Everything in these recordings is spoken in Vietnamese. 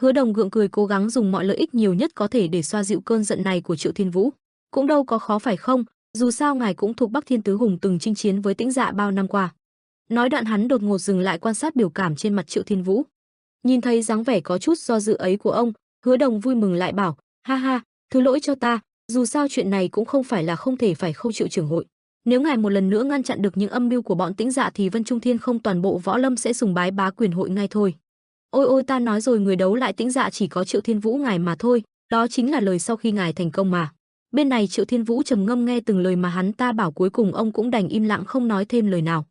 Hứa Đồng gượng cười cố gắng dùng mọi lợi ích nhiều nhất có thể để xoa dịu cơn giận này của Triệu Thiên Vũ. Cũng đâu có khó phải không, dù sao ngài cũng thuộc Bắc Thiên Tứ Hùng từng chinh chiến với Tĩnh Dạ bao năm qua. Nói đoạn hắn đột ngột dừng lại quan sát biểu cảm trên mặt Triệu Thiên Vũ. Nhìn thấy dáng vẻ có chút do dự ấy của ông, Hứa Đồng vui mừng lại bảo, ha ha, thứ lỗi cho ta, dù sao chuyện này cũng không phải là không thể phải khâu Triệu trưởng hội. Nếu ngài một lần nữa ngăn chặn được những âm mưu của bọn Tĩnh Dạ thì Vân Trung Thiên không toàn bộ võ lâm sẽ sùng bái bá quyền hội ngay thôi. Ôi ôi, ta nói rồi, người đấu lại Tĩnh Dạ chỉ có Triệu Thiên Vũ ngài mà thôi, đó chính là lời sau khi ngài thành công mà. Bên này Triệu Thiên Vũ trầm ngâm nghe từng lời mà hắn ta bảo, cuối cùng ông cũng đành im lặng không nói thêm lời nào.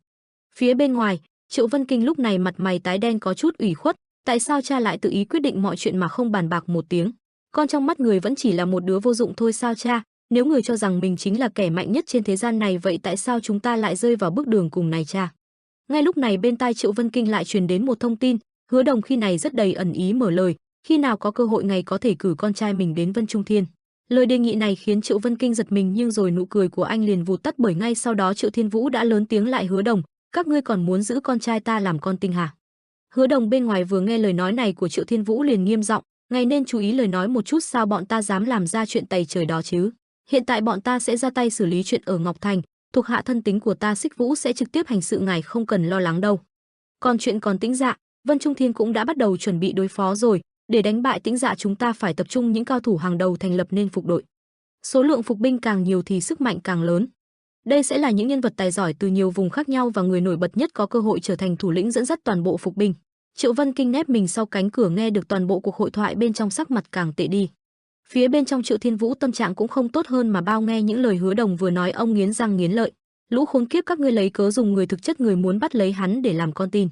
Phía bên ngoài, Triệu Vân Kinh lúc này mặt mày tái đen có chút ủy khuất, tại sao cha lại tự ý quyết định mọi chuyện mà không bàn bạc một tiếng? Con trong mắt người vẫn chỉ là một đứa vô dụng thôi sao cha? Nếu người cho rằng mình chính là kẻ mạnh nhất trên thế gian này, vậy tại sao chúng ta lại rơi vào bước đường cùng này cha? Ngay lúc này bên tai Triệu Vân Kinh lại truyền đến một thông tin, Hứa Đồng khi này rất đầy ẩn ý mở lời, khi nào có cơ hội ngài có thể cử con trai mình đến Vân Trung Thiên. Lời đề nghị này khiến Triệu Vân Kinh giật mình, nhưng rồi nụ cười của anh liền vụt tắt, bởi ngay sau đó Triệu Thiên Vũ đã lớn tiếng lại, Hứa Đồng, các ngươi còn muốn giữ con trai ta làm con tin hả? Hứa Đồng bên ngoài vừa nghe lời nói này của Triệu Thiên Vũ liền nghiêm giọng, ngài nên chú ý lời nói một chút, sao bọn ta dám làm ra chuyện tày trời đó chứ? Hiện tại bọn ta sẽ ra tay xử lý chuyện ở Ngọc Thành, thuộc hạ thân tín của ta Xích Vũ sẽ trực tiếp hành sự, ngài không cần lo lắng đâu. Còn chuyện còn Tĩnh Dạ, Vân Trung Thiên cũng đã bắt đầu chuẩn bị đối phó rồi, để đánh bại Tĩnh Dạ chúng ta phải tập trung những cao thủ hàng đầu thành lập nên phục đội. Số lượng phục binh càng nhiều thì sức mạnh càng lớn. Đây sẽ là những nhân vật tài giỏi từ nhiều vùng khác nhau và người nổi bật nhất có cơ hội trở thành thủ lĩnh dẫn dắt toàn bộ phục binh. Triệu Vân Kinh nép mình sau cánh cửa nghe được toàn bộ cuộc hội thoại bên trong, sắc mặt càng tệ đi. Phía bên trong Triệu Thiên Vũ tâm trạng cũng không tốt hơn mà bao, nghe những lời Hứa Đồng vừa nói ông nghiến răng nghiến lợi. Lũ khốn kiếp, các ngươi lấy cớ dùng người, thực chất người muốn bắt lấy hắn để làm con tin.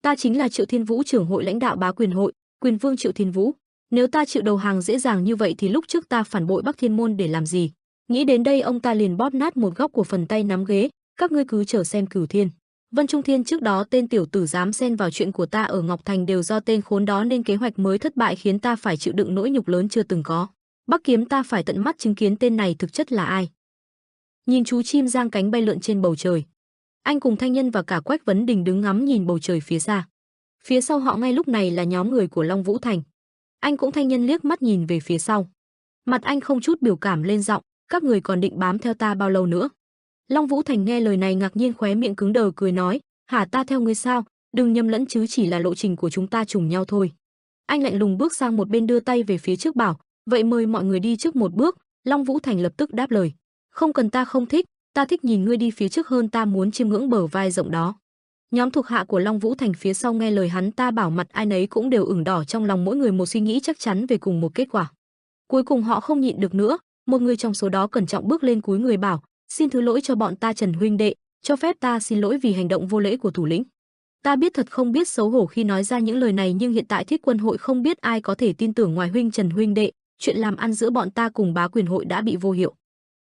Ta chính là Triệu Thiên Vũ, trưởng hội lãnh đạo bá quyền hội, quyền vương Triệu Thiên Vũ. Nếu ta chịu đầu hàng dễ dàng như vậy thì lúc trước ta phản bội Bắc Thiên môn để làm gì? Nghĩ đến đây ông ta liền bóp nát một góc của phần tay nắm ghế, các ngươi cứ chờ xem Cửu Thiên. Vân Trung Thiên trước đó tên tiểu tử dám xen vào chuyện của ta ở Ngọc Thành đều do tên khốn đó nên kế hoạch mới thất bại, khiến ta phải chịu đựng nỗi nhục lớn chưa từng có. Bắc Kiếm ta phải tận mắt chứng kiến tên này thực chất là ai. Nhìn chú chim giang cánh bay lượn trên bầu trời, anh cùng Thanh Nhân và cả Quách Vấn Đình đứng ngắm nhìn bầu trời phía xa. Phía sau họ ngay lúc này là nhóm người của Long Vũ Thành. Anh cũng Thanh Nhân liếc mắt nhìn về phía sau. Mặt anh không chút biểu cảm lên giọng, các người còn định bám theo ta bao lâu nữa? Long Vũ Thành nghe lời này ngạc nhiên, khóe miệng cứng đờ cười nói, hả, ta theo ngươi sao? Đừng nhầm lẫn chứ, chỉ là lộ trình của chúng ta trùng nhau thôi. Anh lạnh lùng bước sang một bên đưa tay về phía trước bảo, vậy mời mọi người đi trước một bước. Long Vũ Thành lập tức đáp lời, không cần, ta không thích, ta thích nhìn ngươi đi phía trước hơn, ta muốn chiêm ngưỡng bờ vai rộng đó. Nhóm thuộc hạ của Long Vũ Thành phía sau nghe lời hắn ta bảo, mặt ai nấy cũng đều ửng đỏ, trong lòng mỗi người một suy nghĩ chắc chắn về cùng một kết quả. Cuối cùng họ không nhịn được nữa, một người trong số đó cẩn trọng bước lên cúi người bảo, xin thứ lỗi cho bọn ta Trần huynh đệ, cho phép ta xin lỗi vì hành động vô lễ của thủ lĩnh. Ta biết thật không biết xấu hổ khi nói ra những lời này, nhưng hiện tại Thiết Quân hội không biết ai có thể tin tưởng ngoài huynh Trần huynh đệ, chuyện làm ăn giữa bọn ta cùng bá quyền hội đã bị vô hiệu.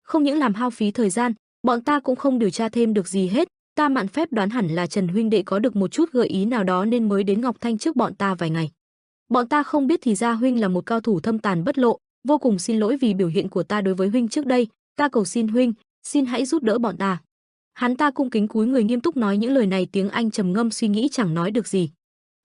Không những làm hao phí thời gian, bọn ta cũng không điều tra thêm được gì hết. Ta mạn phép đoán hẳn là Trần huynh đệ có được một chút gợi ý nào đó nên mới đến Ngọc Thanh trước bọn ta vài ngày. Bọn ta không biết thì ra huynh là một cao thủ thâm tàn bất lộ, vô cùng xin lỗi vì biểu hiện của ta đối với huynh trước đây, ta cầu xin huynh, xin hãy giúp đỡ bọn ta. Hắn ta cung kính cúi người nghiêm túc nói những lời này, tiếng Anh trầm ngâm suy nghĩ chẳng nói được gì.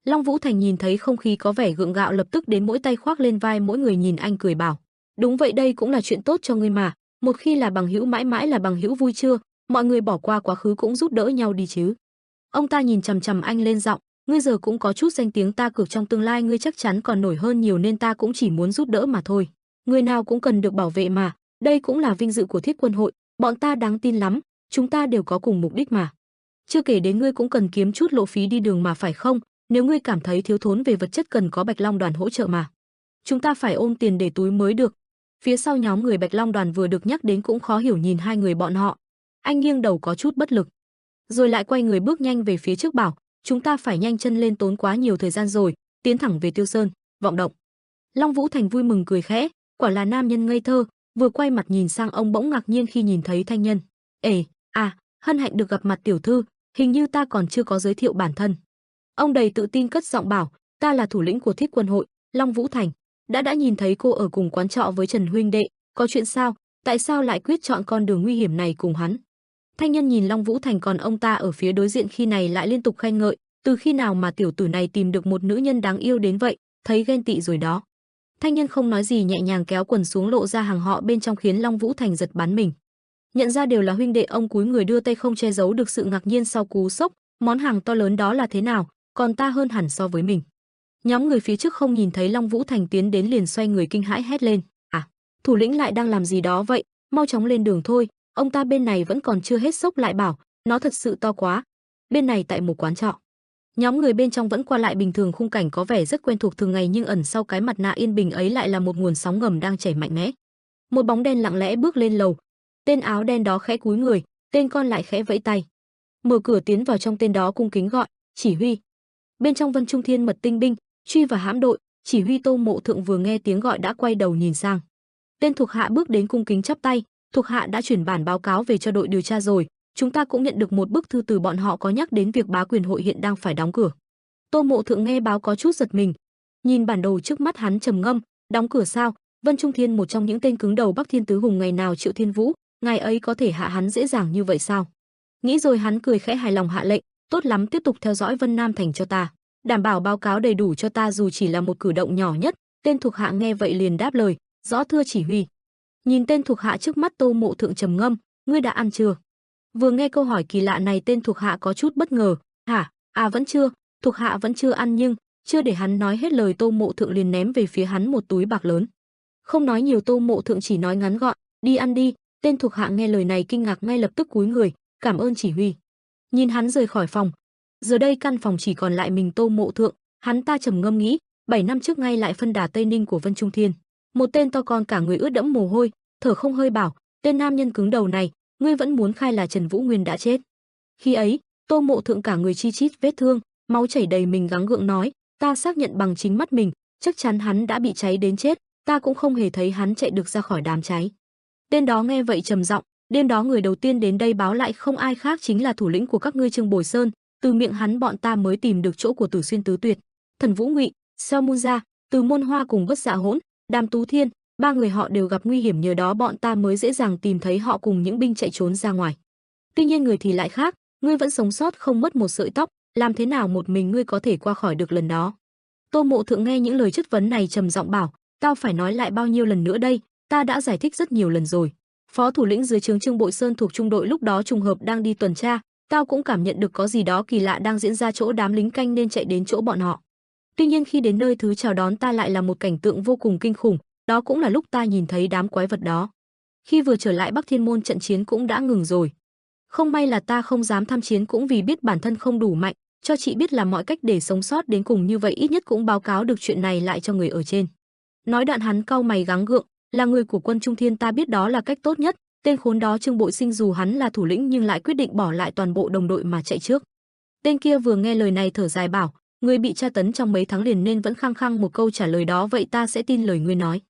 Long Vũ Thành nhìn thấy không khí có vẻ gượng gạo lập tức đến mỗi tay khoác lên vai mỗi người, nhìn anh cười bảo, đúng vậy, đây cũng là chuyện tốt cho ngươi mà, một khi là bằng hữu mãi mãi là bằng hữu, vui chưa? Mọi người bỏ qua quá khứ cũng giúp đỡ nhau đi chứ. Ông ta nhìn chằm chằm anh lên giọng, ngươi giờ cũng có chút danh tiếng, ta cược trong tương lai ngươi chắc chắn còn nổi hơn nhiều, nên ta cũng chỉ muốn giúp đỡ mà thôi. Người nào cũng cần được bảo vệ mà, đây cũng là vinh dự của Thiết Quân hội, bọn ta đáng tin lắm, chúng ta đều có cùng mục đích mà. Chưa kể đến ngươi cũng cần kiếm chút lộ phí đi đường mà phải không? Nếu ngươi cảm thấy thiếu thốn về vật chất cần có Bạch Long đoàn hỗ trợ mà. Chúng ta phải ôm tiền để túi mới được. Phía sau nhóm người Bạch Long đoàn vừa được nhắc đến cũng khó hiểu nhìn hai người bọn họ. Anh nghiêng đầu có chút bất lực, rồi lại quay người bước nhanh về phía trước bảo, chúng ta phải nhanh chân lên, tốn quá nhiều thời gian rồi, tiến thẳng về Tiêu Sơn, vọng động. Long Vũ Thành vui mừng cười khẽ, quả là nam nhân ngây thơ, vừa quay mặt nhìn sang ông bỗng ngạc nhiên khi nhìn thấy Thanh Nhân. Ê, à, hân hạnh được gặp mặt tiểu thư, hình như ta còn chưa có giới thiệu bản thân. Ông đầy tự tin cất giọng bảo, ta là thủ lĩnh của Thiết Quân hội, Long Vũ Thành. Đã nhìn thấy cô ở cùng quán trọ với Trần huynh đệ, có chuyện sao? Tại sao lại quyết chọn con đường nguy hiểm này cùng hắn? Thanh Nhân nhìn Long Vũ Thành, còn ông ta ở phía đối diện khi này lại liên tục khen ngợi, từ khi nào mà tiểu tử này tìm được một nữ nhân đáng yêu đến vậy, thấy ghen tị rồi đó. Thanh nhân không nói gì, nhẹ nhàng kéo quần xuống lộ ra hàng họ bên trong khiến Long Vũ Thành giật bắn mình. Nhận ra đều là huynh đệ, ông cúi người đưa tay không che giấu được sự ngạc nhiên sau cú sốc, món hàng to lớn đó là thế nào, còn ta hơn hẳn so với mình. Nhóm người phía trước không nhìn thấy Long Vũ Thành tiến đến liền xoay người kinh hãi hét lên, à, thủ lĩnh lại đang làm gì đó vậy, mau chóng lên đường thôi, ông ta bên này vẫn còn chưa hết sốc lại bảo, nó thật sự to quá. Bên này tại một quán trọ. Nhóm người bên trong vẫn qua lại bình thường, khung cảnh có vẻ rất quen thuộc thường ngày, nhưng ẩn sau cái mặt nạ yên bình ấy lại là một nguồn sóng ngầm đang chảy mạnh mẽ. Một bóng đen lặng lẽ bước lên lầu. Tên áo đen đó khẽ cúi người, tên còn lại khẽ vẫy tay. Mở cửa tiến vào trong, tên đó cung kính gọi, chỉ huy. Bên trong Vân Trung Thiên mật tinh binh, truy và hãm đội, chỉ huy Tô Mộ Thượng vừa nghe tiếng gọi đã quay đầu nhìn sang. Tên thuộc hạ bước đến cung kính chắp tay, thuộc hạ đã chuyển bản báo cáo về cho đội điều tra rồi, chúng ta cũng nhận được một bức thư từ bọn họ có nhắc đến việc Bá Quyền hội hiện đang phải đóng cửa. Tô Mộ Thượng nghe báo có chút giật mình, nhìn bản đồ trước mắt hắn trầm ngâm, đóng cửa sao? Vân Trung Thiên, một trong những tên cứng đầu Bắc Thiên Tứ Hùng ngày nào Triệu Thiên Vũ, ngài ấy có thể hạ hắn dễ dàng như vậy sao? Nghĩ rồi hắn cười khẽ hài lòng hạ lệnh, tốt lắm, tiếp tục theo dõi Vân Nam Thành cho ta, đảm bảo báo cáo đầy đủ cho ta dù chỉ là một cử động nhỏ nhất. Tên thuộc hạ nghe vậy liền đáp lời, rõ thưa chỉ huy. Nhìn tên thuộc hạ trước mắt, Tô Mộ Thượng trầm ngâm, ngươi đã ăn chưa? Vừa nghe câu hỏi kỳ lạ này, tên thuộc hạ có chút bất ngờ, hả? À vẫn chưa, thuộc hạ vẫn chưa ăn. Nhưng chưa để hắn nói hết lời, Tô Mộ Thượng liền ném về phía hắn một túi bạc lớn. Không nói nhiều, Tô Mộ Thượng chỉ nói ngắn gọn, đi ăn đi. Tên thuộc hạ nghe lời này kinh ngạc, ngay lập tức cúi người, cảm ơn chỉ huy. Nhìn hắn rời khỏi phòng. Giờ đây căn phòng chỉ còn lại mình Tô Mộ Thượng, hắn ta trầm ngâm nghĩ, 7 năm trước ngay lại phân đà Tây Ninh của Vân Trung Thiên, một tên to con cả người ướt đẫm mồ hôi, thở không hơi bảo, tên nam nhân cứng đầu này, ngươi vẫn muốn khai là Trần Vũ Nguyên đã chết. Khi ấy, Tô Mộ Thượng cả người chi chít vết thương, máu chảy đầy mình, gắng gượng nói, ta xác nhận bằng chính mắt mình, chắc chắn hắn đã bị cháy đến chết, ta cũng không hề thấy hắn chạy được ra khỏi đám cháy. Tên đó nghe vậy trầm giọng, đêm đó người đầu tiên đến đây báo lại không ai khác chính là thủ lĩnh của các ngươi Trương Bồi Sơn, từ miệng hắn bọn ta mới tìm được chỗ của Tử Xuyên Tứ Tuyệt, Thần Vũ Ngụy, Sao Mun Gia, Từ Môn Hoa cùng Bất Dạ Hỗn, Đàm Tú Thiên, ba người họ đều gặp nguy hiểm, nhờ đó bọn ta mới dễ dàng tìm thấy họ cùng những binh chạy trốn ra ngoài. Tuy nhiên người thì lại khác, ngươi vẫn sống sót không mất một sợi tóc, làm thế nào một mình ngươi có thể qua khỏi được lần đó? Tô Mộ Thượng nghe những lời chất vấn này trầm giọng bảo, tao phải nói lại bao nhiêu lần nữa đây, ta đã giải thích rất nhiều lần rồi. Phó thủ lĩnh dưới trướng Trương Bội Sơn thuộc trung đội lúc đó trùng hợp đang đi tuần tra, tao cũng cảm nhận được có gì đó kỳ lạ đang diễn ra chỗ đám lính canh nên chạy đến chỗ bọn họ. Tuy nhiên khi đến nơi, thứ chào đón ta lại là một cảnh tượng vô cùng kinh khủng, đó cũng là lúc ta nhìn thấy đám quái vật đó. Khi vừa trở lại Bắc Thiên Môn, trận chiến cũng đã ngừng rồi. Không may là ta không dám tham chiến, cũng vì biết bản thân không đủ mạnh, cho chị biết là mọi cách để sống sót đến cùng, như vậy ít nhất cũng báo cáo được chuyện này lại cho người ở trên. Nói đoạn hắn cau mày gắng gượng, là người của quân Trung Thiên, ta biết đó là cách tốt nhất. Tên khốn đó Trương Bội Sinh dù hắn là thủ lĩnh nhưng lại quyết định bỏ lại toàn bộ đồng đội mà chạy trước. Tên kia vừa nghe lời này thở dài bảo, người bị tra tấn trong mấy tháng liền nên vẫn khăng khăng một câu trả lời đó, vậy ta sẽ tin lời ngươi nói.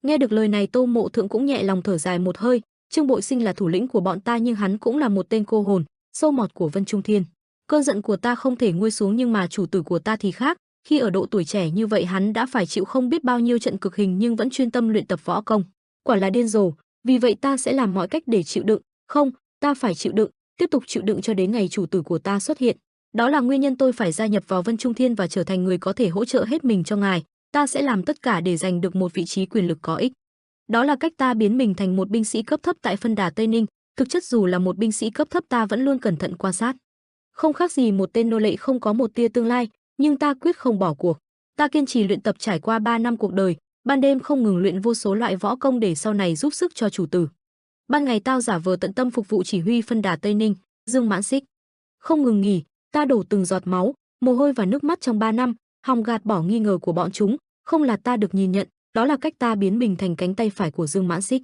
Nghe được lời này, Tô Mộ Thượng cũng nhẹ lòng thở dài một hơi, Trương Bội Sinh là thủ lĩnh của bọn ta nhưng hắn cũng là một tên cô hồn, sâu mọt của Vân Trung Thiên. Cơn giận của ta không thể nguôi xuống, nhưng mà chủ tử của ta thì khác, khi ở độ tuổi trẻ như vậy hắn đã phải chịu không biết bao nhiêu trận cực hình nhưng vẫn chuyên tâm luyện tập võ công. Quả là điên rồ, vì vậy ta sẽ làm mọi cách để chịu đựng, không, ta phải chịu đựng, tiếp tục chịu đựng cho đến ngày chủ tử của ta xuất hiện. Đó là nguyên nhân tôi phải gia nhập vào Vân Trung Thiên và trở thành người có thể hỗ trợ hết mình cho ngài, ta sẽ làm tất cả để giành được một vị trí quyền lực có ích. Đó là cách ta biến mình thành một binh sĩ cấp thấp tại phân đà Tây Ninh, thực chất dù là một binh sĩ cấp thấp ta vẫn luôn cẩn thận quan sát. Không khác gì một tên nô lệ không có một tia tương lai, nhưng ta quyết không bỏ cuộc. Ta kiên trì luyện tập trải qua 3 năm cuộc đời, ban đêm không ngừng luyện vô số loại võ công để sau này giúp sức cho chủ tử. Ban ngày tao giả vờ tận tâm phục vụ chỉ huy phân đà Tây Ninh, Dương Mãn Xích. Không ngừng nghỉ, ta đổ từng giọt máu, mồ hôi và nước mắt trong 3 năm, hòng gạt bỏ nghi ngờ của bọn chúng, không là ta được nhìn nhận, đó là cách ta biến mình thành cánh tay phải của Dương Mãn Xích.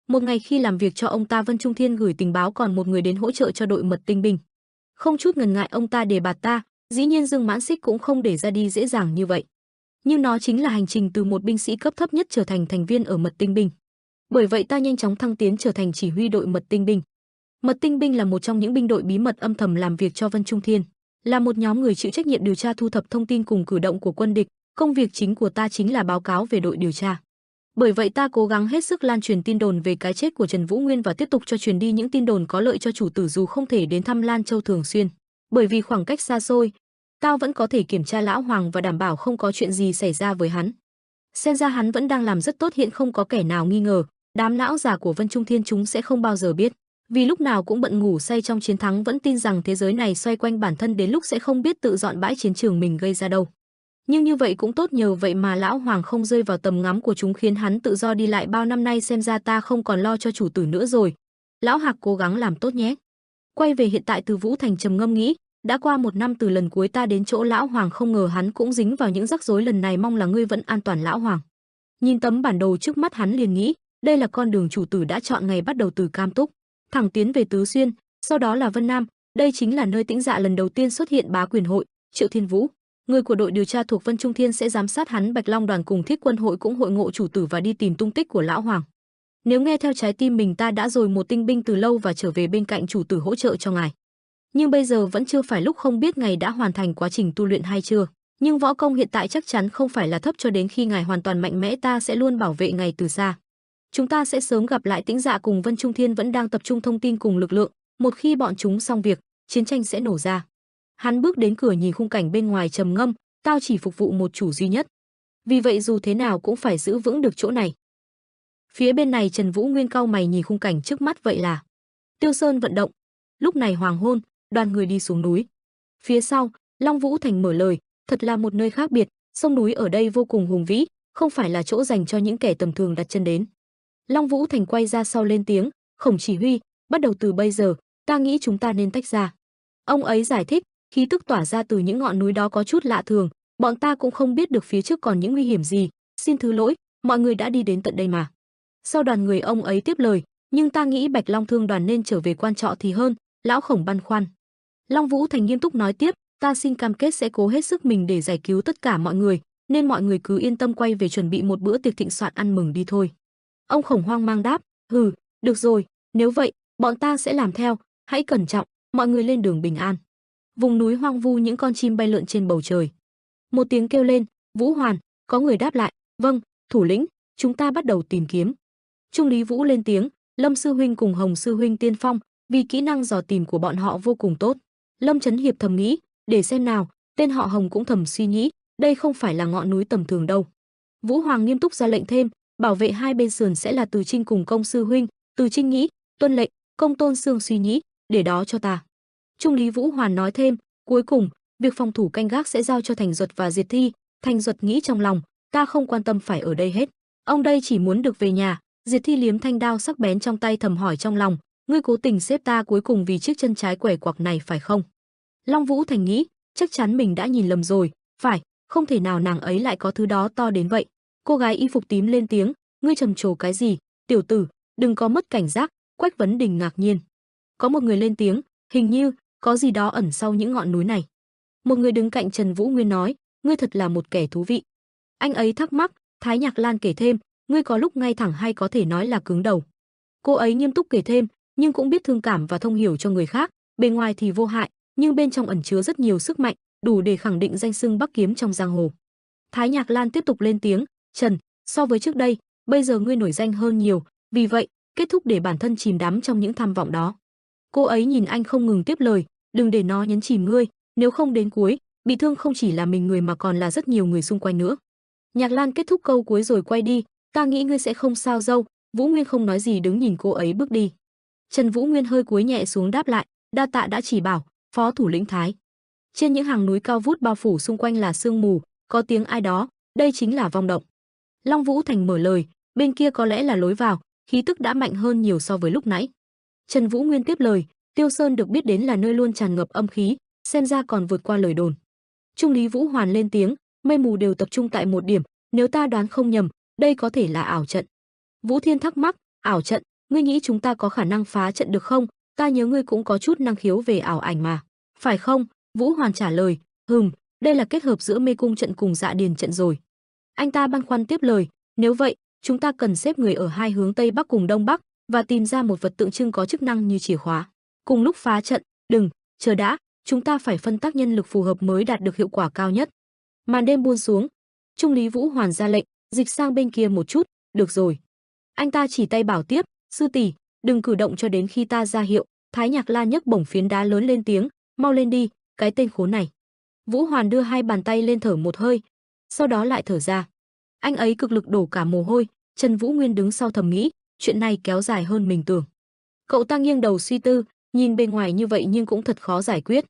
Một ngày khi làm việc cho ông ta, Vân Trung Thiên gửi tình báo còn một người đến hỗ trợ cho đội mật tinh binh. Không chút ngần ngại ông ta đề bạt ta, dĩ nhiên Dương Mãn Xích cũng không để ra đi dễ dàng như vậy. Nhưng nó chính là hành trình từ một binh sĩ cấp thấp nhất trở thành thành viên ở mật tinh binh. Bởi vậy ta nhanh chóng thăng tiến trở thành chỉ huy đội mật tinh binh. Mật tinh binh là một trong những binh đội bí mật âm thầm làm việc cho Vân Trung Thiên, là một nhóm người chịu trách nhiệm điều tra thu thập thông tin cùng cử động của quân địch. Công việc chính của ta chính là báo cáo về đội điều tra. Bởi vậy ta cố gắng hết sức lan truyền tin đồn về cái chết của Trần Vũ Nguyên và tiếp tục cho truyền đi những tin đồn có lợi cho chủ tử dù không thể đến thăm Lan Châu thường xuyên, bởi vì khoảng cách xa xôi. Tao vẫn có thể kiểm tra lão hoàng và đảm bảo không có chuyện gì xảy ra với hắn. Xem ra hắn vẫn đang làm rất tốt, hiện không có kẻ nào nghi ngờ. Đám lão già của Vân Trung Thiên chúng sẽ không bao giờ biết, vì lúc nào cũng bận ngủ say trong chiến thắng, vẫn tin rằng thế giới này xoay quanh bản thân, đến lúc sẽ không biết tự dọn bãi chiến trường mình gây ra đâu. Nhưng như vậy cũng tốt, nhờ vậy mà lão hoàng không rơi vào tầm ngắm của chúng, khiến hắn tự do đi lại bao năm nay. Xem ra ta không còn lo cho chủ tử nữa rồi. Lão Hạc cố gắng làm tốt nhé. Quay về hiện tại, Từ Vũ Thành trầm ngâm nghĩ, đã qua 1 năm từ lần cuối ta đến chỗ lão hoàng, không ngờ hắn cũng dính vào những rắc rối lần này, mong là ngươi vẫn an toàn lão hoàng. Nhìn tấm bản đồ trước mắt, hắn liền nghĩ, đây là con đường chủ tử đã chọn ngày bắt đầu từ Cam Túc, thẳng tiến về Tứ Xuyên, sau đó là Vân Nam, đây chính là nơi Tĩnh Dạ lần đầu tiên xuất hiện bá quyền hội. Triệu Thiên Vũ, người của đội điều tra thuộc Vân Trung Thiên, sẽ giám sát hắn. Bạch Long đoàn cùng Thiết Quân hội cũng hội ngộ chủ tử và đi tìm tung tích của lão hoàng. Nếu nghe theo trái tim mình, ta đã rồi một tinh binh từ lâu và trở về bên cạnh chủ tử hỗ trợ cho ngài. Nhưng bây giờ vẫn chưa phải lúc, không biết ngài đã hoàn thành quá trình tu luyện hay chưa. Nhưng võ công hiện tại chắc chắn không phải là thấp, cho đến khi ngài hoàn toàn mạnh mẽ, ta sẽ luôn bảo vệ ngài từ xa. Chúng ta sẽ sớm gặp lại. Tĩnh Dạ cùng Vân Trung Thiên vẫn đang tập trung thông tin cùng lực lượng, một khi bọn chúng xong việc, chiến tranh sẽ nổ ra. Hắn bước đến cửa, nhìn khung cảnh bên ngoài trầm ngâm, tao chỉ phục vụ một chủ duy nhất. Vì vậy dù thế nào cũng phải giữ vững được chỗ này. Phía bên này Trần Vũ Nguyên cau mày nhìn khung cảnh trước mắt, vậy là Tiêu Sơn vận động. Lúc này hoàng hôn, đoàn người đi xuống núi. Phía sau, Long Vũ Thành mở lời, thật là một nơi khác biệt, sông núi ở đây vô cùng hùng vĩ, không phải là chỗ dành cho những kẻ tầm thường đặt chân đến. Long Vũ Thành quay ra sau lên tiếng, Khổng chỉ huy, bắt đầu từ bây giờ, ta nghĩ chúng ta nên tách ra. Ông ấy giải thích, khí tức tỏa ra từ những ngọn núi đó có chút lạ thường, bọn ta cũng không biết được phía trước còn những nguy hiểm gì, xin thứ lỗi, mọi người đã đi đến tận đây mà. Sau đoàn người ông ấy tiếp lời, nhưng ta nghĩ Bạch Long Thương đoàn nên trở về quan trọ thì hơn. Lão Khổng băn khoăn. Long Vũ Thành nghiêm túc nói tiếp, ta xin cam kết sẽ cố hết sức mình để giải cứu tất cả mọi người, nên mọi người cứ yên tâm quay về chuẩn bị một bữa tiệc thịnh soạn ăn mừng đi thôi. Ông Khổng hoang mang đáp, hừ, được rồi, nếu vậy, bọn ta sẽ làm theo, hãy cẩn trọng, mọi người lên đường bình an. Vùng núi hoang vu, những con chim bay lượn trên bầu trời. Một tiếng kêu lên, Vũ Hoàn, có người đáp lại, vâng, thủ lĩnh, chúng ta bắt đầu tìm kiếm. Trung Lý Vũ lên tiếng, Lâm sư huynh cùng Hồng sư huynh tiên phong, vì kỹ năng dò tìm của bọn họ vô cùng tốt. Lâm Chấn Hiệp thầm nghĩ, để xem nào, tên họ Hồng cũng thầm suy nghĩ, đây không phải là ngọn núi tầm thường đâu. Vũ Hoàng nghiêm túc ra lệnh thêm, bảo vệ hai bên sườn sẽ là Từ Trinh cùng Công sư huynh. Từ Trinh nghĩ, tuân lệnh. Công Tôn Sương suy nghĩ, để đó cho ta. Trung Lý Vũ Hoàn nói thêm, cuối cùng, việc phòng thủ canh gác sẽ giao cho Thành Duật và Diệt Thi. Thành Duật nghĩ trong lòng, ta không quan tâm phải ở đây hết, ông đây chỉ muốn được về nhà. Diệt Thi liếm thanh đao sắc bén trong tay, thầm hỏi trong lòng, ngươi cố tình xếp ta cuối cùng vì chiếc chân trái quẻ quặc này phải không? Long Vũ Thành nghĩ, chắc chắn mình đã nhìn lầm rồi, phải, không thể nào nàng ấy lại có thứ đó to đến vậy. Cô gái y phục tím lên tiếng, ngươi trầm trồ cái gì, tiểu tử, đừng có mất cảnh giác. Quách Vấn Đình ngạc nhiên. Có một người lên tiếng, hình như có gì đó ẩn sau những ngọn núi này. Một người đứng cạnh Trần Vũ Nguyên nói, ngươi thật là một kẻ thú vị. Anh ấy thắc mắc, Thái Nhạc Lan kể thêm, ngươi có lúc ngay thẳng hay có thể nói là cứng đầu. Cô ấy nghiêm túc kể thêm, nhưng cũng biết thương cảm và thông hiểu cho người khác, bề ngoài thì vô hại, nhưng bên trong ẩn chứa rất nhiều sức mạnh, đủ để khẳng định danh xưng Bắc Kiếm trong giang hồ. Thái Nhạc Lan tiếp tục lên tiếng, Trần, so với trước đây, bây giờ ngươi nổi danh hơn nhiều, vì vậy, kết thúc để bản thân chìm đắm trong những tham vọng đó. Cô ấy nhìn anh không ngừng tiếp lời, đừng để nó nhấn chìm ngươi, nếu không đến cuối, bị thương không chỉ là mình người mà còn là rất nhiều người xung quanh nữa. Nhạc Lan kết thúc câu cuối rồi quay đi, ta nghĩ ngươi sẽ không sao đâu. Vũ Nguyên không nói gì, đứng nhìn cô ấy bước đi. Trần Vũ Nguyên hơi cúi nhẹ xuống đáp lại, đa tạ đã chỉ bảo, phó thủ lĩnh Thái. Trên những hàng núi cao vút bao phủ xung quanh là sương mù, có tiếng ai đó, đây chính là vong động. Long Vũ Thành mở lời, bên kia có lẽ là lối vào, khí tức đã mạnh hơn nhiều so với lúc nãy. Trần Vũ Nguyên tiếp lời, Tiêu Sơn được biết đến là nơi luôn tràn ngập âm khí, xem ra còn vượt qua lời đồn. Trung Lý Vũ Hoàn lên tiếng, mây mù đều tập trung tại một điểm, nếu ta đoán không nhầm, đây có thể là ảo trận. Vũ Thiên thắc mắc, ảo trận, ngươi nghĩ chúng ta có khả năng phá trận được không? Ta nhớ ngươi cũng có chút năng khiếu về ảo ảnh mà, phải không? Vũ Hoàn trả lời, đây là kết hợp giữa mê cung trận cùng dạ điền trận rồi. Anh ta băn khoăn tiếp lời, nếu vậy, chúng ta cần xếp người ở hai hướng Tây Bắc cùng Đông Bắc và tìm ra một vật tượng trưng có chức năng như chìa khóa. Cùng lúc phá trận, đừng, chờ đã, chúng ta phải phân tác nhân lực phù hợp mới đạt được hiệu quả cao nhất. Màn đêm buông xuống, Trung Lý Vũ Hoàn ra lệnh, dịch sang bên kia một chút, được rồi. Anh ta chỉ tay bảo tiếp, sư tỷ, đừng cử động cho đến khi ta ra hiệu. Thái Nhạc Lan nhấc bổng phiến đá lớn lên tiếng, mau lên đi, cái tên khốn này. Vũ Hoàn đưa hai bàn tay lên thở một hơi, sau đó lại thở ra. Anh ấy cực lực đổ cả mồ hôi. Trần Vũ Nguyên đứng sau thầm nghĩ, chuyện này kéo dài hơn mình tưởng. Cậu ta nghiêng đầu suy tư, nhìn bên ngoài như vậy nhưng cũng thật khó giải quyết.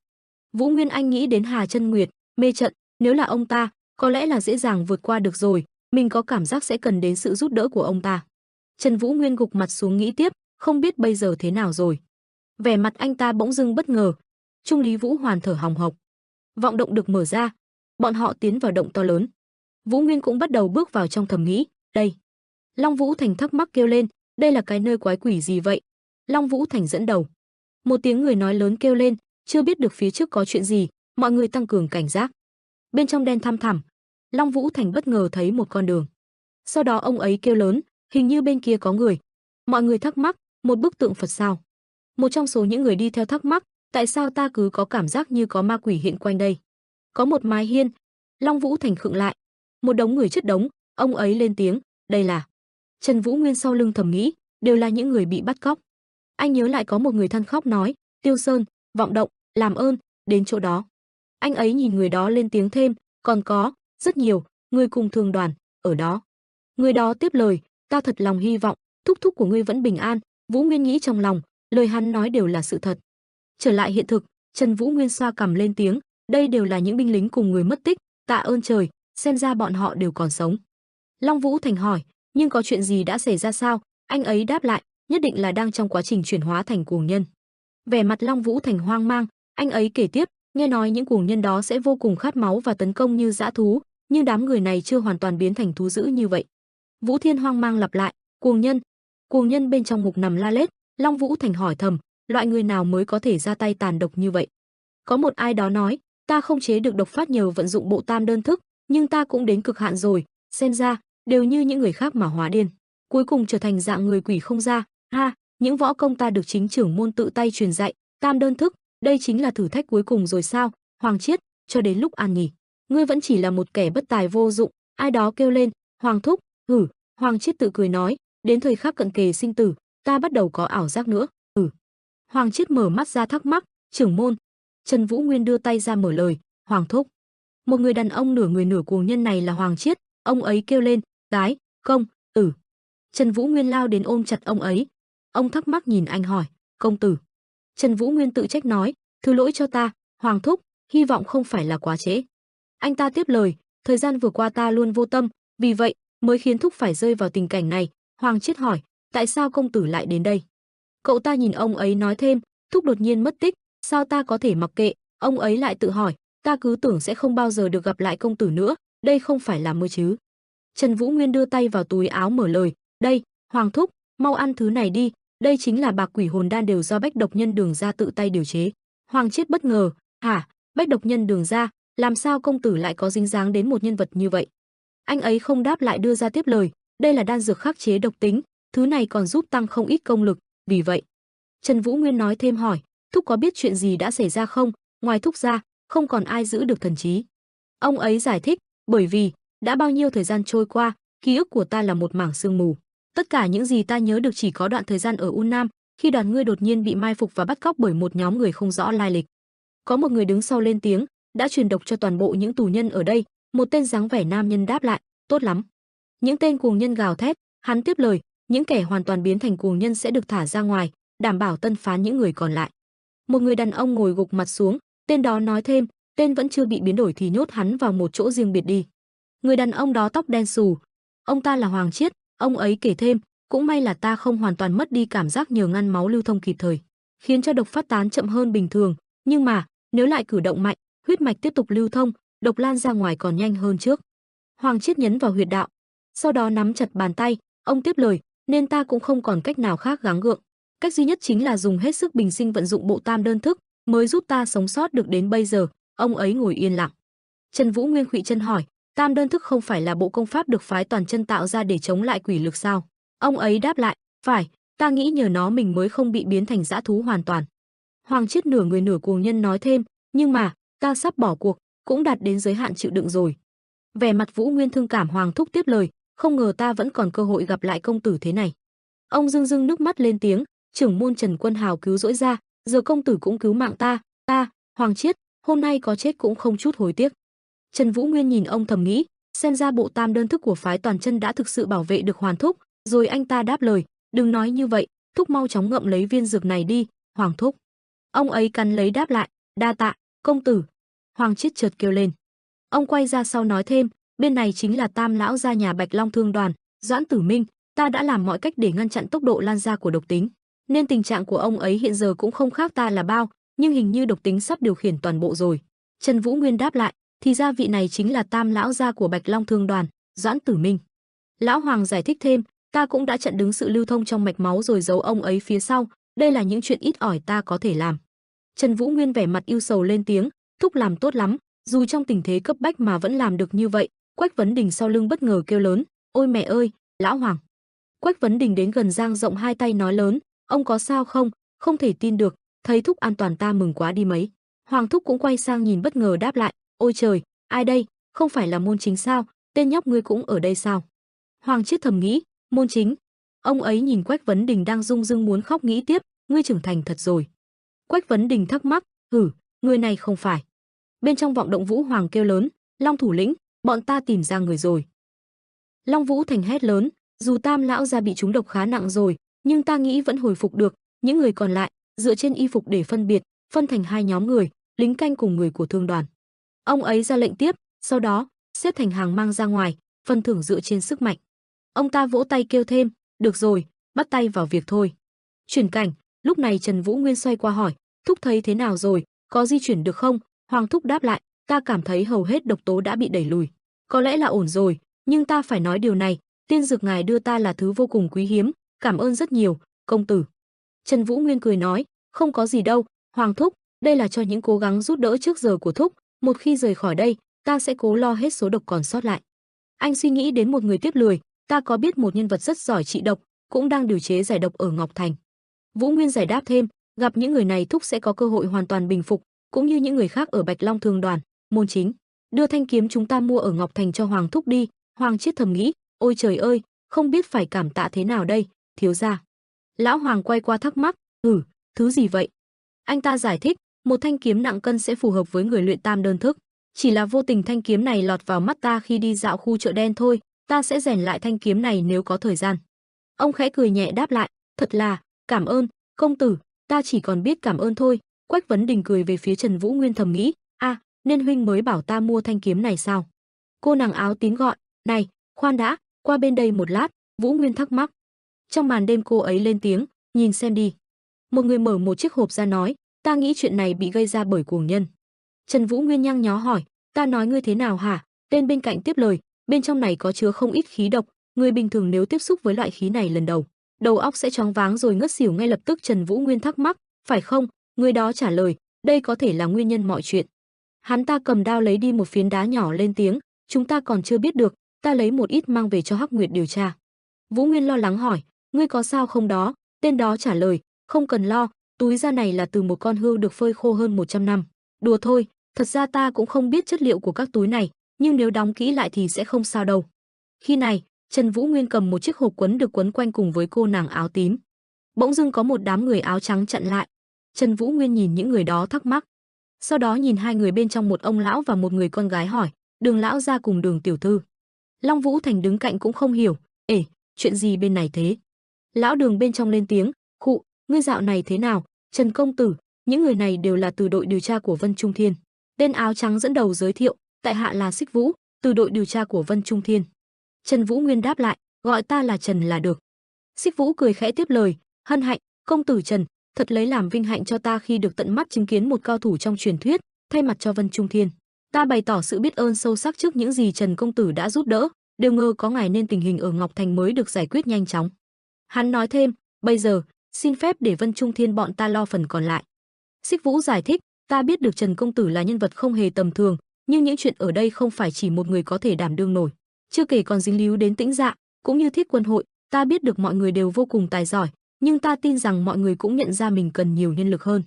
Vũ Nguyên Anh nghĩ đến Hà Chân Nguyệt, mê trận, nếu là ông ta, có lẽ là dễ dàng vượt qua được rồi, mình có cảm giác sẽ cần đến sự giúp đỡ của ông ta. Trần Vũ Nguyên gục mặt xuống nghĩ tiếp, không biết bây giờ thế nào rồi. Vẻ mặt anh ta bỗng dưng bất ngờ. Trung lý Vũ Hoàn thở hồng hộc. Vọng động được mở ra, bọn họ tiến vào động to lớn. Vũ Nguyên cũng bắt đầu bước vào trong thầm nghĩ, đây. Long Vũ Thành thắc mắc kêu lên, đây là cái nơi quái quỷ gì vậy? Long Vũ Thành dẫn đầu. Một tiếng người nói lớn kêu lên, chưa biết được phía trước có chuyện gì, mọi người tăng cường cảnh giác. Bên trong đen thăm thẳm, Long Vũ Thành bất ngờ thấy một con đường. Sau đó ông ấy kêu lớn, hình như bên kia có người. Mọi người thắc mắc, một bức tượng Phật sao? Một trong số những người đi theo thắc mắc, tại sao ta cứ có cảm giác như có ma quỷ hiện quanh đây? Có một mái hiên. Long Vũ Thành khựng lại. Một đống người chất đống, ông ấy lên tiếng, đây là. Trần Vũ Nguyên sau lưng thầm nghĩ, đều là những người bị bắt cóc. Anh nhớ lại có một người than khóc nói, Tiêu Sơn, Vọng Động, làm ơn, đến chỗ đó. Anh ấy nhìn người đó lên tiếng thêm, còn có, rất nhiều, người cùng thường đoàn, ở đó. Người đó tiếp lời, ta thật lòng hy vọng, thúc thúc của ngươi vẫn bình an. Vũ Nguyên nghĩ trong lòng, lời hắn nói đều là sự thật. Trở lại hiện thực, Trần Vũ Nguyên xoa cằm lên tiếng, đây đều là những binh lính cùng người mất tích, tạ ơn trời, xem ra bọn họ đều còn sống. Long Vũ Thành hỏi, nhưng có chuyện gì đã xảy ra sao? Anh ấy đáp lại, nhất định là đang trong quá trình chuyển hóa thành cuồng nhân. Vẻ mặt Long Vũ Thành hoang mang, anh ấy kể tiếp, nghe nói những cuồng nhân đó sẽ vô cùng khát máu và tấn công như dã thú, nhưng đám người này chưa hoàn toàn biến thành thú dữ như vậy. Vũ Thiên hoang mang lặp lại, cuồng nhân bên trong ngục nằm la lết. Long Vũ Thành hỏi thầm, loại người nào mới có thể ra tay tàn độc như vậy? Có một ai đó nói, ta không chế được độc phát nhờ vận dụng bộ tam đơn thức, nhưng ta cũng đến cực hạn rồi, xem ra đều như những người khác mà hóa điên, cuối cùng trở thành dạng người quỷ không ra. Ha, những võ công ta được chính trưởng môn tự tay truyền dạy, tam đơn thức, đây chính là thử thách cuối cùng rồi sao? Hoàng Chiết, cho đến lúc an nghỉ, ngươi vẫn chỉ là một kẻ bất tài vô dụng. Ai đó kêu lên, Hoàng thúc, hử. Hoàng Chiết tự cười nói, đến thời khắc cận kề sinh tử, ta bắt đầu có ảo giác nữa. Hoàng Chiết mở mắt ra thắc mắc, trưởng môn. Trần Vũ Nguyên đưa tay ra mở lời, Hoàng thúc. Một người đàn ông nửa người nửa cuồng nhân này là Hoàng Chiết, ông ấy kêu lên, gái, công, tử. Trần Vũ Nguyên lao đến ôm chặt ông ấy. Ông thắc mắc nhìn anh hỏi, công tử. Trần Vũ Nguyên tự trách nói, thứ lỗi cho ta, Hoàng thúc, hy vọng không phải là quá trễ. Anh ta tiếp lời, thời gian vừa qua ta luôn vô tâm, vì vậy mới khiến thúc phải rơi vào tình cảnh này. Hoàng Chiết hỏi, tại sao công tử lại đến đây? Cậu ta nhìn ông ấy nói thêm, thúc đột nhiên mất tích, sao ta có thể mặc kệ? Ông ấy lại tự hỏi, ta cứ tưởng sẽ không bao giờ được gặp lại công tử nữa, đây không phải là mơ chứ? Trần Vũ Nguyên đưa tay vào túi áo mở lời, đây, Hoàng thúc, mau ăn thứ này đi, đây chính là bạc quỷ hồn đan đều do Bách Độc Nhân Đường Gia tự tay điều chế. Hoàng Chiết bất ngờ, hả? Bách Độc Nhân Đường Gia, làm sao công tử lại có dính dáng đến một nhân vật như vậy? Anh ấy không đáp lại đưa ra tiếp lời, đây là đan dược khắc chế độc tính, thứ này còn giúp tăng không ít công lực, vì vậy. Trần Vũ Nguyên nói thêm hỏi, thúc có biết chuyện gì đã xảy ra không? Ngoài thúc ra, không còn ai giữ được thần trí. Ông ấy giải thích, bởi vì đã bao nhiêu thời gian trôi qua, ký ức của ta là một mảng sương mù. Tất cả những gì ta nhớ được chỉ có đoạn thời gian ở U Nam, khi đoàn ngươi đột nhiên bị mai phục và bắt cóc bởi một nhóm người không rõ lai lịch. Có một người đứng sau lên tiếng, đã truyền độc cho toàn bộ những tù nhân ở đây. Một tên dáng vẻ nam nhân đáp lại, tốt lắm. Những tên cuồng nhân gào thét, hắn tiếp lời, những kẻ hoàn toàn biến thành cuồng nhân sẽ được thả ra ngoài, đảm bảo tân phán những người còn lại. Một người đàn ông ngồi gục mặt xuống, tên đó nói thêm, tên vẫn chưa bị biến đổi thì nhốt hắn vào một chỗ riêng biệt đi. Người đàn ông đó tóc đen xù, ông ta là Hoàng Chiết, ông ấy kể thêm, cũng may là ta không hoàn toàn mất đi cảm giác nhờ ngăn máu lưu thông kịp thời, khiến cho độc phát tán chậm hơn bình thường, nhưng mà nếu lại cử động mạnh, huyết mạch tiếp tục lưu thông, độc lan ra ngoài còn nhanh hơn trước. Hoàng Chiết nhấn vào huyệt đạo, sau đó nắm chặt bàn tay, ông tiếp lời, nên ta cũng không còn cách nào khác gắng gượng. Cách duy nhất chính là dùng hết sức bình sinh vận dụng bộ tam đơn thức, mới giúp ta sống sót được đến bây giờ. Ông ấy ngồi yên lặng. Trần Vũ Nguyên khuỵu chân hỏi, tam đơn thức không phải là bộ công pháp được phái toàn chân tạo ra để chống lại quỷ lực sao? Ông ấy đáp lại, phải, ta nghĩ nhờ nó mình mới không bị biến thành dã thú hoàn toàn. Hoàng Chiết nửa người nửa cuồng nhân nói thêm, nhưng mà ta sắp bỏ cuộc, cũng đạt đến giới hạn chịu đựng rồi. Vẻ mặt Vũ Nguyên thương cảm Hoàng thúc tiếp lời, không ngờ ta vẫn còn cơ hội gặp lại công tử thế này. Ông rưng rưng nước mắt lên tiếng, trưởng môn Trần Quân Hào cứu rỗi ra, giờ công tử cũng cứu mạng ta, Hoàng Chiết, hôm nay có chết cũng không chút hối tiếc. Trần Vũ Nguyên nhìn ông thầm nghĩ, xem ra bộ tam đơn thức của phái Toàn Chân đã thực sự bảo vệ được Hoàng thúc, rồi anh ta đáp lời, đừng nói như vậy, thúc mau chóng ngậm lấy viên dược này đi, Hoàng thúc. Ông ấy cắn lấy đáp lại, đa tạ, công tử. Hoàng Chiết chợt kêu lên. Ông quay ra sau nói thêm, bên này chính là Tam lão gia nhà Bạch Long Thương đoàn, Doãn Tử Minh, ta đã làm mọi cách để ngăn chặn tốc độ lan ra của độc tính, nên tình trạng của ông ấy hiện giờ cũng không khác ta là bao, nhưng hình như độc tính sắp điều khiển toàn bộ rồi. Trần Vũ Nguyên đáp lại, thì ra vị này chính là Tam lão gia của Bạch Long Thương đoàn, Doãn Tử Minh. Lão Hoàng giải thích thêm, ta cũng đã chặn đứng sự lưu thông trong mạch máu rồi giấu ông ấy phía sau, đây là những chuyện ít ỏi ta có thể làm. Trần Vũ Nguyên vẻ mặt ưu sầu lên tiếng, thúc làm tốt lắm, dù trong tình thế cấp bách mà vẫn làm được như vậy. Quách Vấn Đình sau lưng bất ngờ kêu lớn, ôi mẹ ơi, lão Hoàng. Quách Vấn Đình đến gần dang rộng hai tay nói lớn, ông có sao không, không thể tin được, thấy thúc an toàn ta mừng quá đi mấy. Hoàng thúc cũng quay sang nhìn bất ngờ đáp lại, ôi trời, ai đây, không phải là Môn Chính sao, tên nhóc ngươi cũng ở đây sao? Hoàng Chiết thầm nghĩ, Môn Chính. Ông ấy nhìn Quách Vấn Đình đang rung rưng muốn khóc nghĩ tiếp, ngươi trưởng thành thật rồi. Quách Vấn Đình thắc mắc, người này không phải. Bên trong vọng động Vũ Hoàng kêu lớn, Long thủ lĩnh, bọn ta tìm ra người rồi. Long Vũ Thành hét lớn, dù Tam lão gia bị trúng độc khá nặng rồi, nhưng ta nghĩ vẫn hồi phục được. Những người còn lại dựa trên y phục để phân biệt, phân thành hai nhóm người, lính canh cùng người của thương đoàn. Ông ấy ra lệnh tiếp, sau đó xếp thành hàng mang ra ngoài, phần thưởng dựa trên sức mạnh. Ông ta vỗ tay kêu thêm, được rồi, bắt tay vào việc thôi. Chuyển cảnh, lúc này Trần Vũ Nguyên xoay qua hỏi, thúc thấy thế nào rồi, có di chuyển được không? Hoàng thúc đáp lại, ta cảm thấy hầu hết độc tố đã bị đẩy lùi, có lẽ là ổn rồi, nhưng ta phải nói điều này, tiên dược ngài đưa ta là thứ vô cùng quý hiếm, cảm ơn rất nhiều, công tử. Trần Vũ Nguyên cười nói, không có gì đâu, Hoàng thúc, đây là cho những cố gắng giúp đỡ trước giờ của thúc, một khi rời khỏi đây, ta sẽ cố lo hết số độc còn sót lại. Anh suy nghĩ đến một người tiếp lời, ta có biết một nhân vật rất giỏi trị độc, cũng đang điều chế giải độc ở Ngọc Thành. Vũ Nguyên giải đáp thêm, gặp những người này thúc sẽ có cơ hội hoàn toàn bình phục, cũng như những người khác ở Bạch Long Thương đoàn. Môn Chính, đưa thanh kiếm chúng ta mua ở Ngọc Thành cho Hoàng thúc đi. Hoàng Chiết thầm nghĩ, ôi trời ơi, không biết phải cảm tạ thế nào đây, thiếu gia. Lão Hoàng quay qua thắc mắc, thứ gì vậy? Anh ta giải thích, một thanh kiếm nặng cân sẽ phù hợp với người luyện tam đơn thức, chỉ là vô tình thanh kiếm này lọt vào mắt ta khi đi dạo khu chợ đen thôi, ta sẽ rèn lại thanh kiếm này nếu có thời gian. Ông khẽ cười nhẹ đáp lại, thật là, cảm ơn, công tử, ta chỉ còn biết cảm ơn thôi. Quách Vấn Đình cười về phía Trần Vũ Nguyên thầm nghĩ, nên huynh mới bảo ta mua thanh kiếm này sao? Cô nàng áo tím gọi, này, khoan đã, qua bên đây một lát. Vũ Nguyên thắc mắc. Trong màn đêm cô ấy lên tiếng, nhìn xem đi. Một người mở một chiếc hộp ra nói, ta nghĩ chuyện này bị gây ra bởi cuồng nhân. Trần Vũ Nguyên nhăn nhó hỏi, ta nói ngươi thế nào hả? Tên bên cạnh tiếp lời, bên trong này có chứa không ít khí độc, người bình thường nếu tiếp xúc với loại khí này lần đầu óc sẽ choáng váng rồi ngất xỉu ngay lập tức. Trần Vũ Nguyên thắc mắc, phải không? Người đó trả lời, đây có thể là nguyên nhân mọi chuyện. Hắn ta cầm đao lấy đi một phiến đá nhỏ lên tiếng, chúng ta còn chưa biết được, ta lấy một ít mang về cho Hắc Nguyệt điều tra. Vũ Nguyên lo lắng hỏi, ngươi có sao không đó? Tên đó trả lời, không cần lo, túi da này là từ một con hươu được phơi khô hơn 100 năm. Đùa thôi, thật ra ta cũng không biết chất liệu của các túi này, nhưng nếu đóng kỹ lại thì sẽ không sao đâu. Khi này, Trần Vũ Nguyên cầm một chiếc hộp quấn được quấn quanh cùng với cô nàng áo tím. Bỗng dưng có một đám người áo trắng chặn lại. Trần Vũ Nguyên nhìn những người đó thắc mắc. Sau đó nhìn hai người bên trong, một ông lão và một người con gái hỏi, Đường lão gia cùng Đường tiểu thư. Long Vũ Thành đứng cạnh cũng không hiểu, chuyện gì bên này thế? Lão Đường bên trong lên tiếng, khụ, ngươi dạo này thế nào? Trần công tử, những người này đều là từ đội điều tra của Vân Trung Thiên. Tên áo trắng dẫn đầu giới thiệu, tại hạ là Xích Vũ, từ đội điều tra của Vân Trung Thiên. Trần Vũ Nguyên đáp lại, gọi ta là Trần là được. Xích Vũ cười khẽ tiếp lời, hân hạnh, công tử Trần, thật lấy làm vinh hạnh cho ta khi được tận mắt chứng kiến một cao thủ trong truyền thuyết, thay mặt cho Vân Trung Thiên. Ta bày tỏ sự biết ơn sâu sắc trước những gì Trần công tử đã giúp đỡ, đều ngờ có ngài nên tình hình ở Ngọc Thành mới được giải quyết nhanh chóng. Hắn nói thêm, bây giờ, xin phép để Vân Trung Thiên bọn ta lo phần còn lại. Xích Vũ giải thích, ta biết được Trần công tử là nhân vật không hề tầm thường, nhưng những chuyện ở đây không phải chỉ một người có thể đảm đương nổi. Chưa kể còn dính líu đến Tĩnh Dạ, cũng như Thiết Quân hội, ta biết được mọi người đều vô cùng tài giỏi, nhưng ta tin rằng mọi người cũng nhận ra mình cần nhiều nhân lực hơn.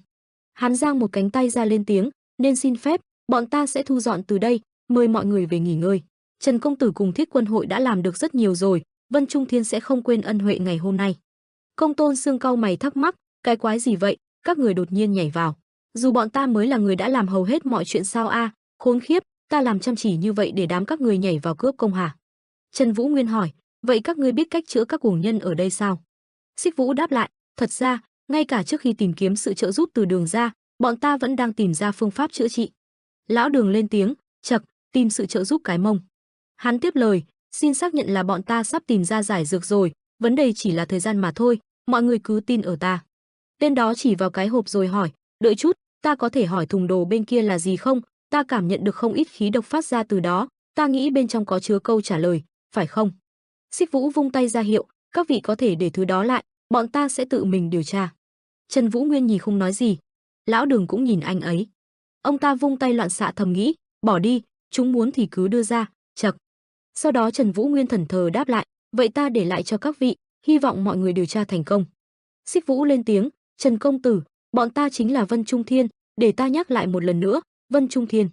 Hắn giang một cánh tay ra lên tiếng, nên xin phép, bọn ta sẽ thu dọn từ đây, mời mọi người về nghỉ ngơi. Trần công tử cùng Thiết Quân hội đã làm được rất nhiều rồi, Vân Trung Thiên sẽ không quên ân huệ ngày hôm nay. Công Tôn Sương cau mày thắc mắc, cái quái gì vậy? Các người đột nhiên nhảy vào. Dù bọn ta mới là người đã làm hầu hết mọi chuyện sao a? Khốn khiếp, ta làm chăm chỉ như vậy để đám các người nhảy vào cướp công hả? Trần Vũ Nguyên hỏi, vậy các ngươi biết cách chữa các cuồng nhân ở đây sao? Xích Vũ đáp lại, thật ra, ngay cả trước khi tìm kiếm sự trợ giúp từ Đường ra, bọn ta vẫn đang tìm ra phương pháp chữa trị. Lão Đường lên tiếng, chậc, tìm sự trợ giúp cái mông. Hắn tiếp lời, xin xác nhận là bọn ta sắp tìm ra giải dược rồi, vấn đề chỉ là thời gian mà thôi, mọi người cứ tin ở ta. Tên đó chỉ vào cái hộp rồi hỏi, đợi chút, ta có thể hỏi thùng đồ bên kia là gì không? Ta cảm nhận được không ít khí độc phát ra từ đó, ta nghĩ bên trong có chứa câu trả lời, phải không? Xích Vũ vung tay ra hiệu, các vị có thể để thứ đó lại, bọn ta sẽ tự mình điều tra. Trần Vũ Nguyên nhìn không nói gì. Lão Đường cũng nhìn anh ấy. Ông ta vung tay loạn xạ thầm nghĩ, bỏ đi, chúng muốn thì cứ đưa ra, chậc. Sau đó Trần Vũ Nguyên thẫn thờ đáp lại, vậy ta để lại cho các vị, hy vọng mọi người điều tra thành công. Xích Vũ lên tiếng, Trần công tử, bọn ta chính là Vân Trung Thiên, để ta nhắc lại một lần nữa, Vân Trung Thiên.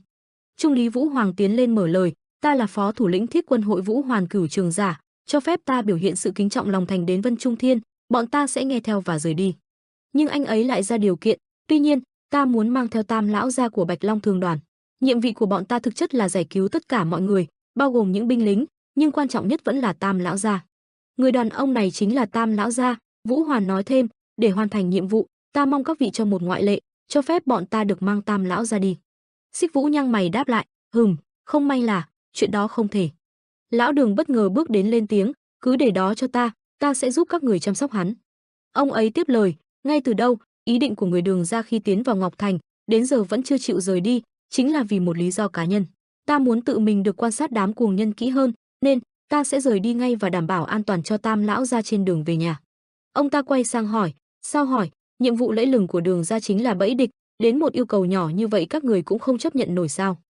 Trung lý Vũ Hoàng tiến lên mở lời, ta là phó thủ lĩnh Thiết quân hội Vũ Hoàn Cửu Trường giả, cho phép ta biểu hiện sự kính trọng lòng thành đến Vân Trung Thiên, bọn ta sẽ nghe theo và rời đi. Nhưng anh ấy lại ra điều kiện, tuy nhiên, ta muốn mang theo Tam lão gia của Bạch Long Thường đoàn. Nhiệm vụ của bọn ta thực chất là giải cứu tất cả mọi người, bao gồm những binh lính, nhưng quan trọng nhất vẫn là Tam lão gia. Người đàn ông này chính là Tam lão gia, Vũ Hoàn nói thêm, để hoàn thành nhiệm vụ, ta mong các vị cho một ngoại lệ, cho phép bọn ta được mang Tam lão gia đi. Xích Vũ nhăng mày đáp lại, không may là, chuyện đó không thể. Lão Đường bất ngờ bước đến lên tiếng, cứ để đó cho ta sẽ giúp các người chăm sóc hắn. Ông ấy tiếp lời, ngay từ đâu, ý định của người Đường ra khi tiến vào Ngọc Thành, đến giờ vẫn chưa chịu rời đi, chính là vì một lý do cá nhân. Ta muốn tự mình được quan sát đám cuồng nhân kỹ hơn, nên ta sẽ rời đi ngay và đảm bảo an toàn cho Tam lão ra trên đường về nhà. Ông ta quay sang hỏi, sao hỏi, nhiệm vụ lẫy lừng của Đường ra chính là bẫy địch, đến một yêu cầu nhỏ như vậy các người cũng không chấp nhận nổi sao?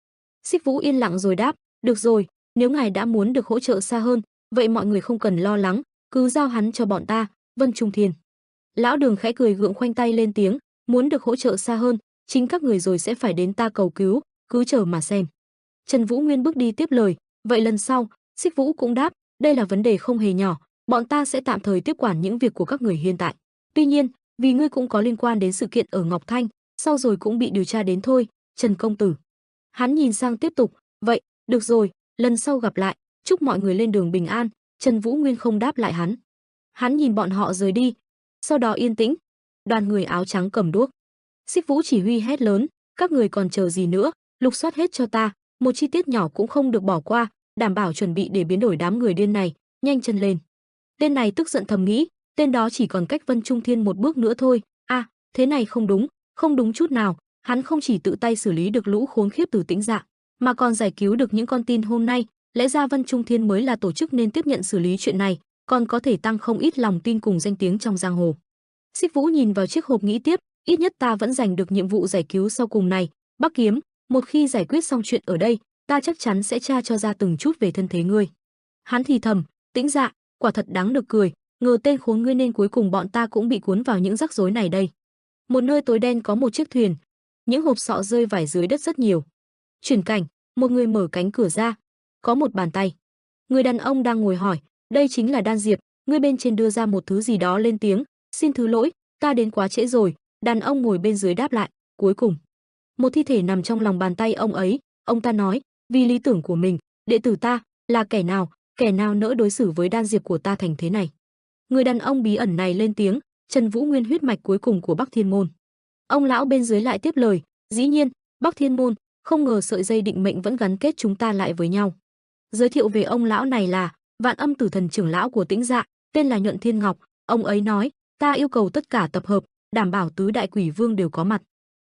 Xích Vũ yên lặng rồi đáp, được rồi, nếu ngài đã muốn được hỗ trợ xa hơn, vậy mọi người không cần lo lắng, cứ giao hắn cho bọn ta, Vân Trung Thiên. Lão Đường khẽ cười gượng khoanh tay lên tiếng, muốn được hỗ trợ xa hơn, chính các người rồi sẽ phải đến ta cầu cứu, cứ chờ mà xem. Trần Vũ Nguyên bước đi tiếp lời, vậy lần sau, Xích Vũ cũng đáp, đây là vấn đề không hề nhỏ, bọn ta sẽ tạm thời tiếp quản những việc của các người hiện tại. Tuy nhiên, vì ngươi cũng có liên quan đến sự kiện ở Ngọc Thanh, sau rồi cũng bị điều tra đến thôi, Trần công tử. Hắn nhìn sang tiếp tục, vậy, được rồi, lần sau gặp lại, chúc mọi người lên đường bình an. Trần Vũ Nguyên không đáp lại hắn. Hắn nhìn bọn họ rời đi, sau đó yên tĩnh, đoàn người áo trắng cầm đuốc. Xích Vũ chỉ huy hét lớn, các người còn chờ gì nữa, lục soát hết cho ta, một chi tiết nhỏ cũng không được bỏ qua, đảm bảo chuẩn bị để biến đổi đám người điên này, nhanh chân lên. Tên này tức giận thầm nghĩ, tên đó chỉ còn cách Vân Trung Thiên một bước nữa thôi, thế này không đúng chút nào, hắn không chỉ tự tay xử lý được lũ khốn khiếp từ Tĩnh Dạ, mà còn giải cứu được những con tin hôm nay, lẽ ra Vân Trung Thiên mới là tổ chức nên tiếp nhận xử lý chuyện này, còn có thể tăng không ít lòng tin cùng danh tiếng trong giang hồ. Xích Vũ nhìn vào chiếc hộp nghĩ tiếp, ít nhất ta vẫn giành được nhiệm vụ giải cứu sau cùng này, Bắc Kiếm, một khi giải quyết xong chuyện ở đây, ta chắc chắn sẽ tra cho ra từng chút về thân thế ngươi. Hắn thì thầm, Tĩnh Dạ, quả thật đáng được cười, ngờ tên khốn ngươi nên cuối cùng bọn ta cũng bị cuốn vào những rắc rối này đây. Một nơi tối đen có một chiếc thuyền, những hộp sọ rơi vải dưới đất rất nhiều. Chuyển cảnh, một người mở cánh cửa ra, có một bàn tay. Người đàn ông đang ngồi hỏi, đây chính là Đan Diệp, người bên trên đưa ra một thứ gì đó lên tiếng, xin thứ lỗi, ta đến quá trễ rồi. Đàn ông ngồi bên dưới đáp lại, cuối cùng, một thi thể nằm trong lòng bàn tay ông ấy, ông ta nói, vì lý tưởng của mình, đệ tử ta, là kẻ nào nỡ đối xử với Đan Diệp của ta thành thế này. Người đàn ông bí ẩn này lên tiếng, Trần Vũ Nguyên huyết mạch cuối cùng của Bắc Thiên Môn. Ông lão bên dưới lại tiếp lời, dĩ nhiên, Bắc Thiên Môn, không ngờ sợi dây định mệnh vẫn gắn kết chúng ta lại với nhau. Giới thiệu về ông lão này là Vạn Âm Tử Thần trưởng lão của Tĩnh Dạ, tên là Nhuận Thiên Ngọc, ông ấy nói, ta yêu cầu tất cả tập hợp, đảm bảo tứ đại quỷ vương đều có mặt.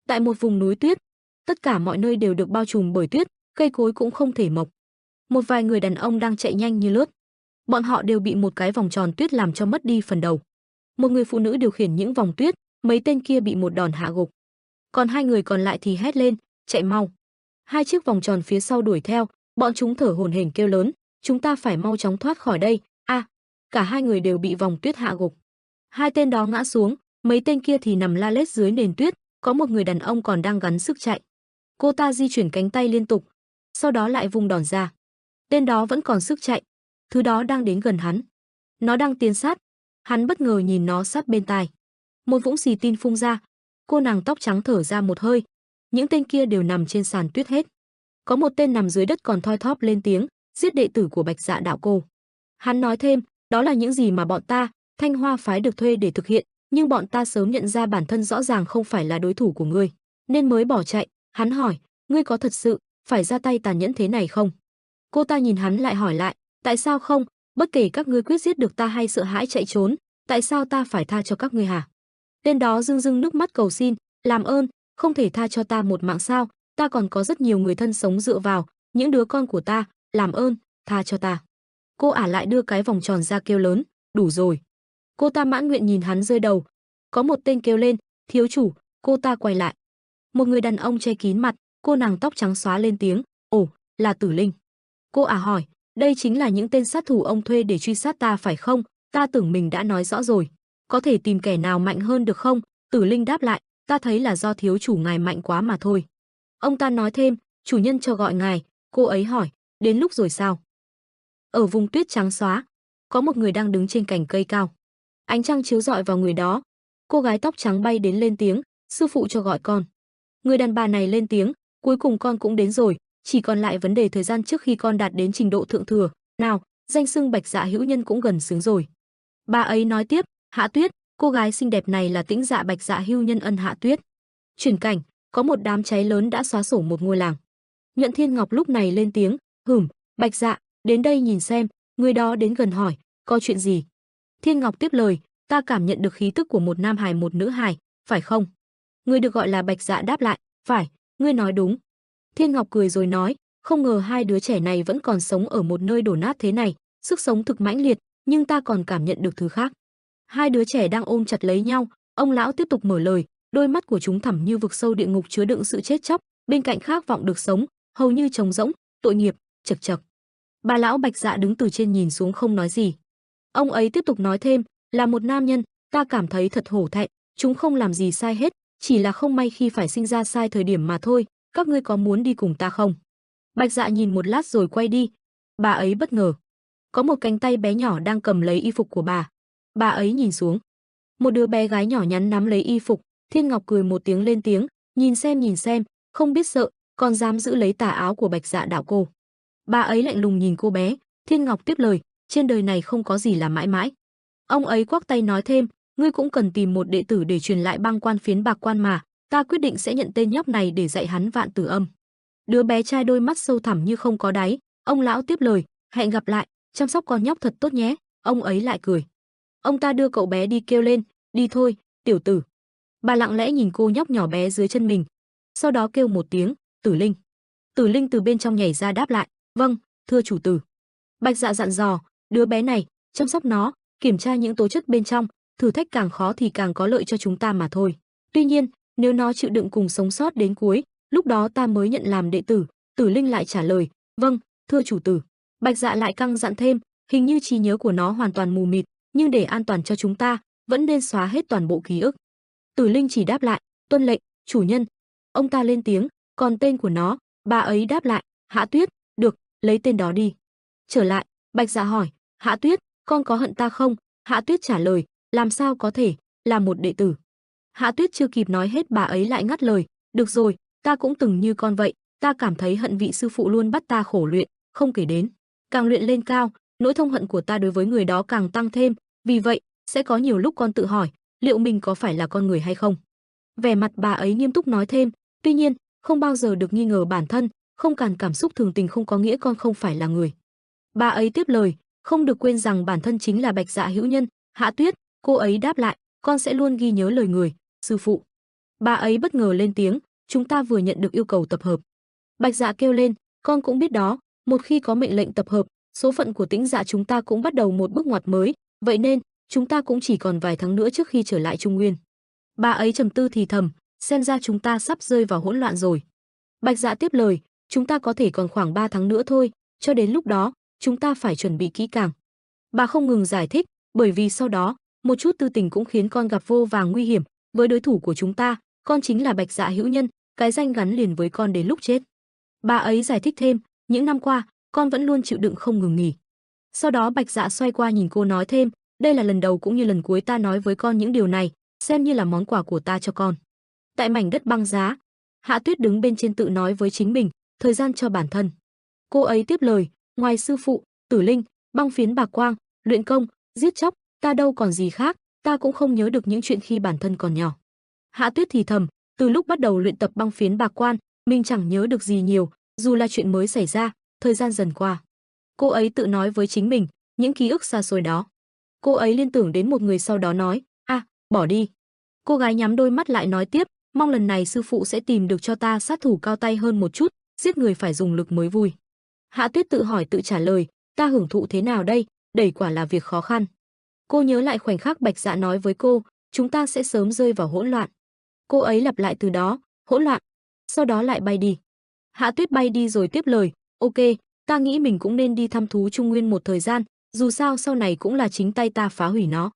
Tại một vùng núi tuyết, tất cả mọi nơi đều được bao trùm bởi tuyết, cây cối cũng không thể mọc. Một vài người đàn ông đang chạy nhanh như lướt. Bọn họ đều bị một cái vòng tròn tuyết làm cho mất đi phần đầu. Một người phụ nữ điều khiển những vòng tuyết, mấy tên kia bị một đòn hạ gục. Còn hai người còn lại thì hét lên, chạy mau. Hai chiếc vòng tròn phía sau đuổi theo, bọn chúng thở hổn hển kêu lớn, chúng ta phải mau chóng thoát khỏi đây. Cả hai người đều bị vòng tuyết hạ gục. Hai tên đó ngã xuống, mấy tên kia thì nằm la lết dưới nền tuyết, có một người đàn ông còn đang gắng sức chạy. Cô ta di chuyển cánh tay liên tục, sau đó lại vung đòn ra. Tên đó vẫn còn sức chạy, thứ đó đang đến gần hắn. Nó đang tiến sát, hắn bất ngờ nhìn nó sát bên tai. Một vũng xì tin phun ra, Cô nàng tóc trắng thở ra một hơi. Những tên kia đều nằm trên sàn tuyết hết. Có một tên nằm dưới đất còn thoi thóp lên tiếng, giết đệ tử của Bạch Dạ đạo cô. Hắn nói thêm, đó là những gì mà bọn ta, Thanh Hoa phái được thuê để thực hiện, nhưng bọn ta sớm nhận ra bản thân rõ ràng không phải là đối thủ của ngươi, nên mới bỏ chạy. Hắn hỏi, ngươi có thật sự phải ra tay tàn nhẫn thế này không? Cô ta nhìn hắn lại hỏi lại, tại sao không? Bất kể các ngươi quyết giết được ta hay sợ hãi chạy trốn, tại sao ta phải tha cho các ngươi hả? Tên đó rưng rưng nước mắt cầu xin, làm ơn, không thể tha cho ta một mạng sao? Ta còn có rất nhiều người thân sống dựa vào, những đứa con của ta, làm ơn, tha cho ta. Cô ả lại đưa cái vòng tròn ra kêu lớn, đủ rồi. Cô ta mãn nguyện nhìn hắn rơi đầu. Có một tên kêu lên, thiếu chủ. Cô ta quay lại. Một người đàn ông che kín mặt, cô nàng tóc trắng xóa lên tiếng, ồ, là Tử Linh. Cô ả hỏi, đây chính là những tên sát thủ ông thuê để truy sát ta phải không? Ta tưởng mình đã nói rõ rồi. Có thể tìm kẻ nào mạnh hơn được không? Tử Linh đáp lại, ta thấy là do thiếu chủ ngài mạnh quá mà thôi. Ông ta nói thêm, chủ nhân cho gọi ngài. Cô ấy hỏi, đến lúc rồi sao? Ở vùng tuyết trắng xóa, có một người đang đứng trên cành cây cao. Ánh trăng chiếu rọi vào người đó. Cô gái tóc trắng bay đến lên tiếng, sư phụ cho gọi con. Người đàn bà này lên tiếng, cuối cùng con cũng đến rồi, chỉ còn lại vấn đề thời gian trước khi con đạt đến trình độ thượng thừa. Nào, danh xưng Bạch Dạ hữu nhân cũng gần xứng rồi. Bà ấy nói tiếp, Hạ Tuyết, cô gái xinh đẹp này là Tĩnh Dạ Bạch Dạ hữu nhân ân Hạ Tuyết. Chuyển cảnh, có một đám cháy lớn đã xóa sổ một ngôi làng. Nhuận Thiên Ngọc lúc này lên tiếng, Bạch Dạ, đến đây nhìn xem. Người đó đến gần hỏi, có chuyện gì? Thiên Ngọc tiếp lời, ta cảm nhận được khí tức của một nam hài một nữ hài, phải không? Người được gọi là Bạch Dạ đáp lại, phải, ngươi nói đúng. Thiên Ngọc cười rồi nói, không ngờ hai đứa trẻ này vẫn còn sống ở một nơi đổ nát thế này, sức sống thực mãnh liệt, nhưng ta còn cảm nhận được thứ khác. Hai đứa trẻ đang ôm chặt lấy nhau, ông lão tiếp tục mở lời, đôi mắt của chúng thẳm như vực sâu địa ngục chứa đựng sự chết chóc, bên cạnh khát vọng được sống, hầu như trống rỗng, tội nghiệp, chật chật. Bà lão Bạch Dạ đứng từ trên nhìn xuống không nói gì. Ông ấy tiếp tục nói thêm, là một nam nhân, ta cảm thấy thật hổ thẹn, chúng không làm gì sai hết, chỉ là không may khi phải sinh ra sai thời điểm mà thôi, các ngươi có muốn đi cùng ta không? Bạch Dạ nhìn một lát rồi quay đi. Bà ấy bất ngờ. Có một cánh tay bé nhỏ đang cầm lấy y phục của bà. Bà ấy nhìn xuống. Một đứa bé gái nhỏ nhắn nắm lấy y phục, Thiên Ngọc cười một tiếng lên tiếng, nhìn xem, không biết sợ, còn dám giữ lấy tà áo của Bạch Dạ đạo cô. Bà ấy lạnh lùng nhìn cô bé, Thiên Ngọc tiếp lời, trên đời này không có gì là mãi mãi. Ông ấy quắc tay nói thêm, ngươi cũng cần tìm một đệ tử để truyền lại băng quan phiến bạc quan mà, ta quyết định sẽ nhận tên nhóc này để dạy hắn vạn tử âm. Đứa bé trai đôi mắt sâu thẳm như không có đáy, ông lão tiếp lời, hẹn gặp lại, chăm sóc con nhóc thật tốt nhé. Ông ấy lại cười. Ông ta đưa cậu bé đi kêu lên, đi thôi, tiểu tử. Bà lặng lẽ nhìn cô nhóc nhỏ bé dưới chân mình, sau đó kêu một tiếng, Tử Linh. Tử Linh từ bên trong nhảy ra đáp lại, vâng, thưa chủ tử. Bạch Dạ dặn dò, đứa bé này, chăm sóc nó, kiểm tra những tố chất bên trong, thử thách càng khó thì càng có lợi cho chúng ta mà thôi. Tuy nhiên, nếu nó chịu đựng cùng sống sót đến cuối, lúc đó ta mới nhận làm đệ tử. Tử Linh lại trả lời, vâng, thưa chủ tử. Bạch Dạ lại căng dặn thêm, hình như trí nhớ của nó hoàn toàn mù mịt, nhưng để an toàn cho chúng ta, vẫn nên xóa hết toàn bộ ký ức. Tử Linh chỉ đáp lại, tuân lệnh, chủ nhân. Ông ta lên tiếng, còn tên của nó, bà ấy đáp lại, Hạ Tuyết, được, lấy tên đó đi. Trở lại, Bạch Dạ hỏi, Hạ Tuyết, con có hận ta không? Hạ Tuyết trả lời, làm sao có thể, là một đệ tử. Hạ Tuyết chưa kịp nói hết bà ấy lại ngắt lời, được rồi, ta cũng từng như con vậy, ta cảm thấy hận vị sư phụ luôn bắt ta khổ luyện, không kể đến. Càng luyện lên cao, nỗi thông hận của ta đối với người đó càng tăng thêm, vì vậy, sẽ có nhiều lúc con tự hỏi, liệu mình có phải là con người hay không? Vẻ mặt bà ấy nghiêm túc nói thêm, tuy nhiên, không bao giờ được nghi ngờ bản thân, không càn cảm xúc thường tình không có nghĩa con không phải là người. Bà ấy tiếp lời, không được quên rằng bản thân chính là Bạch Dạ hữu nhân. Hạ Tuyết, cô ấy đáp lại, con sẽ luôn ghi nhớ lời người, sư phụ. Bà ấy bất ngờ lên tiếng, chúng ta vừa nhận được yêu cầu tập hợp. Bạch Dạ kêu lên, con cũng biết đó, một khi có mệnh lệnh tập hợp, số phận của Tĩnh Dạ chúng ta cũng bắt đầu một bước ngoặt mới, vậy nên, chúng ta cũng chỉ còn vài tháng nữa trước khi trở lại Trung Nguyên. Bà ấy trầm tư thì thầm, xem ra chúng ta sắp rơi vào hỗn loạn rồi. Bạch Dạ tiếp lời, chúng ta có thể còn khoảng 3 tháng nữa thôi, cho đến lúc đó, chúng ta phải chuẩn bị kỹ càng. Bà không ngừng giải thích, bởi vì sau đó, một chút tư tình cũng khiến con gặp vô vàng nguy hiểm, với đối thủ của chúng ta, con chính là Bạch Dạ hữu nhân, cái danh gắn liền với con đến lúc chết. Bà ấy giải thích thêm, những năm qua, con vẫn luôn chịu đựng không ngừng nghỉ. Sau đó Bạch Dạ xoay qua nhìn cô nói thêm, đây là lần đầu cũng như lần cuối ta nói với con những điều này, xem như là món quà của ta cho con. Tại mảnh đất băng giá, Hạ Tuyết đứng bên trên tự nói với chính mình, thời gian cho bản thân. Cô ấy tiếp lời, ngoài sư phụ, Tử Linh, băng phiến bạc quang, luyện công, giết chóc, ta đâu còn gì khác, ta cũng không nhớ được những chuyện khi bản thân còn nhỏ. Hạ Tuyết thì thầm, từ lúc bắt đầu luyện tập băng phiến bạc quan, mình chẳng nhớ được gì nhiều, dù là chuyện mới xảy ra, thời gian dần qua. Cô ấy tự nói với chính mình, những ký ức xa xôi đó. Cô ấy liên tưởng đến một người sau đó nói, bỏ đi. Cô gái nhắm đôi mắt lại nói tiếp, mong lần này sư phụ sẽ tìm được cho ta sát thủ cao tay hơn một chút, giết người phải dùng lực mới vui. Hạ Tuyết tự hỏi tự trả lời, ta hưởng thụ thế nào đây, đẩy quả là việc khó khăn. Cô nhớ lại khoảnh khắc Bạch Dạ nói với cô, chúng ta sẽ sớm rơi vào hỗn loạn. Cô ấy lặp lại từ đó, hỗn loạn, sau đó lại bay đi. Hạ Tuyết bay đi rồi tiếp lời, ok, ta nghĩ mình cũng nên đi thăm thú Trung Nguyên một thời gian, dù sao sau này cũng là chính tay ta phá hủy nó.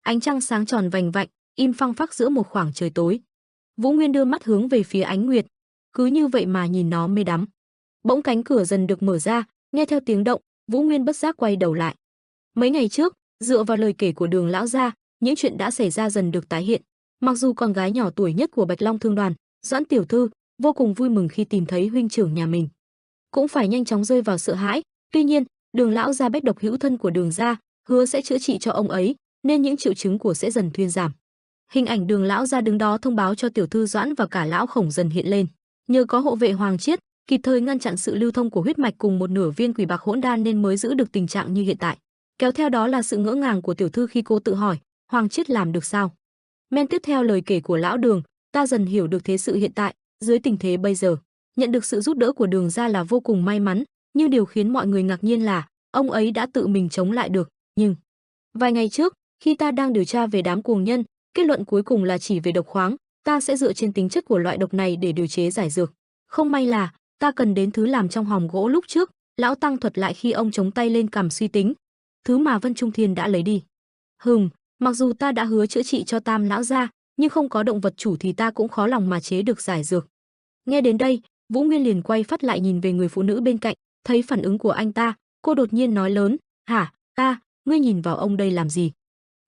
Ánh trăng sáng tròn vành vạnh, im phăng phắc giữa một khoảng trời tối. Vũ Nguyên đưa mắt hướng về phía ánh nguyệt, cứ như vậy mà nhìn nó mê đắm. Bỗng cánh cửa dần được mở ra, nghe theo tiếng động, Vũ Nguyên bất giác quay đầu lại. Mấy ngày trước, dựa vào lời kể của Đường lão gia, những chuyện đã xảy ra dần được tái hiện. Mặc dù con gái nhỏ tuổi nhất của Bạch Long Thương đoàn, Doãn tiểu thư, vô cùng vui mừng khi tìm thấy huynh trưởng nhà mình, cũng phải nhanh chóng rơi vào sợ hãi. Tuy nhiên, Đường lão gia bách độc hữu thân của Đường gia, hứa sẽ chữa trị cho ông ấy, nên những triệu chứng của sẽ dần thuyên giảm. Hình ảnh Đường lão gia đứng đó thông báo cho tiểu thư Doãn và cả lão Khổng dần hiện lên. Nhờ có hộ vệ Hoàng Chiết kịp thời ngăn chặn sự lưu thông của huyết mạch cùng một nửa viên quỷ bạc hỗn đan nên mới giữ được tình trạng như hiện tại. Kéo theo đó là sự ngỡ ngàng của tiểu thư khi cô tự hỏi, Hoàng Chiết làm được sao? Men tiếp theo lời kể của lão Đường, ta dần hiểu được thế sự hiện tại, dưới tình thế bây giờ, nhận được sự giúp đỡ của Đường gia là vô cùng may mắn, nhưng điều khiến mọi người ngạc nhiên là ông ấy đã tự mình chống lại được, nhưng vài ngày trước, khi ta đang điều tra về đám cuồng nhân, kết luận cuối cùng là chỉ về độc khoáng, ta sẽ dựa trên tính chất của loại độc này để điều chế giải dược. Không may là ta cần đến thứ làm trong hòm gỗ lúc trước, lão tăng thuật lại khi ông chống tay lên cằm suy tính, thứ mà Vân Trung Thiên đã lấy đi. Mặc dù ta đã hứa chữa trị cho Tam lão gia, nhưng không có động vật chủ thì ta cũng khó lòng mà chế được giải dược. Nghe đến đây, Vũ Nguyên liền quay phát lại nhìn về người phụ nữ bên cạnh, thấy phản ứng của anh ta, cô đột nhiên nói lớn, "Hả, ngươi nhìn vào ông đây làm gì?"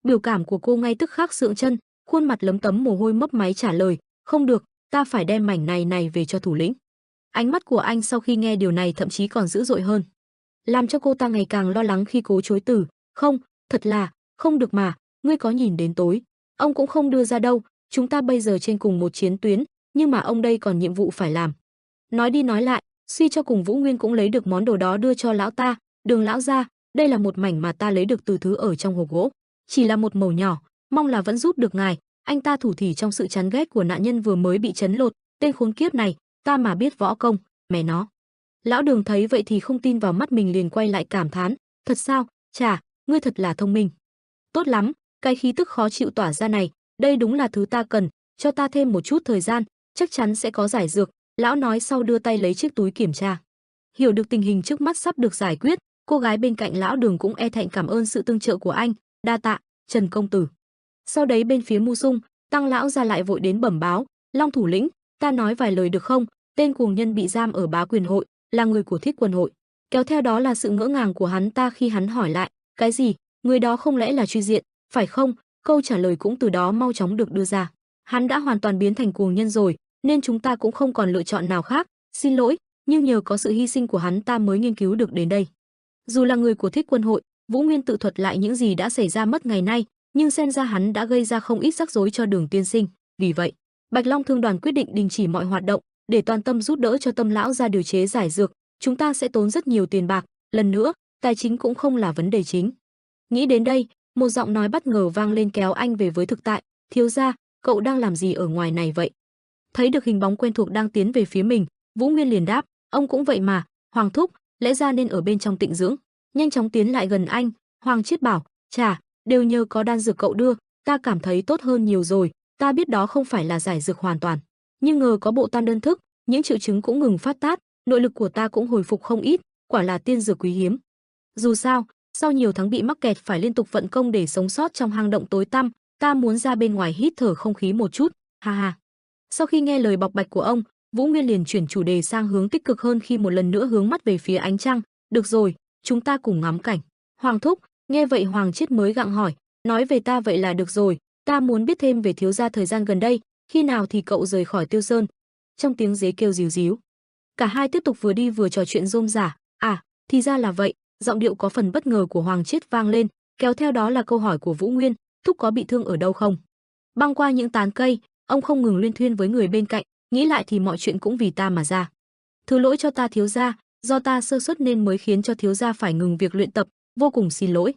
Biểu cảm của cô ngay tức khắc sượng chân, khuôn mặt lấm tấm mồ hôi mấp máy trả lời, "Không được, ta phải đem mảnh này về cho thủ lĩnh." Ánh mắt của anh sau khi nghe điều này thậm chí còn dữ dội hơn, làm cho cô ta ngày càng lo lắng khi cố chối từ, "Không, thật là, không được mà, ngươi có nhìn đến tối, ông cũng không đưa ra đâu, chúng ta bây giờ trên cùng một chiến tuyến, nhưng mà ông đây còn nhiệm vụ phải làm." Nói đi nói lại, suy cho cùng Vũ Nguyên cũng lấy được món đồ đó đưa cho lão ta, "Đường lão gia, đây là một mảnh mà ta lấy được từ thứ ở trong hộp gỗ, chỉ là một mẩu nhỏ, mong là vẫn giúp được ngài." Anh ta thủ thỉ trong sự chán ghét của nạn nhân vừa mới bị chấn lột, tên khốn kiếp này, ta mà biết võ công, mẹ nó. Lão Đường thấy vậy thì không tin vào mắt mình liền quay lại cảm thán, "Thật sao? Chà, ngươi thật là thông minh. Tốt lắm, cái khí tức khó chịu tỏa ra này, đây đúng là thứ ta cần, cho ta thêm một chút thời gian, chắc chắn sẽ có giải dược." Lão nói sau đưa tay lấy chiếc túi kiểm tra. Hiểu được tình hình trước mắt sắp được giải quyết, cô gái bên cạnh lão Đường cũng e thẹn cảm ơn sự tương trợ của anh, "Đa tạ, Trần công tử." Sau đấy bên phía Mu Sung, Tăng lão ra lại vội đến bẩm báo, "Long thủ lĩnh, ta nói vài lời được không? Tên cuồng nhân bị giam ở Bá Quyền hội, là người của Thiết Quân hội." Kéo theo đó là sự ngỡ ngàng của hắn ta khi hắn hỏi lại, "Cái gì? Người đó không lẽ là Truy Diện, phải không?" Câu trả lời cũng từ đó mau chóng được đưa ra. Hắn đã hoàn toàn biến thành cuồng nhân rồi, nên chúng ta cũng không còn lựa chọn nào khác, xin lỗi, nhưng nhờ có sự hy sinh của hắn ta mới nghiên cứu được đến đây. Dù là người của Thiết Quân hội, Vũ Nguyên tự thuật lại những gì đã xảy ra mất ngày nay, nhưng xem ra hắn đã gây ra không ít rắc rối cho Đường tiên sinh, vì vậy, Bạch Long Thương đoàn quyết định đình chỉ mọi hoạt động để toàn tâm giúp đỡ cho Tâm lão ra điều chế giải dược, chúng ta sẽ tốn rất nhiều tiền bạc, lần nữa, tài chính cũng không là vấn đề chính. Nghĩ đến đây, một giọng nói bất ngờ vang lên kéo anh về với thực tại, "Thiếu gia, cậu đang làm gì ở ngoài này vậy?" Thấy được hình bóng quen thuộc đang tiến về phía mình, Vũ Nguyên liền đáp, "Ông cũng vậy mà, Hoàng thúc, lẽ ra nên ở bên trong tịnh dưỡng." Nhanh chóng tiến lại gần anh, Hoàng Chiết bảo, "Chà, đều nhờ có đan dược cậu đưa, ta cảm thấy tốt hơn nhiều rồi, ta biết đó không phải là giải dược hoàn toàn, nhưng ngờ có bộ tam đơn thức, những triệu chứng cũng ngừng phát tác, nội lực của ta cũng hồi phục không ít, quả là tiên dược quý hiếm. Dù sao, sau nhiều tháng bị mắc kẹt phải liên tục vận công để sống sót trong hang động tối tăm, ta muốn ra bên ngoài hít thở không khí một chút, ha ha." Sau khi nghe lời bộc bạch của ông, Vũ Nguyên liền chuyển chủ đề sang hướng tích cực hơn khi một lần nữa hướng mắt về phía ánh trăng, "Được rồi, chúng ta cùng ngắm cảnh." Hoàng thúc, nghe vậy Hoàng Chiết mới gặng hỏi, "Nói về ta vậy là được rồi, ta muốn biết thêm về thiếu gia thời gian gần đây, Khi nào thì cậu rời khỏi Tiêu Sơn? Trong tiếng dế kêu ríu ríu. Cả hai tiếp tục vừa đi vừa trò chuyện rôm rả. À, thì ra là vậy. Giọng điệu có phần bất ngờ của Hoàng Chiết vang lên, kéo theo đó là câu hỏi của Vũ Nguyên, thúc có bị thương ở đâu không? Băng qua những tán cây, ông không ngừng luyên thuyên với người bên cạnh, nghĩ lại thì mọi chuyện cũng vì ta mà ra. Thứ lỗi cho ta thiếu gia, do ta sơ suất nên mới khiến cho thiếu gia phải ngừng việc luyện tập, vô cùng xin lỗi.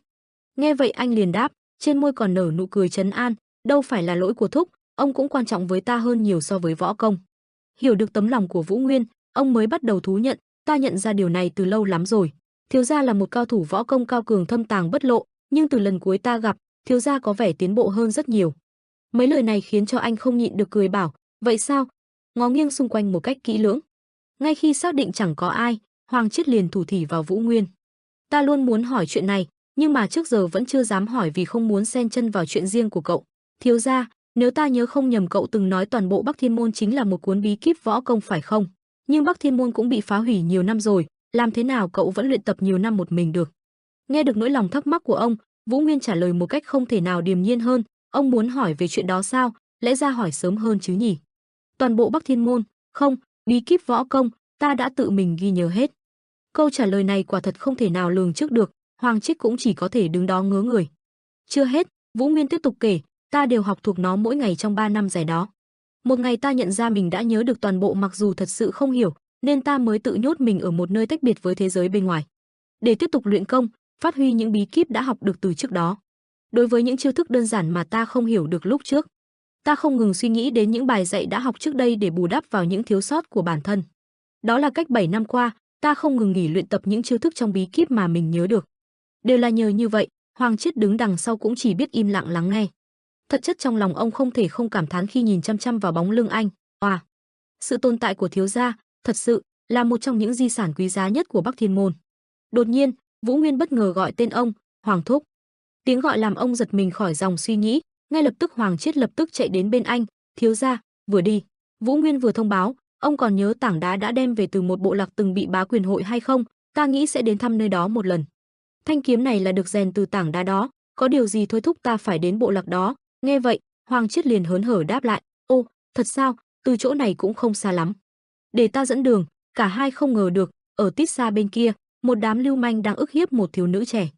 Nghe vậy anh liền đáp, trên môi còn nở nụ cười trấn an, đâu phải là lỗi của thúc, ông cũng quan trọng với ta hơn nhiều so với võ công. Hiểu được tấm lòng của Vũ Nguyên, ông mới bắt đầu thú nhận, ta nhận ra điều này từ lâu lắm rồi. Thiếu gia là một cao thủ võ công cao cường thâm tàng bất lộ, nhưng từ lần cuối ta gặp, thiếu gia có vẻ tiến bộ hơn rất nhiều. Mấy lời này khiến cho anh không nhịn được cười bảo, vậy sao? Ngó nghiêng xung quanh một cách kỹ lưỡng. Ngay khi xác định chẳng có ai, Hoàng Chiết liền thủ thỉ vào Vũ Nguyên. Ta luôn muốn hỏi chuyện này, nhưng mà trước giờ vẫn chưa dám hỏi vì không muốn xen chân vào chuyện riêng của cậu. Thiếu gia, nếu ta nhớ không nhầm cậu từng nói toàn bộ Bắc Thiên Môn chính là một cuốn bí kíp võ công phải không? Nhưng Bắc Thiên Môn cũng bị phá hủy nhiều năm rồi, làm thế nào cậu vẫn luyện tập nhiều năm một mình được? Nghe được nỗi lòng thắc mắc của ông, Vũ Nguyên trả lời một cách không thể nào điềm nhiên hơn, ông muốn hỏi về chuyện đó sao, lẽ ra hỏi sớm hơn chứ nhỉ? Toàn bộ Bắc Thiên Môn, không, bí kíp võ công, ta đã tự mình ghi nhớ hết. Câu trả lời này quả thật không thể nào lường trước được, Hoàng Chiết cũng chỉ có thể đứng đó ngớ người. Chưa hết, Vũ Nguyên tiếp tục kể, ta đều học thuộc nó mỗi ngày trong 3 năm dài đó. Một ngày ta nhận ra mình đã nhớ được toàn bộ mặc dù thật sự không hiểu, nên ta mới tự nhốt mình ở một nơi tách biệt với thế giới bên ngoài. Để tiếp tục luyện công, phát huy những bí kíp đã học được từ trước đó. Đối với những chiêu thức đơn giản mà ta không hiểu được lúc trước, ta không ngừng suy nghĩ đến những bài dạy đã học trước đây để bù đắp vào những thiếu sót của bản thân. Đó là cách 7 năm qua, ta không ngừng nghỉ luyện tập những chiêu thức trong bí kíp mà mình nhớ được. Đều là nhờ như vậy, Hoàng Chiết đứng đằng sau cũng chỉ biết im lặng lắng nghe. Thật chất trong lòng ông không thể không cảm thán khi nhìn chăm chăm vào bóng lưng anh. Sự tồn tại của thiếu gia, thật sự là một trong những di sản quý giá nhất của Bắc Thiên Môn. Đột nhiên, Vũ Nguyên bất ngờ gọi tên ông, Hoàng thúc. Tiếng gọi làm ông giật mình khỏi dòng suy nghĩ, ngay lập tức Hoàng Chiết lập tức chạy đến bên anh, thiếu gia, vừa đi. Vũ Nguyên vừa thông báo, ông còn nhớ tảng đá đã đem về từ một bộ lạc từng bị bá quyền hội hay không? Ta nghĩ sẽ đến thăm nơi đó một lần. Thanh kiếm này là được rèn từ tảng đá đó, có điều gì thôi thúc ta phải đến bộ lạc đó. Nghe vậy, Hoàng Chiết liền hớn hở đáp lại, ô, thật sao, từ chỗ này cũng không xa lắm. Để ta dẫn đường. Cả hai không ngờ được, ở tít xa bên kia, một đám lưu manh đang ức hiếp một thiếu nữ trẻ.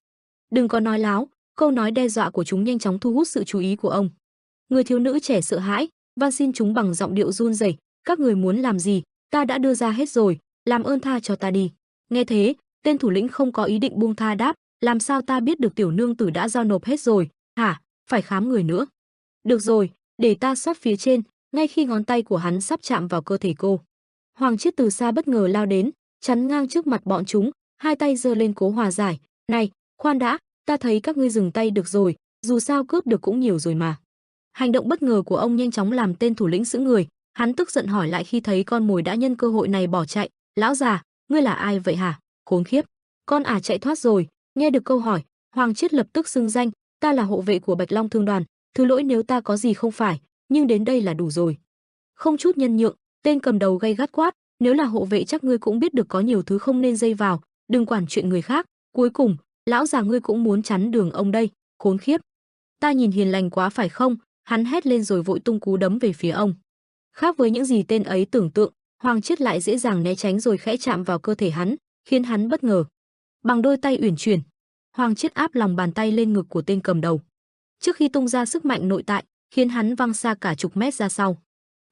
Đừng có nói láo, câu nói đe dọa của chúng nhanh chóng thu hút sự chú ý của ông. Người thiếu nữ trẻ sợ hãi, van xin chúng bằng giọng điệu run rẩy, các người muốn làm gì, ta đã đưa ra hết rồi, làm ơn tha cho ta đi. Nghe thế, tên thủ lĩnh không có ý định buông tha đáp, làm sao ta biết được tiểu nương tử đã giao nộp hết rồi, hả, phải khám người nữa. Được rồi, để ta xoát phía trên. Ngay khi ngón tay của hắn sắp chạm vào cơ thể cô, Hoàng Chiết từ xa bất ngờ lao đến, chắn ngang trước mặt bọn chúng, hai tay giơ lên cố hòa giải, này, khoan đã, ta thấy các ngươi dừng tay được rồi, dù sao cướp được cũng nhiều rồi mà. Hành động bất ngờ của ông nhanh chóng làm tên thủ lĩnh sững người, hắn tức giận hỏi lại khi thấy con mồi đã nhân cơ hội này bỏ chạy, lão già, ngươi là ai vậy hả, khốn khiếp, con chạy thoát rồi. Nghe được câu hỏi, Hoàng Chiết lập tức xưng danh, ta là hộ vệ của Bạch Long Thương đoàn, thứ lỗi nếu ta có gì không phải, nhưng đến đây là đủ rồi. Không chút nhân nhượng, tên cầm đầu gay gắt quát, nếu là hộ vệ chắc ngươi cũng biết được có nhiều thứ không nên dây vào, đừng quản chuyện người khác. Cuối cùng, lão già ngươi cũng muốn chắn đường ông đây, khốn khiếp. Ta nhìn hiền lành quá phải không? Hắn hét lên rồi vội tung cú đấm về phía ông. Khác với những gì tên ấy tưởng tượng, Hoàng Chiết lại dễ dàng né tránh rồi khẽ chạm vào cơ thể hắn, khiến hắn bất ngờ. Bằng đôi tay uyển chuyển, Hoàng Chiết áp lòng bàn tay lên ngực của tên cầm đầu. Trước khi tung ra sức mạnh nội tại, khiến hắn văng xa cả chục mét ra sau.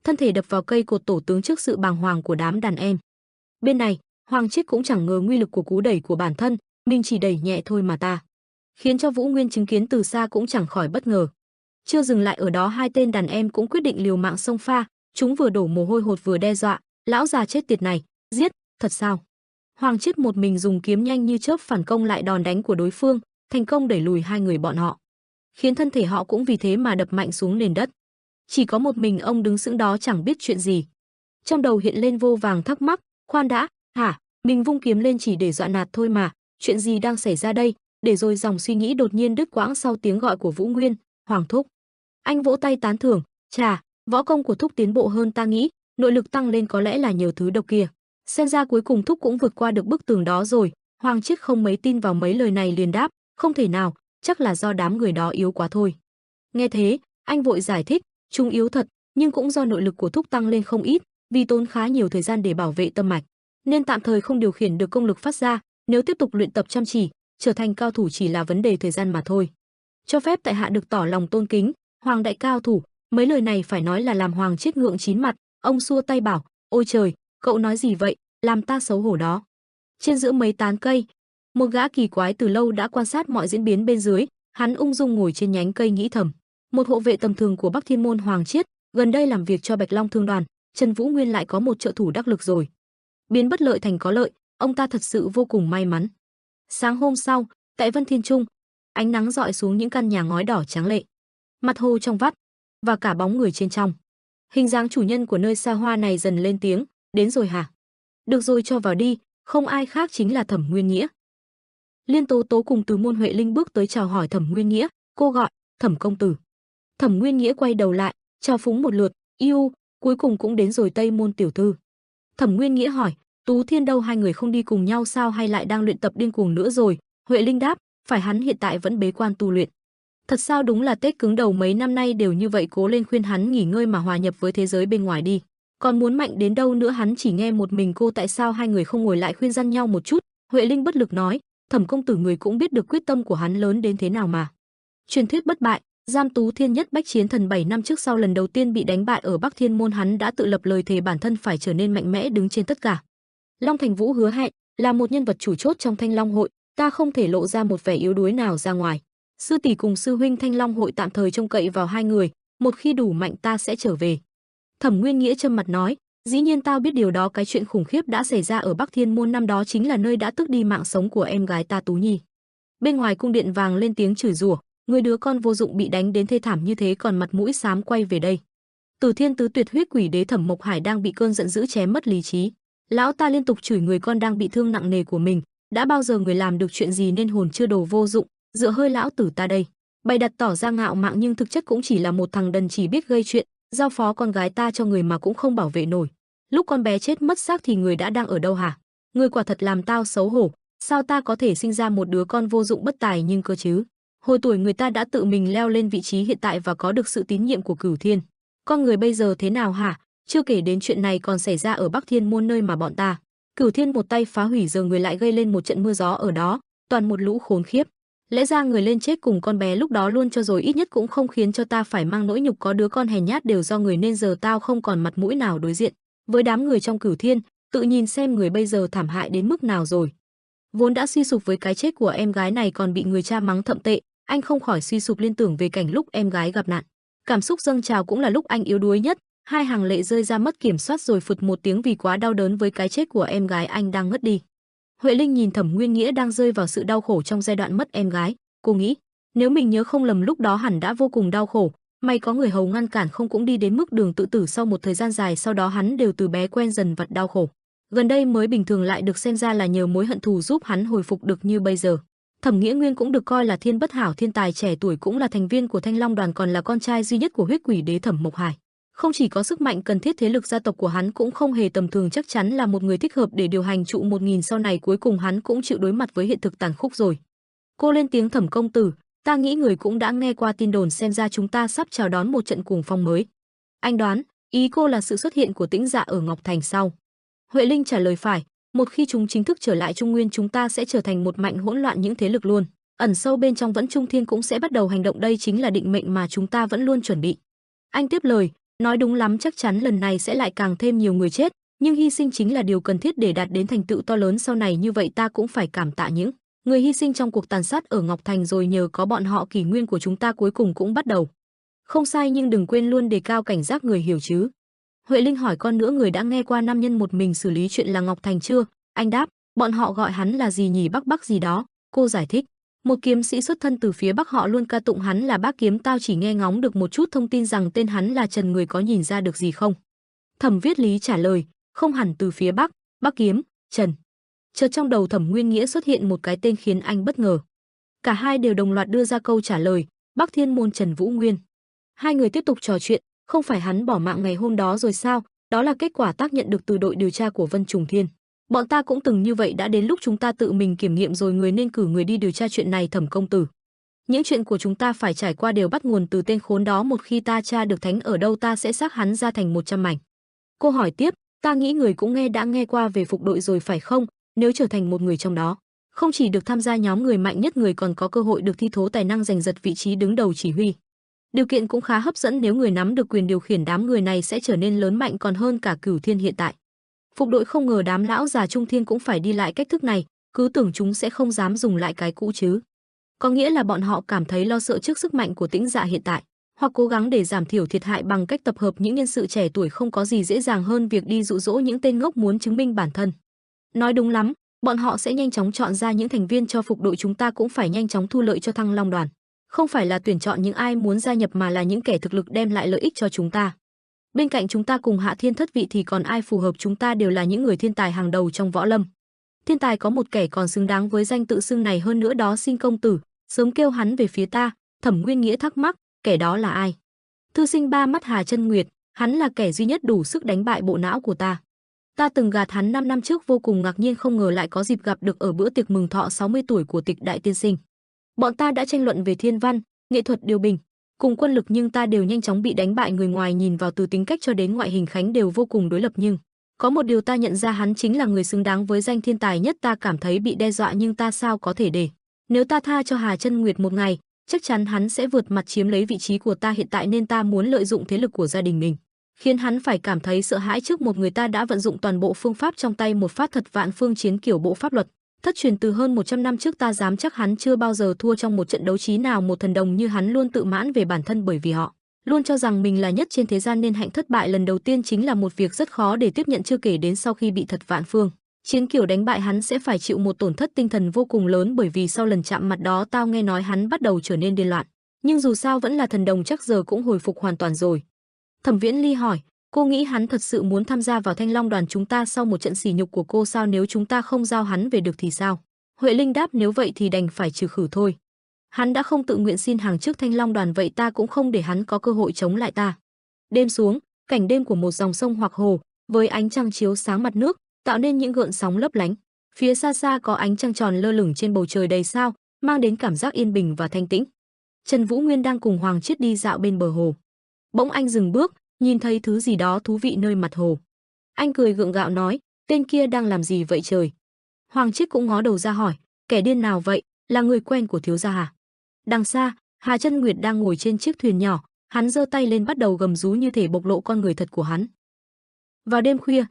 Thân thể đập vào cây cột tổ tướng trước sự bàng hoàng của đám đàn em. Bên này, Hoàng Chiết cũng chẳng ngờ uy lực của cú đẩy của bản thân, mình chỉ đẩy nhẹ thôi mà ta. Khiến cho Vũ Nguyên chứng kiến từ xa cũng chẳng khỏi bất ngờ. Chưa dừng lại ở đó, hai tên đàn em cũng quyết định liều mạng xông pha, chúng vừa đổ mồ hôi hột vừa đe dọa, lão già chết tiệt này, giết, thật sao? Hoàng Chiết một mình dùng kiếm nhanh như chớp phản công lại đòn đánh của đối phương, thành công đẩy lùi hai người bọn họ, khiến thân thể họ cũng vì thế mà đập mạnh xuống nền đất. Chỉ có một mình ông đứng sững đó chẳng biết chuyện gì. Trong đầu hiện lên vô vàng thắc mắc, khoan đã, hả, mình vung kiếm lên chỉ để dọa nạt thôi mà, chuyện gì đang xảy ra đây? Để rồi dòng suy nghĩ đột nhiên đứt quãng sau tiếng gọi của Vũ Nguyên, Hoàng thúc. Anh vỗ tay tán thưởng, chà, võ công của thúc tiến bộ hơn ta nghĩ, nội lực tăng lên có lẽ là nhờ thứ độc kia. Xem ra cuối cùng thúc cũng vượt qua được bức tường đó rồi. Hoàng Chiết không mấy tin vào mấy lời này liền đáp, không thể nào, chắc là do đám người đó yếu quá thôi. Nghe thế, anh vội giải thích, chúng yếu thật, nhưng cũng do nội lực của thúc tăng lên không ít, vì tốn khá nhiều thời gian để bảo vệ tâm mạch, nên tạm thời không điều khiển được công lực phát ra, nếu tiếp tục luyện tập chăm chỉ, trở thành cao thủ chỉ là vấn đề thời gian mà thôi. Cho phép tại hạ được tỏ lòng tôn kính, Hoàng đại cao thủ. Mấy lời này phải nói là làm Hoàng chết ngượng chín mặt, ông xua tay bảo, ôi trời, cậu nói gì vậy, làm ta xấu hổ đó. Trên giữa mấy tán cây, một gã kỳ quái từ lâu đã quan sát mọi diễn biến bên dưới, hắn ung dung ngồi trên nhánh cây nghĩ thầm, một hộ vệ tầm thường của Bắc Thiên môn Hoàng Chiết, gần đây làm việc cho Bạch Long Thương đoàn, Trần Vũ Nguyên lại có một trợ thủ đắc lực rồi. Biến bất lợi thành có lợi, ông ta thật sự vô cùng may mắn. Sáng hôm sau, tại Vân Thiên Trung, ánh nắng rọi xuống những căn nhà ngói đỏ tráng lệ, mặt hồ trong vắt và cả bóng người trên trong. Hình dáng chủ nhân của nơi xa hoa này dần lên tiếng, đến rồi hả? Được rồi, cho vào đi, không ai khác chính là Thẩm Nguyên Nghĩa. Liên Tố Tố cùng Từ Môn Huệ Linh bước tới chào hỏi Thẩm Nguyên Nghĩa, cô gọi, Thẩm công tử. Thẩm Nguyên Nghĩa quay đầu lại, chào phúng một lượt, yêu, cuối cùng cũng đến rồi Tây Môn tiểu thư. Thẩm Nguyên Nghĩa hỏi, Tú Thiên đâu, hai người không đi cùng nhau sao hay lại đang luyện tập điên cuồng nữa rồi? Huệ Linh đáp, phải, hắn hiện tại vẫn bế quan tu luyện. Thật sao, đúng là Tết cứng đầu mấy năm nay đều như vậy, cố lên khuyên hắn nghỉ ngơi mà hòa nhập với thế giới bên ngoài đi. Còn muốn mạnh đến đâu nữa, hắn chỉ nghe một mình cô, tại sao hai người không ngồi lại khuyên răn nhau một chút? Huệ Linh bất lực nói, Thẩm công tử, người cũng biết được quyết tâm của hắn lớn đến thế nào mà. Truyền thuyết bất bại, giam Tú Thiên nhất bách chiến thần 7 năm trước sau lần đầu tiên bị đánh bại ở Bắc Thiên môn, hắn đã tự lập lời thề bản thân phải trở nên mạnh mẽ đứng trên tất cả. Long Thành Vũ hứa hẹn là một nhân vật chủ chốt trong Thanh Long hội, ta không thể lộ ra một vẻ yếu đuối nào ra ngoài. Sư tỷ cùng sư huynh Thanh Long hội tạm thời trông cậy vào hai người, một khi đủ mạnh ta sẽ trở về. Thẩm Nguyên Nghĩa trầm mặt nói, dĩ nhiên tao biết điều đó, cái chuyện khủng khiếp đã xảy ra ở Bắc Thiên môn năm đó chính là nơi đã tước đi mạng sống của em gái ta Tú Nhi. Bên ngoài cung điện vàng lên tiếng chửi rủa, người đứa con vô dụng bị đánh đến thê thảm như thế còn mặt mũi xám quay về đây. Từ Thiên Tứ Tuyệt Huyết Quỷ Đế Thẩm Mộc Hải đang bị cơn giận dữ chém mất lý trí. Lão ta liên tục chửi người con đang bị thương nặng nề của mình, đã bao giờ người làm được chuyện gì nên hồn chưa đồ vô dụng, dựa hơi lão tử ta đây. Bày đặt tỏ ra ngạo mạn nhưng thực chất cũng chỉ là một thằng đần chỉ biết gây chuyện, giao phó con gái ta cho người mà cũng không bảo vệ nổi. Lúc con bé chết mất xác thì người đã đang ở đâu hả? Người quả thật làm tao xấu hổ, sao ta có thể sinh ra một đứa con vô dụng bất tài nhưng cơ chứ? Hồi tuổi người ta đã tự mình leo lên vị trí hiện tại và có được sự tín nhiệm của Cửu Thiên. Con người bây giờ thế nào hả? Chưa kể đến chuyện này còn xảy ra ở Bắc Thiên môn nơi mà bọn ta. Cửu Thiên một tay phá hủy, giờ người lại gây lên một trận mưa gió ở đó, toàn một lũ khốn khiếp. Lẽ ra người lên chết cùng con bé lúc đó luôn cho rồi, ít nhất cũng không khiến cho ta phải mang nỗi nhục có đứa con hèn nhát đều do người, nên giờ tao không còn mặt mũi nào đối diện với đám người trong Cửu Thiên. Tự nhìn xem người bây giờ thảm hại đến mức nào rồi. Vốn đã suy sụp với cái chết của em gái này còn bị người cha mắng thậm tệ, anh không khỏi suy sụp liên tưởng về cảnh lúc em gái gặp nạn. Cảm xúc dâng trào cũng là lúc anh yếu đuối nhất, hai hàng lệ rơi ra mất kiểm soát rồi phụt một tiếng vì quá đau đớn với cái chết của em gái anh đang ngất đi. Huệ Linh nhìn Thẩm Nguyên Nghĩa đang rơi vào sự đau khổ trong giai đoạn mất em gái, cô nghĩ, nếu mình nhớ không lầm lúc đó hẳn đã vô cùng đau khổ, may có người hầu ngăn cản không cũng đi đến mức đường tự tử. Sau một thời gian dài sau đó hắn đều từ bé quen dần vật đau khổ, gần đây mới bình thường lại, được xem ra là nhờ mối hận thù giúp hắn hồi phục được như bây giờ. Thẩm Nghĩa Nguyên cũng được coi là thiên bất hảo thiên tài trẻ tuổi, cũng là thành viên của Thanh Long đoàn, còn là con trai duy nhất của huyết quỷ đế Thẩm Mộc Hải. Không chỉ có sức mạnh cần thiết, thế lực gia tộc của hắn cũng không hề tầm thường, chắc chắn là một người thích hợp để điều hành trụ 1000. Sau này cuối cùng hắn cũng chịu đối mặt với hiện thực tàn khốc rồi. Cô lên tiếng, Thẩm công tử, ta nghĩ người cũng đã nghe qua tin đồn, xem ra chúng ta sắp chào đón một trận cuồng phong mới. Anh đoán, ý cô là sự xuất hiện của Tĩnh Dạ ở Ngọc Thành sao? Huệ Linh trả lời, phải, một khi chúng chính thức trở lại Trung Nguyên chúng ta sẽ trở thành một mạnh hỗn loạn những thế lực luôn. Ẩn sâu bên trong Vẫn Trung Thiên cũng sẽ bắt đầu hành động, đây chính là định mệnh mà chúng ta vẫn luôn chuẩn bị. Anh tiếp lời, nói đúng lắm, chắc chắn lần này sẽ lại càng thêm nhiều người chết, nhưng hy sinh chính là điều cần thiết để đạt đến thành tựu to lớn sau này. Như vậy ta cũng phải cảm tạ những người hy sinh trong cuộc tàn sát ở Ngọc Thành rồi, nhờ có bọn họ kỷ nguyên của chúng ta cuối cùng cũng bắt đầu. Không sai, nhưng đừng quên luôn đề cao cảnh giác, người hiểu chứ? Huệ Linh hỏi, con nữa, người đã nghe qua nam nhân một mình xử lý chuyện là Ngọc Thành chưa? Anh đáp, bọn họ gọi hắn là gì nhỉ, Bắc gì đó. Cô giải thích, một kiếm sĩ xuất thân từ phía Bắc, họ luôn ca tụng hắn là Bác Kiếm, tao chỉ nghe ngóng được một chút thông tin rằng tên hắn là Trần, người có nhìn ra được gì không? Thẩm Viết Lý trả lời, không hẳn từ phía Bắc, Bác Kiếm, Trần. Chợt trong đầu Thẩm Nguyên Nghĩa xuất hiện một cái tên khiến anh bất ngờ. Cả hai đều đồng loạt đưa ra câu trả lời, Bắc Thiên môn Trần Vũ Nguyên. Hai người tiếp tục trò chuyện, không phải hắn bỏ mạng ngày hôm đó rồi sao? Đó là kết quả tác nhận được từ đội điều tra của Vân Trùng Thiên. Bọn ta cũng từng như vậy, đã đến lúc chúng ta tự mình kiểm nghiệm rồi, người nên cử người đi điều tra chuyện này, Thẩm công tử. Những chuyện của chúng ta phải trải qua đều bắt nguồn từ tên khốn đó, một khi ta tra được Thánh ở đâu ta sẽ xác hắn ra thành 100 mảnh. Cô hỏi tiếp, ta nghĩ người cũng đã nghe qua về phục đội rồi phải không? Nếu trở thành một người trong đó, không chỉ được tham gia nhóm người mạnh nhất, người còn có cơ hội được thi thố tài năng giành giật vị trí đứng đầu chỉ huy. Điều kiện cũng khá hấp dẫn, nếu người nắm được quyền điều khiển đám người này sẽ trở nên lớn mạnh còn hơn cả Cửu Thiên hiện tại. Phục đội không ngờ đám lão già Trung Thiên cũng phải đi lại cách thức này, cứ tưởng chúng sẽ không dám dùng lại cái cũ chứ. Có nghĩa là bọn họ cảm thấy lo sợ trước sức mạnh của Tĩnh Dạ hiện tại, hoặc cố gắng để giảm thiểu thiệt hại bằng cách tập hợp những nhân sự trẻ tuổi. Không có gì dễ dàng hơn việc đi dụ dỗ những tên ngốc muốn chứng minh bản thân. Nói đúng lắm, bọn họ sẽ nhanh chóng chọn ra những thành viên cho phục đội, chúng ta cũng phải nhanh chóng thu lợi cho Thăng Long đoàn. Không phải là tuyển chọn những ai muốn gia nhập mà là những kẻ thực lực đem lại lợi ích cho chúng ta. Bên cạnh chúng ta cùng Hạ Thiên thất vị thì còn ai phù hợp, chúng ta đều là những người thiên tài hàng đầu trong võ lâm. Thiên tài có một kẻ còn xứng đáng với danh tự xưng này hơn nữa đó, xin công tử sớm kêu hắn về phía ta. Thẩm Nguyên Nghĩa thắc mắc, kẻ đó là ai? Thư sinh ba mắt Hà Chân Nguyệt, hắn là kẻ duy nhất đủ sức đánh bại bộ não của ta. Ta từng gạt hắn 5 năm trước, vô cùng ngạc nhiên không ngờ lại có dịp gặp được ở bữa tiệc mừng thọ 60 tuổi của Tịch đại tiên sinh. Bọn ta đã tranh luận về thiên văn, nghệ thuật điều bình, cùng quân lực, nhưng ta đều nhanh chóng bị đánh bại. Người ngoài nhìn vào từ tính cách cho đến ngoại hình Khánh đều vô cùng đối lập, nhưng có một điều ta nhận ra, hắn chính là người xứng đáng với danh thiên tài nhất. Ta cảm thấy bị đe dọa nhưng ta sao có thể để. Nếu ta tha cho Hà Chân Nguyệt một ngày, chắc chắn hắn sẽ vượt mặt chiếm lấy vị trí của ta hiện tại, nên ta muốn lợi dụng thế lực của gia đình mình, khiến hắn phải cảm thấy sợ hãi trước một người. Ta đã vận dụng toàn bộ phương pháp trong tay, một phát thật vạn phương chiến kiểu bộ pháp luật thất truyền từ hơn 100 năm trước. Ta dám chắc hắn chưa bao giờ thua trong một trận đấu trí nào. Một thần đồng như hắn luôn tự mãn về bản thân, bởi vì họ luôn cho rằng mình là nhất trên thế gian nên hạnh thất bại lần đầu tiên chính là một việc rất khó để tiếp nhận, chưa kể đến sau khi bị thật vạn phương chiến kiểu đánh bại hắn sẽ phải chịu một tổn thất tinh thần vô cùng lớn, bởi vì sau lần chạm mặt đó tao nghe nói hắn bắt đầu trở nên điên loạn, nhưng dù sao vẫn là thần đồng, chắc giờ cũng hồi phục hoàn toàn rồi. Thẩm Viễn Ly hỏi, cô nghĩ hắn thật sự muốn tham gia vào Thanh Long đoàn chúng ta sau một trận sỉ nhục của cô sao? Nếu chúng ta không giao hắn về được thì sao? Huệ Linh đáp, nếu vậy thì đành phải trừ khử thôi. Hắn đã không tự nguyện xin hàng trước Thanh Long đoàn, vậy ta cũng không để hắn có cơ hội chống lại ta. Đêm xuống, cảnh đêm của một dòng sông hoặc hồ, với ánh trăng chiếu sáng mặt nước, tạo nên những gợn sóng lấp lánh. Phía xa xa có ánh trăng tròn lơ lửng trên bầu trời đầy sao, mang đến cảm giác yên bình và thanh tĩnh. Trần Vũ Nguyên đang cùng Hoàng Chiết đi dạo bên bờ hồ. Bỗng anh dừng bước, nhìn thấy thứ gì đó thú vị nơi mặt hồ. Anh cười gượng gạo nói, tên kia đang làm gì vậy trời? Hoàng Chiết cũng ngó đầu ra hỏi, kẻ điên nào vậy, là người quen của thiếu gia hả? Đằng xa, Hà Chân Nguyệt đang ngồi trên chiếc thuyền nhỏ, hắn giơ tay lên bắt đầu gầm rú như thể bộc lộ con người thật của hắn. Vào đêm khuya,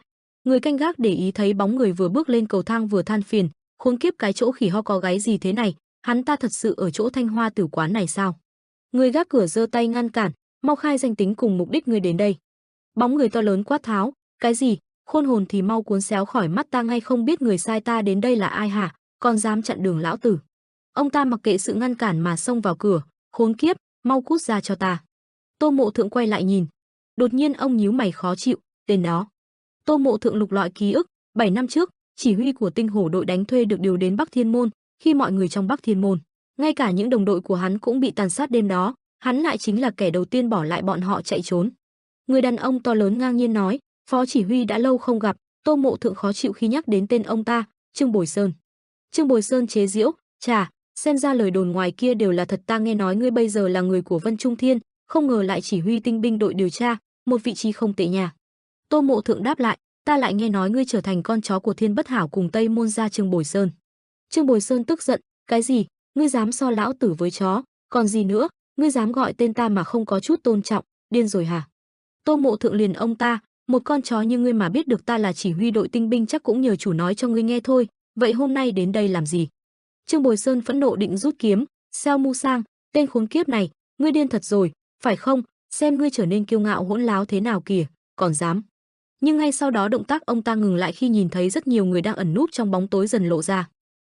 người canh gác để ý thấy bóng người vừa bước lên cầu thang vừa than phiền, khốn kiếp, cái chỗ khỉ ho có gáy gì thế này, hắn ta thật sự ở chỗ Thanh Hoa tử quán này sao? Người gác cửa giơ tay ngăn cản, mau khai danh tính cùng mục đích ngươi đến đây. Bóng người to lớn quát tháo, cái gì? Khôn hồn thì mau cuốn xéo khỏi mắt ta ngay, không biết người sai ta đến đây là ai hả? Còn dám chặn đường lão tử? Ông ta mặc kệ sự ngăn cản mà xông vào cửa, khốn kiếp, mau cút ra cho ta. Tô Mộ Thượng quay lại nhìn, đột nhiên ông nhíu mày khó chịu, tên đó. Tô Mộ Thượng lục lọi ký ức, 7 năm trước, chỉ huy của Tinh Hổ đội đánh thuê được điều đến Bắc Thiên Môn, khi mọi người trong Bắc Thiên Môn, ngay cả những đồng đội của hắn cũng bị tàn sát đêm đó, hắn lại chính là kẻ đầu tiên bỏ lại bọn họ chạy trốn. Người đàn ông to lớn ngang nhiên nói, phó chỉ huy đã lâu không gặp. Tô Mộ Thượng khó chịu khi nhắc đến tên ông ta, Trương Bồi Sơn. Trương Bồi Sơn chế giễu, chà, xem ra lời đồn ngoài kia đều là thật. Ta nghe nói ngươi bây giờ là người của Vân Trung Thiên, không ngờ lại chỉ huy tinh binh đội điều tra, một vị trí không tệ nhà. Tô Mộ Thượng đáp lại, ta lại nghe nói ngươi trở thành con chó của Thiên Bất Hảo cùng Tây Môn gia Trương Bồi Sơn. Trương Bồi Sơn tức giận, cái gì? Ngươi dám so lão tử với chó? Còn gì nữa? Ngươi dám gọi tên ta mà không có chút tôn trọng, điên rồi hả? Tô Mộ Thượng liền ông ta, một con chó như ngươi mà biết được ta là chỉ huy đội tinh binh chắc cũng nhờ chủ nói cho ngươi nghe thôi, vậy hôm nay đến đây làm gì? Trương Bồi Sơn phẫn nộ định rút kiếm, Xeo Mu Sang, tên khốn kiếp này, ngươi điên thật rồi, phải không? Xem ngươi trở nên kiêu ngạo hỗn láo thế nào kìa, còn dám. Nhưng ngay sau đó động tác ông ta ngừng lại khi nhìn thấy rất nhiều người đang ẩn núp trong bóng tối dần lộ ra.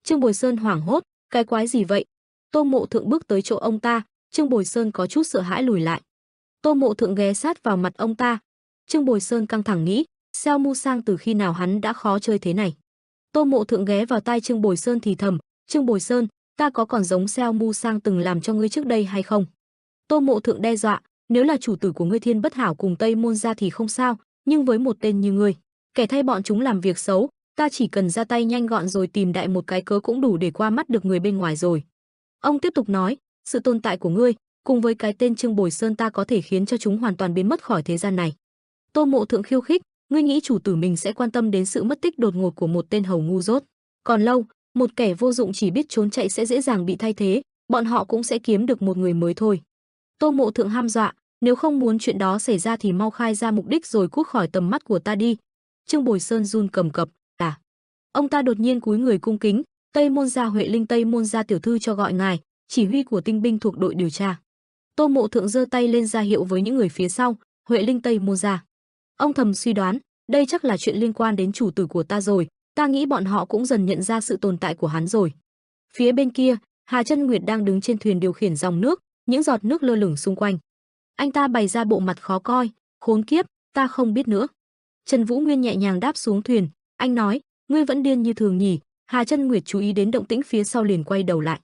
Trương Bồi Sơn hoảng hốt, cái quái gì vậy? Tô Mộ Thượng bước tới chỗ ông ta, Trương Bồi Sơn có chút sợ hãi lùi lại. Tô Mộ Thượng ghé sát vào mặt ông ta. Trương Bồi Sơn căng thẳng nghĩ, Xeo Mu Sang từ khi nào hắn đã khó chơi thế này. Tô Mộ Thượng ghé vào tai Trương Bồi Sơn thì thầm, Trương Bồi Sơn, ta có còn giống Xeo Mu Sang từng làm cho ngươi trước đây hay không? Tô Mộ Thượng đe dọa, nếu là chủ tử của ngươi Thiên Bất Hảo cùng Tây Môn gia thì không sao, nhưng với một tên như ngươi, kẻ thay bọn chúng làm việc xấu, ta chỉ cần ra tay nhanh gọn rồi tìm đại một cái cớ cũng đủ để qua mắt được người bên ngoài rồi. Ông tiếp tục nói, sự tồn tại của ngươi, cùng với cái tên Trương Bồi Sơn ta có thể khiến cho chúng hoàn toàn biến mất khỏi thế gian này. Tô Mộ Thượng khiêu khích, ngươi nghĩ chủ tử mình sẽ quan tâm đến sự mất tích đột ngột của một tên hầu ngu dốt? Còn lâu, một kẻ vô dụng chỉ biết trốn chạy sẽ dễ dàng bị thay thế, bọn họ cũng sẽ kiếm được một người mới thôi. Tô Mộ Thượng hăm dọa, nếu không muốn chuyện đó xảy ra thì mau khai ra mục đích rồi cút khỏi tầm mắt của ta đi. Trương Bồi Sơn run cầm cập, ông ta đột nhiên cúi người cung kính, Tây Môn gia Huệ Linh, Tây Môn gia tiểu thư cho gọi ngài, chỉ huy của tinh binh thuộc đội điều tra. Tô Mộ Thượng giơ tay lên ra hiệu với những người phía sau, Huệ Linh, Tây Môn gia. Ông thầm suy đoán, đây chắc là chuyện liên quan đến chủ tử của ta rồi, ta nghĩ bọn họ cũng dần nhận ra sự tồn tại của hắn rồi. Phía bên kia, Hà Chân Nguyệt đang đứng trên thuyền điều khiển dòng nước, những giọt nước lơ lửng xung quanh. Anh ta bày ra bộ mặt khó coi, khốn kiếp, ta không biết nữa. Trần Vũ Nguyên nhẹ nhàng đáp xuống thuyền, anh nói, ngươi vẫn điên như thường nhỉ? Hà Chân Nguyệt chú ý đến động tĩnh phía sau liền quay đầu lại.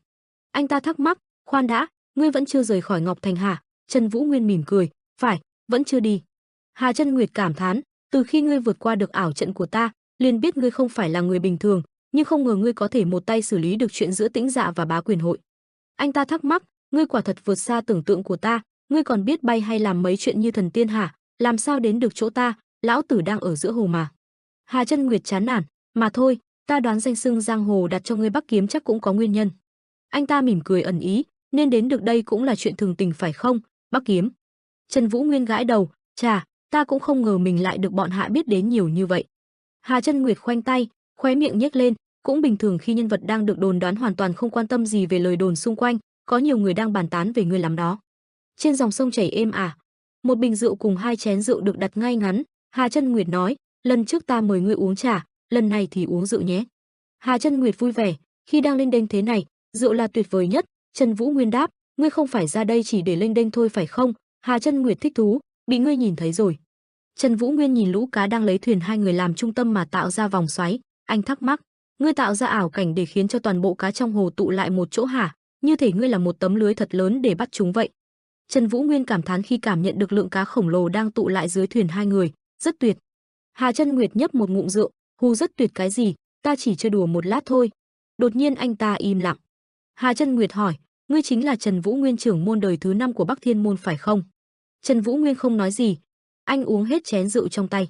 Anh ta thắc mắc, khoan đã, ngươi vẫn chưa rời khỏi Ngọc Thành hả? Trần Vũ Nguyên mỉm cười, phải, vẫn chưa đi. Hà Chân Nguyệt cảm thán, từ khi ngươi vượt qua được ảo trận của ta, liền biết ngươi không phải là người bình thường, nhưng không ngờ ngươi có thể một tay xử lý được chuyện giữa Tĩnh Dạ và Bá Quyền hội. Anh ta thắc mắc, ngươi quả thật vượt xa tưởng tượng của ta, ngươi còn biết bay hay làm mấy chuyện như thần tiên hả? Làm sao đến được chỗ ta, lão tử đang ở giữa hồ mà. Hà Chân Nguyệt chán nản, mà thôi, ta đoán danh xưng giang hồ đặt cho ngươi Bắc Kiếm chắc cũng có nguyên nhân. Anh ta mỉm cười ẩn ý, nên đến được đây cũng là chuyện thường tình phải không, Bắc Kiếm? Trần Vũ Nguyên gãi đầu, chà, ta cũng không ngờ mình lại được bọn hạ biết đến nhiều như vậy. Hà Chân Nguyệt khoanh tay, khóe miệng nhếch lên, cũng bình thường khi nhân vật đang được đồn đoán hoàn toàn không quan tâm gì về lời đồn xung quanh, có nhiều người đang bàn tán về ngươi lắm đó. Trên dòng sông chảy êm ả, một bình rượu cùng 2 chén rượu được đặt ngay ngắn, Hà Chân Nguyệt nói, lần trước ta mời ngươi uống trà, lần này thì uống rượu nhé. Hà Chân Nguyệt vui vẻ, khi đang lên đênh thế này, rượu là tuyệt vời nhất. Trần Vũ Nguyên đáp, ngươi không phải ra đây chỉ để lên đênh thôi phải không? Hà Chân Nguyệt thích thú, bị ngươi nhìn thấy rồi. Trần Vũ Nguyên nhìn lũ cá đang lấy thuyền hai người làm trung tâm mà tạo ra vòng xoáy, anh thắc mắc, ngươi tạo ra ảo cảnh để khiến cho toàn bộ cá trong hồ tụ lại một chỗ hả? Như thể ngươi là một tấm lưới thật lớn để bắt chúng vậy. Trần Vũ Nguyên cảm thán khi cảm nhận được lượng cá khổng lồ đang tụ lại dưới thuyền hai người, rất tuyệt. Hà Chân Nguyệt nhấp một ngụm rượu, hù, rất tuyệt cái gì, ta chỉ chơi đùa một lát thôi. Đột nhiên anh ta im lặng. Hà Chân Nguyệt hỏi, ngươi chính là Trần Vũ Nguyên, trưởng môn đời thứ 5 của Bắc Thiên môn phải không? Trần Vũ Nguyên không nói gì, anh uống hết chén rượu trong tay.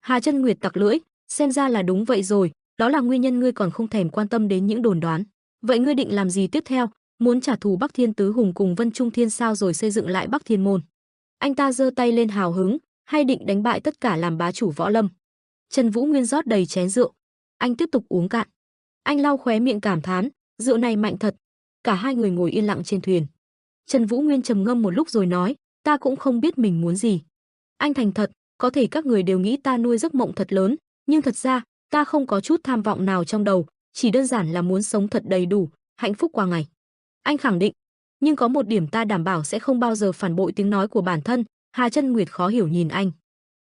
Hà Chân Nguyệt tặc lưỡi, xem ra là đúng vậy rồi, đó là nguyên nhân ngươi còn không thèm quan tâm đến những đồn đoán. Vậy ngươi định làm gì tiếp theo? Muốn trả thù Bắc Thiên Tứ Hùng cùng Vân Trung Thiên sao rồi xây dựng lại Bắc Thiên môn? Anh ta giơ tay lên hào hứng, hay định đánh bại tất cả làm bá chủ võ lâm? Trần Vũ Nguyên rót đầy chén rượu, anh tiếp tục uống cạn. Anh lau khóe miệng cảm thán, rượu này mạnh thật. Cả hai người ngồi yên lặng trên thuyền. Trần Vũ Nguyên trầm ngâm một lúc rồi nói, ta cũng không biết mình muốn gì. Anh thành thật, có thể các người đều nghĩ ta nuôi giấc mộng thật lớn, nhưng thật ra, ta không có chút tham vọng nào trong đầu, chỉ đơn giản là muốn sống thật đầy đủ, hạnh phúc qua ngày. Anh khẳng định, nhưng có một điểm ta đảm bảo sẽ không bao giờ phản bội tiếng nói của bản thân. Hà Chân Nguyệt khó hiểu nhìn anh.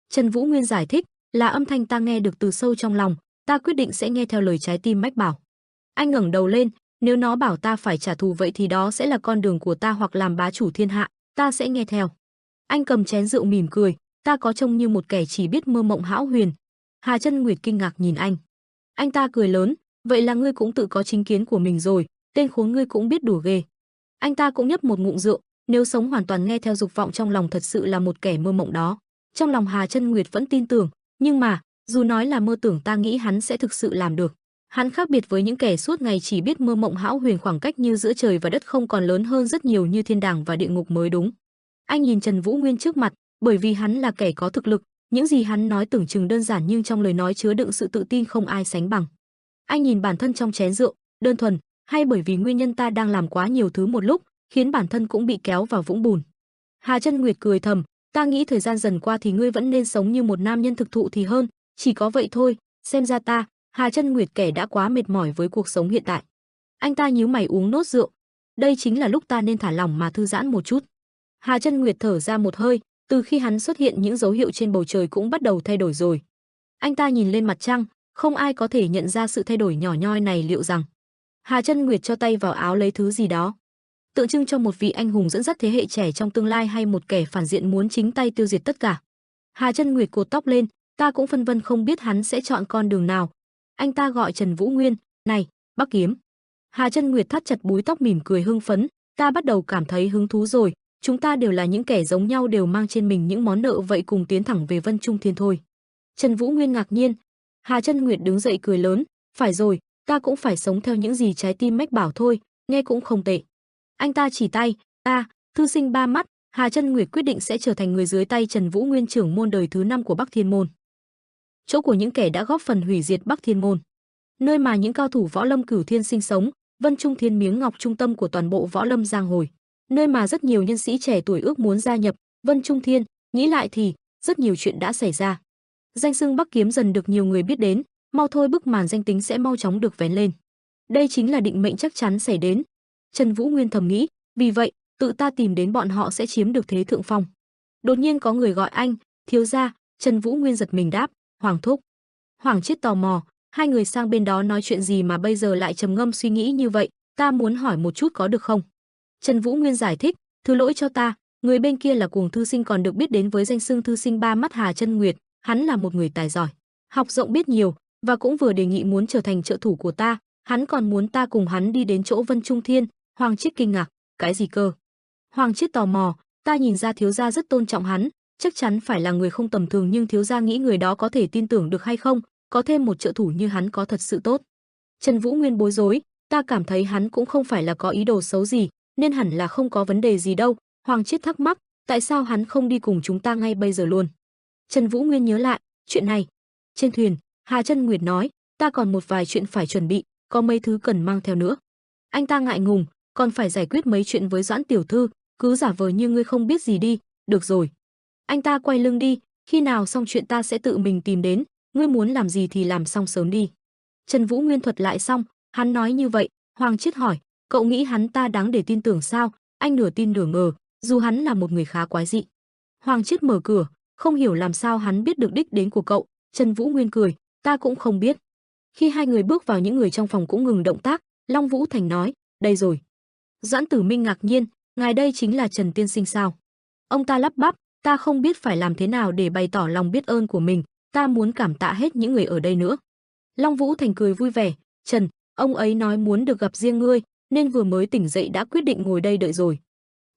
Trần Vũ Nguyên giải thích, là âm thanh ta nghe được từ sâu trong lòng, ta quyết định sẽ nghe theo lời trái tim mách bảo. Anh ngẩng đầu lên, nếu nó bảo ta phải trả thù vậy thì đó sẽ là con đường của ta, hoặc làm bá chủ thiên hạ, ta sẽ nghe theo. Anh cầm chén rượu mỉm cười, ta có trông như một kẻ chỉ biết mơ mộng hão huyền? Hà Chân Nguyệt kinh ngạc nhìn anh. Anh ta cười lớn, vậy là ngươi cũng tự có chính kiến của mình rồi, tên khốn ngươi cũng biết đùa ghê. Anh ta cũng nhấp một ngụm rượu, nếu sống hoàn toàn nghe theo dục vọng trong lòng thật sự là một kẻ mơ mộng đó. Trong lòng Hà Chân Nguyệt vẫn tin tưởng, nhưng mà, dù nói là mơ tưởng ta nghĩ hắn sẽ thực sự làm được. Hắn khác biệt với những kẻ suốt ngày chỉ biết mơ mộng hão huyền, khoảng cách như giữa trời và đất không còn lớn hơn rất nhiều như thiên đàng và địa ngục mới đúng. Anh nhìn Trần Vũ Nguyên trước mặt, bởi vì hắn là kẻ có thực lực, những gì hắn nói tưởng chừng đơn giản nhưng trong lời nói chứa đựng sự tự tin không ai sánh bằng. Anh nhìn bản thân trong chén rượu, đơn thuần, hay bởi vì nguyên nhân ta đang làm quá nhiều thứ một lúc, khiến bản thân cũng bị kéo vào vũng bùn. Hà Chân Nguyệt cười thầm, ta nghĩ thời gian dần qua thì ngươi vẫn nên sống như một nam nhân thực thụ thì hơn, chỉ có vậy thôi, xem ra ta, Hà Chân Nguyệt kẻ đã quá mệt mỏi với cuộc sống hiện tại. Anh ta nhíu mày uống nốt rượu, đây chính là lúc ta nên thả lỏng mà thư giãn một chút. Hà Chân Nguyệt thở ra một hơi, từ khi hắn xuất hiện những dấu hiệu trên bầu trời cũng bắt đầu thay đổi rồi. Anh ta nhìn lên mặt trăng, không ai có thể nhận ra sự thay đổi nhỏ nhoi này. Liệu rằng Hà Chân Nguyệt cho tay vào áo lấy thứ gì đó, tượng trưng cho một vị anh hùng dẫn dắt thế hệ trẻ trong tương lai, hay một kẻ phản diện muốn chính tay tiêu diệt tất cả? Hà Chân Nguyệt cột tóc lên, ta cũng phân vân không biết hắn sẽ chọn con đường nào. Anh ta gọi Trần Vũ Nguyên, này, Bắc Kiếm. Hà Chân Nguyệt thắt chặt búi tóc mỉm cười hưng phấn, Ta bắt đầu cảm thấy hứng thú rồi, chúng ta đều là những kẻ giống nhau, đều mang trên mình những món nợ, vậy cùng tiến thẳng về Vân Trung Thiên thôi. Trần Vũ Nguyên ngạc nhiên. Hà Chân Nguyệt đứng dậy cười lớn, phải rồi, ta cũng phải sống theo những gì trái tim mách bảo thôi, nghe cũng không tệ. Anh ta chỉ tay, ta, thư sinh ba mắt, Hà Chân Nguyệt quyết định sẽ trở thành người dưới tay Trần Vũ Nguyên, trưởng môn đời thứ 5 của Bắc Thiên môn. Chỗ của những kẻ đã góp phần hủy diệt Bắc Thiên môn, nơi mà những cao thủ võ lâm cửu thiên sinh sống, Vân Trung Thiên miếng ngọc trung tâm của toàn bộ võ lâm giang hồ, nơi mà rất nhiều nhân sĩ trẻ tuổi ước muốn gia nhập Vân Trung Thiên. Nghĩ lại thì rất nhiều chuyện đã xảy ra. Danh xưng Bắc Kiếm dần được nhiều người biết đến, mau thôi bức màn danh tính sẽ mau chóng được vén lên. Đây chính là định mệnh chắc chắn xảy đến. Trần Vũ Nguyên thầm nghĩ, vì vậy, tự ta tìm đến bọn họ sẽ chiếm được thế thượng phong. Đột nhiên có người gọi anh, thiếu gia. Trần Vũ Nguyên giật mình đáp, Hoàng thúc. Hoàng Chiết tò mò, hai người sang bên đó nói chuyện gì mà bây giờ lại trầm ngâm suy nghĩ như vậy, ta muốn hỏi một chút có được không? Trần Vũ Nguyên giải thích, thứ lỗi cho ta, người bên kia là Cuồng thư sinh, còn được biết đến với danh xưng thư sinh ba mắt Hà Chân Nguyệt, hắn là một người tài giỏi, học rộng biết nhiều, và cũng vừa đề nghị muốn trở thành trợ thủ của ta, hắn còn muốn ta cùng hắn đi đến chỗ Vân Trung Thiên. Hoàng Chiết kinh ngạc, cái gì cơ? Hoàng Chiết tò mò, ta nhìn ra thiếu gia rất tôn trọng hắn, chắc chắn phải là người không tầm thường, nhưng thiếu gia nghĩ người đó có thể tin tưởng được hay không? Có thêm một trợ thủ như hắn có thật sự tốt? Trần Vũ Nguyên bối rối, ta cảm thấy hắn cũng không phải là có ý đồ xấu gì, nên hẳn là không có vấn đề gì đâu. Hoàng Chiết thắc mắc, tại sao hắn không đi cùng chúng ta ngay bây giờ luôn? Trần Vũ Nguyên nhớ lại, chuyện này. Trên thuyền, Hà Chân Nguyệt nói, ta còn một vài chuyện phải chuẩn bị, có mấy thứ cần mang theo nữa. Anh ta ngại ngùng, còn phải giải quyết mấy chuyện với Doãn tiểu thư, cứ giả vờ như ngươi không biết gì đi, được rồi. Anh ta quay lưng đi, khi nào xong chuyện ta sẽ tự mình tìm đến, ngươi muốn làm gì thì làm xong sớm đi. Trần Vũ Nguyên thuật lại xong, hắn nói như vậy, Hoàng Chiết hỏi, cậu nghĩ hắn ta đáng để tin tưởng sao? Anh nửa tin nửa ngờ, dù hắn là một người khá quái dị. Hoàng Chiết mở cửa, không hiểu làm sao hắn biết được đích đến của cậu. Trần Vũ Nguyên cười, ta cũng không biết. Khi hai người bước vào, những người trong phòng cũng ngừng động tác. Long Vũ Thành nói, đây rồi. Doãn Tử Minh ngạc nhiên, ngài đây chính là Trần tiên sinh sao? Ông ta lắp bắp, ta không biết phải làm thế nào để bày tỏ lòng biết ơn của mình, ta muốn cảm tạ hết những người ở đây nữa. Long Vũ Thành cười vui vẻ, Trần, ông ấy nói muốn được gặp riêng ngươi, nên vừa mới tỉnh dậy đã quyết định ngồi đây đợi rồi.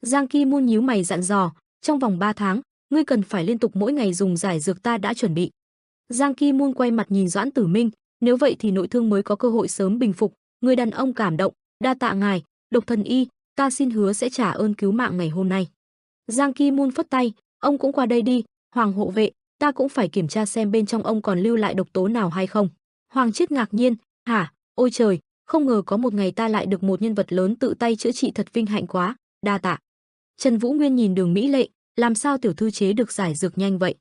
Giang Ki Mun nhíu mày dặn dò, trong vòng 3 tháng, ngươi cần phải liên tục mỗi ngày dùng giải dược ta đã chuẩn bị. Giang Ki Mun quay mặt nhìn Doãn Tử Minh, nếu vậy thì nội thương mới có cơ hội sớm bình phục. Người đàn ông cảm động, đa tạ ngài, Độc Thần Y, ta xin hứa sẽ trả ơn cứu mạng ngày hôm nay. Giang Ki Mun phất tay, ông cũng qua đây đi, Hoàng hộ vệ, ta cũng phải kiểm tra xem bên trong ông còn lưu lại độc tố nào hay không. Hoàng Chiết ngạc nhiên, hả, ôi trời, không ngờ có một ngày ta lại được một nhân vật lớn tự tay chữa trị, thật vinh hạnh quá, đa tạ. Trần Vũ Nguyên nhìn Đường Mỹ Lệ, làm sao tiểu thư chế được giải dược nhanh vậy?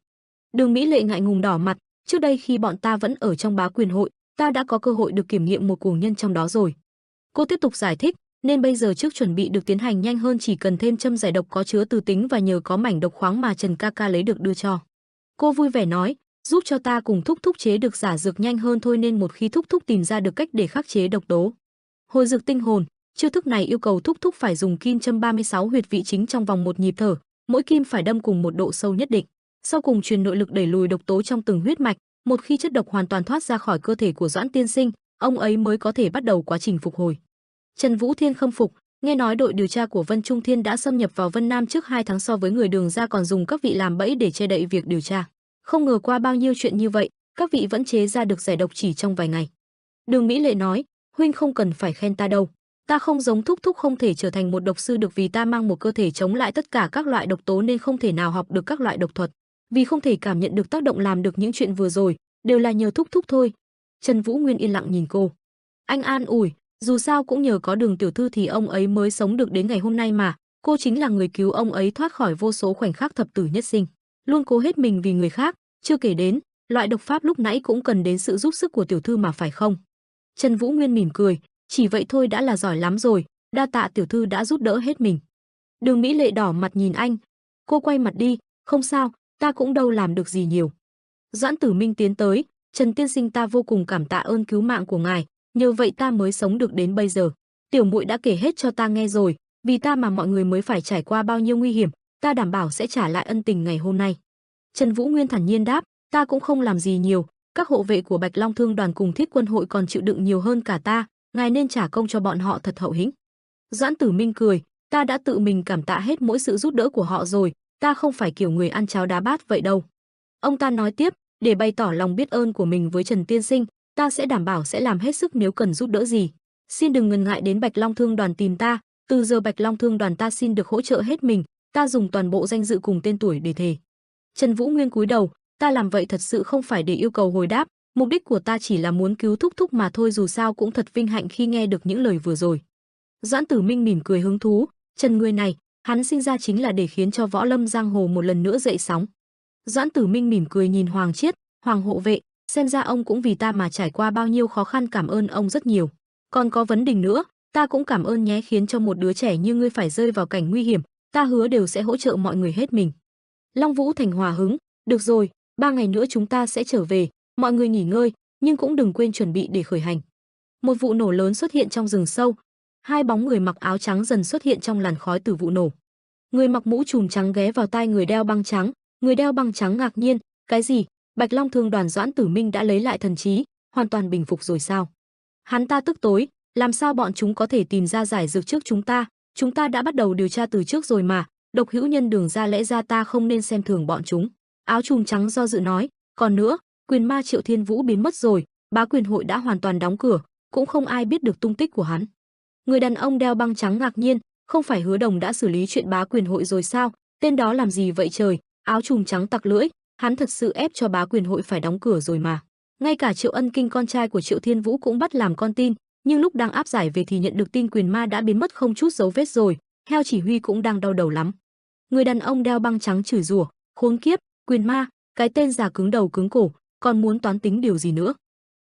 Đường Mỹ Lệ ngại ngùng đỏ mặt, trước đây khi bọn ta vẫn ở trong Bá Quyền hội, ta đã có cơ hội được kiểm nghiệm một cuồng nhân trong đó rồi. Cô tiếp tục giải thích, nên bây giờ trước chuẩn bị được tiến hành nhanh hơn, chỉ cần thêm châm giải độc có chứa từ tính và nhờ có mảnh độc khoáng mà Trần ca ca lấy được đưa cho. Cô vui vẻ nói, giúp cho ta cùng Thúc Thúc chế được giả dược nhanh hơn thôi, nên một khi Thúc Thúc tìm ra được cách để khắc chế độc tố. Hồi dược tinh hồn, chiêu thức này yêu cầu Thúc Thúc phải dùng kim châm 36 huyệt vị chính trong vòng một nhịp thở, mỗi kim phải đâm cùng một độ sâu nhất định. Sau cùng truyền nội lực đẩy lùi độc tố trong từng huyết mạch, một khi chất độc hoàn toàn thoát ra khỏi cơ thể của Doãn tiên sinh, ông ấy mới có thể bắt đầu quá trình phục hồi. Trần Vũ Thiên khâm phục, nghe nói đội điều tra của Vân Trung Thiên đã xâm nhập vào Vân Nam trước 2 tháng so với người Đường gia, còn dùng các vị làm bẫy để che đậy việc điều tra. Không ngờ qua bao nhiêu chuyện như vậy, các vị vẫn chế ra được giải độc chỉ trong vài ngày. Đường Mỹ Lệ nói, huynh không cần phải khen ta đâu, ta không giống Thúc Thúc không thể trở thành một độc sư được, vì ta mang một cơ thể chống lại tất cả các loại độc tố nên không thể nào học được các loại độc thuật. Vì không thể cảm nhận được tác động làm được những chuyện vừa rồi, đều là nhờ Thúc Thúc thôi. Trần Vũ Nguyên yên lặng nhìn cô. Anh an ủi, dù sao cũng nhờ có Đường tiểu thư thì ông ấy mới sống được đến ngày hôm nay mà, cô chính là người cứu ông ấy thoát khỏi vô số khoảnh khắc thập tử nhất sinh, luôn cố hết mình vì người khác, chưa kể đến, loại độc pháp lúc nãy cũng cần đến sự giúp sức của tiểu thư mà phải không? Trần Vũ Nguyên mỉm cười, chỉ vậy thôi đã là giỏi lắm rồi, đa tạ tiểu thư đã giúp đỡ hết mình. Đường Mỹ Lệ đỏ mặt nhìn anh, cô quay mặt đi, không sao, ta cũng đâu làm được gì nhiều. Doãn Tử Minh tiến tới, Trần tiên sinh, ta vô cùng cảm tạ ơn cứu mạng của ngài, nhờ vậy ta mới sống được đến bây giờ. Tiểu muội đã kể hết cho ta nghe rồi, vì ta mà mọi người mới phải trải qua bao nhiêu nguy hiểm, ta đảm bảo sẽ trả lại ân tình ngày hôm nay. Trần Vũ Nguyên thản nhiên đáp, ta cũng không làm gì nhiều, các hộ vệ của Bạch Long Thương đoàn cùng Thiết Quân hội còn chịu đựng nhiều hơn cả ta, ngài nên trả công cho bọn họ thật hậu hĩnh. Doãn Tử Minh cười, Ta đã tự mình cảm tạ hết mỗi sự giúp đỡ của họ rồi, ta không phải kiểu người ăn cháo đá bát vậy đâu. Ông ta nói tiếp, để bày tỏ lòng biết ơn của mình với Trần tiên sinh, ta sẽ đảm bảo sẽ làm hết sức nếu cần giúp đỡ gì. Xin đừng ngần ngại đến Bạch Long Thương đoàn tìm ta, từ giờ Bạch Long Thương đoàn ta xin được hỗ trợ hết mình, ta dùng toàn bộ danh dự cùng tên tuổi để thề. Trần Vũ Nguyên cúi đầu, ta làm vậy thật sự không phải để yêu cầu hồi đáp, mục đích của ta chỉ là muốn cứu Thúc Thúc mà thôi, dù sao cũng thật vinh hạnh khi nghe được những lời vừa rồi. Doãn Tử Minh mỉm cười hứng thú, Trần người này, hắn sinh ra chính là để khiến cho võ lâm giang hồ một lần nữa dậy sóng. Doãn Tử Minh mỉm cười nhìn Hoàng Chiết, Hoàng hộ vệ, xem ra ông cũng vì ta mà trải qua bao nhiêu khó khăn, cảm ơn ông rất nhiều. Còn có Vấn Đình nữa, ta cũng cảm ơn nhé, khiến cho một đứa trẻ như ngươi phải rơi vào cảnh nguy hiểm, ta hứa đều sẽ hỗ trợ mọi người hết mình. Long Vũ Thành hòa hứng, được rồi, 3 ngày nữa chúng ta sẽ trở về, mọi người nghỉ ngơi, nhưng cũng đừng quên chuẩn bị để khởi hành. Một vụ nổ lớn xuất hiện trong rừng sâu, hai bóng người mặc áo trắng dần xuất hiện trong làn khói từ vụ nổ. Người mặc mũ trùm trắng ghé vào tai người đeo băng trắng, người đeo băng trắng ngạc nhiên, cái gì? Bạch Long Thương đoàn Doãn Tử Minh đã lấy lại thần trí, hoàn toàn bình phục rồi sao? Hắn ta tức tối, làm sao bọn chúng có thể tìm ra giải dược trước chúng ta đã bắt đầu điều tra từ trước rồi mà, Độc Hữu Nhân Đường ra, lẽ ra ta không nên xem thường bọn chúng. Áo trùm trắng do dự nói, còn nữa, quyền ma Triệu Thiên Vũ biến mất rồi, bá quyền hội đã hoàn toàn đóng cửa, cũng không ai biết được tung tích của hắn. Người đàn ông đeo băng trắng ngạc nhiên, không phải Hứa Đồng đã xử lý chuyện bá quyền hội rồi sao? Tên đó làm gì vậy trời? Áo trùm trắng tặc lưỡi, hắn thật sự ép cho bá quyền hội phải đóng cửa rồi mà. Ngay cả Triệu Ân Kinh con trai của Triệu Thiên Vũ cũng bắt làm con tin, nhưng lúc đang áp giải về thì nhận được tin quyền ma đã biến mất không chút dấu vết rồi, Heo Chỉ Huy cũng đang đau đầu lắm. Người đàn ông đeo băng trắng chửi rủa, khốn kiếp, quyền ma, cái tên già cứng đầu cứng cổ, còn muốn toán tính điều gì nữa.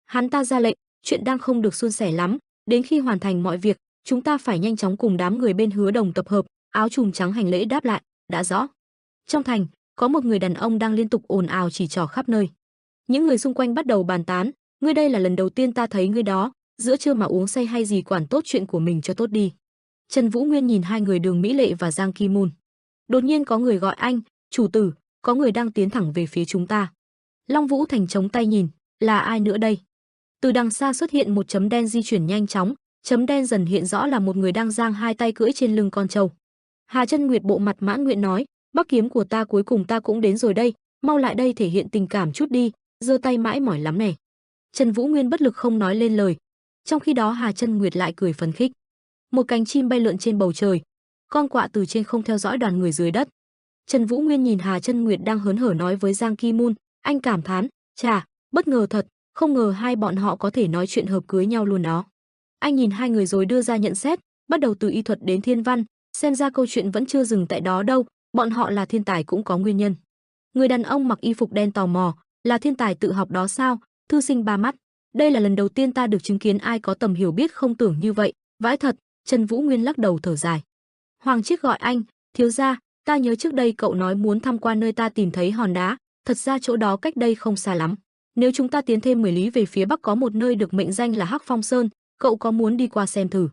Hắn ta ra lệnh, chuyện đang không được suôn sẻ lắm, đến khi hoàn thành mọi việc, chúng ta phải nhanh chóng cùng đám người bên Hứa Đồng tập hợp. Áo trùm trắng hành lễ đáp lại, đã rõ. Trong thành, có một người đàn ông đang liên tục ồn ào chỉ trỏ khắp nơi. Những người xung quanh bắt đầu bàn tán, ngươi đây là lần đầu tiên ta thấy ngươi đó, giữa trưa mà uống say hay gì, quản tốt chuyện của mình cho tốt đi. Trần Vũ Nguyên nhìn hai người Đường Mỹ Lệ và Giang Kim Mun. Đột nhiên có người gọi anh, chủ tử, có người đang tiến thẳng về phía chúng ta. Long Vũ Thành chống tay nhìn, là ai nữa đây? Từ đằng xa xuất hiện một chấm đen di chuyển nhanh chóng, chấm đen dần hiện rõ là một người đang giang hai tay cưỡi trên lưng con trâu. Hà Chân Nguyệt bộ mặt mãn nguyện nói, bắc kiếm của ta cuối cùng ta cũng đến rồi đây, mau lại đây thể hiện tình cảm chút đi, giơ tay mãi mỏi lắm này. Trần Vũ Nguyên bất lực không nói lên lời. Trong khi đó Hà Chân Nguyệt lại cười phấn khích. Một cánh chim bay lượn trên bầu trời, con quạ từ trên không theo dõi đoàn người dưới đất. Trần Vũ Nguyên nhìn Hà Chân Nguyệt đang hớn hở nói với Giang Ki Mun, anh cảm thán, chà, bất ngờ thật, không ngờ hai bọn họ có thể nói chuyện hợp cưới nhau luôn đó. Anh nhìn hai người rồi đưa ra nhận xét, bắt đầu từ y thuật đến thiên văn, xem ra câu chuyện vẫn chưa dừng tại đó đâu, bọn họ là thiên tài cũng có nguyên nhân. Người đàn ông mặc y phục đen tò mò, là thiên tài tự học đó sao? Thư sinh ba mắt, đây là lần đầu tiên ta được chứng kiến ai có tầm hiểu biết không tưởng như vậy, vãi thật. Trần Vũ Nguyên lắc đầu thở dài. Hoàng Chiết gọi anh, thiếu gia, ta nhớ trước đây cậu nói muốn tham quan nơi ta tìm thấy hòn đá, thật ra chỗ đó cách đây không xa lắm. Nếu chúng ta tiến thêm 10 lý về phía bắc có một nơi được mệnh danh là Hắc Phong Sơn, cậu có muốn đi qua xem thử?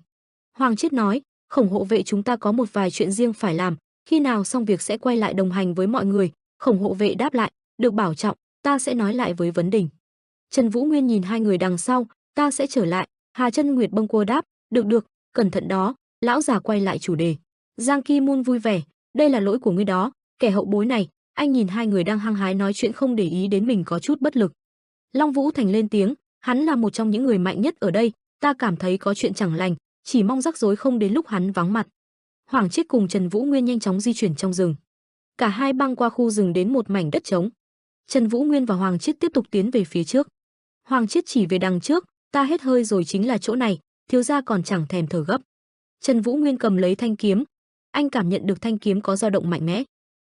Hoàng Chiết nói, Khổng hộ vệ chúng ta có một vài chuyện riêng phải làm, khi nào xong việc sẽ quay lại đồng hành với mọi người. Khổng hộ vệ đáp lại, được bảo trọng, ta sẽ nói lại với Vấn Đình. Trần Vũ Nguyên nhìn hai người đằng sau, ta sẽ trở lại. Hà Chân Nguyệt bâng quơ đáp, được được, cẩn thận đó. Lão già quay lại chủ đề. Giang Ki Mun vui vẻ, đây là lỗi của ngươi đó, kẻ hậu bối này. Anh nhìn hai người đang hăng hái nói chuyện không để ý đến mình có chút bất lực. Long Vũ Thành lên tiếng, hắn là một trong những người mạnh nhất ở đây, ta cảm thấy có chuyện chẳng lành, chỉ mong rắc rối không đến lúc hắn vắng mặt. Hoàng Chiết cùng Trần Vũ Nguyên nhanh chóng di chuyển trong rừng. Cả hai băng qua khu rừng đến một mảnh đất trống. Trần Vũ Nguyên và Hoàng Chiết tiếp tục tiến về phía trước. Hoàng Chiết chỉ về đằng trước, ta hết hơi rồi, chính là chỗ này, thiếu gia còn chẳng thèm thở gấp. Trần Vũ Nguyên cầm lấy thanh kiếm, anh cảm nhận được thanh kiếm có dao động mạnh mẽ.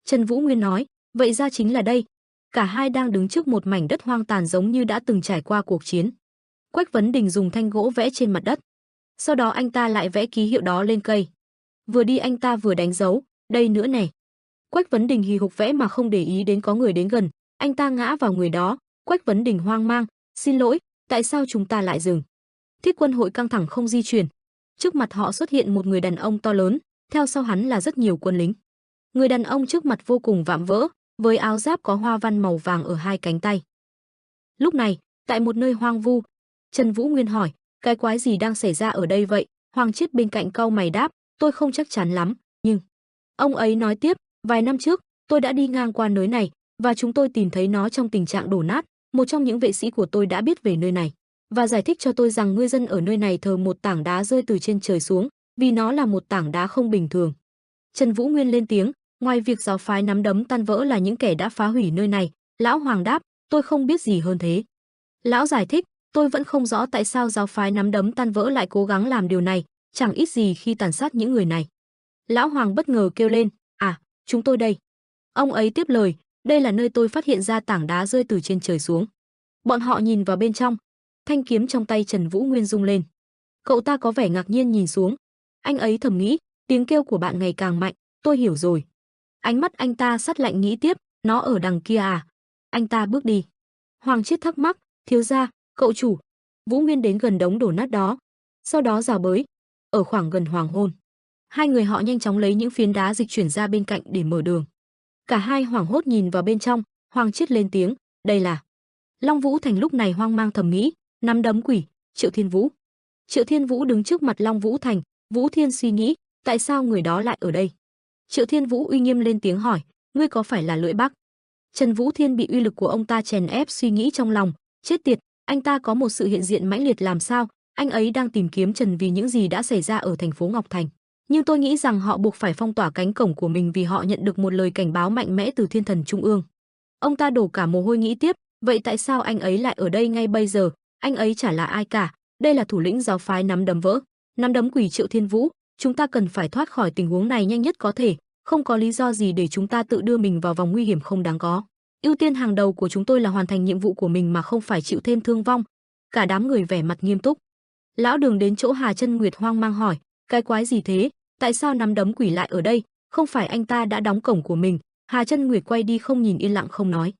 Trần Vũ Nguyên nói, vậy ra chính là đây. Cả hai đang đứng trước một mảnh đất hoang tàn giống như đã từng trải qua cuộc chiến. Quách Vấn Đình dùng thanh gỗ vẽ trên mặt đất. Sau đó anh ta lại vẽ ký hiệu đó lên cây. Vừa đi anh ta vừa đánh dấu, đây nữa này. Quách Vấn Đình hì hục vẽ mà không để ý đến có người đến gần, anh ta ngã vào người đó. Quách Vấn Đình hoang mang, xin lỗi, tại sao chúng ta lại dừng? Thiết Quân hội căng thẳng không di chuyển. Trước mặt họ xuất hiện một người đàn ông to lớn, theo sau hắn là rất nhiều quân lính. Người đàn ông trước mặt vô cùng vạm vỡ, với áo giáp có hoa văn màu vàng ở hai cánh tay. Lúc này, tại một nơi hoang vu, Trần Vũ Nguyên hỏi, cái quái gì đang xảy ra ở đây vậy? Hoàng Chiết bên cạnh cau mày đáp, tôi không chắc chắn lắm, nhưng... Ông ấy nói tiếp, vài năm trước, tôi đã đi ngang qua nơi này, và chúng tôi tìm thấy nó trong tình trạng đổ nát. Một trong những vệ sĩ của tôi đã biết về nơi này, và giải thích cho tôi rằng ngư dân ở nơi này thờ một tảng đá rơi từ trên trời xuống, vì nó là một tảng đá không bình thường. Trần Vũ Nguyên lên tiếng, ngoài việc giáo phái nắm đấm tan vỡ là những kẻ đã phá hủy nơi này, Lão Hoàng đáp, tôi không biết gì hơn thế. Lão giải thích, tôi vẫn không rõ tại sao giáo phái nắm đấm tan vỡ lại cố gắng làm điều này, chẳng ít gì khi tàn sát những người này. Lão Hoàng bất ngờ kêu lên, à, chúng tôi đây. Ông ấy tiếp lời, đây là nơi tôi phát hiện ra tảng đá rơi từ trên trời xuống. Bọn họ nhìn vào bên trong, thanh kiếm trong tay Trần Vũ Nguyên rung lên. Cậu ta có vẻ ngạc nhiên nhìn xuống. Anh ấy thầm nghĩ, tiếng kêu của bạn ngày càng mạnh, tôi hiểu rồi. Ánh mắt anh ta sắt lạnh nghĩ tiếp, nó ở đằng kia à? Anh ta bước đi. Hoàng Chiết thắc mắc, thiếu gia, cậu chủ. Vũ Nguyên đến gần đống đổ nát đó, sau đó rào bới. Ở khoảng gần hoàng hôn, hai người họ nhanh chóng lấy những phiến đá dịch chuyển ra bên cạnh để mở đường. Cả hai hoảng hốt nhìn vào bên trong. Hoàng Chiết lên tiếng, đây là... Long Vũ Thành lúc này hoang mang thầm nghĩ, nắm đấm quỷ, Triệu Thiên Vũ. Triệu Thiên Vũ đứng trước mặt Long Vũ Thành. Vũ Thiên suy nghĩ, tại sao người đó lại ở đây? Triệu Thiên Vũ uy nghiêm lên tiếng hỏi, ngươi có phải là Lưỡi Bắc? Trần Vũ Thiên bị uy lực của ông ta chèn ép suy nghĩ trong lòng, chết tiệt, anh ta có một sự hiện diện mãnh liệt làm sao? Anh ấy đang tìm kiếm Trần vì những gì đã xảy ra ở thành phố Ngọc Thành. Nhưng tôi nghĩ rằng họ buộc phải phong tỏa cánh cổng của mình vì họ nhận được một lời cảnh báo mạnh mẽ từ Thiên Thần Trung ương. Ông ta đổ cả mồ hôi nghĩ tiếp, vậy tại sao anh ấy lại ở đây ngay bây giờ? Anh ấy chả là ai cả, đây là thủ lĩnh giáo phái nắm đấm vỡ, nắm đấm quỷ Triệu Thiên Vũ. Chúng ta cần phải thoát khỏi tình huống này nhanh nhất có thể, không có lý do gì để chúng ta tự đưa mình vào vòng nguy hiểm không đáng có. Ưu tiên hàng đầu của chúng tôi là hoàn thành nhiệm vụ của mình mà không phải chịu thêm thương vong. Cả đám người vẻ mặt nghiêm túc. Lão Đường đến chỗ Hà Chân Nguyệt hoang mang hỏi, cái quái gì thế? Tại sao nắm đấm quỷ lại ở đây? Không phải anh ta đã đóng cổng của mình? Hà Chân Nguyệt quay đi không nhìn, yên lặng không nói.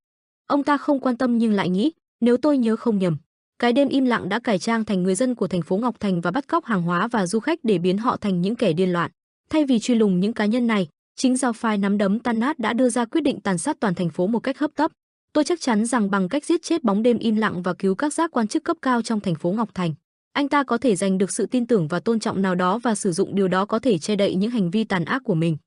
Ông ta không quan tâm nhưng lại nghĩ, nếu tôi nhớ không nhầm, cái đêm im lặng đã cải trang thành người dân của thành phố Ngọc Thành và bắt cóc hàng hóa và du khách để biến họ thành những kẻ điên loạn. Thay vì truy lùng những cá nhân này, chính giáo phái nắm đấm tan nát đã đưa ra quyết định tàn sát toàn thành phố một cách hấp tấp. Tôi chắc chắn rằng bằng cách giết chết bóng đêm im lặng và cứu các giác quan chức cấp cao trong thành phố Ngọc Thành, anh ta có thể giành được sự tin tưởng và tôn trọng nào đó và sử dụng điều đó có thể che đậy những hành vi tàn ác của mình.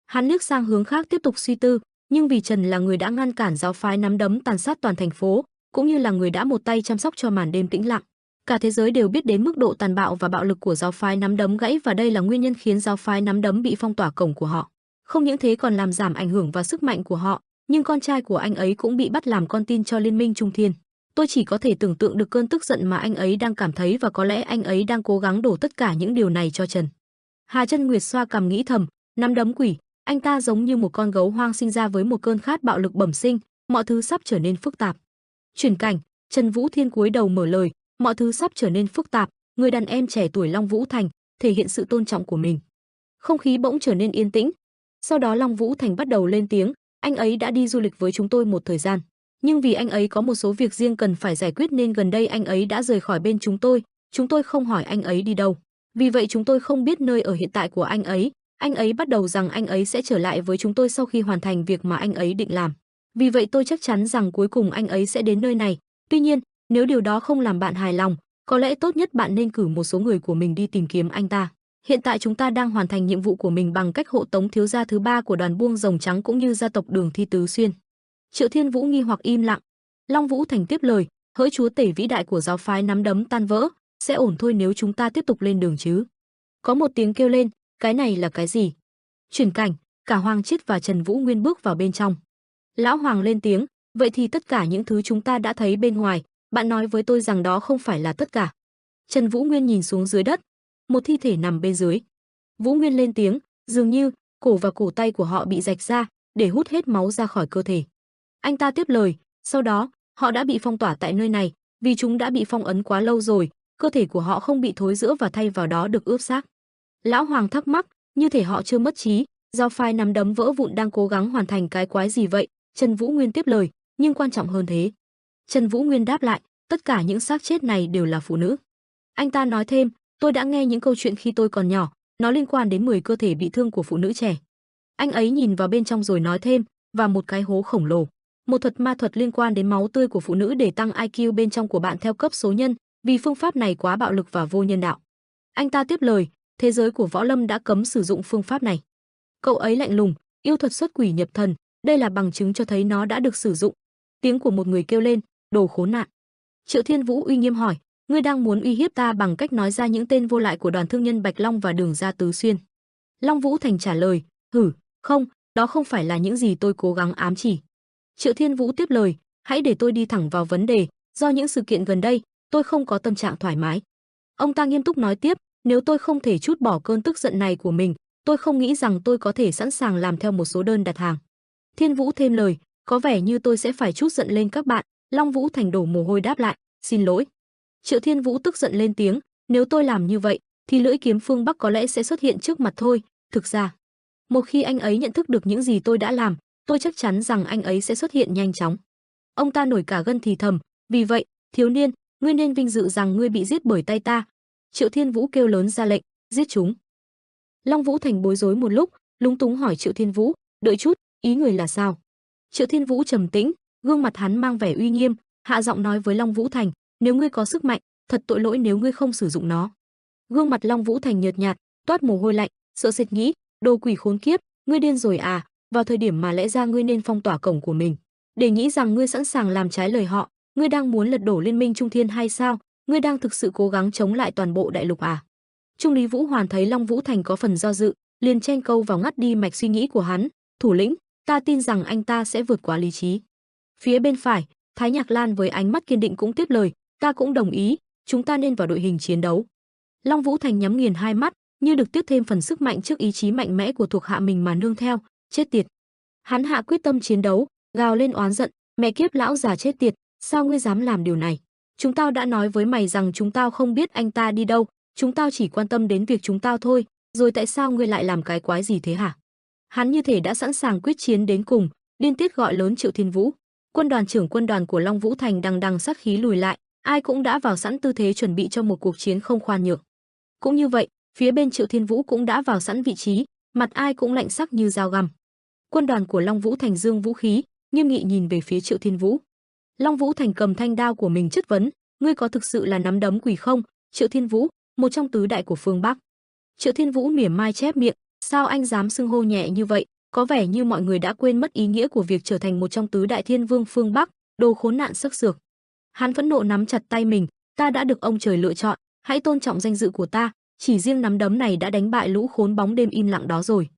Hắn liếc sang hướng khác tiếp tục suy tư, nhưng vì Trần là người đã ngăn cản giáo phái nắm đấm tàn sát toàn thành phố, cũng như là người đã một tay chăm sóc cho màn đêm tĩnh lặng. Cả thế giới đều biết đến mức độ tàn bạo và bạo lực của giáo phái nắm đấm gãy và đây là nguyên nhân khiến giáo phái nắm đấm bị phong tỏa cổng của họ. Không những thế còn làm giảm ảnh hưởng và sức mạnh của họ, nhưng con trai của anh ấy cũng bị bắt làm con tin cho Liên minh Trung Thiên. Tôi chỉ có thể tưởng tượng được cơn tức giận mà anh ấy đang cảm thấy và có lẽ anh ấy đang cố gắng đổ tất cả những điều này cho Trần. Hà Chân Nguyệt xoa cằm nghĩ thầm, nắm đấm quỷ, anh ta giống như một con gấu hoang sinh ra với một cơn khát bạo lực bẩm sinh, mọi thứ sắp trở nên phức tạp. Chuyển cảnh, Trần Vũ Thiên cúi đầu mở lời, mọi thứ sắp trở nên phức tạp, người đàn em trẻ tuổi Long Vũ Thành thể hiện sự tôn trọng của mình. Không khí bỗng trở nên yên tĩnh. Sau đó Long Vũ Thành bắt đầu lên tiếng, anh ấy đã đi du lịch với chúng tôi một thời gian, nhưng vì anh ấy có một số việc riêng cần phải giải quyết nên gần đây anh ấy đã rời khỏi bên chúng tôi không hỏi anh ấy đi đâu. Vì vậy chúng tôi không biết nơi ở hiện tại của anh ấy bắt đầu rằng anh ấy sẽ trở lại với chúng tôi sau khi hoàn thành việc mà anh ấy định làm. Vì vậy tôi chắc chắn rằng cuối cùng anh ấy sẽ đến nơi này. Tuy nhiên, nếu điều đó không làm bạn hài lòng, có lẽ tốt nhất bạn nên cử một số người của mình đi tìm kiếm anh ta. Hiện tại chúng ta đang hoàn thành nhiệm vụ của mình bằng cách hộ tống thiếu gia thứ 3 của đoàn buông rồng trắng cũng như gia tộc Đường Thi Tứ Xuyên. Triệu Thiên Vũ nghi hoặc im lặng. Long Vũ Thành tiếp lời, hỡi chúa tể vĩ đại của giáo phái nắm đấm tan vỡ, sẽ ổn thôi nếu chúng ta tiếp tục lên đường chứ. Có một tiếng kêu lên, cái này là cái gì? Chuyển cảnh, cả Hoàng Chiết và Trần Vũ Nguyên bước vào bên trong. Lão Hoàng lên tiếng, vậy thì tất cả những thứ chúng ta đã thấy bên ngoài, bạn nói với tôi rằng đó không phải là tất cả. Trần Vũ Nguyên nhìn xuống dưới đất, một thi thể nằm bên dưới. Vũ Nguyên lên tiếng, dường như cổ và cổ tay của họ bị rạch ra để hút hết máu ra khỏi cơ thể. Anh ta tiếp lời, sau đó họ đã bị phong tỏa tại nơi này, vì chúng đã bị phong ấn quá lâu rồi, cơ thể của họ không bị thối rữa và thay vào đó được ướp xác. Lão Hoàng thắc mắc, như thể họ chưa mất trí, giáo phái nắm đấm vỡ vụn đang cố gắng hoàn thành cái quái gì vậy? Trần Vũ Nguyên tiếp lời, nhưng quan trọng hơn thế. Trần Vũ Nguyên đáp lại, tất cả những xác chết này đều là phụ nữ. Anh ta nói thêm, tôi đã nghe những câu chuyện khi tôi còn nhỏ, nó liên quan đến 10 cơ thể bị thương của phụ nữ trẻ. Anh ấy nhìn vào bên trong rồi nói thêm, và một cái hố khổng lồ. Một thuật ma thuật liên quan đến máu tươi của phụ nữ để tăng IQ bên trong của bạn theo cấp số nhân, vì phương pháp này quá bạo lực và vô nhân đạo. Anh ta tiếp lời, thế giới của võ lâm đã cấm sử dụng phương pháp này. Cậu ấy lạnh lùng, yêu thuật xuất quỷ nhập thần, đây là bằng chứng cho thấy nó đã được sử dụng. Tiếng của một người kêu lên, đồ khốn nạn. Triệu Thiên Vũ uy nghiêm hỏi, ngươi đang muốn uy hiếp ta bằng cách nói ra những tên vô lại của đoàn thương nhân Bạch Long và Đường Gia Tứ Xuyên? Long Vũ Thành trả lời, không, đó không phải là những gì tôi cố gắng ám chỉ. Triệu Thiên Vũ tiếp lời, hãy để tôi đi thẳng vào vấn đề, do những sự kiện gần đây, tôi không có tâm trạng thoải mái. Ông ta nghiêm túc nói tiếp, nếu tôi không thể trút bỏ cơn tức giận này của mình, tôi không nghĩ rằng tôi có thể sẵn sàng làm theo một số đơn đặt hàng. Thiên Vũ thêm lời, có vẻ như tôi sẽ phải trút giận lên các bạn. Long Vũ Thành đổ mồ hôi đáp lại, xin lỗi. Triệu Thiên Vũ tức giận lên tiếng, nếu tôi làm như vậy, thì lưỡi kiếm phương Bắc có lẽ sẽ xuất hiện trước mặt thôi. Thực ra, một khi anh ấy nhận thức được những gì tôi đã làm, tôi chắc chắn rằng anh ấy sẽ xuất hiện nhanh chóng. Ông ta nổi cả gân thì thầm, vì vậy, thiếu niên, ngươi nên vinh dự rằng ngươi bị giết bởi tay ta. Triệu Thiên Vũ kêu lớn ra lệnh, giết chúng. Long Vũ Thành bối rối một lúc, lúng túng hỏi Triệu Thiên Vũ, đợi chút, ý người là sao? Triệu Thiên Vũ trầm tĩnh, gương mặt hắn mang vẻ uy nghiêm, hạ giọng nói với Long Vũ Thành, nếu ngươi có sức mạnh, thật tội lỗi nếu ngươi không sử dụng nó. Gương mặt Long Vũ Thành nhợt nhạt, toát mồ hôi lạnh, sợ sệt nghĩ, đồ quỷ khốn kiếp, ngươi điên rồi à? Vào thời điểm mà lẽ ra ngươi nên phong tỏa cổng của mình, để nghĩ rằng ngươi sẵn sàng làm trái lời họ, ngươi đang muốn lật đổ liên minh Trung Thiên hay sao? Ngươi đang thực sự cố gắng chống lại toàn bộ đại lục à? Trung Lý Vũ Hoàn thấy Long Vũ Thành có phần do dự, liền chen câu vào ngắt đi mạch suy nghĩ của hắn, thủ lĩnh, ta tin rằng anh ta sẽ vượt qua lý trí. Phía bên phải, Thái Nhạc Lan với ánh mắt kiên định cũng tiếp lời, ta cũng đồng ý, chúng ta nên vào đội hình chiến đấu. Long Vũ Thành nhắm nghiền hai mắt, như được tiếp thêm phần sức mạnh trước ý chí mạnh mẽ của thuộc hạ mình mà nương theo, chết tiệt. Hắn hạ quyết tâm chiến đấu, gào lên oán giận, mẹ kiếp lão già chết tiệt, sao ngươi dám làm điều này? Chúng tao đã nói với mày rằng chúng tao không biết anh ta đi đâu, chúng tao chỉ quan tâm đến việc chúng tao thôi, rồi tại sao ngươi lại làm cái quái gì thế hả? Hắn như thể đã sẵn sàng quyết chiến đến cùng, điên tiết gọi lớn Triệu Thiên Vũ. Quân đoàn trưởng quân đoàn của Long Vũ Thành đằng đằng sát khí lùi lại, ai cũng đã vào sẵn tư thế chuẩn bị cho một cuộc chiến không khoan nhượng. Cũng như vậy, phía bên Triệu Thiên Vũ cũng đã vào sẵn vị trí, mặt ai cũng lạnh sắc như dao găm. Quân đoàn của Long Vũ Thành giương vũ khí, nghiêm nghị nhìn về phía Triệu Thiên Vũ. Long Vũ Thành cầm thanh đao của mình chất vấn, ngươi có thực sự là nắm đấm quỷ không? Triệu Thiên Vũ, một trong tứ đại của phương Bắc. Triệu Thiên Vũ mỉa mai chép miệng, sao anh dám xưng hô nhẹ như vậy? Có vẻ như mọi người đã quên mất ý nghĩa của việc trở thành một trong tứ đại thiên vương phương Bắc, đồ khốn nạn sắc sược. Hắn phẫn nộ nắm chặt tay mình, ta đã được ông trời lựa chọn, hãy tôn trọng danh dự của ta, chỉ riêng nắm đấm này đã đánh bại lũ khốn bóng đêm im lặng đó rồi.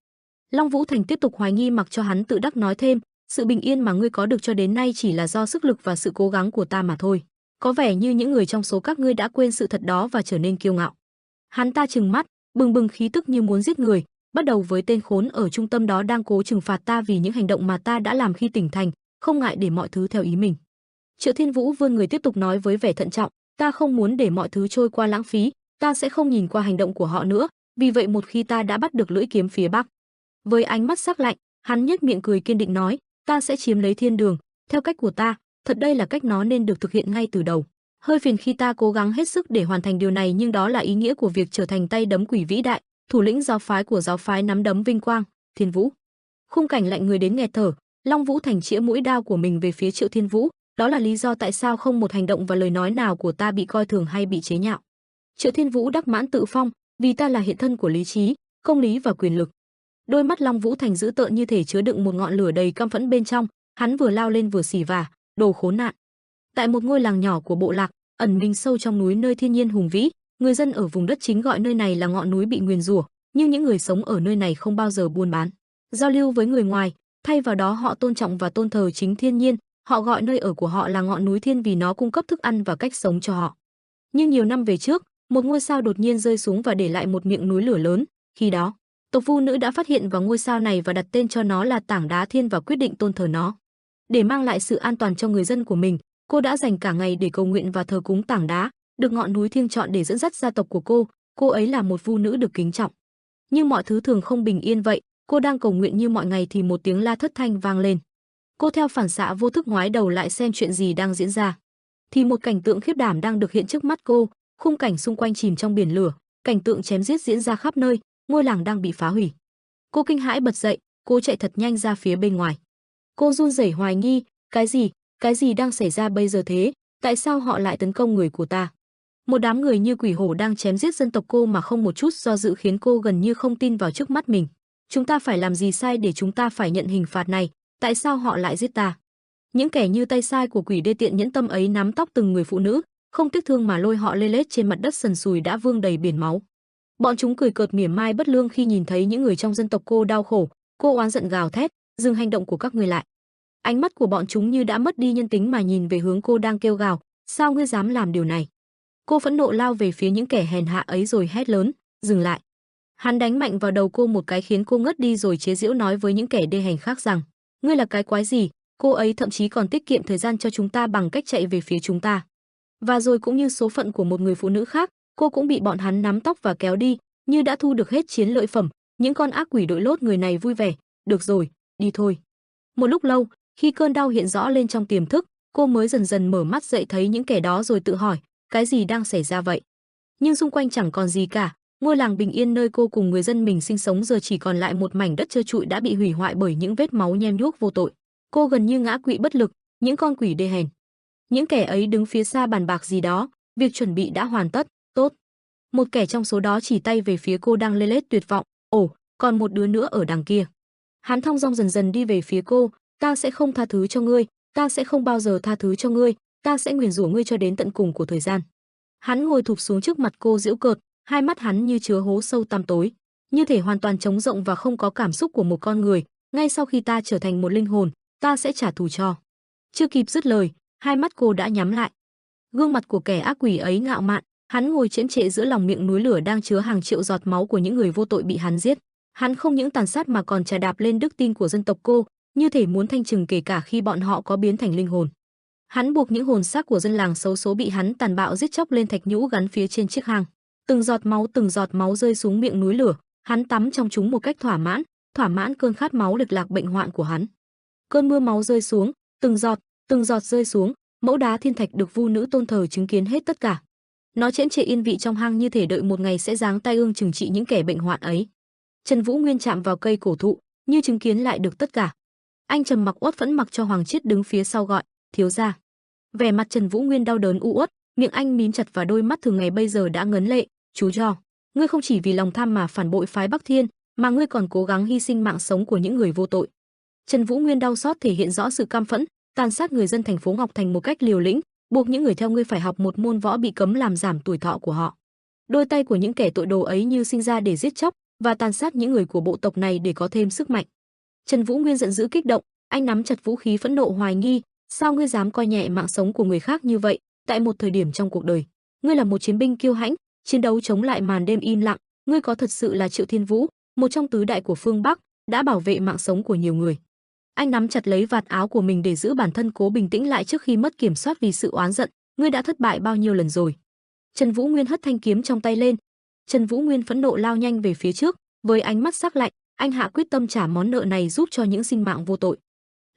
Long Vũ Thành tiếp tục hoài nghi mặc cho hắn tự đắc nói thêm, sự bình yên mà ngươi có được cho đến nay chỉ là do sức lực và sự cố gắng của ta mà thôi. Có vẻ như những người trong số các ngươi đã quên sự thật đó và trở nên kiêu ngạo. Hắn ta trừng mắt, bừng bừng khí tức như muốn giết người, bắt đầu với tên khốn ở trung tâm đó đang cố trừng phạt ta vì những hành động mà ta đã làm khi tỉnh thành, không ngại để mọi thứ theo ý mình. Triệu Thiên Vũ vươn người tiếp tục nói với vẻ thận trọng, ta không muốn để mọi thứ trôi qua lãng phí, ta sẽ không nhìn qua hành động của họ nữa, vì vậy một khi ta đã bắt được lưỡi kiếm phía Bắc. Với ánh mắt sắc lạnh, hắn nhếch miệng cười kiên định nói, ta sẽ chiếm lấy thiên đường, theo cách của ta, thật đây là cách nó nên được thực hiện ngay từ đầu. Hơi phiền khi ta cố gắng hết sức để hoàn thành điều này nhưng đó là ý nghĩa của việc trở thành tay đấm quỷ vĩ đại, thủ lĩnh giáo phái của giáo phái nắm đấm vinh quang, Thiên Vũ. Khung cảnh lạnh người đến nghẹt thở, Long Vũ Thành chĩa mũi đao của mình về phía Triệu Thiên Vũ, đó là lý do tại sao không một hành động và lời nói nào của ta bị coi thường hay bị chế nhạo. Triệu Thiên Vũ đắc mãn tự phong, vì ta là hiện thân của lý trí, công lý và quyền lực. Đôi mắt Long Vũ Thành dữ tợn như thể chứa đựng một ngọn lửa đầy căm phẫn bên trong, hắn vừa lao lên vừa xỉ vả, đồ khốn nạn. Tại một ngôi làng nhỏ của bộ lạc, ẩn mình sâu trong núi nơi thiên nhiên hùng vĩ, người dân ở vùng đất chính gọi nơi này là ngọn núi bị nguyền rủa, nhưng những người sống ở nơi này không bao giờ buôn bán, giao lưu với người ngoài, thay vào đó họ tôn trọng và tôn thờ chính thiên nhiên, họ gọi nơi ở của họ là ngọn núi thiên vì nó cung cấp thức ăn và cách sống cho họ. Nhưng nhiều năm về trước, một ngôi sao đột nhiên rơi xuống và để lại một miệng núi lửa lớn, khi đó, tộc Vu nữ đã phát hiện vào ngôi sao này và đặt tên cho nó là Tảng Đá Thiên và quyết định tôn thờ nó. Để mang lại sự an toàn cho người dân của mình, cô đã dành cả ngày để cầu nguyện và thờ cúng tảng đá, được ngọn núi thiêng chọn để dẫn dắt gia tộc của cô ấy là một Vu nữ được kính trọng. Nhưng mọi thứ thường không bình yên vậy, cô đang cầu nguyện như mọi ngày thì một tiếng la thất thanh vang lên. Cô theo phản xạ vô thức ngoái đầu lại xem chuyện gì đang diễn ra. Thì một cảnh tượng khiếp đảm đang được hiện trước mắt cô, khung cảnh xung quanh chìm trong biển lửa, cảnh tượng chém giết diễn ra khắp nơi, ngôi làng đang bị phá hủy. Cô kinh hãi bật dậy, cô chạy thật nhanh ra phía bên ngoài. Cô run rẩy hoài nghi, cái gì đang xảy ra bây giờ thế, tại sao họ lại tấn công người của ta? Một đám người như quỷ hổ đang chém giết dân tộc cô mà không một chút do dự khiến cô gần như không tin vào trước mắt mình. Chúng ta phải làm gì sai để chúng ta phải nhận hình phạt này? Tại sao họ lại giết ta? Những kẻ như tay sai của quỷ đê tiện nhẫn tâm ấy nắm tóc từng người phụ nữ, không tiếc thương mà lôi họ lê lết trên mặt đất sần sùi đã vương đầy biển máu. Bọn chúng cười cợt mỉa mai bất lương khi nhìn thấy những người trong dân tộc cô đau khổ. Cô oán giận gào thét, dừng hành động của các ngươi lại. Ánh mắt của bọn chúng như đã mất đi nhân tính mà nhìn về hướng cô đang kêu gào, sao ngươi dám làm điều này? Cô phẫn nộ lao về phía những kẻ hèn hạ ấy rồi hét lớn, dừng lại. Hắn đánh mạnh vào đầu cô một cái khiến cô ngất đi rồi chế giễu nói với những kẻ đê hành khác rằng, ngươi là cái quái gì? Cô ấy thậm chí còn tiết kiệm thời gian cho chúng ta bằng cách chạy về phía chúng ta. Và rồi cũng như số phận của một người phụ nữ khác, cô cũng bị bọn hắn nắm tóc và kéo đi, như đã thu được hết chiến lợi phẩm. Những con ác quỷ đội lốt người này vui vẻ, được rồi, đi thôi. Một lúc lâu, khi cơn đau hiện rõ lên trong tiềm thức, cô mới dần dần mở mắt dậy thấy những kẻ đó rồi tự hỏi, cái gì đang xảy ra vậy? Nhưng xung quanh chẳng còn gì cả, ngôi làng bình yên nơi cô cùng người dân mình sinh sống giờ chỉ còn lại một mảnh đất trơ trụi đã bị hủy hoại bởi những vết máu nhem nhuốc vô tội. Cô gần như ngã quỵ bất lực, những con quỷ đê hèn. Những kẻ ấy đứng phía xa bàn bạc gì đó, việc chuẩn bị đã hoàn tất, tốt. Một kẻ trong số đó chỉ tay về phía cô đang lê lết tuyệt vọng, ồ, còn một đứa nữa ở đằng kia. Hắn thong dong dần dần đi về phía cô, ta sẽ không tha thứ cho ngươi, ta sẽ không bao giờ tha thứ cho ngươi, ta sẽ nguyền rủa ngươi cho đến tận cùng của thời gian. Hắn ngồi thụp xuống trước mặt cô giễu cợt, hai mắt hắn như chứa hố sâu tăm tối, như thể hoàn toàn trống rộng và không có cảm xúc của một con người. Ngay sau khi ta trở thành một linh hồn, ta sẽ trả thù cho. Chưa kịp dứt lời, hai mắt cô đã nhắm lại. Gương mặt của kẻ ác quỷ ấy ngạo mạn, hắn ngồi chễm chệ giữa lòng miệng núi lửa đang chứa hàng triệu giọt máu của những người vô tội bị hắn giết. Hắn không những tàn sát mà còn chà đạp lên đức tin của dân tộc cô, như thể muốn thanh trừng kể cả khi bọn họ có biến thành linh hồn. Hắn buộc những hồn xác của dân làng xấu số bị hắn tàn bạo giết chóc lên thạch nhũ gắn phía trên chiếc hang. Từng giọt máu rơi xuống miệng núi lửa, hắn tắm trong chúng một cách thỏa mãn cơn khát máu lệch lạc bệnh hoạn của hắn. Cơn mưa máu rơi xuống, từng giọt rơi xuống, mẫu đá thiên thạch được vu nữ tôn thờ chứng kiến hết tất cả. Nó chễm chệ yên vị trong hang như thể đợi một ngày sẽ giáng tay ương trừng trị những kẻ bệnh hoạn ấy. Trần Vũ Nguyên chạm vào cây cổ thụ, như chứng kiến lại được tất cả. Anh trầm mặc uất phẫn mặc cho Hoàng Chiết đứng phía sau gọi, thiếu gia. Vẻ mặt Trần Vũ Nguyên đau đớn u uất, miệng anh mím chặt và đôi mắt thường ngày bây giờ đã ngấn lệ. Chú cho, ngươi không chỉ vì lòng tham mà phản bội phái Bắc Thiên, mà ngươi còn cố gắng hy sinh mạng sống của những người vô tội. Trần Vũ Nguyên đau xót thể hiện rõ sự cam phẫn, tàn sát người dân thành phố Ngọc Thành một cách liều lĩnh, buộc những người theo ngươi phải học một môn võ bị cấm làm giảm tuổi thọ của họ. Đôi tay của những kẻ tội đồ ấy như sinh ra để giết chóc và tàn sát những người của bộ tộc này để có thêm sức mạnh. Trần Vũ Nguyên giận dữ kích động, anh nắm chặt vũ khí phẫn nộ hoài nghi, sao ngươi dám coi nhẹ mạng sống của người khác như vậy? Tại một thời điểm trong cuộc đời, ngươi là một chiến binh kiêu hãnh, chiến đấu chống lại màn đêm im lặng, ngươi có thật sự là Triệu Thiên Vũ, một trong tứ đại của phương Bắc, đã bảo vệ mạng sống của nhiều người. Anh nắm chặt lấy vạt áo của mình để giữ bản thân cố bình tĩnh lại trước khi mất kiểm soát vì sự oán giận, ngươi đã thất bại bao nhiêu lần rồi? Trần Vũ Nguyên hất thanh kiếm trong tay lên. Trần Vũ Nguyên phẫn nộ lao nhanh về phía trước, với ánh mắt sắc lạnh, anh hạ quyết tâm trả món nợ này giúp cho những sinh mạng vô tội.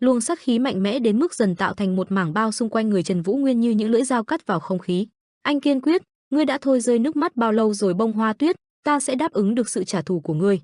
Luồng sát khí mạnh mẽ đến mức dần tạo thành một mảng bao xung quanh người Trần Vũ Nguyên như những lưỡi dao cắt vào không khí. Anh kiên quyết, ngươi đã thôi rơi nước mắt bao lâu rồi Bông Hoa Tuyết, ta sẽ đáp ứng được sự trả thù của ngươi.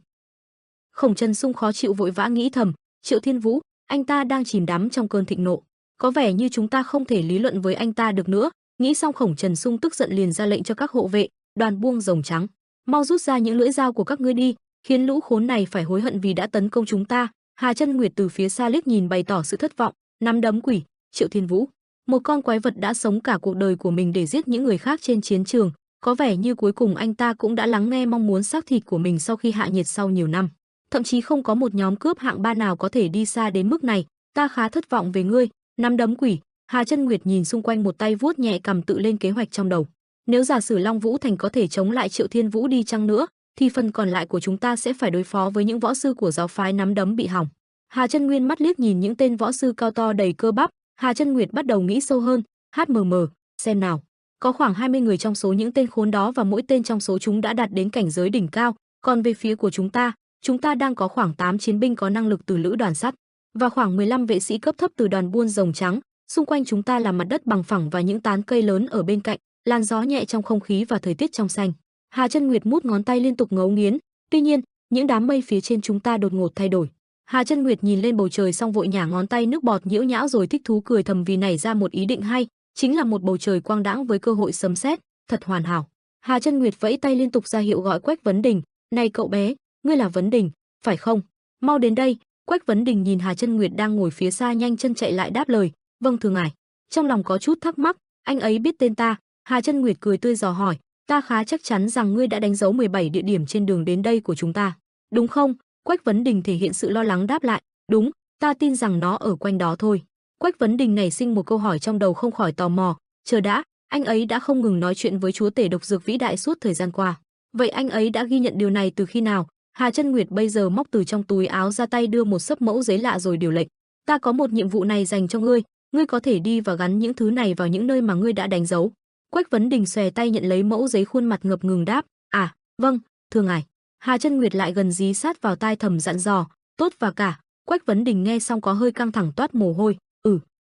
Khổng Trần Sung khó chịu vội vã nghĩ thầm, Triệu Thiên Vũ, anh ta đang chìm đắm trong cơn thịnh nộ, có vẻ như chúng ta không thể lý luận với anh ta được nữa. Nghĩ xong Khổng Trần Sung tức giận liền ra lệnh cho các hộ vệ, đoàn buông rồng trắng, mau rút ra những lưỡi dao của các ngươi đi, khiến lũ khốn này phải hối hận vì đã tấn công chúng ta. Hà Chân Nguyệt từ phía xa liếc nhìn bày tỏ sự thất vọng, nắm đấm quỷ, Triệu Thiên Vũ, một con quái vật đã sống cả cuộc đời của mình để giết những người khác trên chiến trường, có vẻ như cuối cùng anh ta cũng đã lắng nghe mong muốn xác thịt của mình sau khi hạ nhiệt sau nhiều năm. Thậm chí không có một nhóm cướp hạng ba nào có thể đi xa đến mức này, ta khá thất vọng về ngươi, nắm đấm quỷ. Hà Chân Nguyệt nhìn xung quanh một tay vuốt nhẹ cằm tự lên kế hoạch trong đầu. Nếu giả sử Long Vũ Thành có thể chống lại Triệu Thiên Vũ đi chăng nữa, thì phần còn lại của chúng ta sẽ phải đối phó với những võ sư của giáo phái nắm đấm bị hỏng. Hà Chân Nguyên mắt liếc nhìn những tên võ sư cao to đầy cơ bắp, Hà Chân Nguyệt bắt đầu nghĩ sâu hơn, HMM, xem nào, có khoảng 20 người trong số những tên khốn đó và mỗi tên trong số chúng đã đạt đến cảnh giới đỉnh cao, còn về phía của chúng ta đang có khoảng 8 chiến binh có năng lực từ lữ đoàn sắt và khoảng 15 vệ sĩ cấp thấp từ đoàn buôn rồng trắng. Xung quanh chúng ta là mặt đất bằng phẳng và những tán cây lớn ở bên cạnh, làn gió nhẹ trong không khí và thời tiết trong xanh. Hà Chân Nguyệt mút ngón tay liên tục ngấu nghiến. Tuy nhiên, những đám mây phía trên chúng ta đột ngột thay đổi. Hà Chân Nguyệt nhìn lên bầu trời xong vội nhả ngón tay nước bọt nhiễu nhão rồi thích thú cười thầm vì nảy ra một ý định hay, chính là một bầu trời quang đãng với cơ hội sấm sét. thật hoàn hảo. Hà Chân Nguyệt vẫy tay liên tục ra hiệu gọi Quách Vấn Đình, "Này cậu bé, ngươi là Vấn Đình, phải không? Mau đến đây." Quách Vấn Đình nhìn Hà Chân Nguyệt đang ngồi phía xa nhanh chân chạy lại đáp lời, "Vâng thưa ngài." Trong lòng có chút thắc mắc, anh ấy biết tên ta? Hà Chân Nguyệt cười tươi dò hỏi, "Ta khá chắc chắn rằng ngươi đã đánh dấu 17 địa điểm trên đường đến đây của chúng ta, đúng không?" Quách Vấn Đình thể hiện sự lo lắng đáp lại, "Đúng, ta tin rằng nó ở quanh đó thôi." Quách Vấn Đình nảy sinh một câu hỏi trong đầu không khỏi tò mò, chờ đã, anh ấy đã không ngừng nói chuyện với chúa tể độc dược vĩ đại suốt thời gian qua. Vậy anh ấy đã ghi nhận điều này từ khi nào? Hà Chân Nguyệt bây giờ móc từ trong túi áo ra tay đưa một xấp mẫu giấy lạ rồi điều lệnh. "Ta có một nhiệm vụ này dành cho ngươi, ngươi có thể đi và gắn những thứ này vào những nơi mà ngươi đã đánh dấu." Quách Vấn Đình xòe tay nhận lấy mẫu giấy, khuôn mặt ngập ngừng đáp, "À, vâng, thưa ngài." Hà Chân Nguyệt lại gần dí sát vào tai thầm dặn dò, "Tốt và cả." Quách Vấn Đình nghe xong có hơi căng thẳng toát mồ hôi,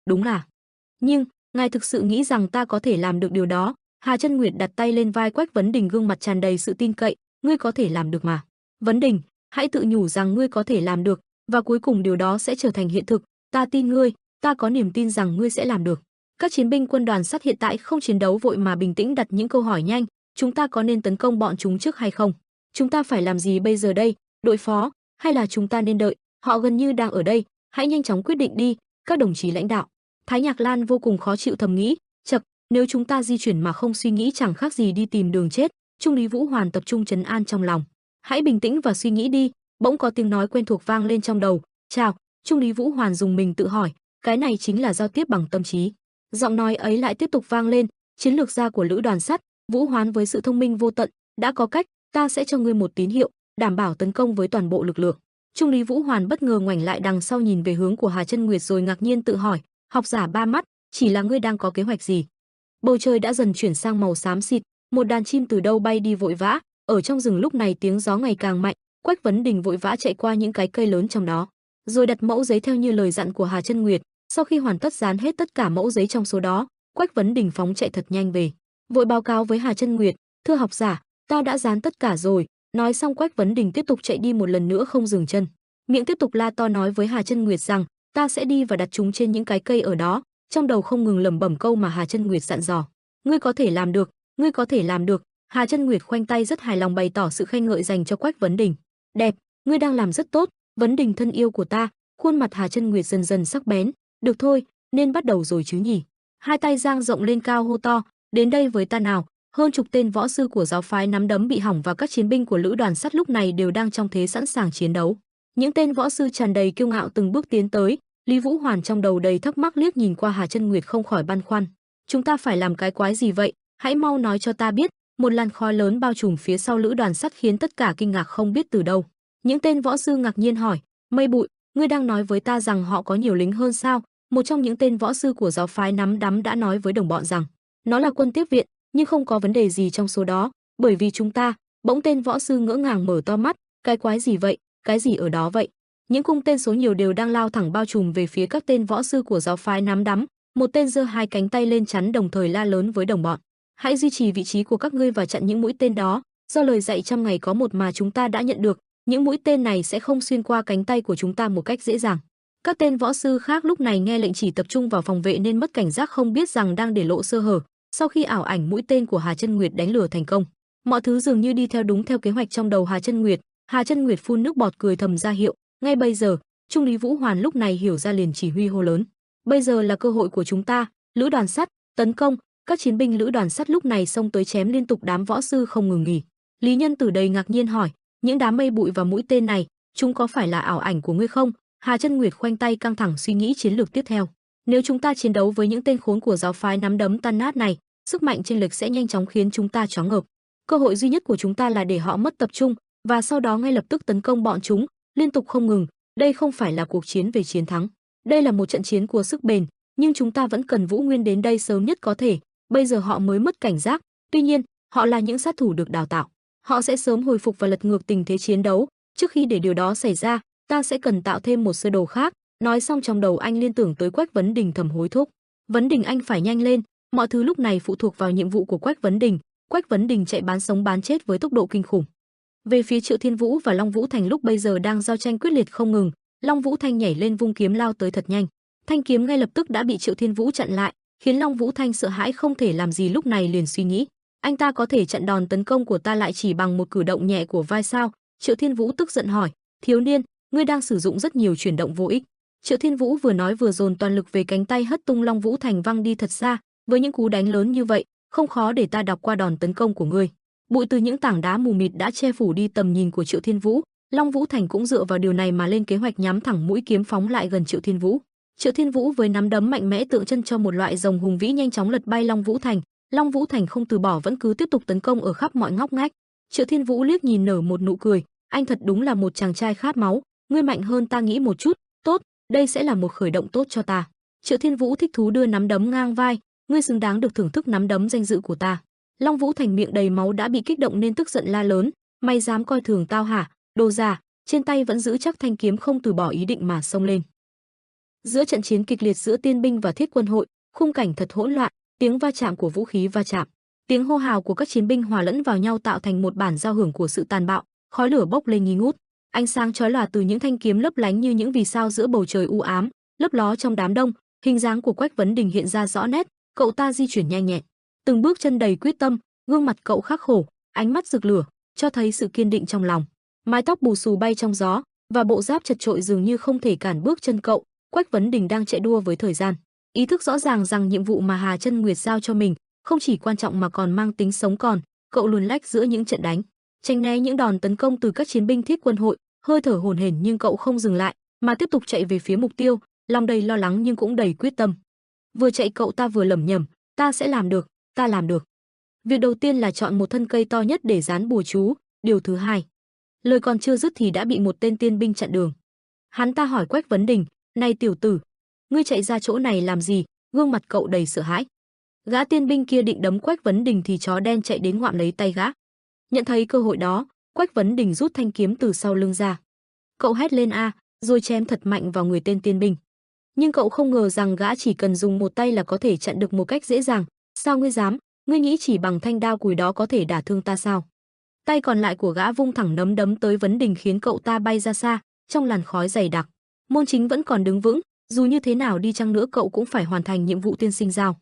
đúng là. Nhưng, ngài thực sự nghĩ rằng ta có thể làm được điều đó?" Hà Chân Nguyệt đặt tay lên vai Quách Vấn Đình, gương mặt tràn đầy sự tin cậy, "Ngươi có thể làm được mà. Vấn Đình, hãy tự nhủ rằng ngươi có thể làm được, và cuối cùng điều đó sẽ trở thành hiện thực. Ta tin ngươi, ta có niềm tin rằng ngươi sẽ làm được." Các chiến binh quân đoàn sắt hiện tại không chiến đấu vội mà bình tĩnh đặt những câu hỏi nhanh, "Chúng ta có nên tấn công bọn chúng trước hay không? Chúng ta phải làm gì bây giờ đây, đội phó, hay là chúng ta nên đợi? Họ gần như đang ở đây, hãy nhanh chóng quyết định đi, các đồng chí lãnh đạo." Thái Nhạc Lan vô cùng khó chịu thầm nghĩ, chậc, nếu chúng ta di chuyển mà không suy nghĩ chẳng khác gì đi tìm đường chết. Trung lý Vũ Hoàn tập trung trấn an trong lòng, "Hãy bình tĩnh và suy nghĩ đi." Bỗng có tiếng nói quen thuộc vang lên trong đầu, "Chào." Trung lý Vũ Hoàn dùng mình tự hỏi, cái này chính là giao tiếp bằng tâm trí. Giọng nói ấy lại tiếp tục vang lên, "Chiến lược gia của Lữ đoàn sắt, Vũ Hoán với sự thông minh vô tận, đã có cách, ta sẽ cho ngươi một tín hiệu, đảm bảo tấn công với toàn bộ lực lượng." Trung lý Vũ Hoàn bất ngờ ngoảnh lại đằng sau nhìn về hướng của Hà Chân Nguyệt rồi ngạc nhiên tự hỏi, "Học giả ba mắt, chỉ là ngươi đang có kế hoạch gì?" Bầu trời đã dần chuyển sang màu xám xịt, một đàn chim từ đâu bay đi vội vã, ở trong rừng lúc này tiếng gió ngày càng mạnh, Quách Vấn Đình vội vã chạy qua những cái cây lớn trong đó, rồi đặt mẫu giấy theo như lời dặn của Hà Chân Nguyệt. Sau khi hoàn tất dán hết tất cả mẫu giấy trong số đó, Quách Vấn Đình phóng chạy thật nhanh về, vội báo cáo với Hà Chân Nguyệt, "Thưa học giả, ta đã dán tất cả rồi." Nói xong Quách Vấn Đình tiếp tục chạy đi một lần nữa không dừng chân, miệng tiếp tục la to nói với Hà Chân Nguyệt rằng, "Ta sẽ đi và đặt chúng trên những cái cây ở đó." Trong đầu không ngừng lẩm bẩm câu mà Hà Chân Nguyệt dặn dò, "Ngươi có thể làm được, ngươi có thể làm được." Hà Chân Nguyệt khoanh tay rất hài lòng bày tỏ sự khen ngợi dành cho Quách Vấn Đình, "Đẹp, ngươi đang làm rất tốt, Vấn Đình thân yêu của ta." Khuôn mặt Hà Chân Nguyệt dần dần sắc bén, "Được thôi, nên bắt đầu rồi chứ nhỉ?" Hai tay dang rộng lên cao hô to, "Đến đây với ta nào." Hơn chục tên võ sư của giáo phái nắm đấm bị hỏng và các chiến binh của Lữ đoàn sắt lúc này đều đang trong thế sẵn sàng chiến đấu. Những tên võ sư tràn đầy kiêu ngạo từng bước tiến tới, Lý Vũ Hoàn trong đầu đầy thắc mắc liếc nhìn qua Hà Chân Nguyệt không khỏi băn khoăn, "Chúng ta phải làm cái quái gì vậy? Hãy mau nói cho ta biết." Một làn khói lớn bao trùm phía sau Lữ đoàn sắt khiến tất cả kinh ngạc không biết từ đâu. Những tên võ sư ngạc nhiên hỏi, "Mây Bụi, ngươi đang nói với ta rằng họ có nhiều lính hơn sao?" Một trong những tên võ sư của giáo phái nắm đấm đã nói với đồng bọn rằng, "Nó là quân tiếp viện, nhưng không có vấn đề gì trong số đó, bởi vì chúng ta." Bỗng tên võ sư ngỡ ngàng mở to mắt, "Cái quái gì vậy? Cái gì ở đó vậy?" Những cung tên số nhiều đều đang lao thẳng bao trùm về phía các tên võ sư của giáo phái nắm đấm. Một tên giơ hai cánh tay lên chắn đồng thời la lớn với đồng bọn, "Hãy duy trì vị trí của các ngươi và chặn những mũi tên đó. Do lời dạy trăm ngày có một mà chúng ta đã nhận được, những mũi tên này sẽ không xuyên qua cánh tay của chúng ta một cách dễ dàng." Các tên võ sư khác lúc này nghe lệnh chỉ tập trung vào phòng vệ nên mất cảnh giác không biết rằng đang để lộ sơ hở. Sau khi ảo ảnh mũi tên của Hà Chân Nguyệt đánh lừa thành công, mọi thứ dường như đi theo đúng theo kế hoạch trong đầu Hà Chân Nguyệt. Hà Chân Nguyệt phun nước bọt cười thầm ra hiệu. Ngay bây giờ, Trung lý Vũ Hoàn lúc này hiểu ra liền chỉ huy hô lớn, "Bây giờ là cơ hội của chúng ta, Lữ đoàn sắt, tấn công!" Các chiến binh Lữ đoàn sắt lúc này xông tới chém liên tục đám võ sư không ngừng nghỉ. Lý Nhân Tử đầy ngạc nhiên hỏi, "Những đám mây bụi và mũi tên này, chúng có phải là ảo ảnh của ngươi không?" Hà Chân Nguyệt khoanh tay căng thẳng suy nghĩ chiến lược tiếp theo. "Nếu chúng ta chiến đấu với những tên khốn của giáo phái nắm đấm tan nát này, sức mạnh chênh lệch sẽ nhanh chóng khiến chúng ta choáng ngợp. Cơ hội duy nhất của chúng ta là để họ mất tập trung và sau đó ngay lập tức tấn công bọn chúng, liên tục không ngừng. Đây không phải là cuộc chiến về chiến thắng, đây là một trận chiến của sức bền, nhưng chúng ta vẫn cần Vũ Nguyên đến đây sớm nhất có thể. Bây giờ họ mới mất cảnh giác, tuy nhiên, họ là những sát thủ được đào tạo. Họ sẽ sớm hồi phục và lật ngược tình thế chiến đấu. Trước khi để điều đó xảy ra, ta sẽ cần tạo thêm một sơ đồ khác." Nói xong trong đầu anh liên tưởng tới Quách Vấn Đình thầm hối thúc, "Vấn Đình anh phải nhanh lên." Mọi thứ lúc này phụ thuộc vào nhiệm vụ của Quách Vấn Đình. Quách Vấn Đình chạy bán sống bán chết với tốc độ kinh khủng. Về phía Triệu Thiên Vũ và Long Vũ Thành lúc bây giờ đang giao tranh quyết liệt không ngừng. Long Vũ Thanh nhảy lên vung kiếm lao tới thật nhanh. Thanh kiếm ngay lập tức đã bị Triệu Thiên Vũ chặn lại, khiến Long Vũ Thanh sợ hãi không thể làm gì lúc này liền suy nghĩ, Anh ta có thể chặn đòn tấn công của ta lại chỉ bằng một cử động nhẹ của vai sao? Triệu Thiên Vũ tức giận hỏi. Thiếu niên, ngươi đang sử dụng rất nhiều chuyển động vô ích. Triệu Thiên Vũ vừa nói vừa dồn toàn lực về cánh tay hất tung Long Vũ Thành văng đi thật xa. Với những cú đánh lớn như vậy, không khó để ta đọc qua đòn tấn công của ngươi. Bụi từ những tảng đá mù mịt đã che phủ đi tầm nhìn của Triệu Thiên Vũ. Long Vũ Thành cũng dựa vào điều này mà lên kế hoạch nhắm thẳng mũi kiếm phóng lại gần Triệu Thiên Vũ. Triệu Thiên Vũ với nắm đấm mạnh mẽ tượng trưng cho một loại rồng hùng vĩ nhanh chóng lật bay Long Vũ Thành. Long Vũ Thành không từ bỏ vẫn cứ tiếp tục tấn công ở khắp mọi ngóc ngách. Triệu Thiên Vũ liếc nhìn nở một nụ cười, anh thật đúng là một chàng trai khát máu, ngươi mạnh hơn ta nghĩ một chút, tốt, đây sẽ là một khởi động tốt cho ta. Triệu Thiên Vũ thích thú đưa nắm đấm ngang vai, ngươi xứng đáng được thưởng thức nắm đấm danh dự của ta. Long Vũ Thành miệng đầy máu đã bị kích động nên tức giận la lớn, mày dám coi thường tao hả, đồ già, trên tay vẫn giữ chắc thanh kiếm không từ bỏ ý định mà xông lên. Giữa trận chiến kịch liệt giữa tiên binh và thiết quân hội, khung cảnh thật hỗn loạn, tiếng va chạm của vũ khí va chạm, tiếng hô hào của các chiến binh hòa lẫn vào nhau tạo thành một bản giao hưởng của sự tàn bạo, khói lửa bốc lên nghi ngút, ánh sáng chói lòa từ những thanh kiếm lấp lánh như những vì sao giữa bầu trời u ám, lấp ló trong đám đông, hình dáng của Quách Vấn Đình hiện ra rõ nét, cậu ta di chuyển nhanh nhẹn, từng bước chân đầy quyết tâm, gương mặt cậu khắc khổ, ánh mắt rực lửa, cho thấy sự kiên định trong lòng. Mái tóc bù xù bay trong gió, và bộ giáp chật chội dường như không thể cản bước chân cậu. Quách Vấn Đình đang chạy đua với thời gian, ý thức rõ ràng rằng nhiệm vụ mà Hà Chân Nguyệt giao cho mình không chỉ quan trọng mà còn mang tính sống còn. Cậu luồn lách giữa những trận đánh, tránh né những đòn tấn công từ các chiến binh thiết quân hội, hơi thở hổn hển nhưng cậu không dừng lại, mà tiếp tục chạy về phía mục tiêu, lòng đầy lo lắng nhưng cũng đầy quyết tâm. Vừa chạy cậu ta vừa lẩm nhẩm, ta sẽ làm được, ta làm được. Việc đầu tiên là chọn một thân cây to nhất để dán bùa chú, điều thứ hai. Lời còn chưa dứt thì đã bị một tên tiên binh chặn đường. Hắn ta hỏi Quách Vấn Đình, này tiểu tử, ngươi chạy ra chỗ này làm gì? Gương mặt cậu đầy sợ hãi. Gã tiên binh kia định đấm Quách Vấn Đình thì chó đen chạy đến ngoạm lấy tay gã. Nhận thấy cơ hội đó, Quách Vấn Đình rút thanh kiếm từ sau lưng ra. Cậu hét lên a, rồi chém thật mạnh vào người tên tiên binh. Nhưng cậu không ngờ rằng gã chỉ cần dùng một tay là có thể chặn được một cách dễ dàng. Sao ngươi dám? Ngươi nghĩ chỉ bằng thanh đao cùi đó có thể đả thương ta sao? Tay còn lại của gã vung thẳng nắm đấm tới Vấn Đình khiến cậu ta bay ra xa, trong làn khói dày đặc. Môn Chính vẫn còn đứng vững, dù như thế nào đi chăng nữa cậu cũng phải hoàn thành nhiệm vụ tiên sinh giao.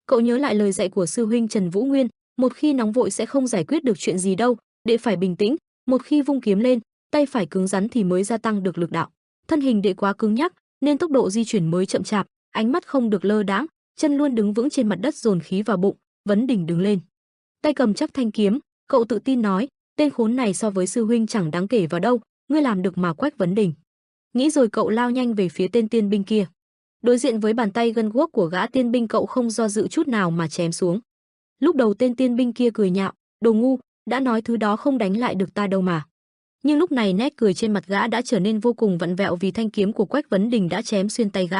Cậu nhớ lại lời dạy của sư huynh Trần Vũ Nguyên, một khi nóng vội sẽ không giải quyết được chuyện gì đâu, đệ phải bình tĩnh, một khi vung kiếm lên, tay phải cứng rắn thì mới gia tăng được lực đạo. Thân hình đệ quá cứng nhắc, nên tốc độ di chuyển mới chậm chạp, ánh mắt không được lơ đãng, chân luôn đứng vững trên mặt đất dồn khí vào bụng. Vấn Đình đứng lên, tay cầm chắc thanh kiếm, cậu tự tin nói, tên khốn này so với sư huynh chẳng đáng kể vào đâu, ngươi làm được mà. Quách Vấn Đình nghĩ rồi cậu lao nhanh về phía tên tiên binh kia. Đối diện với bàn tay gân guốc của gã tiên binh cậu không do dự chút nào mà chém xuống. Lúc đầu tên tiên binh kia cười nhạo, đồ ngu, đã nói thứ đó không đánh lại được ta đâu mà. Nhưng lúc này nét cười trên mặt gã đã trở nên vô cùng vặn vẹo vì thanh kiếm của Quách Vấn Đình đã chém xuyên tay gã.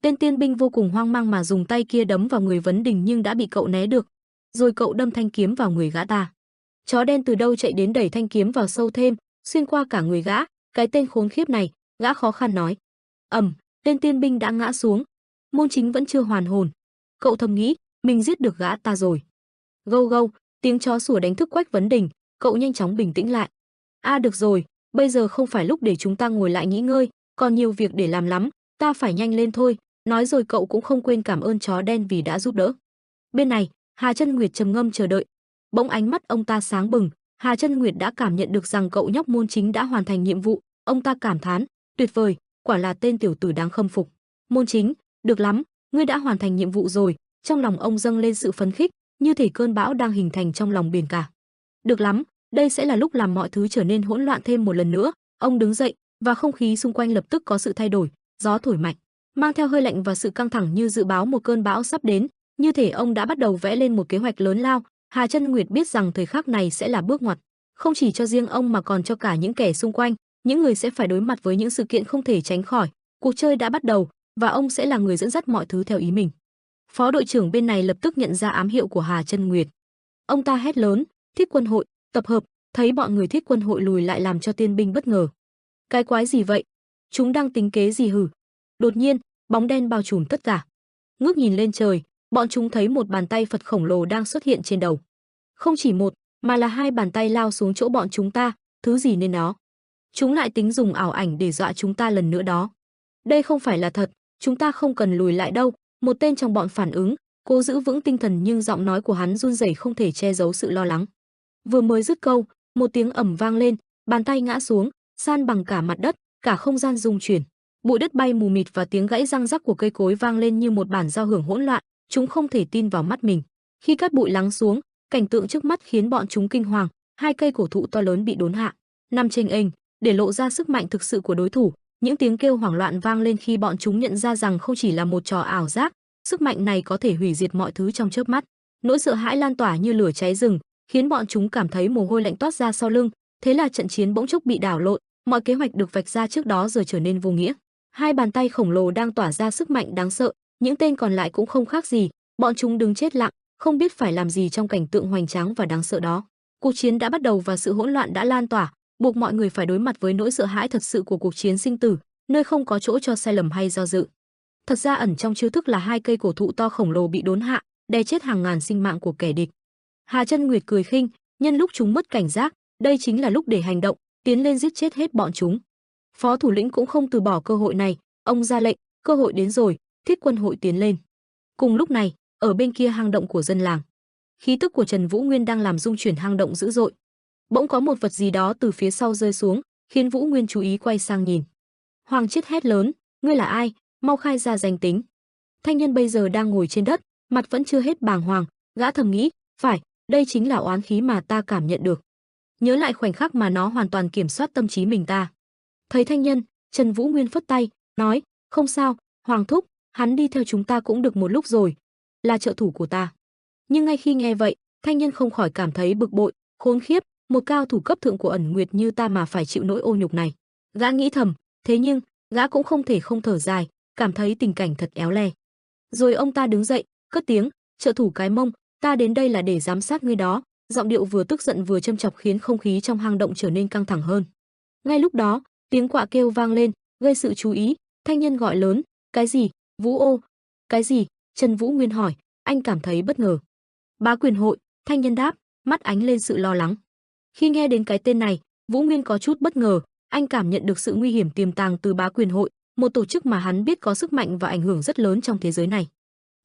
Tên tiên binh vô cùng hoang mang mà dùng tay kia đấm vào người Vấn Đình nhưng đã bị cậu né được. Rồi cậu đâm thanh kiếm vào người gã ta. Chó đen từ đâu chạy đến đẩy thanh kiếm vào sâu thêm, xuyên qua cả người gã. Cái tên khốn khiếp này, gã khó khăn nói. Tên tiên binh đã ngã xuống. Môn Chính vẫn chưa hoàn hồn. Cậu thầm nghĩ, mình giết được gã ta rồi. Gâu gâu, tiếng chó sủa đánh thức Quách Vấn Đình, cậu nhanh chóng bình tĩnh lại. Được rồi, bây giờ không phải lúc để chúng ta ngồi lại nghỉ ngơi, còn nhiều việc để làm lắm, ta phải nhanh lên thôi. Nói rồi cậu cũng không quên cảm ơn chó đen vì đã giúp đỡ. Bên này, Hà Chân Nguyệt trầm ngâm chờ đợi. Bỗng ánh mắt ông ta sáng bừng, Hà Chân Nguyệt đã cảm nhận được rằng cậu nhóc Môn Chính đã hoàn thành nhiệm vụ, ông ta cảm thán, tuyệt vời, quả là tên tiểu tử đáng khâm phục. Môn Chính, được lắm, ngươi đã hoàn thành nhiệm vụ rồi. Trong lòng ông dâng lên sự phấn khích, như thể cơn bão đang hình thành trong lòng biển cả. Được lắm, đây sẽ là lúc làm mọi thứ trở nên hỗn loạn thêm một lần nữa. Ông đứng dậy, và không khí xung quanh lập tức có sự thay đổi, gió thổi mạnh, mang theo hơi lạnh và sự căng thẳng như dự báo một cơn bão sắp đến, như thể ông đã bắt đầu vẽ lên một kế hoạch lớn lao. Hà Chân Nguyệt biết rằng thời khắc này sẽ là bước ngoặt, không chỉ cho riêng ông mà còn cho cả những kẻ xung quanh, những người sẽ phải đối mặt với những sự kiện không thể tránh khỏi. Cuộc chơi đã bắt đầu và ông sẽ là người dẫn dắt mọi thứ theo ý mình. Phó đội trưởng bên này lập tức nhận ra ám hiệu của Hà Chân Nguyệt. Ông ta hét lớn, Thiết quân hội, tập hợp. Thấy bọn người Thiết quân hội lùi lại làm cho tiên binh bất ngờ. Cái quái gì vậy? Chúng đang tính kế gì hử? Đột nhiên, bóng đen bao trùm tất cả. Ngước nhìn lên trời, bọn chúng thấy một bàn tay Phật khổng lồ đang xuất hiện trên đầu. Không chỉ một, mà là hai bàn tay lao xuống chỗ bọn chúng ta, thứ gì nên nó? Chúng lại tính dùng ảo ảnh để dọa chúng ta lần nữa đó. Đây không phải là thật, chúng ta không cần lùi lại đâu. Một tên trong bọn phản ứng, cố giữ vững tinh thần nhưng giọng nói của hắn run rẩy không thể che giấu sự lo lắng. Vừa mới dứt câu, một tiếng ầm vang lên, bàn tay ngã xuống, san bằng cả mặt đất, cả không gian rung chuyển. Bụi đất bay mù mịt và tiếng gãy răng rắc của cây cối vang lên như một bản giao hưởng hỗn loạn, chúng không thể tin vào mắt mình. Khi cát bụi lắng xuống, cảnh tượng trước mắt khiến bọn chúng kinh hoàng, hai cây cổ thụ to lớn bị đốn hạ, nằm chênh ênh, để lộ ra sức mạnh thực sự của đối thủ. Những tiếng kêu hoảng loạn vang lên khi bọn chúng nhận ra rằng không chỉ là một trò ảo giác, sức mạnh này có thể hủy diệt mọi thứ trong chớp mắt. Nỗi sợ hãi lan tỏa như lửa cháy rừng, khiến bọn chúng cảm thấy mồ hôi lạnh toát ra sau lưng. Thế là trận chiến bỗng chốc bị đảo lộn, mọi kế hoạch được vạch ra trước đó giờ trở nên vô nghĩa. Hai bàn tay khổng lồ đang tỏa ra sức mạnh đáng sợ, những tên còn lại cũng không khác gì, bọn chúng đứng chết lặng, không biết phải làm gì trong cảnh tượng hoành tráng và đáng sợ đó. Cuộc chiến đã bắt đầu và sự hỗn loạn đã lan tỏa, buộc mọi người phải đối mặt với nỗi sợ hãi thật sự của cuộc chiến sinh tử, nơi không có chỗ cho sai lầm hay do dự. Thật ra ẩn trong chiêu thức là hai cây cổ thụ to khổng lồ bị đốn hạ, đè chết hàng ngàn sinh mạng của kẻ địch. Hà Chân Nguyệt cười khinh, nhân lúc chúng mất cảnh giác, đây chính là lúc để hành động, tiến lên giết chết hết bọn chúng. Phó thủ lĩnh cũng không từ bỏ cơ hội này, ông ra lệnh, cơ hội đến rồi, thiết quân hội tiến lên. Cùng lúc này, ở bên kia hang động của dân làng, khí tức của Trần Vũ Nguyên đang làm rung chuyển hang động dữ dội. Bỗng có một vật gì đó từ phía sau rơi xuống, khiến Vũ Nguyên chú ý quay sang nhìn. Hoàng Chiết hét lớn, ngươi là ai, mau khai ra danh tính. Thanh niên bây giờ đang ngồi trên đất, mặt vẫn chưa hết bàng hoàng, gã thầm nghĩ, phải, đây chính là oán khí mà ta cảm nhận được. Nhớ lại khoảnh khắc mà nó hoàn toàn kiểm soát tâm trí mình ta. Thấy thanh nhân, Trần Vũ Nguyên phất tay, nói, không sao, Hoàng thúc, hắn đi theo chúng ta cũng được một lúc rồi, là trợ thủ của ta. Nhưng ngay khi nghe vậy, thanh nhân không khỏi cảm thấy bực bội, khốn khiếp, một cao thủ cấp thượng của ẩn nguyệt như ta mà phải chịu nỗi ô nhục này. Gã nghĩ thầm, thế nhưng, gã cũng không thể không thở dài, cảm thấy tình cảnh thật éo le. Rồi ông ta đứng dậy, cất tiếng, trợ thủ cái mông, ta đến đây là để giám sát ngươi đó. Giọng điệu vừa tức giận vừa châm chọc khiến không khí trong hang động trở nên căng thẳng hơn. Ngay lúc đó, tiếng quạ kêu vang lên, gây sự chú ý, thanh nhân gọi lớn, cái gì, Vũ ô, cái gì, Trần Vũ Nguyên hỏi, anh cảm thấy bất ngờ. Bá quyền hội, thanh nhân đáp, mắt ánh lên sự lo lắng. Khi nghe đến cái tên này, Vũ Nguyên có chút bất ngờ, anh cảm nhận được sự nguy hiểm tiềm tàng từ bá quyền hội, một tổ chức mà hắn biết có sức mạnh và ảnh hưởng rất lớn trong thế giới này.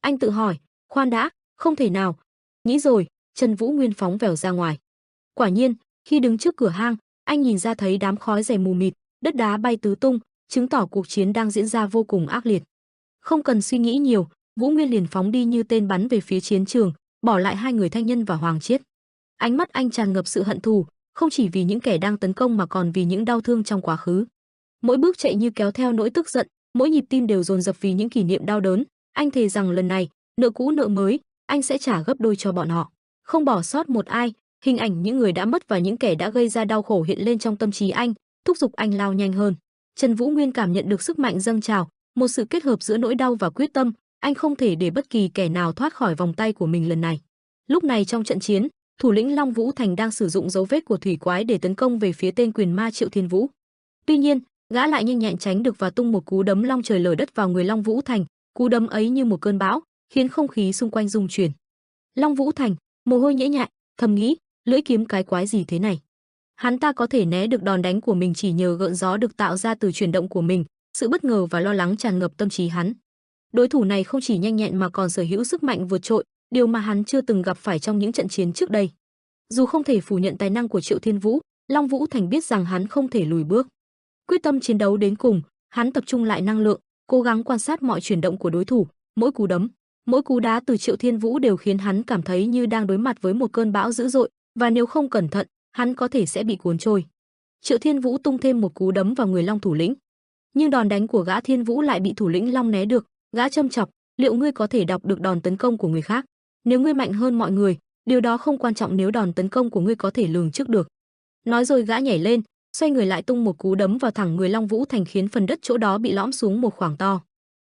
Anh tự hỏi, khoan đã, không thể nào. Nghĩ rồi, Trần Vũ Nguyên phóng vèo ra ngoài. Quả nhiên, khi đứng trước cửa hang, anh nhìn ra thấy đám khói dày mù mịt, đất đá bay tứ tung, chứng tỏ cuộc chiến đang diễn ra vô cùng ác liệt. Không cần suy nghĩ nhiều, Vũ Nguyên liền phóng đi như tên bắn về phía chiến trường, bỏ lại hai người thanh nhân và Hoàng Chiết. Ánh mắt anh tràn ngập sự hận thù, không chỉ vì những kẻ đang tấn công mà còn vì những đau thương trong quá khứ. Mỗi bước chạy như kéo theo nỗi tức giận, mỗi nhịp tim đều dồn dập vì những kỷ niệm đau đớn. Anh thề rằng lần này, nợ cũ nợ mới, anh sẽ trả gấp đôi cho bọn họ, không bỏ sót một ai. Hình ảnh những người đã mất và những kẻ đã gây ra đau khổ hiện lên trong tâm trí anh, thúc giục anh lao nhanh hơn. Trần Vũ Nguyên cảm nhận được sức mạnh dâng trào, một sự kết hợp giữa nỗi đau và quyết tâm, anh không thể để bất kỳ kẻ nào thoát khỏi vòng tay của mình lần này. Lúc này trong trận chiến, thủ lĩnh Long Vũ Thành đang sử dụng dấu vết của thủy quái để tấn công về phía tên quyền ma Triệu Thiên Vũ. Tuy nhiên, gã lại nhanh nhẹn tránh được và tung một cú đấm long trời lở đất vào người Long Vũ Thành, cú đấm ấy như một cơn bão, khiến không khí xung quanh rung chuyển. Long Vũ Thành, mồ hôi nhễ nhại, thầm nghĩ, lưỡi kiếm cái quái gì thế này? Hắn ta có thể né được đòn đánh của mình chỉ nhờ gợn gió được tạo ra từ chuyển động của mình, sự bất ngờ và lo lắng tràn ngập tâm trí hắn. Đối thủ này không chỉ nhanh nhẹn mà còn sở hữu sức mạnh vượt trội, điều mà hắn chưa từng gặp phải trong những trận chiến trước đây. Dù không thể phủ nhận tài năng của Triệu Thiên Vũ, Long Vũ Thành biết rằng hắn không thể lùi bước. Quyết tâm chiến đấu đến cùng, hắn tập trung lại năng lượng, cố gắng quan sát mọi chuyển động của đối thủ, mỗi cú đấm, mỗi cú đá từ Triệu Thiên Vũ đều khiến hắn cảm thấy như đang đối mặt với một cơn bão dữ dội, và nếu không cẩn thận, hắn có thể sẽ bị cuốn trôi. Triệu Thiên Vũ tung thêm một cú đấm vào người Long thủ lĩnh, nhưng đòn đánh của gã Thiên Vũ lại bị thủ lĩnh Long né được. Gã châm chọc, liệu ngươi có thể đọc được đòn tấn công của người khác? Nếu ngươi mạnh hơn mọi người, điều đó không quan trọng nếu đòn tấn công của ngươi có thể lường trước được. Nói rồi gã nhảy lên, xoay người lại tung một cú đấm vào thẳng người Long Vũ Thành khiến phần đất chỗ đó bị lõm xuống một khoảng to.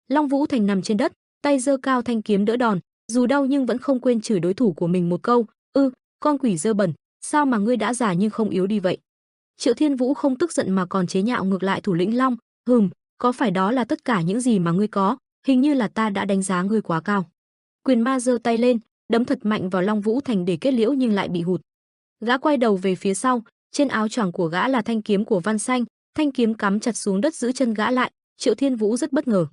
Long Vũ Thành nằm trên đất, tay giơ cao thanh kiếm đỡ đòn, dù đau nhưng vẫn không quên chửi đối thủ của mình một câu, con quỷ dơ bẩn, sao mà ngươi đã già nhưng không yếu đi vậy? Triệu Thiên Vũ không tức giận mà còn chế nhạo ngược lại thủ lĩnh Long, có phải đó là tất cả những gì mà ngươi có? Hình như là ta đã đánh giá ngươi quá cao. Quyền ma giơ tay lên, đấm thật mạnh vào Long Vũ Thành để kết liễu nhưng lại bị hụt. Gã quay đầu về phía sau, trên áo choàng của gã là thanh kiếm của Văn Xanh, thanh kiếm cắm chặt xuống đất giữ chân gã lại. Triệu Thiên Vũ rất bất ngờ.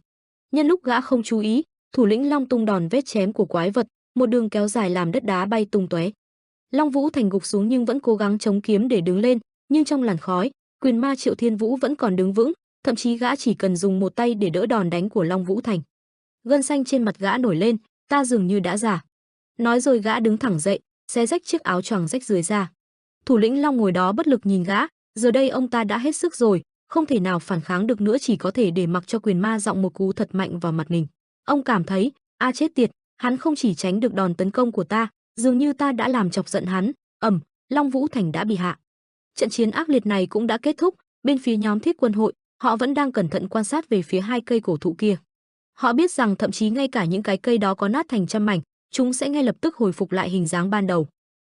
Nhân lúc gã không chú ý, Thủ lĩnh Long tung đòn vết chém của quái vật, một đường kéo dài làm đất đá bay tung tóe. Long Vũ Thành gục xuống nhưng vẫn cố gắng chống kiếm để đứng lên, nhưng trong làn khói, quyền ma Triệu Thiên Vũ vẫn còn đứng vững, thậm chí gã chỉ cần dùng một tay để đỡ đòn đánh của Long Vũ Thành. Gân xanh trên mặt gã nổi lên, ta dường như đã già. Nói rồi gã đứng thẳng dậy, xé rách chiếc áo choàng rách dưới ra. Thủ lĩnh Long ngồi đó bất lực nhìn gã, giờ đây ông ta đã hết sức rồi, không thể nào phản kháng được nữa, chỉ có thể để mặc cho quyền ma giọng một cú thật mạnh vào mặt mình. Ông cảm thấy, chết tiệt, hắn không chỉ tránh được đòn tấn công của ta, dường như ta đã làm chọc giận hắn. Long Vũ Thành đã bị hạ. Trận chiến ác liệt này cũng đã kết thúc, bên phía nhóm Thiết Quân hội, họ vẫn đang cẩn thận quan sát về phía hai cây cổ thụ kia. Họ biết rằng thậm chí ngay cả những cái cây đó có nát thành trăm mảnh, chúng sẽ ngay lập tức hồi phục lại hình dáng ban đầu.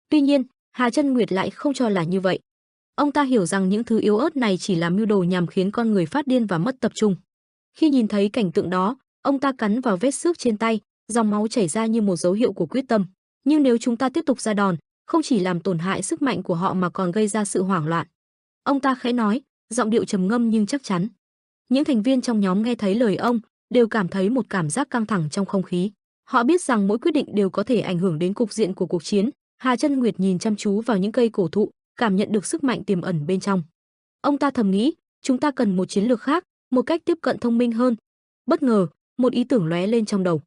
Tuy nhiên, Hà Chân Nguyệt lại không cho là như vậy. Ông ta hiểu rằng những thứ yếu ớt này chỉ là mưu đồ nhằm khiến con người phát điên và mất tập trung. Khi nhìn thấy cảnh tượng đó, ông ta cắn vào vết xước trên tay, dòng máu chảy ra như một dấu hiệu của quyết tâm. Nhưng nếu chúng ta tiếp tục ra đòn, không chỉ làm tổn hại sức mạnh của họ mà còn gây ra sự hoảng loạn. Ông ta khẽ nói, giọng điệu trầm ngâm nhưng chắc chắn. Những thành viên trong nhóm nghe thấy lời ông, đều cảm thấy một cảm giác căng thẳng trong không khí. Họ biết rằng mỗi quyết định đều có thể ảnh hưởng đến cục diện của cuộc chiến. Hà Chân Nguyệt nhìn chăm chú vào những cây cổ thụ, cảm nhận được sức mạnh tiềm ẩn bên trong. Ông ta thầm nghĩ, chúng ta cần một chiến lược khác, một cách tiếp cận thông minh hơn. Bất ngờ, một ý tưởng lóe lên trong đầu.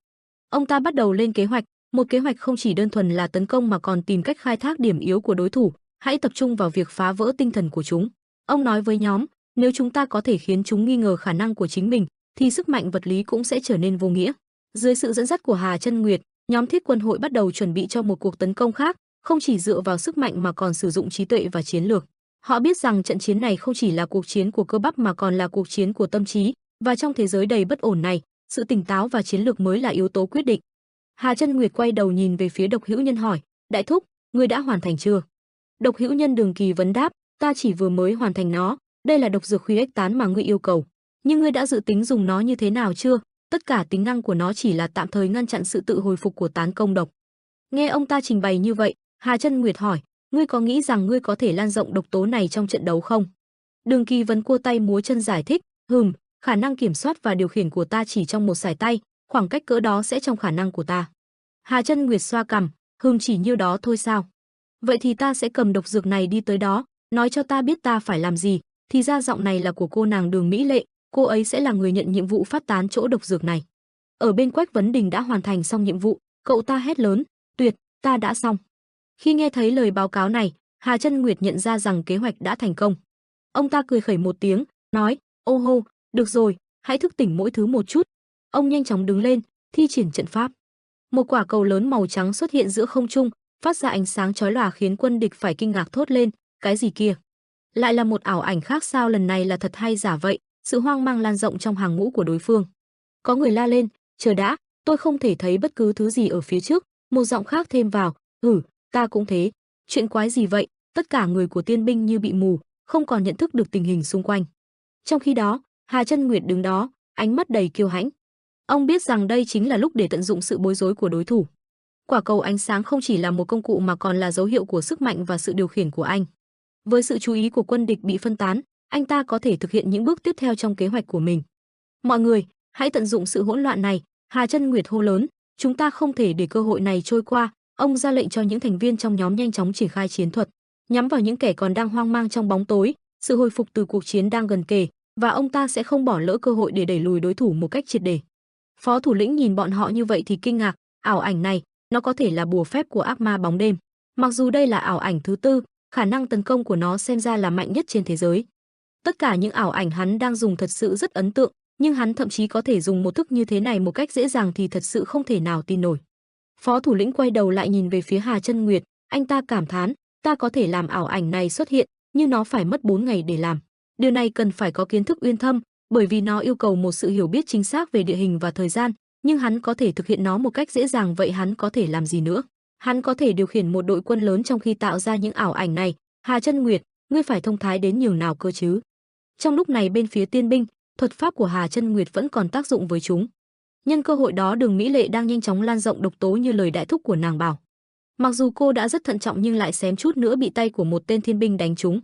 Ông ta bắt đầu lên kế hoạch, một kế hoạch không chỉ đơn thuần là tấn công mà còn tìm cách khai thác điểm yếu của đối thủ, hãy tập trung vào việc phá vỡ tinh thần của chúng. Ông nói với nhóm, nếu chúng ta có thể khiến chúng nghi ngờ khả năng của chính mình, thì sức mạnh vật lý cũng sẽ trở nên vô nghĩa. Dưới sự dẫn dắt của Hà Chân Nguyệt, nhóm Thiết Quân hội bắt đầu chuẩn bị cho một cuộc tấn công khác, không chỉ dựa vào sức mạnh mà còn sử dụng trí tuệ và chiến lược. Họ biết rằng trận chiến này không chỉ là cuộc chiến của cơ bắp mà còn là cuộc chiến của tâm trí, và trong thế giới đầy bất ổn này, sự tỉnh táo và chiến lược mới là yếu tố quyết định. Hà Chân Nguyệt quay đầu nhìn về phía Độc Hữu Nhân hỏi, đại thúc, ngươi đã hoàn thành chưa? Độc Hữu Nhân Đường Kỳ vấn đáp, ta chỉ vừa mới hoàn thành nó, đây là độc dược Khuy Ếch Tán mà ngươi yêu cầu. Nhưng ngươi đã dự tính dùng nó như thế nào chưa? Tất cả tính năng của nó chỉ là tạm thời ngăn chặn sự tự hồi phục của tán công độc. Nghe ông ta trình bày như vậy, Hà Chân Nguyệt hỏi, ngươi có nghĩ rằng ngươi có thể lan rộng độc tố này trong trận đấu không? Đường Kỳ Vấn cua tay múa chân giải thích, khả năng kiểm soát và điều khiển của ta chỉ trong một sải tay, khoảng cách cỡ đó sẽ trong khả năng của ta. Hà Chân Nguyệt xoa cằm, chỉ nhiêu đó thôi sao? Vậy thì ta sẽ cầm độc dược này đi tới đó, nói cho ta biết ta phải làm gì. Thì ra giọng này là của cô nàng Đường Mỹ Lệ, cô ấy sẽ là người nhận nhiệm vụ phát tán chỗ độc dược này. Ở bên Quách Vấn Đình đã hoàn thành xong nhiệm vụ, cậu ta hét lớn, tuyệt, ta đã xong. Khi nghe thấy lời báo cáo này, Hà Chân Nguyệt nhận ra rằng kế hoạch đã thành công. Ông ta cười khẩy một tiếng, nói, ô hô, được rồi, hãy thức tỉnh mỗi thứ một chút. Ông nhanh chóng đứng lên, thi triển trận pháp. Một quả cầu lớn màu trắng xuất hiện giữa không trung, phát ra ánh sáng chói lòa khiến quân địch phải kinh ngạc thốt lên, cái gì kia? Lại là một ảo ảnh khác sao, lần này là thật hay giả vậy? Sự hoang mang lan rộng trong hàng ngũ của đối phương. Có người la lên, chờ đã, tôi không thể thấy bất cứ thứ gì ở phía trước. Một giọng khác thêm vào, ta cũng thế. Chuyện quái gì vậy? Tất cả người của tiên binh như bị mù, không còn nhận thức được tình hình xung quanh. Trong khi đó, Hà Chân Nguyệt đứng đó, ánh mắt đầy kiêu hãnh. Ông biết rằng đây chính là lúc để tận dụng sự bối rối của đối thủ. Quả cầu ánh sáng không chỉ là một công cụ mà còn là dấu hiệu của sức mạnh và sự điều khiển của anh. Với sự chú ý của quân địch bị phân tán, anh ta có thể thực hiện những bước tiếp theo trong kế hoạch của mình. Mọi người, hãy tận dụng sự hỗn loạn này, Hà Chân Nguyệt hô lớn, chúng ta không thể để cơ hội này trôi qua. Ông ra lệnh cho những thành viên trong nhóm nhanh chóng triển khai chiến thuật, nhắm vào những kẻ còn đang hoang mang trong bóng tối. Sự hồi phục từ cuộc chiến đang gần kề, và ông ta sẽ không bỏ lỡ cơ hội để đẩy lùi đối thủ một cách triệt để. Phó thủ lĩnh nhìn bọn họ như vậy thì kinh ngạc, ảo ảnh này, nó có thể là bùa phép của ác ma bóng đêm. Mặc dù đây là ảo ảnh thứ tư, khả năng tấn công của nó xem ra là mạnh nhất trên thế giới. Tất cả những ảo ảnh hắn đang dùng thật sự rất ấn tượng, nhưng hắn thậm chí có thể dùng một thức như thế này một cách dễ dàng thì thật sự không thể nào tin nổi. Phó thủ lĩnh quay đầu lại nhìn về phía Hà Chân Nguyệt, anh ta cảm thán, ta có thể làm ảo ảnh này xuất hiện, nhưng nó phải mất 4 ngày để làm. Điều này cần phải có kiến thức uyên thâm, bởi vì nó yêu cầu một sự hiểu biết chính xác về địa hình và thời gian, nhưng hắn có thể thực hiện nó một cách dễ dàng. Vậy hắn có thể làm gì nữa? Hắn có thể điều khiển một đội quân lớn trong khi tạo ra những ảo ảnh này. Hà Chân Nguyệt, ngươi phải thông thái đến nhường nào cơ chứ? Trong lúc này bên phía tiên binh, thuật pháp của Hà Chân Nguyệt vẫn còn tác dụng với chúng. Nhân cơ hội đó, Đường Mỹ Lệ đang nhanh chóng lan rộng độc tố như lời đại thúc của nàng bảo. Mặc dù cô đã rất thận trọng nhưng lại xém chút nữa bị tay của một tên thiên binh đánh trúng.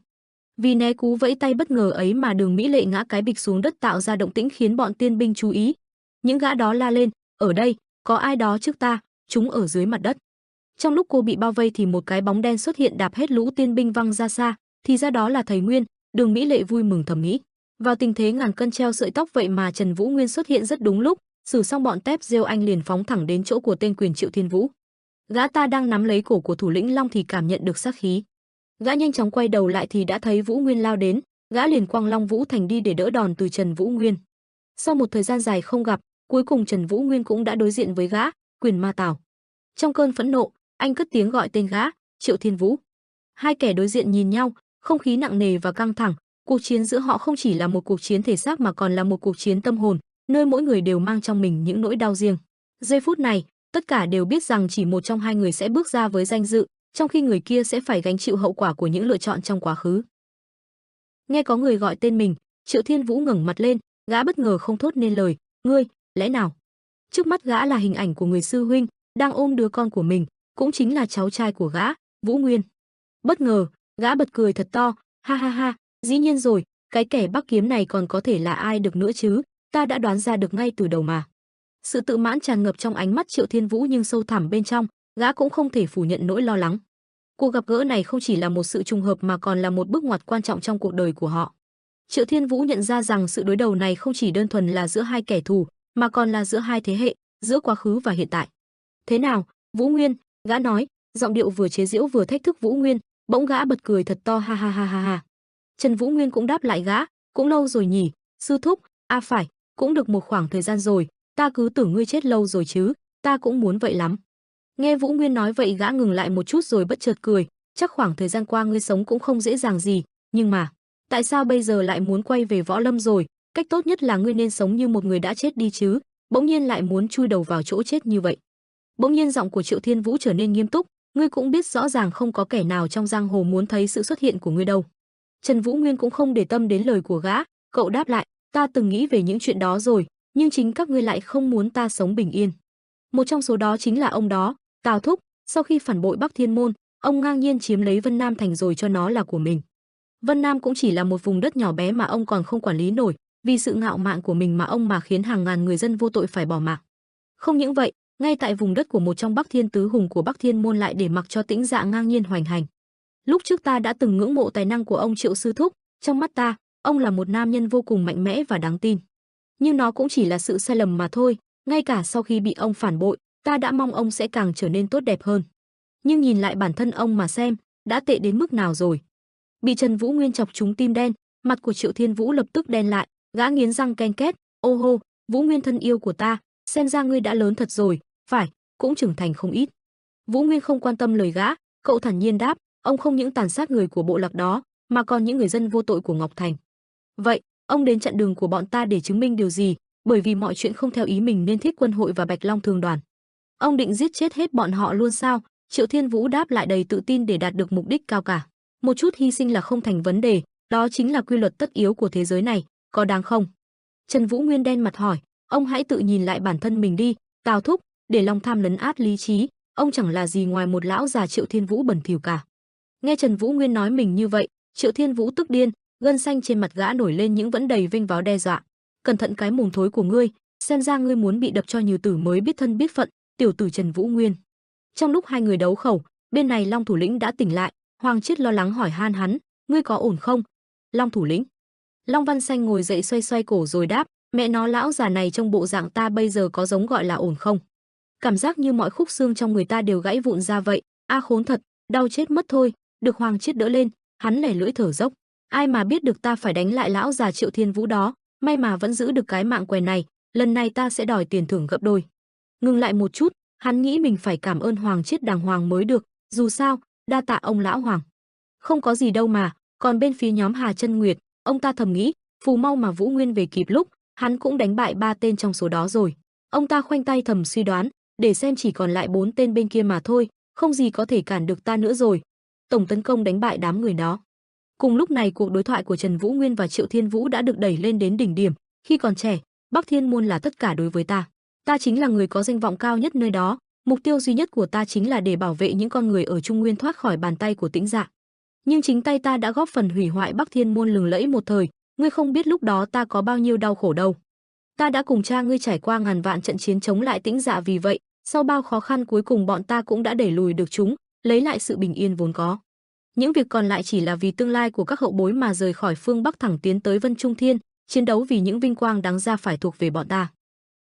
Vì né cú vẫy tay bất ngờ ấy mà Đường Mỹ Lệ ngã cái bịch xuống đất tạo ra động tĩnh khiến bọn tiên binh chú ý. Những gã đó la lên, Ở đây, có ai đó trước ta, chúng ở dưới mặt đất. Trong lúc cô bị bao vây thì một cái bóng đen xuất hiện đạp hết lũ tiên binh văng ra xa, thì ra đó là thầy Nguyên. Đường Mỹ Lệ vui mừng thầm nghĩ. Vào tình thế ngàn cân treo sợi tóc vậy mà Trần Vũ Nguyên xuất hiện rất đúng lúc, xử xong bọn tép rêu anh liền phóng thẳng đến chỗ của tên quyền Triệu Thiên Vũ. Gã ta đang nắm lấy cổ của thủ lĩnh Long thì cảm nhận được sát khí. Gã nhanh chóng quay đầu lại thì đã thấy Vũ Nguyên lao đến, gã liền quăng Long Vũ Thành đi để đỡ đòn từ Trần Vũ Nguyên. Sau một thời gian dài không gặp, cuối cùng Trần Vũ Nguyên cũng đã đối diện với gã, Quyền Ma Tào. Trong cơn phẫn nộ, anh cất tiếng gọi tên gã, Triệu Thiên Vũ. Hai kẻ đối diện nhìn nhau, không khí nặng nề và căng thẳng. Cuộc chiến giữa họ không chỉ là một cuộc chiến thể xác mà còn là một cuộc chiến tâm hồn, nơi mỗi người đều mang trong mình những nỗi đau riêng. Giây phút này, tất cả đều biết rằng chỉ một trong hai người sẽ bước ra với danh dự, trong khi người kia sẽ phải gánh chịu hậu quả của những lựa chọn trong quá khứ. Nghe có người gọi tên mình, Triệu Thiên Vũ ngẩng mặt lên, gã bất ngờ không thốt nên lời, "Ngươi, lẽ nào?" Trước mắt gã là hình ảnh của người sư huynh đang ôm đứa con của mình, cũng chính là cháu trai của gã, Vũ Nguyên. Bất ngờ, gã bật cười thật to, "Ha ha ha, dĩ nhiên rồi, cái kẻ Bắc Kiếm này còn có thể là ai được nữa chứ, ta đã đoán ra được ngay từ đầu mà." Sự tự mãn tràn ngập trong ánh mắt Triệu Thiên Vũ nhưng sâu thẳm bên trong, gã cũng không thể phủ nhận nỗi lo lắng. Cuộc gặp gỡ này không chỉ là một sự trùng hợp mà còn là một bước ngoặt quan trọng trong cuộc đời của họ. Triệu Thiên Vũ nhận ra rằng sự đối đầu này không chỉ đơn thuần là giữa hai kẻ thù, mà còn là giữa hai thế hệ, giữa quá khứ và hiện tại. "Thế nào, Vũ Nguyên?" gã nói, giọng điệu vừa chế giễu vừa thách thức Vũ Nguyên. Bỗng gã bật cười thật to, "Ha ha ha ha ha." Trần Vũ Nguyên cũng đáp lại gã, "Cũng lâu rồi nhỉ, sư thúc." Phải, cũng được một khoảng thời gian rồi, ta cứ tưởng ngươi chết lâu rồi chứ, ta cũng muốn vậy lắm." Nghe Vũ Nguyên nói vậy gã ngừng lại một chút rồi bất chợt cười, "Chắc khoảng thời gian qua ngươi sống cũng không dễ dàng gì, nhưng mà tại sao bây giờ lại muốn quay về võ lâm rồi? Cách tốt nhất là ngươi nên sống như một người đã chết đi chứ, bỗng nhiên lại muốn chui đầu vào chỗ chết như vậy." Bỗng nhiên giọng của Triệu Thiên Vũ trở nên nghiêm túc, "Ngươi cũng biết rõ ràng không có kẻ nào trong giang hồ muốn thấy sự xuất hiện của ngươi đâu." Trần Vũ Nguyên cũng không để tâm đến lời của gã, cậu đáp lại, "Ta từng nghĩ về những chuyện đó rồi, nhưng chính các ngươi lại không muốn ta sống bình yên. Một trong số đó chính là ông đó, Tào Thúc, sau khi phản bội Bắc Thiên Môn, ông ngang nhiên chiếm lấy Vân Nam thành rồi cho nó là của mình. Vân Nam cũng chỉ là một vùng đất nhỏ bé mà ông còn không quản lý nổi, vì sự ngạo mạn của mình mà ông mà khiến hàng ngàn người dân vô tội phải bỏ mạng. Không những vậy, ngay tại vùng đất của một trong Bắc Thiên tứ hùng của Bắc Thiên Môn lại để mặc cho Tĩnh Dạ ngang nhiên hoành hành. Lúc trước ta đã từng ngưỡng mộ tài năng của ông Triệu sư thúc, trong mắt ta, ông là một nam nhân vô cùng mạnh mẽ và đáng tin. Nhưng nó cũng chỉ là sự sai lầm mà thôi, ngay cả sau khi bị ông phản bội, ta đã mong ông sẽ càng trở nên tốt đẹp hơn. Nhưng nhìn lại bản thân ông mà xem, đã tệ đến mức nào rồi." Bị Trần Vũ Nguyên chọc trúng tim đen, mặt của Triệu Thiên Vũ lập tức đen lại, gã nghiến răng ken két, "Ô hô, Vũ Nguyên thân yêu của ta, xem ra ngươi đã lớn thật rồi, phải, cũng trưởng thành không ít." Vũ Nguyên không quan tâm lời gã, cậu thản nhiên đáp, "Ông không những tàn sát người của bộ lạc đó, mà còn những người dân vô tội của Ngọc Thành. Vậy, ông đến chặn đường của bọn ta để chứng minh điều gì? Bởi vì mọi chuyện không theo ý mình nên Thiết Quân hội và Bạch Long Thương đoàn. Ông định giết chết hết bọn họ luôn sao?" Triệu Thiên Vũ đáp lại đầy tự tin, "Để đạt được mục đích cao cả, một chút hy sinh là không thành vấn đề, đó chính là quy luật tất yếu của thế giới này, có đáng không?" Trần Vũ Nguyên đen mặt hỏi, "Ông hãy tự nhìn lại bản thân mình đi, Tào Thúc, để lòng tham lấn át lý trí, ông chẳng là gì ngoài một lão già." Triệu Thiên Vũ bẩn thỉu cả. Nghe Trần Vũ Nguyên nói mình như vậy, Triệu Thiên Vũ tức điên, gân xanh trên mặt gã nổi lên những vẫn đầy vinh váo đe dọa, "Cẩn thận cái mồm thối của ngươi, xem ra ngươi muốn bị đập cho như tử mới biết thân biết phận, tiểu tử Trần Vũ Nguyên." Trong lúc hai người đấu khẩu, bên này Long thủ lĩnh đã tỉnh lại, Hoàng Chiết lo lắng hỏi han hắn, "Ngươi có ổn không?" "Long thủ lĩnh." Long Văn Xanh ngồi dậy xoay xoay cổ rồi đáp, "Mẹ nó, lão già này trong bộ dạng ta bây giờ có giống gọi là ổn không? Cảm giác như mọi khúc xương trong người ta đều gãy vụn ra vậy, a khốn thật, đau chết mất thôi." Được Hoàng Chiết đỡ lên, hắn lẻ lưỡi thở dốc, "Ai mà biết được ta phải đánh lại lão già Triệu Thiên Vũ đó, may mà vẫn giữ được cái mạng què này, lần này ta sẽ đòi tiền thưởng gấp đôi." Ngừng lại một chút, hắn nghĩ mình phải cảm ơn Hoàng Chiết đàng hoàng mới được, dù sao, đa tạ ông lão Hoàng. "Không có gì đâu mà." Còn bên phía nhóm Hà Chân Nguyệt, ông ta thầm nghĩ, phù mau mà Vũ Nguyên về kịp lúc, hắn cũng đánh bại 3 tên trong số đó rồi. Ông ta khoanh tay thầm suy đoán, để xem chỉ còn lại 4 tên bên kia mà thôi, không gì có thể cản được ta nữa rồi. Tổng tấn công đánh bại đám người đó. Cùng lúc này cuộc đối thoại của Trần Vũ Nguyên và Triệu Thiên Vũ đã được đẩy lên đến đỉnh điểm. "Khi còn trẻ, Bắc Thiên Môn là tất cả đối với ta. Ta chính là người có danh vọng cao nhất nơi đó, mục tiêu duy nhất của ta chính là để bảo vệ những con người ở Trung Nguyên thoát khỏi bàn tay của Tĩnh Dạ. Nhưng chính tay ta đã góp phần hủy hoại Bắc Thiên Môn lừng lẫy một thời, ngươi không biết lúc đó ta có bao nhiêu đau khổ đâu." Ta đã cùng cha ngươi trải qua ngàn vạn trận chiến chống lại Tĩnh Dạ, vì vậy, sau bao khó khăn cuối cùng bọn ta cũng đã đẩy lùi được chúng, lấy lại sự bình yên vốn có. Những việc còn lại chỉ là vì tương lai của các hậu bối mà rời khỏi phương Bắc thẳng tiến tới Vân Trung Thiên, chiến đấu vì những vinh quang đáng ra phải thuộc về bọn ta.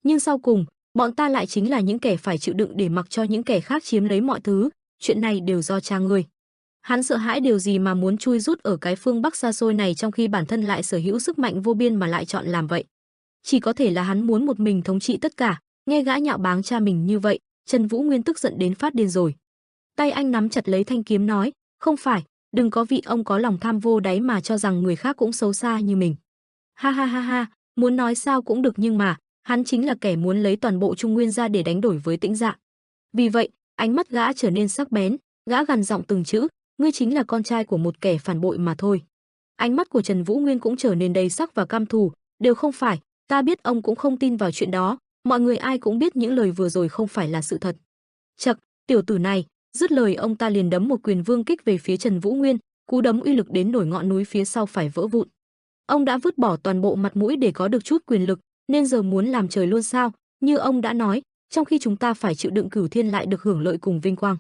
Nhưng sau cùng, bọn ta lại chính là những kẻ phải chịu đựng để mặc cho những kẻ khác chiếm lấy mọi thứ, chuyện này đều do cha ngươi. Hắn sợ hãi điều gì mà muốn chui rút ở cái phương Bắc xa xôi này trong khi bản thân lại sở hữu sức mạnh vô biên mà lại chọn làm vậy. Chỉ có thể là hắn muốn một mình thống trị tất cả. Nghe gã nhạo báng cha mình như vậy, Trần Vũ Nguyên tức giận đến phát điên rồi. Tay anh nắm chặt lấy thanh kiếm nói, không phải, đừng có vị ông có lòng tham vô đáy mà cho rằng người khác cũng xấu xa như mình. Ha ha ha ha, muốn nói sao cũng được, nhưng mà hắn chính là kẻ muốn lấy toàn bộ Trung Nguyên ra để đánh đổi với Tĩnh Dạ. Vì vậy, ánh mắt gã trở nên sắc bén, gã gằn giọng từng chữ, ngươi chính là con trai của một kẻ phản bội mà thôi. Ánh mắt của Trần Vũ Nguyên cũng trở nên đầy sắc và căm thù, đều không phải, ta biết ông cũng không tin vào chuyện đó, mọi người ai cũng biết những lời vừa rồi không phải là sự thật. Chậc, tiểu tử này, dứt lời ông ta liền đấm một quyền vương kích về phía Trần Vũ Nguyên, cú đấm uy lực đến nổi ngọn núi phía sau phải vỡ vụn. Ông đã vứt bỏ toàn bộ mặt mũi để có được chút quyền lực, nên giờ muốn làm trời luôn sao? Như ông đã nói, trong khi chúng ta phải chịu đựng cửu thiên lại được hưởng lợi cùng vinh quang.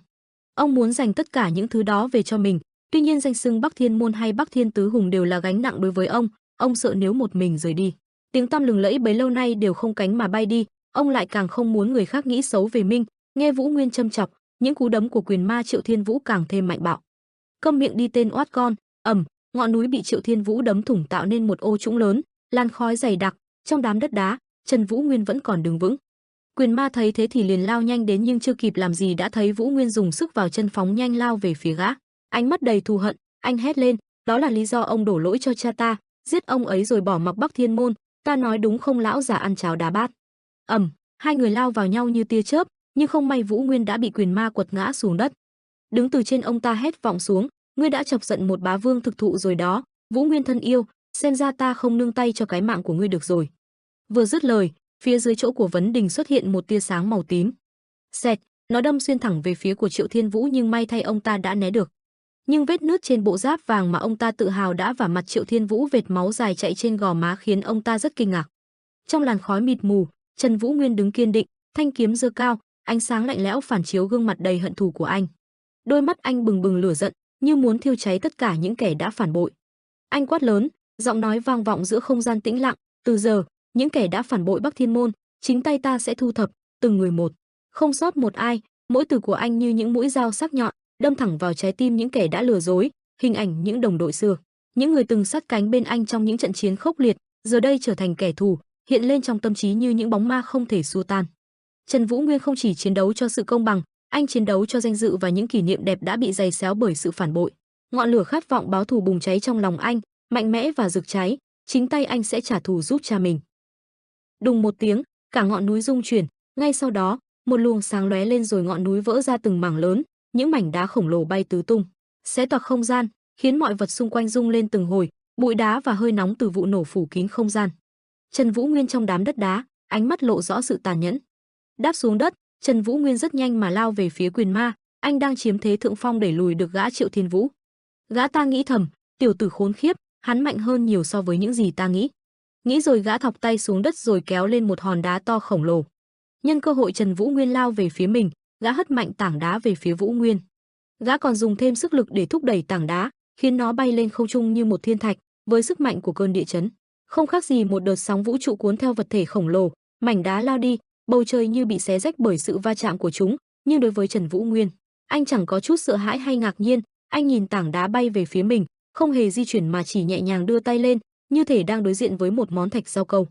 Ông muốn dành tất cả những thứ đó về cho mình, tuy nhiên danh xưng Bắc Thiên Môn hay Bắc Thiên Tứ Hùng đều là gánh nặng đối với ông sợ nếu một mình rời đi, tiếng tăm lừng lẫy bấy lâu nay đều không cánh mà bay đi, ông lại càng không muốn người khác nghĩ xấu về mình. Nghe Vũ Nguyên châm chọc, những cú đấm của quyền ma Triệu Thiên Vũ càng thêm mạnh bạo. Câm miệng đi tên oát con, ngọn núi bị Triệu Thiên Vũ đấm thủng tạo nên một ô trũng lớn, lan khói dày đặc, trong đám đất đá, Trần Vũ Nguyên vẫn còn đứng vững. Quyền ma thấy thế thì liền lao nhanh đến, nhưng chưa kịp làm gì đã thấy Vũ Nguyên dùng sức vào chân phóng nhanh lao về phía gã. Ánh mắt đầy thù hận, anh hét lên, đó là lý do ông đổ lỗi cho cha ta, giết ông ấy rồi bỏ mặc Bắc Thiên Môn, ta nói đúng không lão già ăn cháo đá bát. Hai người lao vào nhau như tia chớp, nhưng không may Vũ Nguyên đã bị quyền ma quật ngã xuống đất. Đứng từ trên ông ta hét vọng xuống, ngươi đã chọc giận một bá vương thực thụ rồi đó, Vũ Nguyên thân yêu, xem ra ta không nương tay cho cái mạng của ngươi được rồi. Vừa dứt lời, phía dưới chỗ của Vấn Đình xuất hiện một tia sáng màu tím. Xẹt, nó đâm xuyên thẳng về phía của Triệu Thiên Vũ, nhưng may thay ông ta đã né được. Nhưng vết nứt trên bộ giáp vàng mà ông ta tự hào đã vả mặt Triệu Thiên Vũ, vệt máu dài chạy trên gò má khiến ông ta rất kinh ngạc. Trong làn khói mịt mù, Trần Vũ Nguyên đứng kiên định, thanh kiếm giơ cao, ánh sáng lạnh lẽo phản chiếu gương mặt đầy hận thù của anh. Đôi mắt anh bừng bừng lửa giận, như muốn thiêu cháy tất cả những kẻ đã phản bội. Anh quát lớn, giọng nói vang vọng giữa không gian tĩnh lặng, từ giờ, những kẻ đã phản bội Bắc Thiên Môn, chính tay ta sẽ thu thập, từng người một, không sót một ai. Mỗi từ của anh như những mũi dao sắc nhọn, đâm thẳng vào trái tim những kẻ đã lừa dối. Hình ảnh những đồng đội xưa, những người từng sát cánh bên anh trong những trận chiến khốc liệt, giờ đây trở thành kẻ thù, hiện lên trong tâm trí như những bóng ma không thể xua tan. Trần Vũ Nguyên không chỉ chiến đấu cho sự công bằng, anh chiến đấu cho danh dự và những kỷ niệm đẹp đã bị giày xéo bởi sự phản bội. Ngọn lửa khát vọng báo thù bùng cháy trong lòng anh, mạnh mẽ và rực cháy, chính tay anh sẽ trả thù giúp cha mình. Đùng một tiếng, cả ngọn núi rung chuyển, ngay sau đó, một luồng sáng lóe lên rồi ngọn núi vỡ ra từng mảng lớn, những mảnh đá khổng lồ bay tứ tung, xé toạc không gian, khiến mọi vật xung quanh rung lên từng hồi, bụi đá và hơi nóng từ vụ nổ phủ kín không gian. Trần Vũ Nguyên trong đám đất đá, ánh mắt lộ rõ sự tàn nhẫn. Đáp xuống đất, Trần Vũ Nguyên rất nhanh mà lao về phía quyền ma, anh đang chiếm thế thượng phong đẩy lùi được gã Triệu Thiên Vũ. Gã ta nghĩ thầm, tiểu tử khốn khiếp, hắn mạnh hơn nhiều so với những gì ta nghĩ. Nghĩ rồi gã thọc tay xuống đất rồi kéo lên một hòn đá to khổng lồ. Nhân cơ hội Trần Vũ Nguyên lao về phía mình, gã hất mạnh tảng đá về phía Vũ Nguyên. Gã còn dùng thêm sức lực để thúc đẩy tảng đá, khiến nó bay lên không trung như một thiên thạch, với sức mạnh của cơn địa chấn, không khác gì một đợt sóng vũ trụ cuốn theo vật thể khổng lồ, mảnh đá lao đi, bầu trời như bị xé rách bởi sự va chạm của chúng, nhưng đối với Trần Vũ Nguyên, anh chẳng có chút sợ hãi hay ngạc nhiên, anh nhìn tảng đá bay về phía mình, không hề di chuyển mà chỉ nhẹ nhàng đưa tay lên, như thể đang đối diện với một món thạch rau câu.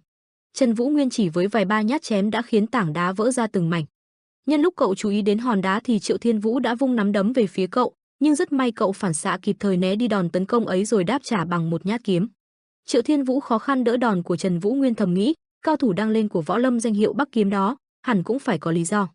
Trần Vũ Nguyên chỉ với vài ba nhát chém đã khiến tảng đá vỡ ra từng mảnh. Nhân lúc cậu chú ý đến hòn đá thì Triệu Thiên Vũ đã vung nắm đấm về phía cậu, nhưng rất may cậu phản xạ kịp thời né đi đòn tấn công ấy rồi đáp trả bằng một nhát kiếm. Triệu Thiên Vũ khó khăn đỡ đòn của Trần Vũ Nguyên, thầm nghĩ, cao thủ đang lên của võ lâm danh hiệu Bắc Kiếm đó, hẳn cũng phải có lý do.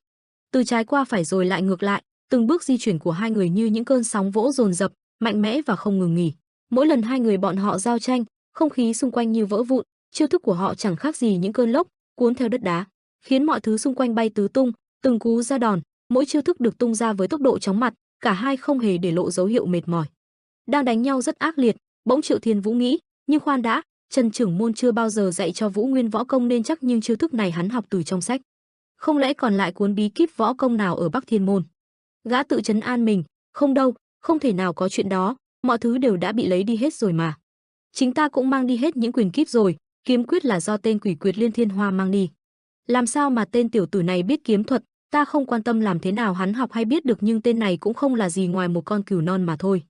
Từ trái qua phải rồi lại ngược lại, từng bước di chuyển của hai người như những cơn sóng vỗ dồn dập, mạnh mẽ và không ngừng nghỉ. Mỗi lần hai người bọn họ giao tranh, không khí xung quanh như vỡ vụn, chiêu thức của họ chẳng khác gì những cơn lốc cuốn theo đất đá, khiến mọi thứ xung quanh bay tứ tung, từng cú ra đòn, mỗi chiêu thức được tung ra với tốc độ chóng mặt, cả hai không hề để lộ dấu hiệu mệt mỏi. Đang đánh nhau rất ác liệt, bỗng Triệu Thiên Vũ nghĩ, nhưng khoan đã, Trần trưởng môn chưa bao giờ dạy cho Vũ Nguyên võ công nên chắc, nhưng chiêu thức này hắn học từ trong sách. Không lẽ còn lại cuốn bí kíp võ công nào ở Bắc Thiên môn? Gã tự trấn an mình, không đâu, không thể nào có chuyện đó, mọi thứ đều đã bị lấy đi hết rồi mà. Chính ta cũng mang đi hết những quyền kíp rồi, kiếm quyết là do tên quỷ quyệt Liên Thiên Hoa mang đi. Làm sao mà tên tiểu tử này biết kiếm thuật, ta không quan tâm làm thế nào hắn học hay biết được, nhưng tên này cũng không là gì ngoài một con cừu non mà thôi.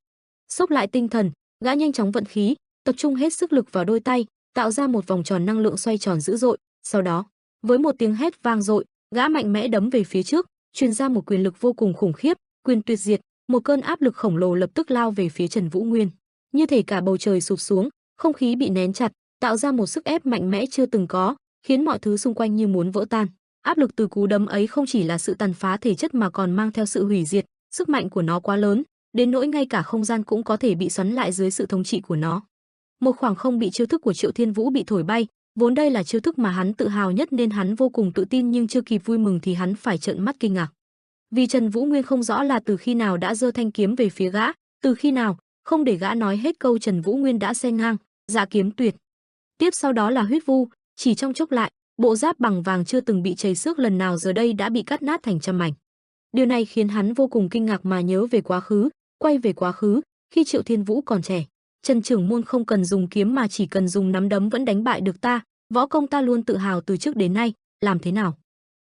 Xốc lại tinh thần, gã nhanh chóng vận khí, tập trung hết sức lực vào đôi tay, tạo ra một vòng tròn năng lượng xoay tròn dữ dội, sau đó, với một tiếng hét vang dội, gã mạnh mẽ đấm về phía trước, truyền ra một quyền lực vô cùng khủng khiếp, quyền tuyệt diệt, một cơn áp lực khổng lồ lập tức lao về phía Trần Vũ Nguyên. Như thể cả bầu trời sụp xuống, không khí bị nén chặt, tạo ra một sức ép mạnh mẽ chưa từng có, khiến mọi thứ xung quanh như muốn vỡ tan. Áp lực từ cú đấm ấy không chỉ là sự tàn phá thể chất mà còn mang theo sự hủy diệt, sức mạnh của nó quá lớn, đến nỗi ngay cả không gian cũng có thể bị xoắn lại dưới sự thống trị của nó. Một khoảng không bị chiêu thức của Triệu Thiên Vũ bị thổi bay, vốn đây là chiêu thức mà hắn tự hào nhất nên hắn vô cùng tự tin, nhưng chưa kịp vui mừng thì hắn phải trợn mắt kinh ngạc. Vì Trần Vũ Nguyên không rõ là từ khi nào đã giơ thanh kiếm về phía gã, từ khi nào, không để gã nói hết câu Trần Vũ Nguyên đã xen ngang, dạ kiếm tuyệt. Tiếp sau đó là huyết vu, chỉ trong chốc lại, bộ giáp bằng vàng chưa từng bị chảy xước lần nào giờ đây đã bị cắt nát thành trăm mảnh. Điều này khiến hắn vô cùng kinh ngạc mà nhớ về quá khứ, quay về quá khứ, khi Triệu Thiên Vũ còn trẻ, Trần trưởng môn không cần dùng kiếm mà chỉ cần dùng nắm đấm vẫn đánh bại được ta, võ công ta luôn tự hào từ trước đến nay, làm thế nào?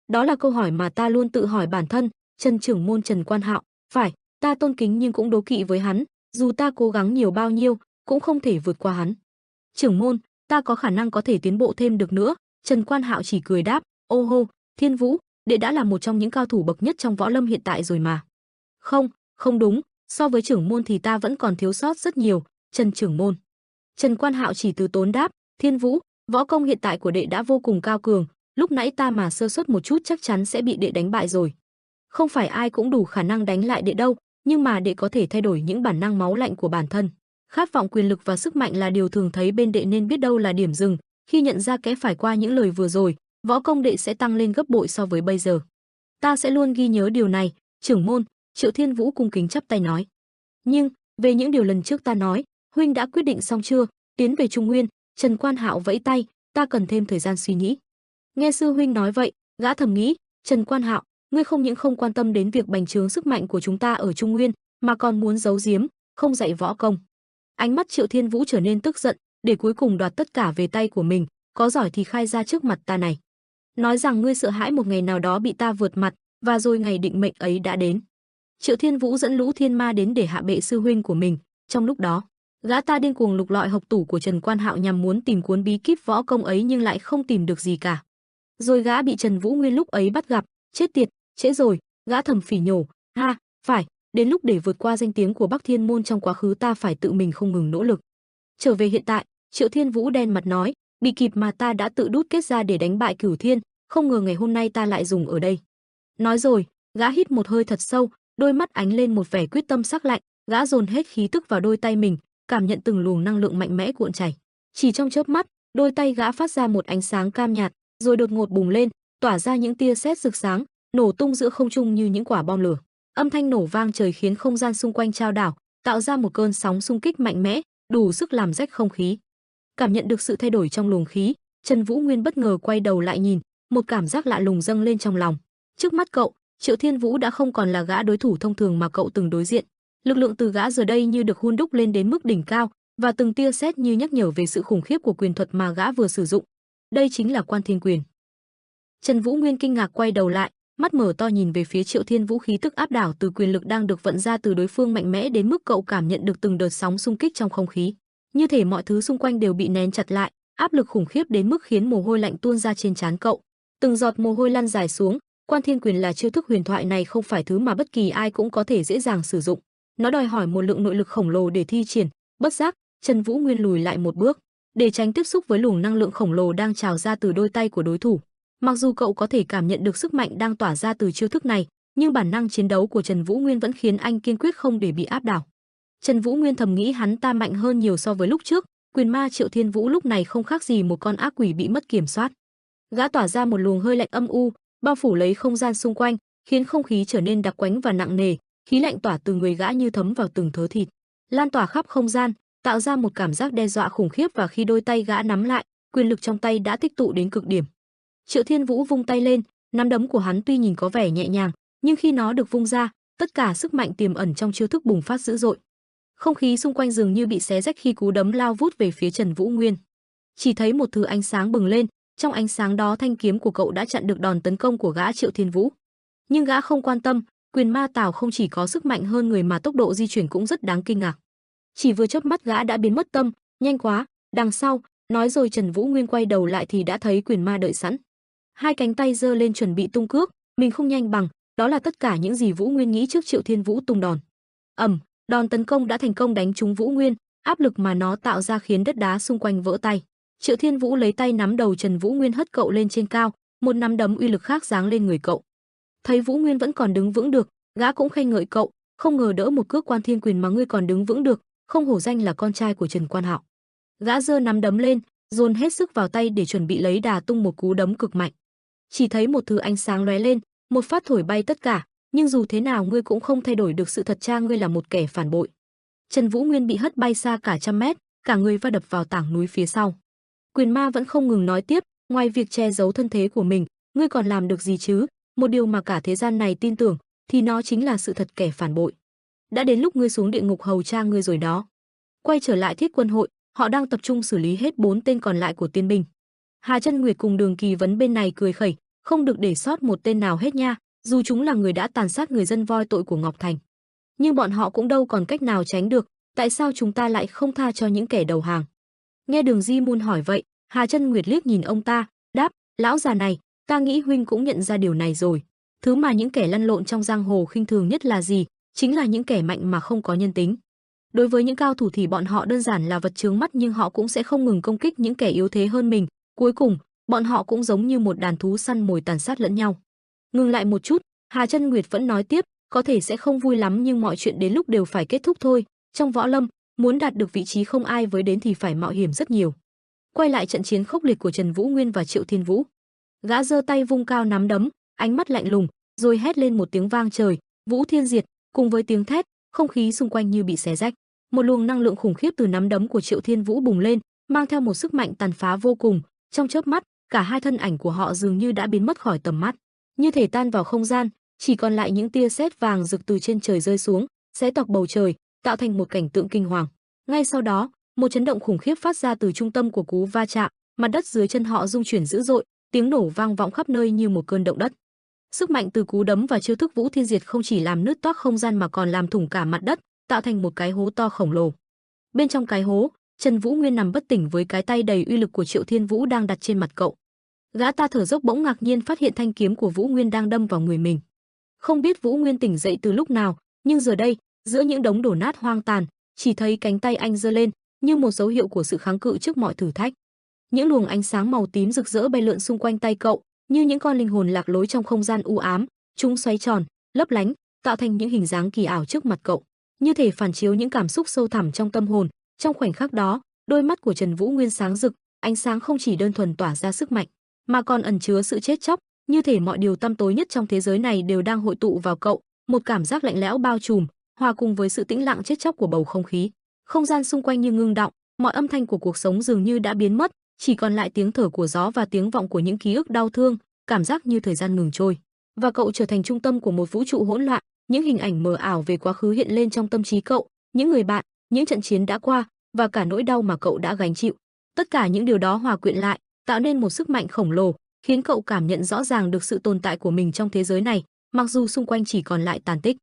Đó là câu hỏi mà ta luôn tự hỏi bản thân. Trần trưởng môn Trần Quan Hạo, phải, ta tôn kính nhưng cũng đố kỵ với hắn, dù ta cố gắng nhiều bao nhiêu, cũng không thể vượt qua hắn. Trưởng môn, ta có khả năng có thể tiến bộ thêm được nữa. Trần Quan Hạo chỉ cười đáp, ô hô, Thiên Vũ, đệ đã là một trong những cao thủ bậc nhất trong võ lâm hiện tại rồi mà. Không, không đúng, so với trưởng môn thì ta vẫn còn thiếu sót rất nhiều, Trần trưởng môn. Trần Quan Hạo chỉ từ tốn đáp, Thiên Vũ, võ công hiện tại của đệ đã vô cùng cao cường, lúc nãy ta mà sơ suất một chút chắc chắn sẽ bị đệ đánh bại rồi. Không phải ai cũng đủ khả năng đánh lại đệ đâu, nhưng mà đệ có thể thay đổi những bản năng máu lạnh của bản thân. Khát vọng quyền lực và sức mạnh là điều thường thấy bên đệ nên biết đâu là điểm dừng, khi nhận ra kẽ phải qua những lời vừa rồi, võ công đệ sẽ tăng lên gấp bội so với bây giờ. Ta sẽ luôn ghi nhớ điều này, trưởng môn. Triệu Thiên Vũ cung kính chắp tay nói. Nhưng, về những điều lần trước ta nói, huynh đã quyết định xong chưa? Tiến về Trung Nguyên, Trần Quan Hạo vẫy tay, ta cần thêm thời gian suy nghĩ. Nghe sư huynh nói vậy, gã thầm nghĩ, Trần Quan Hạo, ngươi không những không quan tâm đến việc bành trướng sức mạnh của chúng ta ở Trung Nguyên, mà còn muốn giấu giếm, không dạy võ công. Ánh mắt Triệu Thiên Vũ trở nên tức giận, để cuối cùng đoạt tất cả về tay của mình, có giỏi thì khai ra trước mặt ta này. Nói rằng ngươi sợ hãi một ngày nào đó bị ta vượt mặt, và rồi ngày định mệnh ấy đã đến. Triệu Thiên Vũ dẫn lũ thiên ma đến để hạ bệ sư huynh của mình, trong lúc đó, gã ta điên cuồng lục lọi hộc tủ của Trần Quan Hạo nhằm muốn tìm cuốn bí kíp võ công ấy nhưng lại không tìm được gì cả. Rồi gã bị Trần Vũ Nguyên lúc ấy bắt gặp, chết tiệt, trễ rồi, gã thầm phỉ nhổ, ha, phải, đến lúc để vượt qua danh tiếng của Bắc Thiên môn trong quá khứ ta phải tự mình không ngừng nỗ lực. Trở về hiện tại, Triệu Thiên Vũ đen mặt nói, bị kịp mà ta đã tự đút kết ra để đánh bại Cửu Thiên, không ngờ ngày hôm nay ta lại dùng ở đây. Nói rồi, gã hít một hơi thật sâu, đôi mắt ánh lên một vẻ quyết tâm sắc lạnh, gã dồn hết khí tức vào đôi tay mình, cảm nhận từng luồng năng lượng mạnh mẽ cuộn chảy. Chỉ trong chớp mắt, đôi tay gã phát ra một ánh sáng cam nhạt, rồi đột ngột bùng lên, tỏa ra những tia sét rực sáng, nổ tung giữa không trung như những quả bom lửa. Âm thanh nổ vang trời khiến không gian xung quanh chao đảo, tạo ra một cơn sóng xung kích mạnh mẽ, đủ sức làm rách không khí. Cảm nhận được sự thay đổi trong luồng khí, Trần Vũ Nguyên bất ngờ quay đầu lại nhìn, một cảm giác lạ lùng dâng lên trong lòng. Trước mắt cậu, Triệu Thiên Vũ đã không còn là gã đối thủ thông thường mà cậu từng đối diện. Lực lượng từ gã giờ đây như được hun đúc lên đến mức đỉnh cao, và từng tia sét như nhắc nhở về sự khủng khiếp của quyền thuật mà gã vừa sử dụng. Đây chính là Quan Thiên Quyền. Trần Vũ Nguyên kinh ngạc quay đầu lại, mắt mở to nhìn về phía Triệu Thiên Vũ, khí tức áp đảo từ quyền lực đang được vận ra từ đối phương mạnh mẽ đến mức cậu cảm nhận được từng đợt sóng xung kích trong không khí. Như thể mọi thứ xung quanh đều bị nén chặt lại, áp lực khủng khiếp đến mức khiến mồ hôi lạnh tuôn ra trên trán cậu. Từng giọt mồ hôi lăn dài xuống. Quan Thiên Quyền là chiêu thức huyền thoại này không phải thứ mà bất kỳ ai cũng có thể dễ dàng sử dụng. Nó đòi hỏi một lượng nội lực khổng lồ để thi triển. Bất giác, Trần Vũ Nguyên lùi lại một bước, để tránh tiếp xúc với luồng năng lượng khổng lồ đang trào ra từ đôi tay của đối thủ. Mặc dù cậu có thể cảm nhận được sức mạnh đang tỏa ra từ chiêu thức này, nhưng bản năng chiến đấu của Trần Vũ Nguyên vẫn khiến anh kiên quyết không để bị áp đảo. Trần Vũ Nguyên thầm nghĩ hắn ta mạnh hơn nhiều so với lúc trước, quyền ma Triệu Thiên Vũ lúc này không khác gì một con ác quỷ bị mất kiểm soát. Gã tỏa ra một luồng hơi lạnh âm u, bao phủ lấy không gian xung quanh, khiến không khí trở nên đặc quánh và nặng nề, khí lạnh tỏa từ người gã như thấm vào từng thớ thịt, lan tỏa khắp không gian, tạo ra một cảm giác đe dọa khủng khiếp, và khi đôi tay gã nắm lại, quyền lực trong tay đã tích tụ đến cực điểm. Triệu Thiên Vũ vung tay lên, nắm đấm của hắn tuy nhìn có vẻ nhẹ nhàng, nhưng khi nó được vung ra, tất cả sức mạnh tiềm ẩn trong chiêu thức bùng phát dữ dội. Không khí xung quanh dường như bị xé rách khi cú đấm lao vút về phía Trần Vũ Nguyên. Chỉ thấy một thứ ánh sáng bừng lên, trong ánh sáng đó thanh kiếm của cậu đã chặn được đòn tấn công của gã Triệu Thiên Vũ. Nhưng gã không quan tâm, quyền ma tào không chỉ có sức mạnh hơn người mà tốc độ di chuyển cũng rất đáng kinh ngạc. Chỉ vừa chớp mắt gã đã biến mất tâm, nhanh quá, đằng sau, nói rồi Trần Vũ Nguyên quay đầu lại thì đã thấy quyền ma đợi sẵn. Hai cánh tay giơ lên chuẩn bị tung cước, mình không nhanh bằng, đó là tất cả những gì Vũ Nguyên nghĩ trước Triệu Thiên Vũ tung đòn. Đòn tấn công đã thành công đánh trúng Vũ Nguyên, áp lực mà nó tạo ra khiến đất đá xung quanh vỡ tay. Triệu Thiên Vũ lấy tay nắm đầu Trần Vũ Nguyên hất cậu lên trên cao, một nắm đấm uy lực khác giáng lên người cậu. Thấy Vũ Nguyên vẫn còn đứng vững được, gã cũng khen ngợi cậu, không ngờ đỡ một cước Quan Thiên Quyền mà ngươi còn đứng vững được, không hổ danh là con trai của Trần Quan Hạo. Gã giơ nắm đấm lên, dồn hết sức vào tay để chuẩn bị lấy đà tung một cú đấm cực mạnh. Chỉ thấy một thứ ánh sáng lóe lên, một phát thổi bay tất cả, nhưng dù thế nào ngươi cũng không thay đổi được sự thật, cha ngươi là một kẻ phản bội. Trần Vũ Nguyên bị hất bay xa cả trăm mét, cả người va đập vào tảng núi phía sau. Quyền ma vẫn không ngừng nói tiếp, ngoài việc che giấu thân thế của mình, ngươi còn làm được gì chứ? Một điều mà cả thế gian này tin tưởng, thì nó chính là sự thật, kẻ phản bội. Đã đến lúc ngươi xuống địa ngục hầu cha ngươi rồi đó. Quay trở lại Thiết Quân hội, họ đang tập trung xử lý hết 4 tên còn lại của tiên binh. Hà Chân Nguyệt cùng Đường Kỳ Vấn bên này cười khẩy, không được để sót một tên nào hết nha, dù chúng là người đã tàn sát người dân voi tội của Ngọc Thành. Nhưng bọn họ cũng đâu còn cách nào tránh được, tại sao chúng ta lại không tha cho những kẻ đầu hàng? Nghe Đường Di Môn hỏi vậy, Hà Chân Nguyệt liếc nhìn ông ta, đáp, lão già này, ta nghĩ huynh cũng nhận ra điều này rồi. Thứ mà những kẻ lăn lộn trong giang hồ khinh thường nhất là gì? Chính là những kẻ mạnh mà không có nhân tính. Đối với những cao thủ thì bọn họ đơn giản là vật chướng mắt, nhưng họ cũng sẽ không ngừng công kích những kẻ yếu thế hơn mình. Cuối cùng, bọn họ cũng giống như một đàn thú săn mồi tàn sát lẫn nhau. Ngừng lại một chút, Hà Chân Nguyệt vẫn nói tiếp, có thể sẽ không vui lắm nhưng mọi chuyện đến lúc đều phải kết thúc thôi. Trong võ lâm, muốn đạt được vị trí không ai với đến thì phải mạo hiểm rất nhiều. Quay lại trận chiến khốc liệt của Trần Vũ Nguyên và Triệu Thiên Vũ. Gã giơ tay vung cao nắm đấm, ánh mắt lạnh lùng, rồi hét lên một tiếng vang trời, Vũ Thiên Diệt, cùng với tiếng thét, không khí xung quanh như bị xé rách. Một luồng năng lượng khủng khiếp từ nắm đấm của Triệu Thiên Vũ bùng lên, mang theo một sức mạnh tàn phá vô cùng, trong chớp mắt, cả hai thân ảnh của họ dường như đã biến mất khỏi tầm mắt, như thể tan vào không gian, chỉ còn lại những tia sét vàng rực từ trên trời rơi xuống, xé toạc bầu trời, tạo thành một cảnh tượng kinh hoàng. Ngay sau đó, một chấn động khủng khiếp phát ra từ trung tâm của cú va chạm, mặt đất dưới chân họ rung chuyển dữ dội, tiếng nổ vang vọng khắp nơi như một cơn động đất. Sức mạnh từ cú đấm và chiêu thức Vũ Thiên Diệt không chỉ làm nứt toác không gian mà còn làm thủng cả mặt đất, tạo thành một cái hố to khổng lồ. Bên trong cái hố, Trần Vũ Nguyên nằm bất tỉnh với cái tay đầy uy lực của Triệu Thiên Vũ đang đặt trên mặt cậu. Gã ta thở dốc bỗng ngạc nhiên phát hiện thanh kiếm của Vũ Nguyên đang đâm vào người mình. Không biết Vũ Nguyên tỉnh dậy từ lúc nào, nhưng giờ đây, giữa những đống đổ nát hoang tàn, chỉ thấy cánh tay anh giơ lên, như một dấu hiệu của sự kháng cự trước mọi thử thách. Những luồng ánh sáng màu tím rực rỡ bay lượn xung quanh tay cậu, như những con linh hồn lạc lối trong không gian u ám, chúng xoay tròn, lấp lánh, tạo thành những hình dáng kỳ ảo trước mặt cậu, như thể phản chiếu những cảm xúc sâu thẳm trong tâm hồn. Trong khoảnh khắc đó, đôi mắt của Trần Vũ Nguyên sáng rực, ánh sáng không chỉ đơn thuần tỏa ra sức mạnh, mà còn ẩn chứa sự chết chóc, như thể mọi điều tăm tối nhất trong thế giới này đều đang hội tụ vào cậu, một cảm giác lạnh lẽo bao trùm, hòa cùng với sự tĩnh lặng chết chóc của bầu không khí. Không gian xung quanh như ngưng đọng, mọi âm thanh của cuộc sống dường như đã biến mất, chỉ còn lại tiếng thở của gió và tiếng vọng của những ký ức đau thương, cảm giác như thời gian ngừng trôi. Và cậu trở thành trung tâm của một vũ trụ hỗn loạn, những hình ảnh mờ ảo về quá khứ hiện lên trong tâm trí cậu, những người bạn, những trận chiến đã qua và cả nỗi đau mà cậu đã gánh chịu. Tất cả những điều đó hòa quyện lại, tạo nên một sức mạnh khổng lồ, khiến cậu cảm nhận rõ ràng được sự tồn tại của mình trong thế giới này, mặc dù xung quanh chỉ còn lại tàn tích.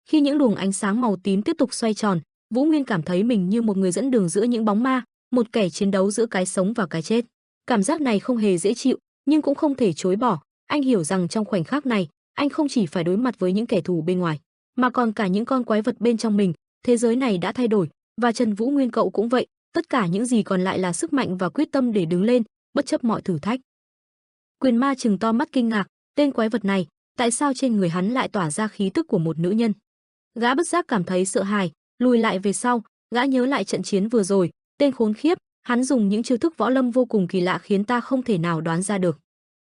Khi những luồng ánh sáng màu tím tiếp tục xoay tròn, Vũ Nguyên cảm thấy mình như một người dẫn đường giữa những bóng ma, một kẻ chiến đấu giữa cái sống và cái chết. Cảm giác này không hề dễ chịu, nhưng cũng không thể chối bỏ. Anh hiểu rằng trong khoảnh khắc này, anh không chỉ phải đối mặt với những kẻ thù bên ngoài, mà còn cả những con quái vật bên trong mình. Thế giới này đã thay đổi, và Trần Vũ Nguyên cậu cũng vậy. Tất cả những gì còn lại là sức mạnh và quyết tâm để đứng lên, bất chấp mọi thử thách. Quyền ma trừng to mắt kinh ngạc, tên quái vật này, tại sao trên người hắn lại tỏa ra khí tức của một nữ nhân? Gã bất giác cảm thấy sợ hãi, lùi lại về sau. Gã nhớ lại trận chiến vừa rồi, tên khốn khiếp, hắn dùng những chiêu thức võ lâm vô cùng kỳ lạ khiến ta không thể nào đoán ra được.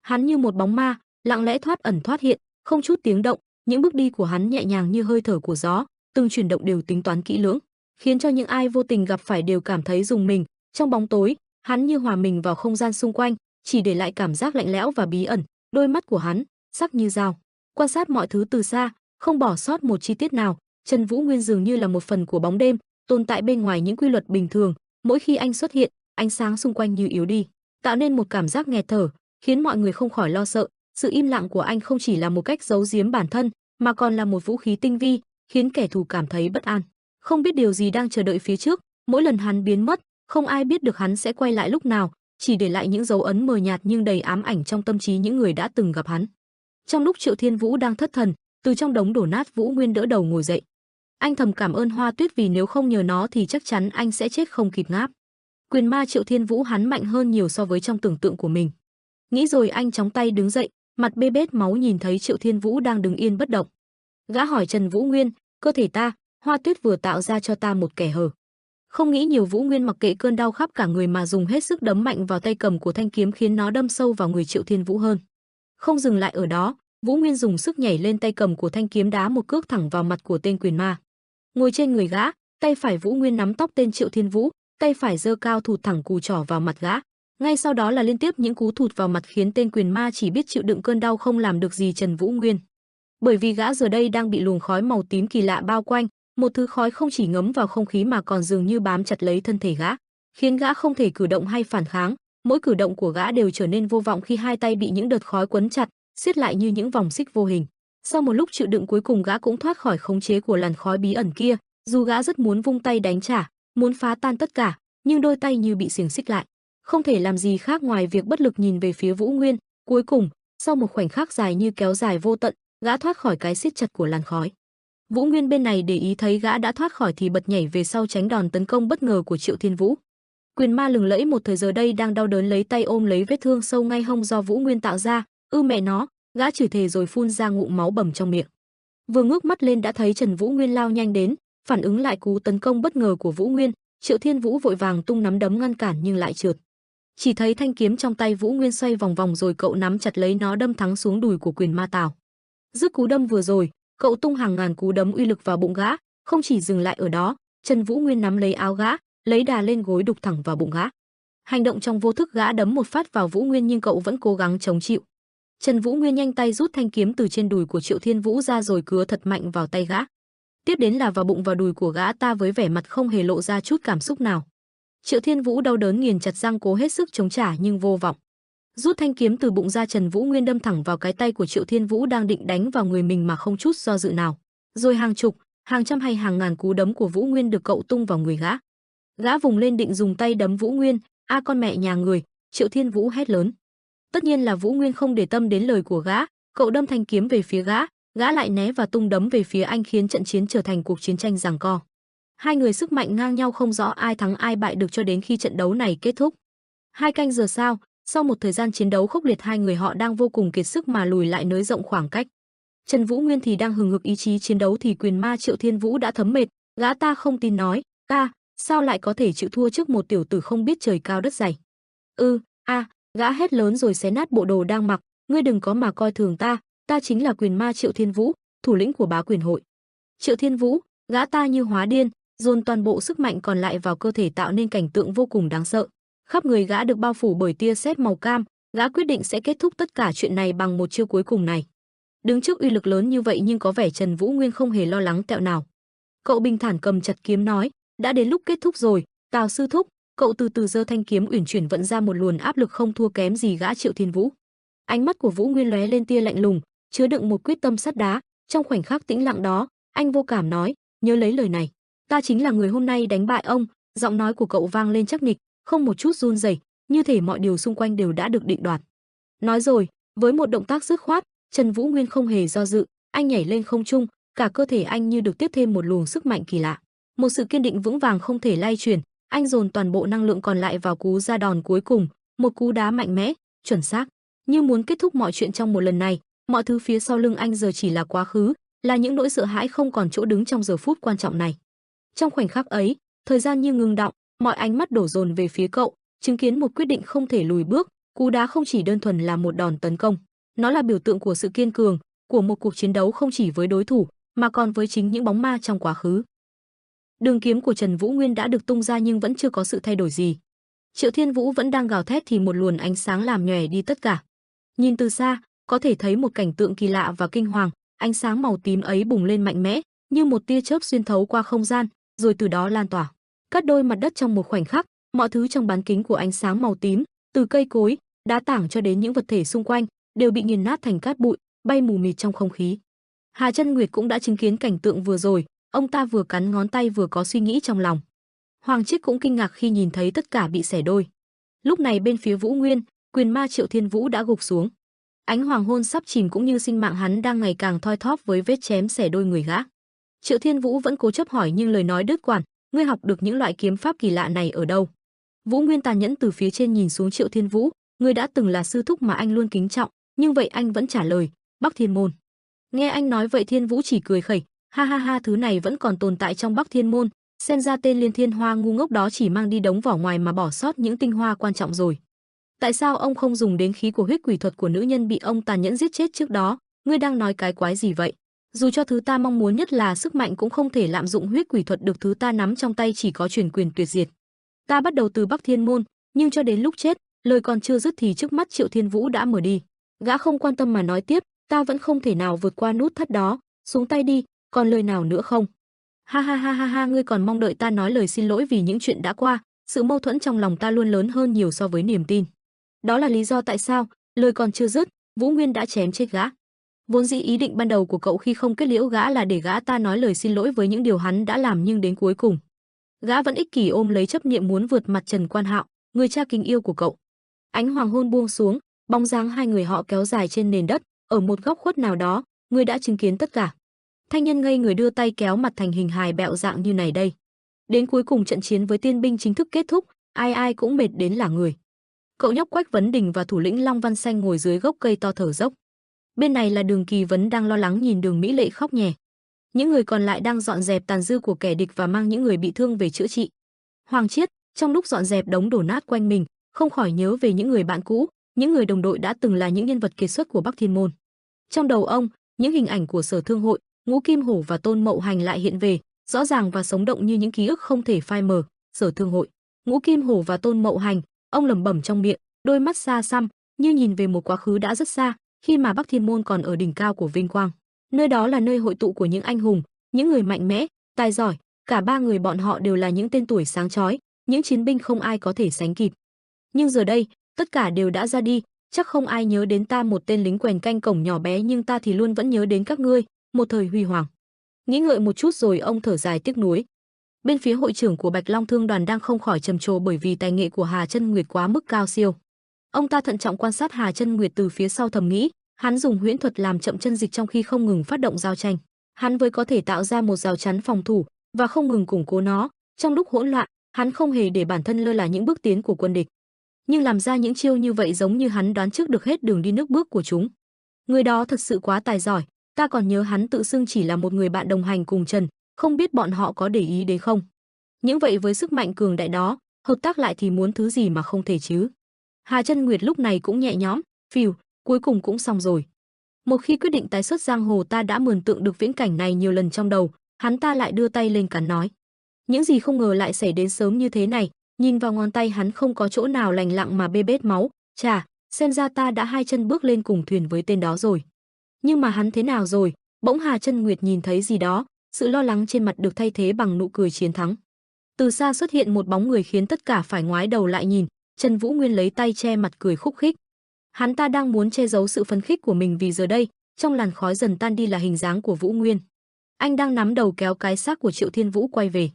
Hắn như một bóng ma, lặng lẽ thoát ẩn thoát hiện, không chút tiếng động. Những bước đi của hắn nhẹ nhàng như hơi thở của gió, từng chuyển động đều tính toán kỹ lưỡng. khiến cho những ai vô tình gặp phải đều cảm thấy rùng mình. Trong bóng tối, hắn như hòa mình vào không gian xung quanh, chỉ để lại cảm giác lạnh lẽo và bí ẩn. Đôi mắt của hắn sắc như dao, quan sát mọi thứ từ xa, không bỏ sót một chi tiết nào. Trần Vũ Nguyên dường như là một phần của bóng đêm, tồn tại bên ngoài những quy luật bình thường. Mỗi khi anh xuất hiện, ánh sáng xung quanh như yếu đi, tạo nên một cảm giác nghẹt thở, khiến mọi người không khỏi lo sợ. Sự im lặng của anh không chỉ là một cách giấu giếm bản thân, mà còn là một vũ khí tinh vi, khiến kẻ thù cảm thấy bất an, không biết điều gì đang chờ đợi phía trước. Mỗi lần hắn biến mất, không ai biết được hắn sẽ quay lại lúc nào, chỉ để lại những dấu ấn mờ nhạt nhưng đầy ám ảnh trong tâm trí những người đã từng gặp hắn. Trong lúc Triệu Thiên Vũ đang thất thần, từ trong đống đổ nát Vũ Nguyên đỡ đầu ngồi dậy. Anh thầm cảm ơn Hoa Tuyết vì nếu không nhờ nó thì chắc chắn anh sẽ chết không kịp ngáp. Quyền ma Triệu Thiên Vũ hắn mạnh hơn nhiều so với trong tưởng tượng của mình. Nghĩ rồi anh chóng tay đứng dậy, mặt bê bết máu nhìn thấy Triệu Thiên Vũ đang đứng yên bất động. Gã hỏi Trần Vũ Nguyên, cơ thể ta, Hoa Tuyết vừa tạo ra cho ta một kẻ hở. Không nghĩ nhiều, Vũ Nguyên mặc kệ cơn đau khắp cả người mà dùng hết sức đấm mạnh vào tay cầm của thanh kiếm, khiến nó đâm sâu vào người Triệu Thiên Vũ hơn. Không dừng lại ở đó, Vũ Nguyên dùng sức nhảy lên tay cầm của thanh kiếm, đá một cước thẳng vào mặt của tên quyền ma. Ngồi trên người gã, tay phải Vũ Nguyên nắm tóc tên Triệu Thiên Vũ, tay phải giơ cao thụt thẳng cù trỏ vào mặt gã. Ngay sau đó là liên tiếp những cú thụt vào mặt khiến tên quyền ma chỉ biết chịu đựng cơn đau, không làm được gì Trần Vũ Nguyên. Bởi vì gã giờ đây đang bị luồng khói màu tím kỳ lạ bao quanh, một thứ khói không chỉ ngấm vào không khí mà còn dường như bám chặt lấy thân thể gã, khiến gã không thể cử động hay phản kháng. Mỗi cử động của gã đều trở nên vô vọng khi hai tay bị những đợt khói quấn chặt, siết lại như những vòng xích vô hình. Sau một lúc chịu đựng, cuối cùng gã cũng thoát khỏi khống chế của làn khói bí ẩn kia. Dù gã rất muốn vung tay đánh trả, muốn phá tan tất cả, nhưng đôi tay như bị xiềng xích lại, không thể làm gì khác ngoài việc bất lực nhìn về phía Vũ Nguyên. Cuối cùng, sau một khoảnh khắc dài như kéo dài vô tận, gã thoát khỏi cái siết chặt của làn khói. Vũ Nguyên bên này để ý thấy gã đã thoát khỏi thì bật nhảy về sau tránh đòn tấn công bất ngờ của Triệu Thiên Vũ. Quyền ma lừng lẫy một thời giờ đây đang đau đớn lấy tay ôm lấy vết thương sâu ngay hông do Vũ Nguyên tạo ra. Mẹ nó, gã chửi thề rồi phun ra ngụm máu bầm trong miệng. Vừa ngước mắt lên đã thấy Trần Vũ Nguyên lao nhanh đến, phản ứng lại cú tấn công bất ngờ của Vũ Nguyên. Triệu Thiên Vũ vội vàng tung nắm đấm ngăn cản nhưng lại trượt. Chỉ thấy thanh kiếm trong tay Vũ Nguyên xoay vòng vòng rồi cậu nắm chặt lấy nó đâm thẳng xuống đùi của quyền ma Tào. Dứt cú đâm vừa rồi, cậu tung hàng ngàn cú đấm uy lực vào bụng gã. Không chỉ dừng lại ở đó, Trần Vũ Nguyên nắm lấy áo gã, lấy đà lên gối đục thẳng vào bụng gã. Hành động trong vô thức, gã đấm một phát vào Vũ Nguyên nhưng cậu vẫn cố gắng chống chịu. Trần Vũ Nguyên nhanh tay rút thanh kiếm từ trên đùi của Triệu Thiên Vũ ra rồi cứa thật mạnh vào tay gã. Tiếp đến là vào bụng và đùi của gã ta với vẻ mặt không hề lộ ra chút cảm xúc nào. Triệu Thiên Vũ đau đớn nghiền chặt răng cố hết sức chống trả nhưng vô vọng. Rút thanh kiếm từ bụng ra, Trần Vũ Nguyên đâm thẳng vào cái tay của Triệu Thiên Vũ đang định đánh vào người mình mà không chút do dự nào. Rồi hàng chục, hàng trăm hay hàng ngàn cú đấm của Vũ Nguyên được cậu tung vào người gã. Gã vùng lên định dùng tay đấm Vũ Nguyên. "A con mẹ nhà người!" Triệu Thiên Vũ hét lớn. Tất nhiên là Vũ Nguyên không để tâm đến lời của gã, cậu đâm thanh kiếm về phía gã, gã lại né và tung đấm về phía anh, khiến trận chiến trở thành cuộc chiến tranh giằng co. Hai người sức mạnh ngang nhau, không rõ ai thắng ai bại được cho đến khi trận đấu này kết thúc. 2 canh giờ sau một thời gian chiến đấu khốc liệt, hai người họ đang vô cùng kiệt sức mà lùi lại nới rộng khoảng cách. Trần Vũ Nguyên thì đang hừng hực ý chí chiến đấu thì quyền ma Triệu Thiên Vũ đã thấm mệt, gã ta không tin nói, "Ta, sao lại có thể chịu thua trước một tiểu tử không biết trời cao đất dày?" Gã hét lớn rồi xé nát bộ đồ đang mặc, "Ngươi đừng có mà coi thường ta, ta chính là quyền ma Triệu Thiên Vũ, thủ lĩnh của Bá Quyền hội." Triệu Thiên Vũ, gã ta như hóa điên, dồn toàn bộ sức mạnh còn lại vào cơ thể tạo nên cảnh tượng vô cùng đáng sợ. Khắp người gã được bao phủ bởi tia sét màu cam, gã quyết định sẽ kết thúc tất cả chuyện này bằng một chiêu cuối cùng này. Đứng trước uy lực lớn như vậy nhưng có vẻ Trần Vũ Nguyên không hề lo lắng tẹo nào. Cậu bình thản cầm chặt kiếm nói, "Đã đến lúc kết thúc rồi, Tào sư thúc." Cậu từ từ giơ thanh kiếm uyển chuyển vận ra một luồng áp lực không thua kém gì gã Triệu Thiên Vũ. Ánh mắt của Vũ Nguyên lóe lên tia lạnh lùng, chứa đựng một quyết tâm sắt đá. Trong khoảnh khắc tĩnh lặng đó, anh vô cảm nói, "Nhớ lấy lời này, ta chính là người hôm nay đánh bại ông." Giọng nói của cậu vang lên chắc nịch, không một chút run rẩy, như thể mọi điều xung quanh đều đã được định đoạt. Nói rồi, với một động tác dứt khoát, Trần Vũ Nguyên không hề do dự, anh nhảy lên không trung, cả cơ thể anh như được tiếp thêm một luồng sức mạnh kỳ lạ, một sự kiên định vững vàng không thể lay chuyển. Anh dồn toàn bộ năng lượng còn lại vào cú ra đòn cuối cùng, một cú đá mạnh mẽ, chuẩn xác, như muốn kết thúc mọi chuyện trong một lần này. Mọi thứ phía sau lưng anh giờ chỉ là quá khứ, là những nỗi sợ hãi không còn chỗ đứng trong giờ phút quan trọng này. Trong khoảnh khắc ấy, thời gian như ngừng đọng, mọi ánh mắt đổ dồn về phía cậu, chứng kiến một quyết định không thể lùi bước. Cú đá không chỉ đơn thuần là một đòn tấn công, nó là biểu tượng của sự kiên cường, của một cuộc chiến đấu không chỉ với đối thủ mà còn với chính những bóng ma trong quá khứ. Đường kiếm của Trần Vũ Nguyên đã được tung ra nhưng vẫn chưa có sự thay đổi gì. Triệu Thiên Vũ vẫn đang gào thét thì một luồng ánh sáng làm nhòe đi tất cả. Nhìn từ xa, có thể thấy một cảnh tượng kỳ lạ và kinh hoàng, ánh sáng màu tím ấy bùng lên mạnh mẽ, như một tia chớp xuyên thấu qua không gian, rồi từ đó lan tỏa, cắt đôi mặt đất trong một khoảnh khắc, mọi thứ trong bán kính của ánh sáng màu tím, từ cây cối, đá tảng cho đến những vật thể xung quanh, đều bị nghiền nát thành cát bụi, bay mù mịt trong không khí. Hà Chân Nguyệt cũng đã chứng kiến cảnh tượng vừa rồi, ông ta vừa cắn ngón tay vừa có suy nghĩ trong lòng. Hoàng Chiết cũng kinh ngạc khi nhìn thấy tất cả bị xẻ đôi. Lúc này bên phía Vũ Nguyên, quyền ma Triệu Thiên Vũ đã gục xuống. Ánh hoàng hôn sắp chìm cũng như sinh mạng hắn đang ngày càng thoi thóp với vết chém xẻ đôi người gã. Triệu Thiên Vũ vẫn cố chấp hỏi nhưng lời nói đứt quãng, ngươi học được những loại kiếm pháp kỳ lạ này ở đâu? Vũ Nguyên tàn nhẫn từ phía trên nhìn xuống Triệu Thiên Vũ, ngươi đã từng là sư thúc mà anh luôn kính trọng, nhưng vậy anh vẫn trả lời, Bắc Thiên môn. Nghe anh nói vậy Thiên Vũ chỉ cười khẩy, ha ha ha, thứ này vẫn còn tồn tại trong Bắc Thiên môn, xem ra tên Liên Thiên Hoa ngu ngốc đó chỉ mang đi đống vỏ ngoài mà bỏ sót những tinh hoa quan trọng rồi. Tại sao ông không dùng đến khí của huyết quỷ thuật của nữ nhân bị ông tàn nhẫn giết chết trước đó? Ngươi đang nói cái quái gì vậy? Dù cho thứ ta mong muốn nhất là sức mạnh cũng không thể lạm dụng huyết quỷ thuật được, thứ ta nắm trong tay chỉ có truyền quyền tuyệt diệt. Ta bắt đầu từ Bắc Thiên môn, nhưng cho đến lúc chết, lời còn chưa dứt thì trước mắt Triệu Thiên Vũ đã mở đi. Gã không quan tâm mà nói tiếp, ta vẫn không thể nào vượt qua nút thắt đó, xuống tay đi, còn lời nào nữa không? Ha ha ha ha ha, ngươi còn mong đợi ta nói lời xin lỗi vì những chuyện đã qua, sự mâu thuẫn trong lòng ta luôn lớn hơn nhiều so với niềm tin. Đó là lý do tại sao, lời còn chưa dứt, Vũ Nguyên đã chém chết gã. Vốn dĩ ý định ban đầu của cậu khi không kết liễu gã là để gã ta nói lời xin lỗi với những điều hắn đã làm, nhưng đến cuối cùng, gã vẫn ích kỷ ôm lấy chấp niệm muốn vượt mặt Trần Quan Hạo, người cha kính yêu của cậu. Ánh hoàng hôn buông xuống, bóng dáng hai người họ kéo dài trên nền đất, ở một góc khuất nào đó, người đã chứng kiến tất cả. Thanh nhân ngây người đưa tay kéo mặt thành hình hài bẹo dạng như này đây. Đến cuối cùng trận chiến với tiên binh chính thức kết thúc, ai ai cũng mệt đến lả người. Cậu nhóc Quách Vấn Đình và thủ lĩnh Long Văn Xanh ngồi dưới gốc cây to thở dốc. Bên này là Đường Kỳ Vấn đang lo lắng nhìn Đường Mỹ Lệ khóc nhè. Những người còn lại đang dọn dẹp tàn dư của kẻ địch và mang những người bị thương về chữa trị. Hoàng Chiết, trong lúc dọn dẹp đống đổ nát quanh mình, không khỏi nhớ về những người bạn cũ, những người đồng đội đã từng là những nhân vật kiệt xuất của Bắc Thiên môn. Trong đầu ông, những hình ảnh của Sở Thương hội, Ngũ Kim Hổ và Tôn Mậu Hành lại hiện về, rõ ràng và sống động như những ký ức không thể phai mờ. Sở Thương hội, Ngũ Kim Hổ và Tôn Mậu Hành, ông lẩm bẩm trong miệng, đôi mắt xa xăm, như nhìn về một quá khứ đã rất xa, khi mà Bắc Thiên môn còn ở đỉnh cao của vinh quang. Nơi đó là nơi hội tụ của những anh hùng, những người mạnh mẽ, tài giỏi, cả ba người bọn họ đều là những tên tuổi sáng chói, những chiến binh không ai có thể sánh kịp. Nhưng giờ đây, tất cả đều đã ra đi, chắc không ai nhớ đến ta, một tên lính quèn canh cổng nhỏ bé, nhưng ta thì luôn vẫn nhớ đến các ngươi, một thời huy hoàng. Nghĩ ngợi một chút rồi ông thở dài tiếc nuối. Bên phía hội trưởng của Bạch Long Thương đoàn đang không khỏi trầm trồ bởi vì tài nghệ của Hà Chân Nguyệt quá mức cao siêu. Ông ta thận trọng quan sát Hà Chân Nguyệt từ phía sau, thầm nghĩ, hắn dùng huyễn thuật làm chậm chân dịch trong khi không ngừng phát động giao tranh. Hắn với có thể tạo ra một rào chắn phòng thủ và không ngừng củng cố nó. Trong lúc hỗn loạn, hắn không hề để bản thân lơ là những bước tiến của quân địch. Nhưng làm ra những chiêu như vậy giống như hắn đoán trước được hết đường đi nước bước của chúng. Người đó thật sự quá tài giỏi, ta còn nhớ hắn tự xưng chỉ là một người bạn đồng hành cùng Trần, không biết bọn họ có để ý đến không. Những vậy với sức mạnh cường đại đó, hợp tác lại thì muốn thứ gì mà không thể chứ. Hà Chân Nguyệt lúc này cũng nhẹ nhõm, phìu, cuối cùng cũng xong rồi. Một khi quyết định tái xuất giang hồ, ta đã mường tượng được viễn cảnh này nhiều lần trong đầu. Hắn ta lại đưa tay lên cắn nói, những gì không ngờ lại xảy đến sớm như thế này. Nhìn vào ngón tay hắn không có chỗ nào lành lặng mà bê bết máu. Chà, xem ra ta đã hai chân bước lên cùng thuyền với tên đó rồi. Nhưng mà hắn thế nào rồi? Bỗng Hà Chân Nguyệt nhìn thấy gì đó, sự lo lắng trên mặt được thay thế bằng nụ cười chiến thắng. Từ xa xuất hiện một bóng người khiến tất cả phải ngoái đầu lại nhìn. Trần Vũ Nguyên lấy tay che mặt cười khúc khích. Hắn ta đang muốn che giấu sự phấn khích của mình vì giờ đây, trong làn khói dần tan đi là hình dáng của Vũ Nguyên. Anh đang nắm đầu kéo cái xác của Triệu Thiên Vũ quay về.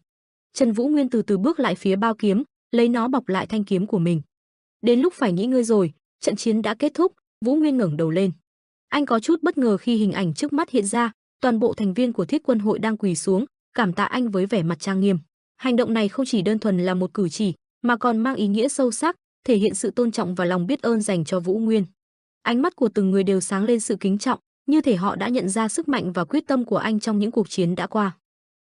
Trần Vũ Nguyên từ từ bước lại phía bao kiếm, lấy nó bọc lại thanh kiếm của mình. Đến lúc phải nghỉ ngơi rồi, trận chiến đã kết thúc. Vũ Nguyên ngẩng đầu lên. Anh có chút bất ngờ khi hình ảnh trước mắt hiện ra, toàn bộ thành viên của Thiết Quân hội đang quỳ xuống, cảm tạ anh với vẻ mặt trang nghiêm. Hành động này không chỉ đơn thuần là một cử chỉ, mà còn mang ý nghĩa sâu sắc, thể hiện sự tôn trọng và lòng biết ơn dành cho Vũ Nguyên. Ánh mắt của từng người đều sáng lên sự kính trọng, như thể họ đã nhận ra sức mạnh và quyết tâm của anh trong những cuộc chiến đã qua.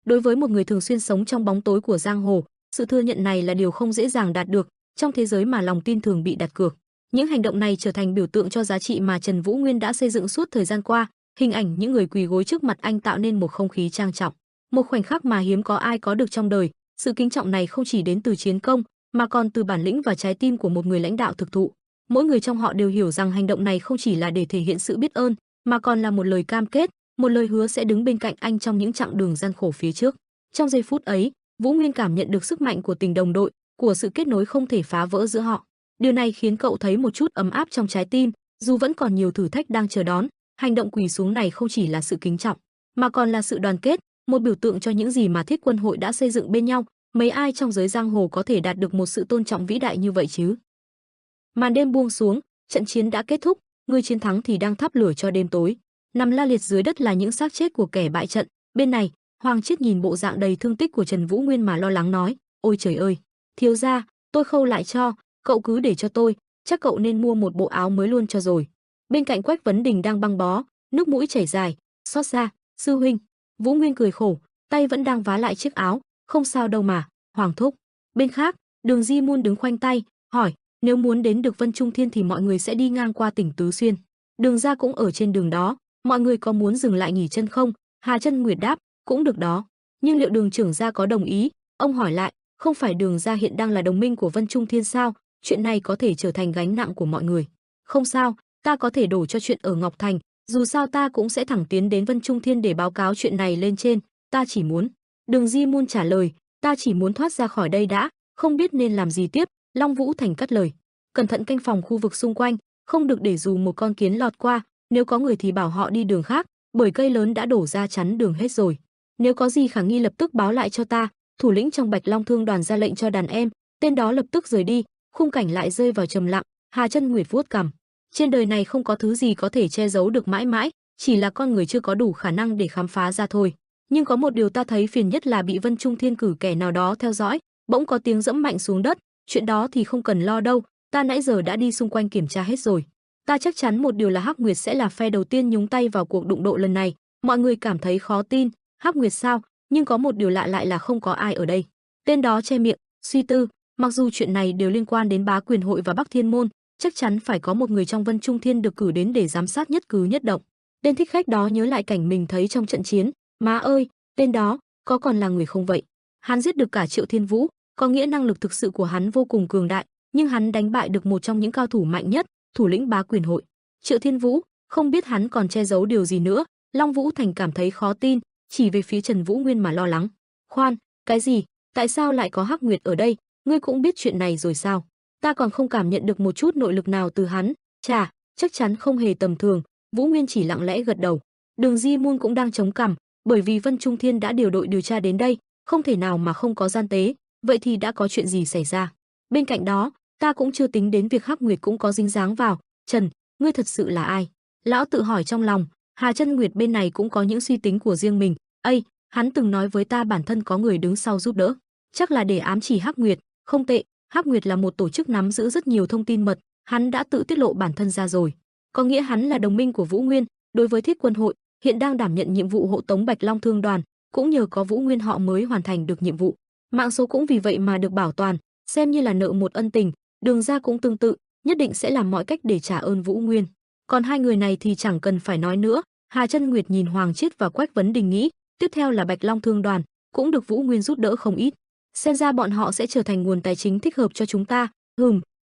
Đối với một người thường xuyên sống trong bóng tối của giang hồ, sự thừa nhận này là điều không dễ dàng đạt được, trong thế giới mà lòng tin thường bị đặt cược. Những hành động này trở thành biểu tượng cho giá trị mà Trần Vũ Nguyên đã xây dựng suốt thời gian qua, hình ảnh những người quỳ gối trước mặt anh tạo nên một không khí trang trọng. Một khoảnh khắc mà hiếm có ai có được trong đời, sự kính trọng này không chỉ đến từ chiến công, mà còn từ bản lĩnh và trái tim của một người lãnh đạo thực thụ. Mỗi người trong họ đều hiểu rằng hành động này không chỉ là để thể hiện sự biết ơn, mà còn là một lời cam kết, một lời hứa sẽ đứng bên cạnh anh trong những chặng đường gian khổ phía trước. Trong giây phút ấy, Vũ Nguyên cảm nhận được sức mạnh của tình đồng đội, của sự kết nối không thể phá vỡ giữa họ. Điều này khiến cậu thấy một chút ấm áp trong trái tim, dù vẫn còn nhiều thử thách đang chờ đón. Hành động quỳ xuống này không chỉ là sự kính trọng, mà còn là sự đoàn kết, một biểu tượng cho những gì mà Thiết Quân hội đã xây dựng bên nhau. Mấy ai trong giới giang hồ có thể đạt được một sự tôn trọng vĩ đại như vậy chứ? Màn đêm buông xuống, trận chiến đã kết thúc, người chiến thắng thì đang thắp lửa cho đêm tối. Nằm la liệt dưới đất là những xác chết của kẻ bại trận. Bên này, Hoàng Chiết nhìn bộ dạng đầy thương tích của Trần Vũ Nguyên mà lo lắng nói: "Ôi trời ơi, thiếu gia, tôi khâu lại cho, cậu cứ để cho tôi, chắc cậu nên mua một bộ áo mới luôn cho rồi." Bên cạnh Quách Vấn Đình đang băng bó, nước mũi chảy dài, xót xa: "Sư huynh." Vũ Nguyên cười khổ, tay vẫn đang vá lại chiếc áo: "Không sao đâu mà, Hoàng thúc." Bên khác, Đường Di Môn đứng khoanh tay, hỏi: "Nếu muốn đến được Vân Trung Thiên thì mọi người sẽ đi ngang qua tỉnh Tứ Xuyên. Đường gia cũng ở trên đường đó, mọi người có muốn dừng lại nghỉ chân không?" Hà Chân Nguyệt đáp: "Cũng được đó, nhưng liệu Đường trưởng gia có đồng ý?" Ông hỏi lại: "Không phải Đường gia hiện đang là đồng minh của Vân Trung Thiên sao? Chuyện này có thể trở thành gánh nặng của mọi người." "Không sao, ta có thể đổ cho chuyện ở Ngọc Thành, dù sao ta cũng sẽ thẳng tiến đến Vân Trung Thiên để báo cáo chuyện này lên trên, ta chỉ muốn." Đường Di Môn trả lời: "Ta chỉ muốn thoát ra khỏi đây đã, không biết nên làm gì tiếp." Long Vũ Thành cắt lời: "Cẩn thận canh phòng khu vực xung quanh, không được để dù một con kiến lọt qua, nếu có người thì bảo họ đi đường khác, bởi cây lớn đã đổ ra chắn đường hết rồi. Nếu có gì khả nghi lập tức báo lại cho ta." Thủ lĩnh trong Bạch Long Thương đoàn ra lệnh cho đàn em, tên đó lập tức rời đi. Khung cảnh lại rơi vào trầm lặng. Hà Chân Nguyệt vuốt cằm: "Trên đời này không có thứ gì có thể che giấu được mãi mãi, chỉ là con người chưa có đủ khả năng để khám phá ra thôi. Nhưng có một điều ta thấy phiền nhất là bị Vân Trung Thiên cử kẻ nào đó theo dõi." Bỗng có tiếng dẫm mạnh xuống đất: "Chuyện đó thì không cần lo đâu, ta nãy giờ đã đi xung quanh kiểm tra hết rồi. Ta chắc chắn một điều là Hắc Nguyệt sẽ là phe đầu tiên nhúng tay vào cuộc đụng độ lần này." Mọi người cảm thấy khó tin. Hắc Nguyệt sao? Nhưng có một điều lạ lại là không có ai ở đây. Tên đó che miệng, suy tư: mặc dù chuyện này đều liên quan đến Bá Quyền hội và Bắc Thiên môn, chắc chắn phải có một người trong Vân Trung Thiên được cử đến để giám sát nhất cử nhất động. Tên thích khách đó nhớ lại cảnh mình thấy trong trận chiến, má ơi, tên đó có còn là người không vậy? Hắn giết được cả Triệu Thiên Vũ, có nghĩa năng lực thực sự của hắn vô cùng cường đại, nhưng hắn đánh bại được một trong những cao thủ mạnh nhất, thủ lĩnh Bá Quyền hội. Triệu Thiên Vũ, không biết hắn còn che giấu điều gì nữa. Long Vũ Thành cảm thấy khó tin, chỉ về phía Trần Vũ Nguyên mà lo lắng. "Khoan, cái gì? Tại sao lại có Hắc Nguyệt ở đây? Ngươi cũng biết chuyện này rồi sao? Ta còn không cảm nhận được một chút nội lực nào từ hắn." "Chà, chắc chắn không hề tầm thường." Vũ Nguyên chỉ lặng lẽ gật đầu. Đường Di Môn cũng đang chống cằm, bởi vì Vân Trung Thiên đã điều đội điều tra đến đây, không thể nào mà không có gian tế, vậy thì đã có chuyện gì xảy ra? Bên cạnh đó, ta cũng chưa tính đến việc Hắc Nguyệt cũng có dính dáng vào. "Trần, ngươi thật sự là ai?" Lão tự hỏi trong lòng. Hà Chân Nguyệt bên này cũng có những suy tính của riêng mình. "Ây, hắn từng nói với ta bản thân có người đứng sau giúp đỡ, chắc là để ám chỉ Hắc Nguyệt." "Không tệ, Hắc Nguyệt là một tổ chức nắm giữ rất nhiều thông tin mật, hắn đã tự tiết lộ bản thân ra rồi. Có nghĩa hắn là đồng minh của Vũ Nguyên, đối với Thiết Quân hội, hiện đang đảm nhận nhiệm vụ hộ tống Bạch Long Thương đoàn, cũng nhờ có Vũ Nguyên họ mới hoàn thành được nhiệm vụ. Mạng số cũng vì vậy mà được bảo toàn, xem như là nợ một ân tình. Đường gia cũng tương tự, nhất định sẽ làm mọi cách để trả ơn Vũ Nguyên. Còn hai người này thì chẳng cần phải nói nữa." Hà Chân Nguyệt nhìn Hoàng Chiết và Quách Vấn Đình nghĩ, tiếp theo là Bạch Long Thương đoàn, cũng được Vũ Nguyên giúp đỡ không ít. Xem ra bọn họ sẽ trở thành nguồn tài chính thích hợp cho chúng ta.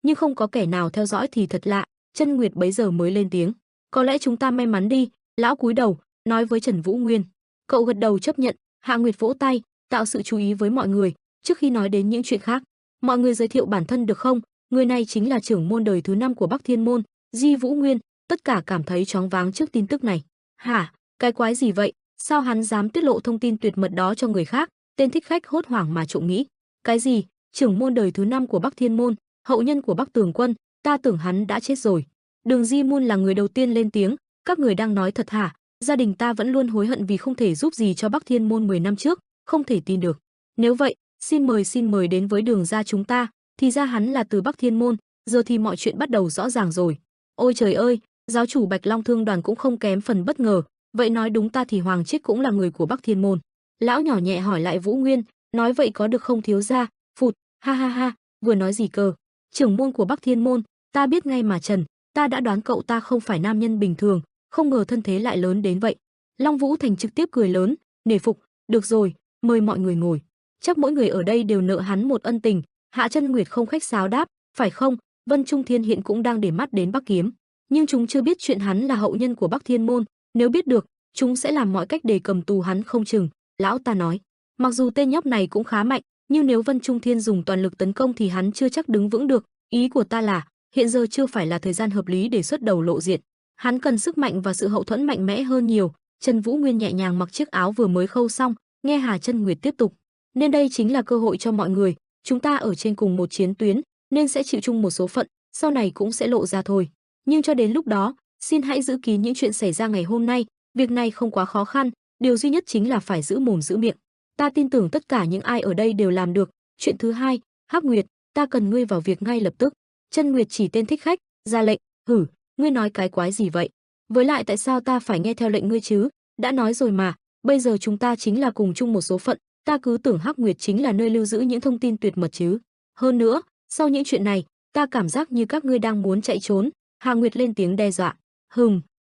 Nhưng không có kẻ nào theo dõi thì thật lạ. Chân Nguyệt bấy giờ mới lên tiếng: "Có lẽ chúng ta may mắn đi." Lão cúi đầu, nói với Trần Vũ Nguyên. Cậu gật đầu chấp nhận. Hạ Nguyệt vỗ tay, tạo sự chú ý với mọi người. Trước khi nói đến những chuyện khác, mọi người giới thiệu bản thân được không? Người này chính là trưởng môn đời thứ 5 của Bắc Thiên môn, Di Vũ Nguyên. Tất cả cảm thấy choáng váng trước tin tức này. Hả? Cái quái gì vậy? Sao hắn dám tiết lộ thông tin tuyệt mật đó cho người khác? Tên thích khách hốt hoảng mà trộm nghĩ. Cái gì? Trưởng môn đời thứ 5 của Bắc Thiên môn, hậu nhân của Bắc Tường Quân, ta tưởng hắn đã chết rồi. Đường Di Môn là người đầu tiên lên tiếng: "Các người đang nói thật hả? Gia đình ta vẫn luôn hối hận vì không thể giúp gì cho Bắc Thiên môn 10 năm trước, không thể tin được. Nếu vậy, xin mời đến với Đường gia chúng ta." Thì ra hắn là từ Bắc Thiên môn, giờ thì mọi chuyện bắt đầu rõ ràng rồi. Ôi trời ơi, giáo chủ Bạch Long Thương đoàn cũng không kém phần bất ngờ. Vậy nói đúng ta thì Hoàng Chiết cũng là người của Bắc Thiên môn. Lão nhỏ nhẹ hỏi lại Vũ Nguyên, nói vậy có được không thiếu gia? Phụt, ha ha ha, vừa nói gì cơ? Trưởng môn của Bắc Thiên môn, ta biết ngay mà Trần, ta đã đoán cậu ta không phải nam nhân bình thường, không ngờ thân thế lại lớn đến vậy. Long Vũ Thành trực tiếp cười lớn, nể phục. Được rồi, mời mọi người ngồi. Chắc mỗi người ở đây đều nợ hắn một ân tình. Hạ Chân Nguyệt không khách sáo đáp, phải không? Vân Trung Thiên hiện cũng đang để mắt đến Bắc Kiếm, nhưng chúng chưa biết chuyện hắn là hậu nhân của Bắc Thiên môn, nếu biết được, chúng sẽ làm mọi cách để cầm tù hắn không chừng. Lão ta nói, mặc dù tên nhóc này cũng khá mạnh, nhưng nếu Vân Trung Thiên dùng toàn lực tấn công thì hắn chưa chắc đứng vững được. Ý của ta là, hiện giờ chưa phải là thời gian hợp lý để xuất đầu lộ diện. Hắn cần sức mạnh và sự hậu thuẫn mạnh mẽ hơn nhiều. Trần Vũ Nguyên nhẹ nhàng mặc chiếc áo vừa mới khâu xong, nghe Hà Chân Nguyệt tiếp tục. Nên đây chính là cơ hội cho mọi người, chúng ta ở trên cùng một chiến tuyến, nên sẽ chịu chung một số phận, sau này cũng sẽ lộ ra thôi. Nhưng cho đến lúc đó, xin hãy giữ kín những chuyện xảy ra ngày hôm nay, việc này không quá khó khăn, điều duy nhất chính là phải giữ mồm giữ miệng. Ta tin tưởng tất cả những ai ở đây đều làm được. Chuyện thứ hai, Hắc Nguyệt, ta cần ngươi vào việc ngay lập tức. Chân Nguyệt chỉ tên thích khách, ra lệnh. Hử, ngươi nói cái quái gì vậy? Với lại tại sao ta phải nghe theo lệnh ngươi chứ? Đã nói rồi mà, bây giờ chúng ta chính là cùng chung một số phận, ta cứ tưởng Hắc Nguyệt chính là nơi lưu giữ những thông tin tuyệt mật chứ. Hơn nữa, sau những chuyện này, ta cảm giác như các ngươi đang muốn chạy trốn. Hà Nguyệt lên tiếng đe dọa.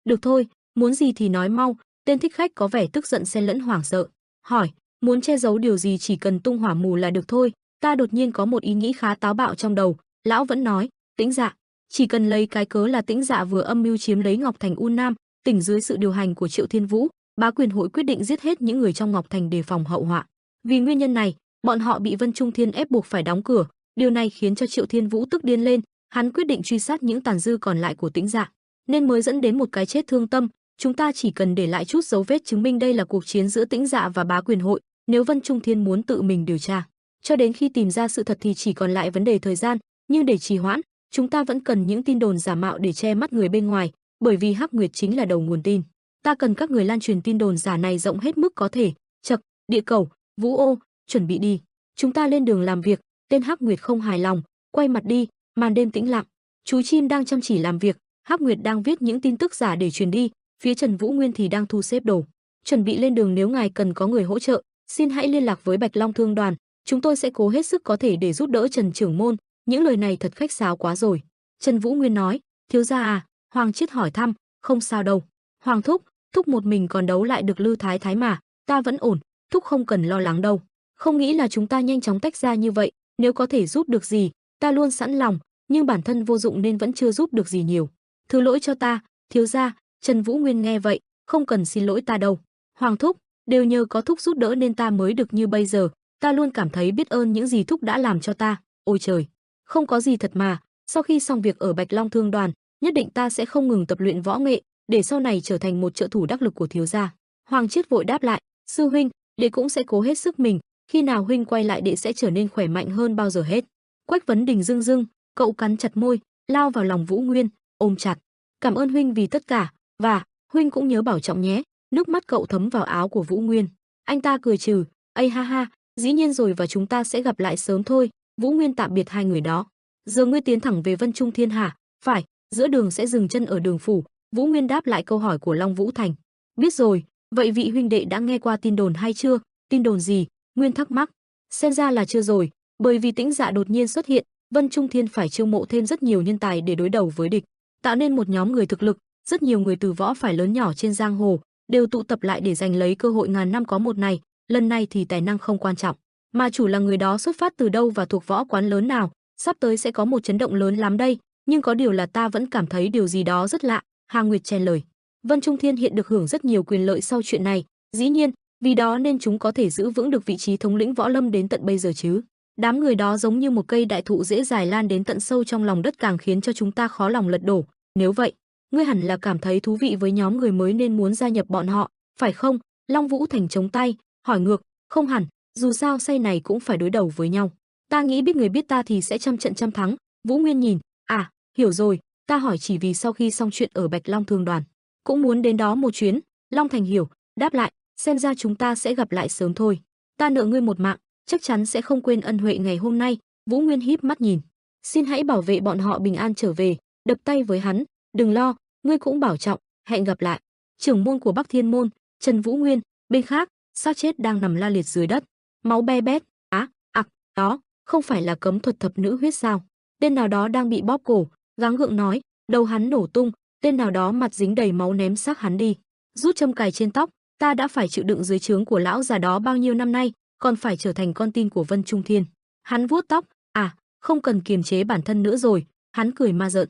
Được thôi, muốn gì thì nói mau. Tên thích khách có vẻ tức giận xen lẫn hoảng sợ. Hỏi, muốn che giấu điều gì chỉ cần tung hỏa mù là được thôi. Ta đột nhiên có một ý nghĩ khá táo bạo trong đầu. Lão vẫn nói, Tĩnh Dạ, chỉ cần lấy cái cớ là Tĩnh Dạ vừa âm mưu chiếm lấy Ngọc Thành U Nam, tỉnh dưới sự điều hành của Triệu Thiên Vũ, Bá Quyền hội quyết định giết hết những người trong Ngọc Thành đề phòng hậu họa. Vì nguyên nhân này, bọn họ bị Vân Trung Thiên ép buộc phải đóng cửa. Điều này khiến cho Triệu Thiên Vũ tức điên lên, hắn quyết định truy sát những tàn dư còn lại của Tĩnh Dạ, nên mới dẫn đến một cái chết thương tâm. Chúng ta chỉ cần để lại chút dấu vết chứng minh đây là cuộc chiến giữa Tĩnh Dạ và Bá Quyền hội. Nếu Vân Trung Thiên muốn tự mình điều tra, cho đến khi tìm ra sự thật thì chỉ còn lại vấn đề thời gian. Nhưng để trì hoãn, chúng ta vẫn cần những tin đồn giả mạo để che mắt người bên ngoài, bởi vì Hắc Nguyệt chính là đầu nguồn tin. Ta cần các người lan truyền tin đồn giả này rộng hết mức có thể. Chậc, Địa Cầu, Vũ Ô, chuẩn bị đi. Chúng ta lên đường làm việc. Tên Hắc Nguyệt không hài lòng, quay mặt đi. Màn đêm tĩnh lặng, chú chim đang chăm chỉ làm việc, Hắc Nguyệt đang viết những tin tức giả để truyền đi, phía Trần Vũ Nguyên thì đang thu xếp đồ, chuẩn bị lên đường. Nếu ngài cần có người hỗ trợ, xin hãy liên lạc với Bạch Long Thương đoàn, chúng tôi sẽ cố hết sức có thể để giúp đỡ Trần trưởng môn. Những lời này thật khách sáo quá rồi. Trần Vũ Nguyên nói, thiếu gia à? Hoàng Chiết hỏi thăm. Không sao đâu. Hoàng thúc một mình còn đấu lại được Lư Thái Thái mà, ta vẫn ổn, thúc không cần lo lắng đâu. Không nghĩ là chúng ta nhanh chóng tách ra như vậy, nếu có thể giúp được gì, ta luôn sẵn lòng, nhưng bản thân vô dụng nên vẫn chưa giúp được gì nhiều. Thứ lỗi cho ta, thiếu gia. Trần Vũ Nguyên nghe vậy, không cần xin lỗi ta đâu. Hoàng thúc, đều nhờ có thúc giúp đỡ nên ta mới được như bây giờ, ta luôn cảm thấy biết ơn những gì thúc đã làm cho ta. Ôi trời, không có gì thật mà, sau khi xong việc ở Bạch Long Thương đoàn, nhất định ta sẽ không ngừng tập luyện võ nghệ, để sau này trở thành một trợ thủ đắc lực của thiếu gia. Hoàng Chiết vội đáp lại, sư huynh, đệ cũng sẽ cố hết sức mình, khi nào huynh quay lại đệ sẽ trở nên khỏe mạnh hơn bao giờ hết. Quách Vấn Đình rưng rưng, cậu cắn chặt môi, lao vào lòng Vũ Nguyên, ôm chặt. Cảm ơn huynh vì tất cả, và huynh cũng nhớ bảo trọng nhé. Nước mắt cậu thấm vào áo của Vũ Nguyên. Anh ta cười trừ, ây ha ha, dĩ nhiên rồi, và chúng ta sẽ gặp lại sớm thôi. Vũ Nguyên tạm biệt hai người đó. Giờ ngươi tiến thẳng về Vân Trung Thiên hả? Phải, giữa đường sẽ dừng chân ở đường phủ. Vũ Nguyên đáp lại câu hỏi của Long Vũ Thành. Biết rồi, vậy vị huynh đệ đã nghe qua tin đồn hay chưa? Tin đồn gì? Nguyên thắc mắc. Xem ra là chưa rồi, bởi vì Tĩnh Dạ đột nhiên xuất hiện, Vân Trung Thiên phải chiêu mộ thêm rất nhiều nhân tài để đối đầu với địch, tạo nên một nhóm người thực lực, rất nhiều người từ võ phải lớn nhỏ trên giang hồ đều tụ tập lại để giành lấy cơ hội ngàn năm có một này. Lần này thì tài năng không quan trọng, mà chủ là người đó xuất phát từ đâu và thuộc võ quán lớn nào. Sắp tới sẽ có một chấn động lớn lắm đây, nhưng có điều là ta vẫn cảm thấy điều gì đó rất lạ. Hà Nguyệt chen lời. Vân Trung Thiên hiện được hưởng rất nhiều quyền lợi sau chuyện này, dĩ nhiên, vì đó nên chúng có thể giữ vững được vị trí thống lĩnh võ lâm đến tận bây giờ chứ. Đám người đó giống như một cây đại thụ dễ dài lan đến tận sâu trong lòng đất, càng khiến cho chúng ta khó lòng lật đổ. Nếu vậy, ngươi hẳn là cảm thấy thú vị với nhóm người mới nên muốn gia nhập bọn họ, phải không? Long Vũ Thành chống tay, hỏi ngược, không hẳn, dù sao say này cũng phải đối đầu với nhau. Ta nghĩ biết người biết ta thì sẽ trăm trận trăm thắng. Vũ Nguyên nhìn, à, hiểu rồi, ta hỏi chỉ vì sau khi xong chuyện ở Bạch Long Thương đoàn, cũng muốn đến đó một chuyến. Long Thành hiểu, đáp lại, xem ra chúng ta sẽ gặp lại sớm thôi. Ta nợ ngươi một mạng, chắc chắn sẽ không quên ân huệ ngày hôm nay. Vũ Nguyên híp mắt nhìn, xin hãy bảo vệ bọn họ bình an trở về. Đập tay với hắn, đừng lo, ngươi cũng bảo trọng, hẹn gặp lại. Trưởng môn của Bắc Thiên môn, Trần Vũ Nguyên. Bên khác, xác chết đang nằm la liệt dưới đất, máu be bét. Đó, không phải là cấm thuật thập nữ huyết sao? Tên nào đó đang bị bóp cổ, gắng gượng nói, đầu hắn nổ tung, tên nào đó mặt dính đầy máu ném xác hắn đi, rút châm cài trên tóc, Ta đã phải chịu đựng dưới trướng của lão già đó bao nhiêu năm nay, còn phải trở thành con tin của Vân Trung Thiên. Hắn vuốt tóc, không cần kiềm chế bản thân nữa rồi, hắn cười ma rợn.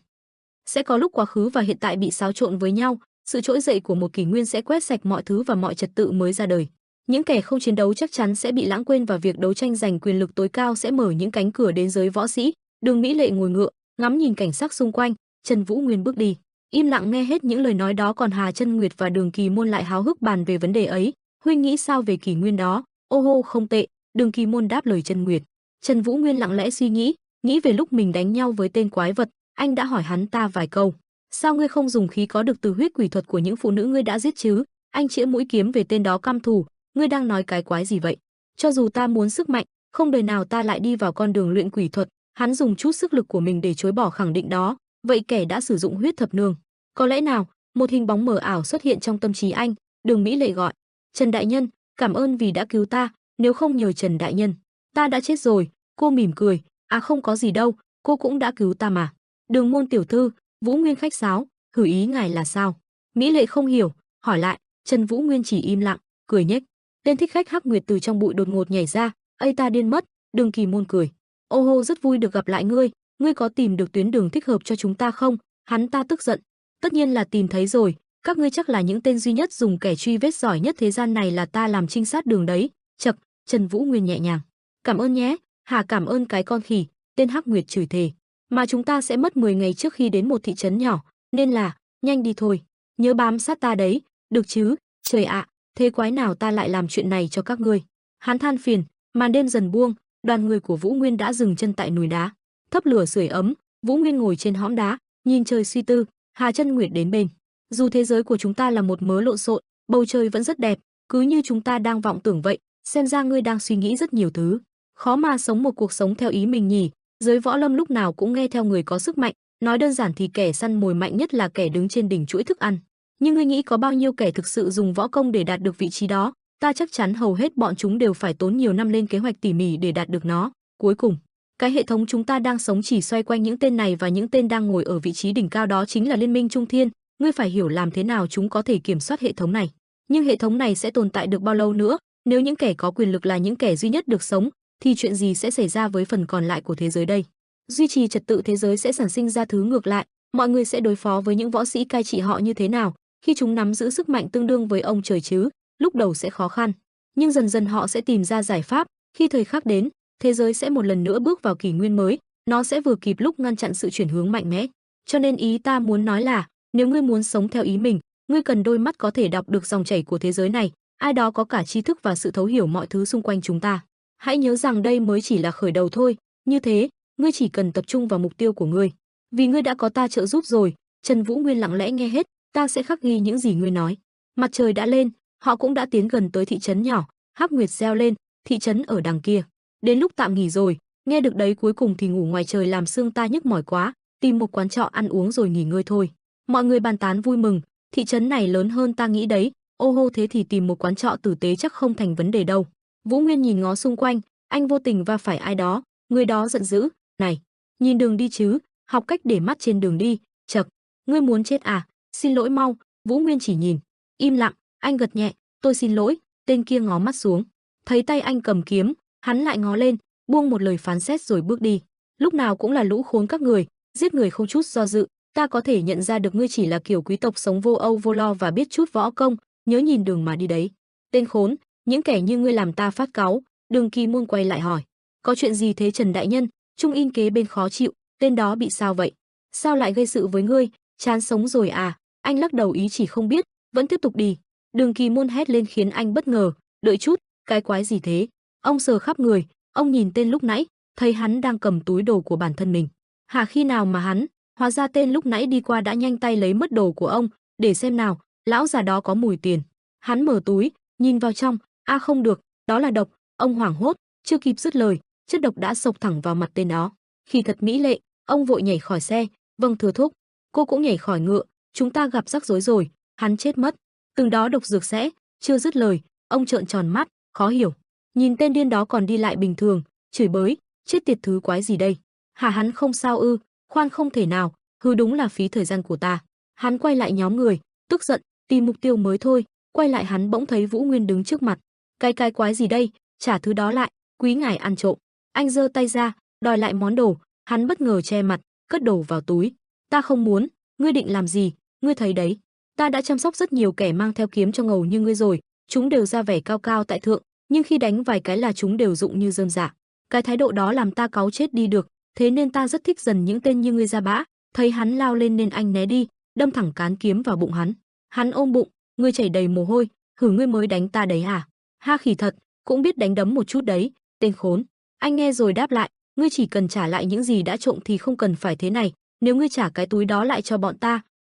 Sẽ có lúc quá khứ và hiện tại bị xáo trộn với nhau, sự trỗi dậy của một kỷ nguyên sẽ quét sạch mọi thứ và mọi trật tự mới ra đời. Những kẻ không chiến đấu chắc chắn sẽ bị lãng quên và việc đấu tranh giành quyền lực tối cao sẽ mở những cánh cửa đến giới võ sĩ. Đường Mỹ Lệ ngồi ngựa, ngắm nhìn cảnh sắc xung quanh, Trần Vũ Nguyên bước đi, im lặng nghe hết những lời nói đó, còn Hà Chân Nguyệt và Đường Kỳ Môn lại háo hức bàn về vấn đề ấy. Huynh nghĩ sao về kỷ nguyên đó? Ô hô, không tệ, Đường Kỳ Môn đáp lời Chân Nguyệt. Trần Vũ Nguyên lặng lẽ suy nghĩ về lúc mình đánh nhau với tên quái vật, anh đã hỏi hắn ta vài câu. Sao ngươi không dùng khí có được từ huyết quỷ thuật của những phụ nữ ngươi đã giết chứ? Anh chĩa mũi kiếm về tên đó căm thù. Ngươi đang nói cái quái gì vậy? Cho dù ta muốn sức mạnh, không đời nào ta lại đi vào con đường luyện quỷ thuật. Hắn dùng chút sức lực của mình để chối bỏ khẳng định đó. Vậy kẻ đã sử dụng huyết thập nương, có lẽ nào? Một hình bóng mờ ảo xuất hiện trong tâm trí anh. Đường Mỹ Lệ gọi, Trần đại nhân, cảm ơn vì đã cứu ta, nếu không nhờ Trần đại nhân, ta đã chết rồi. Cô mỉm cười, không có gì đâu, cô cũng đã cứu ta mà. Đường Môn tiểu thư, Vũ Nguyên khách sáo, hử ý ngài là sao? Mỹ Lệ không hiểu, hỏi lại. Trần Vũ Nguyên chỉ im lặng, cười nhếch. Tên thích khách Hắc Nguyệt từ trong bụi đột ngột nhảy ra, "Ây, ta điên mất." Đường Kỳ Môn cười, "Ô hô, rất vui được gặp lại ngươi, ngươi có tìm được tuyến đường thích hợp cho chúng ta không?" Hắn ta tức giận, "Tất nhiên là tìm thấy rồi, các ngươi chắc là những tên duy nhất dùng kẻ truy vết giỏi nhất thế gian này, là ta làm trinh sát đường đấy." Chậc, Trần Vũ Nguyên nhẹ nhàng, "Cảm ơn nhé." "Hà, cảm ơn cái con khỉ." Tên Hắc Nguyệt chửi thề, "Mà chúng ta sẽ mất 10 ngày trước khi đến một thị trấn nhỏ, nên là nhanh đi thôi, nhớ bám sát ta đấy, được chứ?" "Trời ạ, thế quái nào ta lại làm chuyện này cho các ngươi?" Hắn than phiền. Màn đêm dần buông, đoàn người của Vũ Nguyên đã dừng chân tại núi đá, thắp lửa sưởi ấm. Vũ Nguyên ngồi trên hõm đá, nhìn trời suy tư. Hà Chân Nguyệt đến bên. "Dù thế giới của chúng ta là một mớ lộn xộn, bầu trời vẫn rất đẹp, cứ như chúng ta đang vọng tưởng vậy. Xem ra ngươi đang suy nghĩ rất nhiều thứ. Khó mà sống một cuộc sống theo ý mình nhỉ. Giới võ lâm lúc nào cũng nghe theo người có sức mạnh, nói đơn giản thì kẻ săn mồi mạnh nhất là kẻ đứng trên đỉnh chuỗi thức ăn. Nhưng ngươi nghĩ có bao nhiêu kẻ thực sự dùng võ công để đạt được vị trí đó? Ta chắc chắn hầu hết bọn chúng đều phải tốn nhiều năm lên kế hoạch tỉ mỉ để đạt được nó. Cuối cùng, cái hệ thống chúng ta đang sống chỉ xoay quanh những tên này, và những tên đang ngồi ở vị trí đỉnh cao đó chính là Liên minh Trung Thiên. Ngươi phải hiểu làm thế nào chúng có thể kiểm soát hệ thống này. Nhưng hệ thống này sẽ tồn tại được bao lâu nữa? Nếu những kẻ có quyền lực là những kẻ duy nhất được sống, thì chuyện gì sẽ xảy ra với phần còn lại của thế giới đây? Duy trì trật tự thế giới sẽ sản sinh ra thứ ngược lại. Mọi người sẽ đối phó với những võ sĩ cai trị họ như thế nào khi chúng nắm giữ sức mạnh tương đương với ông trời chứ? Lúc đầu sẽ khó khăn, nhưng dần dần họ sẽ tìm ra giải pháp. Khi thời khắc đến, thế giới sẽ một lần nữa bước vào kỷ nguyên mới, nó sẽ vừa kịp lúc ngăn chặn sự chuyển hướng mạnh mẽ. Cho nên ý ta muốn nói là, nếu ngươi muốn sống theo ý mình, ngươi cần đôi mắt có thể đọc được dòng chảy của thế giới này, ai đó có cả tri thức và sự thấu hiểu mọi thứ xung quanh chúng ta. Hãy nhớ rằng đây mới chỉ là khởi đầu thôi, như thế, ngươi chỉ cần tập trung vào mục tiêu của ngươi. Vì ngươi đã có ta trợ giúp rồi." Trần Vũ Nguyên lặng lẽ nghe hết, "Ta sẽ khắc ghi những gì ngươi nói." Mặt trời đã lên, họ cũng đã tiến gần tới thị trấn nhỏ. Hắc Nguyệt reo lên, "Thị trấn ở đằng kia. Đến lúc tạm nghỉ rồi." Nghe được đấy, cuối cùng thì ngủ ngoài trời làm xương ta nhức mỏi quá, tìm một quán trọ ăn uống rồi nghỉ ngơi thôi. Mọi người bàn tán vui mừng, thị trấn này lớn hơn ta nghĩ đấy. Ô hô, thế thì tìm một quán trọ tử tế chắc không thành vấn đề đâu. Vũ Nguyên nhìn ngó xung quanh, anh vô tình va phải ai đó, người đó giận dữ, "Này, nhìn đường đi chứ, học cách để mắt trên đường đi." "Chậc, ngươi muốn chết à? Xin lỗi mau." Vũ Nguyên chỉ nhìn, im lặng. Anh gật nhẹ, "Tôi xin lỗi." Tên kia ngó mắt xuống, thấy tay anh cầm kiếm, hắn lại ngó lên, buông một lời phán xét rồi bước đi. "Lúc nào cũng là lũ khốn các người, giết người không chút do dự. Ta có thể nhận ra được ngươi chỉ là kiểu quý tộc sống vô âu vô lo và biết chút võ công, nhớ nhìn đường mà đi đấy. Tên khốn, những kẻ như ngươi làm ta phát cáu." Đường Kỳ Môn quay lại hỏi, "Có chuyện gì thế Trần đại nhân?" Trung In kế bên khó chịu, "Tên đó bị sao vậy? Sao lại gây sự với ngươi? Chán sống rồi à?" Anh lắc đầu ý chỉ không biết, vẫn tiếp tục đi. Đường Kỳ Môn hét lên khiến anh bất ngờ, "Đợi chút, cái quái gì thế?" Ông sờ khắp người, ông nhìn tên lúc nãy, thấy hắn đang cầm túi đồ của bản thân mình. Hả, khi nào mà hắn? Hóa ra tên lúc nãy đi qua đã nhanh tay lấy mất đồ của ông. Để xem nào, lão già đó có mùi tiền. Hắn mở túi, nhìn vào trong, không được, đó là độc. Ông hoảng hốt, chưa kịp dứt lời, chất độc đã xộc thẳng vào mặt tên đó. Khi thật mỹ lệ, ông vội nhảy khỏi xe. "Vâng thưa thúc." Cô cũng nhảy khỏi ngựa. "Chúng ta gặp rắc rối rồi, hắn chết mất." Từng đó độc dược sẽ, chưa dứt lời, ông trợn tròn mắt, khó hiểu. Nhìn tên điên đó còn đi lại bình thường, chửi bới, "Chết tiệt, thứ quái gì đây? Hả, hắn không sao ư?" "Khoan, không thể nào, đúng là phí thời gian của ta." Hắn quay lại nhóm người, tức giận, "Tìm mục tiêu mới thôi, Quay lại hắn bỗng thấy Vũ Nguyên đứng trước mặt. Cái quái gì đây, trả thứ đó lại, quý ngài ăn trộm. Anh giơ tay ra, đòi lại món đồ, hắn bất ngờ che mặt, cất đồ vào túi. Ta không muốn, ngươi định làm gì, ngươi thấy đấy. Ta đã chăm sóc rất nhiều kẻ mang theo kiếm cho ngầu như ngươi rồi, chúng đều ra vẻ cao cao tại thượng, nhưng khi đánh vài cái là chúng đều rụng như rơm rạ. Cái thái độ đó làm ta cáu chết đi được, thế nên ta rất thích dần những tên như ngươi ra bã. Thấy hắn lao lên nên anh né đi, đâm thẳng cán kiếm vào bụng hắn. Hắn ôm bụng, ngươi chảy đầy mồ hôi, hử ngươi mới đánh ta đấy à? Ha khỉ thật, cũng biết đánh đấm một chút đấy, tên khốn. Anh nghe rồi đáp lại, ngươi chỉ cần trả lại những gì đã trộm thì không cần phải thế này, nếu ngươi trả cái túi đó lại cho bọn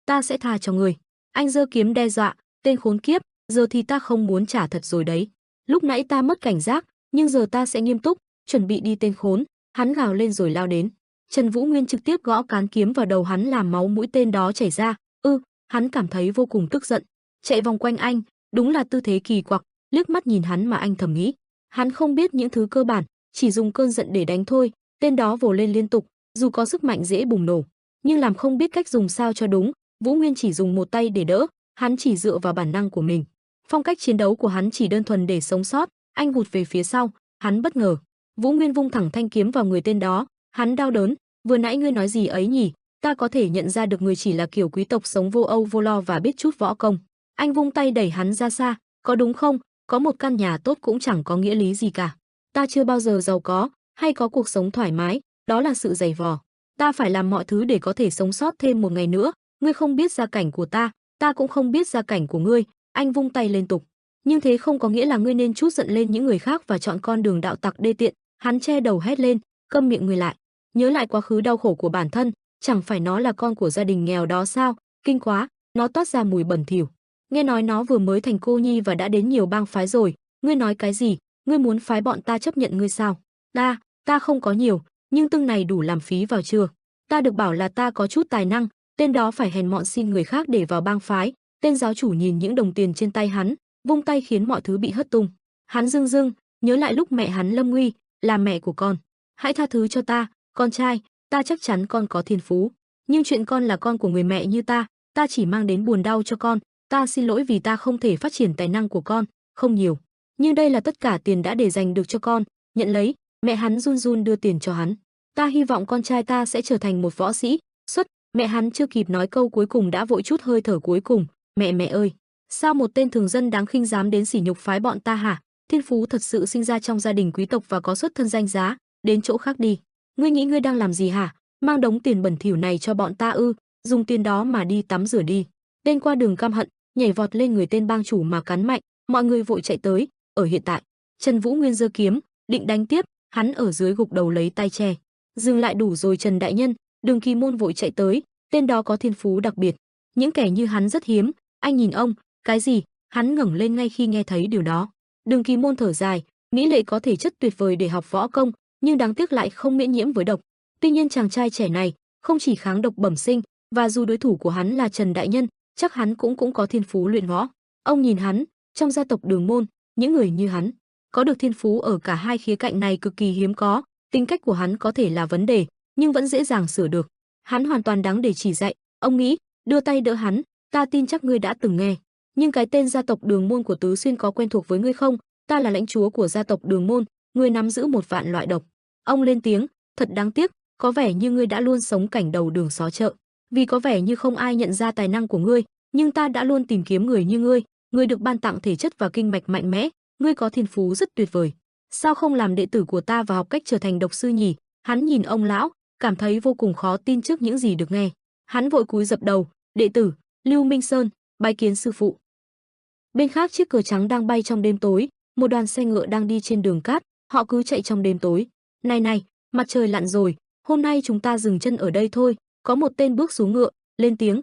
ta sẽ tha cho ngươi. Anh giơ kiếm đe dọa, tên khốn kiếp, giờ thì ta không muốn trả thật rồi đấy. Lúc nãy ta mất cảnh giác, nhưng giờ ta sẽ nghiêm túc, chuẩn bị đi tên khốn. Hắn gào lên rồi lao đến. Trần Vũ Nguyên trực tiếp gõ cán kiếm vào đầu hắn làm máu mũi tên đó chảy ra. Hắn cảm thấy vô cùng tức giận, chạy vòng quanh anh, đúng là tư thế kỳ quặc, liếc mắt nhìn hắn mà anh thầm nghĩ. Hắn không biết những thứ cơ bản, chỉ dùng cơn giận để đánh thôi. Tên đó vồ lên liên tục, dù có sức mạnh dễ bùng nổ, nhưng làm không biết cách dùng sao cho đúng. Vũ Nguyên chỉ dùng một tay để đỡ, hắn chỉ dựa vào bản năng của mình. Phong cách chiến đấu của hắn chỉ đơn thuần để sống sót. Anh vụt về phía sau, hắn bất ngờ. Vũ Nguyên vung thẳng thanh kiếm vào người tên đó, hắn đau đớn. Vừa nãy ngươi nói gì ấy nhỉ? Ta có thể nhận ra được người chỉ là kiểu quý tộc sống vô âu vô lo và biết chút võ công. Anh vung tay đẩy hắn ra xa, có đúng không? Có một căn nhà tốt cũng chẳng có nghĩa lý gì cả. Ta chưa bao giờ giàu có hay có cuộc sống thoải mái, đó là sự dày vò. Ta phải làm mọi thứ để có thể sống sót thêm một ngày nữa. Ngươi không biết gia cảnh của ta cũng không biết gia cảnh của ngươi. Anh vung tay liên tục. Nhưng thế không có nghĩa là ngươi nên trút giận lên những người khác và chọn con đường đạo tặc đê tiện. Hắn che đầu hét lên, câm miệng ngươi lại. Nhớ lại quá khứ đau khổ của bản thân, chẳng phải nó là con của gia đình nghèo đó sao? Kinh quá, nó toát ra mùi bẩn thỉu. Nghe nói nó vừa mới thành cô nhi và đã đến nhiều bang phái rồi. Ngươi nói cái gì? Ngươi muốn phái bọn ta chấp nhận ngươi sao? Ta không có nhiều, nhưng từng này đủ làm phí vào chưa? Ta được bảo là ta có chút tài năng. Tên đó phải hèn mọn xin người khác để vào bang phái. Tên giáo chủ nhìn những đồng tiền trên tay hắn, vung tay khiến mọi thứ bị hất tung. Hắn rưng rưng nhớ lại lúc mẹ hắn lâm nguy, là mẹ của con. Hãy tha thứ cho ta, con trai, ta chắc chắn con có thiên phú. Nhưng chuyện con là con của người mẹ như ta chỉ mang đến buồn đau cho con. Ta xin lỗi vì ta không thể phát triển tài năng của con, không nhiều. Nhưng đây là tất cả tiền đã để dành được cho con, nhận lấy. Mẹ hắn run run đưa tiền cho hắn. Ta hy vọng con trai ta sẽ trở thành một võ sĩ. Mẹ hắn chưa kịp nói câu cuối cùng đã vội chút hơi thở cuối cùng. Mẹ ơi, sao một tên thường dân đáng khinh dám đến sỉ nhục phái bọn ta hả? Thiên phú thật sự sinh ra trong gia đình quý tộc và có xuất thân danh giá, đến chỗ khác đi. Ngươi nghĩ ngươi đang làm gì hả? Mang đống tiền bẩn thỉu này cho bọn ta ư? Dùng tiền đó mà đi tắm rửa đi. Tên qua đường căm hận, nhảy vọt lên người tên bang chủ mà cắn mạnh, mọi người vội chạy tới. Ở hiện tại, Trần Vũ Nguyên giơ kiếm, định đánh tiếp, hắn ở dưới gục đầu lấy tay che. Dừng lại đủ rồi Trần đại nhân, Đường Kỳ Môn vội chạy tới, tên đó có thiên phú đặc biệt. Những kẻ như hắn rất hiếm. Anh nhìn ông, cái gì? Hắn ngẩng lên ngay khi nghe thấy điều đó. Đường Kỳ Môn thở dài, Mỹ Lệ có thể chất tuyệt vời để học võ công, nhưng đáng tiếc lại không miễn nhiễm với độc. Tuy nhiên chàng trai trẻ này không chỉ kháng độc bẩm sinh, và dù đối thủ của hắn là Trần đại nhân, chắc hắn cũng có thiên phú luyện võ. Ông nhìn hắn, trong gia tộc Đường môn, những người như hắn có được thiên phú ở cả hai khía cạnh này cực kỳ hiếm có. Tính cách của hắn có thể là vấn đề, nhưng vẫn dễ dàng sửa được. Hắn hoàn toàn đáng để chỉ dạy. Ông nghĩ, đưa tay đỡ hắn, ta tin chắc ngươi đã từng nghe. Nhưng cái tên gia tộc Đường môn của Tứ Xuyên có quen thuộc với ngươi không? Ta là lãnh chúa của gia tộc Đường môn, ngươi nắm giữ 1 vạn loại độc. Ông lên tiếng, thật đáng tiếc, có vẻ như ngươi đã luôn sống cảnh đầu đường xó chợ. Vì có vẻ như không ai nhận ra tài năng của ngươi, nhưng ta đã luôn tìm kiếm người như ngươi. Ngươi được ban tặng thể chất và kinh mạch mạnh mẽ, ngươi có thiên phú rất tuyệt vời. Sao không làm đệ tử của ta và học cách trở thành độc sư nhỉ? Hắn nhìn ông lão, cảm thấy vô cùng khó tin trước những gì được nghe. Hắn vội cúi dập đầu, đệ tử Lưu Minh Sơn, bái kiến sư phụ. Bên khác chiếc cờ trắng đang bay trong đêm tối, một đoàn xe ngựa đang đi trên đường cát, họ cứ chạy trong đêm tối. Này, mặt trời lặn rồi, hôm nay chúng ta dừng chân ở đây thôi. Có một tên bước xuống ngựa, lên tiếng,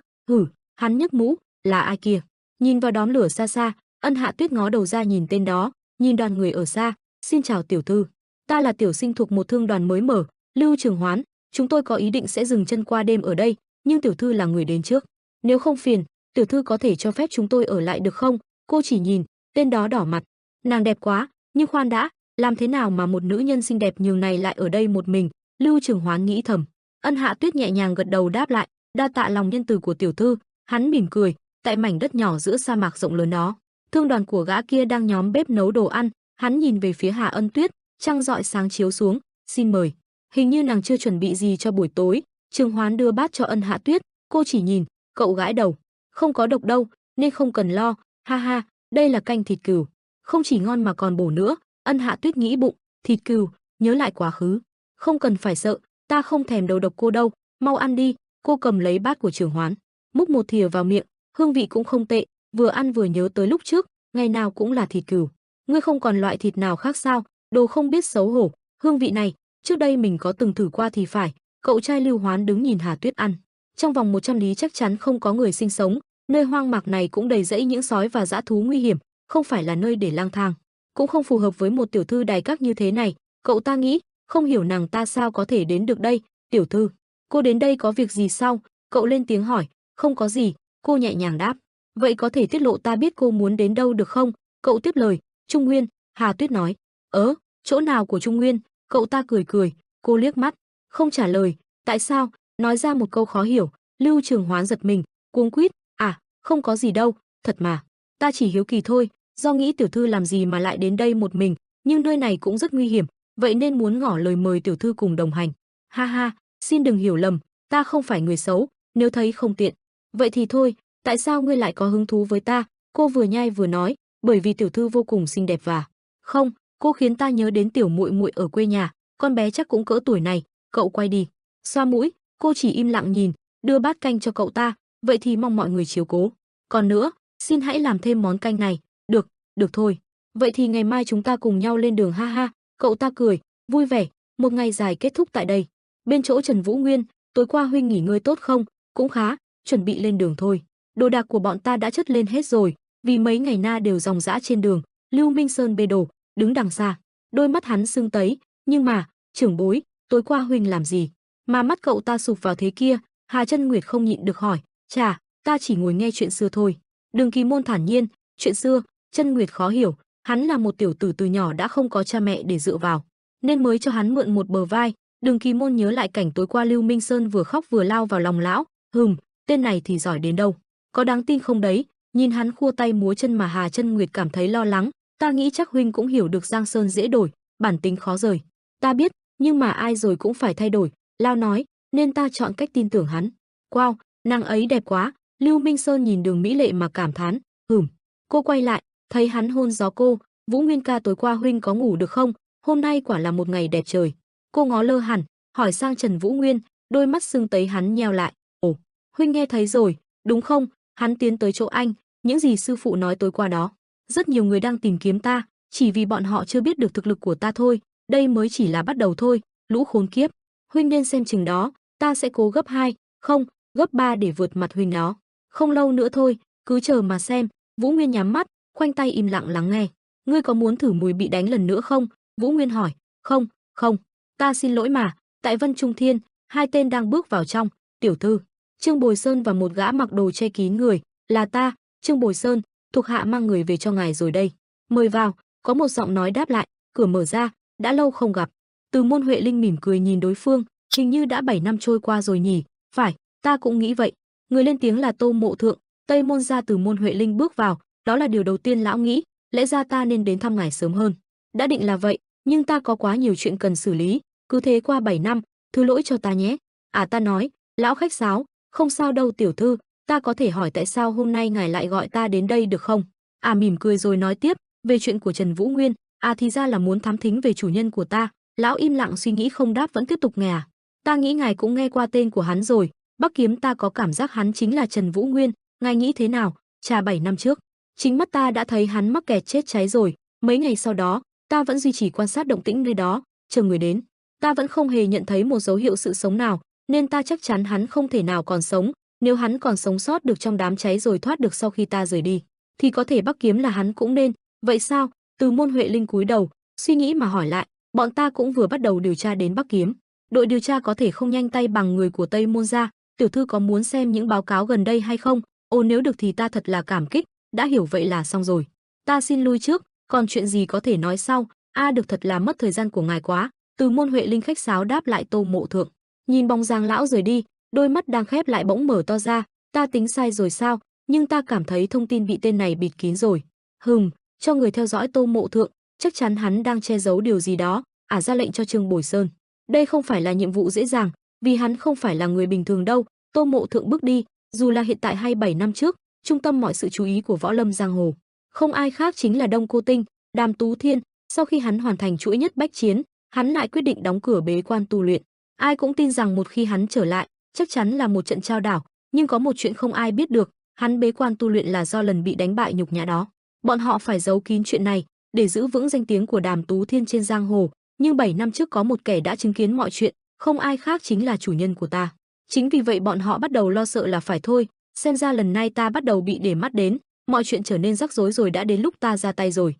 hắn nhấc mũ, là ai kia? Nhìn vào đóm lửa xa xa, Ân Hạ Tuyết ngó đầu ra nhìn tên đó, nhìn đoàn người ở xa, xin chào tiểu thư. Ta là tiểu sinh thuộc một thương đoàn mới mở, Lưu Trường Hoán, chúng tôi có ý định sẽ dừng chân qua đêm ở đây, nhưng tiểu thư là người đến trước. Nếu không phiền, tiểu thư có thể cho phép chúng tôi ở lại được không? Cô chỉ nhìn, tên đó đỏ mặt. Nàng đẹp quá, nhưng khoan đã, làm thế nào mà một nữ nhân xinh đẹp nhường này lại ở đây một mình? Lưu Trường Hoán nghĩ thầm. Ân Hạ Tuyết nhẹ nhàng gật đầu đáp lại, đa tạ lòng nhân từ của tiểu thư. Hắn mỉm cười, tại mảnh đất nhỏ giữa sa mạc rộng lớn đó, Thương đoàn của gã kia đang nhóm bếp nấu đồ ăn, hắn nhìn về phía Hà Ân Tuyết, trăng rọi sáng chiếu xuống, xin mời. Hình như nàng chưa chuẩn bị gì cho buổi tối, Trường Hoán đưa bát cho Ân Hạ Tuyết, cô chỉ nhìn, cậu gãi đầu, không có độc đâu, nên không cần lo, ha ha, đây là canh thịt cừu, không chỉ ngon mà còn bổ nữa. Ân Hạ Tuyết nghĩ bụng, thịt cừu, nhớ lại quá khứ, không cần phải sợ, ta không thèm đầu độc cô đâu, mau ăn đi. Cô cầm lấy bát của Trường Hoán, múc một thìa vào miệng, hương vị cũng không tệ, vừa ăn vừa nhớ tới lúc trước, ngày nào cũng là thịt cừu, ngươi không còn loại thịt nào khác sao? Đồ không biết xấu hổ, hương vị này, trước đây mình có từng thử qua thì phải. Cậu trai Lưu Hoán đứng nhìn Hà Tuyết ăn. Trong vòng 100 lý chắc chắn không có người sinh sống, nơi hoang mạc này cũng đầy rẫy những sói và dã thú nguy hiểm, không phải là nơi để lang thang, cũng không phù hợp với một tiểu thư đài các như thế này. Cậu ta nghĩ, không hiểu nàng ta sao có thể đến được đây. Tiểu thư, cô đến đây có việc gì sao? Cậu lên tiếng hỏi. Không có gì, cô nhẹ nhàng đáp. Vậy có thể tiết lộ ta biết cô muốn đến đâu được không? Cậu tiếp lời. Trung Nguyên. Hà Tuyết nói. Chỗ nào của Trung Nguyên? Cậu ta cười cười. Cô liếc mắt, không trả lời. Tại sao? Nói ra một câu khó hiểu. Lưu Trường Hoán giật mình, cuống quýt. À, không có gì đâu, thật mà. Ta chỉ hiếu kỳ thôi, do nghĩ tiểu thư làm gì mà lại đến đây một mình, nhưng nơi này cũng rất nguy hiểm, vậy nên muốn ngỏ lời mời tiểu thư cùng đồng hành. Ha ha, xin đừng hiểu lầm, ta không phải người xấu, nếu thấy không tiện. Vậy thì thôi, tại sao ngươi lại có hứng thú với ta? Cô vừa nhai vừa nói, bởi vì tiểu thư vô cùng xinh đẹp và... Không, cô khiến ta nhớ đến tiểu muội muội ở quê nhà, con bé chắc cũng cỡ tuổi này. Cậu quay đi, xoa mũi, cô chỉ im lặng nhìn, đưa bát canh cho cậu ta, vậy thì mong mọi người chiếu cố. Còn nữa, xin hãy làm thêm món canh này. Được, được thôi. Vậy thì ngày mai chúng ta cùng nhau lên đường, ha ha. Cậu ta cười, vui vẻ. Một ngày dài kết thúc tại đây. Bên chỗ Trần Vũ Nguyên, tối qua huynh nghỉ ngơi tốt không? Cũng khá, chuẩn bị lên đường thôi. Đồ đạc của bọn ta đã chất lên hết rồi, vì mấy ngày na đều ròng rã trên đường. Lưu Minh Sơn bê đồ, đứng đằng xa, đôi mắt hắn sưng tấy. Nhưng mà, trưởng bối, tối qua huynh làm gì mà mắt cậu ta sụp vào thế kia? Hà Chân Nguyệt không nhịn được hỏi. Chà, ta chỉ ngồi nghe chuyện xưa thôi. Đường Kỳ Môn thản nhiên. Chuyện xưa? Chân Nguyệt khó hiểu. Hắn là một tiểu tử từ nhỏ đã không có cha mẹ để dựa vào, nên mới cho hắn mượn một bờ vai. Đường Kỳ Môn nhớ lại cảnh tối qua Lưu Minh Sơn vừa khóc vừa lao vào lòng lão. Tên này thì giỏi đến đâu, có đáng tin không đấy? Nhìn hắn khua tay múa chân mà Hà Chân Nguyệt cảm thấy lo lắng. Ta nghĩ chắc huynh cũng hiểu được Giang Sơn dễ đổi, bản tính khó rời. Ta biết, nhưng mà ai rồi cũng phải thay đổi. Lao nói, nên ta chọn cách tin tưởng hắn. Wow, nàng ấy đẹp quá. Lưu Minh Sơn nhìn Đường mỹ lệ mà cảm thán. Cô quay lại, thấy hắn hôn gió cô. Vũ Nguyên ca, tối qua huynh có ngủ được không? Hôm nay quả là một ngày đẹp trời. Cô ngó lơ hẳn, hỏi sang Trần Vũ Nguyên, đôi mắt sưng tấy hắn nheo lại. Ồ, huynh nghe thấy rồi, đúng không? Hắn tiến tới chỗ anh, những gì sư phụ nói tối qua đó. Rất nhiều người đang tìm kiếm ta, chỉ vì bọn họ chưa biết được thực lực của ta thôi. Đây mới chỉ là bắt đầu thôi, lũ khốn kiếp. Huynh nên xem chừng đó, ta sẽ cố gấp 2, không, gấp 3 để vượt mặt huynh đó. Không lâu nữa thôi, cứ chờ mà xem. Vũ Nguyên nhắm mắt, khoanh tay im lặng lắng nghe. Ngươi có muốn thử mùi bị đánh lần nữa không? Vũ Nguyên hỏi. Không, không, ta xin lỗi mà. Tại Vân Trung Thiên, hai tên đang bước vào trong. Tiểu thư, Trương Bồi Sơn và một gã mặc đồ che kín người. Là ta, Trương Bồi Sơn, thuộc hạ mang người về cho ngài rồi đây. Mời vào. Có một giọng nói đáp lại. Cửa mở ra. Đã lâu không gặp. Từ Môn Huệ Linh mỉm cười nhìn đối phương. Hình như đã 7 năm trôi qua rồi nhỉ? Phải, ta cũng nghĩ vậy. Người lên tiếng là Tô Mộ Thượng. Tây môn gia Từ Môn Huệ Linh bước vào. Đó là điều đầu tiên lão nghĩ. Lẽ ra ta nên đến thăm ngài sớm hơn. Đã định là vậy, nhưng ta có quá nhiều chuyện cần xử lý. Cứ thế qua 7 năm, thứ lỗi cho ta nhé. À, ta nói, lão khách sáo. Không sao đâu tiểu thư, ta có thể hỏi tại sao hôm nay ngài lại gọi ta đến đây được không? À, mỉm cười rồi nói tiếp, về chuyện của Trần Vũ Nguyên. À, thì ra là muốn thám thính về chủ nhân của ta. Lão im lặng suy nghĩ không đáp, vẫn tiếp tục nghe à. Ta nghĩ ngài cũng nghe qua tên của hắn rồi. Bắc Kiếm, ta có cảm giác hắn chính là Trần Vũ Nguyên. Ngài nghĩ thế nào? Chà, 7 năm trước, chính mắt ta đã thấy hắn mắc kẹt chết cháy rồi. Mấy ngày sau đó, ta vẫn duy trì quan sát động tĩnh nơi đó, chờ người đến. Ta vẫn không hề nhận thấy một dấu hiệu sự sống nào, nên ta chắc chắn hắn không thể nào còn sống. Nếu hắn còn sống sót được trong đám cháy rồi thoát được sau khi ta rời đi, thì có thể Bắc Kiếm là hắn cũng nên. Vậy sao? Từ Môn Huệ Linh cúi đầu, suy nghĩ mà hỏi lại. Bọn ta cũng vừa bắt đầu điều tra đến Bắc Kiếm. Đội điều tra có thể không nhanh tay bằng người của Tây Môn gia. Tiểu thư có muốn xem những báo cáo gần đây hay không? Ồ, nếu được thì ta thật là cảm kích. Đã hiểu vậy là xong rồi. Ta xin lui trước, còn chuyện gì có thể nói sau. A, được, thật là mất thời gian của ngài quá. Từ Môn Huệ Linh khách sáo đáp lại. Tô Mộ Thượng nhìn bóng dáng lão rời đi, đôi mắt đang khép lại bỗng mở to ra. Ta tính sai rồi sao? Nhưng ta cảm thấy thông tin bị tên này bịt kín rồi. Cho người theo dõi Tô Mộ Thượng, chắc chắn hắn đang che giấu điều gì đó, ra lệnh cho Trương Bồi Sơn. Đây không phải là nhiệm vụ dễ dàng, vì hắn không phải là người bình thường đâu. Tô Mộ Thượng bước đi, dù là hiện tại hay 7 năm trước, trung tâm mọi sự chú ý của võ lâm giang hồ, không ai khác chính là Đông Cô Tinh, Đàm Tú Thiên. Sau khi hắn hoàn thành chuỗi nhất bách chiến, hắn lại quyết định đóng cửa bế quan tu luyện. Ai cũng tin rằng một khi hắn trở lại, chắc chắn là một trận trao đảo, nhưng có một chuyện không ai biết được, hắn bế quan tu luyện là do lần bị đánh bại nhục nhã đó. Bọn họ phải giấu kín chuyện này để giữ vững danh tiếng của Đàm Tú Thiên trên giang hồ, nhưng 7 năm trước có một kẻ đã chứng kiến mọi chuyện, không ai khác chính là chủ nhân của ta. Chính vì vậy bọn họ bắt đầu lo sợ là phải thôi, xem ra lần này ta bắt đầu bị để mắt đến, mọi chuyện trở nên rắc rối rồi, đã đến lúc ta ra tay rồi.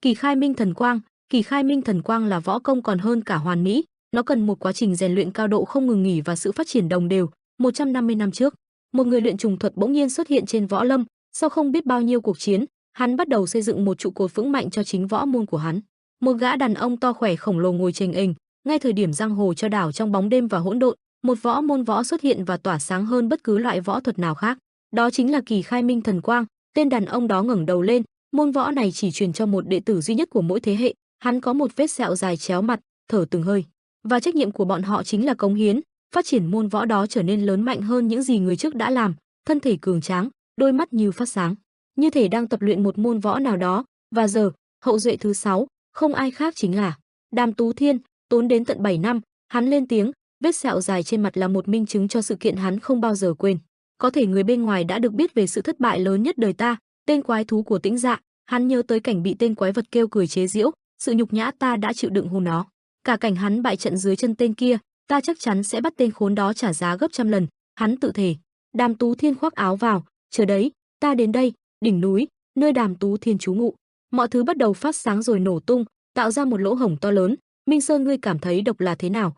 Kỳ khai minh thần quang, kỳ khai minh thần quang là võ công còn hơn cả hoàn mỹ, nó cần một quá trình rèn luyện cao độ không ngừng nghỉ và sự phát triển đồng đều. 150 năm trước, một người luyện trùng thuật bỗng nhiên xuất hiện trên võ lâm, sau không biết bao nhiêu cuộc chiến, hắn bắt đầu xây dựng một trụ cột vững mạnh cho chính võ môn của hắn. Một gã đàn ông to khỏe khổng lồ ngồi chênh ênh, ngay thời điểm giang hồ cho đảo trong bóng đêm và hỗn độn, một võ môn võ xuất hiện và tỏa sáng hơn bất cứ loại võ thuật nào khác. Đó chính là kỳ khai minh thần quang. Tên đàn ông đó ngẩng đầu lên, môn võ này chỉ truyền cho một đệ tử duy nhất của mỗi thế hệ. Hắn có một vết sẹo dài chéo mặt, thở từng hơi, và trách nhiệm của bọn họ chính là cống hiến, phát triển môn võ đó trở nên lớn mạnh hơn những gì người trước đã làm. Thân thể cường tráng, đôi mắt như phát sáng, như thể đang tập luyện một môn võ nào đó. Và giờ, hậu duệ thứ 6, không ai khác chính là Đàm Tú Thiên. Tốn đến tận 7 năm, hắn lên tiếng, vết sẹo dài trên mặt là một minh chứng cho sự kiện hắn không bao giờ quên. Có thể người bên ngoài đã được biết về sự thất bại lớn nhất đời ta, tên quái thú của Tĩnh Dạ. Hắn nhớ tới cảnh bị tên quái vật kêu cười chế giễu, sự nhục nhã ta đã chịu đựng hôm đó. Cả cảnh hắn bại trận dưới chân tên kia, ta chắc chắn sẽ bắt tên khốn đó trả giá gấp trăm lần, hắn tự thề. Đàm Tú Thiên khoác áo vào, chờ đấy, ta đến đây. Đỉnh núi, nơi Đàm Tú Thiên trú ngụ, mọi thứ bắt đầu phát sáng rồi nổ tung, tạo ra một lỗ hổng to lớn. Minh Sơn, ngươi cảm thấy độc là thế nào?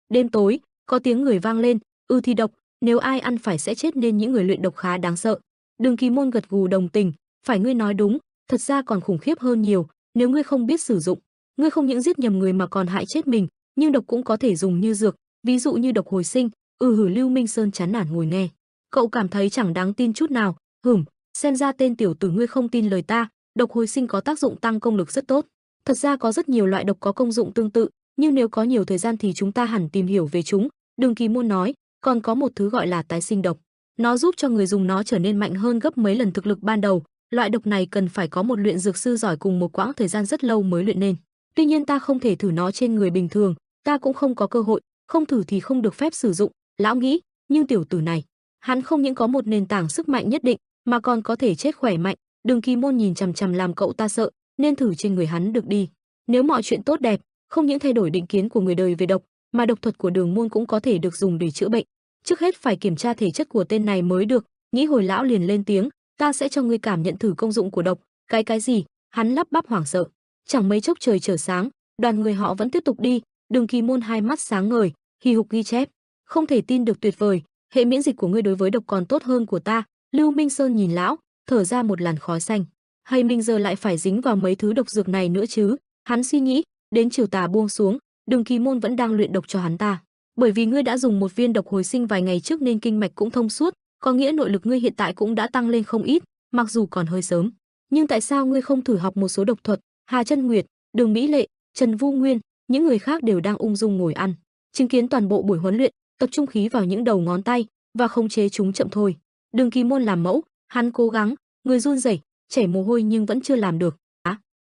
Đêm tối, có tiếng người vang lên, thì độc, nếu ai ăn phải sẽ chết nên những người luyện độc khá đáng sợ. Đường Kỳ Môn gật gù đồng tình, phải, ngươi nói đúng, thật ra còn khủng khiếp hơn nhiều, nếu ngươi không biết sử dụng, ngươi không những giết nhầm người mà còn hại chết mình, nhưng độc cũng có thể dùng như dược, ví dụ như độc hồi sinh. Lưu Minh Sơn chán nản ngồi nghe. Cậu cảm thấy chẳng đáng tin chút nào. Xem ra tên tiểu tử ngươi không tin lời ta, độc hồi sinh có tác dụng tăng công lực rất tốt. Thật ra có rất nhiều loại độc có công dụng tương tự, nhưng nếu có nhiều thời gian thì chúng ta hẳn tìm hiểu về chúng. Đường Kỳ Môn nói, còn có một thứ gọi là tái sinh độc. Nó giúp cho người dùng nó trở nên mạnh hơn gấp mấy lần thực lực ban đầu. Loại độc này cần phải có một luyện dược sư giỏi cùng một quãng thời gian rất lâu mới luyện nên. Tuy nhiên ta không thể thử nó trên người bình thường, ta cũng không có cơ hội, không thử thì không được phép sử dụng. Lão nghĩ, nhưng tiểu tử này, hắn không những có một nền tảng sức mạnh nhất định, mà còn có thể chết khỏe mạnh. Đường Kỳ Môn nhìn chằm chằm làm cậu ta sợ, nên thử trên người hắn được đi. Nếu mọi chuyện tốt đẹp, không những thay đổi định kiến của người đời về độc, mà độc thuật của Đường môn cũng có thể được dùng để chữa bệnh. Trước hết phải kiểm tra thể chất của tên này mới được. Nghĩ hồi lão liền lên tiếng, ta sẽ cho ngươi cảm nhận thử công dụng của độc. Cái gì? Hắn lắp bắp hoảng sợ. Chẳng mấy chốc trời trở sáng, đoàn người họ vẫn tiếp tục đi. Đường Kỳ Môn hai mắt sáng ngời, hì hục ghi chép. Không thể tin được, tuyệt vời, hệ miễn dịch của ngươi đối với độc còn tốt hơn của ta. Lưu Minh Sơn nhìn lão, thở ra một làn khói xanh. Hay mình giờ lại phải dính vào mấy thứ độc dược này nữa chứ? Hắn suy nghĩ. Đến chiều tà buông xuống, Đường Kỳ Môn vẫn đang luyện độc cho hắn ta. Bởi vì ngươi đã dùng một viên độc hồi sinh vài ngày trước nên kinh mạch cũng thông suốt, có nghĩa nội lực ngươi hiện tại cũng đã tăng lên không ít, mặc dù còn hơi sớm. Nhưng tại sao ngươi không thử học một số độc thuật? Hà Chân Nguyệt, Đường Mỹ Lệ, Trần Vu Nguyên, những người khác đều đang ung dung ngồi ăn, chứng kiến toàn bộ buổi huấn luyện, tập trung khí vào những đầu ngón tay và khống chế chúng chậm thôi. Đường Kỳ Môn làm mẫu, hắn cố gắng, người run rẩy, chảy mồ hôi nhưng vẫn chưa làm được.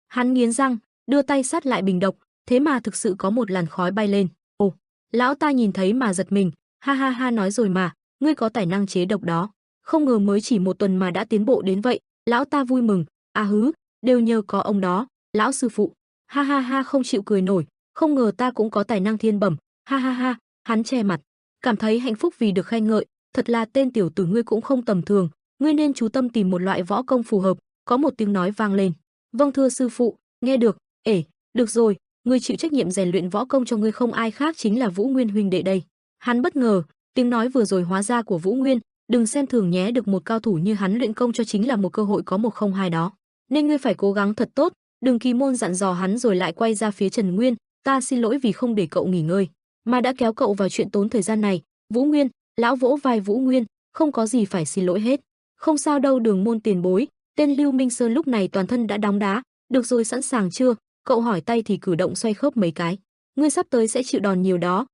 Hắn nghiến răng, đưa tay sát lại bình độc, thế mà thực sự có một làn khói bay lên. Lão ta nhìn thấy mà giật mình, ha ha ha, nói rồi mà, ngươi có tài năng chế độc đó. Không ngờ mới chỉ 1 tuần mà đã tiến bộ đến vậy. Lão ta vui mừng, đều nhờ có ông đó, lão sư phụ. Ha ha ha, không chịu cười nổi, không ngờ ta cũng có tài năng thiên bẩm. Ha ha ha, hắn che mặt, cảm thấy hạnh phúc vì được khen ngợi. Thật là tên tiểu tử ngươi cũng không tầm thường, ngươi nên chú tâm tìm một loại võ công phù hợp. Có một tiếng nói vang lên. Vâng thưa sư phụ, nghe được. Được rồi, ngươi chịu trách nhiệm rèn luyện võ công cho ngươi không ai khác chính là Vũ Nguyên huynh đệ đây. Hắn bất ngờ, tiếng nói vừa rồi hóa ra của Vũ Nguyên. Đừng xem thường nhé, được một cao thủ như hắn luyện công cho chính là một cơ hội có 102 đó, nên ngươi phải cố gắng thật tốt. Đường Kỳ Môn dặn dò hắn rồi lại quay ra phía Trần Nguyên, ta xin lỗi vì không để cậu nghỉ ngơi, mà đã kéo cậu vào chuyện tốn thời gian này. Vũ Nguyên, lão vỗ vai Vũ Nguyên, không có gì phải xin lỗi hết. Không sao đâu Đường môn tiền bối, Tên Lưu Minh Sơn lúc này toàn thân đã đóng đá. Được rồi, sẵn sàng chưa? Cậu hỏi, tay thì cử động xoay khớp mấy cái. Ngươi sắp tới sẽ chịu đòn nhiều đó.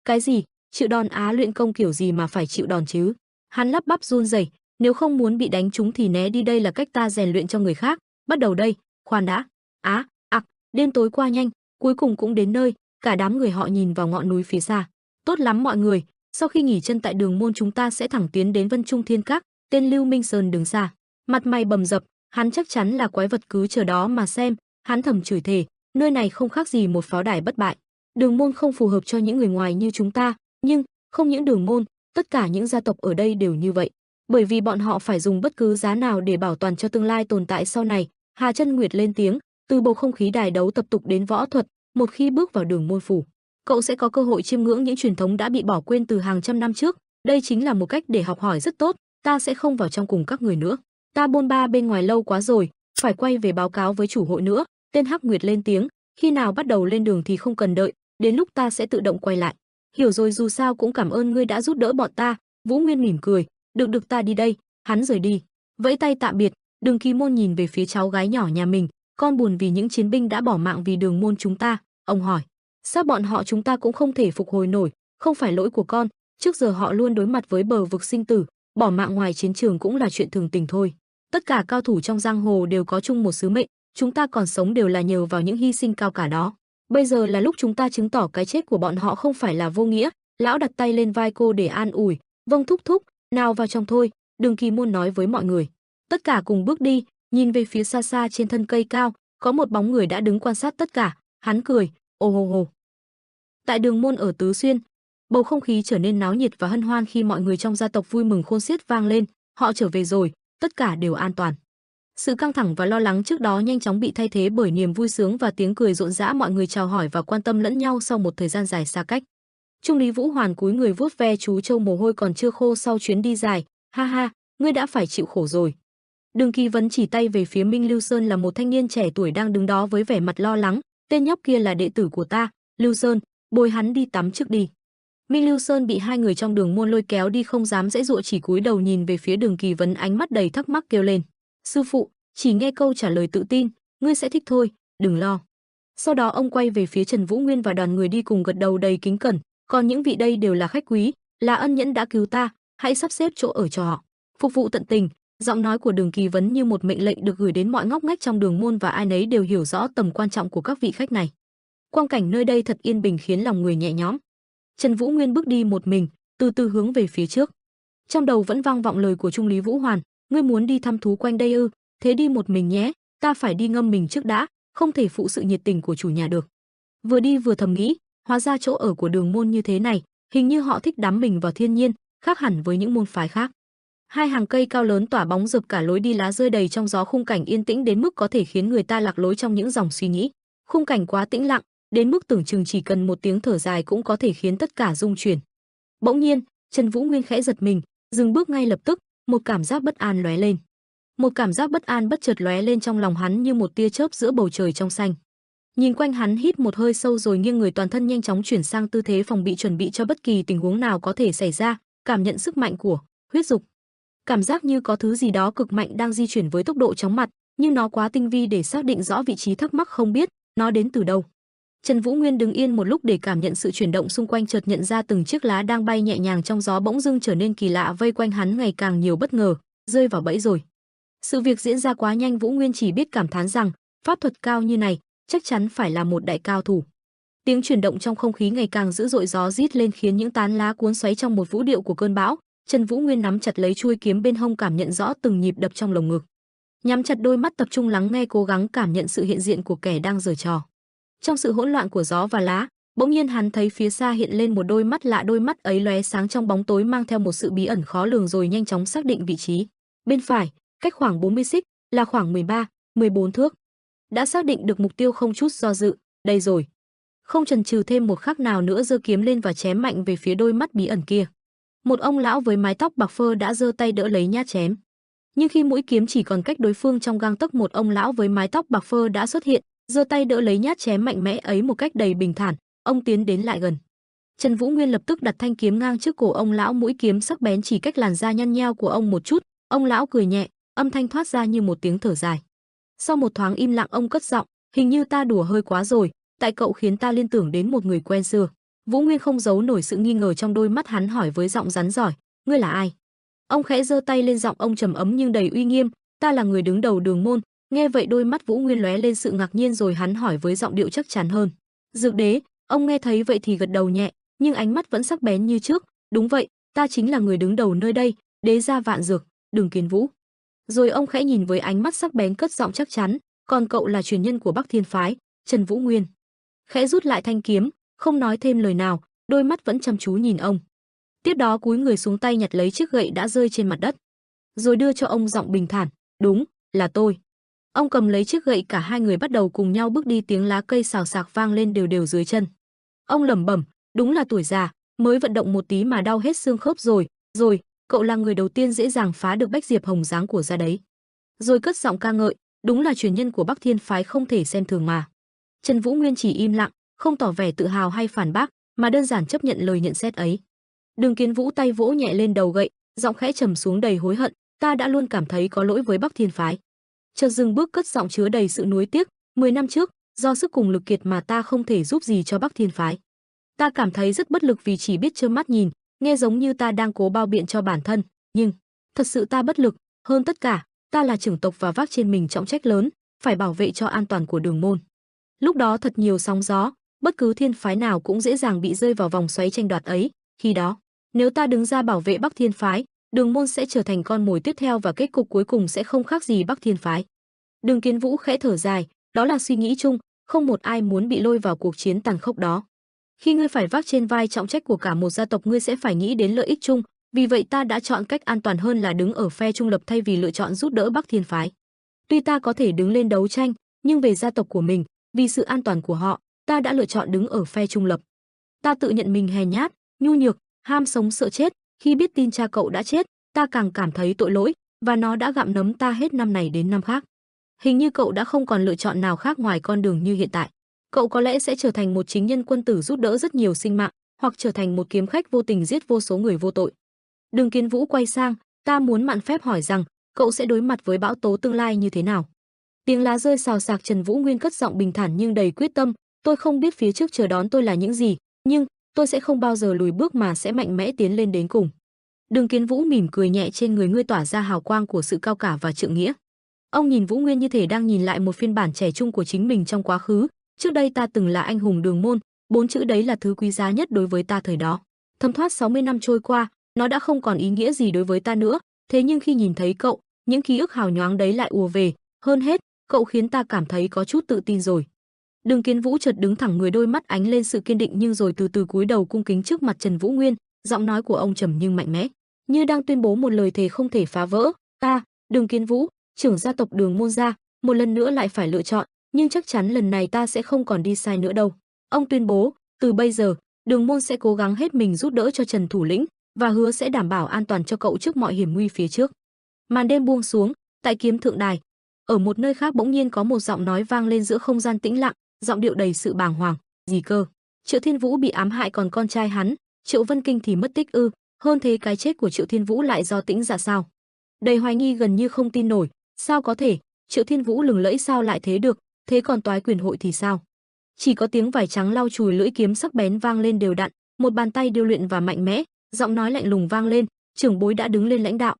Cái gì? Chịu đòn á? Luyện công kiểu gì mà phải chịu đòn chứ? Hắn lắp bắp run rẩy. Nếu không muốn bị đánh trúng thì né đi, đây là cách ta rèn luyện cho người khác. Bắt đầu đây. Khoan đã. Đêm tối qua nhanh, cuối cùng cũng đến nơi. Cả đám người họ nhìn vào ngọn núi phía xa. Tốt lắm mọi người, sau khi nghỉ chân tại đường môn chúng ta sẽ thẳng tiến đến Vân Trung Thiên Các. Tên Lưu Minh Sơn đứng xa, mặt mày bầm dập, hắn chắc chắn là quái vật, cứ chờ đó mà xem. Hắn thầm chửi thề, nơi này không khác gì một pháo đài bất bại. Đường môn không phù hợp cho những người ngoài như chúng ta, nhưng không những đường môn, tất cả những gia tộc ở đây đều như vậy, bởi vì bọn họ phải dùng bất cứ giá nào để bảo toàn cho tương lai tồn tại sau này. Hà Chân Nguyệt lên tiếng, từ bầu không khí đài đấu tập tục đến võ thuật, một khi bước vào đường môn phủ, cậu sẽ có cơ hội chiêm ngưỡng những truyền thống đã bị bỏ quên từ hàng trăm năm trước. Đây chính là một cách để học hỏi rất tốt. Ta sẽ không vào trong cùng các người nữa. Ta bôn ba bên ngoài lâu quá rồi, phải quay về báo cáo với chủ hội nữa. Tên Hắc Nguyệt lên tiếng, khi nào bắt đầu lên đường thì không cần đợi, đến lúc ta sẽ tự động quay lại. Hiểu rồi, dù sao cũng cảm ơn ngươi đã giúp đỡ bọn ta. Vũ Nguyên mỉm cười, được ta đi đây. Hắn rời đi, vẫy tay tạm biệt. Đường Kỳ Môn nhìn về phía cháu gái nhỏ nhà mình, con buồn vì những chiến binh đã bỏ mạng vì đường môn chúng ta. Ông hỏi, sao bọn họ chúng ta cũng không thể phục hồi nổi? Không phải lỗi của con, trước giờ họ luôn đối mặt với bờ vực sinh tử, bỏ mạng ngoài chiến trường cũng là chuyện thường tình thôi. Tất cả cao thủ trong giang hồ đều có chung một sứ mệnh, chúng ta còn sống đều là nhờ vào những hy sinh cao cả đó. Bây giờ là lúc chúng ta chứng tỏ cái chết của bọn họ không phải là vô nghĩa. Lão đặt tay lên vai cô để an ủi, vâng thúc thúc, nào vào trong thôi. Đường Kỳ Môn nói với mọi người. Tất cả cùng bước đi, nhìn về phía xa xa trên thân cây cao, có một bóng người đã đứng quan sát tất cả. Hắn cười, ô hô hô. Tại đường môn ở Tứ Xuyên, bầu không khí trở nên náo nhiệt và hân hoan khi mọi người trong gia tộc vui mừng khôn xiết vang lên. Họ trở về rồi, tất cả đều an toàn. Sự căng thẳng và lo lắng trước đó nhanh chóng bị thay thế bởi niềm vui sướng và tiếng cười rộn rã. Mọi người chào hỏi và quan tâm lẫn nhau sau một thời gian dài xa cách. Trung Lý Vũ Hoàn cúi người vuốt ve chú trâu mồ hôi còn chưa khô sau chuyến đi dài. Ha ha, ngươi đã phải chịu khổ rồi. Đường Kỳ Vấn chỉ tay về phía Minh Lưu Sơn, là một thanh niên trẻ tuổi đang đứng đó với vẻ mặt lo lắng. Tên nhóc kia là đệ tử của ta, Lưu Sơn, bồi hắn đi tắm trước đi. Minh Lưu Sơn bị hai người trong đường môn lôi kéo đi không dám giãy giụa, chỉ cúi đầu nhìn về phía Đường Kỳ Vấn, ánh mắt đầy thắc mắc kêu lên. Sư phụ, chỉ nghe câu trả lời tự tin, ngươi sẽ thích thôi, đừng lo. Sau đó ông quay về phía Trần Vũ Nguyên và đoàn người đi cùng, gật đầu đầy kính cẩn. Còn những vị đây đều là khách quý, là ân nhẫn đã cứu ta, hãy sắp xếp chỗ ở cho họ, phục vụ tận tình. Giọng nói của Đường Kỳ Vấn như một mệnh lệnh được gửi đến mọi ngóc ngách trong đường môn và ai nấy đều hiểu rõ tầm quan trọng của các vị khách này. Quang cảnh nơi đây thật yên bình khiến lòng người nhẹ nhõm. Trần Vũ Nguyên bước đi một mình, từ từ hướng về phía trước. Trong đầu vẫn vang vọng lời của Trung Lý Vũ Hoàn, ngươi muốn đi thăm thú quanh đây ư? Thế đi một mình nhé, ta phải đi ngâm mình trước đã, không thể phụ sự nhiệt tình của chủ nhà được. Vừa đi vừa thầm nghĩ, hóa ra chỗ ở của đường môn như thế này, hình như họ thích đắm mình vào thiên nhiên, khác hẳn với những môn phái khác. Hai hàng cây cao lớn tỏa bóng rực cả lối đi, lá rơi đầy trong gió, khung cảnh yên tĩnh đến mức có thể khiến người ta lạc lối trong những dòng suy nghĩ. Khung cảnh quá tĩnh lặng, đến mức tưởng chừng chỉ cần một tiếng thở dài cũng có thể khiến tất cả rung chuyển. Bỗng nhiên, Trần Vũ Nguyên khẽ giật mình, dừng bước ngay lập tức, một cảm giác bất an lóe lên. Một cảm giác bất an bất chợt lóe lên trong lòng hắn như một tia chớp giữa bầu trời trong xanh. Nhìn quanh hắn, hít một hơi sâu rồi nghiêng người, toàn thân nhanh chóng chuyển sang tư thế phòng bị, chuẩn bị cho bất kỳ tình huống nào có thể xảy ra, cảm nhận sức mạnh của huyết dục. Cảm giác như có thứ gì đó cực mạnh đang di chuyển với tốc độ chóng mặt, nhưng nó quá tinh vi để xác định rõ vị trí, thắc mắc không biết nó đến từ đâu. Trần Vũ Nguyên đứng yên một lúc để cảm nhận sự chuyển động xung quanh, chợt nhận ra từng chiếc lá đang bay nhẹ nhàng trong gió bỗng dưng trở nên kỳ lạ, vây quanh hắn ngày càng nhiều, bất ngờ, rơi vào bẫy rồi. Sự việc diễn ra quá nhanh, Vũ Nguyên chỉ biết cảm thán rằng pháp thuật cao như này chắc chắn phải là một đại cao thủ. Tiếng chuyển động trong không khí ngày càng dữ dội, gió rít lên khiến những tán lá cuốn xoáy trong một vũ điệu của cơn bão. Trần Vũ Nguyên nắm chặt lấy chuôi kiếm bên hông, cảm nhận rõ từng nhịp đập trong lồng ngực. Nhắm chặt đôi mắt tập trung lắng nghe, cố gắng cảm nhận sự hiện diện của kẻ đang giở trò. Trong sự hỗn loạn của gió và lá, bỗng nhiên hắn thấy phía xa hiện lên một đôi mắt lạ, đôi mắt ấy lóe sáng trong bóng tối, mang theo một sự bí ẩn khó lường, rồi nhanh chóng xác định vị trí. Bên phải, cách khoảng 40 xích, là khoảng 13, 14 thước. Đã xác định được mục tiêu, không chút do dự, đây rồi. Không chần chừ thêm một khắc nào nữa, giơ kiếm lên và chém mạnh về phía đôi mắt bí ẩn kia. Một ông lão với mái tóc bạc phơ đã giơ tay đỡ lấy nhát chém. Nhưng khi mũi kiếm chỉ còn cách đối phương trong gang tấc, một ông lão với mái tóc bạc phơ đã xuất hiện, giơ tay đỡ lấy nhát chém mạnh mẽ ấy một cách đầy bình thản. Ông tiến đến lại gần. Trần Vũ Nguyên lập tức đặt thanh kiếm ngang trước cổ ông lão, mũi kiếm sắc bén chỉ cách làn da nhăn nheo của ông một chút. Ông lão cười nhẹ, Âm thanh thoát ra như một tiếng thở dài. Sau một thoáng im lặng ông cất giọng, hình như ta đùa hơi quá rồi, tại cậu khiến ta liên tưởng đến một người quen xưa. Vũ Nguyên không giấu nổi sự nghi ngờ trong đôi mắt hắn, hỏi với giọng rắn rỏi, ngươi là ai? Ông khẽ giơ tay lên, giọng ông trầm ấm nhưng đầy uy nghiêm, ta là người đứng đầu Đường môn. Nghe vậy đôi mắt Vũ Nguyên lóe lên sự ngạc nhiên, rồi hắn hỏi với giọng điệu chắc chắn hơn, Dược đế. Ông nghe thấy vậy thì gật đầu nhẹ, nhưng ánh mắt vẫn sắc bén như trước, đúng vậy, ta chính là người đứng đầu nơi đây, đế gia Vạn Dược, Đường Kiến Vũ. Rồi ông khẽ nhìn với ánh mắt sắc bén, cất giọng chắc chắn, còn cậu là truyền nhân của Bắc Thiên phái, Trần Vũ Nguyên. Khẽ rút lại thanh kiếm, không nói thêm lời nào, đôi mắt vẫn chăm chú nhìn ông. Tiếp đó cúi người xuống, tay nhặt lấy chiếc gậy đã rơi trên mặt đất, rồi đưa cho ông, giọng bình thản, đúng, là tôi. Ông cầm lấy chiếc gậy, cả hai người bắt đầu cùng nhau bước đi, tiếng lá cây xào xạc vang lên đều đều dưới chân. Ông lẩm bẩm, đúng là tuổi già, mới vận động một tí mà đau hết xương khớp rồi, cậu là người đầu tiên dễ dàng phá được Bách Diệp Hồng dáng của gia đấy. Rồi cất giọng ca ngợi, đúng là truyền nhân của Bắc Thiên phái, không thể xem thường mà. Trần Vũ Nguyên chỉ im lặng, không tỏ vẻ tự hào hay phản bác, mà đơn giản chấp nhận lời nhận xét ấy. Đường Kiến Vũ tay vỗ nhẹ lên đầu gậy, giọng khẽ trầm xuống đầy hối hận, ta đã luôn cảm thấy có lỗi với Bắc Thiên phái. Chợt dừng bước, cất giọng chứa đầy sự nuối tiếc, 10 năm trước, do sức cùng lực kiệt mà ta không thể giúp gì cho Bắc Thiên phái. Ta cảm thấy rất bất lực vì chỉ biết trơ mắt nhìn, nghe giống như ta đang cố bao biện cho bản thân, nhưng thật sự ta bất lực, hơn tất cả, ta là trưởng tộc và vác trên mình trọng trách lớn, phải bảo vệ cho an toàn của Đường môn. Lúc đó thật nhiều sóng gió, bất cứ thiên phái nào cũng dễ dàng bị rơi vào vòng xoáy tranh đoạt ấy, khi đó, nếu ta đứng ra bảo vệ Bắc Thiên phái, Đường môn sẽ trở thành con mồi tiếp theo và kết cục cuối cùng sẽ không khác gì Bắc Thiên phái. Đường Kiến Vũ khẽ thở dài, đó là suy nghĩ chung, không một ai muốn bị lôi vào cuộc chiến tàn khốc đó. Khi ngươi phải vác trên vai trọng trách của cả một gia tộc, ngươi sẽ phải nghĩ đến lợi ích chung, vì vậy ta đã chọn cách an toàn hơn là đứng ở phe trung lập thay vì lựa chọn giúp đỡ Bắc Thiên phái. Tuy ta có thể đứng lên đấu tranh, nhưng về gia tộc của mình, vì sự an toàn của họ, ta đã lựa chọn đứng ở phe trung lập. Ta tự nhận mình hèn nhát, nhu nhược, ham sống sợ chết, khi biết tin cha cậu đã chết, ta càng cảm thấy tội lỗi, và nó đã gặm nhấm ta hết năm này đến năm khác. Hình như cậu đã không còn lựa chọn nào khác ngoài con đường như hiện tại. Cậu có lẽ sẽ trở thành một chính nhân quân tử giúp đỡ rất nhiều sinh mạng, hoặc trở thành một kiếm khách vô tình giết vô số người vô tội. Đường Kiến Vũ quay sang, ta muốn mạn phép hỏi rằng, cậu sẽ đối mặt với bão tố tương lai như thế nào? Tiếng lá rơi xào xạc, Trần Vũ Nguyên cất giọng bình thản nhưng đầy quyết tâm, tôi không biết phía trước chờ đón tôi là những gì, nhưng tôi sẽ không bao giờ lùi bước mà sẽ mạnh mẽ tiến lên đến cùng. Đường Kiến Vũ mỉm cười nhẹ, trên người ngươi tỏa ra hào quang của sự cao cả và trượng nghĩa. Ông nhìn Vũ Nguyên như thể đang nhìn lại một phiên bản trẻ trung của chính mình trong quá khứ. Trước đây ta từng là anh hùng Đường môn, 4 chữ đấy là thứ quý giá nhất đối với ta thời đó. Thấm thoát 60 năm trôi qua, nó đã không còn ý nghĩa gì đối với ta nữa, thế nhưng khi nhìn thấy cậu, những ký ức hào nhoáng đấy lại ùa về, hơn hết, cậu khiến ta cảm thấy có chút tự tin rồi. Đường Kiến Vũ chợt đứng thẳng người, đôi mắt ánh lên sự kiên định, nhưng rồi từ từ cúi đầu cung kính trước mặt Trần Vũ Nguyên, giọng nói của ông trầm nhưng mạnh mẽ, như đang tuyên bố một lời thề không thể phá vỡ. Ta, Đường Kiến Vũ, trưởng gia tộc Đường môn gia, một lần nữa lại phải lựa chọn, nhưng chắc chắn lần này ta sẽ không còn đi sai nữa đâu. Ông tuyên bố, từ bây giờ, Đường môn sẽ cố gắng hết mình giúp đỡ cho Trần thủ lĩnh, và hứa sẽ đảm bảo an toàn cho cậu trước mọi hiểm nguy phía trước. Màn đêm buông xuống, tại kiếm thượng đài, ở một nơi khác bỗng nhiên có một giọng nói vang lên giữa không gian tĩnh lặng, giọng điệu đầy sự bàng hoàng. Gì cơ? Triệu Thiên Vũ bị ám hại, còn con trai hắn, Triệu Vân Kinh thì mất tích ư? Hơn thế cái chết của Triệu Thiên Vũ lại do Tĩnh Dạ sao? Đầy hoài nghi, gần như không tin nổi, sao có thể? Triệu Thiên Vũ lừng lẫy sao lại thế được? Thế còn Toái Quyền hội thì sao? Chỉ có tiếng vải trắng lau chùi lưỡi kiếm sắc bén vang lên đều đặn, một bàn tay điêu luyện và mạnh mẽ, giọng nói lạnh lùng vang lên, trưởng bối đã đứng lên lãnh đạo.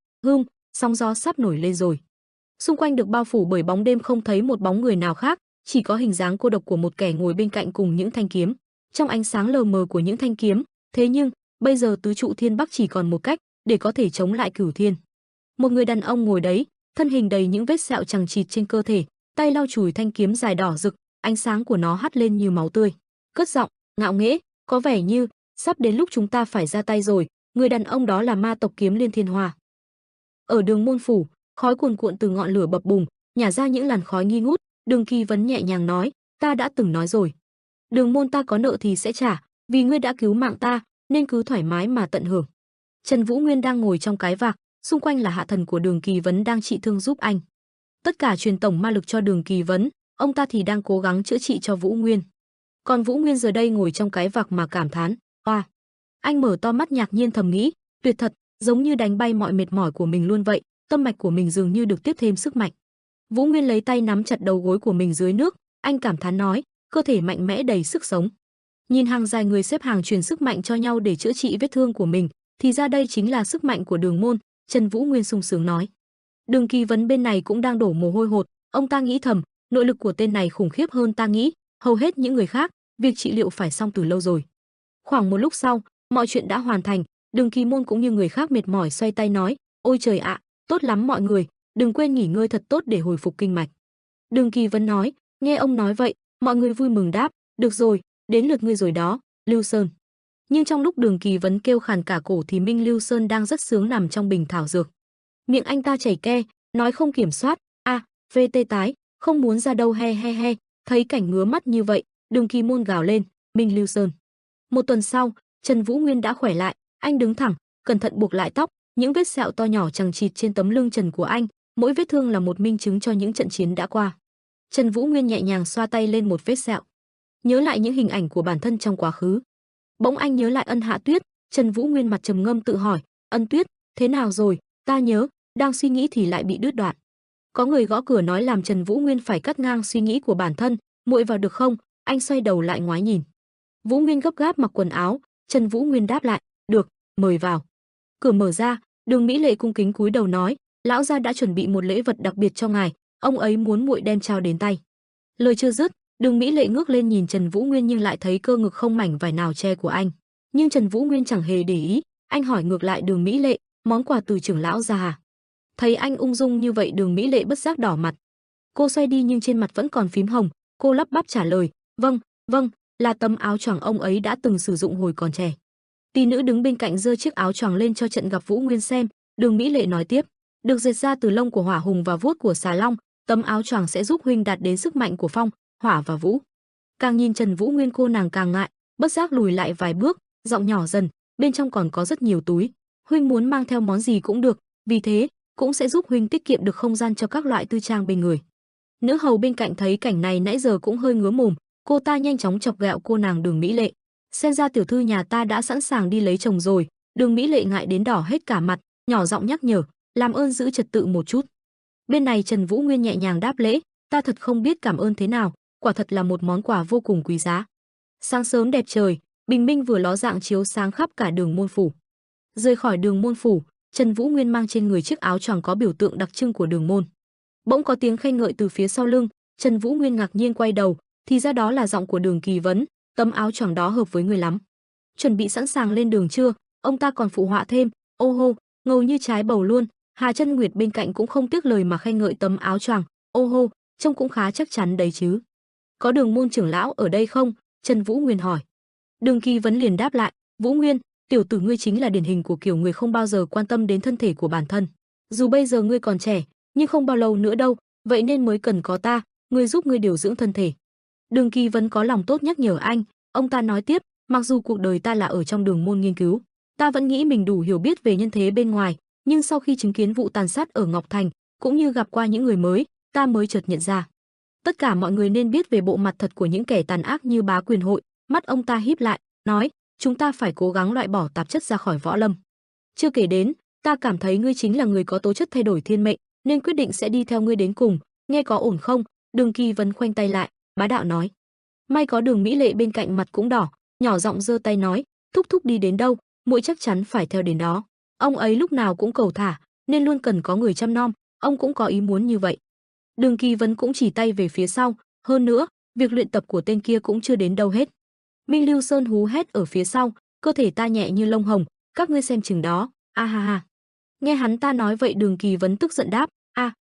Sóng gió sắp nổi lên rồi. Xung quanh được bao phủ bởi bóng đêm, không thấy một bóng người nào khác, chỉ có hình dáng cô độc của một kẻ ngồi bên cạnh cùng những thanh kiếm. Trong ánh sáng lờ mờ của những thanh kiếm, thế nhưng bây giờ tứ trụ thiên bắc chỉ còn một cách để có thể chống lại cửu thiên. Một người đàn ông ngồi đấy, thân hình đầy những vết sẹo chằng chịt trên cơ thể, tay lau chùi thanh kiếm dài đỏ rực, ánh sáng của nó hắt lên như máu tươi. Cất giọng ngạo nghễ, có vẻ như sắp đến lúc chúng ta phải ra tay rồi. Người đàn ông đó là ma tộc Kiếm Liên Thiên Hoa. Ở Đường môn phủ, khói cuồn cuộn từ ngọn lửa bập bùng, nhả ra những làn khói nghi ngút. Đường Kỳ Vấn nhẹ nhàng nói, ta đã từng nói rồi, Đường môn ta có nợ thì sẽ trả, vì ngươi đã cứu mạng ta, nên cứ thoải mái mà tận hưởng. Trần Vũ Nguyên đang ngồi trong cái vạc, xung quanh là hạ thần của Đường Kỳ Vấn đang trị thương giúp anh. Tất cả truyền tổng ma lực cho Đường Kỳ Vấn, ông ta thì đang cố gắng chữa trị cho Vũ Nguyên. Còn Vũ Nguyên giờ đây ngồi trong cái vạc mà cảm thán, oa. Anh mở to mắt ngạc nhiên thầm nghĩ, tuyệt thật, giống như đánh bay mọi mệt mỏi của mình luôn vậy. tâm mạch của mình dường như được tiếp thêm sức mạnh. Vũ Nguyên lấy tay nắm chặt đầu gối của mình dưới nước, anh cảm thán nói, cơ thể mạnh mẽ đầy sức sống. Nhìn hàng dài người xếp hàng truyền sức mạnh cho nhau để chữa trị vết thương của mình, thì ra đây chính là sức mạnh của Đường môn, Trần Vũ Nguyên sung sướng nói. Đường Kỳ Vấn bên này cũng đang đổ mồ hôi hột, ông ta nghĩ thầm, nội lực của tên này khủng khiếp hơn ta nghĩ, hầu hết những người khác, việc trị liệu phải xong từ lâu rồi. Khoảng một lúc sau, mọi chuyện đã hoàn thành, Đường Kỳ Môn cũng như người khác mệt mỏi xoay tay nói, ôi trời ạ, tốt lắm mọi người, đừng quên nghỉ ngơi thật tốt để hồi phục kinh mạch. Đường Kỳ Vấn nói, nghe ông nói vậy, mọi người vui mừng đáp, được rồi, đến lượt ngươi rồi đó, Lưu Sơn. Nhưng trong lúc Đường Kỳ Vấn kêu khàn cả cổ thì Minh Lưu Sơn đang rất sướng nằm trong bình thảo dược. Miệng anh ta chảy ke, nói không kiểm soát, vê tê tái, không muốn ra đâu he he he, thấy cảnh ngứa mắt như vậy, Đường Kỳ Môn gào lên, Minh Lưu Sơn. Một tuần sau, Trần Vũ Nguyên đã khỏe lại, anh đứng thẳng, cẩn thận buộc lại tóc, những vết sẹo to nhỏ chằng chịt trên tấm lưng trần của anh, mỗi vết thương là một minh chứng cho những trận chiến đã qua. Trần Vũ Nguyên nhẹ nhàng xoa tay lên một vết sẹo, nhớ lại những hình ảnh của bản thân trong quá khứ. Bỗng anh nhớ lại Ân Hạ Tuyết, Trần Vũ Nguyên mặt trầm ngâm tự hỏi, Ân Tuyết, thế nào rồi? Ta nhớ, đang suy nghĩ thì lại bị đứt đoạn. Có người gõ cửa nói làm Trần Vũ Nguyên phải cắt ngang suy nghĩ của bản thân, muội vào được không? Anh xoay đầu lại ngoái nhìn. Vũ Nguyên gấp gáp mặc quần áo, Trần Vũ Nguyên đáp lại, được, mời vào. Cửa mở ra, Đường Mỹ Lệ cung kính cúi đầu nói, lão gia đã chuẩn bị một lễ vật đặc biệt cho ngài, ông ấy muốn muội đem trao đến tay. Lời chưa dứt, Đường Mỹ Lệ ngước lên nhìn Trần Vũ Nguyên nhưng lại thấy cơ ngực không mảnh vải nào che của anh. Nhưng Trần Vũ Nguyên chẳng hề để ý, anh hỏi ngược lại Đường Mỹ Lệ, món quà từ trưởng lão gia à? Thấy anh ung dung như vậy, Đường Mỹ Lệ bất giác đỏ mặt. Cô xoay đi nhưng trên mặt vẫn còn phím hồng, cô lắp bắp trả lời, vâng, vâng, là tấm áo choàng ông ấy đã từng sử dụng hồi còn trẻ. Tỷ nữ đứng bên cạnh giơ chiếc áo choàng lên cho Trận Gặp Vũ Nguyên xem, Đường Mỹ Lệ nói tiếp, được dệt ra từ lông của hỏa hùng và vuốt của xà long, tấm áo choàng sẽ giúp huynh đạt đến sức mạnh của phong, hỏa và vũ. Càng nhìn Trần Vũ Nguyên cô nàng càng ngại, bất giác lùi lại vài bước, giọng nhỏ dần, bên trong còn có rất nhiều túi, huynh muốn mang theo món gì cũng được, vì thế cũng sẽ giúp huynh tiết kiệm được không gian cho các loại tư trang bên người. Nữ hầu bên cạnh thấy cảnh này nãy giờ cũng hơi ngứa mồm, cô ta nhanh chóng chọc ghẹo cô nàng Đường Mỹ Lệ, xem ra tiểu thư nhà ta đã sẵn sàng đi lấy chồng rồi. Đường Mỹ Lệ ngại đến đỏ hết cả mặt, nhỏ giọng nhắc nhở, làm ơn giữ trật tự một chút. Bên này Trần Vũ Nguyên nhẹ nhàng đáp lễ, ta thật không biết cảm ơn thế nào, quả thật là một món quà vô cùng quý giá. Sáng sớm đẹp trời, bình minh vừa ló dạng chiếu sáng khắp cả Đường môn phủ. Rời khỏi Đường môn phủ, Trần Vũ Nguyên mang trên người chiếc áo choàng có biểu tượng đặc trưng của Đường môn. Bỗng có tiếng khen ngợi từ phía sau lưng, Trần Vũ Nguyên ngạc nhiên quay đầu, thì ra đó là giọng của Đường Kỳ Vấn, tấm áo choàng đó hợp với người lắm. Chuẩn bị sẵn sàng lên đường chưa? Ông ta còn phụ họa thêm, ô hô, ngầu như trái bầu luôn. Hà Chân Nguyệt bên cạnh cũng không tiếc lời mà khen ngợi tấm áo choàng, ô hô, trông cũng khá chắc chắn đấy chứ. Có Đường môn trưởng lão ở đây không? Trần Vũ Nguyên hỏi. Đường Kỳ Vấn liền đáp lại, Vũ Nguyên, tiểu tử ngươi chính là điển hình của kiểu người không bao giờ quan tâm đến thân thể của bản thân. Dù bây giờ ngươi còn trẻ, nhưng không bao lâu nữa đâu, vậy nên mới cần có ta, ngươi giúp ngươi điều dưỡng thân thể. Đường Kỳ Vấn có lòng tốt nhắc nhở anh, ông ta nói tiếp, mặc dù cuộc đời ta là ở trong đường môn nghiên cứu, ta vẫn nghĩ mình đủ hiểu biết về nhân thế bên ngoài, nhưng sau khi chứng kiến vụ tàn sát ở Ngọc Thành, cũng như gặp qua những người mới, ta mới chợt nhận ra, tất cả mọi người nên biết về bộ mặt thật của những kẻ tàn ác như Bá Quyền Hội. Mắt ông ta híp lại, nói, chúng ta phải cố gắng loại bỏ tạp chất ra khỏi võ lâm. Chưa kể đến, ta cảm thấy ngươi chính là người có tố chất thay đổi thiên mệnh, nên quyết định sẽ đi theo ngươi đến cùng, nghe có ổn không? Đường Kỳ Vấn khoanh tay lại, bá đạo nói. May có Đường Mỹ Lệ bên cạnh mặt cũng đỏ, nhỏ giọng giơ tay nói, thúc thúc đi đến đâu, muội chắc chắn phải theo đến đó. Ông ấy lúc nào cũng cầu thả, nên luôn cần có người chăm nom, ông cũng có ý muốn như vậy. Đường Kỳ Vấn cũng chỉ tay về phía sau, hơn nữa, việc luyện tập của tên kia cũng chưa đến đâu hết. Minh Lưu Sơn hú hét ở phía sau, cơ thể ta nhẹ như lông hồng, các ngươi xem chừng đó, a ha ha. Nghe hắn ta nói vậy, Đường Kỳ Vấn tức giận đáp,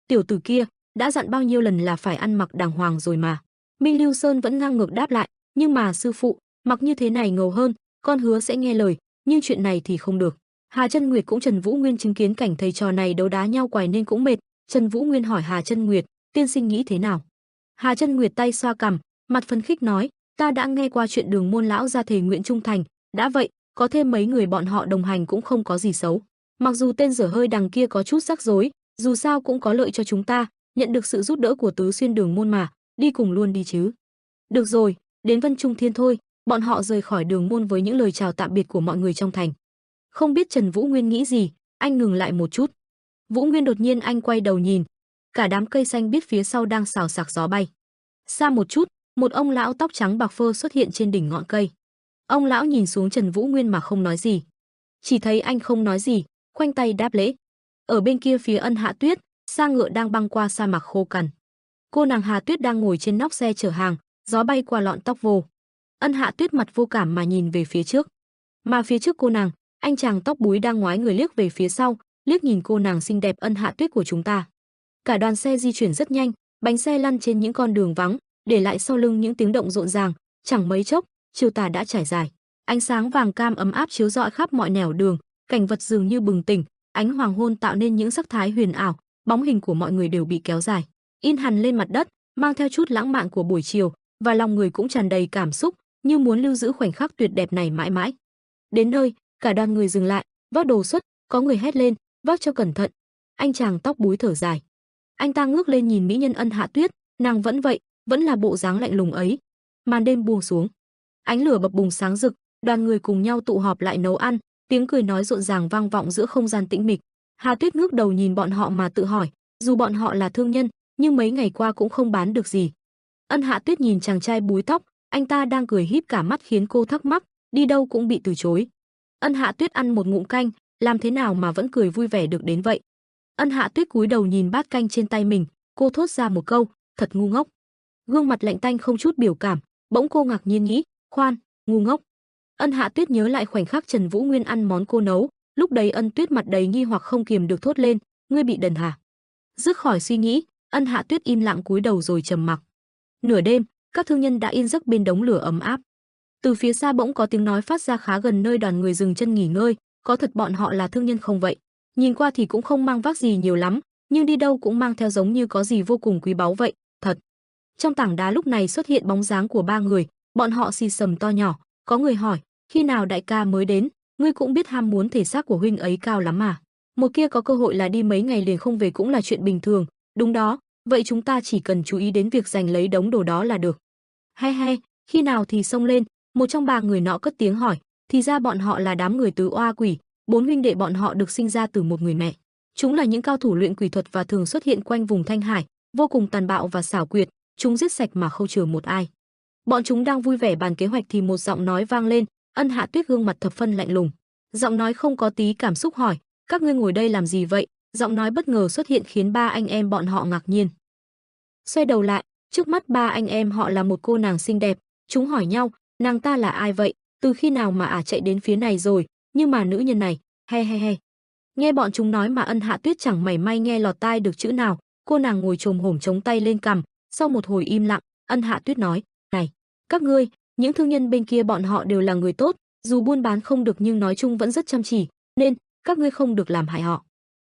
tiểu tử kia, đã dặn bao nhiêu lần là phải ăn mặc đàng hoàng rồi mà. Minh Lưu Sơn vẫn ngang ngược đáp lại, nhưng mà sư phụ, mặc như thế này ngầu hơn, con hứa sẽ nghe lời, nhưng chuyện này thì không được. Hà Chân Nguyệt cũng Trần Vũ Nguyên chứng kiến cảnh thầy trò này đấu đá nhau quài nên cũng mệt. Trần Vũ Nguyên hỏi Hà Chân Nguyệt, tiên sinh nghĩ thế nào? Hà Chân Nguyệt tay xoa cằm, mặt phấn khích nói, ta đã nghe qua chuyện Đường môn lão gia thề nguyện trung thành, đã vậy, có thêm mấy người bọn họ đồng hành cũng không có gì xấu. Mặc dù tên dở hơi đằng kia có chút rắc rối, dù sao cũng có lợi cho chúng ta, nhận được sự giúp đỡ của tứ xuyên Đường môn mà, đi cùng luôn đi chứ. Được rồi, đến Vân Trung Thiên thôi. Bọn họ rời khỏi Đường môn với những lời chào tạm biệt của mọi người trong thành. Không biết Trần Vũ Nguyên nghĩ gì, anh ngừng lại một chút. Vũ Nguyên đột nhiên anh quay đầu nhìn, cả đám cây xanh biếc phía sau đang xào xạc gió bay. Xa một chút, một ông lão tóc trắng bạc phơ xuất hiện trên đỉnh ngọn cây. Ông lão nhìn xuống Trần Vũ Nguyên mà không nói gì. Chỉ thấy anh không nói gì, khoanh tay đáp lễ. Ở bên kia phía Ân Hạ Tuyết, xa ngựa đang băng qua sa mạc khô cằn. Cô nàng Hà Tuyết đang ngồi trên nóc xe chở hàng, gió bay qua lọn tóc vô. Ân Hạ Tuyết mặt vô cảm mà nhìn về phía trước. Mà phía trước cô nàng, anh chàng tóc búi đang ngoái người liếc về phía sau, liếc nhìn cô nàng xinh đẹp Ân Hạ Tuyết của chúng ta. Cả đoàn xe di chuyển rất nhanh, bánh xe lăn trên những con đường vắng, để lại sau lưng những tiếng động rộn ràng, chẳng mấy chốc, chiều tà đã trải dài. Ánh sáng vàng cam ấm áp chiếu rọi khắp mọi nẻo đường, cảnh vật dường như bừng tỉnh, ánh hoàng hôn tạo nên những sắc thái huyền ảo, bóng hình của mọi người đều bị kéo dài, in hằn lên mặt đất, mang theo chút lãng mạn của buổi chiều, và lòng người cũng tràn đầy cảm xúc, như muốn lưu giữ khoảnh khắc tuyệt đẹp này mãi mãi. Đến nơi, cả đoàn người dừng lại, vác đồ xuất, có người hét lên, vác cho cẩn thận. Anh chàng tóc búi thở dài. Anh ta ngước lên nhìn mỹ nhân Ân Hạ Tuyết, nàng vẫn vậy, vẫn là bộ dáng lạnh lùng ấy. Màn đêm buông xuống, ánh lửa bập bùng sáng rực, đoàn người cùng nhau tụ họp lại nấu ăn, tiếng cười nói rộn ràng vang vọng giữa không gian tĩnh mịch. Hà Tuyết ngước đầu nhìn bọn họ mà tự hỏi, dù bọn họ là thương nhân, nhưng mấy ngày qua cũng không bán được gì. Ân Hạ Tuyết nhìn chàng trai búi tóc, anh ta đang cười híp cả mắt khiến cô thắc mắc, đi đâu cũng bị từ chối. Ân Hạ Tuyết ăn một ngụm canh, làm thế nào mà vẫn cười vui vẻ được đến vậy? Ân Hạ Tuyết cúi đầu nhìn bát canh trên tay mình, cô thốt ra một câu, thật ngu ngốc. Gương mặt lạnh tanh không chút biểu cảm, bỗng cô ngạc nhiên nghĩ, khoan, ngu ngốc. Ân Hạ Tuyết nhớ lại khoảnh khắc Trần Vũ Nguyên ăn món cô nấu, lúc đấy Ân Tuyết mặt đầy nghi hoặc không kiềm được thốt lên, ngươi bị đần hả? Dứt khỏi suy nghĩ, Ân Hạ Tuyết im lặng cúi đầu rồi trầm mặc. Nửa đêm, các thương nhân đã yên giấc bên đống lửa ấm áp. Từ phía xa bỗng có tiếng nói phát ra khá gần nơi đoàn người dừng chân nghỉ ngơi, có thật bọn họ là thương nhân không vậy? Nhìn qua thì cũng không mang vác gì nhiều lắm, nhưng đi đâu cũng mang theo giống như có gì vô cùng quý báu vậy, thật. Trong tảng đá lúc này xuất hiện bóng dáng của ba người, bọn họ xì xầm to nhỏ, có người hỏi, khi nào đại ca mới đến, ngươi cũng biết ham muốn thể xác của huynh ấy cao lắm mà. Một kia có cơ hội là đi mấy ngày liền không về cũng là chuyện bình thường, đúng đó, vậy chúng ta chỉ cần chú ý đến việc giành lấy đống đồ đó là được. Hay hay, khi nào thì xông lên, một trong ba người nọ cất tiếng hỏi, thì ra bọn họ là đám người tứ oa quỷ, bốn huynh đệ bọn họ được sinh ra từ một người mẹ. Chúng là những cao thủ luyện quỷ thuật và thường xuất hiện quanh vùng Thanh Hải, vô cùng tàn bạo và xảo quyệt, chúng giết sạch mà không chừa một ai. Bọn chúng đang vui vẻ bàn kế hoạch thì một giọng nói vang lên, Ân Hạ Tuyết gương mặt thập phân lạnh lùng. Giọng nói không có tí cảm xúc hỏi, các ngươi ngồi đây làm gì vậy? Giọng nói bất ngờ xuất hiện khiến ba anh em bọn họ ngạc nhiên. Xoay đầu lại, trước mắt ba anh em họ là một cô nàng xinh đẹp, chúng hỏi nhau, nàng ta là ai vậy? Từ khi nào mà chạy đến phía này rồi? Nhưng mà nữ nhân này, he. Nghe bọn chúng nói mà Ân Hạ Tuyết chẳng mảy may nghe lọt tai được chữ nào, cô nàng ngồi chồm hổm chống tay lên cằm, sau một hồi im lặng, Ân Hạ Tuyết nói, này, các ngươi, những thương nhân bên kia bọn họ đều là người tốt, dù buôn bán không được nhưng nói chung vẫn rất chăm chỉ, nên các ngươi không được làm hại họ.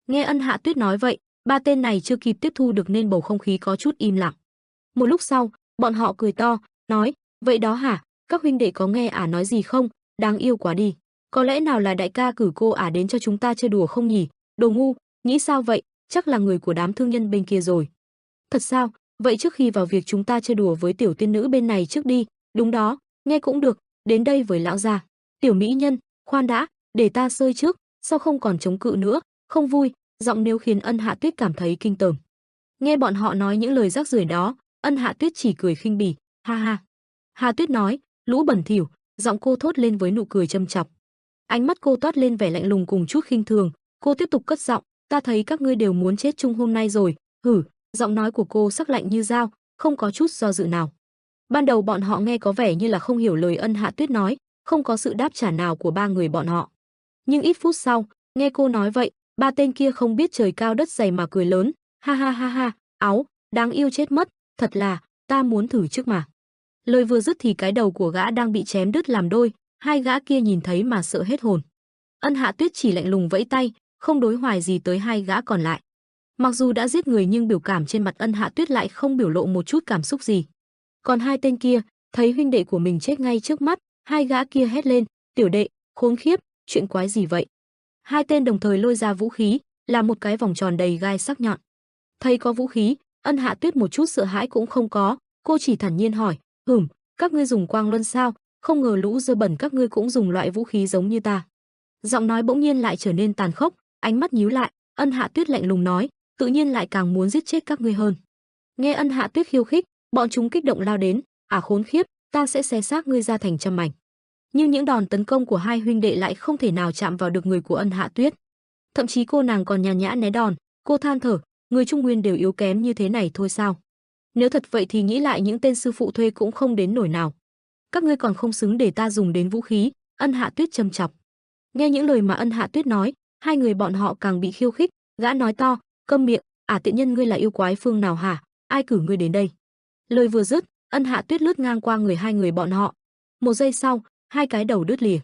Nghe Ân Hạ Tuyết nói vậy, ba tên này chưa kịp tiếp thu được nên bầu không khí có chút im lặng. Một lúc sau, bọn họ cười to, nói, vậy đó hả, các huynh đệ có nghe ả nói gì không, đáng yêu quá đi. Có lẽ nào là đại ca cử cô ả đến cho chúng ta chơi đùa không nhỉ? Đồ ngu, nghĩ sao vậy, chắc là người của đám thương nhân bên kia rồi. Thật sao? Vậy trước khi vào việc chúng ta chơi đùa với tiểu tiên nữ bên này trước đi. Đúng đó, nghe cũng được, đến đây với lão gia. Tiểu mỹ nhân, khoan đã, để ta sơi trước, sao không còn chống cự nữa, không vui, giọng nếu khiến Ân Hạ Tuyết cảm thấy kinh tởm. Nghe bọn họ nói những lời rác rưởi đó, Ân Hạ Tuyết chỉ cười khinh bỉ, ha ha. Hà Tuyết nói, lũ bẩn thỉu, giọng cô thốt lên với nụ cười châm chọc. Ánh mắt cô toát lên vẻ lạnh lùng cùng chút khinh thường, cô tiếp tục cất giọng, ta thấy các ngươi đều muốn chết chung hôm nay rồi, hử, giọng nói của cô sắc lạnh như dao, không có chút do dự nào. Ban đầu bọn họ nghe có vẻ như là không hiểu lời Ân Hạ Tuyết nói, không có sự đáp trả nào của ba người bọn họ. Nhưng ít phút sau, nghe cô nói vậy, ba tên kia không biết trời cao đất dày mà cười lớn, ha, áo, đáng yêu chết mất, thật là, ta muốn thử trước mà. Lời vừa dứt thì cái đầu của gã đang bị chém đứt làm đôi, hai gã kia nhìn thấy mà sợ hết hồn. Ân Hạ Tuyết chỉ lạnh lùng vẫy tay, không đối hoài gì tới hai gã còn lại. Mặc dù đã giết người nhưng biểu cảm trên mặt Ân Hạ Tuyết lại không biểu lộ một chút cảm xúc gì. Còn hai tên kia, thấy huynh đệ của mình chết ngay trước mắt, hai gã kia hét lên, tiểu đệ, khốn khiếp, chuyện quái gì vậy? Hai tên đồng thời lôi ra vũ khí, là một cái vòng tròn đầy gai sắc nhọn. Thấy có vũ khí, Ân Hạ Tuyết một chút sợ hãi cũng không có, cô chỉ thản nhiên hỏi, các ngươi dùng quang luân sao? Không ngờ lũ dơ bẩn các ngươi cũng dùng loại vũ khí giống như ta. Giọng nói bỗng nhiên lại trở nên tàn khốc, ánh mắt nhíu lại, Ân Hạ Tuyết lạnh lùng nói, tự nhiên lại càng muốn giết chết các ngươi hơn. Nghe Ân Hạ Tuyết khiêu khích, bọn chúng kích động lao đến, khốn khiếp, ta sẽ xé xác ngươi ra thành trăm mảnh. Nhưng những đòn tấn công của hai huynh đệ lại không thể nào chạm vào được người của Ân Hạ Tuyết. Thậm chí cô nàng còn nhàn nhã né đòn, cô than thở, người Trung Nguyên đều yếu kém như thế này thôi sao? Nếu thật vậy thì nghĩ lại những tên sư phụ thuê cũng không đến nổi nào. Các ngươi còn không xứng để ta dùng đến vũ khí, Ân Hạ Tuyết châm chọc. Nghe những lời mà Ân Hạ Tuyết nói, hai người bọn họ càng bị khiêu khích, gã nói to, câm miệng, tiện nhân ngươi là yêu quái phương nào hả? Ai cử ngươi đến đây? Lời vừa dứt, Ân Hạ Tuyết lướt ngang qua người hai người bọn họ. Một giây sau, hai cái đầu đứt lìa.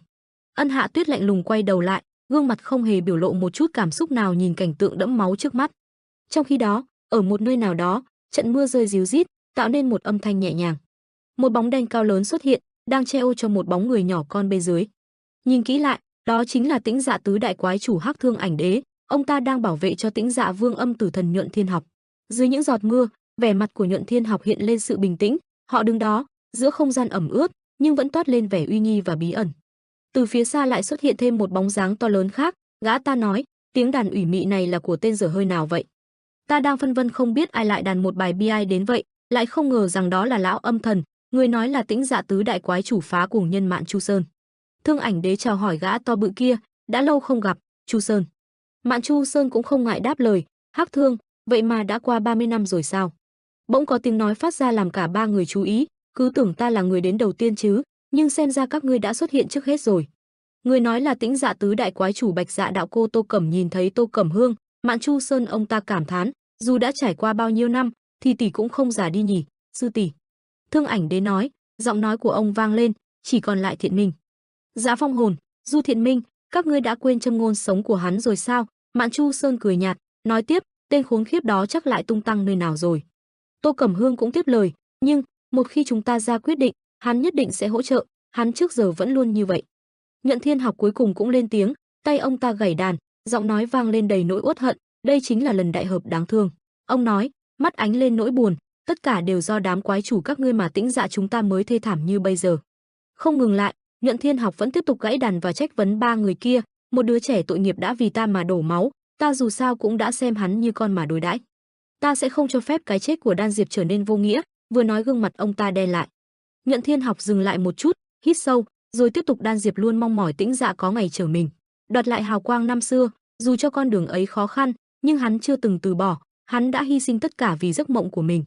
Ân Hạ Tuyết lạnh lùng quay đầu lại, gương mặt không hề biểu lộ một chút cảm xúc nào nhìn cảnh tượng đẫm máu trước mắt. Trong khi đó, ở một nơi nào đó, trận mưa rơi ríu rít, tạo nên một âm thanh nhẹ nhàng. Một bóng đen cao lớn xuất hiện, đang che ô cho một bóng người nhỏ con bên dưới. Nhìn kỹ lại, đó chính là Tĩnh Dạ tứ đại quái chủ Hắc Thương Ảnh Đế, ông ta đang bảo vệ cho Tĩnh Dạ Vương Âm Tử Thần Nhuận Thiên Học. Dưới những giọt mưa, vẻ mặt của Nhuận Thiên Học hiện lên sự bình tĩnh, họ đứng đó, giữa không gian ẩm ướt, nhưng vẫn toát lên vẻ uy nghi và bí ẩn. Từ phía xa lại xuất hiện thêm một bóng dáng to lớn khác, gã ta nói, tiếng đàn ủy mị này là của tên dở hơi nào vậy? Ta đang phân vân không biết ai lại đàn một bài bi ai đến vậy, lại không ngờ rằng đó là lão Âm Thần, người nói là Tĩnh Dạ tứ đại quái chủ phá cùng nhân Mạn Chu Sơn. Thương Ảnh Đế chào hỏi gã to bự kia, đã lâu không gặp, Chu Sơn. Mạn Chu Sơn cũng không ngại đáp lời, Hắc Thương, vậy mà đã qua 30 năm rồi sao? Bỗng có tiếng nói phát ra làm cả ba người chú ý, cứ tưởng ta là người đến đầu tiên chứ, nhưng xem ra các ngươi đã xuất hiện trước hết rồi. Người nói là Tĩnh Dạ tứ đại quái chủ Bạch Dạ đạo cô Tô Cẩm nhìn thấy Tô Cẩm Hương, Mạn Chu Sơn ông ta cảm thán, dù đã trải qua bao nhiêu năm, thì tỷ cũng không già đi nhỉ, sư tỷ. Thương Ảnh Đế nói, giọng nói của ông vang lên, chỉ còn lại Thiện Minh. Dạ Phong Hồn, Du Thiện Minh, các ngươi đã quên châm ngôn sống của hắn rồi sao? Mạn Chu Sơn cười nhạt, nói tiếp, tên khốn khiếp đó chắc lại tung tăng nơi nào rồi. Tô Cẩm Hương cũng tiếp lời, nhưng một khi chúng ta ra quyết định, hắn nhất định sẽ hỗ trợ, hắn trước giờ vẫn luôn như vậy. Nhuận Thiên Học cuối cùng cũng lên tiếng, tay ông ta gảy đàn, giọng nói vang lên đầy nỗi uất hận, đây chính là lần đại hợp đáng thương. Ông nói, mắt ánh lên nỗi buồn, tất cả đều do đám quái chủ các ngươi mà Tĩnh Dạ chúng ta mới thê thảm như bây giờ. Không ngừng lại, Nhuận Thiên Học vẫn tiếp tục gãy đàn và trách vấn ba người kia, một đứa trẻ tội nghiệp đã vì ta mà đổ máu, ta dù sao cũng đã xem hắn như con mà đối đãi. Ta sẽ không cho phép cái chết của Đan Diệp trở nên vô nghĩa, vừa nói gương mặt ông ta đen lại. Nhuận Thiên Học dừng lại một chút, hít sâu, rồi tiếp tục, Đan Diệp luôn mong mỏi Tĩnh Dạ có ngày trở mình, đoạt lại hào quang năm xưa, dù cho con đường ấy khó khăn, nhưng hắn chưa từng từ bỏ, hắn đã hy sinh tất cả vì giấc mộng của mình.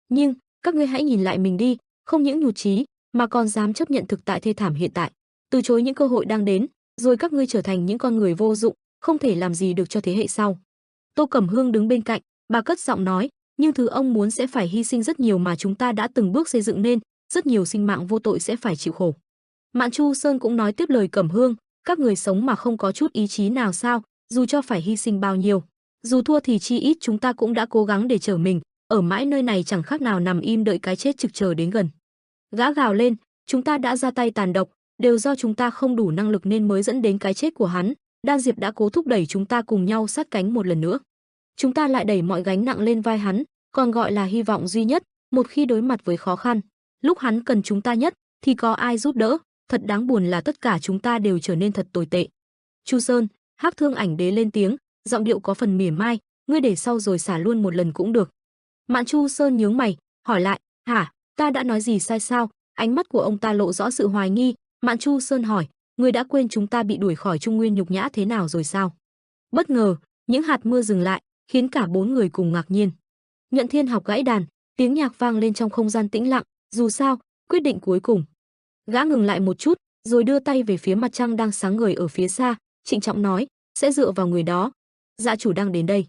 Nhưng, các ngươi hãy nhìn lại mình đi, không những nhụt chí, mà còn dám chấp nhận thực tại thê thảm hiện tại, từ chối những cơ hội đang đến, rồi các ngươi trở thành những con người vô dụng, không thể làm gì được cho thế hệ sau. Tô Cẩm Hương đứng bên cạnh, bà cất giọng nói, nhưng thứ ông muốn sẽ phải hy sinh rất nhiều mà chúng ta đã từng bước xây dựng nên, rất nhiều sinh mạng vô tội sẽ phải chịu khổ. Mạn Chu Sơn cũng nói tiếp lời Cẩm Hương, các người sống mà không có chút ý chí nào sao, dù cho phải hy sinh bao nhiêu, dù thua thì chi ít chúng ta cũng đã cố gắng để trở mình, ở mãi nơi này chẳng khác nào nằm im đợi cái chết trực chờ đến gần. Gã gào lên, chúng ta đã ra tay tàn độc, đều do chúng ta không đủ năng lực nên mới dẫn đến cái chết của hắn, Đan Diệp đã cố thúc đẩy chúng ta cùng nhau sát cánh một lần nữa. Chúng ta lại đẩy mọi gánh nặng lên vai hắn, còn gọi là hy vọng duy nhất, một khi đối mặt với khó khăn, lúc hắn cần chúng ta nhất thì có ai giúp đỡ, thật đáng buồn là tất cả chúng ta đều trở nên thật tồi tệ. Chu Sơn, Hắc Thương Ảnh Đế lên tiếng, giọng điệu có phần mỉa mai, ngươi để sau rồi xả luôn một lần cũng được. Mạn Chu Sơn nhướng mày, hỏi lại, hả, ta đã nói gì sai sao? Ánh mắt của ông ta lộ rõ sự hoài nghi. Mạn Chu Sơn hỏi, ngươi đã quên chúng ta bị đuổi khỏi Trung Nguyên nhục nhã thế nào rồi sao? Bất ngờ, những hạt mưa dừng lại, khiến cả bốn người cùng ngạc nhiên. Nhuận Thiên Học gãy đàn, tiếng nhạc vang lên trong không gian tĩnh lặng, dù sao, quyết định cuối cùng. Gã ngừng lại một chút, rồi đưa tay về phía mặt trăng đang sáng ngời ở phía xa, trịnh trọng nói, sẽ dựa vào người đó. Dạ chủ đang đến đây.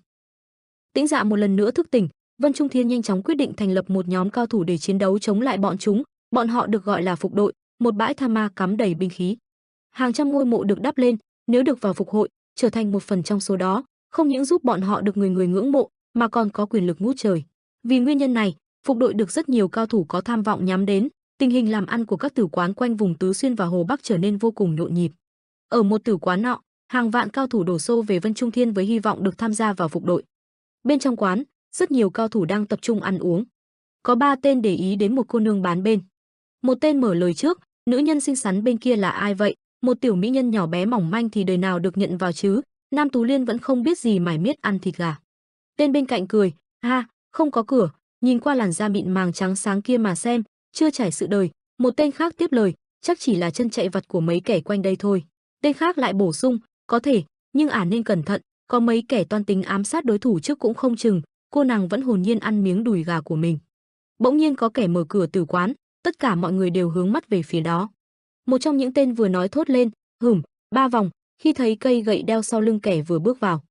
Tĩnh Dạ một lần nữa thức tỉnh, Vân Trung Thiên nhanh chóng quyết định thành lập một nhóm cao thủ để chiến đấu chống lại bọn chúng, bọn họ được gọi là phục đội, một bãi tha ma cắm đầy binh khí. Hàng trăm ngôi mộ được đắp lên, nếu được vào phục hội, trở thành một phần trong số đó, không những giúp bọn họ được người người ngưỡng mộ, mà còn có quyền lực ngút trời. Vì nguyên nhân này, phục đội được rất nhiều cao thủ có tham vọng nhắm đến, tình hình làm ăn của các tử quán quanh vùng Tứ Xuyên và Hồ Bắc trở nên vô cùng nhộn nhịp. Ở một tử quán nọ, hàng vạn cao thủ đổ xô về Vân Trung Thiên với hy vọng được tham gia vào phục đội. Bên trong quán, rất nhiều cao thủ đang tập trung ăn uống. Có 3 tên để ý đến một cô nương bán bên. Một tên mở lời trước, nữ nhân xinh xắn bên kia là ai vậy? Một tiểu mỹ nhân nhỏ bé mỏng manh thì đời nào được nhận vào chứ? Nam Tú Liên vẫn không biết gì mải miết ăn thịt gà. Tên bên cạnh cười, ha, không có cửa, nhìn qua làn da mịn màng trắng sáng kia mà xem, chưa trải sự đời. Một tên khác tiếp lời, chắc chỉ là chân chạy vặt của mấy kẻ quanh đây thôi. Tên khác lại bổ sung, có thể, nhưng nên cẩn thận, có mấy kẻ toan tính ám sát đối thủ trước cũng không chừng. Cô nàng vẫn hồn nhiên ăn miếng đùi gà của mình. Bỗng nhiên có kẻ mở cửa tử quán, tất cả mọi người đều hướng mắt về phía đó. Một trong những tên vừa nói thốt lên, ba vòng, khi thấy cây gậy đeo sau lưng kẻ vừa bước vào.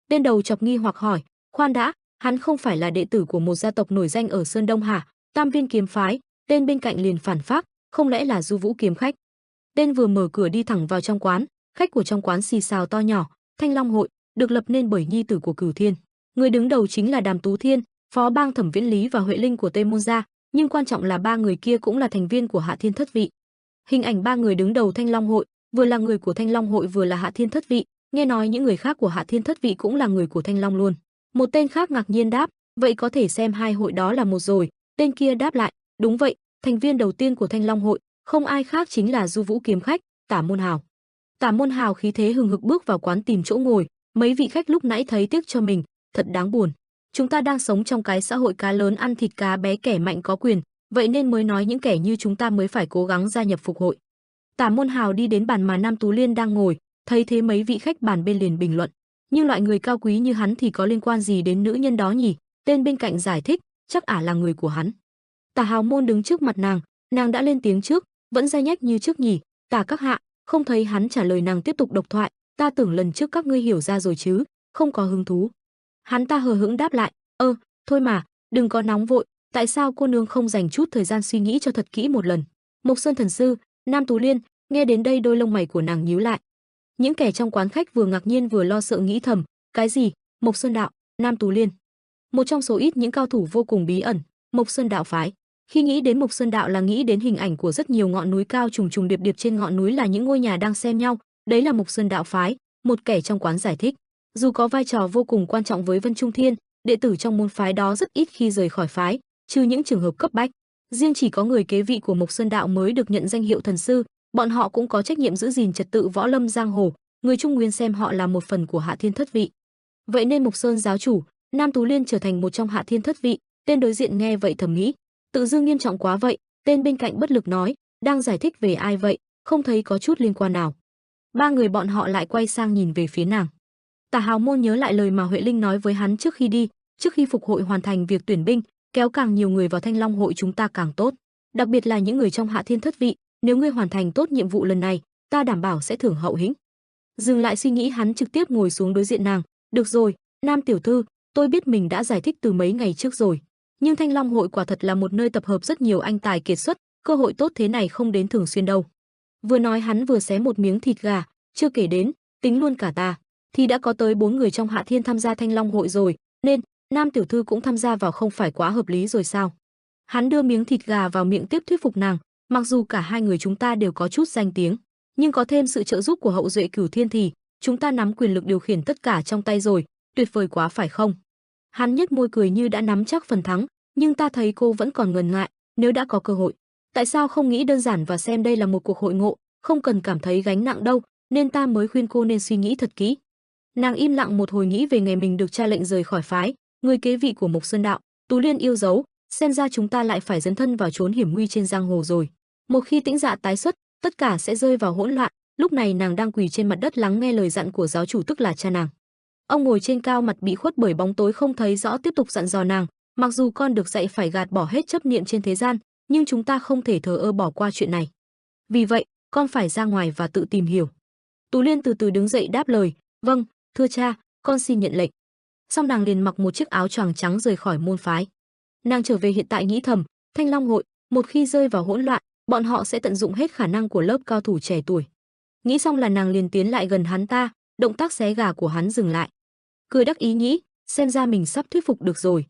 Tên đầu chọc nghi hoặc hỏi, khoan đã, hắn không phải là đệ tử của một gia tộc nổi danh ở Sơn Đông hả? Tam Viên kiếm phái. Tên bên cạnh liền phản phác, không lẽ là Du Vũ kiếm khách? Tên vừa mở cửa đi thẳng vào trong quán, khách của trong quán xì xào to nhỏ, Thanh Long hội được lập nên bởi nhi tử của Cửu Thiên. Người đứng đầu chính là Đàm Tú Thiên, phó bang Thẩm Viễn Lý và Huệ Linh của Tây Môn gia, nhưng quan trọng là ba người kia cũng là thành viên của Hạ Thiên Thất Vị. Hình ảnh ba người đứng đầu Thanh Long hội, vừa là người của Thanh Long hội vừa là Hạ Thiên Thất Vị, nghe nói những người khác của Hạ Thiên Thất Vị cũng là người của Thanh Long luôn. Một tên khác ngạc nhiên đáp, vậy có thể xem hai hội đó là một rồi. Tên kia đáp lại, đúng vậy, thành viên đầu tiên của Thanh Long hội, không ai khác chính là Du Vũ kiếm khách, Tả Môn Hào. Tả Môn Hào khí thế hừng hực bước vào quán tìm chỗ ngồi, mấy vị khách lúc nãy thấy tiếc cho mình, thật đáng buồn. Chúng ta đang sống trong cái xã hội cá lớn ăn thịt cá bé kẻ mạnh có quyền, vậy nên mới nói những kẻ như chúng ta mới phải cố gắng gia nhập phục hội. Tả Môn Hào đi đến bàn mà Nam Tú Liên đang ngồi, thấy thế mấy vị khách bàn bên liền bình luận, nhưng loại người cao quý như hắn thì có liên quan gì đến nữ nhân đó nhỉ? Tên bên cạnh giải thích, chắc là người của hắn. Tả Hào Môn đứng trước mặt nàng đã lên tiếng trước, vẫn dai nhách như trước nhỉ? Tả các hạ, không thấy hắn trả lời nàng tiếp tục độc thoại, ta tưởng lần trước các ngươi hiểu ra rồi chứ, không có hứng thú. Hắn ta hờ hững đáp lại, thôi mà, đừng có nóng vội, tại sao cô nương không dành chút thời gian suy nghĩ cho thật kỹ một lần? Mộc Sơn thần sư, Nam Tú Liên, nghe đến đây đôi lông mày của nàng nhíu lại. Những kẻ trong quán khách vừa ngạc nhiên vừa lo sợ nghĩ thầm, cái gì? Mộc Sơn đạo, Nam Tú Liên. Một trong số ít những cao thủ vô cùng bí ẩn, Mộc Sơn đạo phái. Khi nghĩ đến Mộc Sơn đạo là nghĩ đến hình ảnh của rất nhiều ngọn núi cao trùng trùng điệp điệp, trên ngọn núi là những ngôi nhà đang xem nhau, đấy là Mộc Sơn đạo phái, một kẻ trong quán giải thích. Dù có vai trò vô cùng quan trọng với Vân Trung Thiên, đệ tử trong môn phái đó rất ít khi rời khỏi phái, trừ những trường hợp cấp bách. Riêng chỉ có người kế vị của Mộc Sơn đạo mới được nhận danh hiệu thần sư, bọn họ cũng có trách nhiệm giữ gìn trật tự võ lâm giang hồ, người Trung Nguyên xem họ là một phần của Hạ Thiên Thất Vị. Vậy nên Mộc Sơn giáo chủ, Nam Tú Liên trở thành một trong Hạ Thiên Thất Vị. Tên đối diện nghe vậy thầm nghĩ, tự dưng nghiêm trọng quá vậy. Tên bên cạnh bất lực nói, đang giải thích về ai vậy, không thấy có chút liên quan nào. Ba người bọn họ lại quay sang nhìn về phía nàng. Tả Hào Môn nhớ lại lời mà Huệ Linh nói với hắn trước khi đi, trước khi phục hội hoàn thành việc tuyển binh, kéo càng nhiều người vào Thanh Long hội chúng ta càng tốt, đặc biệt là những người trong Hạ Thiên Thất Vị, nếu ngươi hoàn thành tốt nhiệm vụ lần này, ta đảm bảo sẽ thưởng hậu hĩnh. Dừng lại suy nghĩ, hắn trực tiếp ngồi xuống đối diện nàng, được rồi, Nam tiểu thư, tôi biết mình đã giải thích từ mấy ngày trước rồi, nhưng Thanh Long hội quả thật là một nơi tập hợp rất nhiều anh tài kiệt xuất, cơ hội tốt thế này không đến thường xuyên đâu. Vừa nói hắn vừa xé một miếng thịt gà, chưa kể đến, tính luôn cả ta, thì đã có tới 4 người trong Hạ Thiên tham gia Thanh Long hội rồi, nên Nam tiểu thư cũng tham gia vào không phải quá hợp lý rồi sao? Hắn đưa miếng thịt gà vào miệng tiếp thuyết phục nàng, mặc dù cả hai người chúng ta đều có chút danh tiếng, nhưng có thêm sự trợ giúp của hậu duệ Cửu Thiên thì chúng ta nắm quyền lực điều khiển tất cả trong tay rồi, tuyệt vời quá phải không? Hắn nhếch môi cười như đã nắm chắc phần thắng, nhưng ta thấy cô vẫn còn ngần ngại, nếu đã có cơ hội, tại sao không nghĩ đơn giản và xem đây là một cuộc hội ngộ, không cần cảm thấy gánh nặng đâu, nên ta mới khuyên cô nên suy nghĩ thật kỹ. Nàng im lặng một hồi nghĩ về ngày mình được cha lệnh rời khỏi phái, người kế vị của Mộc Sơn đạo, Tú Liên yêu dấu, xem ra chúng ta lại phải dấn thân vào chốn hiểm nguy trên giang hồ rồi. Một khi Tĩnh Dạ tái xuất, tất cả sẽ rơi vào hỗn loạn. Lúc này nàng đang quỳ trên mặt đất lắng nghe lời dặn của giáo chủ, tức là cha nàng. Ông ngồi trên cao, mặt bị khuất bởi bóng tối không thấy rõ, tiếp tục dặn dò nàng, mặc dù con được dạy phải gạt bỏ hết chấp niệm trên thế gian, nhưng chúng ta không thể thờ ơ bỏ qua chuyện này. Vì vậy, con phải ra ngoài và tự tìm hiểu. Tú Liên từ từ đứng dậy đáp lời, vâng, thưa cha, con xin nhận lệnh. Xong nàng liền mặc một chiếc áo choàng trắng rời khỏi môn phái. Nàng trở về hiện tại nghĩ thầm, Thanh Long hội, một khi rơi vào hỗn loạn, bọn họ sẽ tận dụng hết khả năng của lớp cao thủ trẻ tuổi. Nghĩ xong là nàng liền tiến lại gần hắn ta, động tác xé gà của hắn dừng lại. Cười đắc ý nghĩ, xem ra mình sắp thuyết phục được rồi.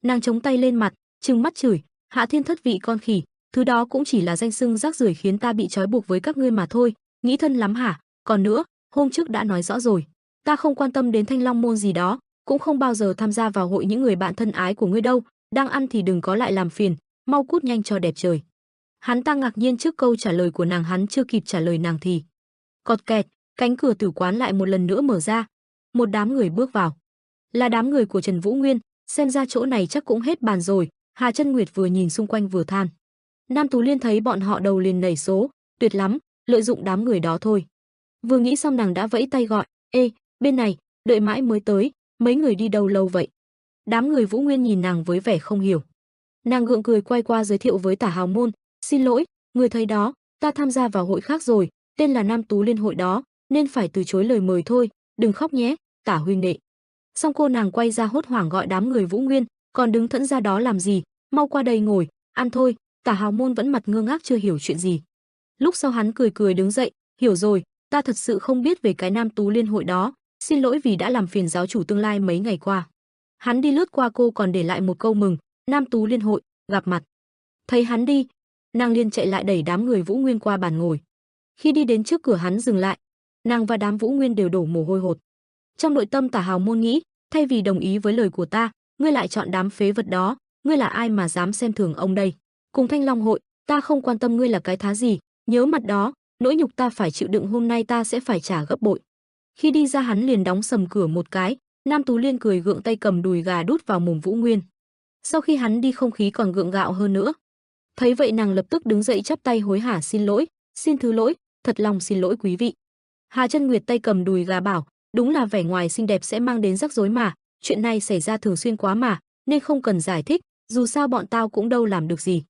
Nàng chống tay lên mặt, trừng mắt chửi, Hạ Thiên Thất Vị con khỉ, thứ đó cũng chỉ là danh xưng rác rưởi khiến ta bị trói buộc với các ngươi mà thôi, nghĩ thân lắm hả? Còn nữa, hôm trước đã nói rõ rồi, ta không quan tâm đến Thanh Long môn gì đó, cũng không bao giờ tham gia vào hội những người bạn thân ái của ngươi đâu, đang ăn thì đừng có lại làm phiền, mau cút nhanh cho đẹp trời. Hắn ta ngạc nhiên trước câu trả lời của nàng, hắn chưa kịp trả lời nàng thì cọt kẹt, cánh cửa tử quán lại một lần nữa mở ra, một đám người bước vào. Là đám người của Trần Vũ Nguyên, xem ra chỗ này chắc cũng hết bàn rồi. Hà Chân Nguyệt vừa nhìn xung quanh vừa than. Nam Tú Liên thấy bọn họ đầu liền nảy số, tuyệt lắm, lợi dụng đám người đó thôi. Vừa nghĩ xong nàng đã vẫy tay gọi, ê, bên này, đợi mãi mới tới, mấy người đi đâu lâu vậy? Đám người Vũ Nguyên nhìn nàng với vẻ không hiểu. Nàng gượng cười quay qua giới thiệu với Tả Hào Môn, xin lỗi, người thấy đó, ta tham gia vào hội khác rồi, tên là Nam Tú Liên hội đó, nên phải từ chối lời mời thôi, đừng khóc nhé, Tả huynh đệ. Xong cô nàng quay ra hốt hoảng gọi đám người Vũ Nguyên, còn đứng thẫn ra đó làm gì, mau qua đây ngồi, ăn thôi. Tả Hào Môn vẫn mặt ngơ ngác chưa hiểu chuyện gì. Lúc sau hắn cười cười đứng dậy, hiểu rồi, ta thật sự không biết về cái Nam Tú Liên hội đó, xin lỗi vì đã làm phiền giáo chủ tương lai mấy ngày qua. Hắn đi lướt qua cô còn để lại một câu mừng, Nam Tú Liên hội, gặp mặt. Thấy hắn đi, nàng liền chạy lại đẩy đám người Vũ Nguyên qua bàn ngồi. Khi đi đến trước cửa hắn dừng lại, nàng và đám Vũ Nguyên đều đổ mồ hôi hột. Trong nội tâm Tả Hào Môn nghĩ, thay vì đồng ý với lời của ta, ngươi lại chọn đám phế vật đó, ngươi là ai mà dám xem thường ông đây? Cùng Thanh Long hội, ta không quan tâm ngươi là cái thá gì, nhớ mặt đó, nỗi nhục ta phải chịu đựng hôm nay ta sẽ phải trả gấp bội. Khi đi ra hắn liền đóng sầm cửa một cái, Nam Tú Liên cười gượng tay cầm đùi gà đút vào mồm Vũ Nguyên. Sau khi hắn đi không khí còn gượng gạo hơn nữa. Thấy vậy nàng lập tức đứng dậy chắp tay hối hả xin lỗi, xin thứ lỗi, thật lòng xin lỗi quý vị. Hà Chân Nguyệt tay cầm đùi gà bảo, đúng là vẻ ngoài xinh đẹp sẽ mang đến rắc rối mà, chuyện này xảy ra thường xuyên quá mà, nên không cần giải thích, dù sao bọn tao cũng đâu làm được gì.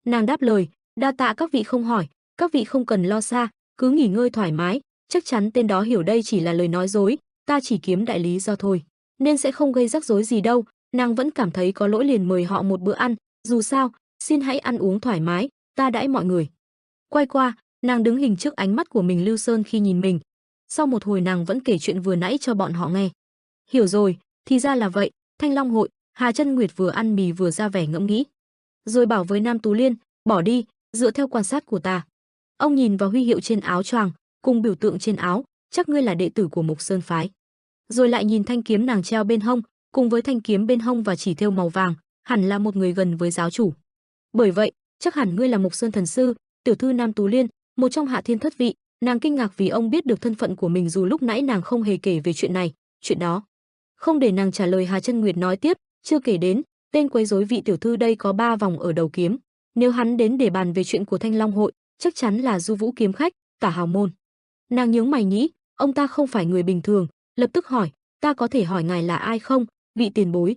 Nàng đáp lời, đa tạ các vị không hỏi, các vị không cần lo xa, cứ nghỉ ngơi thoải mái, chắc chắn tên đó hiểu đây chỉ là lời nói dối, ta chỉ kiếm đại lý do thôi, nên sẽ không gây rắc rối gì đâu. Nàng vẫn cảm thấy có lỗi liền mời họ một bữa ăn, dù sao, xin hãy ăn uống thoải mái, ta đãi mọi người. Quay qua, nàng đứng hình trước ánh mắt của mình Lưu Sơn khi nhìn mình. Sau một hồi nàng vẫn kể chuyện vừa nãy cho bọn họ nghe. Hiểu rồi, thì ra là vậy, Thanh Long hội. Hà Chân Nguyệt vừa ăn mì vừa ra vẻ ngẫm nghĩ, rồi bảo với Nam Tú Liên, bỏ đi, dựa theo quan sát của ta. Ông nhìn vào huy hiệu trên áo choàng, cùng biểu tượng trên áo, chắc ngươi là đệ tử của Mộc Sơn phái. Rồi lại nhìn thanh kiếm nàng treo bên hông, cùng với thanh kiếm bên hông và chỉ thêu màu vàng, hẳn là một người gần với giáo chủ. Bởi vậy, chắc hẳn ngươi là Mộc Sơn thần sư, tiểu thư Nam Tú Liên, một trong Hạ Thiên thất vị. Nàng kinh ngạc vì ông biết được thân phận của mình dù lúc nãy nàng không hề kể về chuyện này, chuyện đó. Không để nàng trả lời, Hà Chân Nguyệt nói tiếp, chưa kể đến, tên quấy rối vị tiểu thư đây có 3 vòng ở đầu kiếm. Nếu hắn đến để bàn về chuyện của Thanh Long hội, chắc chắn là Du Vũ kiếm khách, Tả Hào Môn. Nàng nhướng mày nghĩ, ông ta không phải người bình thường, lập tức hỏi, ta có thể hỏi ngài là ai không, vị tiền bối.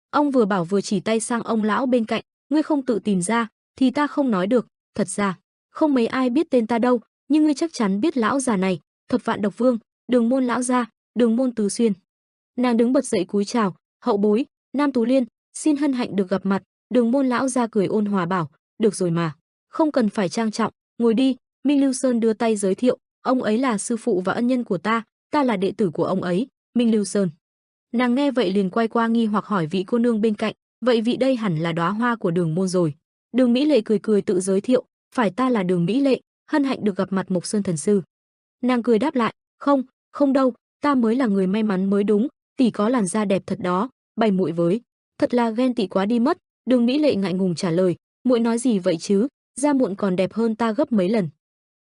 Ông vừa bảo vừa chỉ tay sang ông lão bên cạnh, ngươi không tự tìm ra, thì ta không nói được, thật ra, không mấy ai biết tên ta đâu, nhưng ngươi chắc chắn biết lão già này, Thập Vạn Độc Vương, Đường môn lão gia, Đường môn Tứ Xuyên. Nàng đứng bật dậy cúi chào, hậu bối, Nam Tú Liên, xin hân hạnh được gặp mặt. Đường môn lão gia cười ôn hòa bảo, được rồi mà, không cần phải trang trọng, ngồi đi. Minh Lưu Sơn đưa tay giới thiệu, ông ấy là sư phụ và ân nhân của ta là đệ tử của ông ấy, Minh Lưu Sơn. Nàng nghe vậy liền quay qua nghi hoặc hỏi vị cô nương bên cạnh, vậy vị đây hẳn là đóa hoa của Đường môn rồi. Đường Mỹ Lệ cười cười tự giới thiệu, phải, ta là Đường Mỹ Lệ, hân hạnh được gặp mặt Mộc Sơn thần sư. Nàng cười đáp lại, không, không đâu, ta mới là người may mắn mới đúng, tỷ có làn da đẹp thật đó, bày muội với, thật là ghen tị quá đi mất. Đường Mỹ Lệ ngại ngùng trả lời, muội nói gì vậy chứ, da muội còn đẹp hơn ta gấp mấy lần.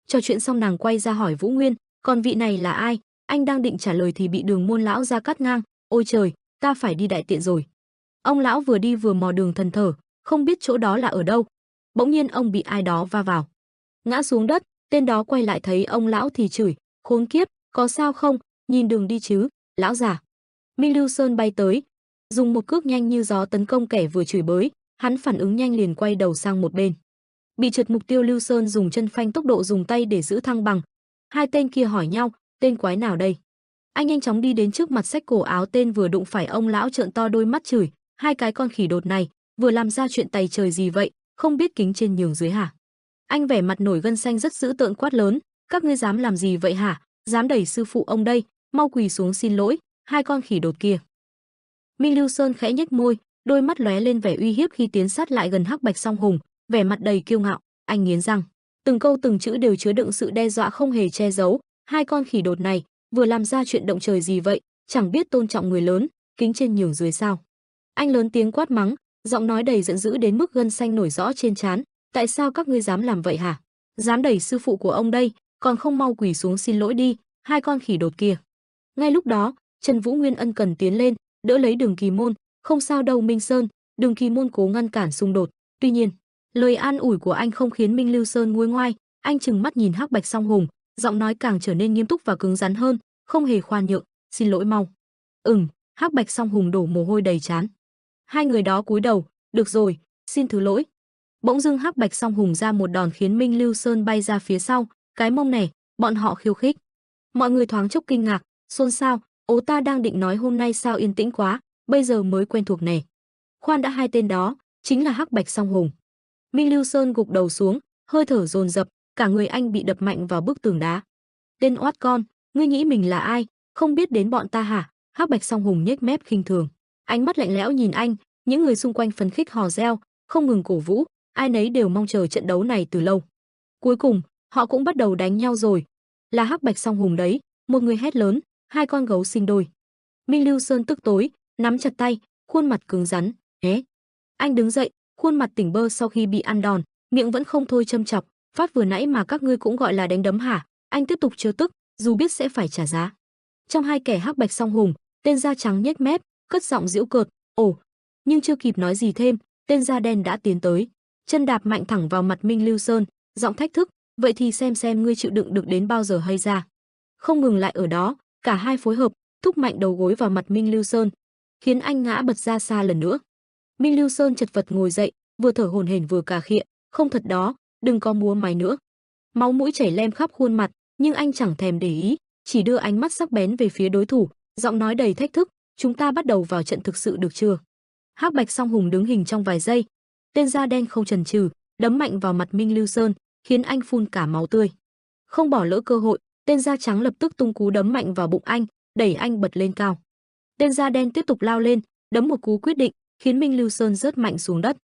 Trò chuyện xong nàng quay ra hỏi Vũ Nguyên, còn vị này là ai? Anh đang định trả lời thì bị Đường môn lão ra cắt ngang, ôi trời, ta phải đi đại tiện rồi. Ông lão vừa đi vừa mò đường thần thở, không biết chỗ đó là ở đâu. Bỗng nhiên ông bị ai đó va vào, ngã xuống đất. Tên đó quay lại thấy ông lão thì chửi, khốn kiếp, có sao không, nhìn đường đi chứ, lão già. Minh Lưu Sơn bay tới, dùng một cước nhanh như gió tấn công kẻ vừa chửi bới. Hắn phản ứng nhanh liền quay đầu sang một bên, bị trượt mục tiêu. Lưu Sơn dùng chân phanh tốc độ, dùng tay để giữ thăng bằng. Hai tên kia hỏi nhau, tên quái nào đây? Anh nhanh chóng đi đến trước mặt xách cổ áo tên vừa đụng phải ông lão, trợn to đôi mắt chửi, hai cái con khỉ đột này vừa làm ra chuyện tày trời gì vậy, không biết kính trên nhường dưới hả? Anh vẻ mặt nổi gân xanh rất dữ tợn quát lớn, các ngươi dám làm gì vậy hả? Dám đẩy sư phụ ông đây, mau quỳ xuống xin lỗi, hai con khỉ đột kia. Minh Lưu Sơn khẽ nhếch môi, đôi mắt lóe lên vẻ uy hiếp khi tiến sát lại gần Hắc Bạch Song Hùng, vẻ mặt đầy kiêu ngạo. Anh nghiến răng, từng câu từng chữ đều chứa đựng sự đe dọa không hề che giấu. Hai con khỉ đột này vừa làm ra chuyện động trời gì vậy, chẳng biết tôn trọng người lớn, kính trên nhường dưới sao? Anh lớn tiếng quát mắng, giọng nói đầy giận dữ đến mức gân xanh nổi rõ trên trán. Tại sao các ngươi dám làm vậy hả? Dám đẩy sư phụ của ông đây, còn không mau quỳ xuống xin lỗi đi, hai con khỉ đột kia. Ngay lúc đó, Trần Vũ Nguyên ân cần tiến lên, đỡ lấy Đường Kỳ Môn, "Không sao đâu Minh Sơn." Đường Kỳ Môn cố ngăn cản xung đột. Tuy nhiên, lời an ủi của anh không khiến Minh Lưu Sơn nguôi ngoai, anh trừng mắt nhìn Hắc Bạch Song Hùng, giọng nói càng trở nên nghiêm túc và cứng rắn hơn, không hề khoan nhượng, "Xin lỗi mau." Hắc Bạch Song Hùng đổ mồ hôi đầy trán. Hai người đó cúi đầu, "Được rồi, xin thứ lỗi." Bỗng dưng Hắc Bạch Song Hùng ra một đòn khiến Minh Lưu Sơn bay ra phía sau, "Cái mông này, bọn họ khiêu khích." Mọi người thoáng chốc kinh ngạc, xôn xao, "Ố ta đang định nói hôm nay sao yên tĩnh quá, bây giờ mới quen thuộc này." Khoan đã, hai tên đó chính là Hắc Bạch Song Hùng. Minh Lưu Sơn gục đầu xuống, hơi thở dồn dập, cả người anh bị đập mạnh vào bức tường đá. "Tên oát con, ngươi nghĩ mình là ai, không biết đến bọn ta hả?" Hắc Bạch Song Hùng nhếch mép khinh thường, ánh mắt lạnh lẽo nhìn anh. Những người xung quanh phấn khích hò reo, không ngừng cổ vũ, ai nấy đều mong chờ trận đấu này từ lâu. Cuối cùng, họ cũng bắt đầu đánh nhau rồi. Là Hắc Bạch Song Hùng đấy, một người hét lớn, "Hai con gấu sinh đôi." Minh Lưu Sơn tức tối, nắm chặt tay, khuôn mặt cứng rắn, "Hé." Anh đứng dậy, khuôn mặt tỉnh bơ sau khi bị ăn đòn, miệng vẫn không thôi châm chọc, "Phát vừa nãy mà các ngươi cũng gọi là đánh đấm hả?" Anh tiếp tục trêu tức, dù biết sẽ phải trả giá. Trong hai kẻ Hắc Bạch Song Hùng, tên da trắng nhếch mép, cất giọng giễu cợt, "Ồ." Nhưng chưa kịp nói gì thêm, tên da đen đã tiến tới, chân đạp mạnh thẳng vào mặt Minh Lưu Sơn, giọng thách thức, "Vậy thì xem ngươi chịu đựng được đến bao giờ hay ra." Không ngừng lại ở đó, cả hai phối hợp, thúc mạnh đầu gối vào mặt Minh Lưu Sơn, khiến anh ngã bật ra xa lần nữa. Minh Lưu Sơn chật vật ngồi dậy, vừa thở hổn hển vừa cà khịa, "Không thật đó, đừng có múa máy nữa." Máu mũi chảy lem khắp khuôn mặt, nhưng anh chẳng thèm để ý, chỉ đưa ánh mắt sắc bén về phía đối thủ, giọng nói đầy thách thức, "Chúng ta bắt đầu vào trận thực sự được chưa?" Hắc Bạch Song Hùng đứng hình trong vài giây, tên da đen không chần chừ, đấm mạnh vào mặt Minh Lưu Sơn, khiến anh phun cả máu tươi. Không bỏ lỡ cơ hội, tên da trắng lập tức tung cú đấm mạnh vào bụng anh, đẩy anh bật lên cao. Tên da đen tiếp tục lao lên, đấm một cú quyết định, khiến Minh Lưu Sơn rớt mạnh xuống đất.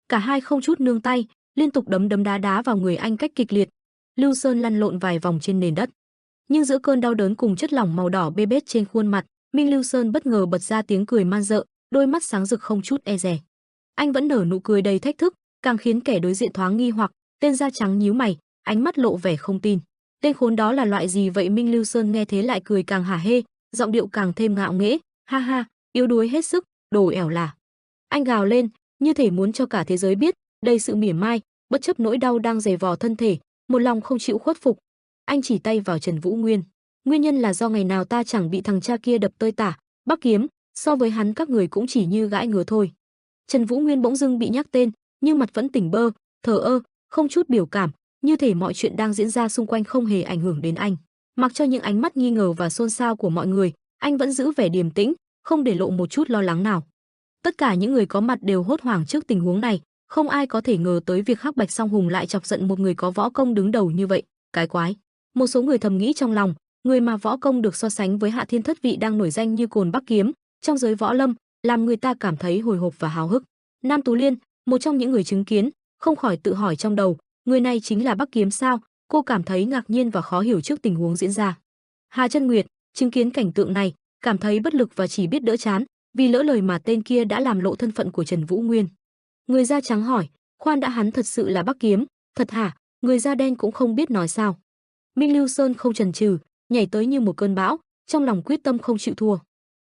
Cả hai không chút nương tay, liên tục đấm đấm đá đá vào người anh cách kịch liệt. Lưu Sơn lăn lộn vài vòng trên nền đất. Nhưng giữa cơn đau đớn cùng chất lỏng màu đỏ bê bết trên khuôn mặt, Minh Lưu Sơn bất ngờ bật ra tiếng cười man rợ, đôi mắt sáng rực không chút e dè. Anh vẫn nở nụ cười đầy thách thức, càng khiến kẻ đối diện thoáng nghi hoặc. Tên da trắng nhíu mày, ánh mắt lộ vẻ không tin. "Tên khốn đó là loại gì vậy?" Minh Lưu Sơn nghe thế lại cười càng hả hê, giọng điệu càng thêm ngạo nghễ, "Ha ha, yếu đuối hết sức, đồ ẻo là." Anh gào lên, như thể muốn cho cả thế giới biết, đầy sự mỉa mai, bất chấp nỗi đau đang dày vò thân thể, một lòng không chịu khuất phục. Anh chỉ tay vào Trần Vũ Nguyên, "Nguyên nhân là do ngày nào ta chẳng bị thằng cha kia đập tơi tả, Bắc Kiếm, so với hắn các người cũng chỉ như gãi ngứa thôi." Trần Vũ Nguyên bỗng dưng bị nhắc tên, nhưng mặt vẫn tỉnh bơ, thờ ơ, không chút biểu cảm, như thể mọi chuyện đang diễn ra xung quanh không hề ảnh hưởng đến anh. Mặc cho những ánh mắt nghi ngờ và xôn xao của mọi người, anh vẫn giữ vẻ điềm tĩnh, không để lộ một chút lo lắng nào. Tất cả những người có mặt đều hốt hoảng trước tình huống này, không ai có thể ngờ tới việc Hắc Bạch Song Hùng lại chọc giận một người có võ công đứng đầu như vậy, cái quái. Một số người thầm nghĩ trong lòng, người mà võ công được so sánh với Hạ Thiên Thất Vị đang nổi danh như cồn Bắc Kiếm trong giới võ lâm, làm người ta cảm thấy hồi hộp và háo hức. Nam Tú Liên, một trong những người chứng kiến, không khỏi tự hỏi trong đầu, người này chính là Bắc Kiếm sao? Cô cảm thấy ngạc nhiên và khó hiểu trước tình huống diễn ra. Hà Chân Nguyệt chứng kiến cảnh tượng này, cảm thấy bất lực và chỉ biết đỡ chán, vì lỡ lời mà tên kia đã làm lộ thân phận của Trần Vũ Nguyên. Người da trắng hỏi, "Khoan đã, hắn thật sự là Bắc Kiếm, thật hả?" Người da đen cũng không biết nói sao. Minh Lưu Sơn không chần chừ, nhảy tới như một cơn bão, trong lòng quyết tâm không chịu thua.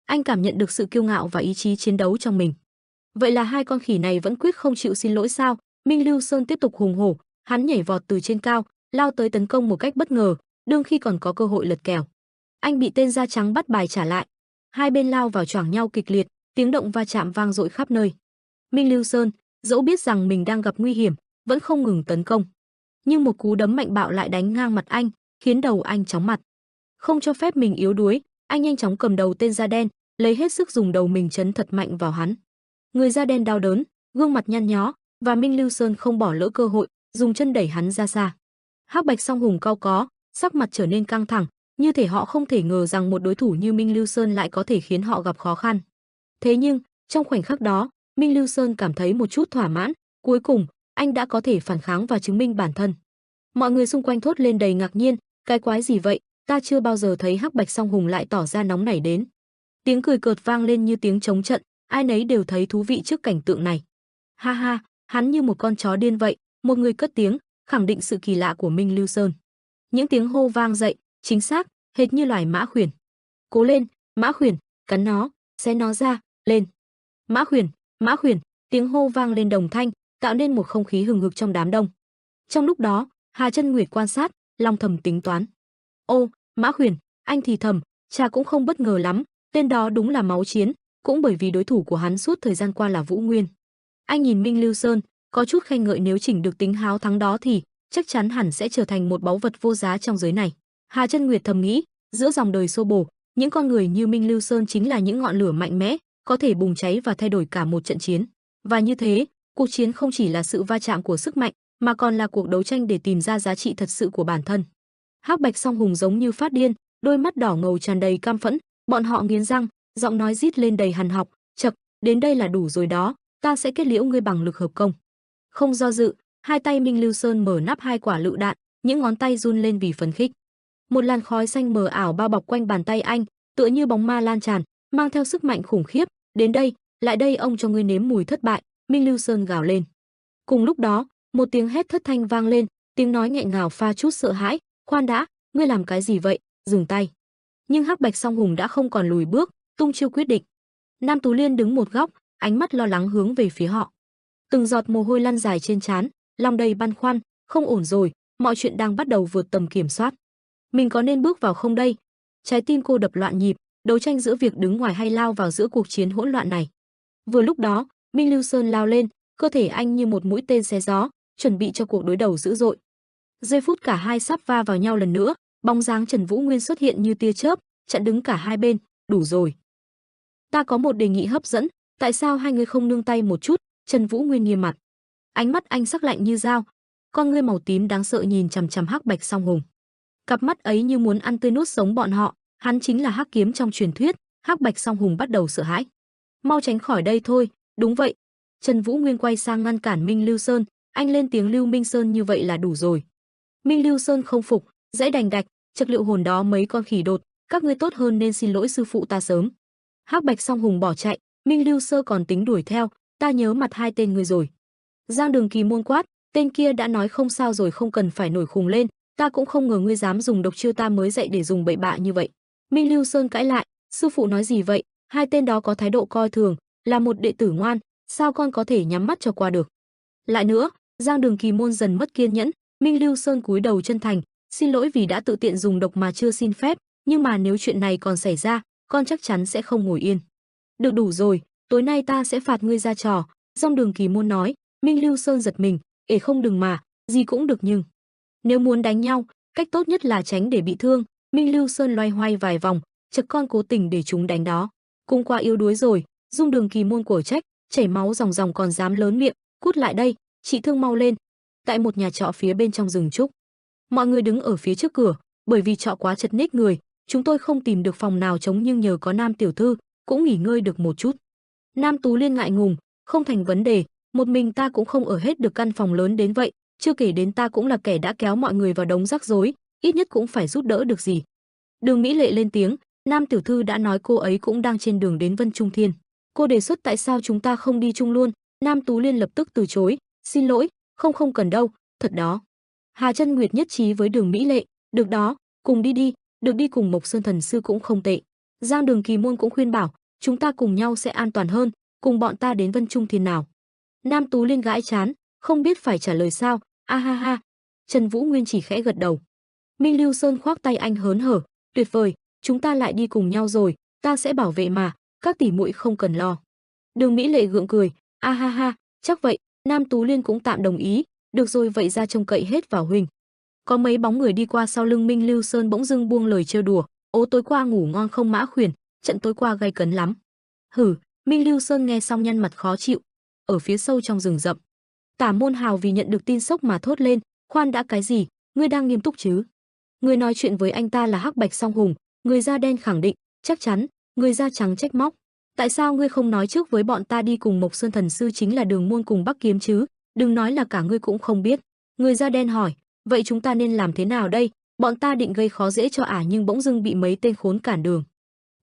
Anh cảm nhận được sự kiêu ngạo và ý chí chiến đấu trong mình. Vậy là hai con khỉ này vẫn quyết không chịu xin lỗi sao? Minh Lưu Sơn tiếp tục hùng hổ, hắn nhảy vọt từ trên cao, lao tới tấn công một cách bất ngờ, đương khi còn có cơ hội lật kèo. Anh bị tên da trắng bắt bài trả lại. Hai bên lao vào choảng nhau kịch liệt, tiếng động va chạm vang dội khắp nơi. Minh Lưu Sơn, dẫu biết rằng mình đang gặp nguy hiểm, vẫn không ngừng tấn công. Nhưng một cú đấm mạnh bạo lại đánh ngang mặt anh, khiến đầu anh chóng mặt. Không cho phép mình yếu đuối, anh nhanh chóng cầm đầu tên da đen, lấy hết sức dùng đầu mình chấn thật mạnh vào hắn. Người da đen đau đớn, gương mặt nhăn nhó, và Minh Lưu Sơn không bỏ lỡ cơ hội, dùng chân đẩy hắn ra xa. Hắc Bạch Song Hùng cau có, sắc mặt trở nên căng thẳng, như thể họ không thể ngờ rằng một đối thủ như Minh Lưu Sơn lại có thể khiến họ gặp khó khăn. Thế nhưng, trong khoảnh khắc đó, Minh Lưu Sơn cảm thấy một chút thỏa mãn, cuối cùng, anh đã có thể phản kháng và chứng minh bản thân. Mọi người xung quanh thốt lên đầy ngạc nhiên, "Cái quái gì vậy? Ta chưa bao giờ thấy Hắc Bạch Song Hùng lại tỏ ra nóng nảy đến." Tiếng cười cợt vang lên như tiếng trống trận, ai nấy đều thấy thú vị trước cảnh tượng này. "Ha ha, hắn như một con chó điên vậy." Một người cất tiếng, khẳng định sự kỳ lạ của Minh Lưu Sơn. Những tiếng hô vang dậy, chính xác, hệt như loài mã khuyển. "Cố lên, Mã Khuyển, cắn nó, xé nó ra, lên. Mã Khuyển, tiếng hô vang lên đồng thanh, tạo nên một không khí hừng hực trong đám đông. Trong lúc đó, Hà Chân Nguyệt quan sát, lòng thầm tính toán. Ô, Mã Khuyển, anh thì thầm, cha cũng không bất ngờ lắm, tên đó đúng là máu chiến, cũng bởi vì đối thủ của hắn suốt thời gian qua là Vũ Nguyên. Anh nhìn Minh Lưu Sơn, có chút khen ngợi, nếu chỉnh được tính háo thắng đó thì chắc chắn hẳn sẽ trở thành một báu vật vô giá trong giới này. Hà Chân Nguyệt thầm nghĩ, giữa dòng đời xô bồ, những con người như Minh Lưu Sơn chính là những ngọn lửa mạnh mẽ, có thể bùng cháy và thay đổi cả một trận chiến. Và như thế, cuộc chiến không chỉ là sự va chạm của sức mạnh, mà còn là cuộc đấu tranh để tìm ra giá trị thật sự của bản thân. Hắc Bạch Song Hùng giống như phát điên, đôi mắt đỏ ngầu tràn đầy cam phẫn, bọn họ nghiến răng, giọng nói rít lên đầy hằn học, "Chậc, đến đây là đủ rồi đó, ta sẽ kết liễu ngươi bằng lực hợp công." Không do dự, hai tay Minh Lưu Sơn mở nắp hai quả lựu đạn, những ngón tay run lên vì phấn khích. Một làn khói xanh mờ ảo bao bọc quanh bàn tay anh, tựa như bóng ma lan tràn, mang theo sức mạnh khủng khiếp. "Đến đây, lại đây, ông cho ngươi nếm mùi thất bại!" Minh Lưu Sơn gào lên. Cùng lúc đó, một tiếng hét thất thanh vang lên, tiếng nói nghẹn ngào pha chút sợ hãi, "Khoan đã, ngươi làm cái gì vậy? Dừng tay!" Nhưng Hắc Bạch Song Hùng đã không còn lùi bước, tung chiêu quyết định. Nam Tú Liên đứng một góc, ánh mắt lo lắng hướng về phía họ. Từng giọt mồ hôi lăn dài trên trán, lòng đầy băn khoăn, không ổn rồi, mọi chuyện đang bắt đầu vượt tầm kiểm soát. Mình có nên bước vào không đây? Trái tim cô đập loạn nhịp, đấu tranh giữa việc đứng ngoài hay lao vào giữa cuộc chiến hỗn loạn này. Vừa lúc đó, Minh Lưu Sơn lao lên, cơ thể anh như một mũi tên xé gió, chuẩn bị cho cuộc đối đầu dữ dội. Giây phút cả hai sắp va vào nhau lần nữa, bóng dáng Trần Vũ Nguyên xuất hiện như tia chớp, chặn đứng cả hai bên. "Đủ rồi. Ta có một đề nghị hấp dẫn, tại sao hai người không nương tay một chút?" Trần Vũ Nguyên nghiêm mặt. Ánh mắt anh sắc lạnh như dao, con ngươi màu tím đáng sợ nhìn chằm chằm Hắc Bạch Song Hùng. Cặp mắt ấy như muốn ăn tươi nuốt sống bọn họ, hắn chính là Hắc Kiếm trong truyền thuyết. Hắc Bạch Song Hùng bắt đầu sợ hãi. "Mau tránh khỏi đây thôi." "Đúng vậy." Trần Vũ Nguyên quay sang ngăn cản Minh Lưu Sơn, anh lên tiếng, "Lưu Minh Sơn, như vậy là đủ rồi." Minh Lưu Sơn không phục, dãy đành đạch, "Chật, liệu hồn đó mấy con khỉ đột, các ngươi tốt hơn nên xin lỗi sư phụ ta sớm." Hắc Bạch Song Hùng bỏ chạy, Minh Lưu Sơ còn tính đuổi theo, "Ta nhớ mặt hai tên ngươi rồi." Giang Đường Kỳ Môn quát, "Tên kia đã nói không sao rồi, không cần phải nổi khùng lên, ta cũng không ngờ ngươi dám dùng độc chiêu ta mới dạy để dùng bậy bạ như vậy." Minh Lưu Sơn cãi lại, "Sư phụ nói gì vậy? Hai tên đó có thái độ coi thường, là một đệ tử ngoan, sao con có thể nhắm mắt cho qua được?" Lại nữa, Giang Đường Kỳ Môn dần mất kiên nhẫn, Minh Lưu Sơn cúi đầu chân thành, "Xin lỗi vì đã tự tiện dùng độc mà chưa xin phép, nhưng mà nếu chuyện này còn xảy ra, con chắc chắn sẽ không ngồi yên." "Được, đủ rồi, tối nay ta sẽ phạt ngươi ra trò." Giang Đường Kỳ Môn nói. Minh Lưu Sơn giật mình, "Ể không, đừng mà, gì cũng được, nhưng nếu muốn đánh nhau, cách tốt nhất là tránh để bị thương." Minh Lưu Sơn loay hoay vài vòng, "Chật, con cố tình để chúng đánh đó, cũng quá yếu đuối rồi." Dung Đường Kỳ Môn của trách, chảy máu ròng ròng còn dám lớn miệng, "Cút lại đây, trị thương mau lên." Tại một nhà trọ phía bên trong rừng trúc, mọi người đứng ở phía trước cửa, bởi vì trọ quá chật ních người, chúng tôi không tìm được phòng nào trống, nhưng nhờ có Nam tiểu thư, cũng nghỉ ngơi được một chút. Nam Tú Liên ngại ngùng, "Không thành vấn đề, một mình ta cũng không ở hết được căn phòng lớn đến vậy, chưa kể đến ta cũng là kẻ đã kéo mọi người vào đống rắc rối, ít nhất cũng phải giúp đỡ được gì." Đường Mỹ Lệ lên tiếng, "Nam tiểu thư đã nói cô ấy cũng đang trên đường đến Vân Trung Thiên. Cô đề xuất tại sao chúng ta không đi chung luôn." Nam Tú Liên lập tức từ chối, "Xin lỗi, không cần đâu, thật đó." Hà Chân Nguyệt nhất trí với Đường Mỹ Lệ, "Được đó, cùng đi đi, được đi cùng Mộc Sơn Thần sư cũng không tệ." Giang Đường Kỳ Môn cũng khuyên bảo, "Chúng ta cùng nhau sẽ an toàn hơn, cùng bọn ta đến Vân Trung Thiên nào." Nam Tú Liên gãi chán, không biết phải trả lời sao, "A ha ha." Trần Vũ Nguyên chỉ khẽ gật đầu. Minh Lưu Sơn khoác tay anh hớn hở, "Tuyệt vời, chúng ta lại đi cùng nhau rồi, ta sẽ bảo vệ mà, các tỷ muội không cần lo." Đường Mỹ Lệ gượng cười, "A ha ha, chắc vậy." Nam Tú Liên cũng tạm đồng ý, "Được rồi, vậy ra trông cậy hết vào huynh." Có mấy bóng người đi qua sau lưng Minh Lưu Sơn bỗng dưng buông lời trêu đùa, "Ố, tối qua ngủ ngon không Mã Khuyển, trận tối qua gay cấn lắm." "Hử." Minh Lưu Sơn nghe xong nhăn mặt khó chịu. Ở phía sâu trong rừng rậm, Tả Môn Hào vì nhận được tin sốc mà thốt lên, "Khoan đã, cái gì? Ngươi đang nghiêm túc chứ?" Người nói chuyện với anh ta là Hắc Bạch Song Hùng, người da đen khẳng định, "Chắc chắn." Người da trắng trách móc, "Tại sao ngươi không nói trước với bọn ta đi cùng Mộc Sơn Thần sư chính là Đường Môn cùng Bắc Kiếm chứ? Đừng nói là cả ngươi cũng không biết." Người da đen hỏi, "Vậy chúng ta nên làm thế nào đây? Bọn ta định gây khó dễ cho ả nhưng bỗng dưng bị mấy tên khốn cản đường."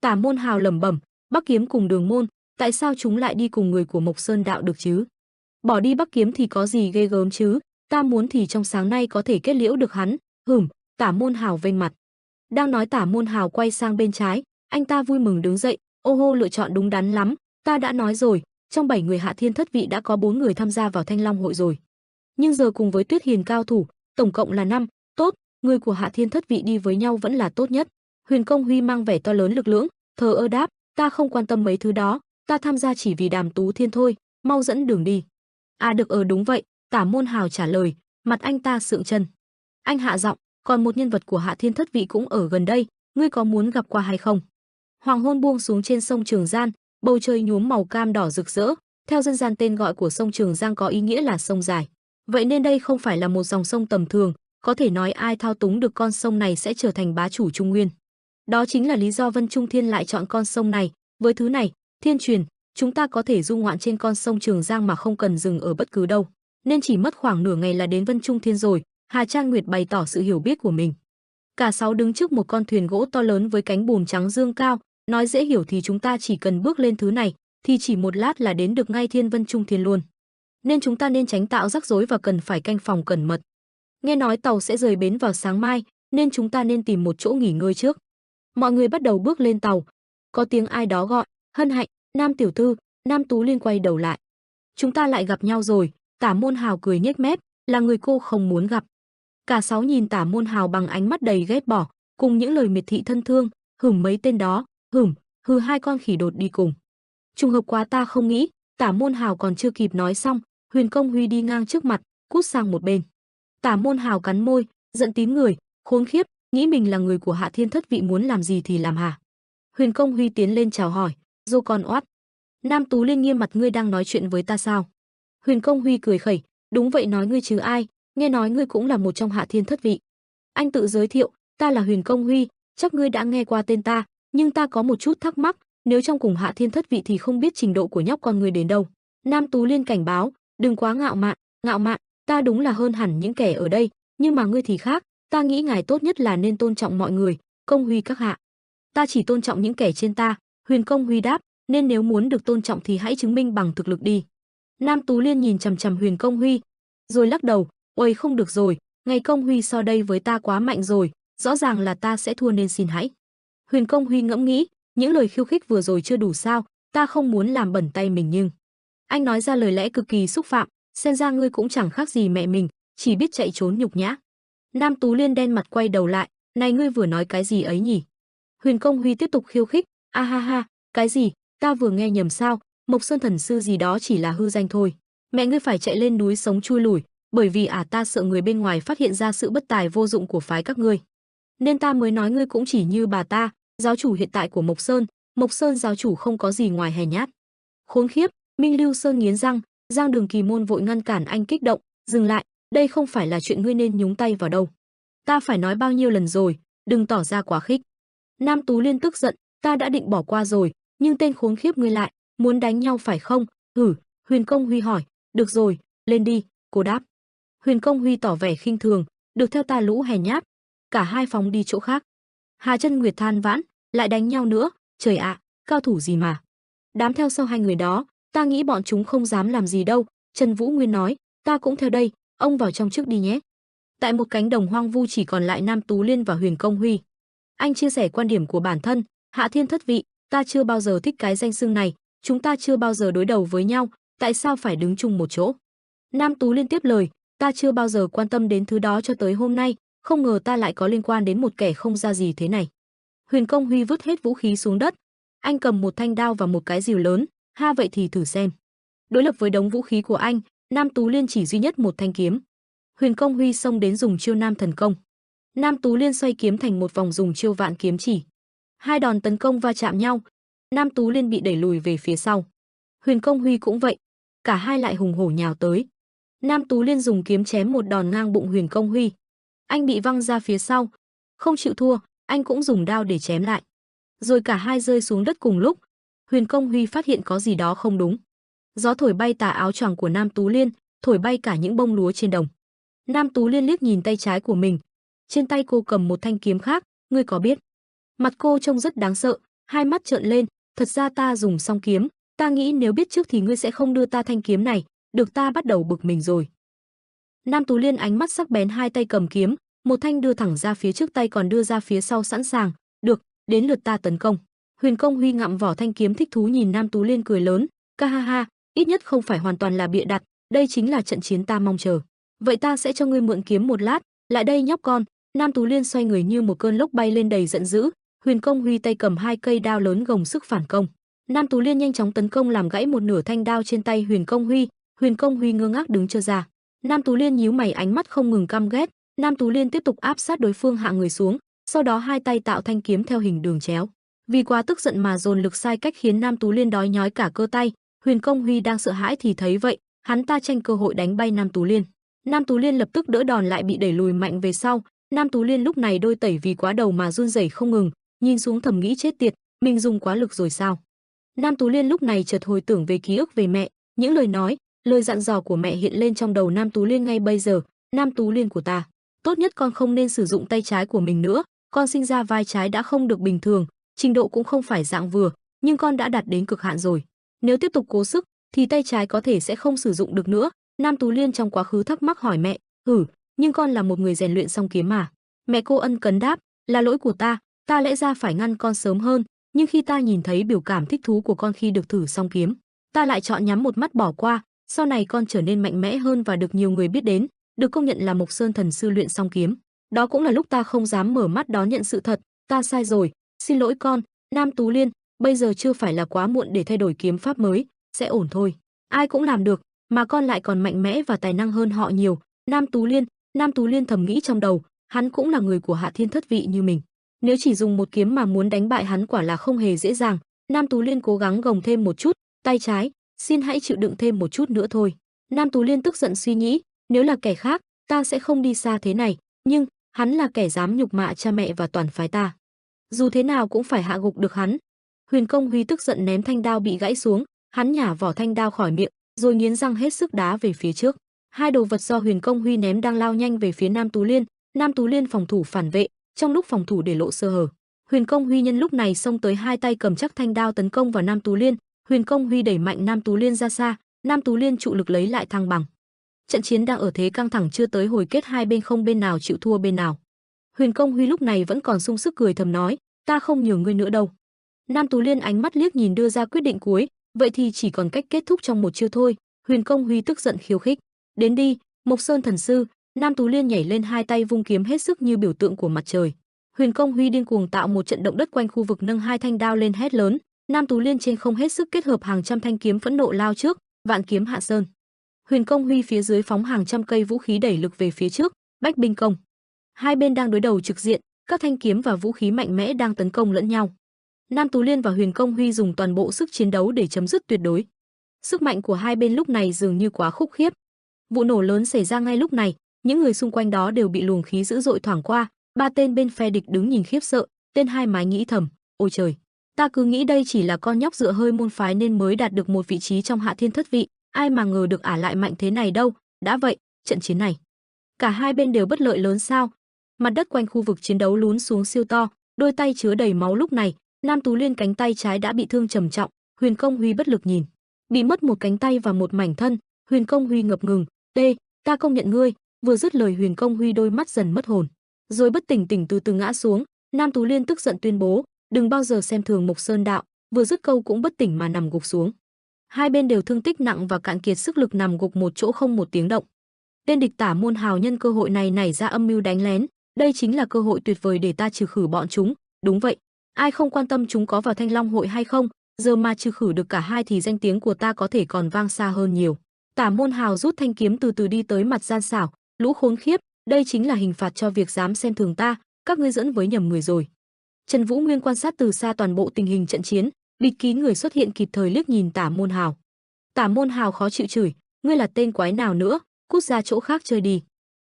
Tả Môn Hào lẩm bẩm, "Bắc Kiếm cùng Đường Môn, tại sao chúng lại đi cùng người của Mộc Sơn đạo được chứ? Bỏ đi Bắc Kiếm thì có gì ghê gớm chứ? Ta muốn thì trong sáng nay có thể kết liễu được hắn." "Hửm." Tả Môn Hào vênh mặt. Đang nói, Tả Môn Hào quay sang bên trái, Anh ta vui mừng đứng dậy, ô hô lựa chọn đúng đắn lắm, ta đã nói rồi, trong 7 người Hạ Thiên Thất Vị đã có 4 người tham gia vào Thanh Long hội rồi. Nhưng giờ cùng với Tuyết Hiền cao thủ, tổng cộng là 5, tốt, người của Hạ Thiên Thất Vị đi với nhau vẫn là tốt nhất. Huyền Công Huy mang vẻ to lớn lực lưỡng, thờ ơ đáp, ta không quan tâm mấy thứ đó, ta tham gia chỉ vì Đàm Tú Thiên thôi, mau dẫn đường đi. À được đúng vậy, Tả Môn Hào trả lời, mặt anh ta sượng chân. Anh hạ giọng, còn một nhân vật của Hạ Thiên Thất Vị cũng ở gần đây, ngươi có muốn gặp qua hay không? Hoàng hôn buông xuống trên sông Trường Giang, bầu trời nhuốm màu cam đỏ rực rỡ, theo dân gian tên gọi của sông Trường Giang có ý nghĩa là sông dài. Vậy nên đây không phải là một dòng sông tầm thường, có thể nói ai thao túng được con sông này sẽ trở thành bá chủ Trung Nguyên. Đó chính là lý do Vân Trung Thiên lại chọn con sông này, với thứ này, thiên truyền, chúng ta có thể du ngoạn trên con sông Trường Giang mà không cần dừng ở bất cứ đâu. Nên chỉ mất khoảng nửa ngày là đến Vân Trung Thiên rồi, Hà Trang Nguyệt bày tỏ sự hiểu biết của mình. Cả 6 đứng trước một con thuyền gỗ to lớn với cánh buồm trắng dương cao, nói dễ hiểu thì chúng ta chỉ cần bước lên thứ này, thì chỉ một lát là đến được ngay Thiên Vân Trung Thiên luôn. Nên chúng ta nên tránh tạo rắc rối và cần phải canh phòng cẩn mật. Nghe nói tàu sẽ rời bến vào sáng mai, nên chúng ta nên tìm một chỗ nghỉ ngơi trước. Mọi người bắt đầu bước lên tàu. Có tiếng ai đó gọi, Hân Hạnh, Nam tiểu thư. Nam Tú Liên quay đầu lại. Chúng ta lại gặp nhau rồi. Tả Môn Hào cười nhếch mép, là người cô không muốn gặp. Cả 6 nhìn Tả Môn Hào bằng ánh mắt đầy ghét bỏ, cùng những lời miệt thị thân thương, hửm mấy tên đó, hừ hai con khỉ đột đi cùng. Trùng hợp quá ta không nghĩ. Tả Môn Hào còn chưa kịp nói xong, Huyền Công Huy đi ngang trước mặt, cút sang một bên. Tả Môn Hào cắn môi, giận tím người, khốn khiếp, nghĩ mình là người của Hạ Thiên Thất Vị muốn làm gì thì làm hả? Huyền Công Huy tiến lên chào hỏi, dô con oát. Nam Tú Liên nghiêm mặt, ngươi đang nói chuyện với ta sao? Huyền Công Huy cười khẩy, đúng vậy, nói ngươi chứ ai, nghe nói ngươi cũng là một trong Hạ Thiên Thất Vị. Anh tự giới thiệu, ta là Huyền Công Huy, chắc ngươi đã nghe qua tên ta, nhưng ta có một chút thắc mắc, nếu trong cùng Hạ Thiên Thất Vị thì không biết trình độ của nhóc con ngươi đến đâu. Nam Tú Liên cảnh báo, đừng quá ngạo mạn, ta đúng là hơn hẳn những kẻ ở đây, nhưng mà ngươi thì khác, ta nghĩ ngài tốt nhất là nên tôn trọng mọi người, Công Huy các hạ. Ta chỉ tôn trọng những kẻ trên ta, Huyền Công Huy đáp, nên nếu muốn được tôn trọng thì hãy chứng minh bằng thực lực đi. Nam Tú Liên nhìn chằm chằm Huyền Công Huy, rồi lắc đầu, ôi không được rồi, ngày Công Huy so đây với ta quá mạnh rồi, rõ ràng là ta sẽ thua nên xin hãy. Huyền Công Huy ngẫm nghĩ, những lời khiêu khích vừa rồi chưa đủ sao, ta không muốn làm bẩn tay mình nhưng... Anh nói ra lời lẽ cực kỳ xúc phạm, xem ra ngươi cũng chẳng khác gì mẹ mình, chỉ biết chạy trốn nhục nhã. Nam Tú Liên đen mặt quay đầu lại, này ngươi vừa nói cái gì ấy nhỉ? Huyền Công Huy tiếp tục khiêu khích, a ha ha, cái gì, ta vừa nghe nhầm sao, Mộc Sơn thần sư gì đó chỉ là hư danh thôi. Mẹ ngươi phải chạy lên núi sống chui lủi, bởi vì ta sợ người bên ngoài phát hiện ra sự bất tài vô dụng của phái các ngươi. Nên ta mới nói ngươi cũng chỉ như bà ta, giáo chủ hiện tại của Mộc Sơn giáo chủ không có gì ngoài hèn nhát. Khốn khiếp, Minh Lưu Sơn nghiến răng, Giang Đường Kỳ Môn vội ngăn cản anh kích động, dừng lại, đây không phải là chuyện ngươi nên nhúng tay vào đâu. Ta phải nói bao nhiêu lần rồi, đừng tỏ ra quá khích. Nam Tú Liên tức giận, ta đã định bỏ qua rồi, nhưng tên khốn khiếp ngươi lại, muốn đánh nhau phải không? Huyền Công Huy hỏi, được rồi, lên đi, cô đáp. Huyền Công Huy tỏ vẻ khinh thường, được theo ta lũ hèn nhát. Cả hai phóng đi chỗ khác. Hà Chân Nguyệt than vãn, lại đánh nhau nữa, trời ạ, cao thủ gì mà. Đám theo sau hai người đó, ta nghĩ bọn chúng không dám làm gì đâu. Trần Vũ Nguyên nói, ta cũng theo đây, ông vào trong trước đi nhé. Tại một cánh đồng hoang vu chỉ còn lại Nam Tú Liên và Huyền Công Huy. Anh chia sẻ quan điểm của bản thân, Hạ Thiên Thất Vị, ta chưa bao giờ thích cái danh xưng này, chúng ta chưa bao giờ đối đầu với nhau, tại sao phải đứng chung một chỗ? Nam Tú Liên tiếp lời, ta chưa bao giờ quan tâm đến thứ đó cho tới hôm nay, không ngờ ta lại có liên quan đến một kẻ không ra gì thế này. Huyền Công Huy vứt hết vũ khí xuống đất, anh cầm một thanh đao và một cái rìu lớn, ha vậy thì thử xem. Đối lập với đống vũ khí của anh, Nam Tú Liên chỉ duy nhất một thanh kiếm. Huyền Công Huy xông đến dùng chiêu Nam Thần Công. Nam Tú Liên xoay kiếm thành một vòng dùng chiêu Vạn Kiếm Chỉ. Hai đòn tấn công va chạm nhau, Nam Tú Liên bị đẩy lùi về phía sau. Huyền Công Huy cũng vậy, cả hai lại hùng hổ nhào tới. Nam Tú Liên dùng kiếm chém một đòn ngang bụng Huyền Công Huy. Anh bị văng ra phía sau, không chịu thua, anh cũng dùng đao để chém lại. Rồi cả hai rơi xuống đất cùng lúc. Huyền Công Huy phát hiện có gì đó không đúng. Gió thổi bay tà áo choàng của Nam Tú Liên, thổi bay cả những bông lúa trên đồng. Nam Tú Liên liếc nhìn tay trái của mình, trên tay cô cầm một thanh kiếm khác, ngươi có biết? Mặt cô trông rất đáng sợ, hai mắt trợn lên, thật ra ta dùng song kiếm, ta nghĩ nếu biết trước thì ngươi sẽ không đưa ta thanh kiếm này, được ta bắt đầu bực mình rồi. Nam Tú Liên ánh mắt sắc bén, hai tay cầm kiếm, một thanh đưa thẳng ra phía trước, tay còn đưa ra phía sau sẵn sàng, được, đến lượt ta tấn công. Huyền Công Huy ngậm vỏ thanh kiếm thích thú nhìn Nam Tú Liên cười lớn, ca ha ha, ít nhất không phải hoàn toàn là bịa đặt, đây chính là trận chiến ta mong chờ. Vậy ta sẽ cho ngươi mượn kiếm một lát, lại đây nhóc con. Nam Tú Liên xoay người như một cơn lốc bay lên đầy giận dữ, Huyền Công Huy tay cầm hai cây đao lớn gồng sức phản công. Nam Tú Liên nhanh chóng tấn công làm gãy một nửa thanh đao trên tay Huyền Công Huy, Huyền Công Huy ngơ ngác đứng trơ ra. Nam Tú Liên nhíu mày ánh mắt không ngừng căm ghét, Nam Tú Liên tiếp tục áp sát đối phương hạ người xuống, sau đó hai tay tạo thanh kiếm theo hình đường chéo. Vì quá tức giận mà dồn lực sai cách khiến Nam Tú Liên đói nhói cả cơ tay, Huyền Công Huy đang sợ hãi thì thấy vậy, hắn ta tranh cơ hội đánh bay Nam Tú Liên. Nam Tú Liên lập tức đỡ đòn lại bị đẩy lùi mạnh về sau, Nam Tú Liên lúc này đôi tẩy vì quá đầu mà run rẩy không ngừng, nhìn xuống thầm nghĩ chết tiệt, mình dùng quá lực rồi sao? Nam Tú Liên lúc này chợt hồi tưởng về ký ức về mẹ, những lời nói, lời dặn dò của mẹ hiện lên trong đầu Nam Tú Liên ngay bây giờ, Nam Tú Liên của ta, tốt nhất con không nên sử dụng tay trái của mình nữa, con sinh ra vai trái đã không được bình thường, trình độ cũng không phải dạng vừa, nhưng con đã đạt đến cực hạn rồi. Nếu tiếp tục cố sức thì tay trái có thể sẽ không sử dụng được nữa. Nam Tú Liên trong quá khứ thắc mắc hỏi mẹ, nhưng con là một người rèn luyện song kiếm mà. Mẹ cô ân cần đáp, là lỗi của ta lẽ ra phải ngăn con sớm hơn, nhưng khi ta nhìn thấy biểu cảm thích thú của con khi được thử song kiếm, ta lại chọn nhắm một mắt bỏ qua. Sau này con trở nên mạnh mẽ hơn và được nhiều người biết đến, được công nhận là Mộc Sơn thần sư luyện song kiếm. Đó cũng là lúc ta không dám mở mắt đón nhận sự thật, ta sai rồi, xin lỗi con. Nam Tú Liên, bây giờ chưa phải là quá muộn để thay đổi kiếm pháp mới, sẽ ổn thôi. Ai cũng làm được, mà con lại còn mạnh mẽ và tài năng hơn họ nhiều. Nam Tú Liên thầm nghĩ trong đầu, hắn cũng là người của Hạ Thiên Thất Vị như mình. Nếu chỉ dùng một kiếm mà muốn đánh bại hắn quả là không hề dễ dàng. Nam Tú Liên cố gắng gồng thêm một chút, tay trái, xin hãy chịu đựng thêm một chút nữa thôi. Nam Tú Liên tức giận suy nghĩ, nếu là kẻ khác, ta sẽ không đi xa thế này, nhưng hắn là kẻ dám nhục mạ cha mẹ và toàn phái ta. Dù thế nào cũng phải hạ gục được hắn. Huyền Công Huy tức giận ném thanh đao bị gãy xuống, hắn nhả vỏ thanh đao khỏi miệng, rồi nghiến răng hết sức đá về phía trước. Hai đồ vật do Huyền Công Huy ném đang lao nhanh về phía Nam Tú Liên. Nam Tú Liên phòng thủ phản vệ, trong lúc phòng thủ để lộ sơ hở, Huyền Công Huy nhân lúc này xông tới hai tay cầm chắc thanh đao tấn công vào Nam Tú Liên. Huyền Công Huy đẩy mạnh Nam Tú Liên ra xa, Nam Tú Liên trụ lực lấy lại thăng bằng. Trận chiến đang ở thế căng thẳng chưa tới hồi kết, hai bên không bên nào chịu thua bên nào. Huyền Công Huy lúc này vẫn còn sung sức cười thầm nói, ta không nhường ngươi nữa đâu. Nam Tú Liên ánh mắt liếc nhìn đưa ra quyết định cuối, vậy thì chỉ còn cách kết thúc trong một chiêu thôi. Huyền Công Huy tức giận khiêu khích, đến đi, Mộc Sơn thần sư. Nam Tú Liên nhảy lên hai tay vung kiếm hết sức như biểu tượng của mặt trời. Huyền Công Huy điên cuồng tạo một trận động đất quanh khu vực, nâng hai thanh đao lên hét lớn. Nam Tú Liên trên không hết sức kết hợp hàng trăm thanh kiếm phẫn nộ lao trước, vạn kiếm hạ sơn. Huyền Công Huy phía dưới phóng hàng trăm cây vũ khí đẩy lực về phía trước, bách binh công. Hai bên đang đối đầu trực diện, các thanh kiếm và vũ khí mạnh mẽ đang tấn công lẫn nhau. Nam Tú Liên và Huyền Công Huy dùng toàn bộ sức chiến đấu để chấm dứt tuyệt đối. Sức mạnh của hai bên lúc này dường như quá khủng khiếp. Vụ nổ lớn xảy ra ngay lúc này, những người xung quanh đó đều bị luồng khí dữ dội thoảng qua. Ba tên bên phe địch đứng nhìn khiếp sợ, tên hai mái nghĩ thầm, ôi trời, ta cứ nghĩ đây chỉ là con nhóc dựa hơi môn phái nên mới đạt được một vị trí trong Hạ Thiên Thất Vị, ai mà ngờ được ả lại mạnh thế này đâu. Đã vậy, trận chiến này, cả hai bên đều bất lợi lớn sao? Mặt đất quanh khu vực chiến đấu lún xuống siêu to, đôi tay chứa đầy máu lúc này. Nam Tú Liên cánh tay trái đã bị thương trầm trọng, Huyền Công Huy bất lực nhìn, bị mất một cánh tay và một mảnh thân. Huyền Công Huy ngập ngừng, ta công nhận ngươi. Vừa dứt lời Huyền Công Huy đôi mắt dần mất hồn, rồi bất tỉnh từ từ ngã xuống. Nam Tú Liên tức giận tuyên bố, đừng bao giờ xem thường Mộc Sơn đạo. Vừa dứt câu cũng bất tỉnh mà nằm gục xuống. Hai bên đều thương tích nặng và cạn kiệt sức lực nằm gục một chỗ không một tiếng động. Tên địch Tả Môn Hào nhân cơ hội này nảy ra âm mưu đánh lén, đây chính là cơ hội tuyệt vời để ta trừ khử bọn chúng. Đúng vậy, ai không quan tâm chúng có vào Thanh Long hội hay không, giờ mà trừ khử được cả hai thì danh tiếng của ta có thể còn vang xa hơn nhiều. Tả Môn Hào rút thanh kiếm từ từ đi tới mặt gian xảo, lũ khốn khiếp, đây chính là hình phạt cho việc dám xem thường ta, các ngươi dẫn với nhầm người rồi. Trần Vũ Nguyên quan sát từ xa toàn bộ tình hình trận chiến, bịt kín người xuất hiện kịp thời liếc nhìn Tả Môn Hào. Tả Môn Hào khó chịu chửi, ngươi là tên quái nào nữa, cút ra chỗ khác chơi đi.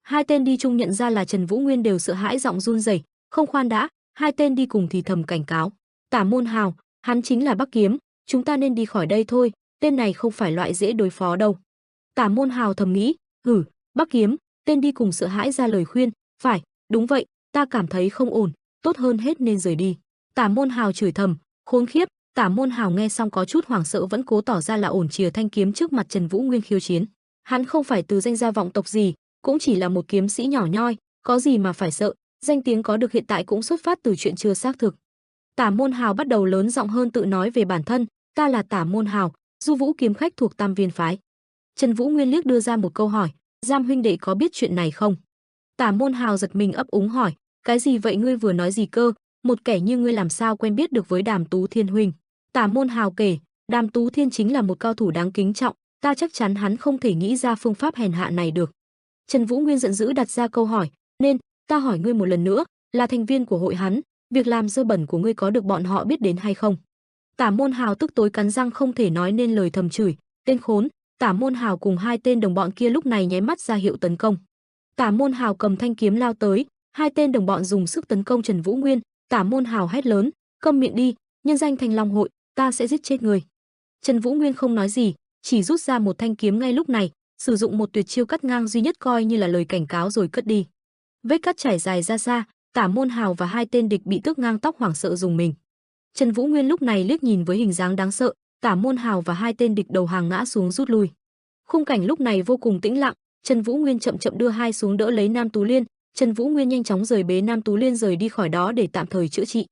Hai tên đi chung nhận ra là Trần Vũ Nguyên đều sợ hãi giọng run rẩy, không khoan đã, hai tên đi cùng thì thầm cảnh cáo, Tả Môn Hào, hắn chính là Bắc Kiếm, chúng ta nên đi khỏi đây thôi, tên này không phải loại dễ đối phó đâu. Tả Môn Hào thầm nghĩ, Bắc Kiếm, tên đi cùng sợ hãi ra lời khuyên, phải, đúng vậy, ta cảm thấy không ổn, tốt hơn hết nên rời đi. Tả Môn Hào chửi thầm, khốn khiếp. Tả Môn Hào nghe xong có chút hoảng sợ vẫn cố tỏ ra là ổn chìa thanh kiếm trước mặt Trần Vũ Nguyên khiêu chiến. Hắn không phải từ danh gia vọng tộc gì, cũng chỉ là một kiếm sĩ nhỏ nhoi, có gì mà phải sợ, danh tiếng có được hiện tại cũng xuất phát từ chuyện chưa xác thực. Tả Môn Hào bắt đầu lớn giọng hơn tự nói về bản thân, ta là Tả Môn Hào, Du Vũ kiếm khách thuộc Tam Viên phái. Trần Vũ Nguyên liếc đưa ra một câu hỏi, Giam huynh đệ có biết chuyện này không? Tả Môn Hào giật mình ấp úng hỏi, cái gì vậy, ngươi vừa nói gì cơ? Một kẻ như ngươi làm sao quen biết được với Đàm Tú Thiên huynh? Tả Môn Hào kể, Đàm Tú Thiên chính là một cao thủ đáng kính trọng, ta chắc chắn hắn không thể nghĩ ra phương pháp hèn hạ này được. Trần Vũ Nguyên giận dữ đặt ra câu hỏi, nên ta hỏi ngươi một lần nữa, là thành viên của hội hắn, việc làm dơ bẩn của ngươi có được bọn họ biết đến hay không? Tả Môn Hào tức tối cắn răng không thể nói nên lời, thầm chửi, tên khốn. Tả Môn Hào cùng hai tên đồng bọn kia lúc này nháy mắt ra hiệu tấn công. Tả Môn Hào cầm thanh kiếm lao tới, hai tên đồng bọn dùng sức tấn công Trần Vũ Nguyên. Tả Môn Hào hét lớn, câm miệng đi, nhân danh Thanh Long hội, ta sẽ giết chết người. Trần Vũ Nguyên không nói gì, chỉ rút ra một thanh kiếm ngay lúc này, sử dụng một tuyệt chiêu cắt ngang duy nhất coi như là lời cảnh cáo rồi cất đi. Vết cắt chảy dài ra xa, Tả Môn Hào và hai tên địch bị tước ngang tóc hoảng sợ dùng mình. Trần Vũ Nguyên lúc này liếc nhìn với hình dáng đáng sợ, Tả Môn Hào và hai tên địch đầu hàng ngã xuống rút lui. Khung cảnh lúc này vô cùng tĩnh lặng, Trần Vũ Nguyên chậm chậm đưa hai xuống đỡ lấy Nam Tú Liên, Trần Vũ Nguyên nhanh chóng rời bế Nam Tú Liên rời đi khỏi đó để tạm thời chữa trị.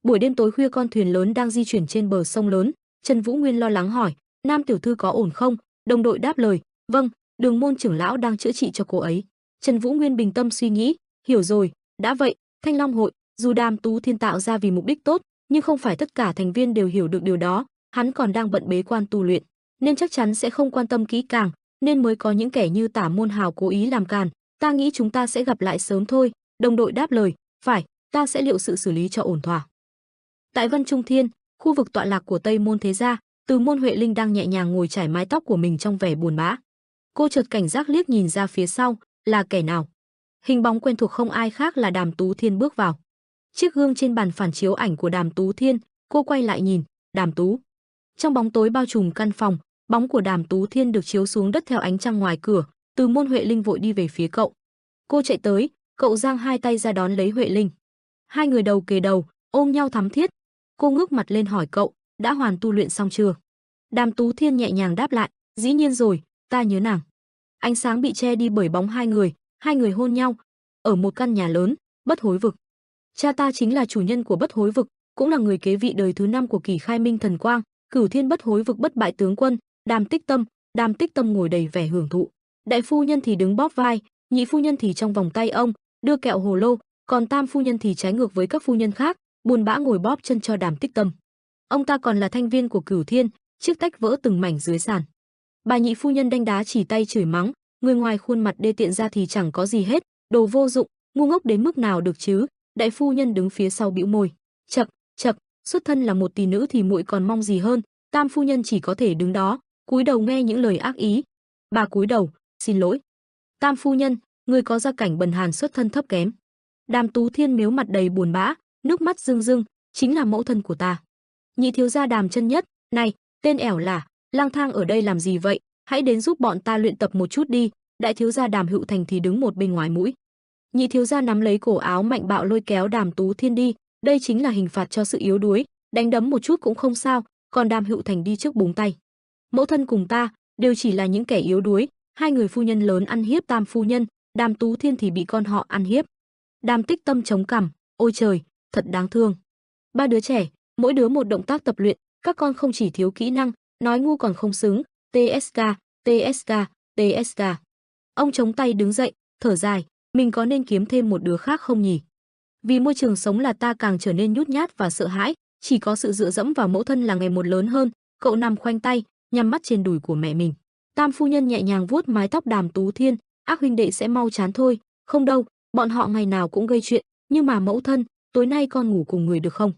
Buổi đêm tối khuya, con thuyền lớn đang di chuyển trên bờ sông lớn, Trần Vũ Nguyên lo lắng hỏi, Nam tiểu thư có ổn không? Đồng đội đáp lời, vâng, Đường môn trưởng lão đang chữa trị cho cô ấy. Trần Vũ Nguyên bình tâm suy nghĩ, hiểu rồi, đã vậy, Thanh Long hội, dù Đàm Tú Thiên tạo ra vì mục đích tốt, nhưng không phải tất cả thành viên đều hiểu được điều đó, hắn còn đang bận bế quan tu luyện, nên chắc chắn sẽ không quan tâm kỹ càng, nên mới có những kẻ như Tả Môn Hào cố ý làm càn. Ta nghĩ chúng ta sẽ gặp lại sớm thôi. Đồng đội đáp lời, phải, ta sẽ liệu sự xử lý cho ổn thỏa. Tại Vân Trung Thiên, khu vực tọa lạc của Tây Môn thế gia, Từ Môn Huệ Linh đang nhẹ nhàng ngồi chải mái tóc của mình trong vẻ buồn bã. Cô chợt cảnh giác liếc nhìn ra phía sau, là kẻ nào? Hình bóng quen thuộc không ai khác là Đàm Tú Thiên bước vào. Chiếc gương trên bàn phản chiếu ảnh của Đàm Tú Thiên, cô quay lại nhìn, Đàm Tú. Trong bóng tối bao trùm căn phòng, bóng của Đàm Tú Thiên được chiếu xuống đất theo ánh trăng ngoài cửa. Từ Môn Huệ Linh vội đi về phía cậu. Cô chạy tới, cậu giang hai tay ra đón lấy Huệ Linh. Hai người đầu kề đầu, ôm nhau thắm thiết. Cô ngước mặt lên hỏi cậu, đã hoàn tu luyện xong chưa? Đàm Tú Thiên nhẹ nhàng đáp lại, dĩ nhiên rồi, ta nhớ nàng. Ánh sáng bị che đi bởi bóng hai người hôn nhau ở một căn nhà lớn, Bất Hối vực. Cha ta chính là chủ nhân của Bất Hối vực, cũng là người kế vị đời thứ 5 của Kỳ Khai Minh Thần Quang, Cửu Thiên Bất Hối vực bất bại tướng quân, Đàm Tích Tâm ngồi đầy vẻ hưởng thụ. Đại phu nhân thì đứng bóp vai, nhị phu nhân thì trong vòng tay ông đưa kẹo hồ lô, còn tam phu nhân thì trái ngược với các phu nhân khác, buồn bã ngồi bóp chân cho Đàm Tích Tâm. Ông ta còn là thành viên của Cửu Thiên, chiếc tách vỡ từng mảnh dưới sàn. Bà nhị phu nhân đanh đá chỉ tay chửi mắng, người ngoài khuôn mặt đê tiện ra thì chẳng có gì hết, đồ vô dụng, ngu ngốc đến mức nào được chứ? Đại phu nhân đứng phía sau bĩu môi, chậc, chậc, xuất thân là một tỷ nữ thì muội còn mong gì hơn? Tam phu nhân chỉ có thể đứng đó, cúi đầu nghe những lời ác ý. Bà cúi đầu, xin lỗi. Tam phu nhân, người có gia cảnh bần hàn, xuất thân thấp kém. Đàm Tú Thiên mếu mặt đầy buồn bã, nước mắt rưng rưng, chính là mẫu thân của ta. Nhị thiếu gia Đàm Chân Nhất, này, tên ẻo lả, lang thang ở đây làm gì vậy? Hãy đến giúp bọn ta luyện tập một chút đi. Đại thiếu gia Đàm Hữu Thành thì đứng một bên ngoài mũi. Nhị thiếu gia nắm lấy cổ áo mạnh bạo lôi kéo Đàm Tú Thiên đi, đây chính là hình phạt cho sự yếu đuối, đánh đấm một chút cũng không sao, còn Đàm Hữu Thành đi trước búng tay. Mẫu thân cùng ta đều chỉ là những kẻ yếu đuối, hai người phu nhân lớn ăn hiếp tam phu nhân, Đàm Tú Thiên thì bị con họ ăn hiếp. Đàm Tích Tâm chống cằm, ôi trời, thật đáng thương. Ba đứa trẻ, mỗi đứa một động tác tập luyện, các con không chỉ thiếu kỹ năng, nói ngu còn không xứng. TSK, TSK, TSK. Ông chống tay đứng dậy, thở dài, mình có nên kiếm thêm một đứa khác không nhỉ? Vì môi trường sống là ta càng trở nên nhút nhát và sợ hãi, chỉ có sự dựa dẫm vào mẫu thân là ngày một lớn hơn. Cậu nằm khoanh tay, nhắm mắt trên đùi của mẹ mình. Tam phu nhân nhẹ nhàng vuốt mái tóc Đàm Tú Thiên, ác huynh đệ sẽ mau chán thôi. Không đâu, bọn họ ngày nào cũng gây chuyện, nhưng mà mẫu thân, tối nay con ngủ cùng người được không?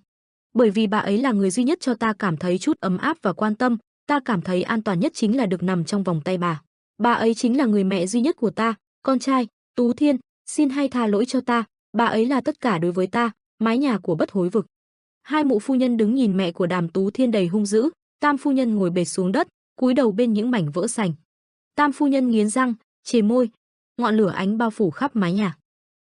Bởi vì bà ấy là người duy nhất cho ta cảm thấy chút ấm áp và quan tâm, ta cảm thấy an toàn nhất chính là được nằm trong vòng tay bà. Bà ấy chính là người mẹ duy nhất của ta, con trai, Tú Thiên, xin hãy tha lỗi cho ta, bà ấy là tất cả đối với ta, mái nhà của Bất Hối vực. Hai mụ phu nhân đứng nhìn mẹ của Đàm Tú Thiên đầy hung dữ, tam phu nhân ngồi bệt xuống đất, cúi đầu bên những mảnh vỡ sành. Tam phu nhân nghiến răng, chề môi, ngọn lửa ánh bao phủ khắp mái nhà.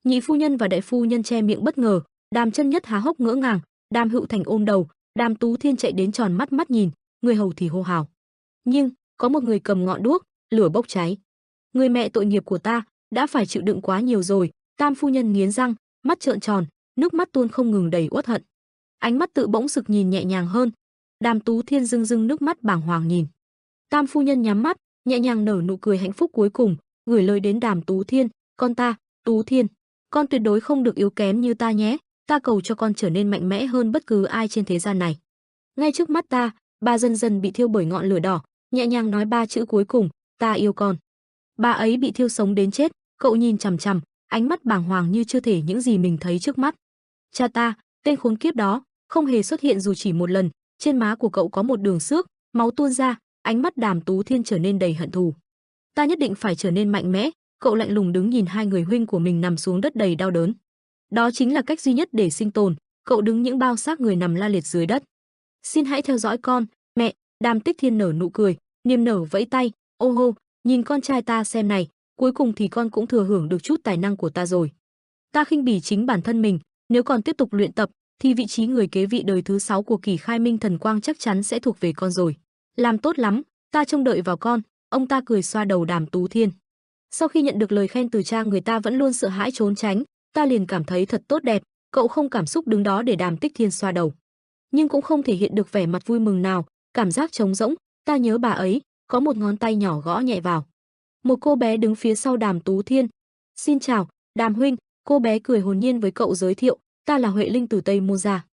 Nhị phu nhân và đại phu nhân che miệng bất ngờ, Đàm Chân Nhất há hốc ngỡ ngàng, Đàm Hữu Thành ôm đầu, Đàm Tú Thiên chạy đến tròn mắt mắt nhìn, người hầu thì hô hào. Nhưng có một người cầm ngọn đuốc, lửa bốc cháy. Người mẹ tội nghiệp của ta đã phải chịu đựng quá nhiều rồi. Tam phu nhân nghiến răng, mắt trợn tròn, nước mắt tuôn không ngừng đầy uất hận. ánh mắt tự bỗng sực nhìn nhẹ nhàng hơn. Đàm Tú Thiên rưng rưng nước mắt bàng hoàng nhìn. Tam phu nhân nhắm mắt, nhẹ nhàng nở nụ cười hạnh phúc cuối cùng, gửi lời đến Đàm Tú Thiên, con ta, Tú Thiên, con tuyệt đối không được yếu kém như ta nhé, ta cầu cho con trở nên mạnh mẽ hơn bất cứ ai trên thế gian này. Ngay trước mắt ta, bà dần dần bị thiêu bởi ngọn lửa đỏ, nhẹ nhàng nói ba chữ cuối cùng, ta yêu con. Bà ấy bị thiêu sống đến chết, cậu nhìn chằm chằm, ánh mắt bàng hoàng như chưa thể những gì mình thấy trước mắt. Cha ta, tên khốn kiếp đó, không hề xuất hiện dù chỉ một lần, trên má của cậu có một đường xước, máu tuôn ra, ánh mắt Đàm Tú Thiên trở nên đầy hận thù. Ta nhất định phải trở nên mạnh mẽ, cậu lạnh lùng đứng nhìn hai người huynh của mình nằm xuống đất đầy đau đớn. Đó chính là cách duy nhất để sinh tồn, cậu đứng những bao xác người nằm la liệt dưới đất. Xin hãy theo dõi con, mẹ. Đàm Tích Thiên nở nụ cười, niềm nở vẫy tay, ô hô, nhìn con trai ta xem này, cuối cùng thì con cũng thừa hưởng được chút tài năng của ta rồi. Ta khinh bỉ chính bản thân mình, nếu còn tiếp tục luyện tập, thì vị trí người kế vị đời thứ 6 của Kỳ Khai Minh Thần Quang chắc chắn sẽ thuộc về con rồi. Làm tốt lắm, ta trông đợi vào con, ông ta cười xoa đầu Đàm Tú Thiên. Sau khi nhận được lời khen từ cha người ta vẫn luôn sợ hãi trốn tránh, ta liền cảm thấy thật tốt đẹp, cậu không cảm xúc đứng đó để Đàm Tích Thiên xoa đầu. Nhưng cũng không thể hiện được vẻ mặt vui mừng nào, cảm giác trống rỗng, ta nhớ bà ấy, có một ngón tay nhỏ gõ nhẹ vào. Một cô bé đứng phía sau Đàm Tú Thiên. Xin chào, Đàm huynh, cô bé cười hồn nhiên với cậu giới thiệu, ta là Huệ Linh từ Tây Môn gia.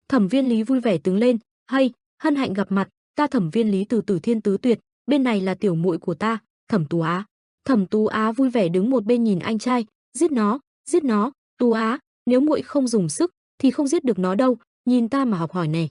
Thẩm Viên Lý vui vẻ đứng lên, hay, hân hạnh gặp mặt, ta Thẩm Viên Lý từ Tử Thiên Tứ Tuyệt, bên này là tiểu muội của ta, Thẩm Tú Á. Thẩm Tú Á vui vẻ đứng một bên nhìn anh trai, giết nó, Tú Á, nếu muội không dùng sức thì không giết được nó đâu, nhìn ta mà học hỏi này.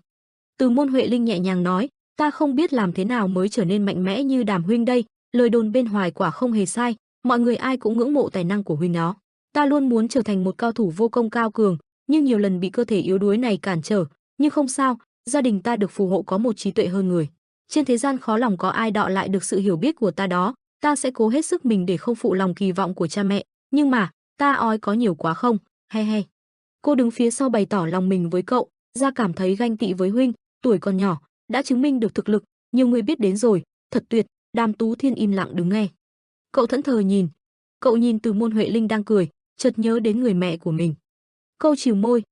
Từ Môn Huệ Linh nhẹ nhàng nói, ta không biết làm thế nào mới trở nên mạnh mẽ như Đàm huynh đây, lời đồn bên ngoài quả không hề sai, mọi người ai cũng ngưỡng mộ tài năng của huynh đó. Ta luôn muốn trở thành một cao thủ vô công cao cường, nhưng nhiều lần bị cơ thể yếu đuối này cản trở, nhưng không sao, gia đình ta được phù hộ có một trí tuệ hơn người. Trên thế gian khó lòng có ai đọ lại được sự hiểu biết của ta đó, ta sẽ cố hết sức mình để không phụ lòng kỳ vọng của cha mẹ, nhưng mà, ta ói có nhiều quá không? He. Cô đứng phía sau bày tỏ lòng mình với cậu, ra cảm thấy ganh tị với huynh, tuổi còn nhỏ, đã chứng minh được thực lực, nhiều người biết đến rồi, thật tuyệt. Đàm Tú Thiên im lặng đứng nghe. Cậu thẫn thờ nhìn. Cậu nhìn Từ Môn Huệ Linh đang cười, chợt nhớ đến người mẹ của mình. Câu chìu môi,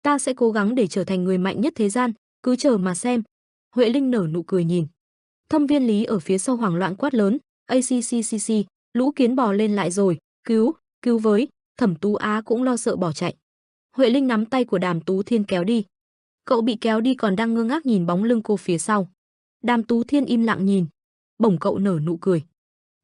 ta sẽ cố gắng để trở thành người mạnh nhất thế gian, cứ chờ mà xem. Huệ Linh nở nụ cười nhìn. Thâm Viên Lý ở phía sau hoảng loạn quát lớn, ACCCC, lũ kiến bò lên lại rồi, cứu với. Thẩm Tú Á cũng lo sợ bỏ chạy. Huệ Linh nắm tay của Đàm Tú Thiên kéo đi. Cậu bị kéo đi còn đang ngơ ngác nhìn bóng lưng cô phía sau. Đàm Tú Thiên im lặng nhìn. Bỗng cậu nở nụ cười.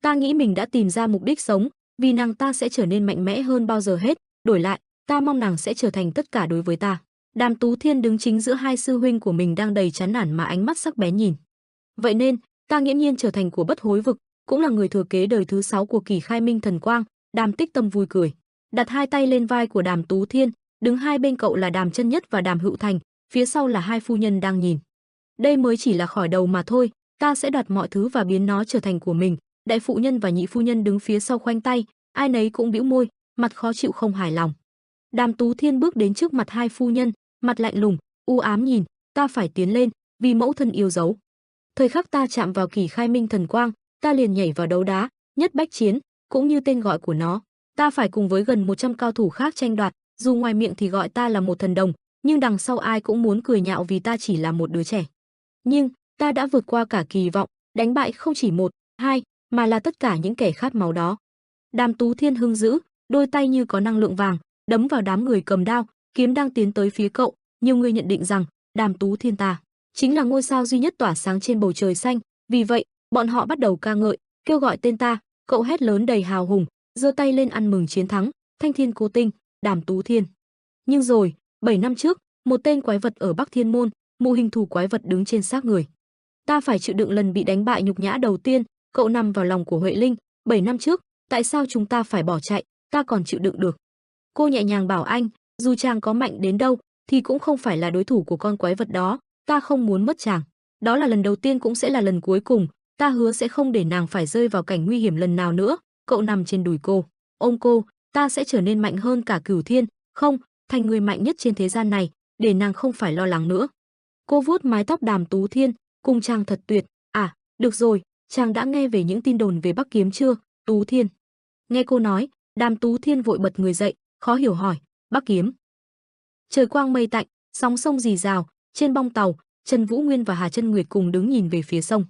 Ta nghĩ mình đã tìm ra mục đích sống, vì nàng ta sẽ trở nên mạnh mẽ hơn bao giờ hết, đổi lại, ta mong nàng sẽ trở thành tất cả đối với ta. Đàm Tú Thiên đứng chính giữa hai sư huynh của mình đang đầy chán nản mà ánh mắt sắc bén nhìn. Vậy nên, ta nghiễm nhiên trở thành của Bất Hối Vực, cũng là người thừa kế đời thứ 6 của Kỳ Khai Minh Thần Quang. Đàm Tích Tâm vui cười, đặt hai tay lên vai của Đàm Tú Thiên, đứng hai bên cậu là Đàm Chân Nhất và Đàm Hữu Thành, phía sau là hai phu nhân đang nhìn. Đây mới chỉ là khởi đầu mà thôi, ta sẽ đoạt mọi thứ và biến nó trở thành của mình. Đại phụ nhân và nhị phu nhân đứng phía sau khoanh tay, ai nấy cũng bĩu môi, mặt khó chịu không hài lòng. Đàm Tú Thiên bước đến trước mặt hai phu nhân, mặt lạnh lùng, u ám nhìn, ta phải tiến lên, vì mẫu thân yêu dấu. Thời khắc ta chạm vào Kỳ Khai Minh Thần Quang, ta liền nhảy vào đấu đá, nhất bách chiến, cũng như tên gọi của nó. Ta phải cùng với gần 100 cao thủ khác tranh đoạt, dù ngoài miệng thì gọi ta là một thần đồng, nhưng đằng sau ai cũng muốn cười nhạo vì ta chỉ là một đứa trẻ. Nhưng, ta đã vượt qua cả kỳ vọng, đánh bại không chỉ một, hai, mà là tất cả những kẻ khát máu đó. Đàm Tú Thiên hưng dữ, đôi tay như có năng lượng vàng, đấm vào đám người cầm đao, kiếm đang tiến tới phía cậu. Nhiều người nhận định rằng, Đàm Tú Thiên ta chính là ngôi sao duy nhất tỏa sáng trên bầu trời xanh, vì vậy, bọn họ bắt đầu ca ngợi, kêu gọi tên ta. Cậu hét lớn đầy hào hùng, giơ tay lên ăn mừng chiến thắng, Thanh Thiên Cố Tinh, Đàm Tú Thiên. Nhưng rồi, 7 năm trước, một tên quái vật ở Bắc Thiên Môn, mô hình thù quái vật đứng trên xác người. Ta phải chịu đựng lần bị đánh bại nhục nhã đầu tiên. Cậu nằm vào lòng của Huệ Linh. 7 năm trước, tại sao chúng ta phải bỏ chạy, ta còn chịu đựng được. Cô nhẹ nhàng bảo anh, dù chàng có mạnh đến đâu, thì cũng không phải là đối thủ của con quái vật đó. Ta không muốn mất chàng. Đó là lần đầu tiên cũng sẽ là lần cuối cùng. Ta hứa sẽ không để nàng phải rơi vào cảnh nguy hiểm lần nào nữa. Cậu nằm trên đùi cô, ôm cô, ta sẽ trở nên mạnh hơn cả Cửu Thiên, không, thành người mạnh nhất trên thế gian này, để nàng không phải lo lắng nữa. Cô vuốt mái tóc Đàm Tú Thiên, cùng chàng thật tuyệt. À, được rồi, chàng đã nghe về những tin đồn về Bắc Kiếm chưa, Tú Thiên? Nghe cô nói, Đàm Tú Thiên vội bật người dậy, khó hiểu hỏi, Bắc Kiếm? Trời quang mây tạnh, Sóng sông rì rào, trên bong tàu, Trần Vũ Nguyên và Hà Chân Nguyệt cùng đứng nhìn về phía sông.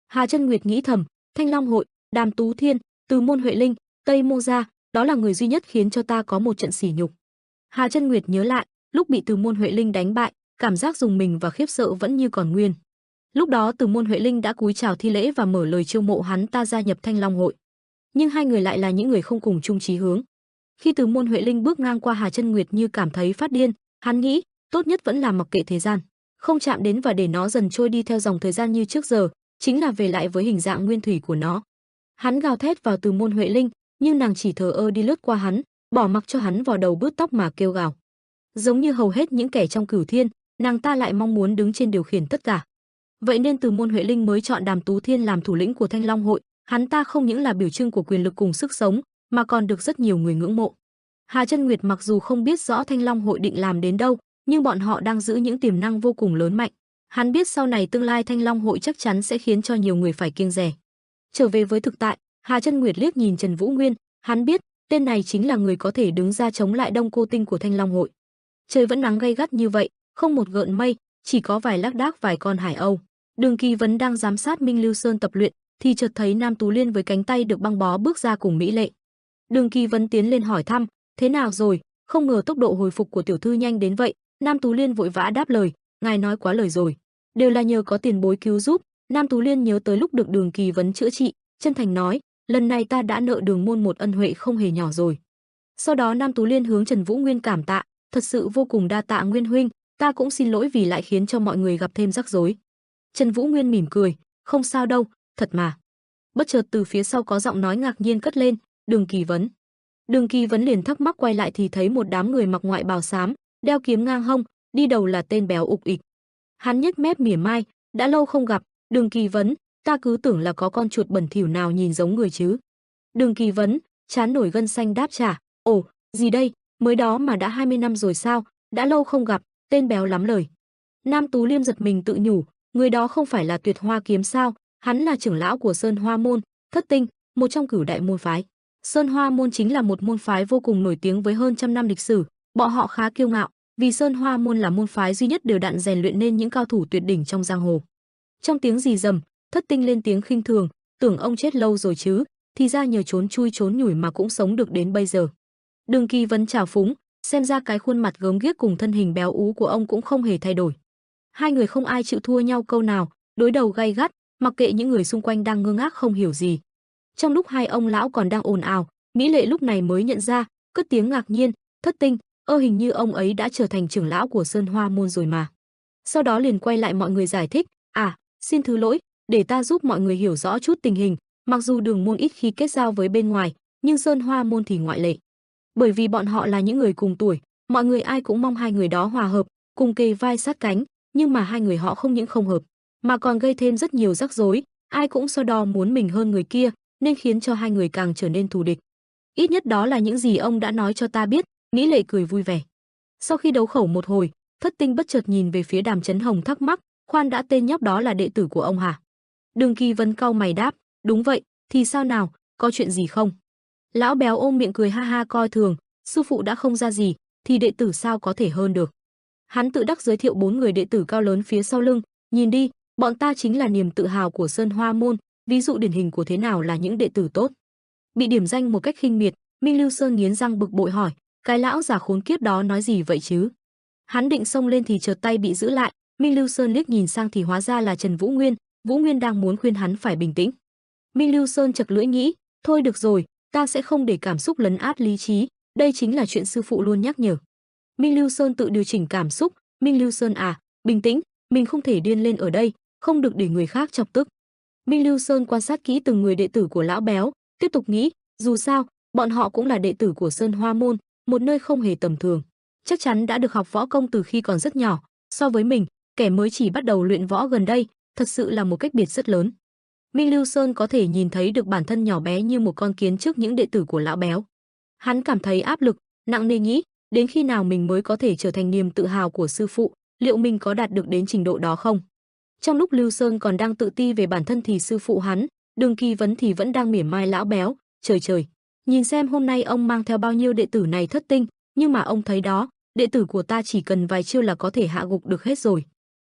Hà Chân Nguyệt nghĩ thầm, Thanh Long hội, Đàm Tú Thiên, Từ Môn Huệ Linh, Tây Mô gia, đó là người duy nhất khiến cho ta có một trận sỉ nhục. Hà Chân Nguyệt nhớ lại, lúc bị Từ Môn Huệ Linh đánh bại, cảm giác rùng mình và khiếp sợ vẫn như còn nguyên. Lúc đó Từ Môn Huệ Linh đã cúi chào thi lễ và mở lời chiêu mộ hắn ta gia nhập Thanh Long hội. Nhưng hai người lại là những người không cùng chung chí hướng. Khi Từ Môn Huệ Linh bước ngang qua Hà Chân Nguyệt như cảm thấy phát điên, hắn nghĩ, tốt nhất vẫn là mặc kệ thế gian, không chạm đến và để nó dần trôi đi theo dòng thời gian như trước giờ, chính là về lại với hình dạng nguyên thủy của nó. Hắn gào thét vào Từ Môn Huệ Linh, nhưng nàng chỉ thờ ơ đi lướt qua hắn, bỏ mặc cho hắn vò đầu bứt tóc mà kêu gào. Giống như hầu hết những kẻ trong Cửu Thiên, nàng ta lại mong muốn đứng trên điều khiển tất cả. Vậy nên Từ Môn Huệ Linh mới chọn Đàm Tú Thiên làm thủ lĩnh của Thanh Long hội, hắn ta không những là biểu trưng của quyền lực cùng sức sống, mà còn được rất nhiều người ngưỡng mộ. Hà Chân Nguyệt mặc dù không biết rõ Thanh Long hội định làm đến đâu, nhưng bọn họ đang giữ những tiềm năng vô cùng lớn mạnh. Hắn biết sau này tương lai Thanh Long hội chắc chắn sẽ khiến cho nhiều người phải kiêng dè. Trở về với thực tại, Hà Chân Nguyệt liếc nhìn Trần Vũ Nguyên, hắn biết, tên này chính là người có thể đứng ra chống lại Đông Cô Tinh của Thanh Long hội. Trời vẫn nắng gay gắt như vậy, không một gợn mây, chỉ có vài lác đác vài con hải âu. Đường Kỳ Vấn đang giám sát Minh Lưu Sơn tập luyện, thì chợt thấy Nam Tú Liên với cánh tay được băng bó bước ra cùng Mỹ Lệ. Đường Kỳ Vấn tiến lên hỏi thăm, thế nào rồi? Không ngờ tốc độ hồi phục của tiểu thư nhanh đến vậy. Nam Tú Liên vội vã đáp lời, ngài nói quá lời rồi, đều là nhờ có tiền bối cứu giúp. Nam Tú Liên nhớ tới lúc được Đường Kỳ Vấn chữa trị, chân thành nói, lần này ta đã nợ Đường môn một ân huệ không hề nhỏ rồi. Sau đó Nam Tú Liên hướng Trần Vũ Nguyên cảm tạ, thật sự vô cùng đa tạ Nguyên huynh, ta cũng xin lỗi vì lại khiến cho mọi người gặp thêm rắc rối. Trần Vũ Nguyên mỉm cười, không sao đâu, thật mà. Bất chợt từ phía sau có giọng nói ngạc nhiên cất lên, Đường Kỳ Vấn. Đường Kỳ Vấn liền thắc mắc quay lại thì thấy một đám người mặc ngoại bào xám, đeo kiếm ngang hông, đi đầu là tên béo ục ịch. Hắn nhếch mép mỉa mai, đã lâu không gặp, Đường Kỳ Vấn, ta cứ tưởng là có con chuột bẩn thỉu nào nhìn giống người chứ. Đường Kỳ Vấn, trán nổi gân xanh đáp trả, ồ, gì đây, mới đó mà đã 20 năm rồi sao, đã lâu không gặp, tên béo lắm lời. Nam Tú Liêm giật mình tự nhủ, người đó không phải là Tuyệt Hoa kiếm sao, hắn là trưởng lão của Sơn Hoa môn, Thất Tinh, một trong cửu đại môn phái. Sơn Hoa môn chính là một môn phái vô cùng nổi tiếng với hơn trăm năm lịch sử, bọn họ khá kiêu ngạo, vì Sơn Hoa môn là môn phái duy nhất đều đặn rèn luyện nên những cao thủ tuyệt đỉnh trong giang hồ. Trong tiếng rì rầm, Thất Tinh lên tiếng khinh thường, tưởng ông chết lâu rồi chứ, thì ra nhờ trốn chui trốn nhủi mà cũng sống được đến bây giờ. Đường Kỳ Vấn trào phúng, xem ra cái khuôn mặt gớm ghiếc cùng thân hình béo ú của ông cũng không hề thay đổi. Hai người không ai chịu thua nhau câu nào, đối đầu gay gắt, mặc kệ những người xung quanh đang ngơ ngác không hiểu gì. Trong lúc hai ông lão còn đang ồn ào, Mỹ Lệ lúc này mới nhận ra, cất tiếng ngạc nhiên, Thất Tinh, hình như ông ấy đã trở thành trưởng lão của Sơn Hoa môn rồi mà. Sau đó liền quay lại mọi người giải thích, xin thứ lỗi, để ta giúp mọi người hiểu rõ chút tình hình, mặc dù Đường môn ít khi kết giao với bên ngoài, nhưng Sơn Hoa môn thì ngoại lệ. Bởi vì bọn họ là những người cùng tuổi, mọi người ai cũng mong hai người đó hòa hợp, cùng kề vai sát cánh, nhưng mà hai người họ không những không hợp, mà còn gây thêm rất nhiều rắc rối, ai cũng so đo muốn mình hơn người kia, nên khiến cho hai người càng trở nên thù địch. Ít nhất đó là những gì ông đã nói cho ta biết, Mỹ Lệ cười vui vẻ. Sau khi đấu khẩu một hồi, Thất Tinh bất chợt nhìn về phía Đàm Chấn Hồng thắc mắc, khoan đã, tên nhóc đó là đệ tử của ông hả? Đường Kỳ Vấn cau mày đáp, đúng vậy, thì sao nào, có chuyện gì không? Lão béo ôm miệng cười ha ha coi thường, sư phụ đã không ra gì, thì đệ tử sao có thể hơn được. Hắn tự đắc giới thiệu 4 người đệ tử cao lớn phía sau lưng, nhìn đi, bọn ta chính là niềm tự hào của Sơn Hoa môn, ví dụ điển hình của thế nào là những đệ tử tốt. Bị điểm danh một cách khinh miệt, Minh Lưu Sơn nghiến răng bực bội hỏi, cái lão già khốn kiếp đó nói gì vậy chứ? Hắn định xông lên thì chợt tay bị giữ lại, Minh Lưu Sơn liếc nhìn sang thì hóa ra là Trần Vũ Nguyên, Vũ Nguyên đang muốn khuyên hắn phải bình tĩnh. Minh Lưu Sơn chật lưỡi nghĩ, thôi được rồi, ta sẽ không để cảm xúc lấn át lý trí, đây chính là chuyện sư phụ luôn nhắc nhở. Minh Lưu Sơn tự điều chỉnh cảm xúc, Minh Lưu Sơn bình tĩnh, mình không thể điên lên ở đây, không được để người khác chọc tức. Minh Lưu Sơn quan sát kỹ từng người đệ tử của lão béo, tiếp tục nghĩ, dù sao, bọn họ cũng là đệ tử của Sơn Hoa môn, một nơi không hề tầm thường, chắc chắn đã được học võ công từ khi còn rất nhỏ, so với mình, kẻ mới chỉ bắt đầu luyện võ gần đây, thật sự là một cách biệt rất lớn. Minh Lưu Sơn có thể nhìn thấy được bản thân nhỏ bé như một con kiến trước những đệ tử của lão béo. Hắn cảm thấy áp lực, nặng nề nghĩ, đến khi nào mình mới có thể trở thành niềm tự hào của sư phụ, liệu mình có đạt được đến trình độ đó không? Trong lúc Lưu Sơn còn đang tự ti về bản thân thì sư phụ hắn, Đường Kỳ Vấn thì vẫn đang mỉa mai lão béo, trời, nhìn xem hôm nay ông mang theo bao nhiêu đệ tử này Thất Tinh, nhưng mà ông thấy đó, đệ tử của ta chỉ cần vài chiêu là có thể hạ gục được hết rồi.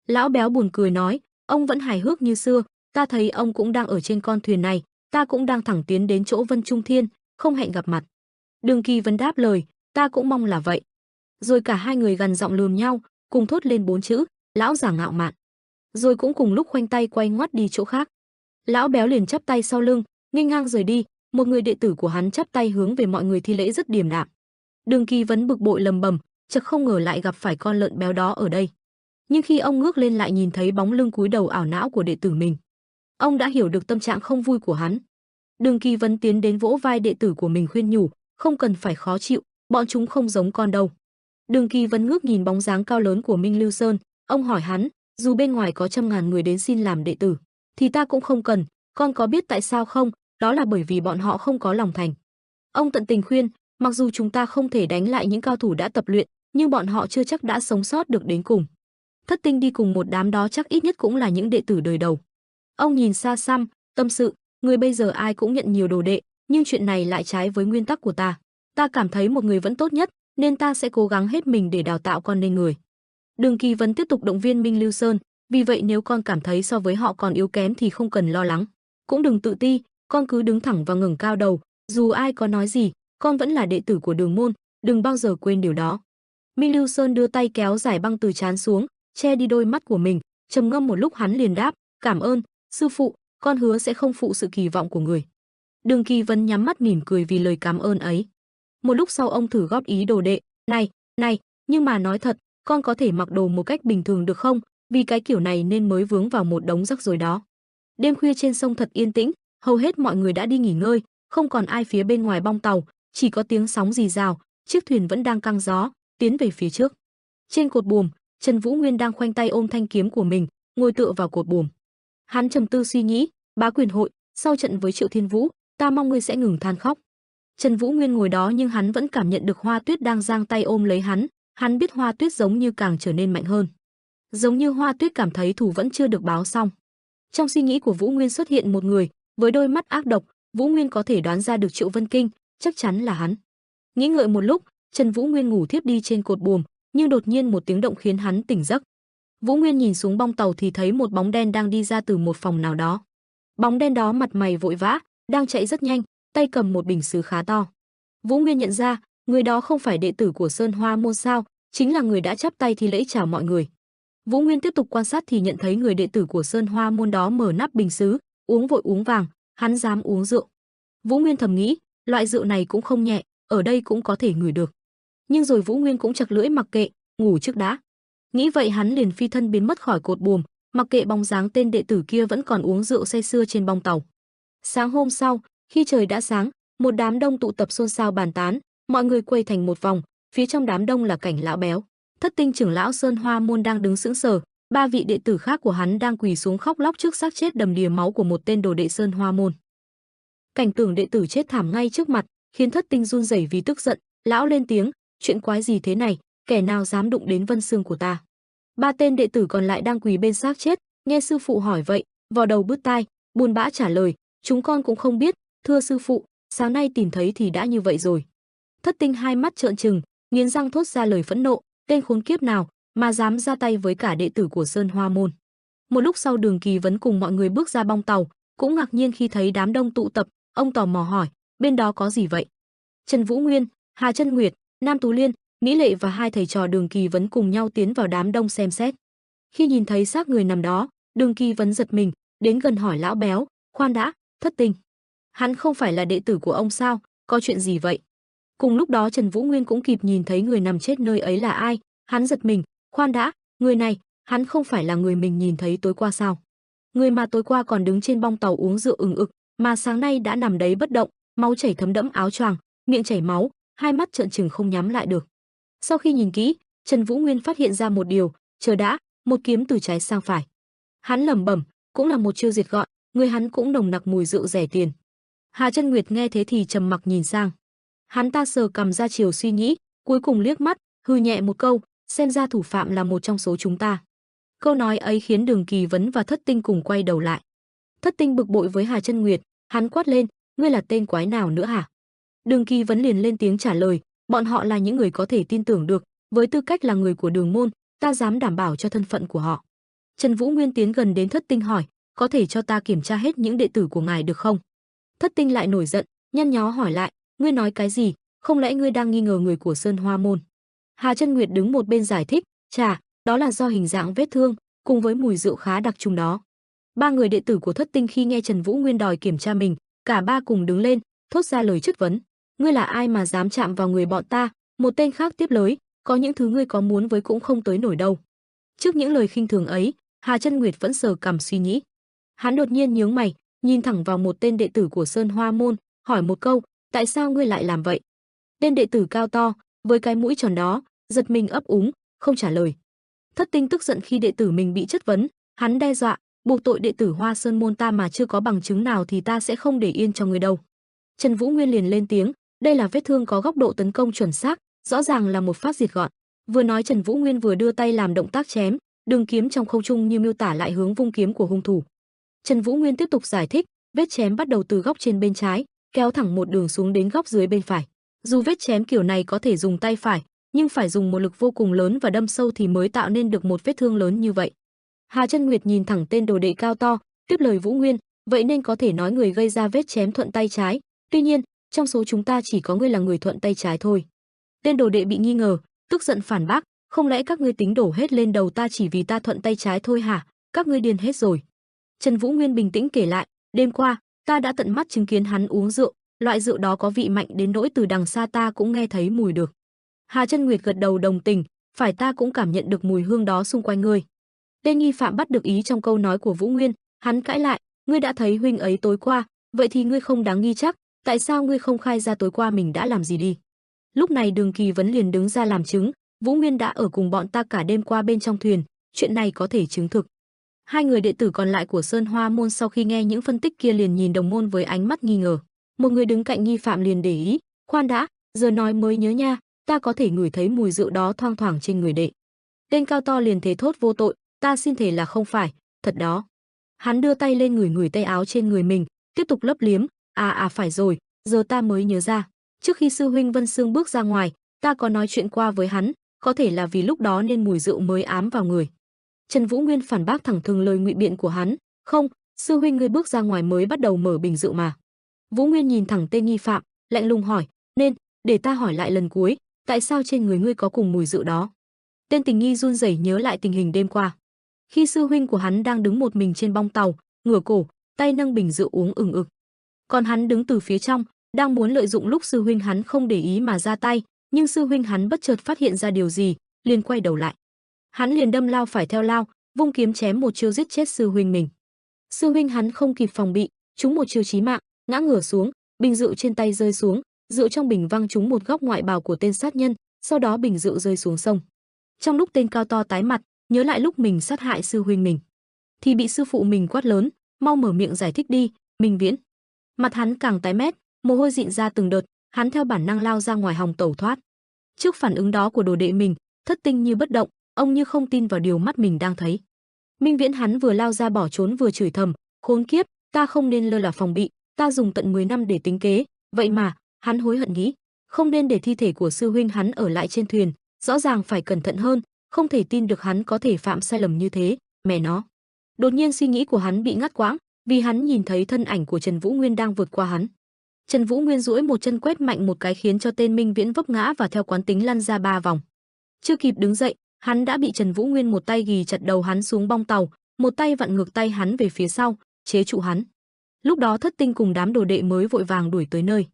Lão béo buồn cười nói, ông vẫn hài hước như xưa, ta thấy ông cũng đang ở trên con thuyền này, ta cũng đang thẳng tiến đến chỗ Vân Trung Thiên, không hẹn gặp mặt. Đường Kỳ Vân đáp lời, ta cũng mong là vậy. Rồi cả hai người gần giọng lườm nhau, cùng thốt lên 4 chữ, lão già ngạo mạn. Rồi cũng cùng lúc khoanh tay quay ngoắt đi chỗ khác. Lão béo liền chắp tay sau lưng, nghênh ngang rời đi, một người đệ tử của hắn chắp tay hướng về mọi người thi lễ rất điềm đạm. Đường Kỳ Vân bực bội lầm bầm, chợt không ngờ lại gặp phải con lợn béo đó ở đây. Nhưng khi ông ngước lên lại nhìn thấy bóng lưng cúi đầu ảo não của đệ tử mình, ông đã hiểu được tâm trạng không vui của hắn. Đường Kỳ Vân tiến đến vỗ vai đệ tử của mình khuyên nhủ, không cần phải khó chịu, bọn chúng không giống con đâu. Đường Kỳ Vân ngước nhìn bóng dáng cao lớn của Minh Lưu Sơn, ông hỏi hắn, dù bên ngoài có trăm ngàn người đến xin làm đệ tử, thì ta cũng không cần, con có biết tại sao không? Đó là bởi vì bọn họ không có lòng thành. Ông tận tình khuyên, mặc dù chúng ta không thể đánh lại những cao thủ đã tập luyện, nhưng bọn họ chưa chắc đã sống sót được đến cùng. Thất Tinh đi cùng một đám đó chắc ít nhất cũng là những đệ tử đời đầu. Ông nhìn xa xăm, tâm sự, người bây giờ ai cũng nhận nhiều đồ đệ, nhưng chuyện này lại trái với nguyên tắc của ta. Ta cảm thấy một người vẫn tốt nhất, nên ta sẽ cố gắng hết mình để đào tạo con nên người. Đường Kỳ Vân tiếp tục động viên Minh Lưu Sơn, vì vậy nếu con cảm thấy so với họ còn yếu kém thì không cần lo lắng, cũng đừng tự ti, con cứ đứng thẳng và ngẩng cao đầu, dù ai có nói gì, con vẫn là đệ tử của Đường môn, đừng bao giờ quên điều đó. Minh Lưu Sơn đưa tay kéo giải băng từ trán xuống, che đi đôi mắt của mình, trầm ngâm một lúc hắn liền đáp, cảm ơn, sư phụ, con hứa sẽ không phụ sự kỳ vọng của người. Đường Kỳ Vân nhắm mắt mỉm cười vì lời cảm ơn ấy. Một lúc sau ông thử góp ý đồ đệ, này, nhưng mà nói thật, con có thể mặc đồ một cách bình thường được không? Vì cái kiểu này nên mới vướng vào một đống rắc rối đó. Đêm khuya trên sông thật yên tĩnh, hầu hết mọi người đã đi nghỉ ngơi, không còn ai phía bên ngoài bong tàu, chỉ có tiếng sóng rì rào, chiếc thuyền vẫn đang căng gió, tiến về phía trước. Trên cột buồm, Trần Vũ Nguyên đang khoanh tay ôm thanh kiếm của mình, ngồi tựa vào cột buồm. Hắn trầm tư suy nghĩ, Bá Quyền hội, sau trận với Triệu Thiên Vũ, ta mong ngươi sẽ ngừng than khóc. Trần Vũ Nguyên ngồi đó nhưng hắn vẫn cảm nhận được Hoa Tuyết đang giang tay ôm lấy hắn biết Hoa Tuyết giống như càng trở nên mạnh hơn. Giống như Hoa Tuyết cảm thấy thù vẫn chưa được báo xong. Trong suy nghĩ của Vũ Nguyên xuất hiện một người, với đôi mắt ác độc, Vũ Nguyên có thể đoán ra được Triệu Vân Kinh, chắc chắn là hắn. Nghĩ ngợi một lúc, Trần Vũ Nguyên ngủ thiếp đi trên cột buồm, nhưng đột nhiên một tiếng động khiến hắn tỉnh giấc. Vũ Nguyên nhìn xuống bong tàu thì thấy một bóng đen đang đi ra từ một phòng nào đó. Bóng đen đó mặt mày vội vã, đang chạy rất nhanh, tay cầm một bình sứ khá to. Vũ Nguyên nhận ra, người đó không phải đệ tử của Sơn Hoa môn sao, chính là người đã chắp tay thì lễ chào mọi người. Vũ Nguyên tiếp tục quan sát thì nhận thấy người đệ tử của Sơn Hoa môn đó mở nắp bình sứ, uống vội uống vàng, hắn dám uống rượu. Vũ Nguyên thầm nghĩ, loại rượu này cũng không nhẹ, ở đây cũng có thể ngửi được. Nhưng rồi Vũ Nguyên cũng chặt lưỡi mặc kệ, ngủ trước đã. Nghĩ vậy hắn liền phi thân biến mất khỏi cột buồm, mặc kệ bóng dáng tên đệ tử kia vẫn còn uống rượu say sưa trên bong tàu. Sáng hôm sau, khi trời đã sáng, một đám đông tụ tập xôn xao bàn tán, mọi người quây thành một vòng, phía trong đám đông là Cảnh lão béo, Thất Tinh trưởng lão Sơn Hoa môn đang đứng sững sờ, ba vị đệ tử khác của hắn đang quỳ xuống khóc lóc trước xác chết đầm đìa máu của một tên đồ đệ Sơn Hoa môn. Cảnh tượng đệ tử chết thảm ngay trước mặt, khiến Thất Tinh run rẩy vì tức giận, lão lên tiếng, chuyện quái gì thế này, kẻ nào dám đụng đến vân xương của ta? Ba tên đệ tử còn lại đang quỳ bên xác chết, nghe sư phụ hỏi vậy, vò đầu bứt tai, buồn bã trả lời, chúng con cũng không biết, thưa sư phụ, sáng nay tìm thấy thì đã như vậy rồi. Thất Tinh hai mắt trợn trừng, nghiến răng thốt ra lời phẫn nộ, tên khốn kiếp nào mà dám ra tay với cả đệ tử của Sơn Hoa môn. Một lúc sau Đường Kỳ Vấn cùng mọi người bước ra bong tàu, cũng ngạc nhiên khi thấy đám đông tụ tập, ông tò mò hỏi, bên đó có gì vậy? Trần Vũ Nguyên, Hà Chân Nguyệt, Nam Tú Liên, Mỹ Lệ và hai thầy trò Đường Kỳ Vấn cùng nhau tiến vào đám đông xem xét. Khi nhìn thấy xác người nằm đó, Đường Kỳ Vấn giật mình, đến gần hỏi lão béo, khoan đã, Thất Tinh, hắn không phải là đệ tử của ông sao, có chuyện gì vậy? Cùng lúc đó Trần Vũ Nguyên cũng kịp nhìn thấy người nằm chết nơi ấy là ai, hắn giật mình, khoan đã, người này, hắn không phải là người mình nhìn thấy tối qua sao? Người mà tối qua còn đứng trên bong tàu uống rượu ừng ực, mà sáng nay đã nằm đấy bất động, máu chảy thấm đẫm áo choàng, miệng chảy máu, hai mắt trợn trừng không nhắm lại được. Sau khi nhìn kỹ, Trần Vũ Nguyên phát hiện ra một điều, chờ đã, một kiếm từ trái sang phải. Hắn lẩm bẩm, cũng là một chiêu diệt gọn, người hắn cũng nồng nặc mùi rượu rẻ tiền. Hà Chân Nguyệt nghe thế thì trầm mặc nhìn sang. Hắn ta sờ cằm ra chiều suy nghĩ, cuối cùng liếc mắt, hừ nhẹ một câu, xem ra thủ phạm là một trong số chúng ta. Câu nói ấy khiến Đường Kỳ Vấn và Thất Tinh cùng quay đầu lại. Thất Tinh bực bội với Hà Chân Nguyệt, hắn quát lên, ngươi là tên quái nào nữa hả? Đường Kỳ Vấn liền lên tiếng trả lời, bọn họ là những người có thể tin tưởng được, với tư cách là người của Đường môn, ta dám đảm bảo cho thân phận của họ. Trần Vũ Nguyên tiến gần đến Thất Tinh hỏi, có thể cho ta kiểm tra hết những đệ tử của ngài được không? Thất Tinh lại nổi giận, nhăn nhó hỏi lại, ngươi nói cái gì, không lẽ ngươi đang nghi ngờ người của Sơn Hoa môn? Hà Chân Nguyệt đứng một bên giải thích, chà, đó là do hình dạng vết thương cùng với mùi rượu khá đặc trưng đó. Ba người đệ tử của Thất Tinh khi nghe Trần Vũ Nguyên đòi kiểm tra mình, cả ba cùng đứng lên, thốt ra lời chất vấn. Ngươi là ai mà dám chạm vào người bọn ta? Một tên khác tiếp lời, có những thứ ngươi có muốn với cũng không tới nổi đâu. Trước những lời khinh thường ấy, Hà Chân Nguyệt vẫn sờ cằm suy nghĩ. Hắn đột nhiên nhướng mày, nhìn thẳng vào một tên đệ tử của Sơn Hoa môn, hỏi một câu, tại sao ngươi lại làm vậy? Tên đệ tử cao to, với cái mũi tròn đó, giật mình ấp úng, không trả lời. Thất Tinh tức giận khi đệ tử mình bị chất vấn, hắn đe dọa, buộc tội đệ tử Hoa Sơn môn ta mà chưa có bằng chứng nào thì ta sẽ không để yên cho ngươi đâu. Trần Vũ Nguyên liền lên tiếng, đây là vết thương có góc độ tấn công chuẩn xác, rõ ràng là một phát diệt gọn. Vừa nói Trần Vũ Nguyên vừa đưa tay làm động tác chém, đường kiếm trong không trung như miêu tả lại hướng vung kiếm của hung thủ. Trần Vũ Nguyên tiếp tục giải thích, vết chém bắt đầu từ góc trên bên trái, kéo thẳng một đường xuống đến góc dưới bên phải. Dù vết chém kiểu này có thể dùng tay phải, nhưng phải dùng một lực vô cùng lớn và đâm sâu thì mới tạo nên được một vết thương lớn như vậy. Hà Chân Nguyệt nhìn thẳng tên đồ đệ cao to, tiếp lời Vũ Nguyên, vậy nên có thể nói người gây ra vết chém thuận tay trái, tuy nhiên, trong số chúng ta chỉ có ngươi là người thuận tay trái thôi. Tên đồ đệ bị nghi ngờ, tức giận phản bác, không lẽ các ngươi tính đổ hết lên đầu ta chỉ vì ta thuận tay trái thôi hả? Các ngươi điên hết rồi. Trần Vũ Nguyên bình tĩnh kể lại, đêm qua, ta đã tận mắt chứng kiến hắn uống rượu, loại rượu đó có vị mạnh đến nỗi từ đằng xa ta cũng nghe thấy mùi được. Hà Chân Nguyệt gật đầu đồng tình, phải ta cũng cảm nhận được mùi hương đó xung quanh ngươi. Tên nghi phạm bắt được ý trong câu nói của Vũ Nguyên, hắn cãi lại, ngươi đã thấy huynh ấy tối qua, vậy thì ngươi không đáng nghi chắc, tại sao ngươi không khai ra tối qua mình đã làm gì đi? Lúc này Đường Kỳ Vấn liền đứng ra làm chứng, Vũ Nguyên đã ở cùng bọn ta cả đêm qua bên trong thuyền, chuyện này có thể chứng thực. Hai người đệ tử còn lại của Sơn Hoa môn sau khi nghe những phân tích kia liền nhìn đồng môn với ánh mắt nghi ngờ. Một người đứng cạnh nghi phạm liền để ý, khoan đã, giờ nói mới nhớ nha, ta có thể ngửi thấy mùi rượu đó thoang thoảng trên người đệ. Tên cao to liền thế thốt vô tội, ta xin thề là không phải, thật đó. Hắn đưa tay lên ngửi tay áo trên người mình, tiếp tục lấp liếm, phải rồi, giờ ta mới nhớ ra. Trước khi sư huynh Vân Sương bước ra ngoài, ta có nói chuyện qua với hắn, có thể là vì lúc đó nên mùi rượu mới ám vào người. Trần Vũ Nguyên phản bác thẳng thừng lời ngụy biện của hắn, không, sư huynh ngươi bước ra ngoài mới bắt đầu mở bình rượu mà. Vũ Nguyên nhìn thẳng tên nghi phạm, lạnh lùng hỏi, nên, để ta hỏi lại lần cuối, tại sao trên người ngươi có cùng mùi rượu đó? Tên tình nghi run rẩy nhớ lại tình hình đêm qua. Khi sư huynh của hắn đang đứng một mình trên bong tàu, ngửa cổ, tay nâng bình rượu uống ừng ực. Còn hắn đứng từ phía trong, đang muốn lợi dụng lúc sư huynh hắn không để ý mà ra tay, nhưng sư huynh hắn bất chợt phát hiện ra điều gì, liền quay đầu lại. Hắn liền đâm lao phải theo lao, vung kiếm chém một chiêu giết chết sư huynh mình. Sư huynh hắn không kịp phòng bị, trúng một chiêu chí mạng, ngã ngửa xuống, bình rượu trên tay rơi xuống, rượu trong bình văng trúng một góc ngoại bào của tên sát nhân, sau đó bình rượu rơi xuống sông. Trong lúc tên cao to tái mặt, nhớ lại lúc mình sát hại sư huynh mình, thì bị sư phụ mình quát lớn, mau mở miệng giải thích đi, Minh Viễn. Mặt hắn càng tái mét, mồ hôi dịn ra từng đợt, hắn theo bản năng lao ra ngoài hòng tẩu thoát. Trước phản ứng đó của đồ đệ mình, Thất Tinh như bất động, ông như không tin vào điều mắt mình đang thấy. Minh Viễn hắn vừa lao ra bỏ trốn vừa chửi thầm, khốn kiếp, ta không nên lơ là phòng bị, ta dùng tận 10 năm để tính kế, vậy mà, hắn hối hận nghĩ, không nên để thi thể của sư huynh hắn ở lại trên thuyền, rõ ràng phải cẩn thận hơn, không thể tin được hắn có thể phạm sai lầm như thế, mẹ nó. Đột nhiên suy nghĩ của hắn bị ngắt quãng, vì hắn nhìn thấy thân ảnh của Trần Vũ Nguyên đang vượt qua hắn. Trần Vũ Nguyên duỗi một chân quét mạnh một cái khiến cho tên Minh Viễn vấp ngã và theo quán tính lăn ra 3 vòng. Chưa kịp đứng dậy, hắn đã bị Trần Vũ Nguyên một tay ghì chặt đầu hắn xuống bong tàu, một tay vặn ngược tay hắn về phía sau, chế trụ hắn. Lúc đó Thất Tinh cùng đám đồ đệ mới vội vàng đuổi tới nơi.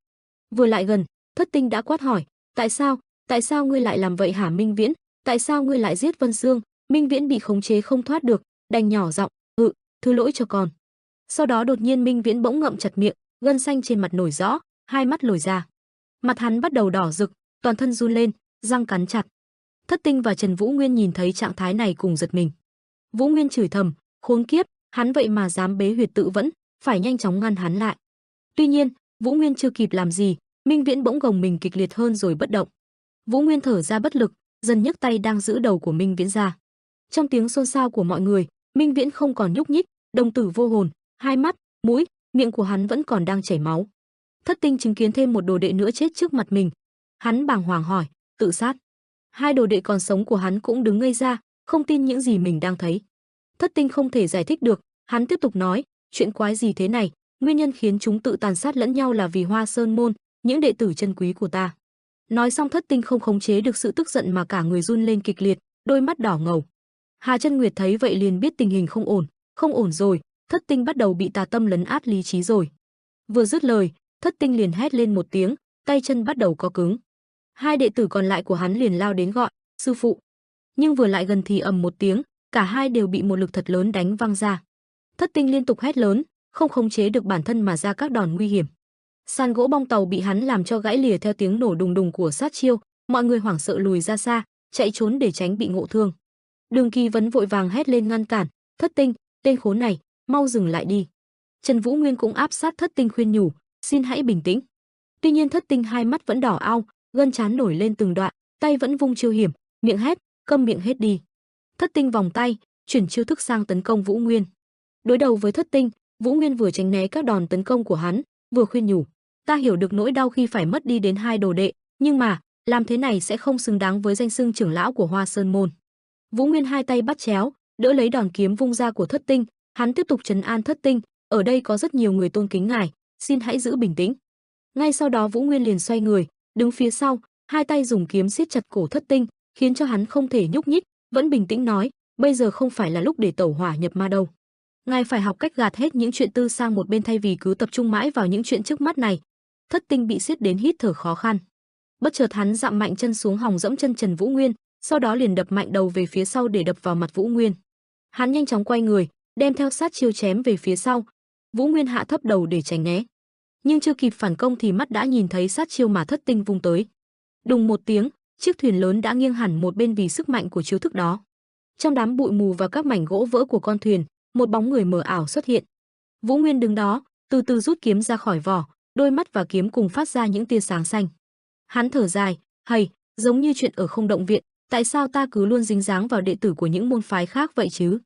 Vừa lại gần, Thất Tinh đã quát hỏi, tại sao ngươi lại làm vậy hả Minh Viễn, tại sao ngươi lại giết Vân Sương? Minh Viễn bị khống chế không thoát được, đành nhỏ giọng, thứ lỗi cho con. Sau đó đột nhiên Minh Viễn bỗng ngậm chặt miệng, gân xanh trên mặt nổi rõ, hai mắt lồi ra. Mặt hắn bắt đầu đỏ rực, toàn thân run lên, răng cắn chặt. Thất Tinh và Trần Vũ Nguyên nhìn thấy trạng thái này cùng giật mình. Vũ Nguyên chửi thầm, khốn kiếp, hắn vậy mà dám bế huyệt tự vẫn, phải nhanh chóng ngăn hắn lại. Tuy nhiên, Vũ Nguyên chưa kịp làm gì, Minh Viễn bỗng gồng mình kịch liệt hơn rồi bất động. Vũ Nguyên thở ra bất lực, dần nhấc tay đang giữ đầu của Minh Viễn ra. Trong tiếng xôn xao của mọi người, Minh Viễn không còn nhúc nhích, đồng tử vô hồn, hai mắt, mũi, miệng của hắn vẫn còn đang chảy máu. Thất Tinh chứng kiến thêm một đồ đệ nữa chết trước mặt mình. Hắn bàng hoàng hỏi, tự sát. Hai đồ đệ còn sống của hắn cũng đứng ngây ra, không tin những gì mình đang thấy. Thất Tinh không thể giải thích được, hắn tiếp tục nói, chuyện quái gì thế này, nguyên nhân khiến chúng tự tàn sát lẫn nhau là vì Hoa Sơn môn, những đệ tử chân quý của ta. Nói xong Thất Tinh không khống chế được sự tức giận mà cả người run lên kịch liệt, đôi mắt đỏ ngầu. Hà Chân Nguyệt thấy vậy liền biết tình hình không ổn rồi, Thất Tinh bắt đầu bị tà tâm lấn át lý trí rồi. Vừa dứt lời, Thất Tinh liền hét lên một tiếng, tay chân bắt đầu co cứng. Hai đệ tử còn lại của hắn liền lao đến gọi, sư phụ. Nhưng vừa lại gần thì ầm một tiếng, cả hai đều bị một lực thật lớn đánh văng ra. Thất Tinh liên tục hét lớn, không khống chế được bản thân mà ra các đòn nguy hiểm. Sàn gỗ bong tàu bị hắn làm cho gãy lìa theo tiếng nổ đùng đùng của sát chiêu, mọi người hoảng sợ lùi ra xa, chạy trốn để tránh bị ngộ thương. Đường Kỳ Vấn vội vàng hét lên ngăn cản, Thất Tinh, tên khốn này, mau dừng lại đi. Trần Vũ Nguyên cũng áp sát Thất Tinh khuyên nhủ, xin hãy bình tĩnh. Tuy nhiên Thất Tinh hai mắt vẫn đỏ ao, gân trán nổi lên từng đoạn, tay vẫn vung chiêu hiểm, miệng hét, câm miệng hết đi. Thất Tinh vòng tay, chuyển chiêu thức sang tấn công Vũ Nguyên. Đối đầu với Thất Tinh, Vũ Nguyên vừa tránh né các đòn tấn công của hắn, vừa khuyên nhủ, ta hiểu được nỗi đau khi phải mất đi đến hai đồ đệ, nhưng mà làm thế này sẽ không xứng đáng với danh xưng trưởng lão của Hoa Sơn môn. Vũ Nguyên hai tay bắt chéo, đỡ lấy đòn kiếm vung ra của Thất Tinh, hắn tiếp tục trấn an Thất Tinh, ở đây có rất nhiều người tôn kính ngài, xin hãy giữ bình tĩnh. Ngay sau đó Vũ Nguyên liền xoay người, đứng phía sau, hai tay dùng kiếm siết chặt cổ Thất Tinh, khiến cho hắn không thể nhúc nhích, vẫn bình tĩnh nói, bây giờ không phải là lúc để tẩu hỏa nhập ma đâu. Ngài phải học cách gạt hết những chuyện tư sang một bên thay vì cứ tập trung mãi vào những chuyện trước mắt này. Thất Tinh bị siết đến hít thở khó khăn. Bất chợt hắn dậm mạnh chân xuống hòng dẫm chân Trần Vũ Nguyên, sau đó liền đập mạnh đầu về phía sau để đập vào mặt Vũ Nguyên. Hắn nhanh chóng quay người, đem theo sát chiêu chém về phía sau. Vũ Nguyên hạ thấp đầu để tránh né, nhưng chưa kịp phản công thì mắt đã nhìn thấy sát chiêu mà Thất Tinh vung tới. Đùng một tiếng, chiếc thuyền lớn đã nghiêng hẳn một bên vì sức mạnh của chiêu thức đó. Trong đám bụi mù và các mảnh gỗ vỡ của con thuyền, một bóng người mờ ảo xuất hiện. Vũ Nguyên đứng đó, từ từ rút kiếm ra khỏi vỏ, đôi mắt và kiếm cùng phát ra những tia sáng xanh. Hắn thở dài, hầy, giống như chuyện ở Không Động Viện, tại sao ta cứ luôn dính dáng vào đệ tử của những môn phái khác vậy chứ?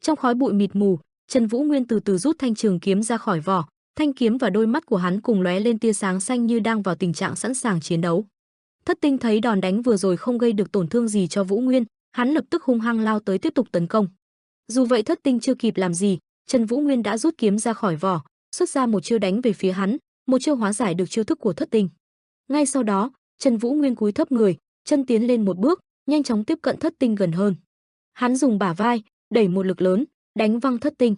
Trong khói bụi mịt mù, Trần Vũ Nguyên từ từ rút thanh trường kiếm ra khỏi vỏ, thanh kiếm và đôi mắt của hắn cùng lóe lên tia sáng xanh như đang vào tình trạng sẵn sàng chiến đấu. Thất Tinh thấy đòn đánh vừa rồi không gây được tổn thương gì cho Vũ Nguyên, hắn lập tức hung hăng lao tới tiếp tục tấn công. Dù vậy Thất Tinh chưa kịp làm gì, Trần Vũ Nguyên đã rút kiếm ra khỏi vỏ, xuất ra một chiêu đánh về phía hắn, một chiêu hóa giải được chiêu thức của Thất Tinh. Ngay sau đó, Trần Vũ Nguyên cúi thấp người, chân tiến lên một bước, nhanh chóng tiếp cận Thất Tinh gần hơn. Hắn dùng bả vai, đẩy một lực lớn, đánh văng Thất Tinh.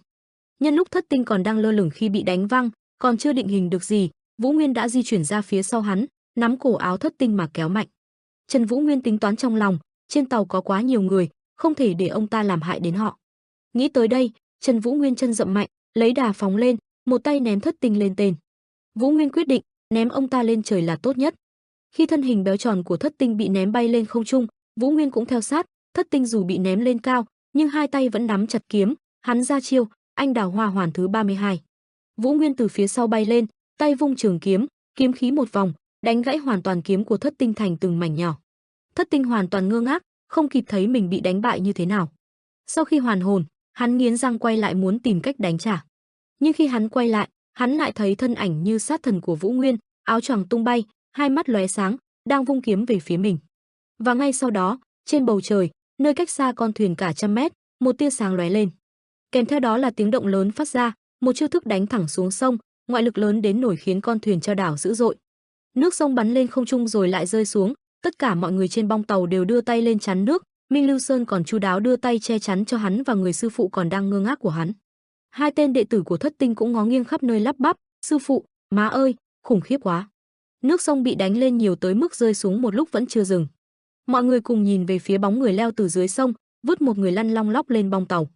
Nhân lúc Thất Tinh còn đang lơ lửng khi bị đánh văng, còn chưa định hình được gì, Vũ Nguyên đã di chuyển ra phía sau hắn, nắm cổ áo Thất Tinh mà kéo mạnh. Trần Vũ Nguyên tính toán trong lòng, trên tàu có quá nhiều người, không thể để ông ta làm hại đến họ. Nghĩ tới đây, Trần Vũ Nguyên chân dậm mạnh, lấy đà phóng lên, một tay ném Thất Tinh lên tên. Vũ Nguyên quyết định, ném ông ta lên trời là tốt nhất. Khi thân hình béo tròn của Thất Tinh bị ném bay lên không trung, Vũ Nguyên cũng theo sát. Thất Tinh dù bị ném lên cao, nhưng hai tay vẫn nắm chặt kiếm, hắn ra chiêu, Anh Đào Hoa Hoàn thứ 32. Vũ Nguyên từ phía sau bay lên, tay vung trường kiếm, kiếm khí một vòng, đánh gãy hoàn toàn kiếm của Thất Tinh thành từng mảnh nhỏ. Thất Tinh hoàn toàn ngơ ngác, không kịp thấy mình bị đánh bại như thế nào. Sau khi hoàn hồn, hắn nghiến răng quay lại muốn tìm cách đánh trả. Nhưng khi hắn quay lại, hắn lại thấy thân ảnh như sát thần của Vũ Nguyên, áo choàng tung bay, hai mắt lóe sáng, đang vung kiếm về phía mình. Và ngay sau đó, trên bầu trời, nơi cách xa con thuyền cả trăm mét, một tia sáng lóe lên. Kèm theo đó là tiếng động lớn phát ra, một chiêu thức đánh thẳng xuống sông, ngoại lực lớn đến nổi khiến con thuyền chao đảo dữ dội. Nước sông bắn lên không trung rồi lại rơi xuống, tất cả mọi người trên bong tàu đều đưa tay lên chắn nước, Minh Lưu Sơn còn chu đáo đưa tay che chắn cho hắn và người sư phụ còn đang ngơ ngác của hắn. Hai tên đệ tử của Thất Tinh cũng ngó nghiêng khắp nơi lắp bắp, sư phụ, má ơi, khủng khiếp quá. Nước sông bị đánh lên nhiều tới mức rơi xuống một lúc vẫn chưa dừng. Mọi người cùng nhìn về phía bóng người leo từ dưới sông, vứt một người lăn long lóc lên bong tàu.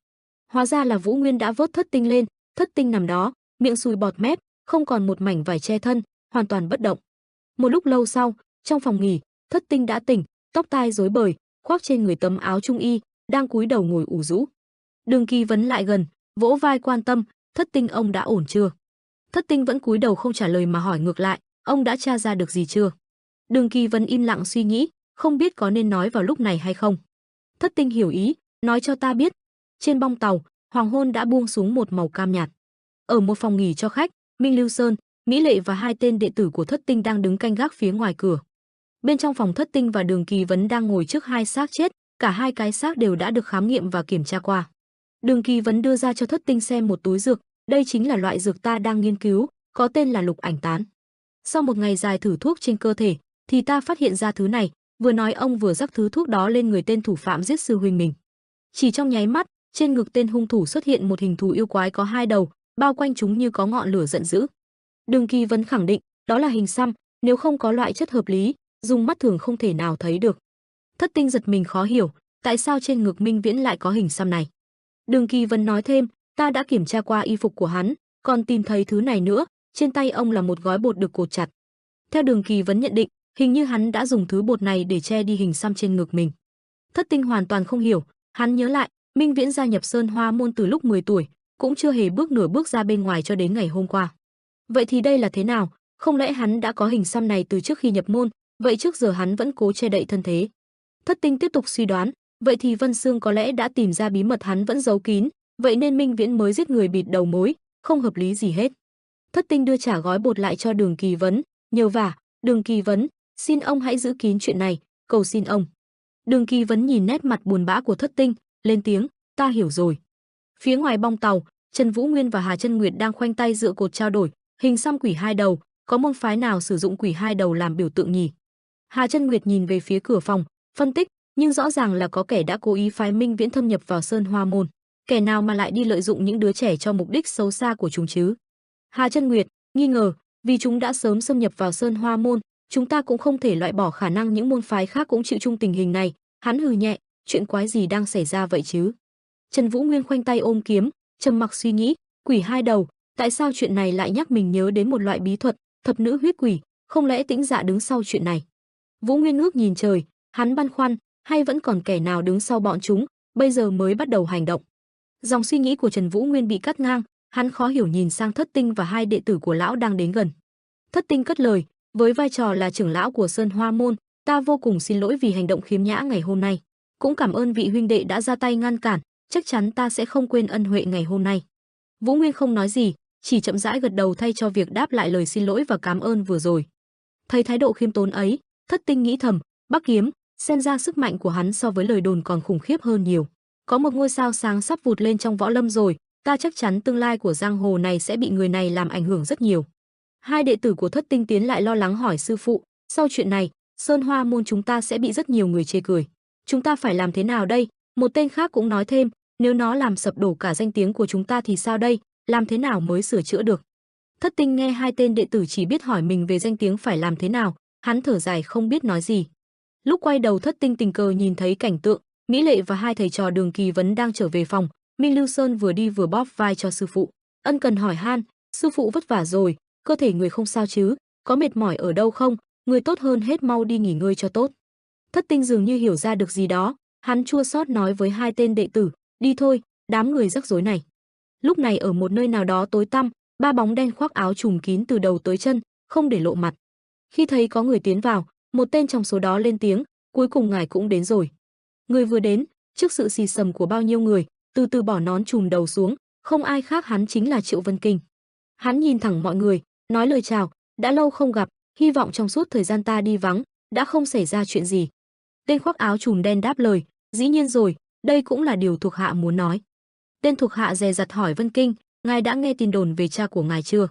Hóa ra là Vũ Nguyên đã vớt Thất Tinh lên, Thất Tinh nằm đó, miệng sùi bọt mép, không còn một mảnh vải che thân, hoàn toàn bất động. Một lúc lâu sau, trong phòng nghỉ, Thất Tinh đã tỉnh, tóc tai rối bời, khoác trên người tấm áo trung y, đang cúi đầu ngồi ủ rũ. Đường Kỳ Vấn lại gần, vỗ vai quan tâm, Thất Tinh ông đã ổn chưa? Thất Tinh vẫn cúi đầu không trả lời mà hỏi ngược lại, ông đã tra ra được gì chưa? Đường Kỳ Vấn im lặng suy nghĩ, không biết có nên nói vào lúc này hay không. Thất Tinh hiểu ý, nói cho ta biết. Trên bong tàu, hoàng hôn đã buông xuống một màu cam nhạt. Ở một phòng nghỉ cho khách, Minh Lưu Sơn, Mỹ Lệ và hai tên đệ tử của Thất Tinh đang đứng canh gác phía ngoài cửa. Bên trong phòng Thất Tinh và Đường Kỳ Vấn đang ngồi trước hai xác chết, cả hai cái xác đều đã được khám nghiệm và kiểm tra qua. Đường Kỳ Vấn đưa ra cho Thất Tinh xem một túi dược, đây chính là loại dược ta đang nghiên cứu, có tên là Lục Ảnh Tán. Sau một ngày dài thử thuốc trên cơ thể, thì ta phát hiện ra thứ này, vừa nói ông vừa rắc thứ thuốc đó lên người tên thủ phạm giết sư huynh mình. Chỉ trong nháy mắt, trên ngực tên hung thủ xuất hiện một hình thù yêu quái có hai đầu, bao quanh chúng như có ngọn lửa giận dữ. Đường Kỳ Vấn khẳng định, đó là hình xăm, nếu không có loại chất hợp lý, dùng mắt thường không thể nào thấy được. Thất Tinh giật mình khó hiểu, tại sao trên ngực Minh Viễn lại có hình xăm này. Đường Kỳ Vấn nói thêm, ta đã kiểm tra qua y phục của hắn, còn tìm thấy thứ này nữa, trên tay ông là một gói bột được cột chặt. Theo Đường Kỳ Vấn nhận định, hình như hắn đã dùng thứ bột này để che đi hình xăm trên ngực mình. Thất Tinh hoàn toàn không hiểu, hắn nhớ lại, Minh Viễn gia nhập Sơn Hoa môn từ lúc 10 tuổi, cũng chưa hề bước nửa bước ra bên ngoài cho đến ngày hôm qua. Vậy thì đây là thế nào? Không lẽ hắn đã có hình xăm này từ trước khi nhập môn, vậy trước giờ hắn vẫn cố che đậy thân thế? Thất Tinh tiếp tục suy đoán, vậy thì Vân Sương có lẽ đã tìm ra bí mật hắn vẫn giấu kín, vậy nên Minh Viễn mới giết người bịt đầu mối, không hợp lý gì hết. Thất Tinh đưa trả gói bột lại cho Đường Kỳ Vấn, nhờ vả, Đường Kỳ Vấn, xin ông hãy giữ kín chuyện này, cầu xin ông. Đường Kỳ Vấn nhìn nét mặt buồn bã của Thất Tinh, lên tiếng, ta hiểu rồi. Phía ngoài bong tàu, Trần Vũ Nguyên và Hà Chân Nguyệt đang khoanh tay dựa cột trao đổi, hình xăm quỷ hai đầu, có môn phái nào sử dụng quỷ hai đầu làm biểu tượng nhỉ? Hà Chân Nguyệt nhìn về phía cửa phòng, phân tích, nhưng rõ ràng là có kẻ đã cố ý phái Minh Viễn thâm nhập vào Sơn Hoa môn, kẻ nào mà lại đi lợi dụng những đứa trẻ cho mục đích xấu xa của chúng chứ? Hà Chân Nguyệt nghi ngờ, vì chúng đã sớm xâm nhập vào Sơn Hoa môn, chúng ta cũng không thể loại bỏ khả năng những môn phái khác cũng chịu chung tình hình này. Hắn hừ nhẹ, chuyện quái gì đang xảy ra vậy chứ? Trần Vũ Nguyên khoanh tay ôm kiếm, trầm mặc suy nghĩ, quỷ hai đầu, tại sao chuyện này lại nhắc mình nhớ đến một loại bí thuật, thập nữ huyết quỷ, không lẽ Tĩnh Dạ đứng sau chuyện này? Vũ Nguyên ngước nhìn trời, hắn băn khoăn, hay vẫn còn kẻ nào đứng sau bọn chúng, bây giờ mới bắt đầu hành động. Dòng suy nghĩ của Trần Vũ Nguyên bị cắt ngang, hắn khó hiểu nhìn sang Thất Tinh và hai đệ tử của lão đang đến gần. Thất Tinh cất lời, với vai trò là trưởng lão của Sơn Hoa môn, ta vô cùng xin lỗi vì hành động khiếm nhã ngày hôm nay, cũng cảm ơn vị huynh đệ đã ra tay ngăn cản, chắc chắn ta sẽ không quên ân huệ ngày hôm nay. Vũ Nguyên không nói gì, chỉ chậm rãi gật đầu thay cho việc đáp lại lời xin lỗi và cảm ơn vừa rồi. Thấy thái độ khiêm tốn ấy, Thất Tinh nghĩ thầm, Bắc Kiếm, xem ra sức mạnh của hắn so với lời đồn còn khủng khiếp hơn nhiều. Có một ngôi sao sáng sắp vụt lên trong võ lâm rồi, ta chắc chắn tương lai của giang hồ này sẽ bị người này làm ảnh hưởng rất nhiều. Hai đệ tử của Thất Tinh tiến lại lo lắng hỏi sư phụ, sau chuyện này, Sơn Hoa môn chúng ta sẽ bị rất nhiều người chê cười. Chúng ta phải làm thế nào đây? Một tên khác cũng nói thêm, nếu nó làm sập đổ cả danh tiếng của chúng ta thì sao đây? Làm thế nào mới sửa chữa được? Thất Tinh nghe hai tên đệ tử chỉ biết hỏi mình về danh tiếng phải làm thế nào, hắn thở dài không biết nói gì. Lúc quay đầu Thất Tinh tình cờ nhìn thấy cảnh tượng, Mỹ Lệ và hai thầy trò Đường Kỳ Vấn đang trở về phòng, Minh Lưu Sơn vừa đi vừa bóp vai cho sư phụ, ân cần hỏi han, sư phụ vất vả rồi, cơ thể người không sao chứ, có mệt mỏi ở đâu không, người tốt hơn hết mau đi nghỉ ngơi cho tốt. Thất Tinh dường như hiểu ra được gì đó, hắn chua xót nói với hai tên đệ tử, đi thôi, đám người rắc rối này. Lúc này ở một nơi nào đó tối tăm, ba bóng đen khoác áo trùm kín từ đầu tới chân, không để lộ mặt. Khi thấy có người tiến vào, một tên trong số đó lên tiếng, cuối cùng ngài cũng đến rồi. Người vừa đến, trước sự xì xầm của bao nhiêu người, từ từ bỏ nón trùm đầu xuống, không ai khác hắn chính là Triệu Vân Kinh. Hắn nhìn thẳng mọi người, nói lời chào, đã lâu không gặp, hy vọng trong suốt thời gian ta đi vắng, đã không xảy ra chuyện gì. Tên khoác áo trùm đen đáp lời, dĩ nhiên rồi, đây cũng là điều thuộc hạ muốn nói. Tên thuộc hạ dè dặt hỏi Vân Kinh, ngài đã nghe tin đồn về cha của ngài chưa?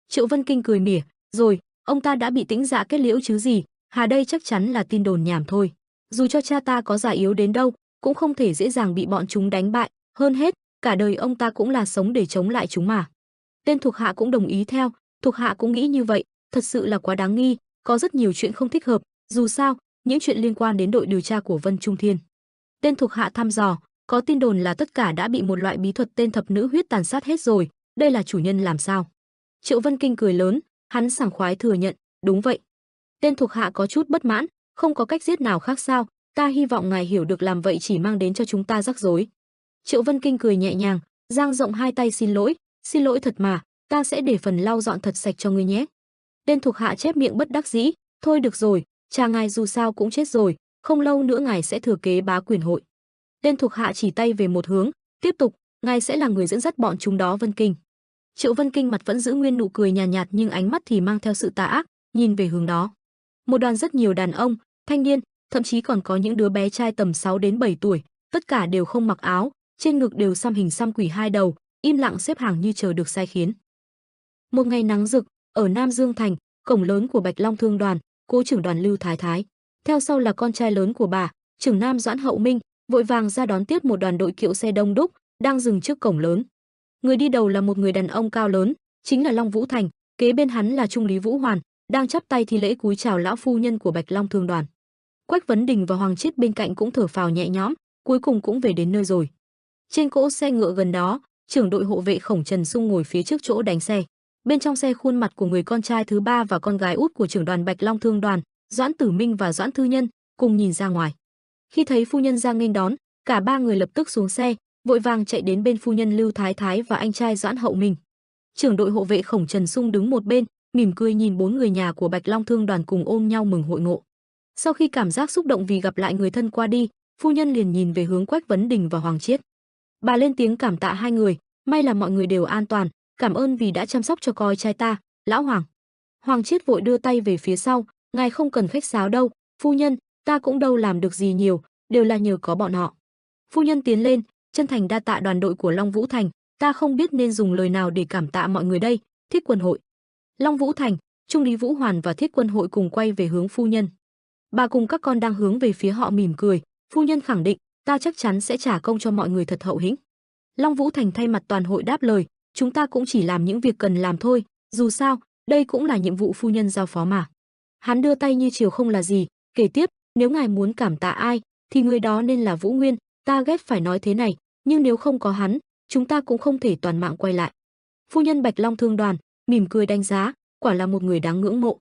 Triệu Vân Kinh cười mỉa, rồi, ông ta đã bị Tĩnh Dạ kết liễu chứ gì, hà đây chắc chắn là tin đồn nhảm thôi. Dù cho cha ta có già yếu đến đâu, cũng không thể dễ dàng bị bọn chúng đánh bại, hơn hết, cả đời ông ta cũng là sống để chống lại chúng mà. Tên thuộc hạ cũng đồng ý theo, thuộc hạ cũng nghĩ như vậy, thật sự là quá đáng nghi, có rất nhiều chuyện không thích hợp, dù sao, những chuyện liên quan đến đội điều tra của Vân Trung Thiên. Tên thuộc hạ thăm dò, có tin đồn là tất cả đã bị một loại bí thuật tên thập nữ huyết tàn sát hết rồi, đây là chủ nhân làm sao? Triệu Vân Kinh cười lớn, hắn sảng khoái thừa nhận, đúng vậy. Tên thuộc hạ có chút bất mãn, không có cách giết nào khác sao, ta hy vọng ngài hiểu được làm vậy chỉ mang đến cho chúng ta rắc rối. Triệu Vân Kinh cười nhẹ nhàng, dang rộng hai tay xin lỗi thật mà, ta sẽ để phần lau dọn thật sạch cho ngươi nhé. Tên thuộc hạ chép miệng bất đắc dĩ, thôi được rồi, cha ngài dù sao cũng chết rồi, không lâu nữa ngài sẽ thừa kế bá quyền hội. Tên thuộc hạ chỉ tay về một hướng, tiếp tục, ngài sẽ là người dẫn dắt bọn chúng đó Vân Kinh. Triệu Vân Kinh mặt vẫn giữ nguyên nụ cười nhàn nhạt, nhưng ánh mắt thì mang theo sự tà ác, nhìn về hướng đó. Một đoàn rất nhiều đàn ông, thanh niên, thậm chí còn có những đứa bé trai tầm 6 đến 7 tuổi, tất cả đều không mặc áo, trên ngực đều xăm hình xăm quỷ hai đầu, im lặng xếp hàng như chờ được sai khiến. Một ngày nắng rực, ở Nam Dương Thành, cổng lớn của Bạch Long Thương đoàn, Cố trưởng đoàn Lưu Thái Thái, theo sau là con trai lớn của bà, trưởng nam Doãn Hậu Minh, vội vàng ra đón tiếp một đoàn đội kiệu xe đông đúc đang dừng trước cổng lớn. Người đi đầu là một người đàn ông cao lớn, chính là Long Vũ Thành, kế bên hắn là Trung lý Vũ Hoàn, đang chắp tay thi lễ cúi chào lão phu nhân của Bạch Long Thương đoàn. Quách Vấn Đình và Hoàng Chiết bên cạnh cũng thở phào nhẹ nhõm, cuối cùng cũng về đến nơi rồi. Trên cỗ xe ngựa gần đó, trưởng đội hộ vệ Khổng Trần Sung ngồi phía trước chỗ đánh xe. Bên trong xe khuôn mặt của người con trai thứ ba và con gái út của trưởng đoàn Bạch Long Thương đoàn, Doãn Tử Minh và Doãn Thư Nhân, cùng nhìn ra ngoài. Khi thấy phu nhân ra nghênh đón, cả ba người lập tức xuống xe, vội vàng chạy đến bên phu nhân Lưu Thái Thái và anh trai Doãn Hậu Minh. Trưởng đội hộ vệ Khổng Trần Sung đứng một bên, mỉm cười nhìn bốn người nhà của Bạch Long Thương đoàn cùng ôm nhau mừng hội ngộ. Sau khi cảm giác xúc động vì gặp lại người thân qua đi, phu nhân liền nhìn về hướng Quách Vấn Đình và Hoàng Chiết. Bà lên tiếng cảm tạ hai người, may là mọi người đều an toàn, cảm ơn vì đã chăm sóc cho con trai ta, lão Hoàng. Hoàng Chiết vội đưa tay về phía sau, ngài không cần khách sáo đâu, phu nhân, ta cũng đâu làm được gì nhiều, đều là nhờ có bọn họ. Phu nhân tiến lên, chân thành đa tạ đoàn đội của Long Vũ Thành, ta không biết nên dùng lời nào để cảm tạ mọi người đây. Thiết Quân hội. Long Vũ Thành, Trung lý Vũ Hoàn và Thiết Quân hội cùng quay về hướng phu nhân. Bà cùng các con đang hướng về phía họ mỉm cười, phu nhân khẳng định, ta chắc chắn sẽ trả công cho mọi người thật hậu hĩnh. Long Vũ Thành thay mặt toàn hội đáp lời, chúng ta cũng chỉ làm những việc cần làm thôi, dù sao, đây cũng là nhiệm vụ phu nhân giao phó mà. Hắn đưa tay như chiều không là gì, kể tiếp, nếu ngài muốn cảm tạ ai, thì người đó nên là Vũ Nguyên, ta ghét phải nói thế này, nhưng nếu không có hắn, chúng ta cũng không thể toàn mạng quay lại. Phu nhân Bạch Long Thương đoàn, mỉm cười đánh giá, quả là một người đáng ngưỡng mộ.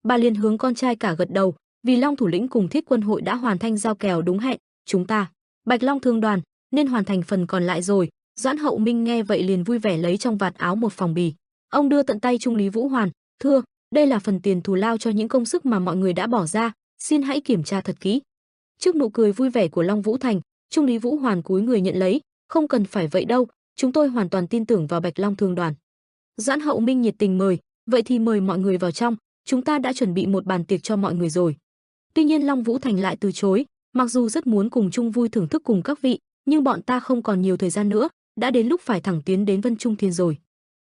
Bà liền hướng con trai cả gật đầu, vì Long thủ lĩnh cùng Thiết Quân hội đã hoàn thành giao kèo đúng hẹn, chúng ta, Bạch Long Thương đoàn, nên hoàn thành phần còn lại rồi. Doãn Hậu Minh nghe vậy liền vui vẻ lấy trong vạt áo một phòng bì. Ông đưa tận tay Trung lý Vũ Hoàn, thưa, đây là phần tiền thù lao cho những công sức mà mọi người đã bỏ ra, xin hãy kiểm tra thật kỹ. Trước nụ cười vui vẻ của Long Vũ Thành, Trung lý Vũ Hoàn cúi người nhận lấy, không cần phải vậy đâu, chúng tôi hoàn toàn tin tưởng vào Bạch Long Thương đoàn. Doãn Hậu Minh nhiệt tình mời, vậy thì mời mọi người vào trong, chúng ta đã chuẩn bị một bàn tiệc cho mọi người rồi. Tuy nhiên Long Vũ Thành lại từ chối, mặc dù rất muốn cùng chung vui thưởng thức cùng các vị, nhưng bọn ta không còn nhiều thời gian nữa, đã đến lúc phải thẳng tiến đến Vân Trung Thiên rồi.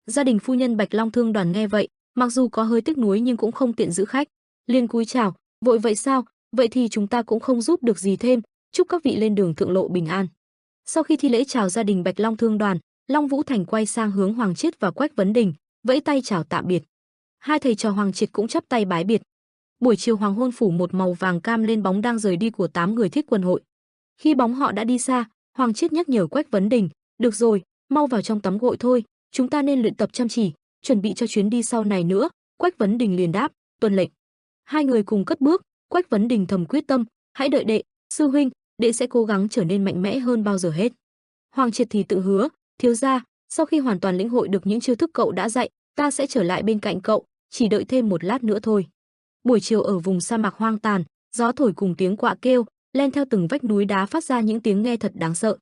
Gia đình phu nhân Bạch Long Thương đoàn nghe vậy, mặc dù có hơi tiếc nuối nhưng cũng không tiện giữ khách, liền cúi chào, vội vậy sao, vậy thì chúng ta cũng không giúp được gì thêm, chúc các vị lên đường thượng lộ bình an. Sau khi thi lễ chào gia đình Bạch Long Thương đoàn, Long Vũ Thành quay sang hướng Hoàng Chiết và Quách Vấn Đình, vẫy tay chào tạm biệt. Hai thầy trò Hoàng Triệt cũng chắp tay bái biệt. Buổi chiều hoàng hôn phủ một màu vàng cam lên bóng đang rời đi của 8 người Thiết Quân hội. Khi bóng họ đã đi xa, Hoàng Chiết nhắc nhở Quách Vấn Đình, được rồi, mau vào trong tắm gội thôi, chúng ta nên luyện tập chăm chỉ, chuẩn bị cho chuyến đi sau này nữa. Quách Vấn Đình liền đáp, tuân lệnh. Hai người cùng cất bước, Quách Vấn Đình thầm quyết tâm, hãy đợi đệ, sư huynh, đệ sẽ cố gắng trở nên mạnh mẽ hơn bao giờ hết. Hoàng Triệt thì tự hứa, thiếu gia, sau khi hoàn toàn lĩnh hội được những chiêu thức cậu đã dạy, ta sẽ trở lại bên cạnh cậu, chỉ đợi thêm một lát nữa thôi. Buổi chiều ở vùng sa mạc hoang tàn, gió thổi cùng tiếng quạ kêu, len theo từng vách núi đá phát ra những tiếng nghe thật đáng sợ.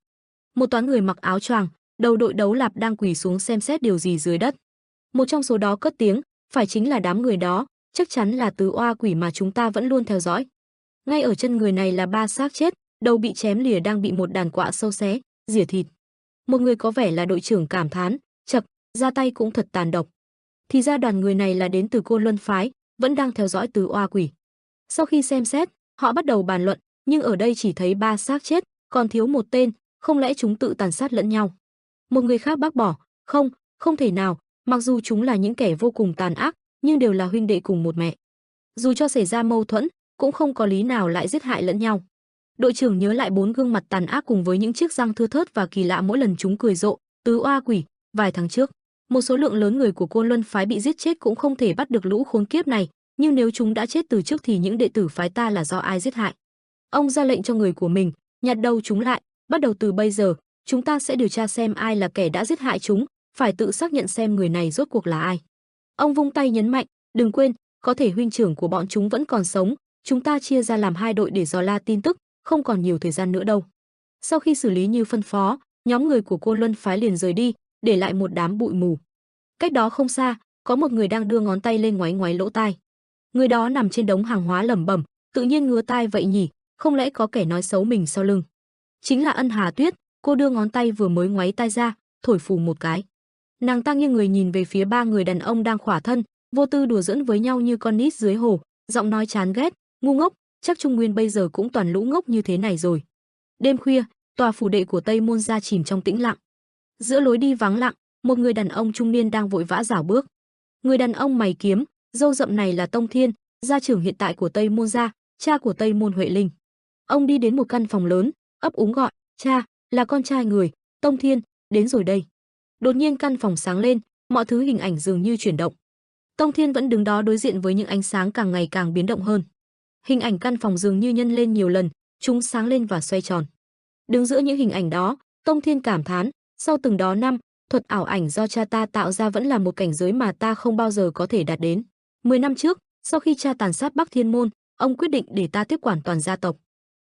Một toán người mặc áo choàng, đầu đội đấu lạp đang quỳ xuống xem xét điều gì dưới đất. Một trong số đó cất tiếng, phải chính là đám người đó, chắc chắn là tứ oa quỷ mà chúng ta vẫn luôn theo dõi. Ngay ở chân người này là 3 xác chết, đầu bị chém lìa đang bị một đàn quạ sâu xé, rỉa thịt. Một người có vẻ là đội trưởng cảm thán, chậc, ra tay cũng thật tàn độc. Thì ra đoàn người này là đến từ Côn Luân phái, vẫn đang theo dõi tứ oa quỷ. Sau khi xem xét, họ bắt đầu bàn luận, nhưng ở đây chỉ thấy 3 xác chết, còn thiếu một tên, không lẽ chúng tự tàn sát lẫn nhau? Một người khác bác bỏ, không, không thể nào, mặc dù chúng là những kẻ vô cùng tàn ác, nhưng đều là huynh đệ cùng một mẹ. Dù cho xảy ra mâu thuẫn, cũng không có lý nào lại giết hại lẫn nhau. Đội trưởng nhớ lại 4 gương mặt tàn ác cùng với những chiếc răng thưa thớt và kỳ lạ mỗi lần chúng cười rộ, tứ oa quỷ, vài tháng trước, một số lượng lớn người của Côn Luân phái bị giết chết cũng không thể bắt được lũ khốn kiếp này, nhưng nếu chúng đã chết từ trước thì những đệ tử phái ta là do ai giết hại? Ông ra lệnh cho người của mình, nhặt đầu chúng lại, bắt đầu từ bây giờ, chúng ta sẽ điều tra xem ai là kẻ đã giết hại chúng, phải tự xác nhận xem người này rốt cuộc là ai. Ông vung tay nhấn mạnh, đừng quên, có thể huynh trưởng của bọn chúng vẫn còn sống, chúng ta chia ra làm 2 đội để dò la tin tức, không còn nhiều thời gian nữa đâu. Sau khi xử lý như phân phó, nhóm người của Côn Luân phái liền rời đi, để lại một đám bụi mù. Cách đó không xa, có một người đang đưa ngón tay lên ngoáy ngoáy lỗ tai. Người đó nằm trên đống hàng hóa lẩm bẩm, tự nhiên ngứa tai vậy nhỉ, không lẽ có kẻ nói xấu mình sau lưng. Chính là Ân Hà Tuyết, cô đưa ngón tay vừa mới ngoáy tai ra, thổi phù một cái. Nàng ta nghiêng người nhìn về phía ba người đàn ông đang khỏa thân, vô tư đùa giỡn với nhau như con nít dưới hồ, giọng nói chán ghét, ngu ngốc, chắc Trung Nguyên bây giờ cũng toàn lũ ngốc như thế này rồi. Đêm khuya, tòa phủ đệ của Tây Môn gia chìm trong tĩnh lặng. Giữa lối đi vắng lặng, một người đàn ông trung niên đang vội vã rảo bước. Người đàn ông mày kiếm, râu rậm này là Tông Thiên, gia trưởng hiện tại của Tây Môn gia, cha của Tây Môn Huệ Linh. Ông đi đến một căn phòng lớn, ấp úng gọi, "Cha, là con trai người, Tông Thiên, đến rồi đây." Đột nhiên căn phòng sáng lên, mọi thứ hình ảnh dường như chuyển động. Tông Thiên vẫn đứng đó đối diện với những ánh sáng càng ngày càng biến động hơn. Hình ảnh căn phòng dường như nhân lên nhiều lần, chúng sáng lên và xoay tròn. Đứng giữa những hình ảnh đó, Tông Thiên cảm thán, sau từng đó năm, thuật ảo ảnh do cha ta tạo ra vẫn là một cảnh giới mà ta không bao giờ có thể đạt đến. 10 năm trước, sau khi cha tàn sát Bắc Thiên Môn, ông quyết định để ta tiếp quản toàn gia tộc.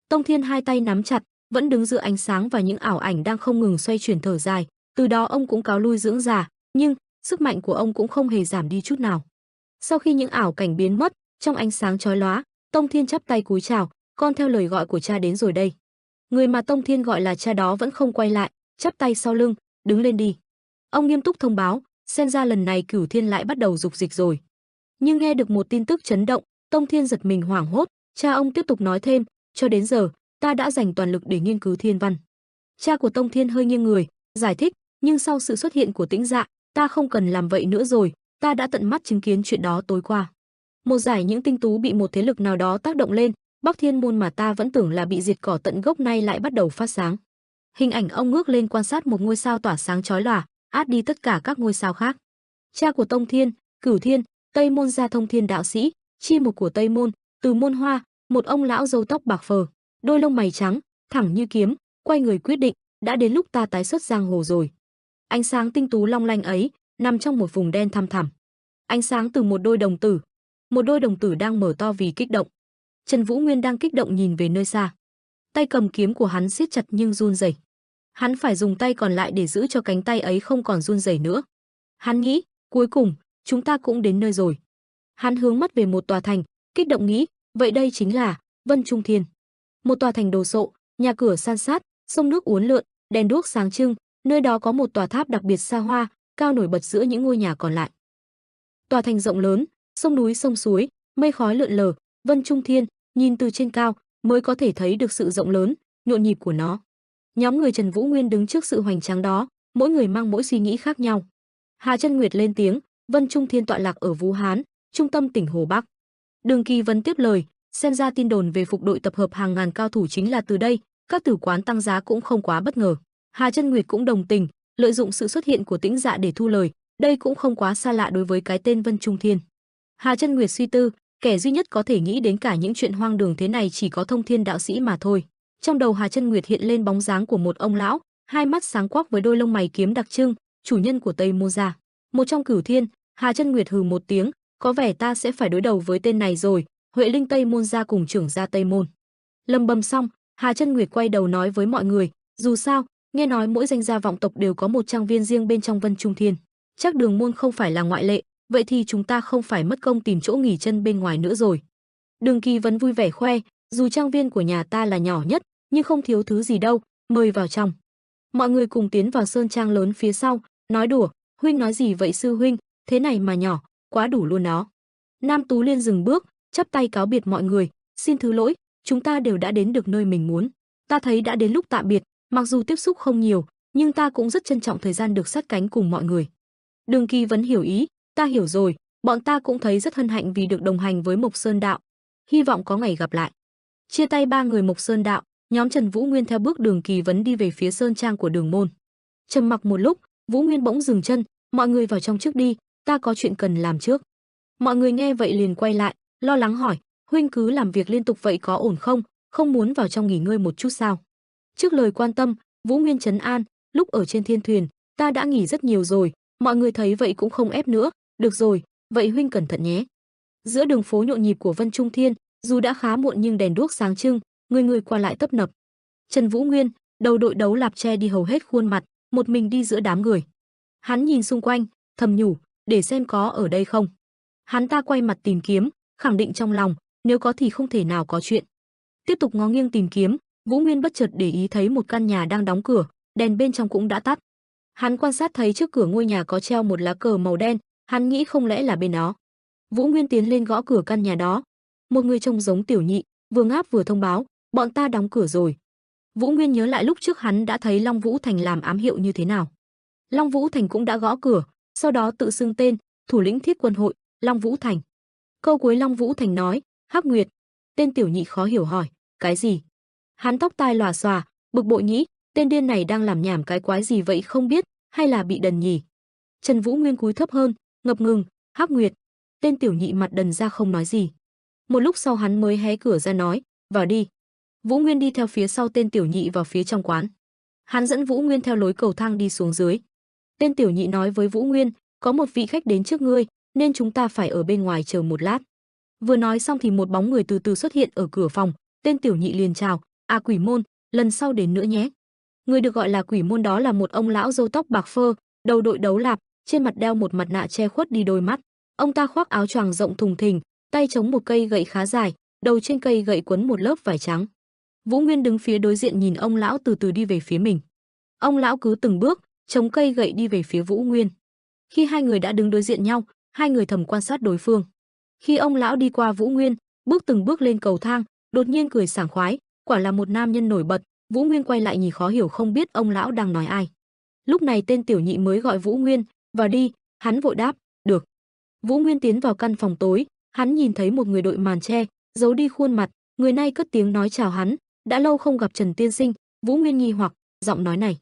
Tông Thiên hai tay nắm chặt, vẫn đứng giữa ánh sáng và những ảo ảnh đang không ngừng xoay chuyển, thở dài. Từ đó ông cũng cáo lui dưỡng già, nhưng sức mạnh của ông cũng không hề giảm đi chút nào. Sau khi những ảo cảnh biến mất, trong ánh sáng chói lóa, Tông Thiên chắp tay cúi chào, "Con theo lời gọi của cha đến rồi đây." Người mà Tông Thiên gọi là cha đó vẫn không quay lại, chắp tay sau lưng, "Đứng lên đi." Ông nghiêm túc thông báo, xem ra lần này Cửu Thiên lại bắt đầu dục dịch rồi. Nhưng nghe được một tin tức chấn động, Tông Thiên giật mình hoảng hốt, cha ông tiếp tục nói thêm, "Cho đến giờ, ta đã dành toàn lực để nghiên cứu thiên văn." Cha của Tông Thiên hơi nghiêng người, giải thích, "Nhưng sau sự xuất hiện của Tĩnh Dạ, ta không cần làm vậy nữa rồi, ta đã tận mắt chứng kiến chuyện đó tối qua. Một giải những tinh tú bị một thế lực nào đó tác động lên, Bắc Thiên Môn mà ta vẫn tưởng là bị diệt cỏ tận gốc nay lại bắt đầu phát sáng." Hình ảnh ông ngước lên quan sát một ngôi sao tỏa sáng chói lòa, át đi tất cả các ngôi sao khác. Cha của Tông Thiên, Cửu Thiên, Tây Môn gia Thông Thiên đạo sĩ, chi một của Tây Môn, Từ Môn Hoa, một ông lão râu tóc bạc phơ, đôi lông mày trắng, thẳng như kiếm, quay người quyết định, đã đến lúc ta tái xuất giang hồ rồi. Ánh sáng tinh tú long lanh ấy nằm trong một vùng đen thăm thẳm. Ánh sáng từ một đôi đồng tử đang mở to vì kích động. Trần Vũ Nguyên đang kích động nhìn về nơi xa. Tay cầm kiếm của hắn siết chặt nhưng run rẩy. Hắn phải dùng tay còn lại để giữ cho cánh tay ấy không còn run rẩy nữa. Hắn nghĩ, cuối cùng, chúng ta cũng đến nơi rồi. Hắn hướng mắt về một tòa thành, kích động nghĩ, vậy đây chính là Vân Trung Thiên. Một tòa thành đồ sộ, nhà cửa san sát, sông nước uốn lượn, đèn đuốc sáng trưng, nơi đó có một tòa tháp đặc biệt xa hoa, cao nổi bật giữa những ngôi nhà còn lại. Tòa thành rộng lớn, sông núi sông suối, mây khói lượn lờ, Vân Trung Thiên, nhìn từ trên cao mới có thể thấy được sự rộng lớn, nhộn nhịp của nó. Nhóm người Trần Vũ Nguyên đứng trước sự hoành tráng đó, mỗi người mang mỗi suy nghĩ khác nhau. Hà Chân Nguyệt lên tiếng, Vân Trung Thiên tọa lạc ở Vũ Hán, trung tâm tỉnh Hồ Bắc. Đường Kỳ Vân tiếp lời, xem ra tin đồn về phục đội tập hợp hàng ngàn cao thủ chính là từ đây, các tử quán tăng giá cũng không quá bất ngờ. Hà Chân Nguyệt cũng đồng tình, lợi dụng sự xuất hiện của Tĩnh Dạ để thu lời, đây cũng không quá xa lạ đối với cái tên Vân Trung Thiên. Hà Chân Nguyệt suy tư, kẻ duy nhất có thể nghĩ đến cả những chuyện hoang đường thế này chỉ có Thông Thiên đạo sĩ mà thôi. Trong đầu Hà Chân Nguyệt hiện lên bóng dáng của một ông lão, hai mắt sáng quắc với đôi lông mày kiếm đặc trưng, chủ nhân của Tây Môn gia. Một trong Cửu Thiên. Hà Chân Nguyệt hừ một tiếng, có vẻ ta sẽ phải đối đầu với tên này rồi, Huệ Linh Tây Môn gia cùng trưởng gia Tây Môn. Lầm bầm xong, Hà Chân Nguyệt quay đầu nói với mọi người, dù sao, nghe nói mỗi danh gia vọng tộc đều có một trang viên riêng bên trong Vân Trung Thiên, chắc Đường môn không phải là ngoại lệ, vậy thì chúng ta không phải mất công tìm chỗ nghỉ chân bên ngoài nữa rồi. Đường Kỳ Vấn vui vẻ khoe, dù trang viên của nhà ta là nhỏ nhất, nhưng không thiếu thứ gì đâu, mời vào trong. Mọi người cùng tiến vào sơn trang lớn phía sau, nói đùa, huynh nói gì vậy sư huynh, thế này mà nhỏ, quá đủ luôn đó. Nam Tú Liên dừng bước, chắp tay cáo biệt mọi người, xin thứ lỗi, chúng ta đều đã đến được nơi mình muốn. Ta thấy đã đến lúc tạm biệt, mặc dù tiếp xúc không nhiều, nhưng ta cũng rất trân trọng thời gian được sát cánh cùng mọi người. Đường Kỳ Vấn hiểu ý, ta hiểu rồi, bọn ta cũng thấy rất hân hạnh vì được đồng hành với Mộc Sơn Đạo. Hy vọng có ngày gặp lại. Chia tay ba người Mộc Sơn Đạo, nhóm Trần Vũ Nguyên theo bước Đường Kỳ Vấn đi về phía sơn trang của Đường môn. Trầm mặc một lúc, Vũ Nguyên bỗng dừng chân, mọi người vào trong trước đi, ta có chuyện cần làm trước. Mọi người nghe vậy liền quay lại, lo lắng hỏi, huynh cứ làm việc liên tục vậy có ổn không, không muốn vào trong nghỉ ngơi một chút sao? Trước lời quan tâm, Vũ Nguyên trấn an, lúc ở trên thiên thuyền, ta đã nghỉ rất nhiều rồi, mọi người thấy vậy cũng không ép nữa, được rồi, vậy huynh cẩn thận nhé. Giữa đường phố nhộn nhịp của Vân Trung Thiên, dù đã khá muộn nhưng đèn đuốc sáng trưng, người người qua lại tấp nập. Trần Vũ Nguyên, đầu đội đấu lạp che đi hầu hết khuôn mặt, một mình đi giữa đám người. Hắn nhìn xung quanh, thầm nhủ, để xem có ở đây không. Hắn ta quay mặt tìm kiếm, khẳng định trong lòng, nếu có thì không thể nào có chuyện. Tiếp tục ngó nghiêng tìm kiếm, Vũ Nguyên bất chợt để ý thấy một căn nhà đang đóng cửa, đèn bên trong cũng đã tắt. Hắn quan sát thấy trước cửa ngôi nhà có treo một lá cờ màu đen, hắn nghĩ không lẽ là bên đó. Vũ Nguyên tiến lên gõ cửa căn nhà đó. Một người trông giống Tiểu Nhị, vừa ngáp vừa thông báo, bọn ta đóng cửa rồi. Vũ Nguyên nhớ lại lúc trước hắn đã thấy Long Vũ Thành làm ám hiệu như thế nào. Long Vũ Thành cũng đã gõ cửa, sau đó tự xưng tên, thủ lĩnh Thiết Quân hội, Long Vũ Thành. Câu cuối Long Vũ Thành nói, Hắc Nguyệt. Tên Tiểu Nhị khó hiểu hỏi, cái gì? Hắn tóc tai lòa xòa, bực bội nghĩ, tên điên này đang làm nhảm cái quái gì vậy không biết, hay là bị đần nhỉ? Trần Vũ Nguyên cúi thấp hơn, ngập ngừng, Hắc Nguyệt. Tên Tiểu Nhị mặt đần ra không nói gì. Một lúc sau hắn mới hé cửa ra nói, vào đi. Vũ Nguyên đi theo phía sau tên Tiểu Nhị vào phía trong quán. Hắn dẫn Vũ Nguyên theo lối cầu thang đi xuống dưới. Tên Tiểu Nhị nói với Vũ Nguyên, có một vị khách đến trước ngươi, nên chúng ta phải ở bên ngoài chờ một lát. Vừa nói xong thì một bóng người từ từ xuất hiện ở cửa phòng, tên Tiểu Nhị liền chào, Quỷ Môn, lần sau đến nữa nhé. Người được gọi là Quỷ Môn đó là một ông lão râu tóc bạc phơ, đầu đội đấu lạp, trên mặt đeo một mặt nạ che khuất đi đôi mắt. Ông ta khoác áo choàng rộng thùng thình, tay chống một cây gậy khá dài, đầu trên cây gậy quấn một lớp vải trắng. Vũ Nguyên đứng phía đối diện nhìn ông lão từ từ đi về phía mình. Ông lão cứ từng bước, chống cây gậy đi về phía Vũ Nguyên. Khi hai người đã đứng đối diện nhau, hai người thầm quan sát đối phương. Khi ông lão đi qua Vũ Nguyên, bước từng bước lên cầu thang, đột nhiên cười sảng khoái, quả là một nam nhân nổi bật. Vũ Nguyên quay lại nhìn khó hiểu không biết ông lão đang nói ai. Lúc này tên Tiểu Nhị mới gọi Vũ Nguyên, vào đi, hắn vội đáp, được. Vũ Nguyên tiến vào căn phòng tối, hắn nhìn thấy một người đội màn che, giấu đi khuôn mặt, người này cất tiếng nói chào hắn, đã lâu không gặp Trần tiên sinh. Vũ Nguyên nghi hoặc, giọng nói này.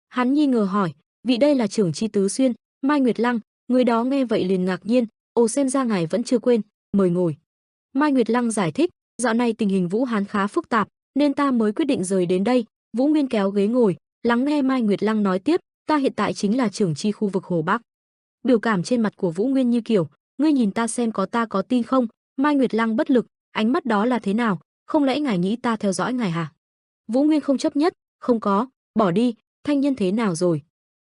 Hắn nghi ngờ hỏi, vị đây là trưởng chi Tứ Xuyên, Mai Nguyệt Lăng. Người đó nghe vậy liền ngạc nhiên, ồ xem ra ngài vẫn chưa quên, mời ngồi. Mai Nguyệt Lăng giải thích, dạo này tình hình Vũ Hán khá phức tạp, nên ta mới quyết định rời đến đây. Vũ Nguyên kéo ghế ngồi, lắng nghe Mai Nguyệt Lăng nói tiếp, ta hiện tại chính là trưởng chi khu vực Hồ Bắc. Biểu cảm trên mặt của Vũ Nguyên như kiểu, ngươi nhìn ta xem ta có tin không? Mai Nguyệt Lăng bất lực, ánh mắt đó là thế nào? Không lẽ ngài nghĩ ta theo dõi ngài hả? Vũ Nguyên không chấp nhất, không có, bỏ đi, thanh nhân thế nào rồi?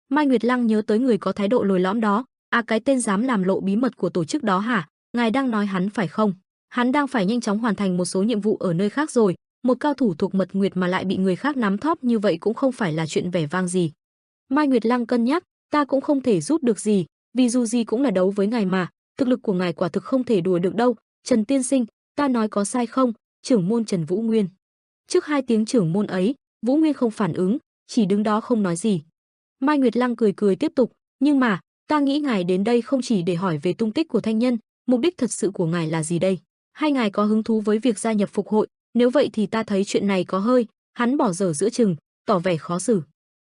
Mai Nguyệt Lăng nhớ tới người có thái độ lồi lõm đó, cái tên dám làm lộ bí mật của tổ chức đó hả? Ngài đang nói hắn phải không? Hắn đang phải nhanh chóng hoàn thành một số nhiệm vụ ở nơi khác rồi, một cao thủ thuộc Mật Nguyệt mà lại bị người khác nắm thóp như vậy cũng không phải là chuyện vẻ vang gì. Mai Nguyệt Lăng cân nhắc, ta cũng không thể giúp được gì, vì dù gì cũng là đấu với ngài mà, thực lực của ngài quả thực không thể đùa được đâu. Trần tiên sinh, ta nói có sai không? Trưởng môn Trần Vũ Nguyên. Trước hai tiếng trưởng môn ấy, Vũ Nguyên không phản ứng, chỉ đứng đó không nói gì. Mai Nguyệt Lăng cười cười tiếp tục, nhưng mà, ta nghĩ ngài đến đây không chỉ để hỏi về tung tích của thanh nhân, mục đích thật sự của ngài là gì đây? Hay ngài có hứng thú với việc gia nhập phục hội? Nếu vậy thì ta thấy chuyện này có hơi. Hắn bỏ dở giữa chừng, tỏ vẻ khó xử.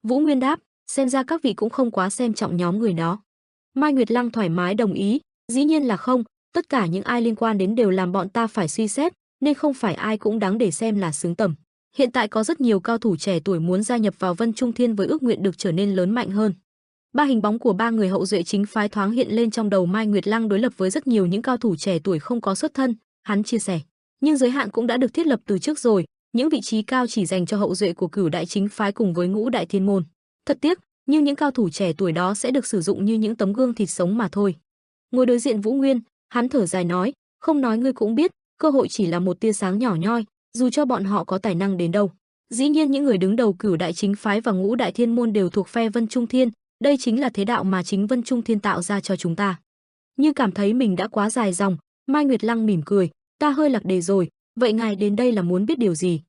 Vũ Nguyên đáp, xem ra các vị cũng không quá xem trọng nhóm người đó. Mai Nguyệt Lăng thoải mái đồng ý, dĩ nhiên là không, tất cả những ai liên quan đến đều làm bọn ta phải suy xét, nên không phải ai cũng đáng để xem là xứng tầm. Hiện tại có rất nhiều cao thủ trẻ tuổi muốn gia nhập vào Vân Trung Thiên với ước nguyện được trở nên lớn mạnh hơn. Ba hình bóng của ba người hậu duệ chính phái thoáng hiện lên trong đầu Mai Nguyệt Lăng đối lập với rất nhiều những cao thủ trẻ tuổi không có xuất thân, hắn chia sẻ. Nhưng giới hạn cũng đã được thiết lập từ trước rồi, những vị trí cao chỉ dành cho hậu duệ của Cửu Đại chính phái cùng với Ngũ Đại Thiên môn. Thật tiếc, nhưng những cao thủ trẻ tuổi đó sẽ được sử dụng như những tấm gương thịt sống mà thôi. Ngồi đối diện Vũ Nguyên, hắn thở dài nói, không nói ngươi cũng biết, cơ hội chỉ là một tia sáng nhỏ nhoi, dù cho bọn họ có tài năng đến đâu. Dĩ nhiên những người đứng đầu Cửu Đại chính phái và Ngũ Đại Thiên môn đều thuộc phe Vân Trung Thiên, đây chính là thế đạo mà chính Vân Trung Thiên tạo ra cho chúng ta. Như cảm thấy mình đã quá dài dòng, Mai Nguyệt Lăng mỉm cười, ta hơi lạc đề rồi, vậy ngài đến đây là muốn biết điều gì?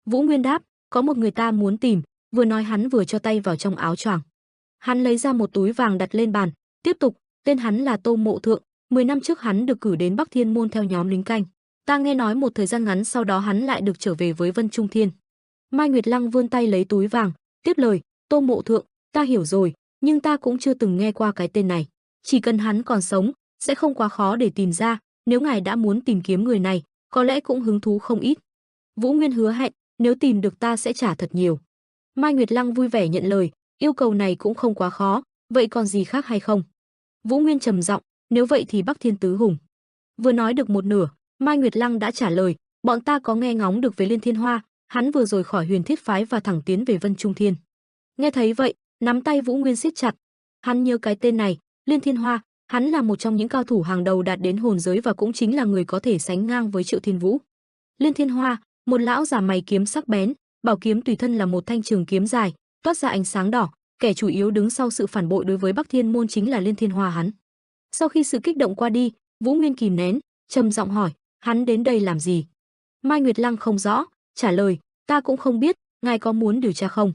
Vũ Nguyên đáp, có một người ta muốn tìm, vừa nói hắn vừa cho tay vào trong áo choàng. Hắn lấy ra một túi vàng đặt lên bàn, tiếp tục, tên hắn là Tô Mộ Thượng, 10 năm trước hắn được cử đến Bắc Thiên môn theo nhóm lính canh. Ta nghe nói một thời gian ngắn sau đó hắn lại được trở về với Vân Trung Thiên. Mai Nguyệt Lăng vươn tay lấy túi vàng, tiếp lời, Tô Mộ Thượng, ta hiểu rồi, nhưng ta cũng chưa từng nghe qua cái tên này. Chỉ cần hắn còn sống, sẽ không quá khó để tìm ra, nếu ngài đã muốn tìm kiếm người này, có lẽ cũng hứng thú không ít. Vũ Nguyên hứa hẹn, nếu tìm được ta sẽ trả thật nhiều. Mai Nguyệt Lăng vui vẻ nhận lời, yêu cầu này cũng không quá khó, vậy còn gì khác hay không? Vũ Nguyên trầm giọng, nếu vậy thì Bắc Thiên Tứ Hùng. Vừa nói được một nửa, Mai Nguyệt Lăng đã trả lời, bọn ta có nghe ngóng được về Liên Thiên Hoa, hắn vừa rồi khỏi Huyền Thiết phái và thẳng tiến về Vân Trung Thiên. Nghe thấy vậy, nắm tay Vũ Nguyên siết chặt. Hắn nhớ cái tên này, Liên Thiên Hoa, Hắn là một trong những cao thủ hàng đầu đạt đến hồn giới và cũng chính là người có thể sánh ngang với Triệu Thiên Vũ. Liên Thiên Hoa, một lão già mày kiếm sắc bén, bảo kiếm tùy thân là một thanh trường kiếm dài, toát ra ánh sáng đỏ, kẻ chủ yếu đứng sau sự phản bội đối với Bắc Thiên môn chính là Liên Thiên Hoa hắn. Sau khi sự kích động qua đi, Vũ Nguyên kìm nén, trầm giọng hỏi, hắn đến đây làm gì? Mai Nguyệt Lăng không rõ, trả lời, ta cũng không biết, ngài có muốn điều tra không?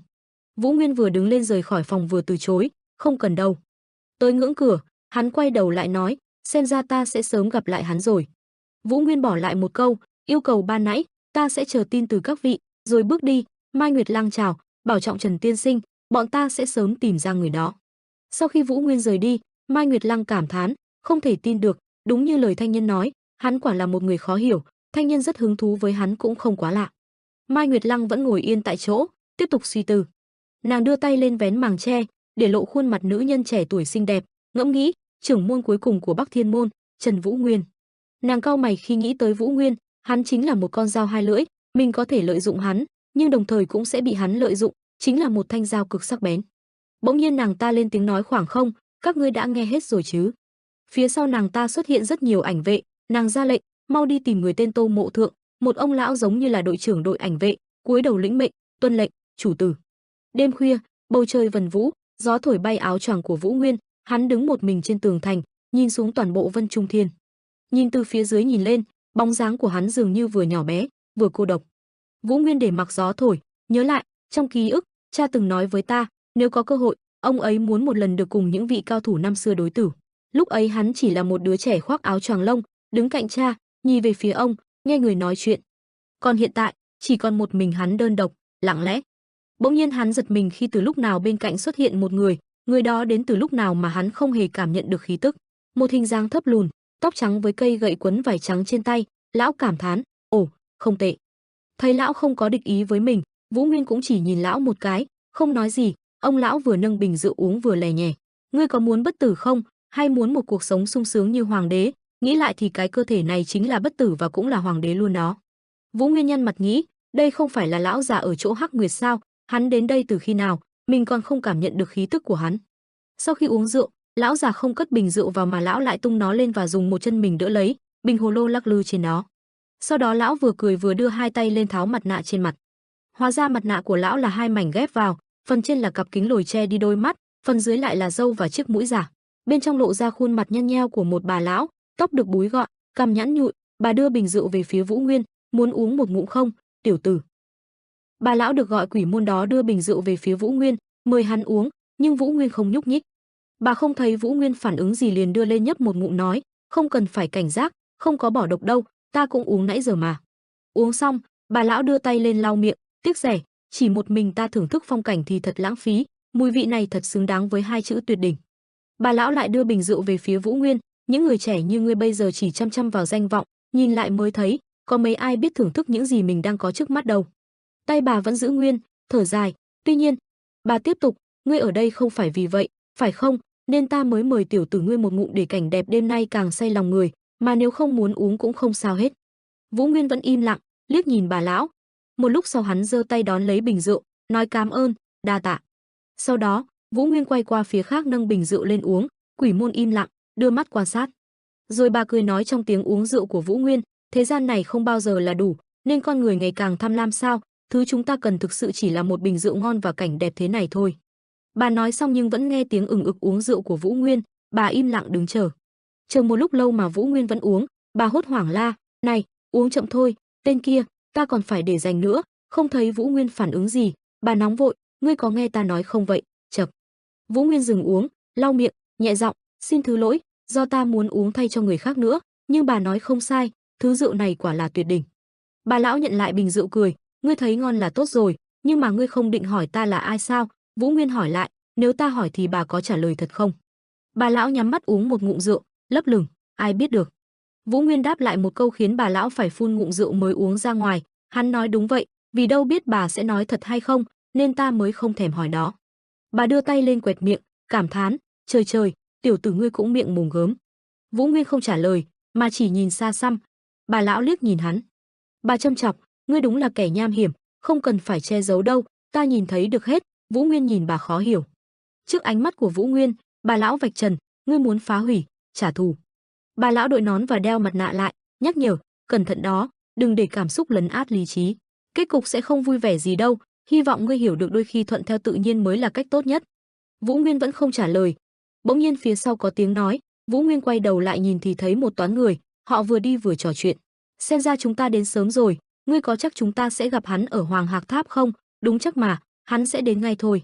Vũ Nguyên vừa đứng lên rời khỏi phòng vừa từ chối, không cần đâu. Tới ngưỡng cửa, hắn quay đầu lại nói, xem ra ta sẽ sớm gặp lại hắn rồi. Vũ Nguyên bỏ lại một câu, yêu cầu ban nãy, ta sẽ chờ tin từ các vị, rồi bước đi. Mai Nguyệt Lăng chào, bảo trọng Trần tiên sinh, bọn ta sẽ sớm tìm ra người đó. Sau khi Vũ Nguyên rời đi, Mai Nguyệt Lăng cảm thán, không thể tin được, đúng như lời thanh nhân nói, hắn quả là một người khó hiểu, thanh nhân rất hứng thú với hắn cũng không quá lạ. Mai Nguyệt Lăng vẫn ngồi yên tại chỗ, tiếp tục suy tư. Nàng đưa tay lên vén màng tre, để lộ khuôn mặt nữ nhân trẻ tuổi xinh đẹp, ngẫm nghĩ, trưởng môn cuối cùng của Bắc Thiên môn, Trần Vũ Nguyên. Nàng cau mày khi nghĩ tới Vũ Nguyên, hắn chính là một con dao hai lưỡi, mình có thể lợi dụng hắn, nhưng đồng thời cũng sẽ bị hắn lợi dụng, chính là một thanh dao cực sắc bén. Bỗng nhiên nàng ta lên tiếng nói khoảng không, các ngươi đã nghe hết rồi chứ? Phía sau nàng ta xuất hiện rất nhiều ảnh vệ, nàng ra lệnh, mau đi tìm người tên Tô Mộ Thượng, một ông lão giống như là đội trưởng đội ảnh vệ, cúi đầu lĩnh mệnh, tuân lệnh, chủ tử. Đêm khuya, bầu trời vần vũ, gió thổi bay áo choàng của Vũ Nguyên, hắn đứng một mình trên tường thành, nhìn xuống toàn bộ Vân Trung Thiên. Nhìn từ phía dưới nhìn lên, bóng dáng của hắn dường như vừa nhỏ bé, vừa cô độc. Vũ Nguyên để mặc gió thổi, nhớ lại, trong ký ức, cha từng nói với ta, nếu có cơ hội, ông ấy muốn một lần được cùng những vị cao thủ năm xưa đối tử. Lúc ấy hắn chỉ là một đứa trẻ khoác áo choàng lông, đứng cạnh cha, nhìn về phía ông, nghe người nói chuyện. Còn hiện tại, chỉ còn một mình hắn đơn độc, lặng lẽ. Bỗng nhiên hắn giật mình khi từ lúc nào bên cạnh xuất hiện một người đó đến từ lúc nào mà hắn không hề cảm nhận được khí tức. Một hình dáng thấp lùn, tóc trắng với cây gậy quấn vải trắng trên tay, lão cảm thán, ồ, không tệ. Thấy lão không có địch ý với mình, Vũ Nguyên cũng chỉ nhìn lão một cái, không nói gì. Ông lão vừa nâng bình rượu uống vừa lè nhè, ngươi có muốn bất tử không, hay muốn một cuộc sống sung sướng như hoàng đế? Nghĩ lại thì cái cơ thể này chính là bất tử và cũng là hoàng đế luôn đó. Vũ Nguyên nhăn mặt nghĩ, đây không phải là lão già ở chỗ Hắc Nguyệt sao? Hắn đến đây từ khi nào, mình còn không cảm nhận được khí tức của hắn. Sau khi uống rượu, lão già không cất bình rượu vào mà lão lại tung nó lên và dùng một chân mình đỡ lấy, bình hồ lô lắc lư trên nó. Sau đó lão vừa cười vừa đưa hai tay lên tháo mặt nạ trên mặt. Hóa ra mặt nạ của lão là hai mảnh ghép vào, phần trên là cặp kính lồi che đi đôi mắt, phần dưới lại là râu và chiếc mũi giả. Bên trong lộ ra khuôn mặt nhăn nheo của một bà lão, tóc được búi gọn, cằm nhẵn nhụi. Bà đưa bình rượu về phía Vũ Nguyên, muốn uống một ngụm không, tiểu tử? Bà lão được gọi quỷ môn đó đưa bình rượu về phía Vũ Nguyên, mời hắn uống, nhưng Vũ Nguyên không nhúc nhích. Bà không thấy Vũ Nguyên phản ứng gì liền đưa lên nhấp một ngụm nói, không cần phải cảnh giác, không có bỏ độc đâu, ta cũng uống nãy giờ mà. Uống xong, bà lão đưa tay lên lau miệng, tiếc rẻ, chỉ một mình ta thưởng thức phong cảnh thì thật lãng phí, mùi vị này thật xứng đáng với hai chữ tuyệt đỉnh. Bà lão lại đưa bình rượu về phía Vũ Nguyên, những người trẻ như ngươi bây giờ chỉ chăm chăm vào danh vọng, nhìn lại mới thấy, có mấy ai biết thưởng thức những gì mình đang có trước mắt đâu. Tay bà vẫn giữ nguyên, thở dài, tuy nhiên, bà tiếp tục, ngươi ở đây không phải vì vậy, phải không, nên ta mới mời tiểu tử ngươi một ngụm để cảnh đẹp đêm nay càng say lòng người, mà nếu không muốn uống cũng không sao hết. Vũ Nguyên vẫn im lặng, liếc nhìn bà lão. Một lúc sau hắn giơ tay đón lấy bình rượu, nói cảm ơn, đa tạ. Sau đó, Vũ Nguyên quay qua phía khác nâng bình rượu lên uống, quỷ môn im lặng, đưa mắt quan sát. Rồi bà cười nói trong tiếng uống rượu của Vũ Nguyên, thế gian này không bao giờ là đủ, nên con người ngày càng tham lam sao, thứ chúng ta cần thực sự chỉ là một bình rượu ngon và cảnh đẹp thế này thôi. Bà nói xong nhưng vẫn nghe tiếng ừng ực uống rượu của Vũ Nguyên, bà im lặng đứng chờ. Chờ một lúc lâu mà Vũ Nguyên vẫn uống, bà hốt hoảng la, này, uống chậm thôi, tên kia, ta còn phải để dành nữa. Không thấy Vũ Nguyên phản ứng gì, bà nóng vội, ngươi có nghe ta nói không vậy? Chập. Vũ Nguyên dừng uống, lau miệng, nhẹ giọng, xin thứ lỗi, do ta muốn uống thay cho người khác nữa, nhưng bà nói không sai, thứ rượu này quả là tuyệt đỉnh. Bà lão nhận lại bình rượu cười, ngươi thấy ngon là tốt rồi, nhưng mà ngươi không định hỏi ta là ai sao? Vũ Nguyên hỏi lại, nếu ta hỏi thì bà có trả lời thật không? Bà lão nhắm mắt uống một ngụm rượu, lấp lửng, ai biết được. Vũ Nguyên đáp lại một câu khiến bà lão phải phun ngụm rượu mới uống ra ngoài, hắn nói đúng vậy, vì đâu biết bà sẽ nói thật hay không, nên ta mới không thèm hỏi đó. Bà đưa tay lên quẹt miệng, cảm thán, trời trời, tiểu tử ngươi cũng miệng mồm gớm. Vũ Nguyên không trả lời, mà chỉ nhìn xa xăm. Bà lão liếc nhìn hắn. Bà châm chọc, ngươi đúng là kẻ nham hiểm, không cần phải che giấu đâu, ta nhìn thấy được hết. Vũ Nguyên nhìn bà khó hiểu. Trước ánh mắt của Vũ Nguyên, bà lão vạch trần, ngươi muốn phá hủy, trả thù. Bà lão đội nón và đeo mặt nạ lại, nhắc nhở, cẩn thận đó, đừng để cảm xúc lấn át lý trí. Kết cục sẽ không vui vẻ gì đâu, hy vọng ngươi hiểu được đôi khi thuận theo tự nhiên mới là cách tốt nhất. Vũ Nguyên vẫn không trả lời. Bỗng nhiên phía sau có tiếng nói, Vũ Nguyên quay đầu lại nhìn thì thấy một toán người, họ vừa đi vừa trò chuyện. Xem ra chúng ta đến sớm rồi, ngươi có chắc chúng ta sẽ gặp hắn ở Hoàng Hạc Tháp không? Đúng chắc mà, hắn sẽ đến ngay thôi.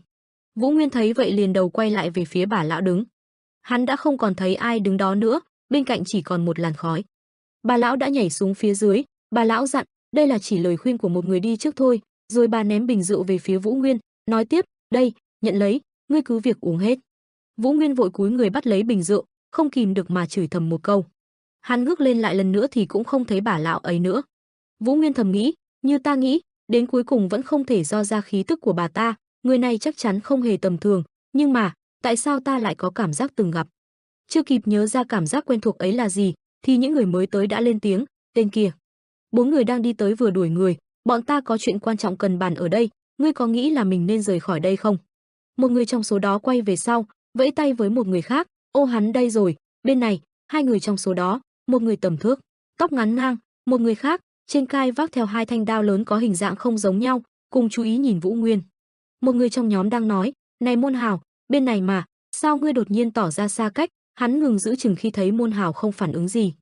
Vũ Nguyên thấy vậy liền đầu quay lại về phía bà lão đứng. Hắn đã không còn thấy ai đứng đó nữa, bên cạnh chỉ còn một làn khói. Bà lão đã nhảy xuống phía dưới, bà lão dặn, đây là chỉ lời khuyên của một người đi trước thôi, rồi bà ném bình rượu về phía Vũ Nguyên, nói tiếp, đây, nhận lấy, ngươi cứ việc uống hết. Vũ Nguyên vội cúi người bắt lấy bình rượu, không kìm được mà chửi thầm một câu. Hắn ngước lên lại lần nữa thì cũng không thấy bà lão ấy nữa. Vũ Nguyên thầm nghĩ, như ta nghĩ, đến cuối cùng vẫn không thể do ra khí tức của bà ta, người này chắc chắn không hề tầm thường, nhưng mà, tại sao ta lại có cảm giác từng gặp? Chưa kịp nhớ ra cảm giác quen thuộc ấy là gì, thì những người mới tới đã lên tiếng, tên kia. 4 người đang đi tới vừa đuổi người, bọn ta có chuyện quan trọng cần bàn ở đây, ngươi có nghĩ là mình nên rời khỏi đây không? Một người trong số đó quay về sau, vẫy tay với một người khác, ô hắn đây rồi, bên này, hai người trong số đó, một người tầm thước, tóc ngắn ngang, một người khác, trên cai vác theo 2 thanh đao lớn có hình dạng không giống nhau, cùng chú ý nhìn Vũ Nguyên. Một người trong nhóm đang nói, này Môn Hào, bên này mà, sao ngươi đột nhiên tỏ ra xa cách? Hắn ngừng giữ chừng khi thấy Môn Hào không phản ứng gì.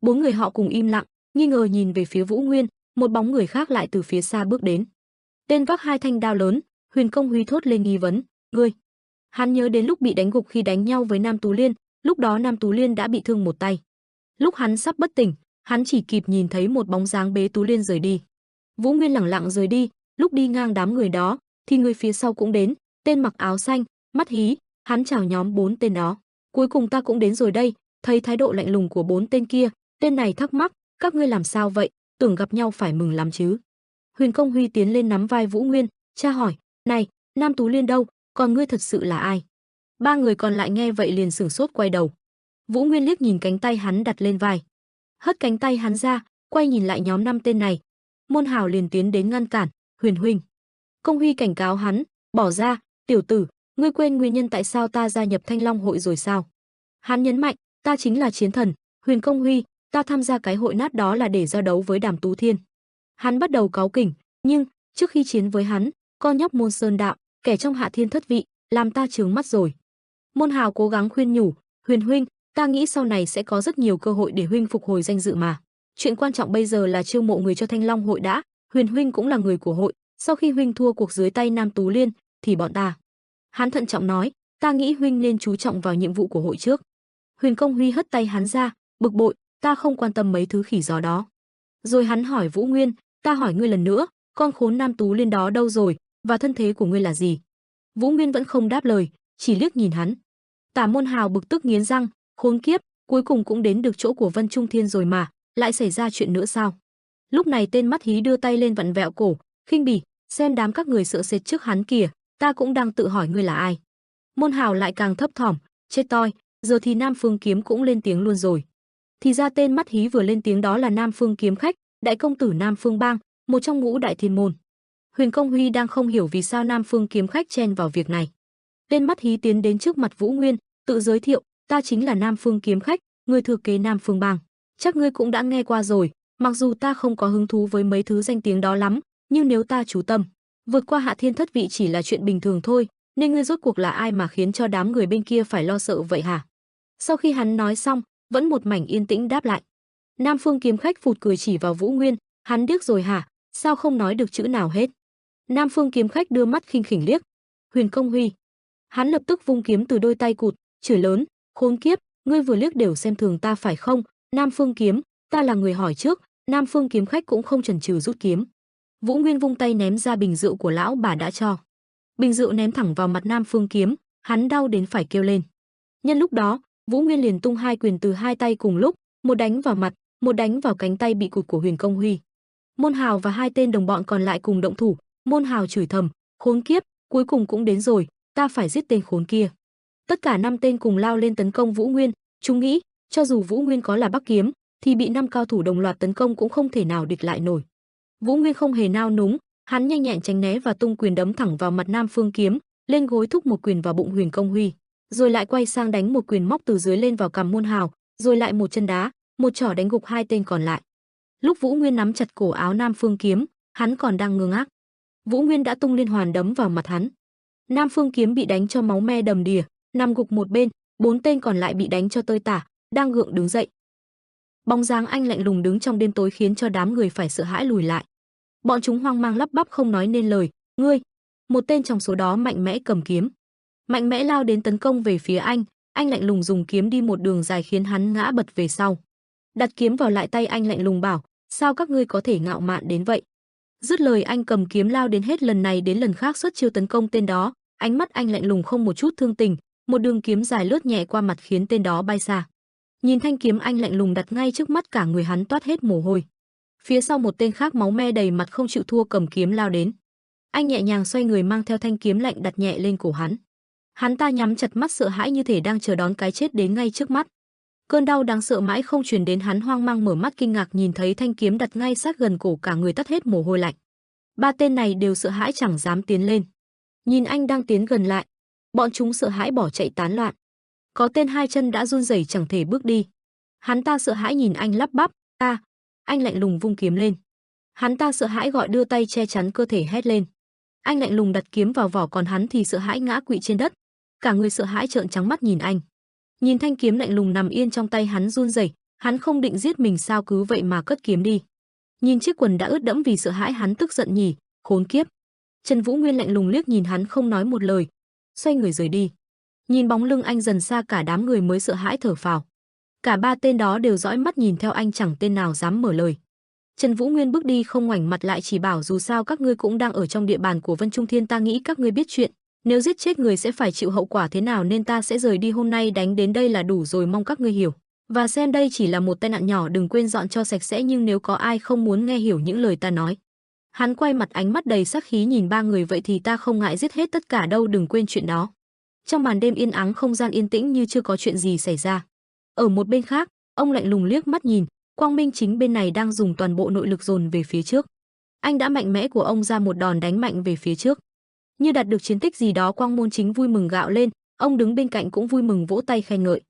4 người họ cùng im lặng, nghi ngờ nhìn về phía Vũ Nguyên, một bóng người khác lại từ phía xa bước đến. Tên vác 2 thanh đao lớn, Huyền Công Huy thốt lên nghi vấn, ngươi. Hắn nhớ đến lúc bị đánh gục khi đánh nhau với Nam Tú Liên, lúc đó Nam Tú Liên đã bị thương một tay. Lúc hắn sắp bất tỉnh, hắn chỉ kịp nhìn thấy một bóng dáng bế Tú Liên rời đi. Vũ Nguyên lẳng lặng rời đi, lúc đi ngang đám người đó, thì người phía sau cũng đến, tên mặc áo xanh, mắt hí, hắn chào nhóm 4 tên đó. Cuối cùng ta cũng đến rồi đây, thấy thái độ lạnh lùng của 4 tên kia, tên này thắc mắc, các ngươi làm sao vậy, tưởng gặp nhau phải mừng lắm chứ. Huyền Công Huy tiến lên nắm vai Vũ Nguyên, tra hỏi, này, Nam Tú Liên đâu, còn ngươi thật sự là ai? 3 người còn lại nghe vậy liền sửng sốt quay đầu. Vũ Nguyên liếc nhìn cánh tay hắn đặt lên vai, hất cánh tay hắn ra, quay nhìn lại nhóm 5 tên này. Môn Hào liền tiến đến ngăn cản, Huyền huynh. Công Huy cảnh cáo hắn, bỏ ra, tiểu tử, ngươi quên nguyên nhân tại sao ta gia nhập Thanh Long hội rồi sao? Hắn nhấn mạnh, ta chính là chiến thần, Huyền Công Huy, ta tham gia cái hội nát đó là để giao đấu với Đàm Tú Thiên. Hắn bắt đầu cáu kỉnh, nhưng trước khi chiến với hắn, con nhóc Môn Sơn Đạo, kẻ trong Hạ Thiên Thất Vị, làm ta trướng mắt rồi. Môn Hào cố gắng khuyên nhủ, Huyền huynh, ta nghĩ sau này sẽ có rất nhiều cơ hội để huynh phục hồi danh dự mà. Chuyện quan trọng bây giờ là chiêu mộ người cho Thanh Long hội đã, Huyền huynh cũng là người của hội, sau khi huynh thua cuộc dưới tay Nam Tú Liên, thì bọn ta. Hắn thận trọng nói, ta nghĩ huynh nên chú trọng vào nhiệm vụ của hội trước. Huyền Công Huy hất tay hắn ra, bực bội, ta không quan tâm mấy thứ khỉ gió đó. Rồi hắn hỏi Vũ Nguyên, ta hỏi ngươi lần nữa, con khốn Nam Tú Liên đó đâu rồi, và thân thế của ngươi là gì? Vũ Nguyên vẫn không đáp lời, chỉ liếc nhìn hắn. Tả Môn Hào bực tức nghiến răng, khốn kiếp, cuối cùng cũng đến được chỗ của Vân Trung Thiên rồi mà, lại xảy ra chuyện nữa sao? Lúc này tên mắt hí đưa tay lên vặn vẹo cổ, khinh bỉ, xem đám các người sợ sệt trước hắn kìa, ta cũng đang tự hỏi ngươi là ai. Môn Hào lại càng thấp thỏm, chết toi, giờ thì Nam Phương Kiếm cũng lên tiếng luôn rồi. Thì ra tên mắt hí vừa lên tiếng đó là Nam Phương Kiếm khách, đại công tử Nam Phương Bang, một trong ngũ đại thiên môn. Huyền Công Huy đang không hiểu vì sao Nam Phương Kiếm khách chen vào việc này. Tên mắt hí tiến đến trước mặt Vũ Nguyên, tự giới thiệu, ta chính là Nam Phương Kiếm khách, người thừa kế Nam Phương Bang. Chắc ngươi cũng đã nghe qua rồi, mặc dù ta không có hứng thú với mấy thứ danh tiếng đó lắm, nhưng nếu ta chú tâm, vượt qua Hạ Thiên Thất Vị chỉ là chuyện bình thường thôi, nên ngươi rốt cuộc là ai mà khiến cho đám người bên kia phải lo sợ vậy hả? Sau khi hắn nói xong, vẫn một mảnh yên tĩnh đáp lại. Nam Phương Kiếm khách phụt cười chỉ vào Vũ Nguyên, hắn điếc rồi hả? Sao không nói được chữ nào hết? Nam Phương Kiếm khách đưa mắt khinh khỉnh liếc Huyền Công Huy. Hắn lập tức vung kiếm từ đôi tay cụt, chửi lớn, khốn kiếp, ngươi vừa liếc đều xem thường ta phải không? Nam Phương Kiếm, ta là người hỏi trước. Nam Phương Kiếm khách cũng không chần chừ rút kiếm. Vũ Nguyên vung tay ném ra bình rượu của lão bà đã cho. Bình rượu ném thẳng vào mặt Nam Phương Kiếm, hắn đau đến phải kêu lên. Nhân lúc đó, Vũ Nguyên liền tung 2 quyền từ 2 tay cùng lúc, một đánh vào mặt, một đánh vào cánh tay bị cụt của Huyền Công Huy. Môn Hào và 2 tên đồng bọn còn lại cùng động thủ. Môn Hào chửi thầm, khốn kiếp, cuối cùng cũng đến rồi, ta phải giết tên khốn kia. Tất cả 5 tên cùng lao lên tấn công Vũ Nguyên, chúng nghĩ, cho dù Vũ Nguyên có là Bắc Kiếm, thì bị 5 cao thủ đồng loạt tấn công cũng không thể nào địch lại nổi. Vũ Nguyên không hề nao núng, hắn nhanh nhẹn tránh né và tung quyền đấm thẳng vào mặt Nam Phương Kiếm, lên gối thúc một quyền vào bụng Huyền Công Huy. rồi lại quay sang đánh một quyền móc từ dưới lên vào cằm Môn Hào, rồi lại một chân đá, một chỏ đánh gục hai tên còn lại. Lúc Vũ Nguyên nắm chặt cổ áo Nam Phương Kiếm, hắn còn đang ngơ ngác. Vũ Nguyên đã tung liên hoàn đấm vào mặt hắn. Nam Phương Kiếm bị đánh cho máu me đầm đìa, nằm gục một bên, bốn tên còn lại bị đánh cho tơi tả, đang gượng đứng dậy. Bóng dáng anh lạnh lùng đứng trong đêm tối khiến cho đám người phải sợ hãi lùi lại. Bọn chúng hoang mang lắp bắp không nói nên lời. Ngươi! Một tên trong số đó mạnh mẽ cầm kiếm, mạnh mẽ lao đến tấn công về phía anh. Anh lạnh lùng dùng kiếm đi một đường dài khiến hắn ngã bật về sau. Đặt kiếm vào lại tay, anh lạnh lùng bảo: sao các ngươi có thể ngạo mạn đến vậy? Dứt lời anh cầm kiếm lao đến, hết lần này đến lần khác xuất chiêu tấn công tên đó. Ánh mắt anh lạnh lùng không một chút thương tình, một đường kiếm dài lướt nhẹ qua mặt khiến tên đó bay xa. Nhìn thanh kiếm anh lạnh lùng đặt ngay trước mắt, cả người hắn toát hết mồ hôi. Phía sau một tên khác máu me đầy mặt không chịu thua cầm kiếm lao đến. Anh nhẹ nhàng xoay người mang theo thanh kiếm lạnh đặt nhẹ lên cổ hắn. Hắn ta nhắm chặt mắt sợ hãi như thể đang chờ đón cái chết đến ngay trước mắt. Cơn đau đáng sợ mãi không truyền đến, hắn hoang mang mở mắt kinh ngạc nhìn thấy thanh kiếm đặt ngay sát gần cổ, cả người toát hết mồ hôi lạnh. Ba tên này đều sợ hãi chẳng dám tiến lên. Nhìn anh đang tiến gần lại, bọn chúng sợ hãi bỏ chạy tán loạn. Có tên hai chân đã run rẩy chẳng thể bước đi. Hắn ta sợ hãi nhìn anh lắp bắp: "Ta." Anh lạnh lùng vung kiếm lên. Hắn ta sợ hãi gọi, đưa tay che chắn cơ thể hét lên. Anh lạnh lùng đặt kiếm vào vỏ, còn hắn thì sợ hãi ngã quỵ trên đất. Cả người sợ hãi trợn trắng mắt nhìn anh. Nhìn thanh kiếm lạnh lùng nằm yên trong tay hắn run rẩy, hắn không định giết mình sao cứ vậy mà cất kiếm đi. Nhìn chiếc quần đã ướt đẫm vì sợ hãi, hắn tức giận nhỉ, khốn kiếp. Trần Vũ Nguyên lạnh lùng liếc nhìn hắn không nói một lời, xoay người rời đi. Nhìn bóng lưng anh dần xa, cả đám người mới sợ hãi thở phào. Cả ba tên đó đều dõi mắt nhìn theo anh, chẳng tên nào dám mở lời. Trần Vũ Nguyên bước đi không ngoảnh mặt lại, chỉ bảo dù sao các ngươi cũng đang ở trong địa bàn của Vân Trung Thiên, ta nghĩ các ngươi biết chuyện, nếu giết chết người sẽ phải chịu hậu quả thế nào, nên ta sẽ rời đi hôm nay, đánh đến đây là đủ rồi, mong các ngươi hiểu. Và xem đây chỉ là một tai nạn nhỏ, đừng quên dọn cho sạch sẽ, nhưng nếu có ai không muốn nghe hiểu những lời ta nói. Hắn quay mặt, ánh mắt đầy sát khí nhìn ba người, vậy thì ta không ngại giết hết tất cả đâu, đừng quên chuyện đó. Trong màn đêm yên ắng, không gian yên tĩnh như chưa có chuyện gì xảy ra. Ở một bên khác, ông lạnh lùng liếc mắt nhìn Quang Minh Chính bên này đang dùng toàn bộ nội lực dồn về phía trước. Anh đã mạnh mẽ của ông ra một đòn đánh mạnh về phía trước, như đạt được chiến tích gì đó. Quang Môn Chính vui mừng gạo lên, ông đứng bên cạnh cũng vui mừng vỗ tay khen ngợi.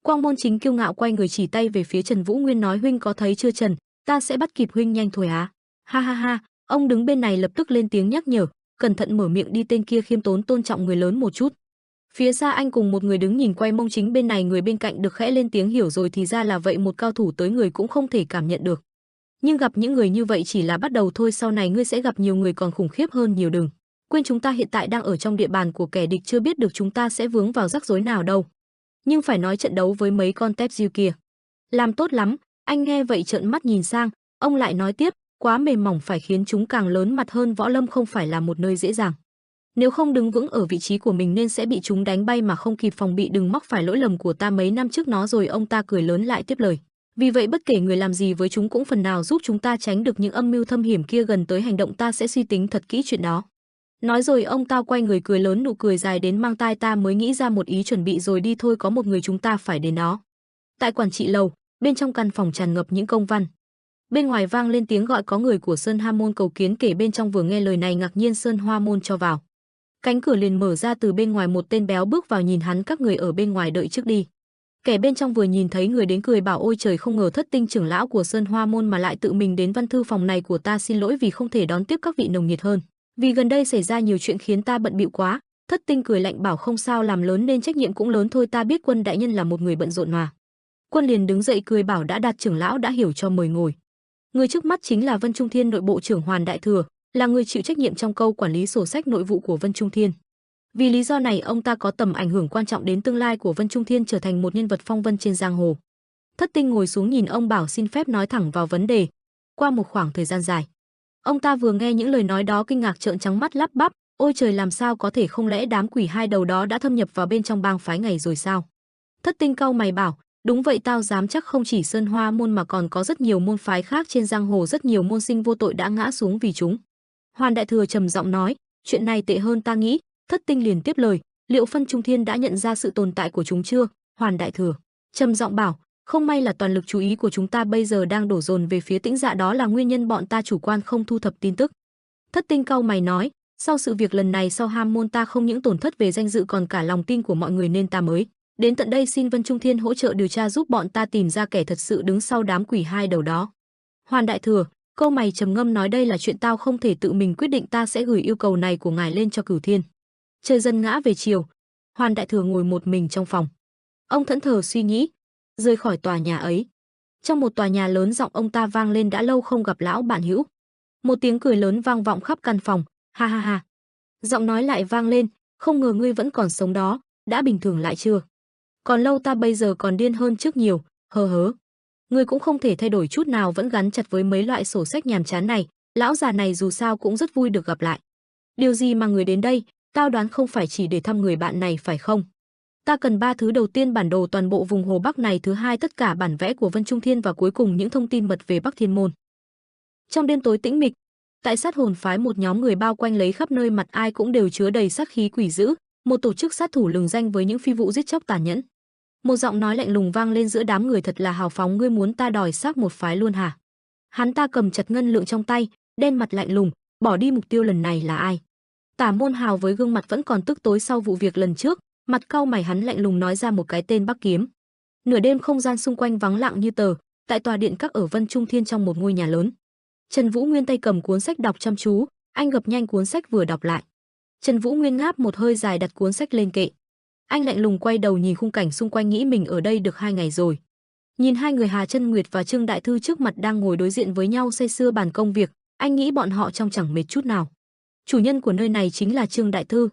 Quang Môn Chính kiêu ngạo quay người chỉ tay về phía Trần Vũ Nguyên nói: huynh có thấy chưa Trần, ta sẽ bắt kịp huynh nhanh thôi á. Ha ha ha, ông đứng bên này lập tức lên tiếng nhắc nhở: cẩn thận mở miệng đi, tên kia khiêm tốn tôn trọng người lớn một chút. Phía xa anh cùng một người đứng nhìn quay Mông Chính bên này, người bên cạnh được khẽ lên tiếng: hiểu rồi, thì ra là vậy, một cao thủ tới người cũng không thể cảm nhận được. Nhưng gặp những người như vậy chỉ là bắt đầu thôi, sau này ngươi sẽ gặp nhiều người còn khủng khiếp hơn nhiều. Đừng quên chúng ta hiện tại đang ở trong địa bàn của kẻ địch, chưa biết được chúng ta sẽ vướng vào rắc rối nào đâu. Nhưng phải nói trận đấu với mấy con tép diêu kia làm tốt lắm. Anh nghe vậy trợn mắt nhìn sang, ông lại nói tiếp: quá mềm mỏng, phải khiến chúng càng lớn mặt hơn. Võ lâm không phải là một nơi dễ dàng, nếu không đứng vững ở vị trí của mình nên sẽ bị chúng đánh bay mà không kịp phòng bị, đừng mắc phải lỗi lầm của ta mấy năm trước nó rồi. Ông ta cười lớn lại tiếp lời: vì vậy bất kể người làm gì với chúng cũng phần nào giúp chúng ta tránh được những âm mưu thâm hiểm kia gần tới hành động, ta sẽ suy tính thật kỹ chuyện đó. Nói rồi ông ta quay người cười lớn, nụ cười dài đến mang tai, ta mới nghĩ ra một ý, chuẩn bị rồi đi thôi, có một người chúng ta phải đến đó. Tại quản trị lầu, bên trong căn phòng tràn ngập những công văn. Bên ngoài vang lên tiếng gọi: có người của Sơn Hoa Môn cầu kiến. Kể bên trong vừa nghe lời này ngạc nhiên: Sơn Hoa Môn cho vào. Cánh cửa liền mở ra, từ bên ngoài một tên béo bước vào, nhìn hắn: các người ở bên ngoài đợi trước đi. Kẻ bên trong vừa nhìn thấy người đến cười bảo: ôi trời, không ngờ Thất Tinh trưởng lão của Sơn Hoa Môn mà lại tự mình đến văn thư phòng này của ta, xin lỗi vì không thể đón tiếp các vị nồng nhiệt hơn, vì gần đây xảy ra nhiều chuyện khiến ta bận bịu quá. Thất Tinh cười lạnh bảo: không sao, làm lớn nên trách nhiệm cũng lớn thôi, ta biết Quân đại nhân là một người bận rộn mà. Quân liền đứng dậy cười bảo: đã đạt trưởng lão đã hiểu, cho mời ngồi. Người trước mắt chính là Vân Trung Thiên nội bộ trưởng Hoàn Đại Thừa, là người chịu trách nhiệm trong câu quản lý sổ sách nội vụ của Vân Trung Thiên. Vì lý do này, ông ta có tầm ảnh hưởng quan trọng đến tương lai của Vân Trung Thiên, trở thành một nhân vật phong vân trên giang hồ. Thất Tinh ngồi xuống nhìn ông bảo: xin phép nói thẳng vào vấn đề. Qua một khoảng thời gian dài, ông ta vừa nghe những lời nói đó kinh ngạc trợn trắng mắt lắp bắp: ôi trời, làm sao có thể, không lẽ đám quỷ hai đầu đó đã thâm nhập vào bên trong bang phái ngày rồi sao? Thất Tinh cau mày bảo: đúng vậy, tao dám chắc không chỉ Sơn Hoa Môn mà còn có rất nhiều môn phái khác trên giang hồ, rất nhiều môn sinh vô tội đã ngã xuống vì chúng. Hoàn Đại Thừa trầm giọng nói: chuyện này tệ hơn ta nghĩ. Thất Tinh liền tiếp lời: liệu Vân Trung Thiên đã nhận ra sự tồn tại của chúng chưa? Hoàn Đại Thừa trầm giọng bảo: không may là toàn lực chú ý của chúng ta bây giờ đang đổ dồn về phía Tĩnh Dạ, đó là nguyên nhân bọn ta chủ quan không thu thập tin tức. Thất Tinh cau mày nói: Sau sự việc lần này, sau ham môn ta không những tổn thất về danh dự còn cả lòng tin của mọi người, nên ta mới đến tận đây xin Vân Trung Thiên hỗ trợ điều tra giúp bọn ta tìm ra kẻ thật sự đứng sau đám quỷ hai đầu đó. Hoàn đại thừa, câu mày trầm ngâm nói, đây là chuyện tao không thể tự mình quyết định, ta sẽ gửi yêu cầu này của ngài lên cho Cửu Thiên. Trời dần ngã về chiều, Hoàn đại thừa ngồi một mình trong phòng. Ông thẫn thờ suy nghĩ, rời khỏi tòa nhà ấy. Trong một tòa nhà lớn, giọng ông ta vang lên, đã lâu không gặp lão bạn hữu. Một tiếng cười lớn vang vọng khắp căn phòng, ha ha ha. Giọng nói lại vang lên, không ngờ ngươi vẫn còn sống đó, đã bình thường lại chưa? Còn lâu, ta bây giờ còn điên hơn trước nhiều, hờ hớ. Ngươi cũng không thể thay đổi chút nào, vẫn gắn chặt với mấy loại sổ sách nhàm chán này, lão già này dù sao cũng rất vui được gặp lại. Điều gì mà người đến đây, tao đoán không phải chỉ để thăm người bạn này phải không? Ta cần 3 thứ: đầu tiên bản đồ toàn bộ vùng Hồ Bắc này, thứ hai tất cả bản vẽ của Vân Trung Thiên, và cuối cùng những thông tin mật về Bắc Thiên Môn. Trong đêm tối tĩnh mịch, tại sát hồn phái, một nhóm người bao quanh lấy khắp nơi, mặt ai cũng đều chứa đầy sát khí quỷ dữ, một tổ chức sát thủ lừng danh với những phi vụ giết chóc tàn nhẫn. Một giọng nói lạnh lùng vang lên giữa đám người, thật là hào phóng, ngươi muốn ta đòi xác một phái luôn hả? Hắn ta cầm chặt ngân lượng trong tay, đen mặt lạnh lùng, bỏ đi mục tiêu lần này là ai? Tả Môn Hào với gương mặt vẫn còn tức tối sau vụ việc lần trước, mặt cau mày, hắn lạnh lùng nói ra một cái tên: Bắc Kiếm. Nửa đêm, không gian xung quanh vắng lặng như tờ, tại tòa điện các ở Vân Trung Thiên, trong một ngôi nhà lớn. Trần Vũ Nguyên tay cầm cuốn sách đọc chăm chú, anh gập nhanh cuốn sách vừa đọc lại. Trần Vũ Nguyên ngáp một hơi dài, đặt cuốn sách lên kệ. Anh lạnh lùng quay đầu nhìn khung cảnh xung quanh, nghĩ mình ở đây được 2 ngày rồi. Nhìn hai người Hà Chân Nguyệt và Trương Đại Thư trước mặt đang ngồi đối diện với nhau say sưa bàn công việc, anh nghĩ bọn họ trông chẳng mệt chút nào. Chủ nhân của nơi này chính là Trương Đại Thư.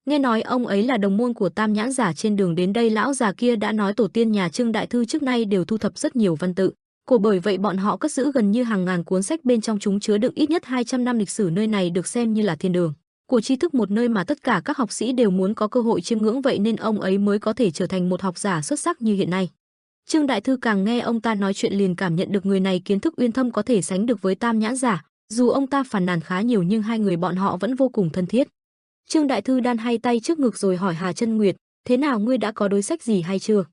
Nghe nói ông ấy là đồng môn của Tam Nhãn Giả, trên đường đến đây lão già kia đã nói tổ tiên nhà Trương Đại Thư trước nay đều thu thập rất nhiều văn tự. Bởi vậy bọn họ cất giữ gần như hàng ngàn cuốn sách, bên trong chúng chứa đựng ít nhất 200 năm lịch sử, nơi này được xem như là thiên đường của tri thức, một nơi mà tất cả các học sĩ đều muốn có cơ hội chiêm ngưỡng, vậy nên ông ấy mới có thể trở thành một học giả xuất sắc như hiện nay. Trương Đại Thư càng nghe ông ta nói chuyện liền cảm nhận được người này kiến thức uyên thâm, có thể sánh được với Tam Nhãn Giả. Dù ông ta phàn nàn khá nhiều nhưng hai người bọn họ vẫn vô cùng thân thiết. Trương Đại Thư đan hai tay trước ngực rồi hỏi Hà Chân Nguyệt, thế nào, ngươi đã có đối sách gì hay chưa?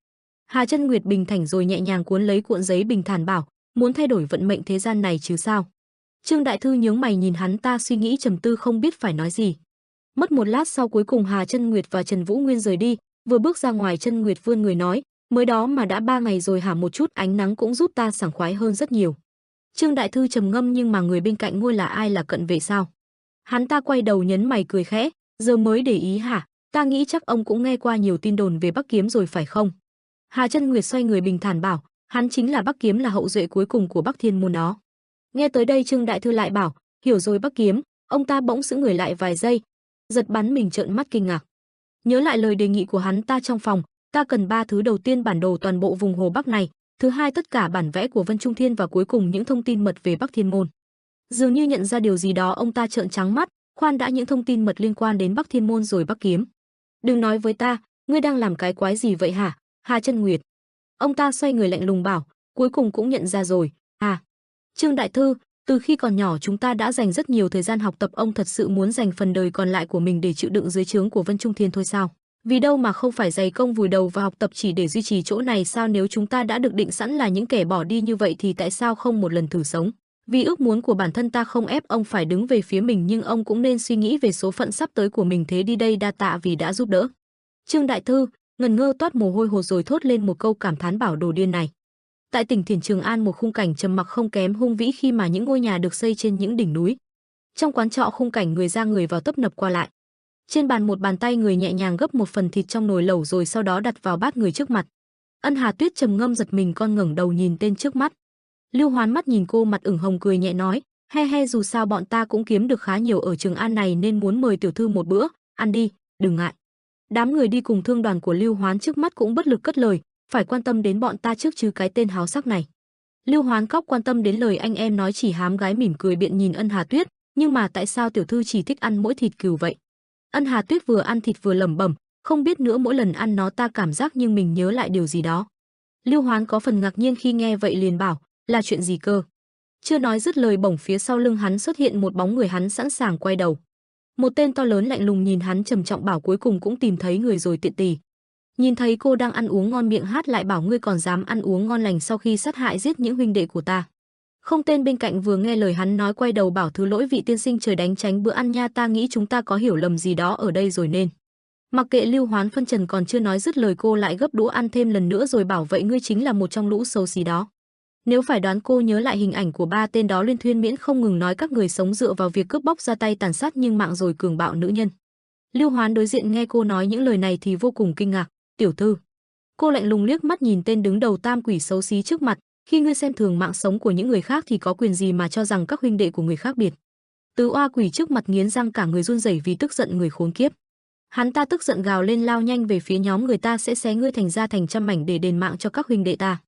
Hà Chân Nguyệt bình thản rồi nhẹ nhàng cuốn lấy cuộn giấy, bình thản bảo, muốn thay đổi vận mệnh thế gian này chứ sao? Trương Đại Thư nhướng mày nhìn hắn ta, suy nghĩ trầm tư không biết phải nói gì. Mất một lát sau, cuối cùng Hà Chân Nguyệt và Trần Vũ Nguyên rời đi. Vừa bước ra ngoài, Chân Nguyệt vươn người nói, mới đó mà đã 3 ngày rồi hả? Một chút ánh nắng cũng giúp ta sảng khoái hơn rất nhiều. Trương Đại Thư trầm ngâm, nhưng mà người bên cạnh ngôi là ai, là cận vệ sao? Hắn ta quay đầu nhấn mày cười khẽ, giờ mới để ý hả? Ta nghĩ chắc ông cũng nghe qua nhiều tin đồn về Bắc Kiếm rồi phải không? Hà Chân Nguyệt xoay người bình thản bảo, hắn chính là Bắc Kiếm, là hậu duệ cuối cùng của Bắc Thiên Môn đó. Nghe tới đây, Trương Đại Thư lại bảo, hiểu rồi, Bắc Kiếm. Ông ta bỗng sững người lại vài giây, giật bắn mình trợn mắt kinh ngạc. Nhớ lại lời đề nghị của hắn ta trong phòng, ta cần 3 thứ: đầu tiên bản đồ toàn bộ vùng Hồ Bắc này, thứ hai tất cả bản vẽ của Vân Trung Thiên, và cuối cùng những thông tin mật về Bắc Thiên Môn. Dường như nhận ra điều gì đó, ông ta trợn trắng mắt, khoan đã, những thông tin mật liên quan đến Bắc Thiên Môn rồi Bắc Kiếm? Đừng nói với ta, ngươi đang làm cái quái gì vậy hả, Hà Chân Nguyệt? Ông ta xoay người lạnh lùng bảo, cuối cùng cũng nhận ra rồi, à? Trương Đại Thư, từ khi còn nhỏ chúng ta đã dành rất nhiều thời gian học tập, ông thật sự muốn dành phần đời còn lại của mình để chịu đựng dưới trướng của Vân Trung Thiên thôi sao? Vì đâu mà không phải dày công vùi đầu vào học tập chỉ để duy trì chỗ này sao? Nếu chúng ta đã được định sẵn là những kẻ bỏ đi như vậy thì tại sao không một lần thử sống? Vì ước muốn của bản thân ta không ép ông phải đứng về phía mình, nhưng ông cũng nên suy nghĩ về số phận sắp tới của mình. Thế đi đây, đa tạ vì đã giúp đỡ. Trương Đại Thư ngần ngơ toát mồ hôi hột rồi thốt lên một câu cảm thán, bảo đồ điên này. Tại tỉnh Thiển Trường An, một khung cảnh trầm mặc không kém hung vĩ khi mà những ngôi nhà được xây trên những đỉnh núi. Trong quán trọ, khung cảnh người ra người vào tấp nập qua lại. Trên bàn, một bàn tay người nhẹ nhàng gấp một phần thịt trong nồi lẩu rồi sau đó đặt vào bát người trước mặt. Ân Hà Tuyết trầm ngâm giật mình, con ngẩng đầu nhìn tên trước mắt. Lưu Hoán mắt nhìn cô, mặt ửng hồng, cười nhẹ nói, he he, dù sao bọn ta cũng kiếm được khá nhiều ở Trường An này nên muốn mời tiểu thư một bữa, ăn đi, đừng ngại. Đám người đi cùng thương đoàn của Lưu Hoán trước mắt cũng bất lực cất lời, phải quan tâm đến bọn ta trước chứ, cái tên háo sắc này. Lưu Hoán cóc quan tâm đến lời anh em nói, chỉ hám gái mỉm cười biện nhìn Ân Hà Tuyết, nhưng mà tại sao tiểu thư chỉ thích ăn mỗi thịt cừu vậy? Ân Hà Tuyết vừa ăn thịt vừa lẩm bẩm, không biết nữa, mỗi lần ăn nó ta cảm giác nhưng mình nhớ lại điều gì đó. Lưu Hoán có phần ngạc nhiên khi nghe vậy, liền bảo, là chuyện gì cơ? Chưa nói dứt lời, bỗng phía sau lưng hắn xuất hiện một bóng người, hắn sẵn sàng quay đầu. Một tên to lớn lạnh lùng nhìn hắn trầm trọng bảo, cuối cùng cũng tìm thấy người rồi tiện tỳ. Nhìn thấy cô đang ăn uống ngon miệng hát lại bảo, ngươi còn dám ăn uống ngon lành sau khi sát hại giết những huynh đệ của ta? Không tên bên cạnh vừa nghe lời hắn nói quay đầu bảo thứ lỗi vị tiên sinh trời đánh tránh bữa ăn nha, ta nghĩ chúng ta có hiểu lầm gì đó ở đây rồi nên. Mặc kệ Lưu Hoán phân trần, còn chưa nói dứt lời cô lại gấp đũa ăn thêm lần nữa rồi bảo vậy ngươi chính là một trong lũ xấu xí đó. Nếu phải đoán, cô nhớ lại hình ảnh của ba tên đó liên thuyên miễn không ngừng nói các người sống dựa vào việc cướp bóc ra tay tàn sát nhưng mạng rồi cường bạo nữ nhân. Lưu Hoán đối diện nghe cô nói những lời này thì vô cùng kinh ngạc. Tiểu thư. Cô lạnh lùng liếc mắt nhìn tên đứng đầu tam quỷ xấu xí trước mặt. Khi ngươi xem thường mạng sống của những người khác thì có quyền gì mà cho rằng các huynh đệ của người khác biệt. Tứ oa quỷ trước mặt nghiến răng cả người run rẩy vì tức giận người khốn kiếp. Hắn ta tức giận gào lên lao nhanh về phía nhóm người, ta sẽ xé ngươi thành ra thành trăm mảnh để đền mạng cho các huynh đệ ta.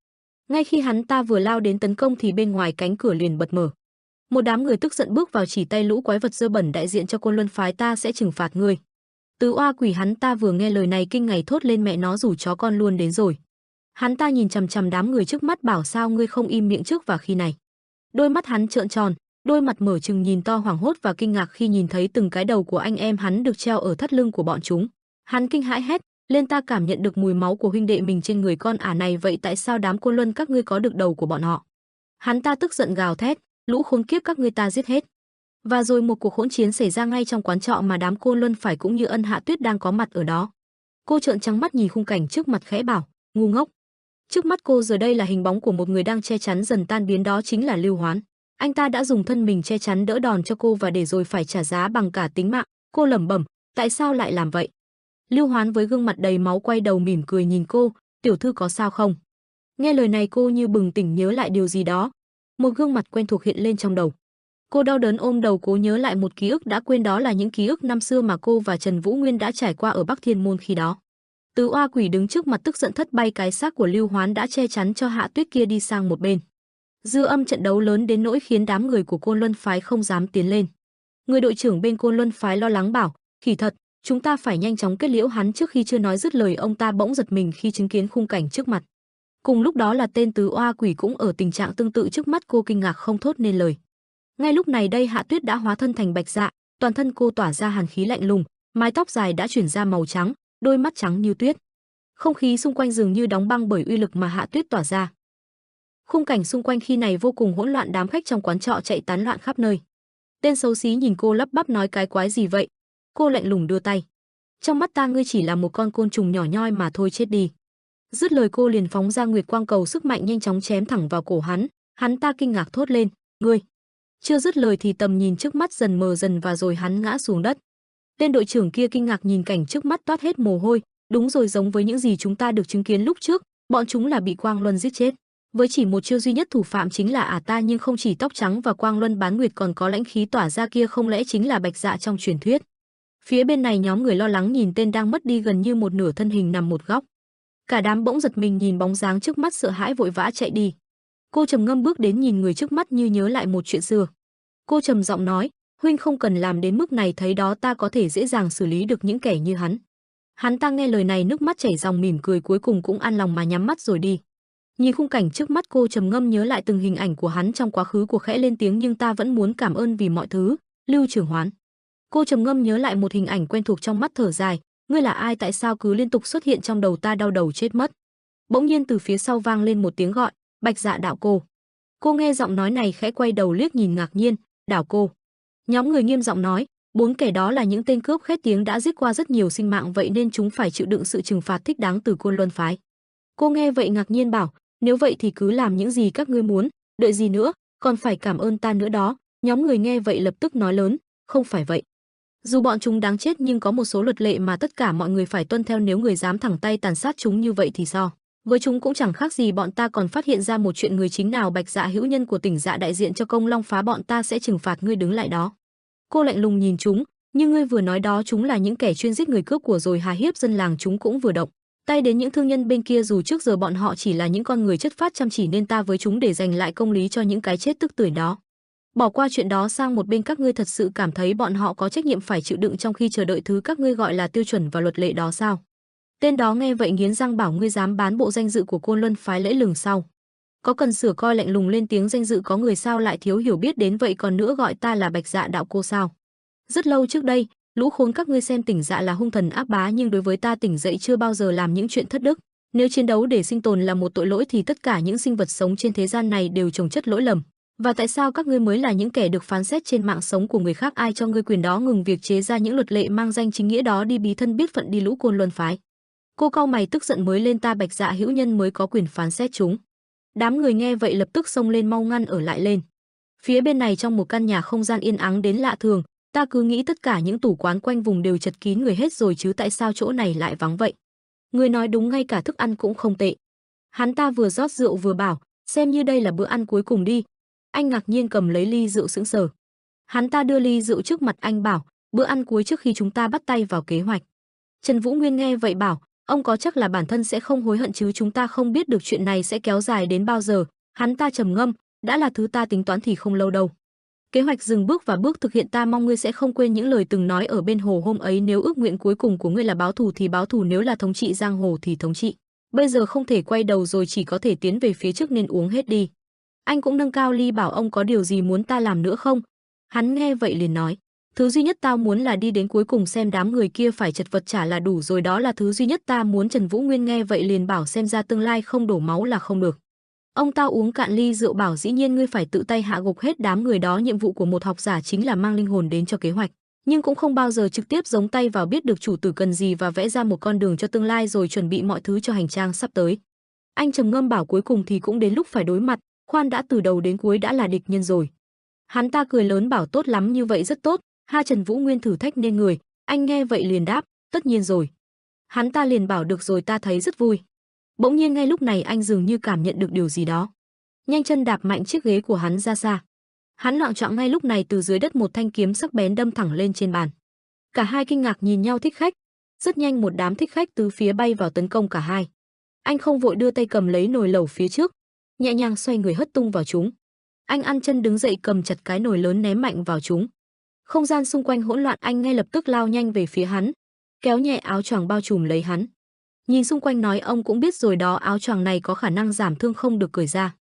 Ngay khi hắn ta vừa lao đến tấn công thì bên ngoài cánh cửa liền bật mở. Một đám người tức giận bước vào chỉ tay lũ quái vật dơ bẩn đại diện cho Côn Luân phái, ta sẽ trừng phạt ngươi. Tứ oa quỷ hắn ta vừa nghe lời này kinh ngảy thốt lên, mẹ nó rủ chó con luôn đến rồi. Hắn ta nhìn chằm chằm đám người trước mắt bảo sao ngươi không im miệng trước. Và khi này, đôi mắt hắn trợn tròn, đôi mặt mở trừng nhìn to, hoảng hốt và kinh ngạc khi nhìn thấy từng cái đầu của anh em hắn được treo ở thắt lưng của bọn chúng. Hắn kinh hãi hét lên, ta cảm nhận được mùi máu của huynh đệ mình trên người con ả này, vậy tại sao đám Côn Luân các ngươi có được đầu của bọn họ? Hắn ta tức giận gào thét, lũ khốn kiếp các ngươi ta giết hết. Và rồi một cuộc hỗn chiến xảy ra ngay trong quán trọ mà đám Côn Luân phải cũng như Ân Hạ Tuyết đang có mặt ở đó. Cô trợn trắng mắt nhìn khung cảnh trước mặt khẽ bảo, ngu ngốc. Trước mắt cô giờ đây là hình bóng của một người đang che chắn dần tan biến, đó chính là Lưu Hoán. Anh ta đã dùng thân mình che chắn đỡ đòn cho cô và để rồi phải trả giá bằng cả tính mạng. Cô lẩm bẩm, tại sao lại làm vậy? Lưu Hoán với gương mặt đầy máu quay đầu mỉm cười nhìn cô, tiểu thư có sao không? Nghe lời này cô như bừng tỉnh nhớ lại điều gì đó. Một gương mặt quen thuộc hiện lên trong đầu. Cô đau đớn ôm đầu cố nhớ lại một ký ức đã quên, đó là những ký ức năm xưa mà cô và Trần Vũ Nguyên đã trải qua ở Bắc Thiên Môn khi đó. Tứ oa quỷ đứng trước mặt tức giận thất bay cái xác của Lưu Hoán đã che chắn cho Hạ Tuyết kia đi sang một bên. Dư âm trận đấu lớn đến nỗi khiến đám người của Côn Luân phái không dám tiến lên. Người đội trưởng bên Côn Luân phái lo lắng bảo, khỉ thật, chúng ta phải nhanh chóng kết liễu hắn. Trước khi chưa nói dứt lời, ông ta bỗng giật mình khi chứng kiến khung cảnh trước mặt. Cùng lúc đó là tên tứ oa quỷ cũng ở tình trạng tương tự trước mắt cô, kinh ngạc không thốt nên lời. Ngay lúc này đây Hạ Tuyết đã hóa thân thành bạch dạ, toàn thân cô tỏa ra hàn khí lạnh lùng, mái tóc dài đã chuyển ra màu trắng, đôi mắt trắng như tuyết. Không khí xung quanh dường như đóng băng bởi uy lực mà Hạ Tuyết tỏa ra. Khung cảnh xung quanh khi này vô cùng hỗn loạn, đám khách trong quán trọ chạy tán loạn khắp nơi. Tên xấu xí nhìn cô lắp bắp nói, cái quái gì vậy? Cô lạnh lùng đưa tay. Trong mắt ta ngươi chỉ là một con côn trùng nhỏ nhoi mà thôi, chết đi. Dứt lời cô liền phóng ra nguyệt quang cầu sức mạnh nhanh chóng chém thẳng vào cổ hắn. Hắn ta kinh ngạc thốt lên, ngươi. Chưa dứt lời thì tầm nhìn trước mắt dần mờ dần và rồi hắn ngã xuống đất. Tên đội trưởng kia kinh ngạc nhìn cảnh trước mắt toát hết mồ hôi. Đúng rồi, giống với những gì chúng ta được chứng kiến lúc trước, bọn chúng là bị Quang Luân giết chết. Với chỉ một chiêu duy nhất thủ phạm chính là ả ta, nhưng không chỉ tóc trắng và Quang Luân bán nguyệt còn có lãnh khí tỏa ra kia, không lẽ chính là bạch dạ trong truyền thuyết? Phía bên này nhóm người lo lắng nhìn tên đang mất đi gần như một nửa thân hình nằm một góc. Cả đám bỗng giật mình nhìn bóng dáng trước mắt, sợ hãi vội vã chạy đi. Cô trầm ngâm bước đến nhìn người trước mắt như nhớ lại một chuyện xưa. Cô trầm giọng nói, huynh không cần làm đến mức này, thấy đó, ta có thể dễ dàng xử lý được những kẻ như hắn. Hắn ta nghe lời này nước mắt chảy ròng, mỉm cười cuối cùng cũng an lòng mà nhắm mắt rồi đi. Nhìn khung cảnh trước mắt, cô trầm ngâm nhớ lại từng hình ảnh của hắn trong quá khứ, của khẽ lên tiếng, nhưng ta vẫn muốn cảm ơn vì mọi thứ, Lưu trưởng Hoán. Cô trầm ngâm nhớ lại một hình ảnh quen thuộc trong mắt thở dài, ngươi là ai, tại sao cứ liên tục xuất hiện trong đầu ta, đau đầu chết mất. Bỗng nhiên từ phía sau vang lên một tiếng gọi, Bạch Dạ đạo cô. Cô nghe giọng nói này khẽ quay đầu liếc nhìn ngạc nhiên, đảo cô. Nhóm người nghiêm giọng nói, bốn kẻ đó là những tên cướp khét tiếng đã giết qua rất nhiều sinh mạng, vậy nên chúng phải chịu đựng sự trừng phạt thích đáng từ Côn Luân phái. Cô nghe vậy ngạc nhiên bảo, nếu vậy thì cứ làm những gì các ngươi muốn, đợi gì nữa, còn phải cảm ơn ta nữa đó. Nhóm người nghe vậy lập tức nói lớn, không phải vậy. Dù bọn chúng đáng chết nhưng có một số luật lệ mà tất cả mọi người phải tuân theo, nếu người dám thẳng tay tàn sát chúng như vậy thì sao? Với chúng cũng chẳng khác gì bọn ta. Còn phát hiện ra một chuyện, người chính nào Bạch Dạ hữu nhân của Tỉnh Dạ đại diện cho Công Long phá, bọn ta sẽ trừng phạt ngươi, đứng lại đó. Cô lạnh lùng nhìn chúng, nhưng ngươi vừa nói đó chúng là những kẻ chuyên giết người cướp của rồi hà hiếp dân làng. Chúng cũng vừa động tay đến những thương nhân bên kia, dù trước giờ bọn họ chỉ là những con người chất phát chăm chỉ nên ta với chúng để giành lại công lý cho những cái chết tức tưởi đó. Bỏ qua chuyện đó sang một bên, các ngươi thật sự cảm thấy bọn họ có trách nhiệm phải chịu đựng trong khi chờ đợi thứ các ngươi gọi là tiêu chuẩn và luật lệ đó sao? Tên đó nghe vậy nghiến răng bảo, ngươi dám bán bộ danh dự của Côn Luân phái lẫy lừng sao? Có cần sửa coi? Lạnh lùng lên tiếng, danh dự có người sao lại thiếu hiểu biết đến vậy, còn nữa gọi ta là Bạch Dạ đạo cô sao? Rất lâu trước đây, lũ khốn các ngươi xem Tỉnh Dạ là hung thần ác bá, nhưng đối với ta Tỉnh Dậy chưa bao giờ làm những chuyện thất đức. Nếu chiến đấu để sinh tồn là một tội lỗi thì tất cả những sinh vật sống trên thế gian này đều chồng chất lỗi lầm. Và tại sao các ngươi mới là những kẻ được phán xét trên mạng sống của người khác? Ai cho ngươi quyền đó? Ngừng việc chế ra những luật lệ mang danh chính nghĩa đó đi, bí thân biết phận đi, lũ Côn Luân phái. Cô cau mày tức giận, mới lên, ta Bạch Dạ hữu nhân mới có quyền phán xét chúng. Đám người nghe vậy lập tức xông lên, mau ngăn ở lại lên. Phía bên này trong một căn nhà không gian yên ắng đến lạ thường, ta cứ nghĩ tất cả những tủ quán quanh vùng đều chật kín người hết rồi chứ, tại sao chỗ này lại vắng vậy? Người nói đúng, ngay cả thức ăn cũng không tệ. Hắn ta vừa rót rượu vừa bảo, xem như đây là bữa ăn cuối cùng đi. Anh ngạc nhiên cầm lấy ly rượu sững sờ. Hắn ta đưa ly rượu trước mặt anh bảo, bữa ăn cuối trước khi chúng ta bắt tay vào kế hoạch. Trần Vũ Nguyên nghe vậy bảo, ông có chắc là bản thân sẽ không hối hận chứ? Chúng ta không biết được chuyện này sẽ kéo dài đến bao giờ. Hắn ta trầm ngâm, đã là thứ ta tính toán thì không lâu đâu. Kế hoạch dừng bước và bước thực hiện, ta mong ngươi sẽ không quên những lời từng nói ở bên hồ hôm ấy. Nếu ước nguyện cuối cùng của ngươi là báo thù thì báo thù, nếu là thống trị giang hồ thì thống trị. Bây giờ không thể quay đầu rồi, chỉ có thể tiến về phía trước, nên uống hết đi. Anh cũng nâng cao ly bảo, ông có điều gì muốn ta làm nữa không? Hắn nghe vậy liền nói, thứ duy nhất tao muốn là đi đến cuối cùng, xem đám người kia phải chật vật trả là đủ rồi, đó là thứ duy nhất ta muốn. Trần Vũ Nguyên nghe vậy liền bảo, xem ra tương lai không đổ máu là không được. Ông tao uống cạn ly rượu bảo, dĩ nhiên ngươi phải tự tay hạ gục hết đám người đó. Nhiệm vụ của một học giả chính là mang linh hồn đến cho kế hoạch, nhưng cũng không bao giờ trực tiếp giống tay vào, biết được chủ tử cần gì và vẽ ra một con đường cho tương lai, rồi chuẩn bị mọi thứ cho hành trang sắp tới. Anh trầm ngâm bảo, cuối cùng thì cũng đến lúc phải đối mặt, khoan đã, từ đầu đến cuối đã là địch nhân rồi. Hắn ta cười lớn bảo, tốt lắm, như vậy rất tốt. Ha, Trần Vũ Nguyên thử thách nên người. Anh nghe vậy liền đáp, tất nhiên rồi. Hắn ta liền bảo, được rồi, ta thấy rất vui. Bỗng nhiên ngay lúc này anh dường như cảm nhận được điều gì đó, nhanh chân đạp mạnh chiếc ghế của hắn ra xa. Hắn loạng choạng ngay lúc này từ dưới đất một thanh kiếm sắc bén đâm thẳng lên trên bàn. Cả hai kinh ngạc nhìn nhau. Thích khách. Rất nhanh một đám thích khách từ phía bay vào tấn công cả hai. Anh không vội, đưa tay cầm lấy nồi lẩu phía trước, nhẹ nhàng xoay người hất tung vào chúng. Anh ăn chân đứng dậy, cầm chặt cái nồi lớn ném mạnh vào chúng. Không gian xung quanh hỗn loạn, anh ngay lập tức lao nhanh về phía hắn, kéo nhẹ áo choàng bao trùm lấy hắn. Nhìn xung quanh nói, ông cũng biết rồi đó, áo choàng này có khả năng giảm thương không được cởi ra.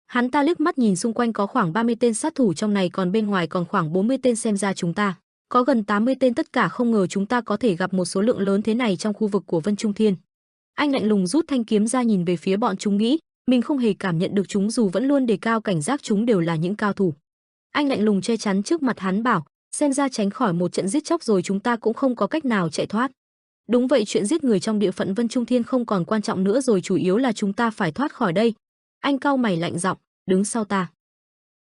Hắn ta liếc mắt nhìn xung quanh, có khoảng 30 tên sát thủ trong này, còn bên ngoài còn khoảng 40 tên, xem ra chúng ta có gần 80 tên tất cả. Không ngờ chúng ta có thể gặp một số lượng lớn thế này trong khu vực của Vân Trung Thiên. Anh lạnh lùng rút thanh kiếm ra, nhìn về phía bọn chúng, nghĩ mình không hề cảm nhận được chúng, dù vẫn luôn đề cao cảnh giác, chúng đều là những cao thủ. Anh lạnh lùng che chắn trước mặt hắn bảo, xem ra tránh khỏi một trận giết chóc rồi chúng ta cũng không có cách nào chạy thoát. Đúng vậy, chuyện giết người trong địa phận Vân Trung Thiên không còn quan trọng nữa rồi, chủ yếu là chúng ta phải thoát khỏi đây. Anh cau mày lạnh giọng, đứng sau ta.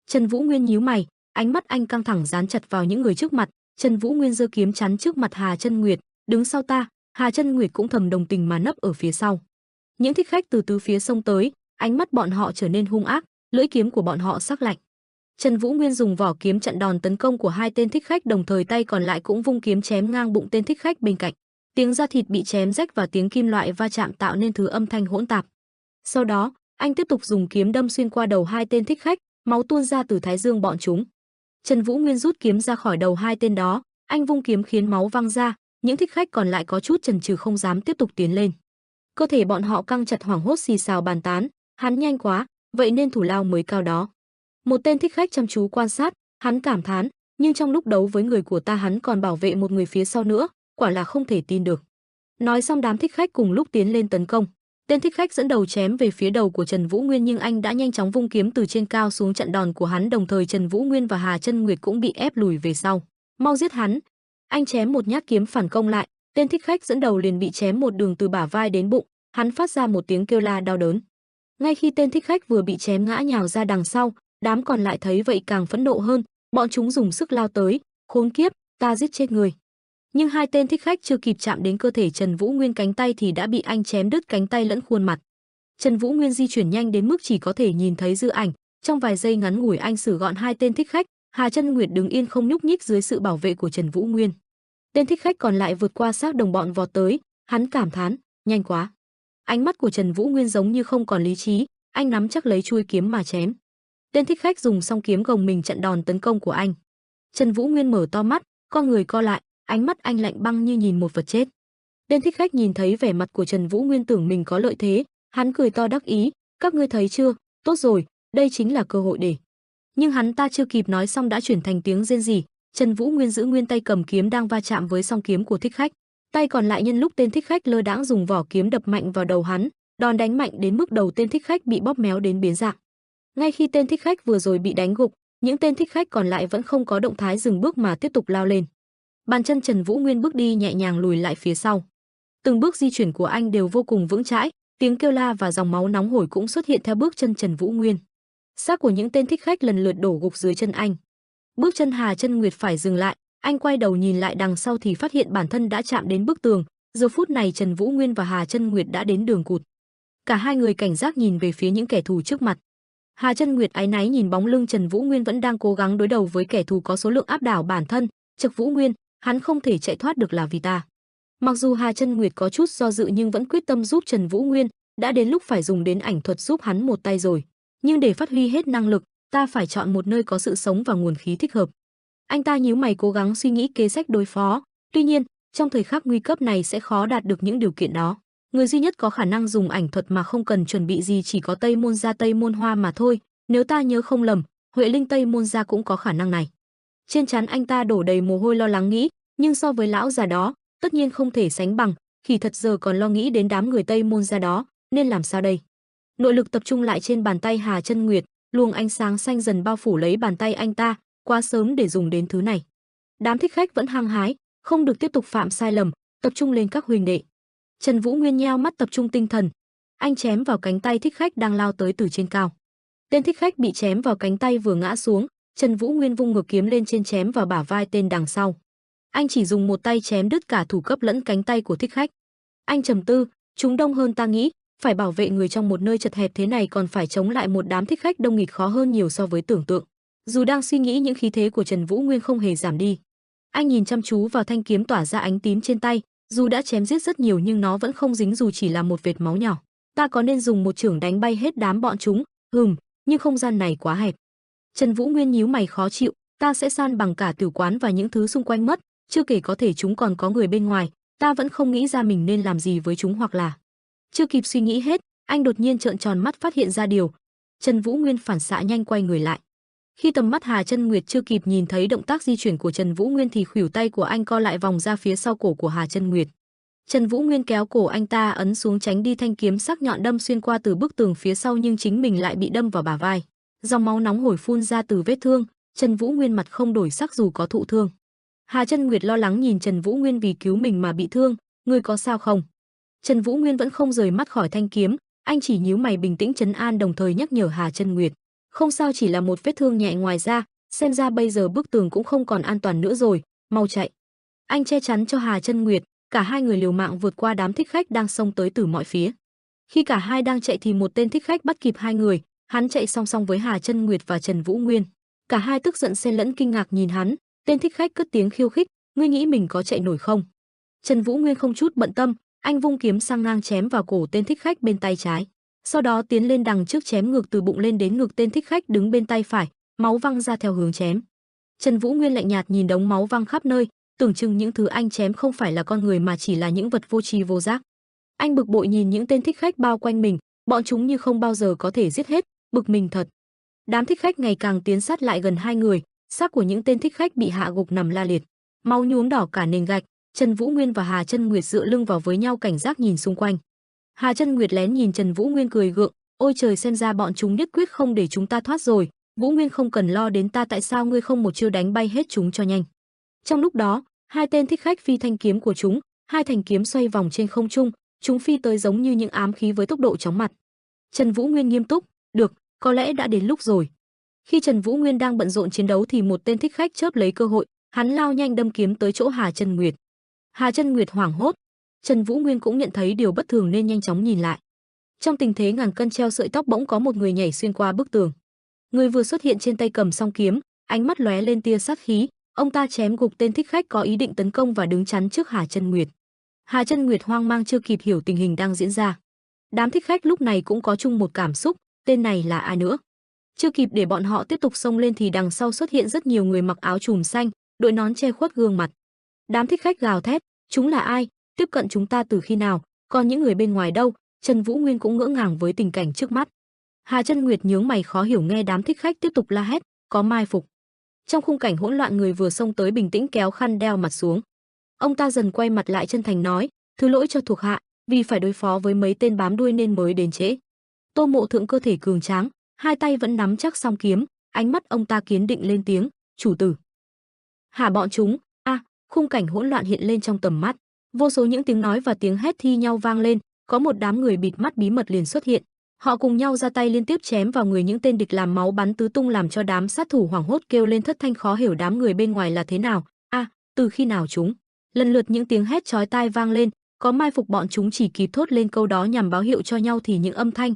Trần Vũ Nguyên nhíu mày, ánh mắt anh căng thẳng dán chặt vào những người trước mặt. Trần Vũ Nguyên giơ kiếm chắn trước mặt Hà Chân Nguyệt, đứng sau ta. Hà Chân Nguyệt cũng thầm đồng tình mà nấp ở phía sau. Những thích khách từ tứ phía xông tới, ánh mắt bọn họ trở nên hung ác, lưỡi kiếm của bọn họ sắc lạnh. Trần Vũ Nguyên dùng vỏ kiếm chặn đòn tấn công của hai tên thích khách, đồng thời tay còn lại cũng vung kiếm chém ngang bụng tên thích khách bên cạnh. Tiếng da thịt bị chém rách và tiếng kim loại va chạm tạo nên thứ âm thanh hỗn tạp. Sau đó, anh tiếp tục dùng kiếm đâm xuyên qua đầu hai tên thích khách, máu tuôn ra từ thái dương bọn chúng. Trần Vũ Nguyên rút kiếm ra khỏi đầu hai tên đó, anh vung kiếm khiến máu văng ra, những thích khách còn lại có chút chần chừ không dám tiếp tục tiến lên. Cơ thể bọn họ căng chặt, hoảng hốt xì xào bàn tán, hắn nhanh quá, vậy nên thủ lao mới cao đó. Một tên thích khách chăm chú quan sát, hắn cảm thán, nhưng trong lúc đấu với người của ta hắn còn bảo vệ một người phía sau nữa, quả là không thể tin được. Nói xong đám thích khách cùng lúc tiến lên tấn công. Tên thích khách dẫn đầu chém về phía đầu của Trần Vũ Nguyên, nhưng anh đã nhanh chóng vung kiếm từ trên cao xuống chặn đòn của hắn, đồng thời Trần Vũ Nguyên và Hà Chân Nguyệt cũng bị ép lùi về sau. Mau giết hắn! Anh chém một nhát kiếm phản công lại, tên thích khách dẫn đầu liền bị chém một đường từ bả vai đến bụng, hắn phát ra một tiếng kêu la đau đớn. Ngay khi tên thích khách vừa bị chém ngã nhào ra đằng sau, đám còn lại thấy vậy càng phẫn nộ hơn, bọn chúng dùng sức lao tới, khốn kiếp, ta giết chết người. Nhưng hai tên thích khách chưa kịp chạm đến cơ thể Trần Vũ Nguyên cánh tay thì đã bị anh chém đứt cánh tay lẫn khuôn mặt. Trần Vũ Nguyên di chuyển nhanh đến mức chỉ có thể nhìn thấy dư ảnh, trong vài giây ngắn ngủi anh xử gọn hai tên thích khách. Hà Chân Nguyệt đứng yên không nhúc nhích dưới sự bảo vệ của Trần Vũ Nguyên. Tên thích khách còn lại vượt qua xác đồng bọn vọt tới, hắn cảm thán, nhanh quá. Ánh mắt của Trần Vũ Nguyên giống như không còn lý trí, anh nắm chắc lấy chuôi kiếm mà chém. Tên thích khách dùng song kiếm gồng mình chặn đòn tấn công của anh. Trần Vũ Nguyên mở to mắt, con người co lại, ánh mắt anh lạnh băng như nhìn một vật chết. Tên thích khách nhìn thấy vẻ mặt của Trần Vũ Nguyên tưởng mình có lợi thế, hắn cười to đắc ý, các ngươi thấy chưa, tốt rồi, đây chính là cơ hội để. Nhưng hắn ta chưa kịp nói xong đã chuyển thành tiếng rên rỉ. Trần Vũ Nguyên giữ nguyên tay cầm kiếm đang va chạm với song kiếm của thích khách, tay còn lại nhân lúc tên thích khách lơ đãng dùng vỏ kiếm đập mạnh vào đầu hắn, đòn đánh mạnh đến mức đầu tên thích khách bị bóp méo đến biến dạng. Ngay khi tên thích khách vừa rồi bị đánh gục, những tên thích khách còn lại vẫn không có động thái dừng bước mà tiếp tục lao lên. Bàn chân Trần Vũ Nguyên bước đi nhẹ nhàng lùi lại phía sau. Từng bước di chuyển của anh đều vô cùng vững chãi, tiếng kêu la và dòng máu nóng hổi cũng xuất hiện theo bước chân Trần Vũ Nguyên. Xác của những tên thích khách lần lượt đổ gục dưới chân anh. Bước chân Hà Chân Nguyệt phải dừng lại, anh quay đầu nhìn lại đằng sau thì phát hiện bản thân đã chạm đến bức tường. Giờ phút này Trần Vũ Nguyên và Hà Chân Nguyệt đã đến đường cụt. Cả hai người cảnh giác nhìn về phía những kẻ thù trước mặt. Hà Chân Nguyệt áy náy nhìn bóng lưng Trần Vũ Nguyên vẫn đang cố gắng đối đầu với kẻ thù có số lượng áp đảo bản thân. Trực Vũ Nguyên, hắn không thể chạy thoát được là vì ta. Mặc dù Hà Chân Nguyệt có chút do dự nhưng vẫn quyết tâm giúp Trần Vũ Nguyên, đã đến lúc phải dùng đến ảnh thuật giúp hắn một tay rồi. Nhưng để phát huy hết năng lực, ta phải chọn một nơi có sự sống và nguồn khí thích hợp. Anh ta nhíu mày cố gắng suy nghĩ kế sách đối phó, tuy nhiên, trong thời khắc nguy cấp này sẽ khó đạt được những điều kiện đó. Người duy nhất có khả năng dùng ảnh thuật mà không cần chuẩn bị gì chỉ có Tây Môn Gia Tây Môn Hoa mà thôi, nếu ta nhớ không lầm, Huệ Linh Tây Môn Gia cũng có khả năng này. Trên trán anh ta đổ đầy mồ hôi lo lắng nghĩ, nhưng so với lão già đó, tất nhiên không thể sánh bằng, Khỉ thật giờ còn lo nghĩ đến đám người Tây Môn Gia đó, nên làm sao đây? Nội lực tập trung lại trên bàn tay Hà Chân Nguyệt, luồng ánh sáng xanh dần bao phủ lấy bàn tay anh ta, quá sớm để dùng đến thứ này. Đám thích khách vẫn hăng hái, không được tiếp tục phạm sai lầm, tập trung lên các huynh đệ. Trần Vũ Nguyên nheo mắt tập trung tinh thần, anh chém vào cánh tay thích khách đang lao tới từ trên cao. Tên thích khách bị chém vào cánh tay vừa ngã xuống, Trần Vũ Nguyên vung ngược kiếm lên trên chém vào bả vai tên đằng sau. Anh chỉ dùng một tay chém đứt cả thủ cấp lẫn cánh tay của thích khách. Anh trầm tư, chúng đông hơn ta nghĩ, phải bảo vệ người trong một nơi chật hẹp thế này còn phải chống lại một đám thích khách đông nghịt khó hơn nhiều so với tưởng tượng. Dù đang suy nghĩ những khí thế của Trần Vũ Nguyên không hề giảm đi. Anh nhìn chăm chú vào thanh kiếm tỏa ra ánh tím trên tay, dù đã chém giết rất nhiều nhưng nó vẫn không dính dù chỉ là một vệt máu nhỏ. Ta có nên dùng một chưởng đánh bay hết đám bọn chúng? Nhưng không gian này quá hẹp. Trần Vũ Nguyên nhíu mày khó chịu, ta sẽ san bằng cả tiểu quán và những thứ xung quanh mất, chưa kể có thể chúng còn có người bên ngoài, ta vẫn không nghĩ ra mình nên làm gì với chúng hoặc là. Chưa kịp suy nghĩ hết, anh đột nhiên trợn tròn mắt phát hiện ra điều. Trần Vũ Nguyên phản xạ nhanh quay người lại. Khi tầm mắt Hà Chân Nguyệt chưa kịp nhìn thấy động tác di chuyển của Trần Vũ Nguyên thì khuỷu tay của anh co lại vòng ra phía sau cổ của Hà Chân Nguyệt. Trần Vũ Nguyên kéo cổ anh ta ấn xuống tránh đi thanh kiếm sắc nhọn đâm xuyên qua từ bức tường phía sau nhưng chính mình lại bị đâm vào bả vai. Dòng máu nóng hổi phun ra từ vết thương, Trần Vũ Nguyên mặt không đổi sắc dù có thụ thương. Hà Chân Nguyệt lo lắng nhìn Trần Vũ Nguyên vì cứu mình mà bị thương, ngươi có sao không? Trần Vũ Nguyên vẫn không rời mắt khỏi thanh kiếm, anh chỉ nhíu mày bình tĩnh trấn an đồng thời nhắc nhở Hà Chân Nguyệt. Không sao, chỉ là một vết thương nhẹ ngoài ra, xem ra bây giờ bức tường cũng không còn an toàn nữa rồi, mau chạy. Anh che chắn cho Hà Chân Nguyệt, cả hai người liều mạng vượt qua đám thích khách đang xông tới từ mọi phía. Khi cả hai đang chạy thì một tên thích khách bắt kịp hai người, hắn chạy song song với Hà Chân Nguyệt và Trần Vũ Nguyên. Cả hai tức giận xen lẫn kinh ngạc nhìn hắn, tên thích khách cất tiếng khiêu khích, ngươi nghĩ mình có chạy nổi không? Trần Vũ Nguyên không chút bận tâm, anh vung kiếm sang ngang chém vào cổ tên thích khách bên tay trái. Sau đó tiến lên đằng trước chém ngược từ bụng lên đến ngực tên thích khách đứng bên tay phải, máu văng ra theo hướng chém. Trần Vũ Nguyên lạnh nhạt nhìn đống máu văng khắp nơi, tưởng chừng những thứ anh chém không phải là con người mà chỉ là những vật vô tri vô giác. Anh bực bội nhìn những tên thích khách bao quanh mình, bọn chúng như không bao giờ có thể giết hết, bực mình thật. Đám thích khách ngày càng tiến sát lại gần hai người, xác của những tên thích khách bị hạ gục nằm la liệt, máu nhuốm đỏ cả nền gạch. Trần Vũ Nguyên và Hà Chân Nguyệt dựa lưng vào với nhau cảnh giác nhìn xung quanh. Hà Chân Nguyệt lén nhìn Trần Vũ Nguyên cười gượng, ôi trời, xem ra bọn chúng nhất quyết không để chúng ta thoát rồi. Vũ Nguyên không cần lo đến ta, tại sao ngươi không một chiêu đánh bay hết chúng cho nhanh? Trong lúc đó, hai tên thích khách phi thanh kiếm của chúng, hai thanh kiếm xoay vòng trên không trung, chúng phi tới giống như những ám khí với tốc độ chóng mặt. Trần Vũ Nguyên nghiêm túc, được, có lẽ đã đến lúc rồi. Khi Trần Vũ Nguyên đang bận rộn chiến đấu thì một tên thích khách chớp lấy cơ hội, hắn lao nhanh đâm kiếm tới chỗ Hà Chân Nguyệt. Hà Chân Nguyệt hoảng hốt, Trần Vũ Nguyên cũng nhận thấy điều bất thường nên nhanh chóng nhìn lại. Trong tình thế ngàn cân treo sợi tóc bỗng có một người nhảy xuyên qua bức tường. Người vừa xuất hiện trên tay cầm song kiếm, ánh mắt lóe lên tia sát khí, ông ta chém gục tên thích khách có ý định tấn công và đứng chắn trước Hà Chân Nguyệt. Hà Chân Nguyệt hoang mang chưa kịp hiểu tình hình đang diễn ra. Đám thích khách lúc này cũng có chung một cảm xúc, tên này là ai nữa? Chưa kịp để bọn họ tiếp tục xông lên thì đằng sau xuất hiện rất nhiều người mặc áo trùm xanh, đội nón che khuất gương mặt. Đám thích khách gào thét, chúng là ai? Tiếp cận chúng ta từ khi nào? Còn những người bên ngoài đâu? Trần Vũ Nguyên cũng ngỡ ngàng với tình cảnh trước mắt. Hà Chân Nguyệt nhướng mày khó hiểu nghe đám thích khách tiếp tục la hét, có mai phục. Trong khung cảnh hỗn loạn, người vừa xông tới bình tĩnh kéo khăn đeo mặt xuống. Ông ta dần quay mặt lại chân thành nói, thứ lỗi cho thuộc hạ, vì phải đối phó với mấy tên bám đuôi nên mới đến trễ. Tô Mộ Thượng cơ thể cường tráng, hai tay vẫn nắm chắc song kiếm, ánh mắt ông ta kiên định lên tiếng, chủ tử. Hả bọn chúng? Khung cảnh hỗn loạn hiện lên trong tầm mắt, vô số những tiếng nói và tiếng hét thi nhau vang lên, có một đám người bịt mắt bí mật liền xuất hiện. Họ cùng nhau ra tay liên tiếp chém vào người những tên địch, làm máu bắn tứ tung, làm cho đám sát thủ hoảng hốt kêu lên thất thanh, khó hiểu đám người bên ngoài là thế nào. Từ khi nào chúng? Lần lượt những tiếng hét chói tai vang lên, có mai phục bọn chúng chỉ kịp thốt lên câu đó nhằm báo hiệu cho nhau thì những âm thanh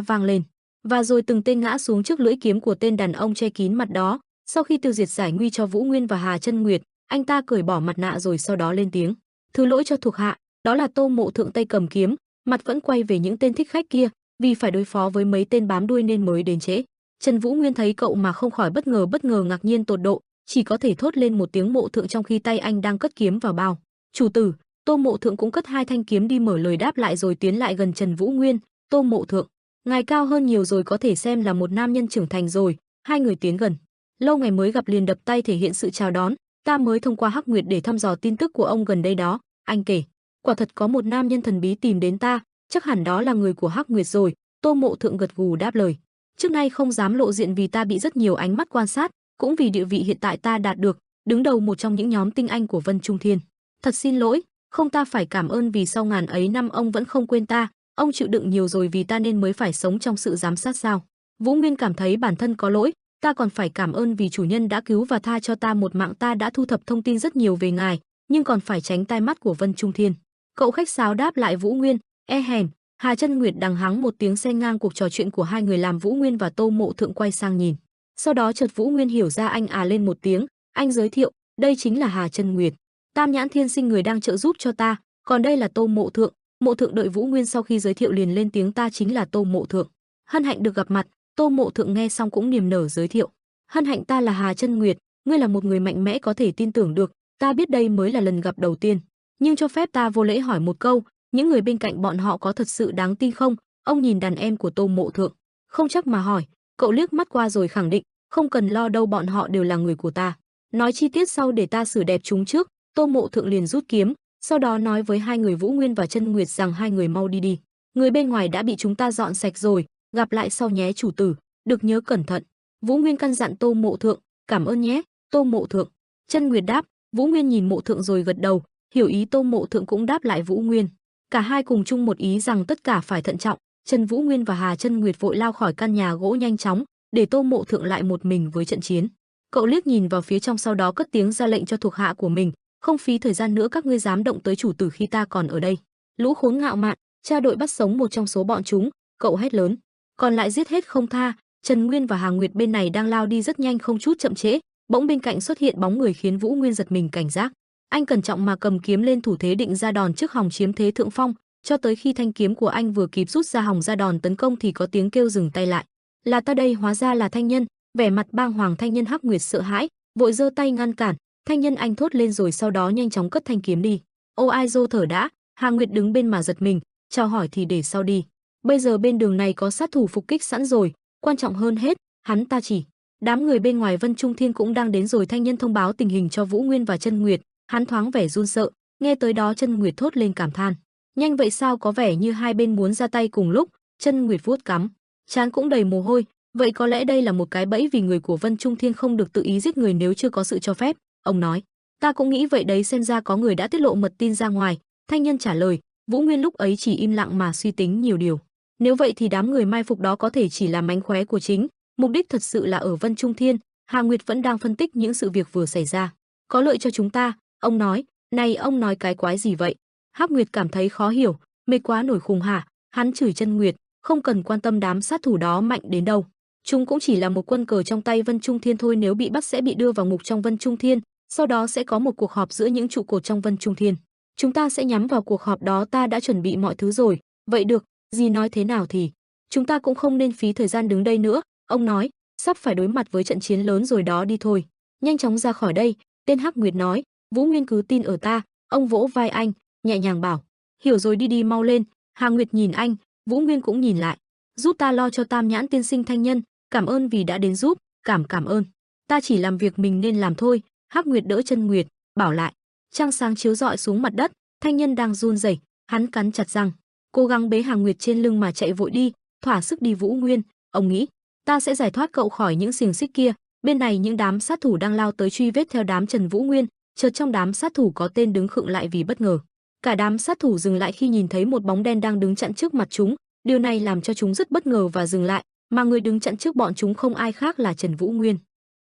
vang lên, và rồi từng tên ngã xuống trước lưỡi kiếm của tên đàn ông che kín mặt đó. Sau khi tiêu diệt giải nguy cho Vũ Nguyên và Hà Chân Nguyệt, anh ta cởi bỏ mặt nạ rồi sau đó lên tiếng, thứ lỗi cho thuộc hạ. Đó là Tô Mộ Thượng tay cầm kiếm, mặt vẫn quay về những tên thích khách kia, vì phải đối phó với mấy tên bám đuôi nên mới đến trễ. Trần Vũ Nguyên thấy cậu mà không khỏi bất ngờ ngạc nhiên tột độ, chỉ có thể thốt lên một tiếng Mộ Thượng trong khi tay anh đang cất kiếm vào bao. Chủ tử. Tô Mộ Thượng cũng cất hai thanh kiếm đi mở lời đáp lại rồi tiến lại gần Trần Vũ Nguyên. Tô Mộ Thượng, ngài cao hơn nhiều rồi, có thể xem là một nam nhân trưởng thành rồi. Hai người tiến gần, lâu ngày mới gặp liền đập tay thể hiện sự chào đón. Ta mới thông qua Hắc Nguyệt để thăm dò tin tức của ông gần đây đó. Anh kể, quả thật có một nam nhân thần bí tìm đến ta, chắc hẳn đó là người của Hắc Nguyệt rồi. Tô Mộ Thượng gật gù đáp lời. Trước nay không dám lộ diện vì ta bị rất nhiều ánh mắt quan sát, cũng vì địa vị hiện tại ta đạt được, đứng đầu một trong những nhóm tinh anh của Vân Trung Thiên. Thật xin lỗi, không, ta phải cảm ơn vì sau ngàn ấy năm ông vẫn không quên ta, ông chịu đựng nhiều rồi vì ta nên mới phải sống trong sự giám sát sao? Vũ Nguyên cảm thấy bản thân có lỗi, ta còn phải cảm ơn vì chủ nhân đã cứu và tha cho ta một mạng. Ta đã thu thập thông tin rất nhiều về ngài, nhưng còn phải tránh tai mắt của Vân Trung Thiên. Cậu khách sáo đáp lại Vũ Nguyên. Hèm. Hà Chân Nguyệt đằng hắng một tiếng xen ngang cuộc trò chuyện của hai người, làm Vũ Nguyên và Tô Mộ Thượng quay sang nhìn. Sau đó chợt Vũ Nguyên hiểu ra, anh lên một tiếng, anh giới thiệu, đây chính là Hà Chân Nguyệt, Tam Nhãn Thiên Sinh, người đang trợ giúp cho ta, còn đây là Tô Mộ Thượng. Mộ Thượng đợi Vũ Nguyên sau khi giới thiệu liền lên tiếng, ta chính là Tô Mộ Thượng, hân hạnh được gặp mặt. Tô Mộ Thượng nghe xong cũng niềm nở giới thiệu, hân hạnh, ta là Hà Chân Nguyệt, ngươi là một người mạnh mẽ có thể tin tưởng được, ta biết đây mới là lần gặp đầu tiên, nhưng cho phép ta vô lễ hỏi một câu, những người bên cạnh bọn họ có thật sự đáng tin không? Ông nhìn đàn em của Tô Mộ Thượng, không chắc mà hỏi. Cậu liếc mắt qua rồi khẳng định, không cần lo đâu, bọn họ đều là người của ta. Nói chi tiết sau, để ta xử đẹp chúng trước. Tô Mộ Thượng liền rút kiếm, sau đó nói với hai người Vũ Nguyên và Chân Nguyệt rằng hai người mau đi đi, người bên ngoài đã bị chúng ta dọn sạch rồi, gặp lại sau nhé chủ tử, được nhớ cẩn thận. Vũ Nguyên căn dặn Tô Mộ Thượng, cảm ơn nhé. Tô Mộ Thượng. Chân Nguyệt đáp. Vũ Nguyên nhìn Mộ Thượng rồi gật đầu, hiểu ý. Tô Mộ Thượng cũng đáp lại Vũ Nguyên. Cả hai cùng chung một ý rằng tất cả phải thận trọng. Trần Vũ Nguyên và Hà Chân Nguyệt vội lao khỏi căn nhà gỗ nhanh chóng, để Tô Mộ Thượng lại một mình với trận chiến. Cậu liếc nhìn vào phía trong, sau đó cất tiếng ra lệnh cho thuộc hạ của mình, không phí thời gian nữa, các ngươi dám động tới chủ tử khi ta còn ở đây, lũ khốn ngạo mạn, tra đội bắt sống một trong số bọn chúng. Cậu hét lớn, còn lại giết hết không tha. Trần Nguyên và Hà Nguyệt bên này đang lao đi rất nhanh, không chút chậm trễ. Bỗng bên cạnh xuất hiện bóng người khiến Vũ Nguyên giật mình cảnh giác. Anh cẩn trọng mà cầm kiếm lên, thủ thế định ra đòn trước hòng chiếm thế thượng phong, cho tới khi thanh kiếm của anh vừa kịp rút ra hòng ra đòn tấn công thì có tiếng kêu dừng tay lại. Là ta đây, hóa ra là Thanh Nhân. Vẻ mặt bàng hoàng Thanh Nhân Hắc Nguyệt sợ hãi, vội giơ tay ngăn cản. Thanh Nhân, anh thốt lên rồi sau đó nhanh chóng cất thanh kiếm đi. Ô ai dô thở đã. Hà Nguyệt đứng bên mà giật mình, chào hỏi thì để sau đi. Bây giờ bên đường này có sát thủ phục kích sẵn rồi, quan trọng hơn hết, hắn ta chỉ. Đám người bên ngoài Vân Trung Thiên cũng đang đến rồi. Thanh Nhân thông báo tình hình cho Vũ Nguyên và Chân Nguyệt, hắn thoáng vẻ run sợ. Nghe tới đó Chân Nguyệt thốt lên cảm than. Nhanh vậy sao, có vẻ như hai bên muốn ra tay cùng lúc. Chân Nguyệt vuốt cắm, trán cũng đầy mồ hôi. Vậy có lẽ đây là một cái bẫy, vì người của Vân Trung Thiên không được tự ý giết người nếu chưa có sự cho phép. Ông nói, ta cũng nghĩ vậy đấy, xem ra có người đã tiết lộ mật tin ra ngoài. Thanh Nhân trả lời. Vũ Nguyên lúc ấy chỉ im lặng mà suy tính nhiều điều. Nếu vậy thì đám người mai phục đó có thể chỉ là mánh khóe của chính, mục đích thật sự là ở Vân Trung Thiên. Hà Nguyệt vẫn đang phân tích những sự việc vừa xảy ra. Có lợi cho chúng ta, ông nói. Này, ông nói cái quái gì vậy? Hắc Nguyệt cảm thấy khó hiểu, mệt quá nổi khùng hả? Hắn chửi Chân Nguyệt, không cần quan tâm đám sát thủ đó mạnh đến đâu. Chúng cũng chỉ là một quân cờ trong tay Vân Trung Thiên thôi, nếu bị bắt sẽ bị đưa vào ngục trong Vân Trung Thiên, sau đó sẽ có một cuộc họp giữa những trụ cột trong Vân Trung Thiên. Chúng ta sẽ nhắm vào cuộc họp đó, ta đã chuẩn bị mọi thứ rồi. Vậy được, dì nói thế nào thì chúng ta cũng không nên phí thời gian đứng đây nữa. Ông nói, sắp phải đối mặt với trận chiến lớn rồi đó, đi thôi, nhanh chóng ra khỏi đây. Tên Hắc Nguyệt nói. Vũ Nguyên cứ tin ở ta. Ông vỗ vai anh, nhẹ nhàng bảo, hiểu rồi, đi đi mau lên. Hà Nguyệt nhìn anh, Vũ Nguyên cũng nhìn lại. Giúp ta lo cho Tam Nhãn Tiên Sinh. Thanh Nhân, cảm ơn vì đã đến giúp. Cảm ơn, ta chỉ làm việc mình nên làm thôi. Hắc Nguyệt đỡ Chân Nguyệt, bảo lại. Trăng sáng chiếu rọi xuống mặt đất, Thanh Nhân đang run rẩy, hắn cắn chặt răng, cố gắng bế Hà Nguyệt trên lưng mà chạy vội đi. Thỏa sức đi Vũ Nguyên, Ông nghĩ, ta sẽ giải thoát cậu khỏi những xiềng xích kia. Bên này những đám sát thủ đang lao tới truy vết theo đám Trần Vũ Nguyên, chợt trong đám sát thủ có tên đứng khựng lại vì bất ngờ. Cả đám sát thủ dừng lại khi nhìn thấy một bóng đen đang đứng chặn trước mặt chúng, điều này làm cho chúng rất bất ngờ và dừng lại, mà người đứng chặn trước bọn chúng không ai khác là Trần Vũ Nguyên.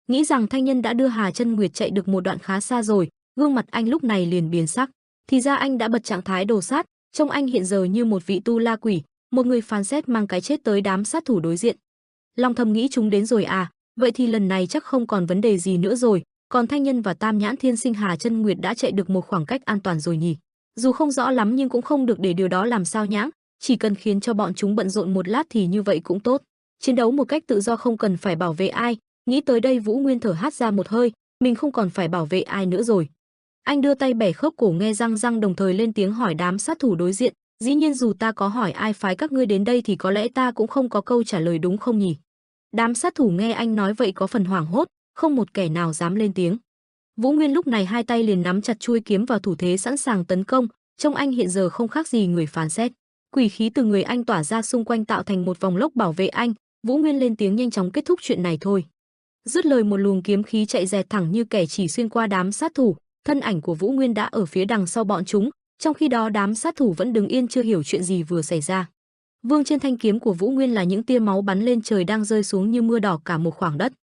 Nghĩ rằng thanh nhân đã đưa Hà Chân Nguyệt chạy được một đoạn khá xa rồi, gương mặt anh lúc này liền biến sắc. Thì ra anh đã bật trạng thái đồ sát, trông anh hiện giờ như một vị tu la quỷ, một người phán xét mang cái chết tới đám sát thủ đối diện. Long thầm nghĩ chúng đến rồi à, vậy thì lần này chắc không còn vấn đề gì nữa rồi, còn thanh nhân và Tam Nhãn Thiên Sinh Hà Chân Nguyệt đã chạy được một khoảng cách an toàn rồi nhỉ. Dù không rõ lắm nhưng cũng không được để điều đó làm sao nhãng, chỉ cần khiến cho bọn chúng bận rộn một lát thì như vậy cũng tốt. Chiến đấu một cách tự do không cần phải bảo vệ ai, nghĩ tới đây Vũ Nguyên thở hắt ra một hơi, mình không còn phải bảo vệ ai nữa rồi. Anh đưa tay bẻ khớp cổ nghe răng răng đồng thời lên tiếng hỏi đám sát thủ đối diện, dĩ nhiên dù ta có hỏi ai phái các ngươi đến đây thì có lẽ ta cũng không có câu trả lời đúng không nhỉ? Đám sát thủ nghe anh nói vậy có phần hoảng hốt, không một kẻ nào dám lên tiếng. Vũ Nguyên lúc này hai tay liền nắm chặt chuôi kiếm vào thủ thế sẵn sàng tấn công, trông anh hiện giờ không khác gì người phán xét. Quỷ khí từ người anh tỏa ra xung quanh tạo thành một vòng lốc bảo vệ anh, Vũ Nguyên lên tiếng nhanh chóng kết thúc chuyện này thôi. Dứt lời một luồng kiếm khí chạy dẹt thẳng như kẻ chỉ xuyên qua đám sát thủ, thân ảnh của Vũ Nguyên đã ở phía đằng sau bọn chúng, trong khi đó đám sát thủ vẫn đứng yên chưa hiểu chuyện gì vừa xảy ra. Vương trên thanh kiếm của Vũ Nguyên là những tia máu bắn lên trời đang rơi xuống như mưa đỏ cả một khoảng đất.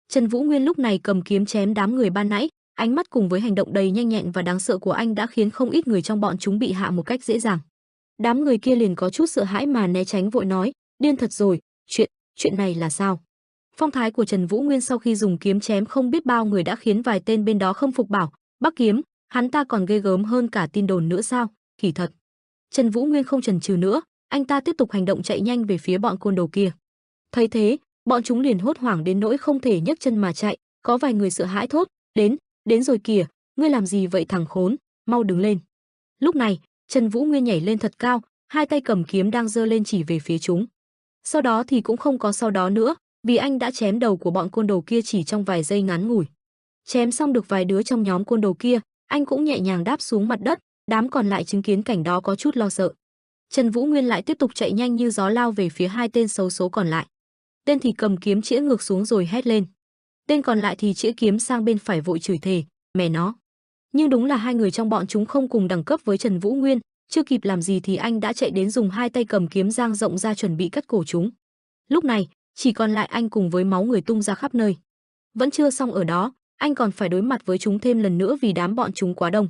Trần Vũ Nguyên lúc này cầm kiếm chém đám người ban nãy, ánh mắt cùng với hành động đầy nhanh nhẹn và đáng sợ của anh đã khiến không ít người trong bọn chúng bị hạ một cách dễ dàng. Đám người kia liền có chút sợ hãi mà né tránh vội nói, điên thật rồi, chuyện này là sao? Phong thái của Trần Vũ Nguyên sau khi dùng kiếm chém không biết bao người đã khiến vài tên bên đó không phục bảo, Bắc Kiếm, hắn ta còn ghê gớm hơn cả tin đồn nữa sao? Kỳ thật. Trần Vũ Nguyên không chần chừ nữa, anh ta tiếp tục hành động chạy nhanh về phía bọn côn đồ kia. Thấy thế, bọn chúng liền hốt hoảng đến nỗi không thể nhấc chân mà chạy, có vài người sợ hãi thốt, đến rồi kìa, ngươi làm gì vậy thằng khốn, mau đứng lên. Lúc này, Trần Vũ Nguyên nhảy lên thật cao, hai tay cầm kiếm đang giơ lên chỉ về phía chúng. Sau đó thì cũng không có sau đó nữa, vì anh đã chém đầu của bọn côn đồ kia chỉ trong vài giây ngắn ngủi. Chém xong được vài đứa trong nhóm côn đồ kia, anh cũng nhẹ nhàng đáp xuống mặt đất, đám còn lại chứng kiến cảnh đó có chút lo sợ. Trần Vũ Nguyên lại tiếp tục chạy nhanh như gió lao về phía hai tên xấu số còn lại. Tên thì cầm kiếm chĩa ngược xuống rồi hét lên. Tên còn lại thì chĩa kiếm sang bên phải vội chửi thề, mẹ nó. Nhưng đúng là hai người trong bọn chúng không cùng đẳng cấp với Trần Vũ Nguyên, chưa kịp làm gì thì anh đã chạy đến dùng hai tay cầm kiếm dang rộng ra chuẩn bị cắt cổ chúng. Lúc này, chỉ còn lại anh cùng với máu người tung ra khắp nơi. Vẫn chưa xong ở đó, anh còn phải đối mặt với chúng thêm lần nữa vì đám bọn chúng quá đông.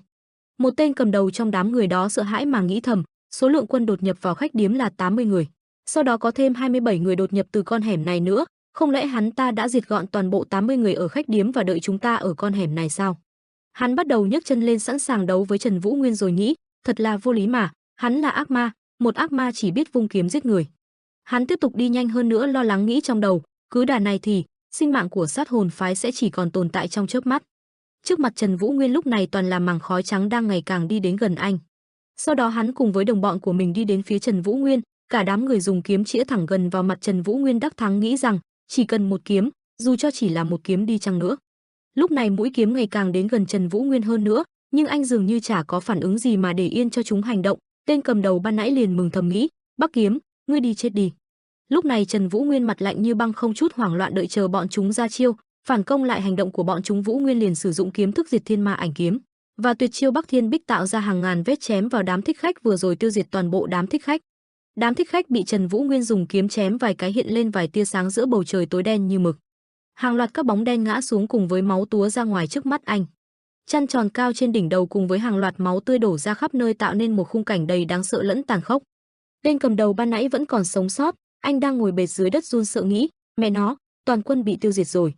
Một tên cầm đầu trong đám người đó sợ hãi mà nghĩ thầm, số lượng quân đột nhập vào khách điếm là 80 người. Sau đó có thêm 27 người đột nhập từ con hẻm này nữa, không lẽ hắn ta đã diệt gọn toàn bộ 80 người ở khách điếm và đợi chúng ta ở con hẻm này sao? Hắn bắt đầu nhấc chân lên sẵn sàng đấu với Trần Vũ Nguyên rồi nghĩ, thật là vô lý mà, hắn là ác ma, một ác ma chỉ biết vung kiếm giết người. Hắn tiếp tục đi nhanh hơn nữa lo lắng nghĩ trong đầu, cứ đà này thì sinh mạng của sát hồn phái sẽ chỉ còn tồn tại trong chớp mắt. Trước mặt Trần Vũ Nguyên lúc này toàn là màng khói trắng đang ngày càng đi đến gần anh. Sau đó hắn cùng với đồng bọn của mình đi đến phía Trần Vũ Nguyên, cả đám người dùng kiếm chĩa thẳng gần vào mặt Trần Vũ Nguyên đắc thắng nghĩ rằng chỉ cần một kiếm, dù cho chỉ là một kiếm đi chăng nữa. Lúc này mũi kiếm ngày càng đến gần Trần Vũ Nguyên hơn nữa, nhưng anh dường như chả có phản ứng gì mà để yên cho chúng hành động. Tên cầm đầu ban nãy liền mừng thầm nghĩ, Bắc Kiếm, ngươi đi chết đi. Lúc này Trần Vũ Nguyên mặt lạnh như băng không chút hoảng loạn đợi chờ bọn chúng ra chiêu, phản công lại hành động của bọn chúng. Vũ Nguyên liền sử dụng kiếm thức diệt thiên ma ảnh kiếm và tuyệt chiêu Bắc Thiên Bích tạo ra hàng ngàn vết chém vào đám thích khách vừa rồi tiêu diệt toàn bộ đám thích khách. Đám thích khách bị Trần Vũ Nguyên dùng kiếm chém vài cái hiện lên vài tia sáng giữa bầu trời tối đen như mực. Hàng loạt các bóng đen ngã xuống cùng với máu túa ra ngoài trước mắt anh. Chăn tròn cao trên đỉnh đầu cùng với hàng loạt máu tươi đổ ra khắp nơi tạo nên một khung cảnh đầy đáng sợ lẫn tàn khốc. Tên cầm đầu ban nãy vẫn còn sống sót, anh đang ngồi bệt dưới đất run sợ nghĩ, mẹ nó, toàn quân bị tiêu diệt rồi.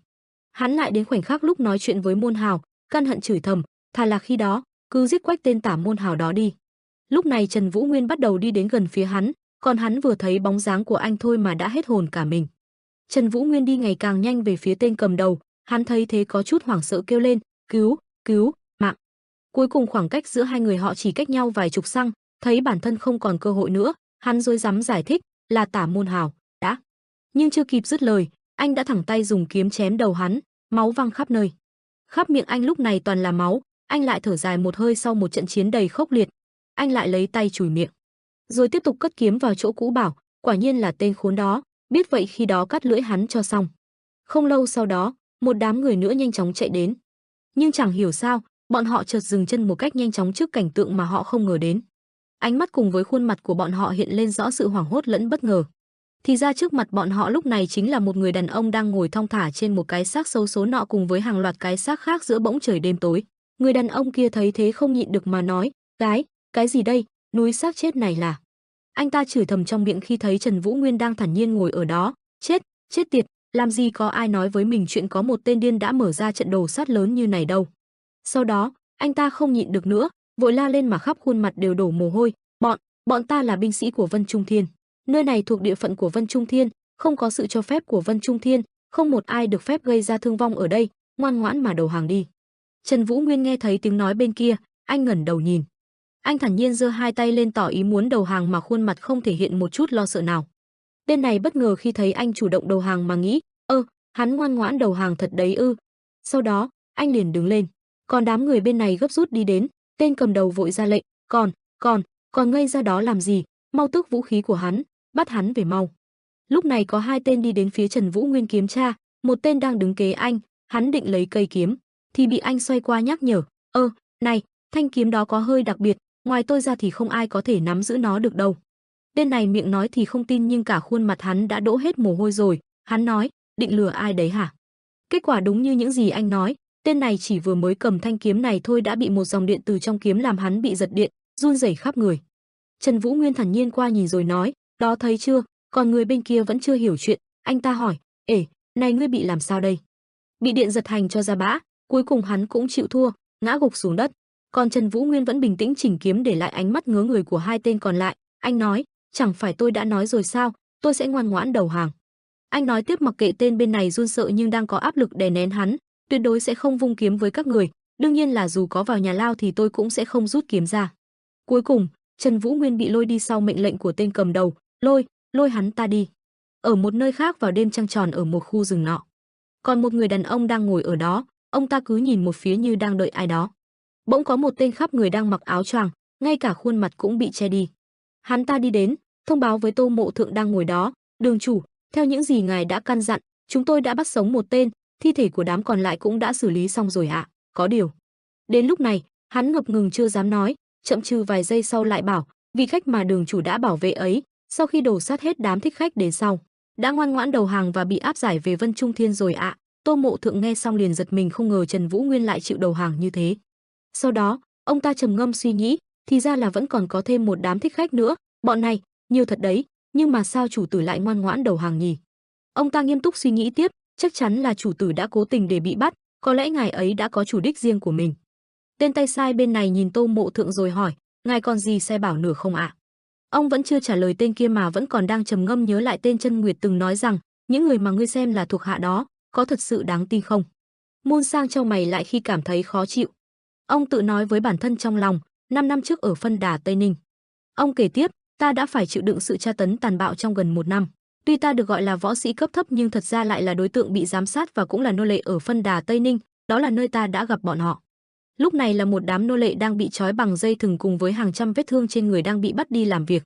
Hắn lại đến khoảnh khắc lúc nói chuyện với Môn Hào, căn hận chửi thầm, thà là khi đó, cứ giết quách tên tả Môn Hào đó đi. Lúc này Trần Vũ Nguyên bắt đầu đi đến gần phía hắn, còn hắn vừa thấy bóng dáng của anh thôi mà đã hết hồn cả mình. Trần Vũ Nguyên đi ngày càng nhanh về phía tên cầm đầu, hắn thấy thế có chút hoảng sợ kêu lên, cứu, mạng. Cuối cùng khoảng cách giữa hai người họ chỉ cách nhau vài chục xăng, thấy bản thân không còn cơ hội nữa, hắn rối rắm giải thích, là tả Môn Hào, đã. Nhưng chưa kịp dứt lời, anh đã thẳng tay dùng kiếm chém đầu hắn, máu văng khắp nơi. Khắp miệng anh lúc này toàn là máu, anh lại thở dài một hơi sau một trận chiến đầy khốc liệt. Anh lại lấy tay chùi miệng, rồi tiếp tục cất kiếm vào chỗ cũ bảo, quả nhiên là tên khốn đó, biết vậy khi đó cắt lưỡi hắn cho xong. Không lâu sau đó, một đám người nữa nhanh chóng chạy đến. Nhưng chẳng hiểu sao, bọn họ chợt dừng chân một cách nhanh chóng trước cảnh tượng mà họ không ngờ đến. Ánh mắt cùng với khuôn mặt của bọn họ hiện lên rõ sự hoảng hốt lẫn bất ngờ. Thì ra trước mặt bọn họ lúc này chính là một người đàn ông đang ngồi thong thả trên một cái xác xấu số nọ cùng với hàng loạt cái xác khác giữa bỗng trời đêm tối. Người đàn ông kia thấy thế không nhịn được mà nói, cái gì đây, núi xác chết này là. Anh ta chửi thầm trong miệng khi thấy Trần Vũ Nguyên đang thản nhiên ngồi ở đó, chết tiệt, làm gì có ai nói với mình chuyện có một tên điên đã mở ra trận đồ sát lớn như này đâu. Sau đó, anh ta không nhịn được nữa, vội la lên mà khắp khuôn mặt đều đổ mồ hôi, bọn ta là binh sĩ của Vân Trung Thiên. Nơi này thuộc địa phận của Vân Trung Thiên, không có sự cho phép của Vân Trung Thiên, không một ai được phép gây ra thương vong ở đây, ngoan ngoãn mà đầu hàng đi. Trần Vũ Nguyên nghe thấy tiếng nói bên kia, anh ngẩng đầu nhìn. Anh thản nhiên giơ hai tay lên tỏ ý muốn đầu hàng mà khuôn mặt không thể hiện một chút lo sợ nào. Tên này bất ngờ khi thấy anh chủ động đầu hàng mà nghĩ, hắn ngoan ngoãn đầu hàng thật đấy ư. Sau đó, anh liền đứng lên. Còn đám người bên này gấp rút đi đến, tên cầm đầu vội ra lệnh, còn ngây ra đó làm gì, mau tước vũ khí của hắn, bắt hắn về mau. Lúc này có hai tên đi đến phía Trần Vũ Nguyên kiếm tra, một tên đang đứng kế anh, hắn định lấy cây kiếm, thì bị anh xoay qua nhắc nhở, này, thanh kiếm đó có hơi đặc biệt, ngoài tôi ra thì không ai có thể nắm giữ nó được đâu. Tên này miệng nói thì không tin nhưng cả khuôn mặt hắn đã đổ hết mồ hôi rồi, hắn nói, định lừa ai đấy hả? Kết quả đúng như những gì anh nói, tên này chỉ vừa mới cầm thanh kiếm này thôi đã bị một dòng điện từ trong kiếm làm hắn bị giật điện, run rẩy khắp người. Trần Vũ Nguyên thản nhiên qua nhìn rồi nói, đó thấy chưa, còn người bên kia vẫn chưa hiểu chuyện, anh ta hỏi, này ngươi bị làm sao đây? Bị điện giật hành cho ra bã, cuối cùng hắn cũng chịu thua, ngã gục xuống đất. Còn Trần Vũ Nguyên vẫn bình tĩnh chỉnh kiếm để lại ánh mắt ngớ người của hai tên còn lại, anh nói, chẳng phải tôi đã nói rồi sao, tôi sẽ ngoan ngoãn đầu hàng. Anh nói tiếp mặc kệ tên bên này run sợ nhưng đang có áp lực đè nén hắn, tuyệt đối sẽ không vung kiếm với các người, đương nhiên là dù có vào nhà lao thì tôi cũng sẽ không rút kiếm ra. Cuối cùng, Trần Vũ Nguyên bị lôi đi sau mệnh lệnh của tên cầm đầu, lôi hắn ta đi. Ở một nơi khác vào đêm trăng tròn ở một khu rừng nọ. Còn một người đàn ông đang ngồi ở đó, ông ta cứ nhìn một phía như đang đợi ai đó. Bỗng có một tên khắp người đang mặc áo choàng, ngay cả khuôn mặt cũng bị che đi. Hắn ta đi đến, thông báo với Tô Mộ Thượng đang ngồi đó, đường chủ, theo những gì ngài đã căn dặn, chúng tôi đã bắt sống một tên, thi thể của đám còn lại cũng đã xử lý xong rồi ạ. Có điều. Đến lúc này, hắn ngập ngừng chưa dám nói, chậm chừ vài giây sau lại bảo, vị khách mà đường chủ đã bảo vệ ấy, sau khi đổ sát hết đám thích khách đến sau, đã ngoan ngoãn đầu hàng và bị áp giải về Vân Trung Thiên rồi ạ. Tô Mộ Thượng nghe xong liền giật mình không ngờ Trần Vũ Nguyên lại chịu đầu hàng như thế. Sau đó, ông ta trầm ngâm suy nghĩ, thì ra là vẫn còn có thêm một đám thích khách nữa, bọn này, nhiều thật đấy, nhưng mà sao chủ tử lại ngoan ngoãn đầu hàng nhỉ? Ông ta nghiêm túc suy nghĩ tiếp, chắc chắn là chủ tử đã cố tình để bị bắt, có lẽ ngài ấy đã có chủ đích riêng của mình. Tên tay sai bên này nhìn Tô Mộ Thượng rồi hỏi, ngài còn gì sai bảo nửa không ạ? Ông vẫn chưa trả lời tên kia mà vẫn còn đang trầm ngâm nhớ lại tên Chân Nguyệt từng nói rằng, những người mà ngươi xem là thuộc hạ đó, có thật sự đáng tin không? Môn Sang chau mày lại khi cảm thấy khó chịu. Ông tự nói với bản thân trong lòng, 5 năm trước ở Phân Đà Tây Ninh. Ông kể tiếp, ta đã phải chịu đựng sự tra tấn tàn bạo trong gần 1 năm. Tuy ta được gọi là võ sĩ cấp thấp nhưng thật ra lại là đối tượng bị giám sát và cũng là nô lệ ở Phân Đà Tây Ninh, đó là nơi ta đã gặp bọn họ. Lúc này là một đám nô lệ đang bị trói bằng dây thừng cùng với hàng trăm vết thương trên người đang bị bắt đi làm việc.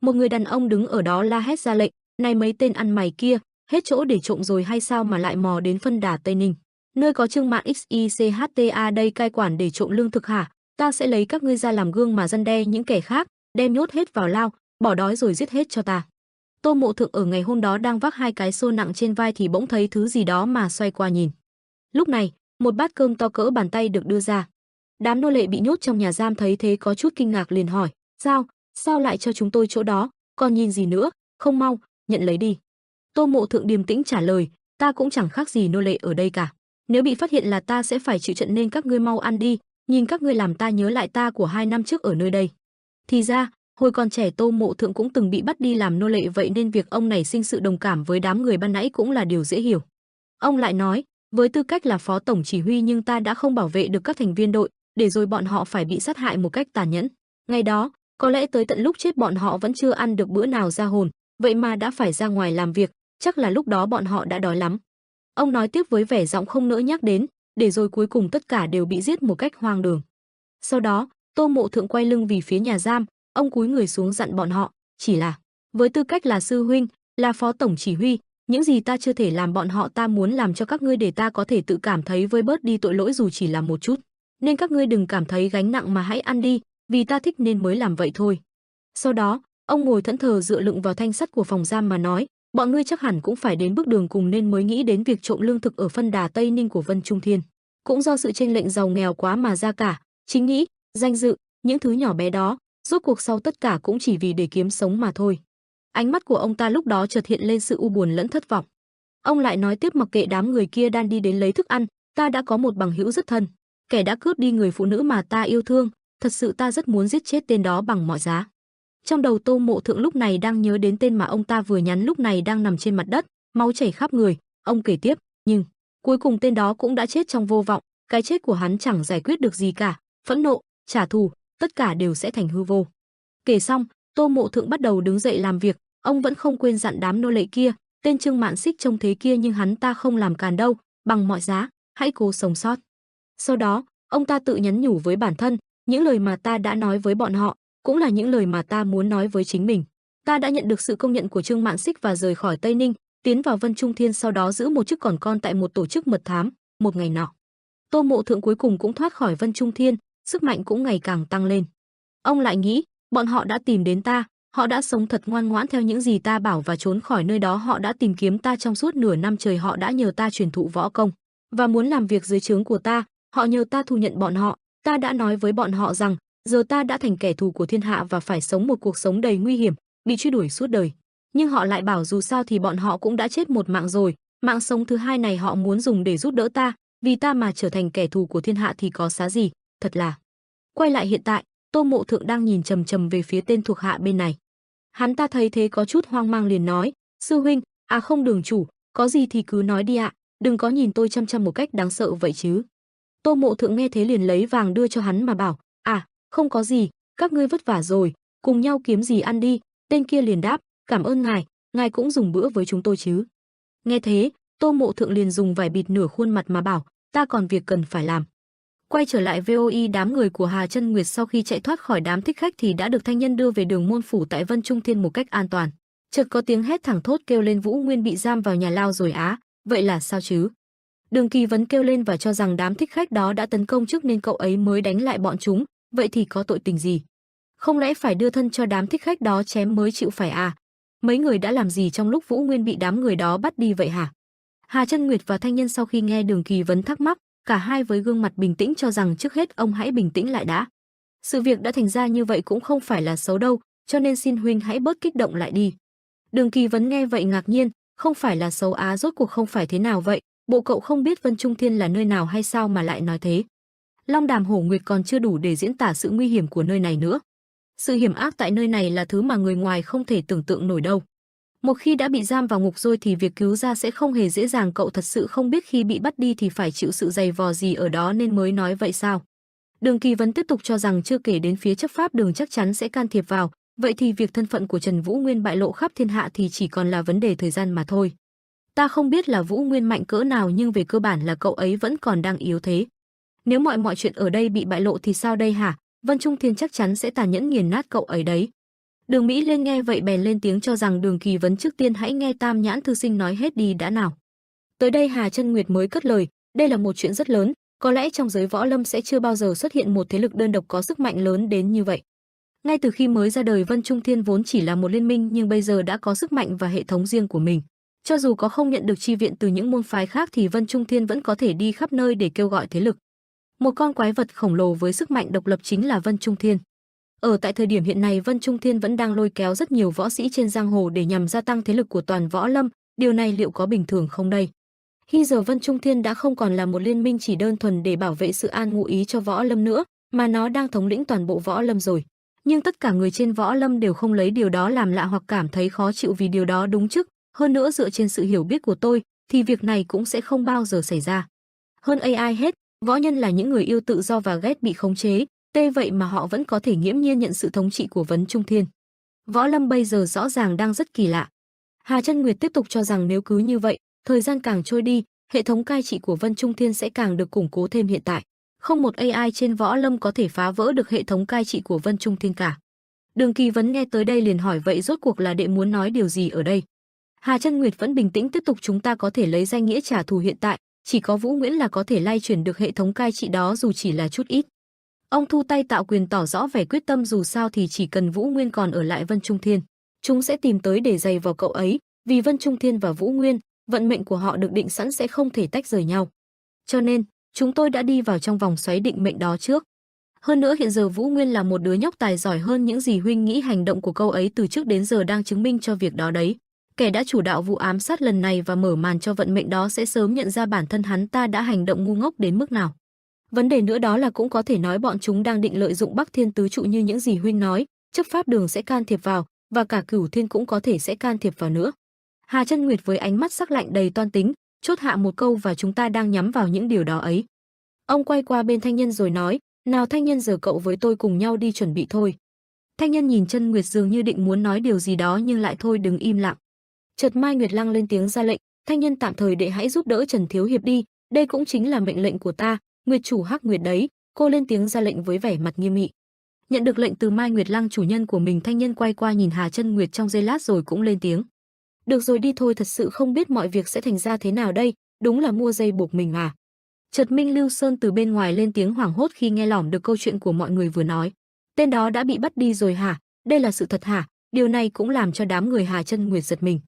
Một người đàn ông đứng ở đó la hét ra lệnh, này mấy tên ăn mày kia, hết chỗ để trộm rồi hay sao mà lại mò đến Phân Đà Tây Ninh? Nơi có trương mạng XICHTA đây cai quản để trộm lương thực hả? Ta sẽ lấy các ngươi ra làm gương mà răn đe những kẻ khác, đem nhốt hết vào lao, bỏ đói rồi giết hết cho ta. Tô Mộ Thượng ở ngày hôm đó đang vác hai cái xô nặng trên vai thì bỗng thấy thứ gì đó mà xoay qua nhìn. Lúc này, một bát cơm to cỡ bàn tay được đưa ra. Đám nô lệ bị nhốt trong nhà giam thấy thế có chút kinh ngạc liền hỏi, sao lại cho chúng tôi chỗ đó, còn nhìn gì nữa, không mau, nhận lấy đi. Tô Mộ Thượng điềm tĩnh trả lời, ta cũng chẳng khác gì nô lệ ở đây cả. Nếu bị phát hiện là ta sẽ phải chịu trận nên các ngươi mau ăn đi, nhìn các ngươi làm ta nhớ lại ta của 2 năm trước ở nơi đây. Thì ra, hồi còn trẻ Tô Mộ Thượng cũng từng bị bắt đi làm nô lệ vậy nên việc ông này sinh sự đồng cảm với đám người ban nãy cũng là điều dễ hiểu. Ông lại nói, với tư cách là phó tổng chỉ huy nhưng ta đã không bảo vệ được các thành viên đội, để rồi bọn họ phải bị sát hại một cách tàn nhẫn. Ngày đó, có lẽ tới tận lúc chết bọn họ vẫn chưa ăn được bữa nào ra hồn, vậy mà đã phải ra ngoài làm việc, chắc là lúc đó bọn họ đã đói lắm. Ông nói tiếp với vẻ giọng không nỡ nhắc đến, để rồi cuối cùng tất cả đều bị giết một cách hoang đường. Sau đó, Tô Mộ Thượng quay lưng vì phía nhà giam, ông cúi người xuống dặn bọn họ, chỉ là với tư cách là sư huynh, là phó tổng chỉ huy, những gì ta chưa thể làm bọn họ ta muốn làm cho các ngươi để ta có thể tự cảm thấy vơi bớt đi tội lỗi dù chỉ là một chút. Nên các ngươi đừng cảm thấy gánh nặng mà hãy ăn đi, vì ta thích nên mới làm vậy thôi. Sau đó, ông ngồi thẫn thờ dựa lưng vào thanh sắt của phòng giam mà nói, bọn ngươi chắc hẳn cũng phải đến bước đường cùng nên mới nghĩ đến việc trộm lương thực ở phân đà Tây Ninh của Vân Trung Thiên. Cũng do sự chênh lệch giàu nghèo quá mà ra cả, chính nghĩ, danh dự, những thứ nhỏ bé đó, rốt cuộc sau tất cả cũng chỉ vì để kiếm sống mà thôi. Ánh mắt của ông ta lúc đó chợt hiện lên sự u buồn lẫn thất vọng. Ông lại nói tiếp, mặc kệ đám người kia đang đi đến lấy thức ăn, ta đã có một bằng hữu rất thân, kẻ đã cướp đi người phụ nữ mà ta yêu thương, thật sự ta rất muốn giết chết tên đó bằng mọi giá. Trong đầu Tô Mộ Thượng lúc này đang nhớ đến tên mà ông ta vừa nhắn lúc này đang nằm trên mặt đất, máu chảy khắp người, ông kể tiếp, nhưng cuối cùng tên đó cũng đã chết trong vô vọng, cái chết của hắn chẳng giải quyết được gì cả, phẫn nộ, trả thù, tất cả đều sẽ thành hư vô. Kể xong, Tô Mộ Thượng bắt đầu đứng dậy làm việc, ông vẫn không quên dặn đám nô lệ kia, tên Trương Mạn Xích trông thế kia nhưng hắn ta không làm càn đâu, bằng mọi giá, hãy cố sống sót. Sau đó, ông ta tự nhắn nhủ với bản thân, những lời mà ta đã nói với bọn họ, cũng là những lời mà ta muốn nói với chính mình. Ta đã nhận được sự công nhận của Trương Mạn Xích và rời khỏi Tây Ninh, tiến vào Vân Trung Thiên, sau đó giữ một chức còn con tại một tổ chức mật thám. Một ngày nọ, Tô Mộ Thượng cuối cùng cũng thoát khỏi Vân Trung Thiên, sức mạnh cũng ngày càng tăng lên. Ông lại nghĩ, bọn họ đã tìm đến ta, họ đã sống thật ngoan ngoãn theo những gì ta bảo và trốn khỏi nơi đó, họ đã tìm kiếm ta trong suốt nửa năm trời, họ đã nhờ ta truyền thụ võ công và muốn làm việc dưới trướng của ta, họ nhờ ta thu nhận bọn họ. Ta đã nói với bọn họ rằng giờ ta đã thành kẻ thù của thiên hạ và phải sống một cuộc sống đầy nguy hiểm, bị truy đuổi suốt đời. Nhưng họ lại bảo dù sao thì bọn họ cũng đã chết một mạng rồi, mạng sống thứ hai này họ muốn dùng để giúp đỡ ta, vì ta mà trở thành kẻ thù của thiên hạ thì có xá gì, thật là. Quay lại hiện tại, Tô Mộ Thượng đang nhìn chằm chằm về phía tên thuộc hạ bên này. Hắn ta thấy thế có chút hoang mang liền nói, sư huynh, à không đường chủ, có gì thì cứ nói đi ạ, đừng có nhìn tôi chăm chăm một cách đáng sợ vậy chứ. Tô Mộ Thượng nghe thế liền lấy vàng đưa cho hắn mà bảo, à, không có gì, các ngươi vất vả rồi, cùng nhau kiếm gì ăn đi. Tên kia liền đáp, cảm ơn ngài cũng dùng bữa với chúng tôi chứ. Nghe thế, Tô Mộ Thượng liền dùng vải bịt nửa khuôn mặt mà bảo, ta còn việc cần phải làm. Quay trở lại VOI, đám người của Hà Chân Nguyệt sau khi chạy thoát khỏi đám thích khách thì đã được thanh nhân đưa về đường môn phủ tại Vân Trung Thiên một cách an toàn. Chợt có tiếng hét thẳng thốt kêu lên, Vũ Nguyên bị giam vào nhà lao rồi á, vậy là sao chứ? Đường Kỳ Vấn kêu lên và cho rằng đám thích khách đó đã tấn công trước nên cậu ấy mới đánh lại bọn chúng, vậy thì có tội tình gì? Không lẽ phải đưa thân cho đám thích khách đó chém mới chịu phải à? Mấy người đã làm gì trong lúc Vũ Nguyên bị đám người đó bắt đi vậy hả? Hà Chân Nguyệt và thanh nhân sau khi nghe Đường Kỳ Vấn thắc mắc, cả hai với gương mặt bình tĩnh cho rằng trước hết ông hãy bình tĩnh lại đã. Sự việc đã thành ra như vậy cũng không phải là xấu đâu, cho nên xin huynh hãy bớt kích động lại đi. Đường Kỳ Vấn nghe vậy ngạc nhiên, không phải là xấu á, rốt cuộc không phải thế nào vậy? Bộ cậu không biết Vân Trung Thiên là nơi nào hay sao mà lại nói thế? Long Đàm Hổ Nguyệt còn chưa đủ để diễn tả sự nguy hiểm của nơi này nữa. Sự hiểm ác tại nơi này là thứ mà người ngoài không thể tưởng tượng nổi đâu. Một khi đã bị giam vào ngục rồi thì việc cứu ra sẽ không hề dễ dàng, cậu thật sự không biết khi bị bắt đi thì phải chịu sự dày vò gì ở đó nên mới nói vậy sao? Đường Kỳ Vấn tiếp tục cho rằng chưa kể đến phía chấp pháp đường chắc chắn sẽ can thiệp vào, vậy thì việc thân phận của Trần Vũ Nguyên bại lộ khắp thiên hạ thì chỉ còn là vấn đề thời gian mà thôi. Ta không biết là Vũ Nguyên mạnh cỡ nào nhưng về cơ bản là cậu ấy vẫn còn đang yếu thế. Nếu mọi chuyện ở đây bị bại lộ thì sao đây hả? Vân Trung Thiên chắc chắn sẽ tàn nhẫn nghiền nát cậu ấy đấy. Đường Mỹ Liên nghe vậy bèn lên tiếng cho rằng Đường Kỳ Vấn trước tiên hãy nghe Tam Nhãn thư sinh nói hết đi đã nào. Tới đây Hà Chân Nguyệt mới cất lời, đây là một chuyện rất lớn, có lẽ trong giới võ lâm sẽ chưa bao giờ xuất hiện một thế lực đơn độc có sức mạnh lớn đến như vậy. Ngay từ khi mới ra đời, Vân Trung Thiên vốn chỉ là một liên minh nhưng bây giờ đã có sức mạnh và hệ thống riêng của mình. Cho dù có không nhận được chi viện từ những môn phái khác thì Vân Trung Thiên vẫn có thể đi khắp nơi để kêu gọi thế lực. Một con quái vật khổng lồ với sức mạnh độc lập chính là Vân Trung Thiên. Ở tại thời điểm hiện nay, Vân Trung Thiên vẫn đang lôi kéo rất nhiều võ sĩ trên giang hồ để nhằm gia tăng thế lực của toàn võ lâm, điều này liệu có bình thường không đây? Khi giờ Vân Trung Thiên đã không còn là một liên minh chỉ đơn thuần để bảo vệ sự an ngụ ý cho võ lâm nữa, mà nó đang thống lĩnh toàn bộ võ lâm rồi. Nhưng tất cả người trên võ lâm đều không lấy điều đó làm lạ hoặc cảm thấy khó chịu vì điều đó đúng chứ. Hơn nữa dựa trên sự hiểu biết của tôi thì việc này cũng sẽ không bao giờ xảy ra. Hơn AI hết, võ nhân là những người yêu tự do và ghét bị khống chế, vậy mà họ vẫn có thể nghiễm nhiên nhận sự thống trị của Vân Trung Thiên. Võ lâm bây giờ rõ ràng đang rất kỳ lạ. Hà Chân Nguyệt tiếp tục cho rằng nếu cứ như vậy, thời gian càng trôi đi, hệ thống cai trị của Vân Trung Thiên sẽ càng được củng cố thêm hiện tại. Không một AI trên võ lâm có thể phá vỡ được hệ thống cai trị của Vân Trung Thiên cả. Đường Kỳ Vấn nghe tới đây liền hỏi, vậy rốt cuộc là đệ muốn nói điều gì ở đây? Hà Chân Nguyệt vẫn bình tĩnh tiếp tục, chúng ta có thể lấy danh nghĩa trả thù hiện tại, chỉ có Vũ Nguyễn là có thể lay chuyển được hệ thống cai trị đó dù chỉ là chút ít. Ông thu tay tạo quyền tỏ rõ vẻ quyết tâm, dù sao thì chỉ cần Vũ Nguyên còn ở lại Vân Trung Thiên, chúng sẽ tìm tới để giày vào cậu ấy, vì Vân Trung Thiên và Vũ Nguyên, vận mệnh của họ được định sẵn sẽ không thể tách rời nhau. Cho nên, chúng tôi đã đi vào trong vòng xoáy định mệnh đó trước. Hơn nữa hiện giờ Vũ Nguyên là một đứa nhóc tài giỏi hơn những gì huynh nghĩ, hành động của câu ấy từ trước đến giờ đang chứng minh cho việc đó đấy. Kẻ đã chủ đạo vụ ám sát lần này và mở màn cho vận mệnh đó sẽ sớm nhận ra bản thân hắn ta đã hành động ngu ngốc đến mức nào. Vấn đề nữa đó là cũng có thể nói bọn chúng đang định lợi dụng Bắc Thiên tứ trụ như những gì huynh nói, chấp pháp đường sẽ can thiệp vào, và cả Cửu Thiên cũng có thể sẽ can thiệp vào nữa. Hà Chân Nguyệt với ánh mắt sắc lạnh đầy toan tính, chốt hạ một câu, và chúng ta đang nhắm vào những điều đó ấy. Ông quay qua bên Thanh Nhân rồi nói, nào Thanh Nhân, giờ cậu với tôi cùng nhau đi chuẩn bị thôi. Thanh Nhân nhìn Chân Nguyệt dường như định muốn nói điều gì đó nhưng lại thôi đừng im lặng. Chợt Mai Nguyệt Lăng lên tiếng ra lệnh, Thanh Nhân tạm thời đệ hãy giúp đỡ Trần Thiếu Hiệp đi, đây cũng chính là mệnh lệnh của ta, Nguyệt chủ Hắc Nguyệt đấy. Cô lên tiếng ra lệnh với vẻ mặt nghiêm nghị. Nhận được lệnh từ Mai Nguyệt Lăng chủ nhân của mình, Thanh Nhân quay qua nhìn Hà Chân Nguyệt trong giây lát rồi cũng lên tiếng. Được rồi, đi thôi, thật sự không biết mọi việc sẽ thành ra thế nào đây, đúng là mua dây buộc mình mà. Chợt Minh Lưu Sơn từ bên ngoài lên tiếng hoảng hốt khi nghe lỏm được câu chuyện của mọi người vừa nói. Tên đó đã bị bắt đi rồi hả? Đây là sự thật hả? Điều này cũng làm cho đám người Hà Chân Nguyệt giật mình.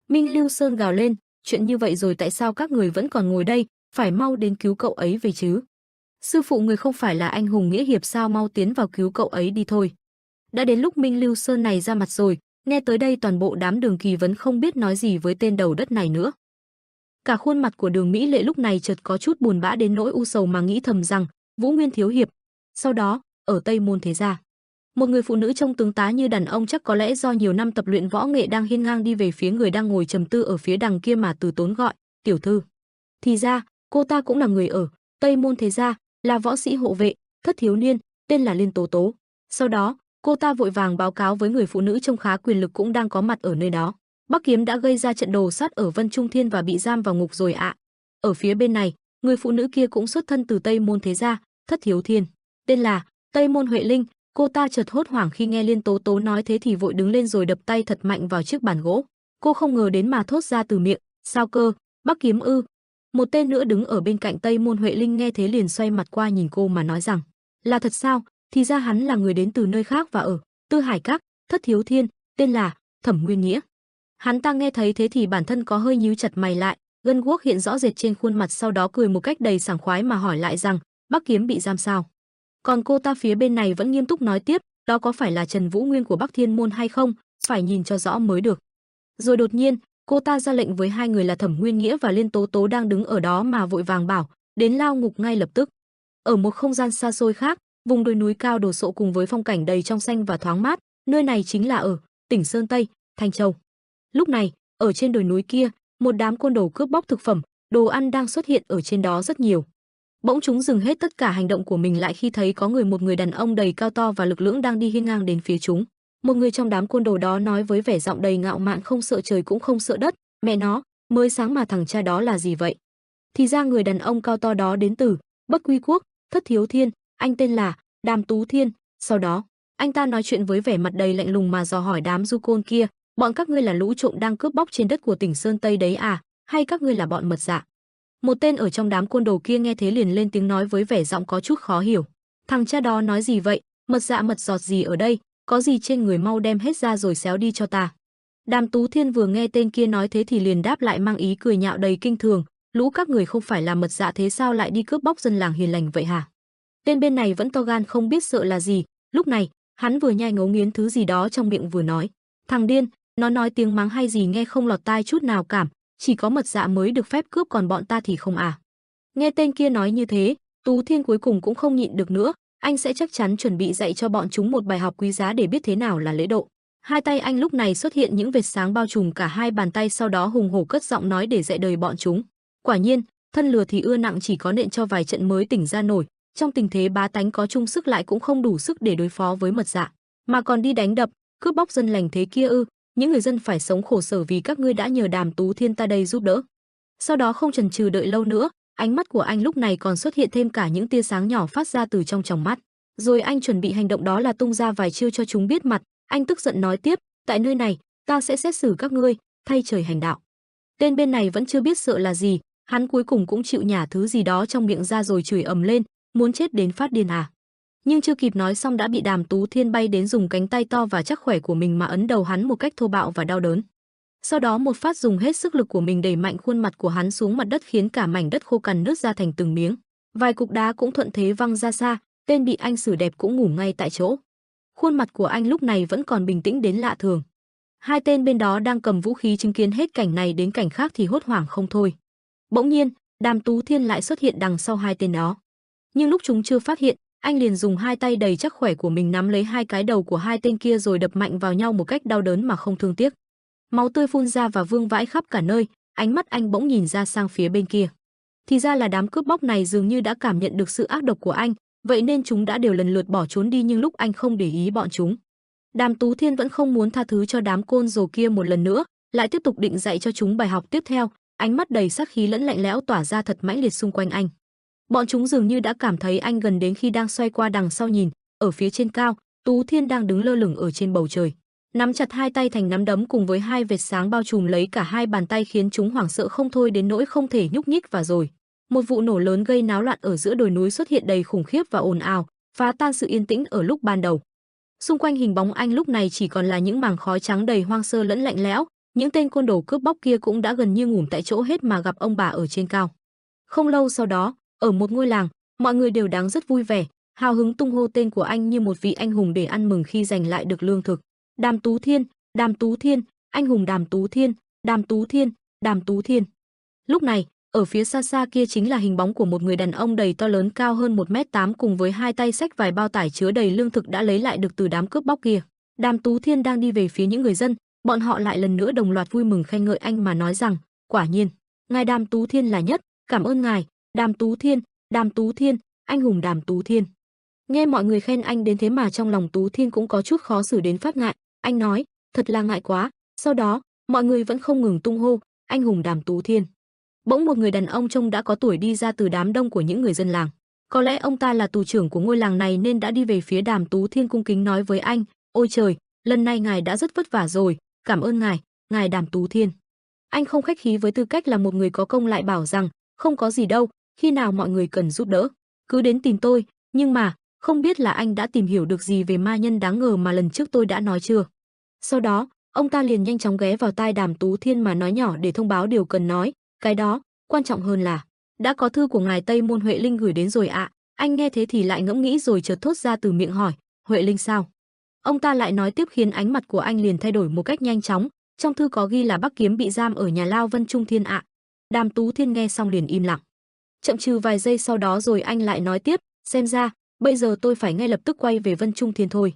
Minh Lưu Sơn gào lên, chuyện như vậy rồi tại sao các người vẫn còn ngồi đây, phải mau đến cứu cậu ấy về chứ. Sư phụ người không phải là anh hùng nghĩa hiệp sao, mau tiến vào cứu cậu ấy đi thôi. Đã đến lúc Minh Lưu Sơn này ra mặt rồi, nghe tới đây toàn bộ đám Đường Kỳ Vấn không biết nói gì với tên đầu đất này nữa. Cả khuôn mặt của Đường Mỹ Lệ lúc này chợt có chút buồn bã đến nỗi u sầu mà nghĩ thầm rằng, Vũ Nguyên thiếu hiệp. Sau đó, ở Tây Môn Thế Gia, một người phụ nữ trông tướng tá như đàn ông, chắc có lẽ do nhiều năm tập luyện võ nghệ, đang hiên ngang đi về phía người đang ngồi trầm tư ở phía đằng kia mà từ tốn gọi, tiểu thư. Thì ra, cô ta cũng là người ở Tây Môn Thế Gia, là võ sĩ hộ vệ, thất thiếu niên, tên là Liên Tố Tố. Sau đó, cô ta vội vàng báo cáo với người phụ nữ trông khá quyền lực cũng đang có mặt ở nơi đó. Bắc Kiếm đã gây ra trận đồ sát ở Vân Trung Thiên và bị giam vào ngục rồi ạ. Ở phía bên này, người phụ nữ kia cũng xuất thân từ Tây Môn Thế Gia, thất thiếu thiên, tên là Tây Môn Huệ Linh. Cô ta chợt hốt hoảng khi nghe Liên Tố Tố nói thế thì vội đứng lên rồi đập tay thật mạnh vào chiếc bàn gỗ. Cô không ngờ đến mà thốt ra từ miệng, sao cơ, Bắc Kiếm ư? Một tên nữa đứng ở bên cạnh Tây Môn Huệ Linh nghe thế liền xoay mặt qua nhìn cô mà nói rằng, là thật sao? Thì ra hắn là người đến từ nơi khác và ở Tư Hải Các, thất thiếu thiên, tên là Thẩm Nguyên Nghĩa. Hắn ta nghe thấy thế thì bản thân có hơi nhíu chặt mày lại, gân guốc hiện rõ rệt trên khuôn mặt, sau đó cười một cách đầy sảng khoái mà hỏi lại rằng, Bắc Kiếm bị giam sao? Còn cô ta phía bên này vẫn nghiêm túc nói tiếp, đó có phải là Trần Vũ Nguyên của Bắc Thiên Môn hay không? Phải nhìn cho rõ mới được. Rồi đột nhiên, cô ta ra lệnh với hai người là Thẩm Nguyên Nghĩa và Liên Tố Tố đang đứng ở đó mà vội vàng bảo, đến lao ngục ngay lập tức. Ở một không gian xa xôi khác, vùng đồi núi cao đồ sộ cùng với phong cảnh đầy trong xanh và thoáng mát, nơi này chính là ở tỉnh Sơn Tây, Thanh Châu. Lúc này, ở trên đồi núi kia, một đám côn đồ cướp bóc thực phẩm, đồ ăn đang xuất hiện ở trên đó rất nhiều. Bỗng chúng dừng hết tất cả hành động của mình lại khi thấy có một người đàn ông đầy cao to và lực lưỡng đang đi hiên ngang đến phía chúng. Một người trong đám côn đồ đó nói với vẻ giọng đầy ngạo mạn, không sợ trời cũng không sợ đất, mẹ nó, mới sáng mà thằng cha đó là gì vậy? Thì ra người đàn ông cao to đó đến từ Bắc Quy Quốc, thất thiếu thiên, anh tên là Đàm Tú Thiên. Sau đó, anh ta nói chuyện với vẻ mặt đầy lạnh lùng mà dò hỏi đám du côn kia, bọn các ngươi là lũ trộm đang cướp bóc trên đất của tỉnh Sơn Tây đấy à, hay các ngươi là bọn mật dạ? Một tên ở trong đám côn đồ kia nghe thế liền lên tiếng nói với vẻ giọng có chút khó hiểu, thằng cha đó nói gì vậy, mật dạ mật giọt gì ở đây, có gì trên người mau đem hết ra rồi xéo đi cho ta. Đàm Tú Thiên vừa nghe tên kia nói thế thì liền đáp lại mang ý cười nhạo đầy kinh thường, lũ các người không phải là mật dạ thế sao lại đi cướp bóc dân làng hiền lành vậy hả? Tên bên này vẫn to gan không biết sợ là gì, lúc này, hắn vừa nhai ngấu nghiến thứ gì đó trong miệng vừa nói, thằng điên, nó nói tiếng mắng hay gì nghe không lọt tai chút nào cảm, chỉ có mật dạ mới được phép cướp còn bọn ta thì không à. Nghe tên kia nói như thế, Tú Thiên cuối cùng cũng không nhịn được nữa, anh sẽ chắc chắn chuẩn bị dạy cho bọn chúng một bài học quý giá để biết thế nào là lễ độ. Hai tay anh lúc này xuất hiện những vệt sáng bao trùm cả hai bàn tay, sau đó hùng hổ cất giọng nói để dạy đời bọn chúng. Quả nhiên, thân lừa thì ưa nặng, chỉ có nện cho vài trận mới tỉnh ra nổi, trong tình thế bá tánh có chung sức lại cũng không đủ sức để đối phó với mật dạ, mà còn đi đánh đập, cướp bóc dân lành thế kia ư? Những người dân phải sống khổ sở vì các ngươi đã nhờ Đàm Tú Thiên ta đây giúp đỡ. Sau đó không chần chừ đợi lâu nữa, ánh mắt của anh lúc này còn xuất hiện thêm cả những tia sáng nhỏ phát ra từ trong tròng mắt. Rồi anh chuẩn bị hành động, đó là tung ra vài chiêu cho chúng biết mặt. Anh tức giận nói tiếp, tại nơi này, ta sẽ xét xử các ngươi, thay trời hành đạo. Tên bên này vẫn chưa biết sợ là gì, hắn cuối cùng cũng chịu nhả thứ gì đó trong miệng ra rồi chửi ầm lên, muốn chết đến phát điên à. Nhưng chưa kịp nói xong đã bị Đàm Tú Thiên bay đến dùng cánh tay to và chắc khỏe của mình mà ấn đầu hắn một cách thô bạo và đau đớn. Sau đó một phát dùng hết sức lực của mình đẩy mạnh khuôn mặt của hắn xuống mặt đất khiến cả mảnh đất khô cằn nứt ra thành từng miếng. Vài cục đá cũng thuận thế văng ra xa, tên bị anh xử đẹp cũng ngủ ngay tại chỗ. Khuôn mặt của anh lúc này vẫn còn bình tĩnh đến lạ thường. Hai tên bên đó đang cầm vũ khí chứng kiến hết cảnh này đến cảnh khác thì hốt hoảng không thôi. Bỗng nhiên, Đàm Tú Thiên lại xuất hiện đằng sau hai tên đó. Nhưng lúc chúng chưa phát hiện, anh liền dùng hai tay đầy chắc khỏe của mình nắm lấy hai cái đầu của hai tên kia rồi đập mạnh vào nhau một cách đau đớn mà không thương tiếc. Máu tươi phun ra và vương vãi khắp cả nơi, ánh mắt anh bỗng nhìn ra sang phía bên kia. Thì ra là đám cướp bóc này dường như đã cảm nhận được sự ác độc của anh, vậy nên chúng đã đều lần lượt bỏ trốn đi nhưng lúc anh không để ý bọn chúng. Đàm Tú Thiên vẫn không muốn tha thứ cho đám côn đồ kia một lần nữa, lại tiếp tục định dạy cho chúng bài học tiếp theo, ánh mắt đầy sát khí lẫn lạnh lẽo tỏa ra thật mãnh liệt xung quanh anh. Bọn chúng dường như đã cảm thấy anh gần đến khi đang xoay qua đằng sau nhìn, ở phía trên cao, Tú Thiên đang đứng lơ lửng ở trên bầu trời. Nắm chặt hai tay thành nắm đấm cùng với hai vệt sáng bao trùm lấy cả hai bàn tay khiến chúng hoảng sợ không thôi đến nỗi không thể nhúc nhích và rồi. Một vụ nổ lớn gây náo loạn ở giữa đồi núi xuất hiện đầy khủng khiếp và ồn ào, phá tan sự yên tĩnh ở lúc ban đầu. Xung quanh hình bóng anh lúc này chỉ còn là những mảng khói trắng đầy hoang sơ lẫn lạnh lẽo, những tên côn đồ cướp bóc kia cũng đã gần như ngủm tại chỗ hết mà gặp ông bà ở trên cao. Không lâu sau đó, ở một ngôi làng, mọi người đều đang rất vui vẻ, hào hứng tung hô tên của anh như một vị anh hùng để ăn mừng khi giành lại được lương thực. Đàm Tú Thiên, Đàm Tú Thiên, anh hùng Đàm Tú Thiên, Đàm Tú Thiên, Đàm Tú Thiên. Lúc này, ở phía xa xa kia chính là hình bóng của một người đàn ông đầy to lớn cao hơn 1m8 cùng với hai tay xách vài bao tải chứa đầy lương thực đã lấy lại được từ đám cướp bóc kia. Đàm Tú Thiên đang đi về phía những người dân, bọn họ lại lần nữa đồng loạt vui mừng khen ngợi anh mà nói rằng, quả nhiên, ngài Đàm Tú Thiên là nhất, cảm ơn ngài, Đàm Tú Thiên, Đàm Tú Thiên, anh hùng Đàm Tú Thiên. Nghe mọi người khen anh đến thế mà trong lòng Tú Thiên cũng có chút khó xử đến phát ngại, anh nói, thật là ngại quá. Sau đó, mọi người vẫn không ngừng tung hô, anh hùng Đàm Tú Thiên. Bỗng một người đàn ông trông đã có tuổi đi ra từ đám đông của những người dân làng. Có lẽ ông ta là tù trưởng của ngôi làng này nên đã đi về phía Đàm Tú Thiên cung kính nói với anh, ôi trời, lần này ngài đã rất vất vả rồi, cảm ơn ngài, ngài Đàm Tú Thiên. Anh không khách khí với tư cách là một người có công lại bảo rằng, không có gì đâu, khi nào mọi người cần giúp đỡ, cứ đến tìm tôi, nhưng mà, không biết là anh đã tìm hiểu được gì về ma nhân đáng ngờ mà lần trước tôi đã nói chưa. Sau đó, ông ta liền nhanh chóng ghé vào tai Đàm Tú Thiên mà nói nhỏ để thông báo điều cần nói, cái đó, quan trọng hơn là, đã có thư của ngài Tây Môn Huệ Linh gửi đến rồi ạ. Anh nghe thế thì lại ngẫm nghĩ rồi chợt thốt ra từ miệng hỏi, Huệ Linh sao? Ông ta lại nói tiếp khiến ánh mặt của anh liền thay đổi một cách nhanh chóng, trong thư có ghi là Bắc Kiếm bị giam ở nhà lao Vân Trung Thiên ạ. Đàm Tú Thiên nghe xong liền im lặng. Chậm trừ vài giây sau đó rồi anh lại nói tiếp, xem ra, bây giờ tôi phải ngay lập tức quay về Vân Trung Thiên thôi.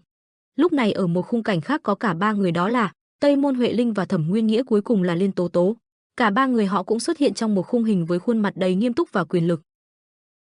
Lúc này ở một khung cảnh khác có cả ba người đó là Tây Môn Huệ Linh và Thẩm Nguyên Nghĩa, cuối cùng là Liên Tố Tố. Cả ba người họ cũng xuất hiện trong một khung hình với khuôn mặt đầy nghiêm túc và quyền lực.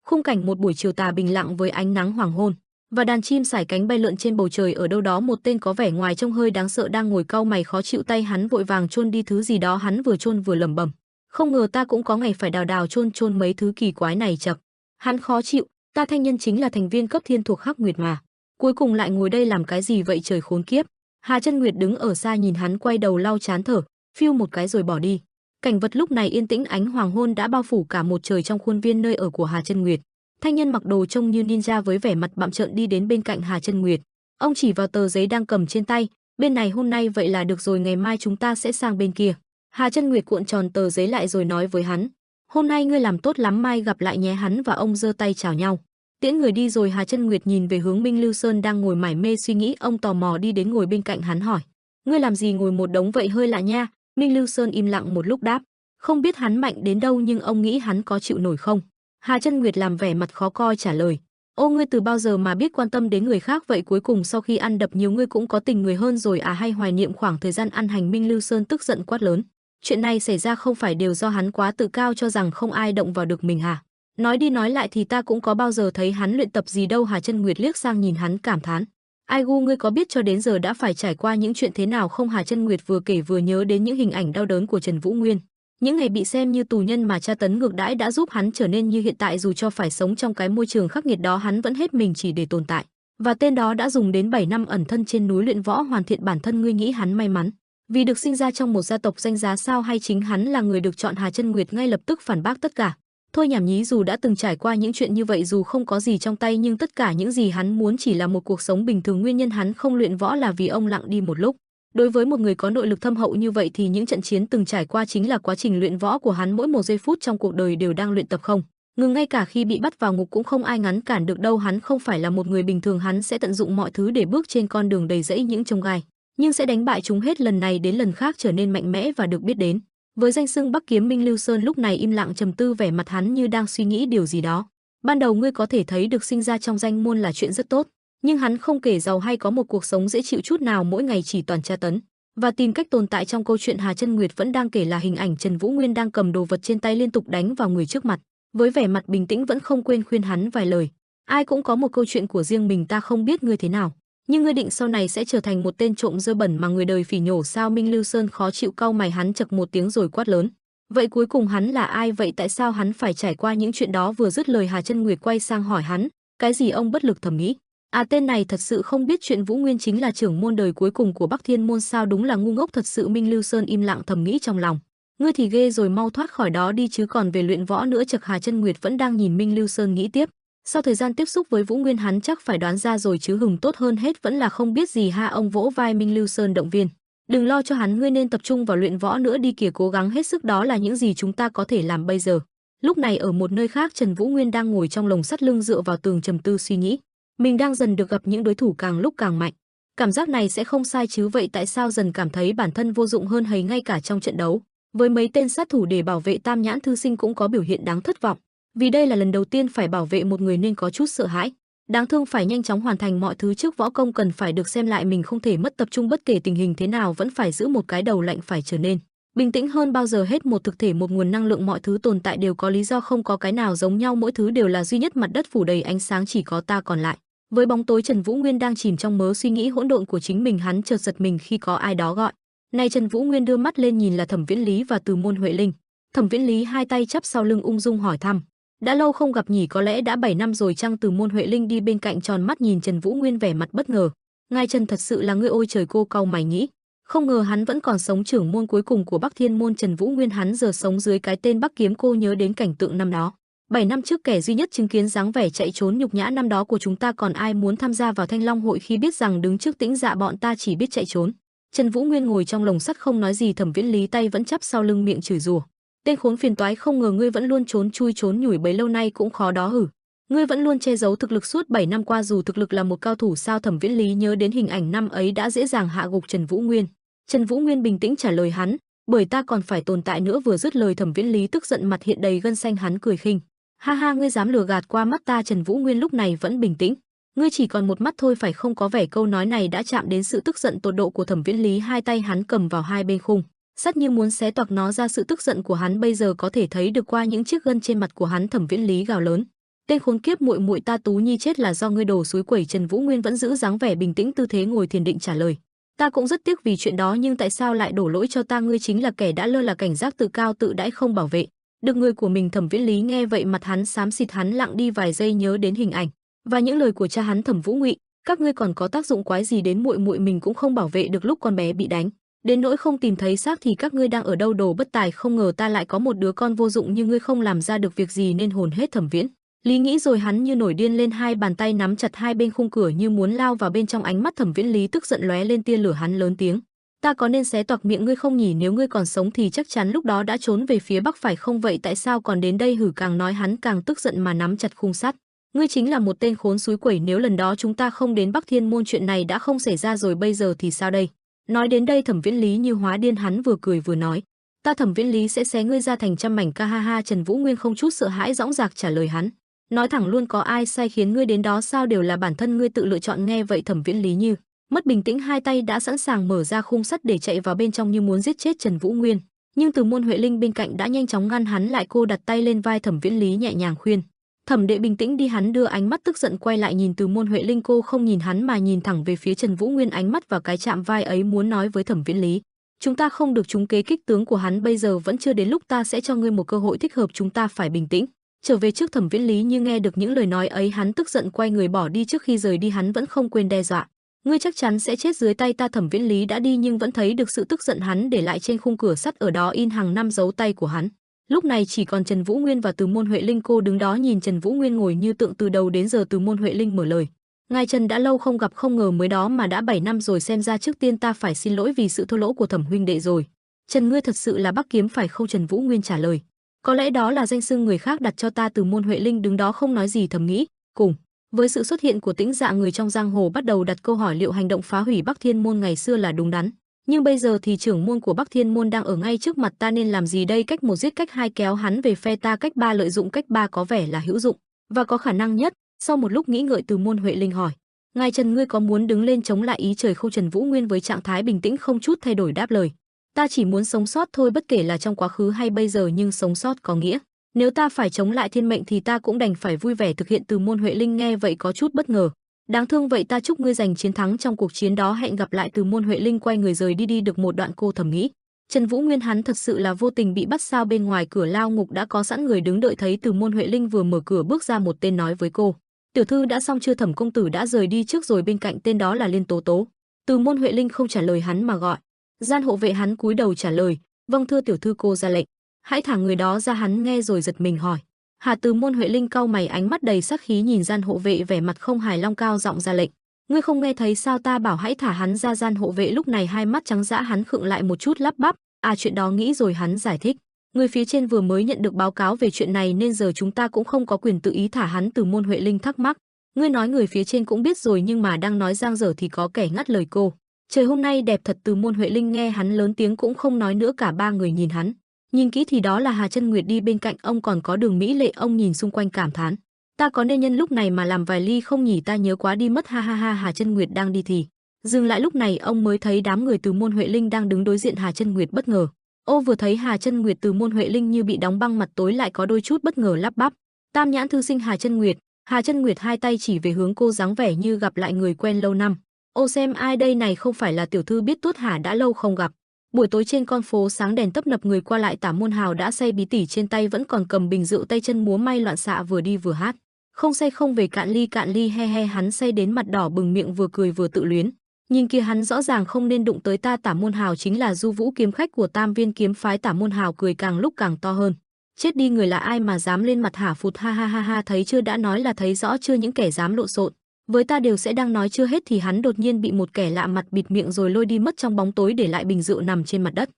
Khung cảnh một buổi chiều tà bình lặng với ánh nắng hoàng hôn và đàn chim sải cánh bay lượn trên bầu trời, ở đâu đó một tên có vẻ ngoài trông hơi đáng sợ đang ngồi cau mày khó chịu, tay hắn vội vàng chôn đi thứ gì đó, hắn vừa chôn vừa lẩm bẩm, không ngờ ta cũng có ngày phải đào đào chôn mấy thứ kỳ quái này chậc. Hắn khó chịu, ta thanh nhân chính là thành viên cấp thiên thuộc Hắc Nguyệt mà, cuối cùng lại ngồi đây làm cái gì vậy trời khốn kiếp. Hà Chân Nguyệt đứng ở xa nhìn hắn quay đầu lau chán thở, phiu một cái rồi bỏ đi. Cảnh vật lúc này yên tĩnh, ánh hoàng hôn đã bao phủ cả một trời trong khuôn viên nơi ở của Hà Chân Nguyệt. Thanh nhân mặc đồ trông như ninja với vẻ mặt bặm trợn đi đến bên cạnh Hà Chân Nguyệt. Ông chỉ vào tờ giấy đang cầm trên tay, bên này hôm nay vậy là được rồi, ngày mai chúng ta sẽ sang bên kia. Hà Chân Nguyệt cuộn tròn tờ giấy lại rồi nói với hắn, hôm nay ngươi làm tốt lắm, mai gặp lại nhé. Hắn và ông giơ tay chào nhau. Tiễn người đi rồi Hà Chân Nguyệt nhìn về hướng Minh Lưu Sơn đang ngồi mải mê suy nghĩ, ông tò mò đi đến ngồi bên cạnh hắn hỏi, ngươi làm gì ngồi một đống vậy, hơi lạ nha. Minh Lưu Sơn im lặng một lúc đáp, không biết hắn mạnh đến đâu nhưng ông nghĩ hắn có chịu nổi không? Hà Chân Nguyệt làm vẻ mặt khó coi trả lời, ô, ngươi từ bao giờ mà biết quan tâm đến người khác vậy, cuối cùng sau khi ăn đập nhiều ngươi cũng có tình người hơn rồi à, hay hoài niệm khoảng thời gian ăn hành? Minh Lưu Sơn tức giận quát lớn, chuyện này xảy ra không phải đều do hắn quá tự cao cho rằng không ai động vào được mình hả? Nói đi nói lại thì ta cũng có bao giờ thấy hắn luyện tập gì đâu. Hà Chân Nguyệt liếc sang nhìn hắn cảm thán, ai gu, ngươi có biết cho đến giờ đã phải trải qua những chuyện thế nào không? Hà Chân Nguyệt vừa kể vừa nhớ đến những hình ảnh đau đớn của Trần Vũ Nguyên. Những ngày bị xem như tù nhân mà tra tấn ngược đãi đã giúp hắn trở nên như hiện tại, dù cho phải sống trong cái môi trường khắc nghiệt đó hắn vẫn hết mình chỉ để tồn tại. Và tên đó đã dùng đến 7 năm ẩn thân trên núi luyện võ hoàn thiện bản thân, ngươi nghĩ hắn may mắn Vì được sinh ra trong một gia tộc danh giá sao, hay chính hắn là người được chọn? Hà Chân Nguyệt ngay lập tức phản bác tất cả. Thôi nhảm nhí, dù đã từng trải qua những chuyện như vậy, dù không có gì trong tay, nhưng tất cả những gì hắn muốn chỉ là một cuộc sống bình thường. Nguyên nhân hắn không luyện võ là vì ông lặng đi một lúc. Đối với một người có nội lực thâm hậu như vậy thì những trận chiến từng trải qua chính là quá trình luyện võ của hắn, mỗi một giây phút trong cuộc đời đều đang luyện tập không ngừng, ngay cả khi bị bắt vào ngục cũng không ai ngăn cản được đâu. Hắn không phải là một người bình thường, hắn sẽ tận dụng mọi thứ để bước trên con đường đầy rẫy những chông gai, nhưng sẽ đánh bại chúng hết, lần này đến lần khác trở nên mạnh mẽ và được biết đến với danh xưng Bắc Kiếm Minh. Lưu Sơn lúc này im lặng trầm tư, vẻ mặt hắn như đang suy nghĩ điều gì đó. Ban đầu ngươi có thể thấy được sinh ra trong danh môn là chuyện rất tốt, nhưng hắn không kể giàu hay có một cuộc sống dễ chịu chút nào, mỗi ngày chỉ toàn tra tấn và tìm cách tồn tại. Trong câu chuyện Hà Chân Nguyệt vẫn đang kể là hình ảnh Trần Vũ Nguyên đang cầm đồ vật trên tay liên tục đánh vào người trước mặt, với vẻ mặt bình tĩnh vẫn không quên khuyên hắn vài lời. Ai cũng có một câu chuyện của riêng mình, ta không biết ngươi thế nào, nhưng ngươi định sau này sẽ trở thành một tên trộm dơ bẩn mà người đời phỉ nhổ sao? Minh Lưu Sơn khó chịu cau mày, hắn chậc một tiếng rồi quát lớn. Vậy cuối cùng hắn là ai vậy? Tại sao hắn phải trải qua những chuyện đó? Vừa dứt lời, Hà Chân Nguyệt quay sang hỏi hắn. Cái gì? Ông bất lực thầm nghĩ. À, tên này thật sự không biết chuyện Vũ Nguyên chính là trưởng môn đời cuối cùng của Bắc Thiên môn sao? Đúng là ngu ngốc thật sự. Minh Lưu Sơn im lặng thầm nghĩ trong lòng. Ngươi thì ghê rồi, mau thoát khỏi đó đi chứ còn về luyện võ nữa. Chậc Hà Chân Nguyệt vẫn đang nhìn Minh Lưu Sơn nghĩ tiếp. Sau thời gian tiếp xúc với Vũ Nguyên, hắn chắc phải đoán ra rồi chứ, hừng, tốt hơn hết vẫn là không biết gì ha. Ông vỗ vai Minh Lưu Sơn động viên. Đừng lo cho hắn, ngươi nên tập trung vào luyện võ nữa đi kìa, cố gắng hết sức, đó là những gì chúng ta có thể làm bây giờ. Lúc này ở một nơi khác, Trần Vũ Nguyên đang ngồi trong lồng sắt, lưng dựa vào tường trầm tư suy nghĩ. Mình đang dần được gặp những đối thủ càng lúc càng mạnh. Cảm giác này sẽ không sai chứ, vậy tại sao dần cảm thấy bản thân vô dụng hơn hay ngay cả trong trận đấu với mấy tên sát thủ để bảo vệ Tam Nhãn Thư Sinh cũng có biểu hiện đáng thất vọng. Vì đây là lần đầu tiên phải bảo vệ một người nên có chút sợ hãi. Đáng thương, phải nhanh chóng hoàn thành mọi thứ trước võ công cần phải được xem lại, mình không thể mất tập trung, bất kể tình hình thế nào vẫn phải giữ một cái đầu lạnh, phải trở nên bình tĩnh hơn bao giờ hết. Một thực thể, một nguồn năng lượng, mọi thứ tồn tại đều có lý do, không có cái nào giống nhau, mỗi thứ đều là duy nhất, mặt đất phủ đầy ánh sáng, chỉ có ta còn lại với bóng tối. Trần Vũ Nguyên đang chìm trong mớ suy nghĩ hỗn độn của chính mình, hắn chợt giật mình khi có ai đó gọi. Này! Trần Vũ Nguyên đưa mắt lên nhìn là Thẩm Viễn Lý và Từ Môn Huệ Linh. Thẩm Viễn Lý hai tay chắp sau lưng ung dung hỏi thăm. Đã lâu không gặp nhỉ, có lẽ đã 7 năm rồi chăng? Từ Môn Huệ Linh đi bên cạnh tròn mắt nhìn Trần Vũ Nguyên vẻ mặt bất ngờ. Ngài Trần, thật sự là ngươi? Ôi trời, cô cau mày nghĩ. Không ngờ hắn vẫn còn sống, trưởng môn cuối cùng của Bắc Thiên môn Trần Vũ Nguyên, hắn giờ sống dưới cái tên Bắc Kiếm. Cô nhớ đến cảnh tượng năm đó. 7 năm trước, kẻ duy nhất chứng kiến dáng vẻ chạy trốn nhục nhã năm đó của chúng ta, còn ai muốn tham gia vào Thanh Long hội khi biết rằng đứng trước Tĩnh Dạ bọn ta chỉ biết chạy trốn. Trần Vũ Nguyên ngồi trong lồng sắt không nói gì, Thẩm Viễn Lý tay vẫn chắp sau lưng, miệng chửi rủa. Tên khốn phiền toái, không ngờ ngươi vẫn luôn trốn chui trốn nhủi bấy lâu nay cũng khó đó hử. Ngươi vẫn luôn che giấu thực lực suốt 7 năm qua, dù thực lực là một cao thủ sao? Thẩm Viễn Lý nhớ đến hình ảnh năm ấy đã dễ dàng hạ gục Trần Vũ Nguyên. Trần Vũ Nguyên bình tĩnh trả lời hắn, bởi ta còn phải tồn tại nữa. Vừa dứt lời, Thẩm Viễn Lý tức giận, mặt hiện đầy gân xanh, hắn cười khinh. Ha ha, ngươi dám lừa gạt qua mắt ta? Trần Vũ Nguyên lúc này vẫn bình tĩnh. Ngươi chỉ còn một mắt thôi phải không? Có vẻ câu nói này đã chạm đến sự tức giận tột độ của Thẩm Viễn Lý, hai tay hắn cầm vào hai bên khung sắt như muốn xé toạc nó ra. Sự tức giận của hắn bây giờ có thể thấy được qua những chiếc gân trên mặt của hắn. Thẩm Viễn Lý gào lớn. Tên khốn kiếp, muội muội ta Tú Nhi chết là do ngươi đổ suối quẩy. Trần Vũ Nguyên vẫn giữ dáng vẻ bình tĩnh, tư thế ngồi thiền định trả lời. Ta cũng rất tiếc vì chuyện đó, nhưng tại sao lại đổ lỗi cho ta? Ngươi chính là kẻ đã lơ là cảnh giác, tự cao tự đãi, không bảo vệ được người của mình. Thẩm Viễn Lý nghe vậy mặt hắn xám xịt, hắn lặng đi vài giây nhớ đến hình ảnh và những lời của cha hắn Thẩm Vũ Ngụy. Các ngươi còn có tác dụng quái gì đến muội muội mình cũng không bảo vệ được lúc con bé bị đánh đến nỗi không tìm thấy xác thì các ngươi đang ở đâu? Đồ bất tài, không ngờ ta lại có một đứa con vô dụng như ngươi, không làm ra được việc gì nên hồn hết. Thẩm Viễn Lý nghĩ rồi hắn như nổi điên lên, hai bàn tay nắm chặt hai bên khung cửa như muốn lao vào bên trong. Ánh mắt Thẩm Viễn Lý tức giận lóe lên tia lửa, hắn lớn tiếng. Ta có nên xé toạc miệng ngươi không nhỉ? Nếu ngươi còn sống thì chắc chắn lúc đó đã trốn về phía Bắc phải không? Vậy tại sao còn đến đây hử? Càng nói hắn càng tức giận mà nắm chặt khung sắt. Ngươi chính là một tên khốn suối quẩy, nếu lần đó chúng ta không đến Bắc Thiên môn chuyện này đã không xảy ra rồi, bây giờ thì sao đây? Nói đến đây Thẩm Viễn Lý như hóa điên, hắn vừa cười vừa nói. Ta Thẩm Viễn Lý sẽ xé ngươi ra thành trăm mảnh, ca ha ha. Trần Vũ Nguyên không chút sợ hãi dõng dạc trả lời hắn. Nói thẳng luôn, có ai sai khiến ngươi đến đó sao? Đều là bản thân ngươi tự lựa chọn. Nghe vậy Thẩm Viễn Lý như mất bình tĩnh, hai tay đã sẵn sàng mở ra khung sắt để chạy vào bên trong như muốn giết chết Trần Vũ Nguyên. Nhưng Từ Môn Huệ Linh bên cạnh đã nhanh chóng ngăn hắn lại, cô đặt tay lên vai Thẩm Viễn Lý nhẹ nhàng khuyên. Thẩm đệ bình tĩnh đi. Hắn đưa ánh mắt tức giận quay lại nhìn Từ Môn Huệ Linh, cô không nhìn hắn mà nhìn thẳng về phía Trần Vũ Nguyên, ánh mắt vào cái chạm vai ấy muốn nói với Thẩm Viễn Lý. Chúng ta không được trúng kế kích tướng của hắn, bây giờ vẫn chưa đến lúc, ta sẽ cho ngươi một cơ hội thích hợp, chúng ta phải bình tĩnh trở về trước. Thẩm Viễn Lý như nghe được những lời nói ấy, hắn tức giận quay người bỏ đi. Trước khi rời đi hắn vẫn không quên đe dọa. Ngươi chắc chắn sẽ chết dưới tay ta. Thẩm Viễn Lý đã đi nhưng vẫn thấy được sự tức giận hắn để lại trên khung cửa sắt, ở đó in hàng năm dấu tay của hắn. Lúc này chỉ còn Trần Vũ Nguyên và Từ Môn Huệ Linh, cô đứng đó nhìn Trần Vũ Nguyên ngồi như tượng từ đầu đến giờ. Từ Môn Huệ Linh mở lời: Ngài Trần đã lâu không gặp, không ngờ mới đó mà đã 7 năm rồi, xem ra trước tiên ta phải xin lỗi vì sự thô lỗ của Thẩm huynh đệ rồi. Trần, ngươi thật sự là Bắc Kiếm phải không? Trần Vũ Nguyên trả lời: Có lẽ đó là danh xưng người khác đặt cho ta. Từ Môn Huệ Linh đứng đó không nói gì, thầm nghĩ. Cùng với sự xuất hiện của Tĩnh Dạ, người trong giang hồ bắt đầu đặt câu hỏi liệu hành động phá hủy Bắc Thiên môn ngày xưa là đúng đắn, nhưng bây giờ thì trưởng môn của Bắc Thiên môn đang ở ngay trước mặt ta, nên làm gì đây? Cách một giết cách hai kéo hắn về phe ta, cách ba lợi dụng cách ba có vẻ là hữu dụng và có khả năng nhất. Sau một lúc nghĩ ngợi, Từ Môn Huệ Linh hỏi: Ngài Trần, ngươi có muốn đứng lên chống lại ý trời không? Trần Vũ Nguyên với trạng thái bình tĩnh không chút thay đổi đáp lời: Ta chỉ muốn sống sót thôi, bất kể là trong quá khứ hay bây giờ, nhưng sống sót có nghĩa nếu ta phải chống lại thiên mệnh thì ta cũng đành phải vui vẻ thực hiện. Từ Môn Huệ Linh nghe vậy có chút bất ngờ: Đáng thương vậy, ta chúc ngươi giành chiến thắng trong cuộc chiến đó, hẹn gặp lại. Từ Môn Huệ Linh quay người rời đi được một đoạn, cô thầm nghĩ: Trần Vũ Nguyên hắn thật sự là vô tình bị bắt sao? Bên ngoài cửa lao ngục đã có sẵn người đứng đợi. Thấy Từ Môn Huệ Linh vừa mở cửa bước ra, một tên nói với cô: Tiểu thư đã xong chưa? Thẩm công tử đã rời đi trước rồi. Bên cạnh tên đó là Liên Tố Tố. Từ Môn Huệ Linh không trả lời hắn mà gọi: Gian hộ vệ. Hắn cúi đầu trả lời: Vâng thưa tiểu thư, cô ra lệnh. Hãy thả người đó ra. Hắn nghe rồi giật mình hỏi: Hà? Từ Môn Huệ Linh cau mày, ánh mắt đầy sát khí nhìn gian hộ vệ, vẻ mặt không hài lòng, cao giọng ra lệnh: Ngươi không nghe thấy sao? Ta bảo hãy thả hắn ra. Gian hộ vệ lúc này hai mắt trắng dã, hắn khựng lại một chút lắp bắp: Chuyện đó nghĩ rồi. Hắn giải thích: Người phía trên vừa mới nhận được báo cáo về chuyện này nên giờ chúng ta cũng không có quyền tự ý thả hắn. Từ Môn Huệ Linh thắc mắc: Ngươi nói người phía trên cũng biết rồi, nhưng mà đang nói giang dở thì có kẻ ngắt lời cô: Trời hôm nay đẹp thật. Từ Môn Huệ Linh nghe hắn lớn tiếng cũng không nói nữa. Cả ba người nhìn hắn, nhìn kỹ thì đó là Hà Chân Nguyệt, đi bên cạnh ông còn có Đường Mỹ Lệ. Ông nhìn xung quanh cảm thán: Ta có nên nhân lúc này mà làm vài ly không nhỉ? Ta nhớ quá đi mất, ha ha ha. Hà Chân Nguyệt đang đi thì dừng lại, lúc này ông mới thấy đám người Từ Môn Huệ Linh đang đứng đối diện Hà Chân Nguyệt, bất ngờ. Ô, vừa thấy Hà Chân Nguyệt, Từ Môn Huệ Linh như bị đóng băng, mặt tối lại, có đôi chút bất ngờ lắp bắp: Tam nhãn thư sinh Hà Chân Nguyệt. Hà Chân Nguyệt hai tay chỉ về hướng cô, dáng vẻ như gặp lại người quen lâu năm. Ô, xem ai đây này, không phải là tiểu thư Biết Tuốt hả? Đã lâu không gặp. Buổi tối trên con phố sáng đèn tấp nập người qua lại, Tả Môn Hào đã say bí tỉ, trên tay vẫn còn cầm bình rượu, tay chân múa may loạn xạ, vừa đi vừa hát: Không say không về, cạn ly he he. Hắn say đến mặt đỏ bừng, miệng vừa cười vừa tự luyến: Nhìn kia, hắn rõ ràng không nên đụng tới ta. Tả Môn Hào chính là Du Vũ, kiếm khách của Tam Viên kiếm phái. Tả Môn Hào cười càng lúc càng to hơn: Chết đi, người là ai mà dám lên mặt hả? Phụt, ha ha ha ha. Thấy chưa, đã nói là thấy rõ chưa? Những kẻ dám lộn xộn với ta đều sẽ. Đang nói chưa hết thì hắn đột nhiên bị một kẻ lạ mặt bịt miệng rồi lôi đi mất trong bóng tối, để lại bình rượu nằm trên mặt đất.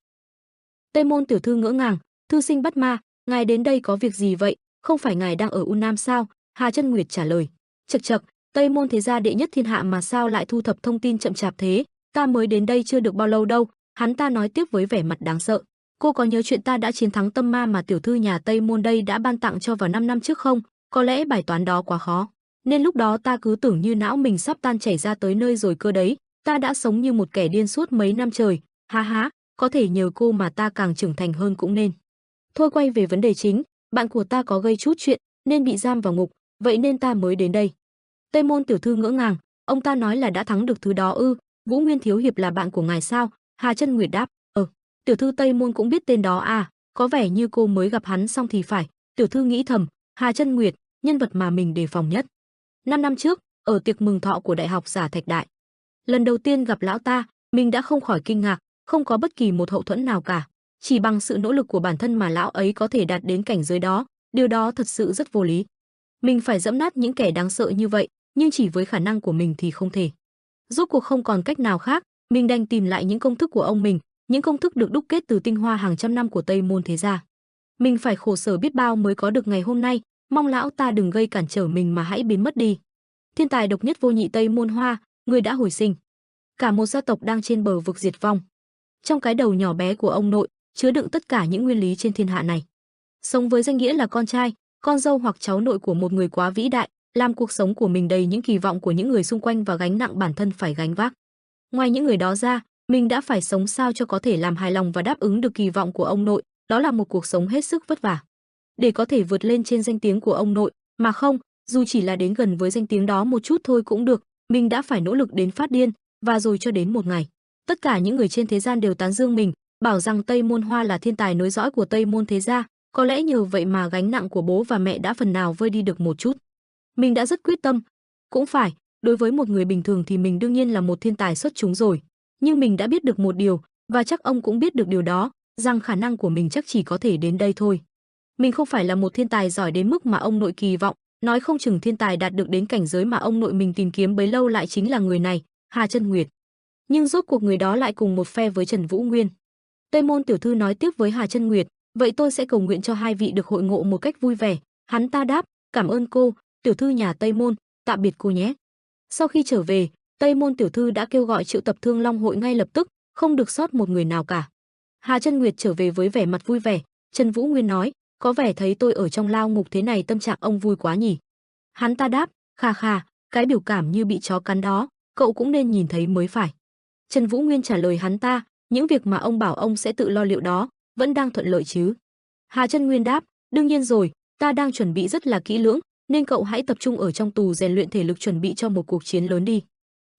Tây Môn tiểu thư ngỡ ngàng: Thư sinh Bắt Ma, ngài đến đây có việc gì vậy? Không phải ngài đang ở U Nam sao? Hà Chân Nguyệt trả lời: Chậc chậc, Tây Môn thế gia đệ nhất thiên hạ mà sao lại thu thập thông tin chậm chạp thế? Ta mới đến đây chưa được bao lâu đâu. Hắn ta nói tiếp với vẻ mặt đáng sợ: Cô có nhớ chuyện ta đã chiến thắng tâm ma mà tiểu thư nhà Tây Môn đây đã ban tặng cho vào 5 năm trước không? Có lẽ bài toán đó quá khó, nên lúc đó ta cứ tưởng như não mình sắp tan chảy ra tới nơi rồi cơ đấy. Ta đã sống như một kẻ điên suốt mấy năm trời. Ha ha, có thể nhờ cô mà ta càng trưởng thành hơn cũng nên. Thôi quay về vấn đề chính, bạn của ta có gây chút chuyện nên bị giam vào ngục, vậy nên ta mới đến đây. Tây Môn tiểu thư ngỡ ngàng: Ông ta nói là đã thắng được thứ đó ư? Vũ Nguyên thiếu hiệp là bạn của ngài sao? Hà Chân Nguyệt đáp: Tiểu thư Tây Môn cũng biết tên đó à? Có vẻ như cô mới gặp hắn xong thì phải. Tiểu thư nghĩ thầm: Hà Chân Nguyệt, nhân vật mà mình đề phòng nhất. 5 năm trước, ở tiệc mừng thọ của Đại học Giả Thạch Đại, lần đầu tiên gặp lão ta, mình đã không khỏi kinh ngạc. Không có bất kỳ một hậu thuẫn nào cả, chỉ bằng sự nỗ lực của bản thân mà lão ấy có thể đạt đến cảnh giới đó. Điều đó thật sự rất vô lý. Mình phải dẫm nát những kẻ đáng sợ như vậy, nhưng chỉ với khả năng của mình thì không thể. Rốt cuộc không còn cách nào khác, mình đành tìm lại những công thức của ông mình, những công thức được đúc kết từ tinh hoa hàng trăm năm của Tây Môn thế gia. Mình phải khổ sở biết bao mới có được ngày hôm nay, mong lão ta đừng gây cản trở mình mà hãy biến mất đi. Thiên tài độc nhất vô nhị Tây Môn Hoa, người đã hồi sinh. Cả một gia tộc đang trên bờ vực diệt vong. Trong cái đầu nhỏ bé của ông nội chứa đựng tất cả những nguyên lý trên thiên hạ này. Sống với danh nghĩa là con trai, con dâu hoặc cháu nội của một người quá vĩ đại, làm cuộc sống của mình đầy những kỳ vọng của những người xung quanh và gánh nặng bản thân phải gánh vác. Ngoài những người đó ra, mình đã phải sống sao cho có thể làm hài lòng và đáp ứng được kỳ vọng của ông nội, đó là một cuộc sống hết sức vất vả. Để có thể vượt lên trên danh tiếng của ông nội, mà không, dù chỉ là đến gần với danh tiếng đó một chút thôi cũng được, mình đã phải nỗ lực đến phát điên, và rồi cho đến một ngày, tất cả những người trên thế gian đều tán dương mình, bảo rằng Tây Môn Hoa là thiên tài nối dõi của Tây Môn thế gia, có lẽ nhờ vậy mà gánh nặng của bố và mẹ đã phần nào vơi đi được một chút. Mình đã rất quyết tâm, cũng phải, đối với một người bình thường thì mình đương nhiên là một thiên tài xuất chúng rồi. Nhưng mình đã biết được một điều, và chắc ông cũng biết được điều đó, rằng khả năng của mình chắc chỉ có thể đến đây thôi. Mình không phải là một thiên tài giỏi đến mức mà ông nội kỳ vọng, nói không chừng thiên tài đạt được đến cảnh giới mà ông nội mình tìm kiếm bấy lâu lại chính là người này, Hà Chân Nguyệt. Nhưng rốt cuộc người đó lại cùng một phe với Trần Vũ Nguyên. Tây Môn tiểu thư nói tiếp với Hà Chân Nguyệt, vậy tôi sẽ cầu nguyện cho hai vị được hội ngộ một cách vui vẻ. Hắn ta đáp, cảm ơn cô, tiểu thư nhà Tây Môn, tạm biệt cô nhé. Sau khi trở về, Tây Môn tiểu thư đã kêu gọi triệu tập Thương Long hội ngay lập tức, không được sót một người nào cả. Hà Chân Nguyệt trở về với vẻ mặt vui vẻ. Trần Vũ Nguyên nói, có vẻ thấy tôi ở trong lao ngục thế này tâm trạng ông vui quá nhỉ. Hắn ta đáp, khà khà, cái biểu cảm như bị chó cắn đó, cậu cũng nên nhìn thấy mới phải. Trần Vũ Nguyên trả lời hắn ta, những việc mà ông bảo ông sẽ tự lo liệu đó, vẫn đang thuận lợi chứ. Hà Chân Nguyên đáp, đương nhiên rồi, ta đang chuẩn bị rất là kỹ lưỡng, nên cậu hãy tập trung ở trong tù rèn luyện thể lực chuẩn bị cho một cuộc chiến lớn đi.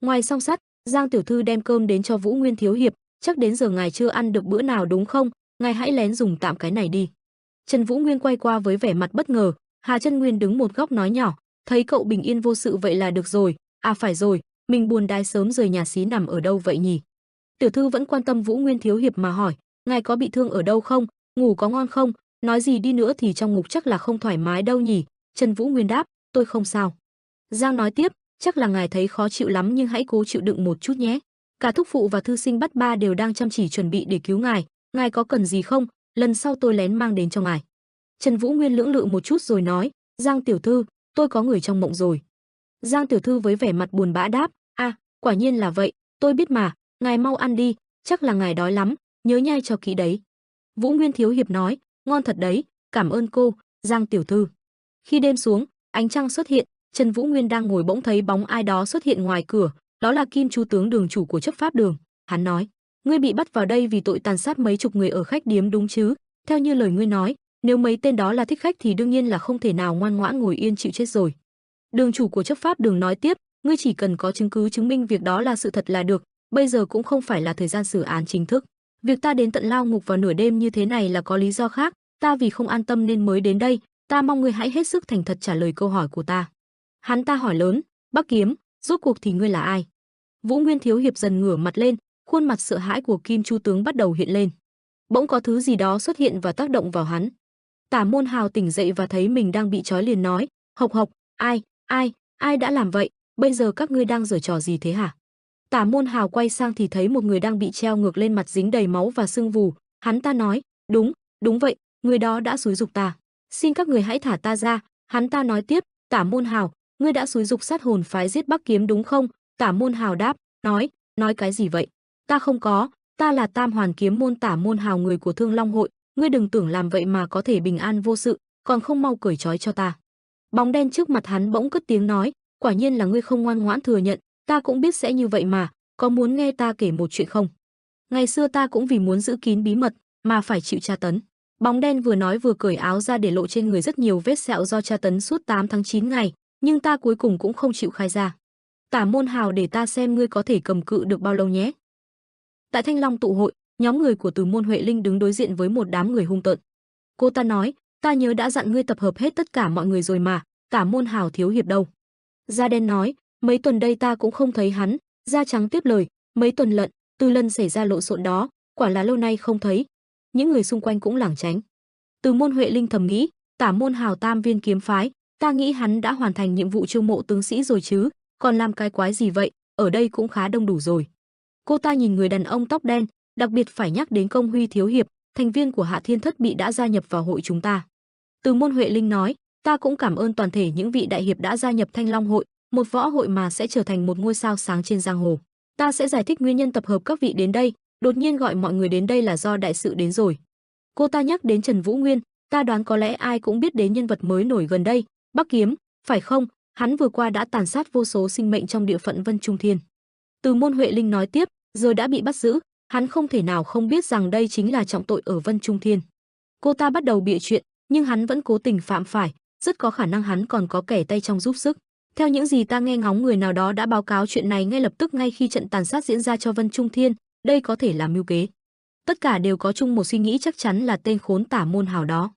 Ngoài song sắt, Giang tiểu thư đem cơm đến cho Vũ Nguyên thiếu hiệp, chắc đến giờ ngài chưa ăn được bữa nào đúng không? Ngài hãy lén dùng tạm cái này đi. Trần Vũ Nguyên quay qua với vẻ mặt bất ngờ, Hà Chân Nguyên đứng một góc nói nhỏ, thấy cậu bình yên vô sự vậy là được rồi, à phải rồi, mình buồn đái sớm rời nhà xí nằm ở đâu vậy nhỉ? Tiểu thư vẫn quan tâm Vũ Nguyên thiếu hiệp mà hỏi, ngài có bị thương ở đâu không, ngủ có ngon không, nói gì đi nữa thì trong ngục chắc là không thoải mái đâu nhỉ? Trần Vũ Nguyên đáp, tôi không sao. Giang nói tiếp, chắc là ngài thấy khó chịu lắm nhưng hãy cố chịu đựng một chút nhé. Cả thúc phụ và thư sinh bắt ba đều đang chăm chỉ chuẩn bị để cứu ngài có cần gì không? Lần sau tôi lén mang đến cho ngài. Trần Vũ Nguyên lưỡng lự một chút rồi nói, Giang tiểu thư, tôi có người trong mộng rồi. Giang tiểu thư với vẻ mặt buồn bã đáp, quả nhiên là vậy, tôi biết mà, ngài mau ăn đi, chắc là ngài đói lắm, nhớ nhai cho kỹ đấy. Vũ Nguyên thiếu hiệp nói, ngon thật đấy, cảm ơn cô, Giang tiểu thư. Khi đêm xuống, ánh trăng xuất hiện, Trần Vũ Nguyên đang ngồi bỗng thấy bóng ai đó xuất hiện ngoài cửa, đó là Kim Chu tướng đường chủ của chấp pháp đường. Hắn nói, ngươi bị bắt vào đây vì tội tàn sát mấy chục người ở khách điếm đúng chứ? Theo như lời ngươi nói, nếu mấy tên đó là thích khách thì đương nhiên là không thể nào ngoan ngoãn ngồi yên chịu chết rồi. Đường chủ của chấp pháp đường nói tiếp, ngươi chỉ cần có chứng cứ chứng minh việc đó là sự thật là được, bây giờ cũng không phải là thời gian xử án chính thức. Việc ta đến tận lao ngục vào nửa đêm như thế này là có lý do khác, ta vì không an tâm nên mới đến đây, ta mong ngươi hãy hết sức thành thật trả lời câu hỏi của ta. Hắn ta hỏi lớn, Bắc Kiếm, rốt cuộc thì ngươi là ai? Vũ Nguyên thiếu hiệp dần ngửa mặt lên, khuôn mặt sợ hãi của Kim Chu tướng bắt đầu hiện lên. Bỗng có thứ gì đó xuất hiện và tác động vào hắn. Tả Môn Hào tỉnh dậy và thấy mình đang bị trói liền nói, hộc hộc, ai đã làm vậy, bây giờ các ngươi đang giở trò gì thế hả? Tả Môn Hào quay sang thì thấy một người đang bị treo ngược lên mặt dính đầy máu và sưng vù, hắn ta nói, đúng vậy, người đó đã xúi giục ta. Xin các người hãy thả ta ra, hắn ta nói tiếp, Tả Môn Hào, ngươi đã xúi giục sát hồn phái giết Bắc Kiếm đúng không? Tả Môn Hào đáp, nói cái gì vậy? Ta không có, ta là Tam Hoàn Kiếm môn Tả Môn Hào người của Thương Long hội, ngươi đừng tưởng làm vậy mà có thể bình an vô sự, còn không mau cởi trói cho ta. Bóng đen trước mặt hắn bỗng cất tiếng nói, quả nhiên là ngươi không ngoan ngoãn thừa nhận, ta cũng biết sẽ như vậy mà, có muốn nghe ta kể một chuyện không? Ngày xưa ta cũng vì muốn giữ kín bí mật mà phải chịu tra tấn. Bóng đen vừa nói vừa cởi áo ra để lộ trên người rất nhiều vết sẹo do tra tấn suốt 8 tháng 9 ngày, nhưng ta cuối cùng cũng không chịu khai ra. Tả Môn Hào, để ta xem ngươi có thể cầm cự được bao lâu nhé. Tại Thanh Long tụ hội, nhóm người của Từ Môn Huệ Linh đứng đối diện với một đám người hung tợn. Cô ta nói, ta nhớ đã dặn ngươi tập hợp hết tất cả mọi người rồi mà, Tả Môn Hào thiếu hiệp đâu? Da đen nói, mấy tuần đây ta cũng không thấy hắn. Da trắng tiếp lời, mấy tuần lận, từ lần xảy ra lộn xộn đó, quả là lâu nay không thấy. Những người xung quanh cũng lảng tránh. Từ Môn Huệ Linh thầm nghĩ, Tả Môn Hào Tam Viên kiếm phái, ta nghĩ hắn đã hoàn thành nhiệm vụ chiêu mộ tướng sĩ rồi chứ, còn làm cái quái gì vậy, ở đây cũng khá đông đủ rồi. Cô ta nhìn người đàn ông tóc đen, đặc biệt phải nhắc đến Công Huy thiếu hiệp, thành viên của Hạ Thiên Thất Bị đã gia nhập vào hội chúng ta. Từ Môn Huệ Linh nói, ta cũng cảm ơn toàn thể những vị đại hiệp đã gia nhập Thanh Long hội, một võ hội mà sẽ trở thành một ngôi sao sáng trên giang hồ. Ta sẽ giải thích nguyên nhân tập hợp các vị đến đây, đột nhiên gọi mọi người đến đây là do đại sự đến rồi. Cô ta nhắc đến Trần Vũ Nguyên, ta đoán có lẽ ai cũng biết đến nhân vật mới nổi gần đây, Bắc Kiếm, phải không? Hắn vừa qua đã tàn sát vô số sinh mệnh trong địa phận Vân Trung Thiên. Từ Môn Huệ Linh nói tiếp, giờ đã bị bắt giữ, hắn không thể nào không biết rằng đây chính là trọng tội ở Vân Trung Thiên. Cô ta bắt đầu bịa chuyện, nhưng hắn vẫn cố tình phạm phải, rất có khả năng hắn còn có kẻ tay trong giúp sức. Theo những gì ta nghe ngóng, người nào đó đã báo cáo chuyện này ngay lập tức ngay khi trận tàn sát diễn ra cho Vân Trung Thiên, đây có thể là mưu kế. Tất cả đều có chung một suy nghĩ, chắc chắn là tên khốn Tả Môn Hào đó.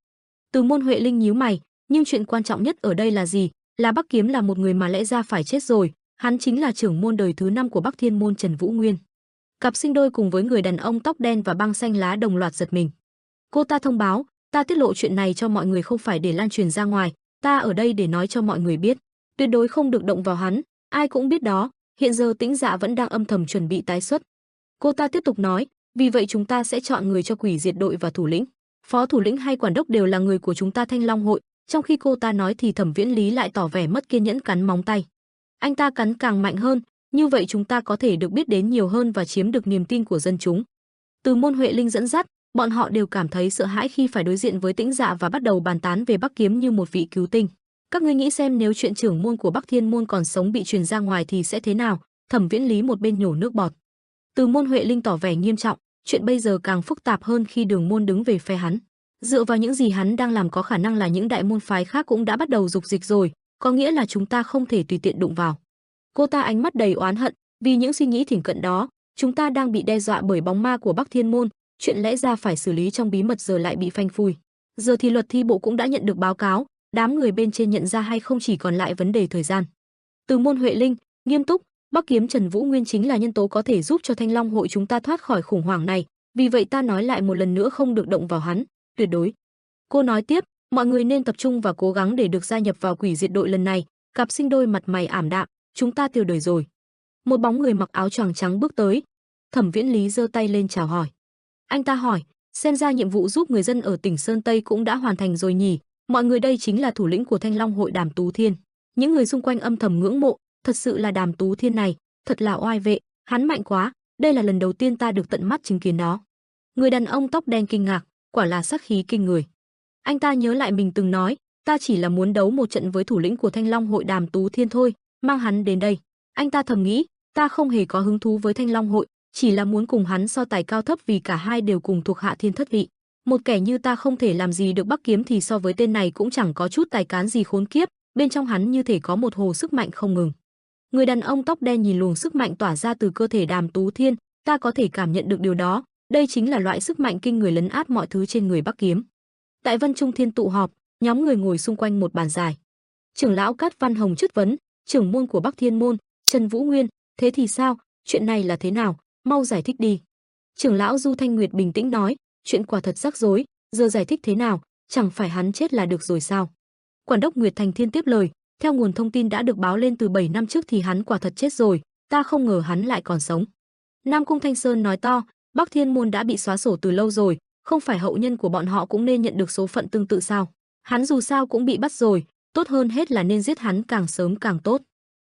Từ Môn Huệ Linh nhíu mày, nhưng chuyện quan trọng nhất ở đây là gì? Là Bắc Kiếm là một người mà lẽ ra phải chết rồi, Hắn chính là trưởng môn đời thứ 5 của Bắc Thiên môn Trần Vũ Nguyên. Cặp sinh đôi cùng với người đàn ông tóc đen và băng xanh lá đồng loạt giật mình. Cô ta thông báo, ta tiết lộ chuyện này cho mọi người không phải để lan truyền ra ngoài, ta ở đây để nói cho mọi người biết, tuyệt đối không được động vào hắn, ai cũng biết đó, hiện giờ Tĩnh Dạ vẫn đang âm thầm chuẩn bị tái xuất. Cô ta tiếp tục nói, vì vậy chúng ta sẽ chọn người cho quỷ diệt đội và thủ lĩnh. Phó thủ lĩnh hay quản đốc đều là người của chúng ta Thanh Long hội. Trong khi cô ta nói thì Thẩm Viễn Lý lại tỏ vẻ mất kiên nhẫn cắn móng tay. Anh ta cắn càng mạnh hơn, như vậy chúng ta có thể được biết đến nhiều hơn và chiếm được niềm tin của dân chúng. Từ môn Huệ Linh dẫn dắt, bọn họ đều cảm thấy sợ hãi khi phải đối diện với Tĩnh Dạ và bắt đầu bàn tán về Bắc Kiếm như một vị cứu tinh. Các ngươi nghĩ xem nếu chuyện trưởng môn của Bắc Thiên môn còn sống bị truyền ra ngoài thì sẽ thế nào? Thẩm Viễn Lý một bên nhổ nước bọt. Từ môn Huệ Linh tỏ vẻ nghiêm trọng, chuyện bây giờ càng phức tạp hơn khi Đường môn đứng về phe hắn. Dựa vào những gì hắn đang làm có khả năng là những đại môn phái khác cũng đã bắt đầu dục dịch rồi, có nghĩa là chúng ta không thể tùy tiện đụng vào. Cô ta ánh mắt đầy oán hận, vì những suy nghĩ thiển cận đó, chúng ta đang bị đe dọa bởi bóng ma của Bắc Thiên môn, chuyện lẽ ra phải xử lý trong bí mật giờ lại bị phanh phui. Giờ thì luật thi bộ cũng đã nhận được báo cáo, đám người bên trên nhận ra hay không chỉ còn lại vấn đề thời gian. Từ môn Huệ Linh, nghiêm túc, Bắc Kiếm Trần Vũ Nguyên chính là nhân tố có thể giúp cho Thanh Long hội chúng ta thoát khỏi khủng hoảng này, vì vậy ta nói lại một lần nữa không được động vào hắn, tuyệt đối. Cô nói tiếp, mọi người nên tập trung và cố gắng để được gia nhập vào quỷ diệt đội lần này. Cặp sinh đôi mặt mày ảm đạm, chúng ta tiêu đời rồi. Một bóng người mặc áo choàng trắng bước tới. Thẩm Viễn Lý giơ tay lên chào hỏi. Anh ta hỏi, xem ra nhiệm vụ giúp người dân ở tỉnh Sơn Tây cũng đã hoàn thành rồi nhỉ? Mọi người đây chính là thủ lĩnh của Thanh Long hội Đàm Tú Thiên. Những người xung quanh âm thầm ngưỡng mộ, thật sự là Đàm Tú Thiên này, thật là oai vệ, hắn mạnh quá, đây là lần đầu tiên ta được tận mắt chứng kiến đó. Người đàn ông tóc đen kinh ngạc, quả là sát khí kinh người. Anh ta nhớ lại mình từng nói, ta chỉ là muốn đấu một trận với thủ lĩnh của Thanh Long hội Đàm Tú Thiên thôi, mang hắn đến đây. Anh ta thầm nghĩ, ta không hề có hứng thú với Thanh Long hội, chỉ là muốn cùng hắn so tài cao thấp vì cả hai đều cùng thuộc hạ Thiên Thất vị. Một kẻ như ta không thể làm gì được Bắc Kiếm thì so với tên này cũng chẳng có chút tài cán gì khốn kiếp, bên trong hắn như thể có một hồ sức mạnh không ngừng. Người đàn ông tóc đen nhìn luồng sức mạnh tỏa ra từ cơ thể Đàm Tú Thiên, ta có thể cảm nhận được điều đó, đây chính là loại sức mạnh kinh người lấn át mọi thứ trên người Bắc Kiếm. Tại Vân Trung Thiên tụ họp, nhóm người ngồi xung quanh một bàn dài. Trưởng lão Cát Văn Hồng chất vấn, trưởng môn của Bắc Thiên môn, Trần Vũ Nguyên, thế thì sao, chuyện này là thế nào, mau giải thích đi. Trưởng lão Du Thanh Nguyệt bình tĩnh nói, chuyện quả thật rắc rối, giờ giải thích thế nào, chẳng phải hắn chết là được rồi sao? Quản đốc Nguyệt Thành Thiên tiếp lời, theo nguồn thông tin đã được báo lên từ 7 năm trước thì hắn quả thật chết rồi, ta không ngờ hắn lại còn sống. Nam Cung Thanh Sơn nói to, Bắc Thiên môn đã bị xóa sổ từ lâu rồi, không phải hậu nhân của bọn họ cũng nên nhận được số phận tương tự sao? Hắn dù sao cũng bị bắt rồi, tốt hơn hết là nên giết hắn càng sớm càng tốt.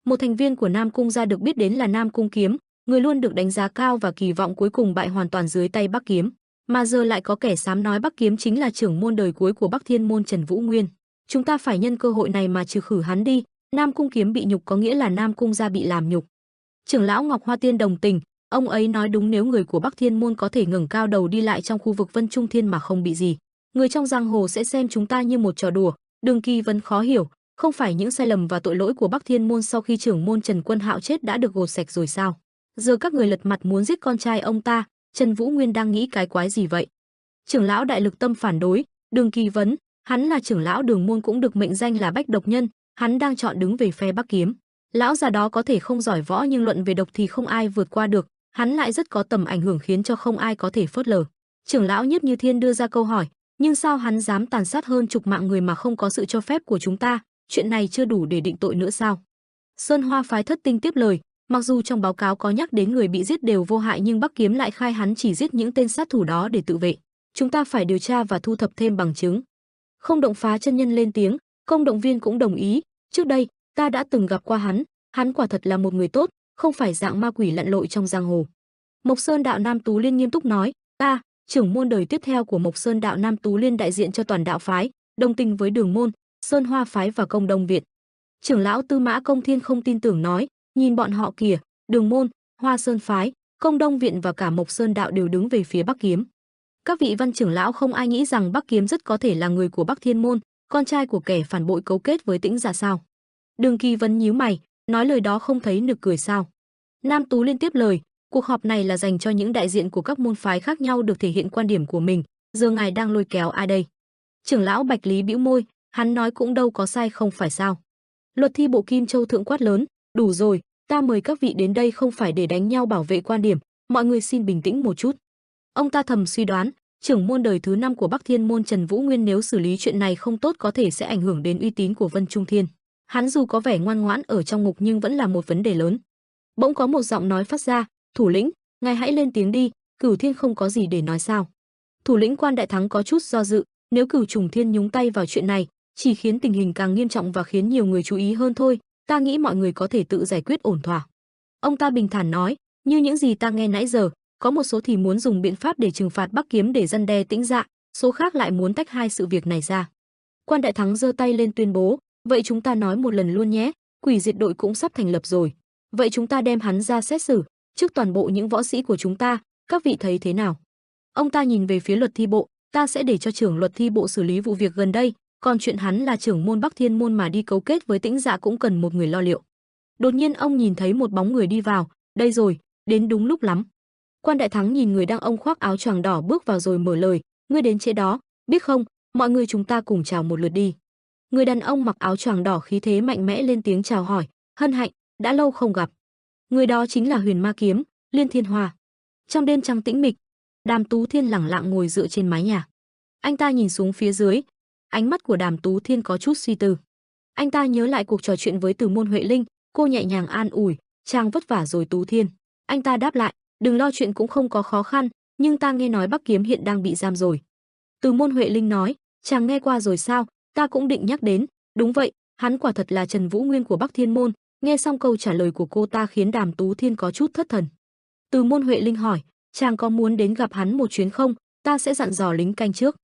Một thành viên của Nam Cung gia được biết đến là Nam Cung Kiếm, người luôn được đánh giá cao và kỳ vọng cuối cùng bại hoàn toàn dưới tay Bắc Kiếm, mà giờ lại có kẻ xám nói Bắc Kiếm chính là trưởng môn đời cuối của Bắc Thiên môn Trần Vũ Nguyên. Chúng ta phải nhân cơ hội này mà trừ khử hắn đi, Nam Cung Kiếm bị nhục có nghĩa là Nam Cung gia bị làm nhục. Trưởng lão Ngọc Hoa Tiên đồng tình, ông ấy nói đúng, nếu người của Bắc Thiên môn có thể ngẩng cao đầu đi lại trong khu vực Vân Trung Thiên mà không bị gì, người trong giang hồ sẽ xem chúng ta như một trò đùa. Đường Kỳ vẫn khó hiểu, không phải những sai lầm và tội lỗi của Bắc Thiên môn sau khi trưởng môn Trần Quân Hạo chết đã được gột sạch rồi sao? Giờ các người lật mặt muốn giết con trai ông ta, Trần Vũ Nguyên đang nghĩ cái quái gì vậy? Trưởng lão Đại Lực Tâm phản đối, Đường Kỳ vấn, hắn là trưởng lão Đường môn cũng được mệnh danh là Bách Độc Nhân, hắn đang chọn đứng về phe Bắc Kiếm. Lão già đó có thể không giỏi võ nhưng luận về độc thì không ai vượt qua được, hắn lại rất có tầm ảnh hưởng khiến cho không ai có thể phớt lờ. Trưởng lão Nhiếp Như Thiên đưa ra câu hỏi, nhưng sao hắn dám tàn sát hơn chục mạng người mà không có sự cho phép của chúng ta, chuyện này chưa đủ để định tội nữa sao? Sơn Hoa phái Thất Tinh tiếp lời, mặc dù trong báo cáo có nhắc đến người bị giết đều vô hại nhưng Bắc Kiếm lại khai hắn chỉ giết những tên sát thủ đó để tự vệ. Chúng ta phải điều tra và thu thập thêm bằng chứng. Không Động Phá chân nhân lên tiếng, Công Động Viên cũng đồng ý, trước đây ta đã từng gặp qua hắn quả thật là một người tốt, không phải dạng ma quỷ lặn lội trong giang hồ. Mộc Sơn Đạo Nam Tú Liên nghiêm túc nói, ta, trưởng môn đời tiếp theo của Mộc Sơn Đạo Nam Tú Liên đại diện cho toàn đạo phái, đồng tình với Đường môn, Sơn Hoa phái và Công Đông viện. Trưởng lão Tư Mã Công Thiên không tin tưởng nói, nhìn bọn họ kìa, Đường môn, Hoa Sơn phái, Công Đông viện và cả Mộc Sơn Đạo đều đứng về phía Bắc Kiếm. Các vị văn trưởng lão không ai nghĩ rằng Bắc Kiếm rất có thể là người của Bắc Thiên môn, con trai của kẻ phản bội cấu kết với Tĩnh Dạ sao? Đường Kỳ Vấn nhíu mày, nói lời đó không thấy nực cười sao? Nam Tú liên tiếp lời, cuộc họp này là dành cho những đại diện của các môn phái khác nhau được thể hiện quan điểm của mình, giờ ngài đang lôi kéo ai đây? Trưởng lão Bạch Lý bĩu môi, hắn nói cũng đâu có sai không phải sao? Luật thi bộ Kim Châu thượng quát lớn, đủ rồi, Ta mời các vị đến đây không phải để đánh nhau bảo vệ quan điểm, mọi người xin bình tĩnh một chút. Ông ta thầm suy đoán, trưởng môn đời thứ 5 của Bắc Thiên môn Trần Vũ Nguyên nếu xử lý chuyện này không tốt có thể sẽ ảnh hưởng đến uy tín của Vân Trung Thiên. Hắn dù có vẻ ngoan ngoãn ở trong ngục nhưng vẫn là một vấn đề lớn. Bỗng có một giọng nói phát ra, "Thủ lĩnh, ngài hãy lên tiếng đi, Cửu Thiên không có gì để nói sao?" Thủ lĩnh Quan Đại Thắng có chút do dự, nếu Cửu Trùng Thiên nhúng tay vào chuyện này, chỉ khiến tình hình càng nghiêm trọng và khiến nhiều người chú ý hơn thôi, ta nghĩ mọi người có thể tự giải quyết ổn thỏa. Ông ta bình thản nói, như những gì ta nghe nãy giờ, có một số thì muốn dùng biện pháp để trừng phạt Bắc Kiếm để răn đe Tĩnh Dạ, số khác lại muốn tách hai sự việc này ra. Quan Đại Thắng giơ tay lên tuyên bố, vậy chúng ta nói một lần luôn nhé, Quỷ Diệt đội cũng sắp thành lập rồi. Vậy chúng ta đem hắn ra xét xử, trước toàn bộ những võ sĩ của chúng ta, các vị thấy thế nào? Ông ta nhìn về phía luật thi bộ, ta sẽ để cho trưởng luật thi bộ xử lý vụ việc gần đây, còn chuyện hắn là trưởng môn Bắc Thiên môn mà đi cấu kết với Tĩnh Dạ cũng cần một người lo liệu. Đột nhiên ông nhìn thấy một bóng người đi vào, đây rồi, đến đúng lúc lắm. Quan Đại Thắng nhìn người đang ông khoác áo choàng đỏ bước vào rồi mở lời, ngươi đến trễ đó, biết không, mọi người chúng ta cùng chào một lượt đi. Người đàn ông mặc áo choàng đỏ khí thế mạnh mẽ lên tiếng chào hỏi, hân hạnh, đã lâu không gặp. Người đó chính là Huyền Ma Kiếm, Liên Thiên Hoa. Trong đêm trăng tĩnh mịch, Đàm Tú Thiên lẳng lặng ngồi dựa trên mái nhà. Anh ta nhìn xuống phía dưới, ánh mắt của Đàm Tú Thiên có chút suy tư. Anh ta nhớ lại cuộc trò chuyện với Từ Môn Huệ Linh, cô nhẹ nhàng an ủi, chàng vất vả rồi Tú Thiên. Anh ta đáp lại, đừng lo, chuyện cũng không có khó khăn, nhưng ta nghe nói Bắc Kiếm hiện đang bị giam rồi. Từ Môn Huệ Linh nói, chàng nghe qua rồi sao, ta cũng định nhắc đến, đúng vậy, hắn quả thật là Trần Vũ Nguyên của Bắc Thiên môn. Nghe xong câu trả lời của cô ta khiến Đàm Tú Thiên có chút thất thần. Từ Môn Huệ Linh hỏi, chàng có muốn đến gặp hắn một chuyến không, ta sẽ dặn dò lính canh trước.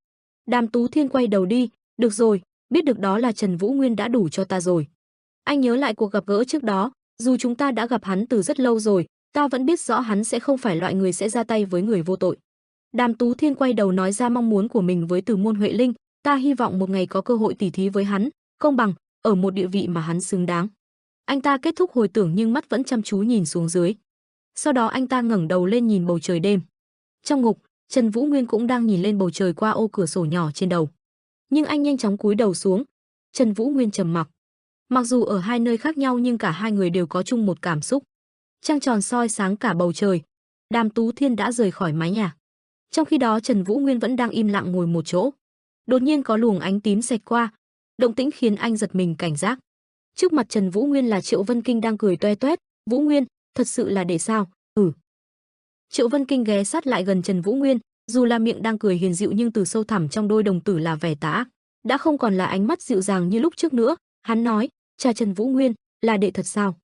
Đàm Tú Thiên quay đầu đi, được rồi, biết được đó là Trần Vũ Nguyên đã đủ cho ta rồi. Anh nhớ lại cuộc gặp gỡ trước đó, dù chúng ta đã gặp hắn từ rất lâu rồi, ta vẫn biết rõ hắn sẽ không phải loại người sẽ ra tay với người vô tội. Đàm Tú Thiên quay đầu nói ra mong muốn của mình với Từ Môn Huệ Linh, ta hy vọng một ngày có cơ hội tỉ thí với hắn, công bằng, ở một địa vị mà hắn xứng đáng. Anh ta kết thúc hồi tưởng nhưng mắt vẫn chăm chú nhìn xuống dưới. Sau đó anh ta ngẩng đầu lên nhìn bầu trời đêm. Trong ngục, Trần Vũ Nguyên cũng đang nhìn lên bầu trời qua ô cửa sổ nhỏ trên đầu. Nhưng anh nhanh chóng cúi đầu xuống. Trần Vũ Nguyên trầm mặc. Mặc dù ở hai nơi khác nhau nhưng cả hai người đều có chung một cảm xúc. Trăng tròn soi sáng cả bầu trời. Đàm Tú Thiên đã rời khỏi mái nhà. Trong khi đó Trần Vũ Nguyên vẫn đang im lặng ngồi một chỗ. Đột nhiên có luồng ánh tím xẹt qua, động tĩnh khiến anh giật mình cảnh giác. Trước mặt Trần Vũ Nguyên là Triệu Vân Kinh đang cười toe toét, "Vũ Nguyên, thật sự là để sao?" "Ừ." Triệu Vân Kinh ghé sát lại gần Trần Vũ Nguyên, dù là miệng đang cười hiền dịu nhưng từ sâu thẳm trong đôi đồng tử là vẻ tà ác, đã không còn là ánh mắt dịu dàng như lúc trước nữa. Hắn nói, "Cha Trần Vũ Nguyên, là đệ thật sao?"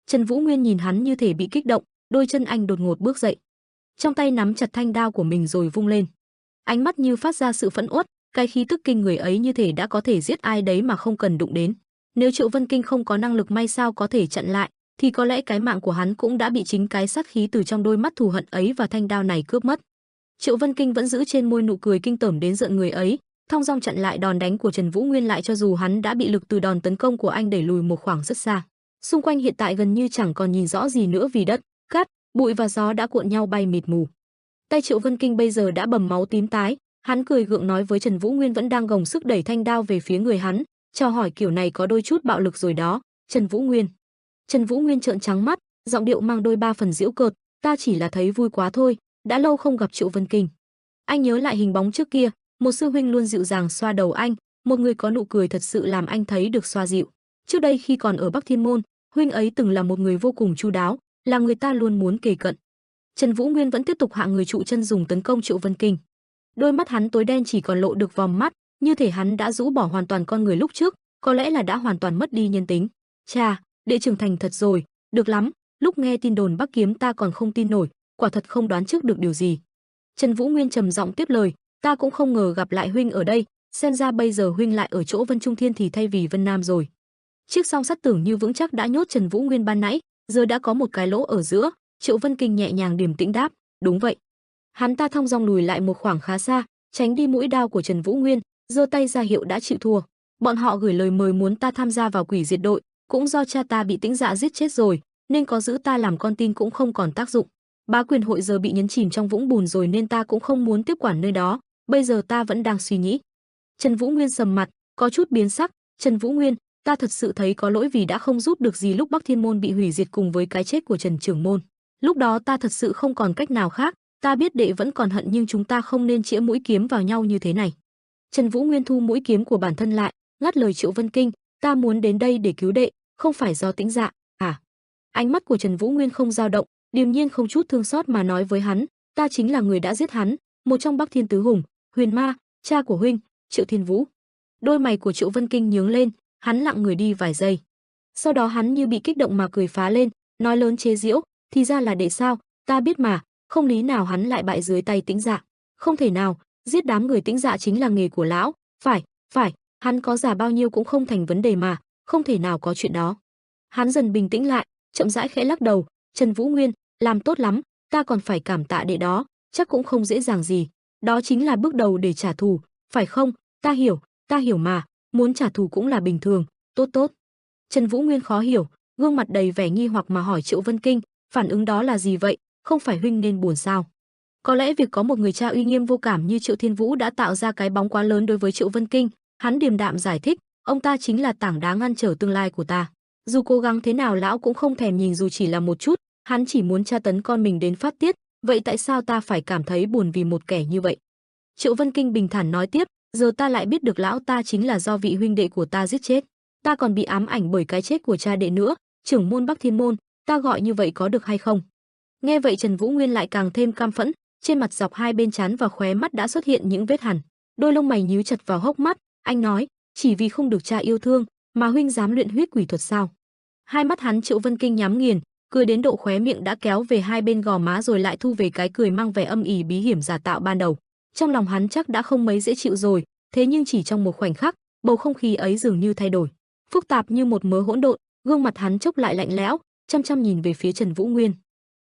Trần Vũ Nguyên nhìn hắn như thể bị kích động, đôi chân anh đột ngột bước dậy. Trong tay nắm chặt thanh đao của mình rồi vung lên. Ánh mắt như phát ra sự phẫn uất, cái khí tức kinh người ấy như thể đã có thể giết ai đấy mà không cần đụng đến. Nếu Triệu Vân Kinh không có năng lực may sao có thể chặn lại, thì có lẽ cái mạng của hắn cũng đã bị chính cái sát khí từ trong đôi mắt thù hận ấy và thanh đao này cướp mất. Triệu Vân Kinh vẫn giữ trên môi nụ cười kinh tởm đến rợn người ấy, thong dong chặn lại đòn đánh của Trần Vũ Nguyên lại cho dù hắn đã bị lực từ đòn tấn công của anh đẩy lùi một khoảng rất xa. Xung quanh hiện tại gần như chẳng còn nhìn rõ gì nữa vì đất, cát, bụi và gió đã cuộn nhau bay mịt mù. Tay Triệu Vân Kinh bây giờ đã bầm máu tím tái, hắn cười gượng nói với Trần Vũ Nguyên vẫn đang gồng sức đẩy thanh đao về phía người hắn, chào hỏi kiểu này có đôi chút bạo lực rồi đó, Trần Vũ Nguyên. Trần Vũ Nguyên trợn trắng mắt, giọng điệu mang đôi ba phần giễu cợt, ta chỉ là thấy vui quá thôi, đã lâu không gặp Triệu Vân Kinh. Anh nhớ lại hình bóng trước kia, một sư huynh luôn dịu dàng xoa đầu anh, một người có nụ cười thật sự làm anh thấy được xoa dịu. Trước đây khi còn ở Bắc Thiên môn, huynh ấy từng là một người vô cùng chu đáo, là người ta luôn muốn kề cận. Trần Vũ Nguyên vẫn tiếp tục hạ người trụ chân dùng tấn công Triệu Vân Kinh. Đôi mắt hắn tối đen chỉ còn lộ được vòm mắt, như thể hắn đã rũ bỏ hoàn toàn con người lúc trước, có lẽ là đã hoàn toàn mất đi nhân tính. Chà, đệ trưởng thành thật rồi, được lắm, lúc nghe tin đồn Bắc Kiếm ta còn không tin nổi, quả thật không đoán trước được điều gì. Trần Vũ Nguyên trầm giọng tiếp lời, ta cũng không ngờ gặp lại huynh ở đây, xem ra bây giờ huynh lại ở chỗ Vân Trung Thiên thì thay vì Vân Nam rồi. Chiếc song sắt tưởng như vững chắc đã nhốt Trần Vũ Nguyên ban nãy, giờ đã có một cái lỗ ở giữa. Triệu Vân Kinh nhẹ nhàng điềm tĩnh đáp, đúng vậy. Hắn ta thong dong lùi lại một khoảng khá xa, tránh đi mũi đao của Trần Vũ Nguyên, giơ tay ra hiệu đã chịu thua. Bọn họ gửi lời mời muốn ta tham gia vào Quỷ Diệt đội, cũng do cha ta bị Tĩnh Dạ giết chết rồi, nên có giữ ta làm con tin cũng không còn tác dụng. Bá quyền hội giờ bị nhấn chìm trong vũng bùn rồi nên ta cũng không muốn tiếp quản nơi đó, bây giờ ta vẫn đang suy nghĩ. Trần Vũ Nguyên sầm mặt, có chút biến sắc, Trần Vũ Nguyên, ta thật sự thấy có lỗi vì đã không giúp được gì lúc Bắc Thiên môn bị hủy diệt cùng với cái chết của Trần trưởng môn. Lúc đó ta thật sự không còn cách nào khác, ta biết đệ vẫn còn hận nhưng chúng ta không nên chĩa mũi kiếm vào nhau như thế này. Trần Vũ Nguyên thu mũi kiếm của bản thân lại, ngắt lời Triệu Vân Kinh, ta muốn đến đây để cứu đệ, không phải do Tĩnh Dạ. À? Ánh mắt của Trần Vũ Nguyên không dao động, điềm nhiên không chút thương xót mà nói với hắn, ta chính là người đã giết hắn, một trong Bắc Thiên tứ hùng, Huyền Ma, cha của huynh, Triệu Thiên Vũ. Đôi mày của Triệu Vân Kinh nhướng lên, hắn lặng người đi vài giây. Sau đó hắn như bị kích động mà cười phá lên, nói lớn chế giễu, thì ra là đệ sao, ta biết mà, không lý nào hắn lại bại dưới tay Tĩnh Dạ. Không thể nào, giết đám người Tĩnh Dạ chính là nghề của lão, phải, hắn có già bao nhiêu cũng không thành vấn đề mà, không thể nào có chuyện đó. Hắn dần bình tĩnh lại, chậm rãi khẽ lắc đầu, Trần Vũ Nguyên, làm tốt lắm, ta còn phải cảm tạ đệ đó, chắc cũng không dễ dàng gì. Đó chính là bước đầu để trả thù, phải không? Ta hiểu mà, muốn trả thù cũng là bình thường, tốt. Trần Vũ Nguyên khó hiểu, gương mặt đầy vẻ nghi hoặc mà hỏi Triệu Vân Kinh, phản ứng đó là gì vậy, không phải huynh nên buồn sao? Có lẽ việc có một người cha uy nghiêm vô cảm như Triệu Thiên Vũ đã tạo ra cái bóng quá lớn đối với Triệu Vân Kinh, hắn điềm đạm giải thích, ông ta chính là tảng đá ngăn trở tương lai của ta. Dù cố gắng thế nào lão cũng không thèm nhìn dù chỉ là một chút, hắn chỉ muốn tra tấn con mình đến phát tiết, vậy tại sao ta phải cảm thấy buồn vì một kẻ như vậy? Triệu Vân Kinh bình thản nói tiếp, giờ ta lại biết được lão ta chính là do vị huynh đệ của ta giết chết. Ta còn bị ám ảnh bởi cái chết của cha đệ nữa, trưởng môn Bắc Thiên môn, ta gọi như vậy có được hay không? Nghe vậy Trần Vũ Nguyên lại càng thêm cam phẫn, trên mặt dọc hai bên trán và khóe mắt đã xuất hiện những vết hằn, đôi lông mày nhíu chặt vào hốc mắt, anh nói, chỉ vì không được cha yêu thương mà huynh dám luyện huyết quỷ thuật sao? Hai mắt hắn Triệu Vân Kinh nhắm nghiền, cười đến độ khóe miệng đã kéo về hai bên gò má rồi lại thu về cái cười mang vẻ âm ỉ bí hiểm giả tạo ban đầu. Trong lòng hắn chắc đã không mấy dễ chịu rồi, thế nhưng chỉ trong một khoảnh khắc, bầu không khí ấy dường như thay đổi, phức tạp như một mớ hỗn độn, gương mặt hắn chốc lại lạnh lẽo, chăm chăm nhìn về phía Trần Vũ Nguyên.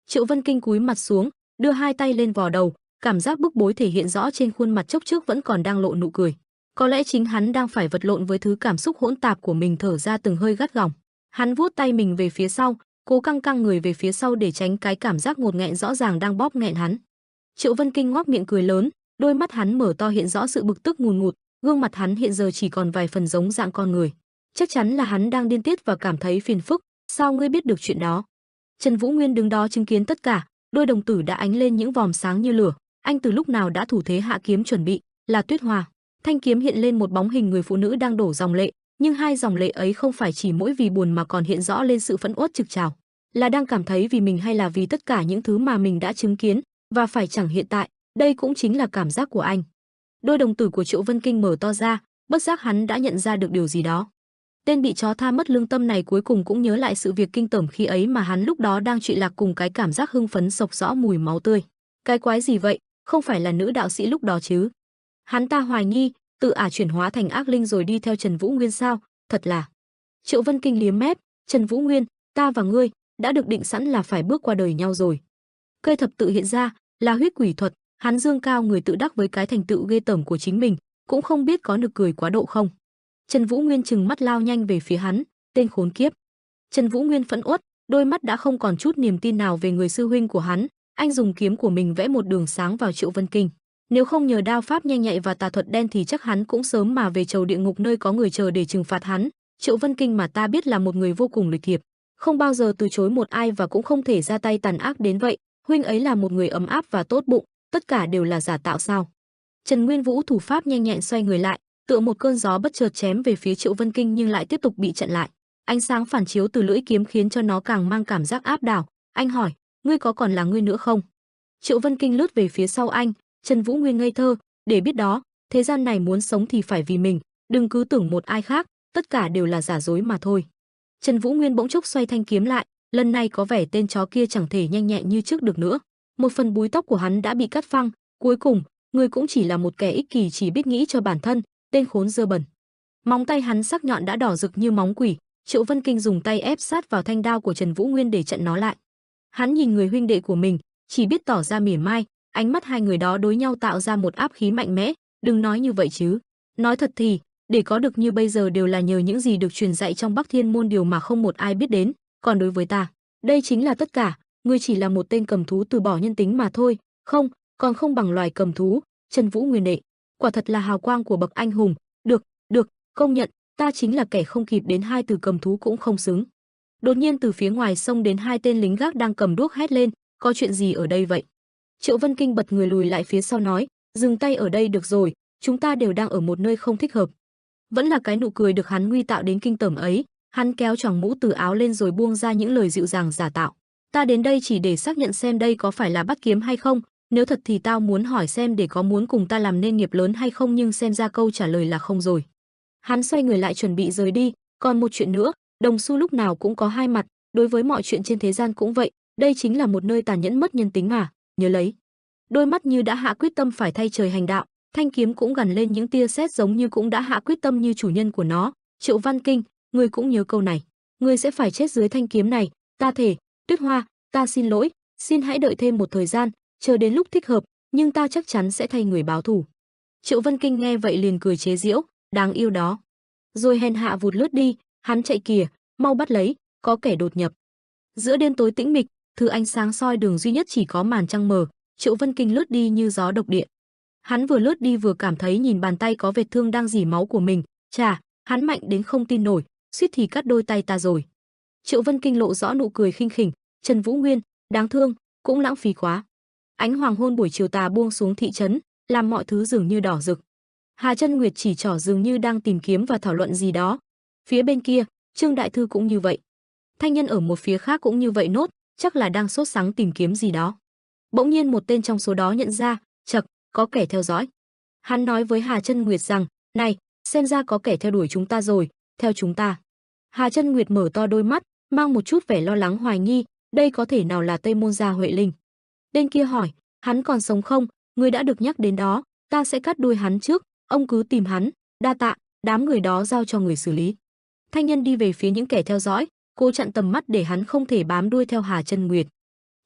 Triệu Vân Kinh cúi mặt xuống, đưa hai tay lên vò đầu, cảm giác bức bối thể hiện rõ trên khuôn mặt chốc trước vẫn còn đang lộ nụ cười. Có lẽ chính hắn đang phải vật lộn với thứ cảm xúc hỗn tạp của mình, thở ra từng hơi gắt gỏng. Hắn vuốt tay mình về phía sau, cố căng người về phía sau để tránh cái cảm giác ngột nghẹn rõ ràng đang bóp nghẹn hắn. Triệu Vân Kinh ngoác miệng cười lớn, đôi mắt hắn mở to hiện rõ sự bực tức ngùn ngụt, gương mặt hắn hiện giờ chỉ còn vài phần giống dạng con người. Chắc chắn là hắn đang điên tiết và cảm thấy phiền phức, sao ngươi biết được chuyện đó? Trần Vũ Nguyên đứng đó chứng kiến tất cả, đôi đồng tử đã ánh lên những vòm sáng như lửa, anh từ lúc nào đã thủ thế hạ kiếm chuẩn bị, là Tuyết Hòa. Thanh kiếm hiện lên một bóng hình người phụ nữ đang đổ dòng lệ, nhưng hai dòng lệ ấy không phải chỉ mỗi vì buồn mà còn hiện rõ lên sự phẫn uất trực trào, là đang cảm thấy vì mình hay là vì tất cả những thứ mà mình đã chứng kiến và phải chẳng hiện tại, đây cũng chính là cảm giác của anh. Đôi đồng tử của Triệu Vân Kinh mở to ra, bất giác hắn đã nhận ra được điều gì đó. Tên bị chó tha mất lương tâm này cuối cùng cũng nhớ lại sự việc kinh tởm khi ấy mà hắn lúc đó đang trụy lạc cùng cái cảm giác hưng phấn sộc rõ mùi máu tươi. Cái quái gì vậy, không phải là nữ đạo sĩ lúc đó chứ? Hắn ta hoài nghi, tự ả chuyển hóa thành ác linh rồi đi theo Trần Vũ Nguyên sao? Thật là. Triệu Vân Kinh liếm mép, Trần Vũ Nguyên, ta và ngươi đã được định sẵn là phải bước qua đời nhau rồi. Cây thập tự hiện ra là huyết quỷ thuật, hắn dương cao người tự đắc với cái thành tựu ghê tởm của chính mình, cũng không biết có nực cười quá độ không. Trần Vũ Nguyên trừng mắt lao nhanh về phía hắn, tên khốn kiếp. Trần Vũ Nguyên phẫn uất, đôi mắt đã không còn chút niềm tin nào về người sư huynh của hắn, anh dùng kiếm của mình vẽ một đường sáng vào Triệu Vân Kinh. Nếu không nhờ đao pháp nhanh nhạy và tà thuật đen thì chắc hắn cũng sớm mà về chầu địa ngục nơi có người chờ để trừng phạt hắn. Triệu Vân Kinh mà ta biết là một người vô cùng lịch thiệp, không bao giờ từ chối một ai và cũng không thể ra tay tàn ác đến vậy. Huynh ấy là một người ấm áp và tốt bụng, tất cả đều là giả tạo sao? Trần Nguyên Vũ thủ pháp nhanh nhẹn xoay người lại, tựa một cơn gió bất chợt chém về phía Triệu Vân Kinh nhưng lại tiếp tục bị chặn lại. Ánh sáng phản chiếu từ lưỡi kiếm khiến cho nó càng mang cảm giác áp đảo. Anh hỏi, ngươi có còn là ngươi nữa không? Triệu Vân Kinh lướt về phía sau anh. Trần Vũ Nguyên ngây thơ, để biết đó, thế gian này muốn sống thì phải vì mình, đừng cứ tưởng một ai khác, tất cả đều là giả dối mà thôi. Trần Vũ Nguyên bỗng chốc xoay thanh kiếm lại, lần này có vẻ tên chó kia chẳng thể nhanh nhẹn như trước được nữa. Một phần búi tóc của hắn đã bị cắt phăng, cuối cùng, người cũng chỉ là một kẻ ích kỷ chỉ biết nghĩ cho bản thân, tên khốn dơ bẩn. Móng tay hắn sắc nhọn đã đỏ rực như móng quỷ, Triệu Vân Kinh dùng tay ép sát vào thanh đao của Trần Vũ Nguyên để chặn nó lại. Hắn nhìn người huynh đệ của mình, chỉ biết tỏ ra mỉa mai, ánh mắt hai người đó đối nhau tạo ra một áp khí mạnh mẽ, đừng nói như vậy chứ. Nói thật thì, để có được như bây giờ đều là nhờ những gì được truyền dạy trong Bắc Thiên môn, điều mà không một ai biết đến, còn đối với ta, đây chính là tất cả, ngươi chỉ là một tên cầm thú từ bỏ nhân tính mà thôi, không, còn không bằng loài cầm thú. Trần Vũ Nguyên đệ, quả thật là hào quang của bậc anh hùng, được, công nhận, ta chính là kẻ không kịp đến hai từ cầm thú cũng không xứng. Đột nhiên từ phía ngoài xông đến hai tên lính gác đang cầm đuốc hét lên, có chuyện gì ở đây vậy? Triệu Vân Kinh bật người lùi lại phía sau nói, dừng tay ở đây được rồi, chúng ta đều đang ở một nơi không thích hợp. Vẫn là cái nụ cười được hắn nguy tạo đến kinh tởm ấy, hắn kéo choàng mũ từ áo lên rồi buông ra những lời dịu dàng giả tạo. Ta đến đây chỉ để xác nhận xem đây có phải là bắt kiếm hay không, nếu thật thì tao muốn hỏi xem để có muốn cùng ta làm nên nghiệp lớn hay không, nhưng xem ra câu trả lời là không rồi. Hắn xoay người lại chuẩn bị rời đi, còn một chuyện nữa, đồng xu lúc nào cũng có hai mặt, đối với mọi chuyện trên thế gian cũng vậy, đây chính là một nơi tàn nhẫn mất nhân tính mà, nhớ lấy. Đôi mắt như đã hạ quyết tâm phải thay trời hành đạo, thanh kiếm cũng gằn lên những tia sét giống như cũng đã hạ quyết tâm như chủ nhân của nó. Triệu Văn Kinh, ngươi cũng nhớ câu này, ngươi sẽ phải chết dưới thanh kiếm này, ta thề. Tuyết Hoa, ta xin lỗi, xin hãy đợi thêm một thời gian, chờ đến lúc thích hợp, nhưng ta chắc chắn sẽ thay người báo thù. Triệu Vân Kinh nghe vậy liền cười chế giễu, đáng yêu đó. Rồi hèn hạ vụt lướt đi, hắn chạy kìa, mau bắt lấy, có kẻ đột nhập. Giữa đêm tối tĩnh mịch, thứ ánh sáng soi đường duy nhất chỉ có màn trăng mờ. Triệu Vân Kinh lướt đi như gió độc địa. Hắn vừa lướt đi vừa cảm thấy nhìn bàn tay có vệt thương đang rỉ máu của mình, chà, hắn mạnh đến không tin nổi, suýt thì cắt đôi tay ta rồi. Triệu Vân Kinh lộ rõ nụ cười khinh khỉnh, Trần Vũ Nguyên, đáng thương, cũng lãng phí quá. Ánh hoàng hôn buổi chiều tà buông xuống thị trấn, làm mọi thứ dường như đỏ rực. Hà Chân Nguyệt chỉ trỏ dường như đang tìm kiếm và thảo luận gì đó. Phía bên kia, Trương Đại Thư cũng như vậy. Thanh Nhân ở một phía khác cũng như vậy nốt, chắc là đang sốt sắng tìm kiếm gì đó. Bỗng nhiên một tên trong số đó nhận ra, chậc, có kẻ theo dõi. Hắn nói với Hà Chân Nguyệt rằng, này, xem ra có kẻ theo đuổi chúng ta rồi, theo chúng ta. Hà Chân Nguyệt mở to đôi mắt, mang một chút vẻ lo lắng hoài nghi, đây có thể nào là Tây Môn Gia Huệ Linh. Bên kia hỏi, hắn còn sống không, người đã được nhắc đến đó, ta sẽ cắt đuôi hắn trước, ông cứ tìm hắn, đa tạ, đám người đó giao cho người xử lý. Thanh Nhân đi về phía những kẻ theo dõi, cố chặn tầm mắt để hắn không thể bám đuôi theo Hà Chân Nguyệt.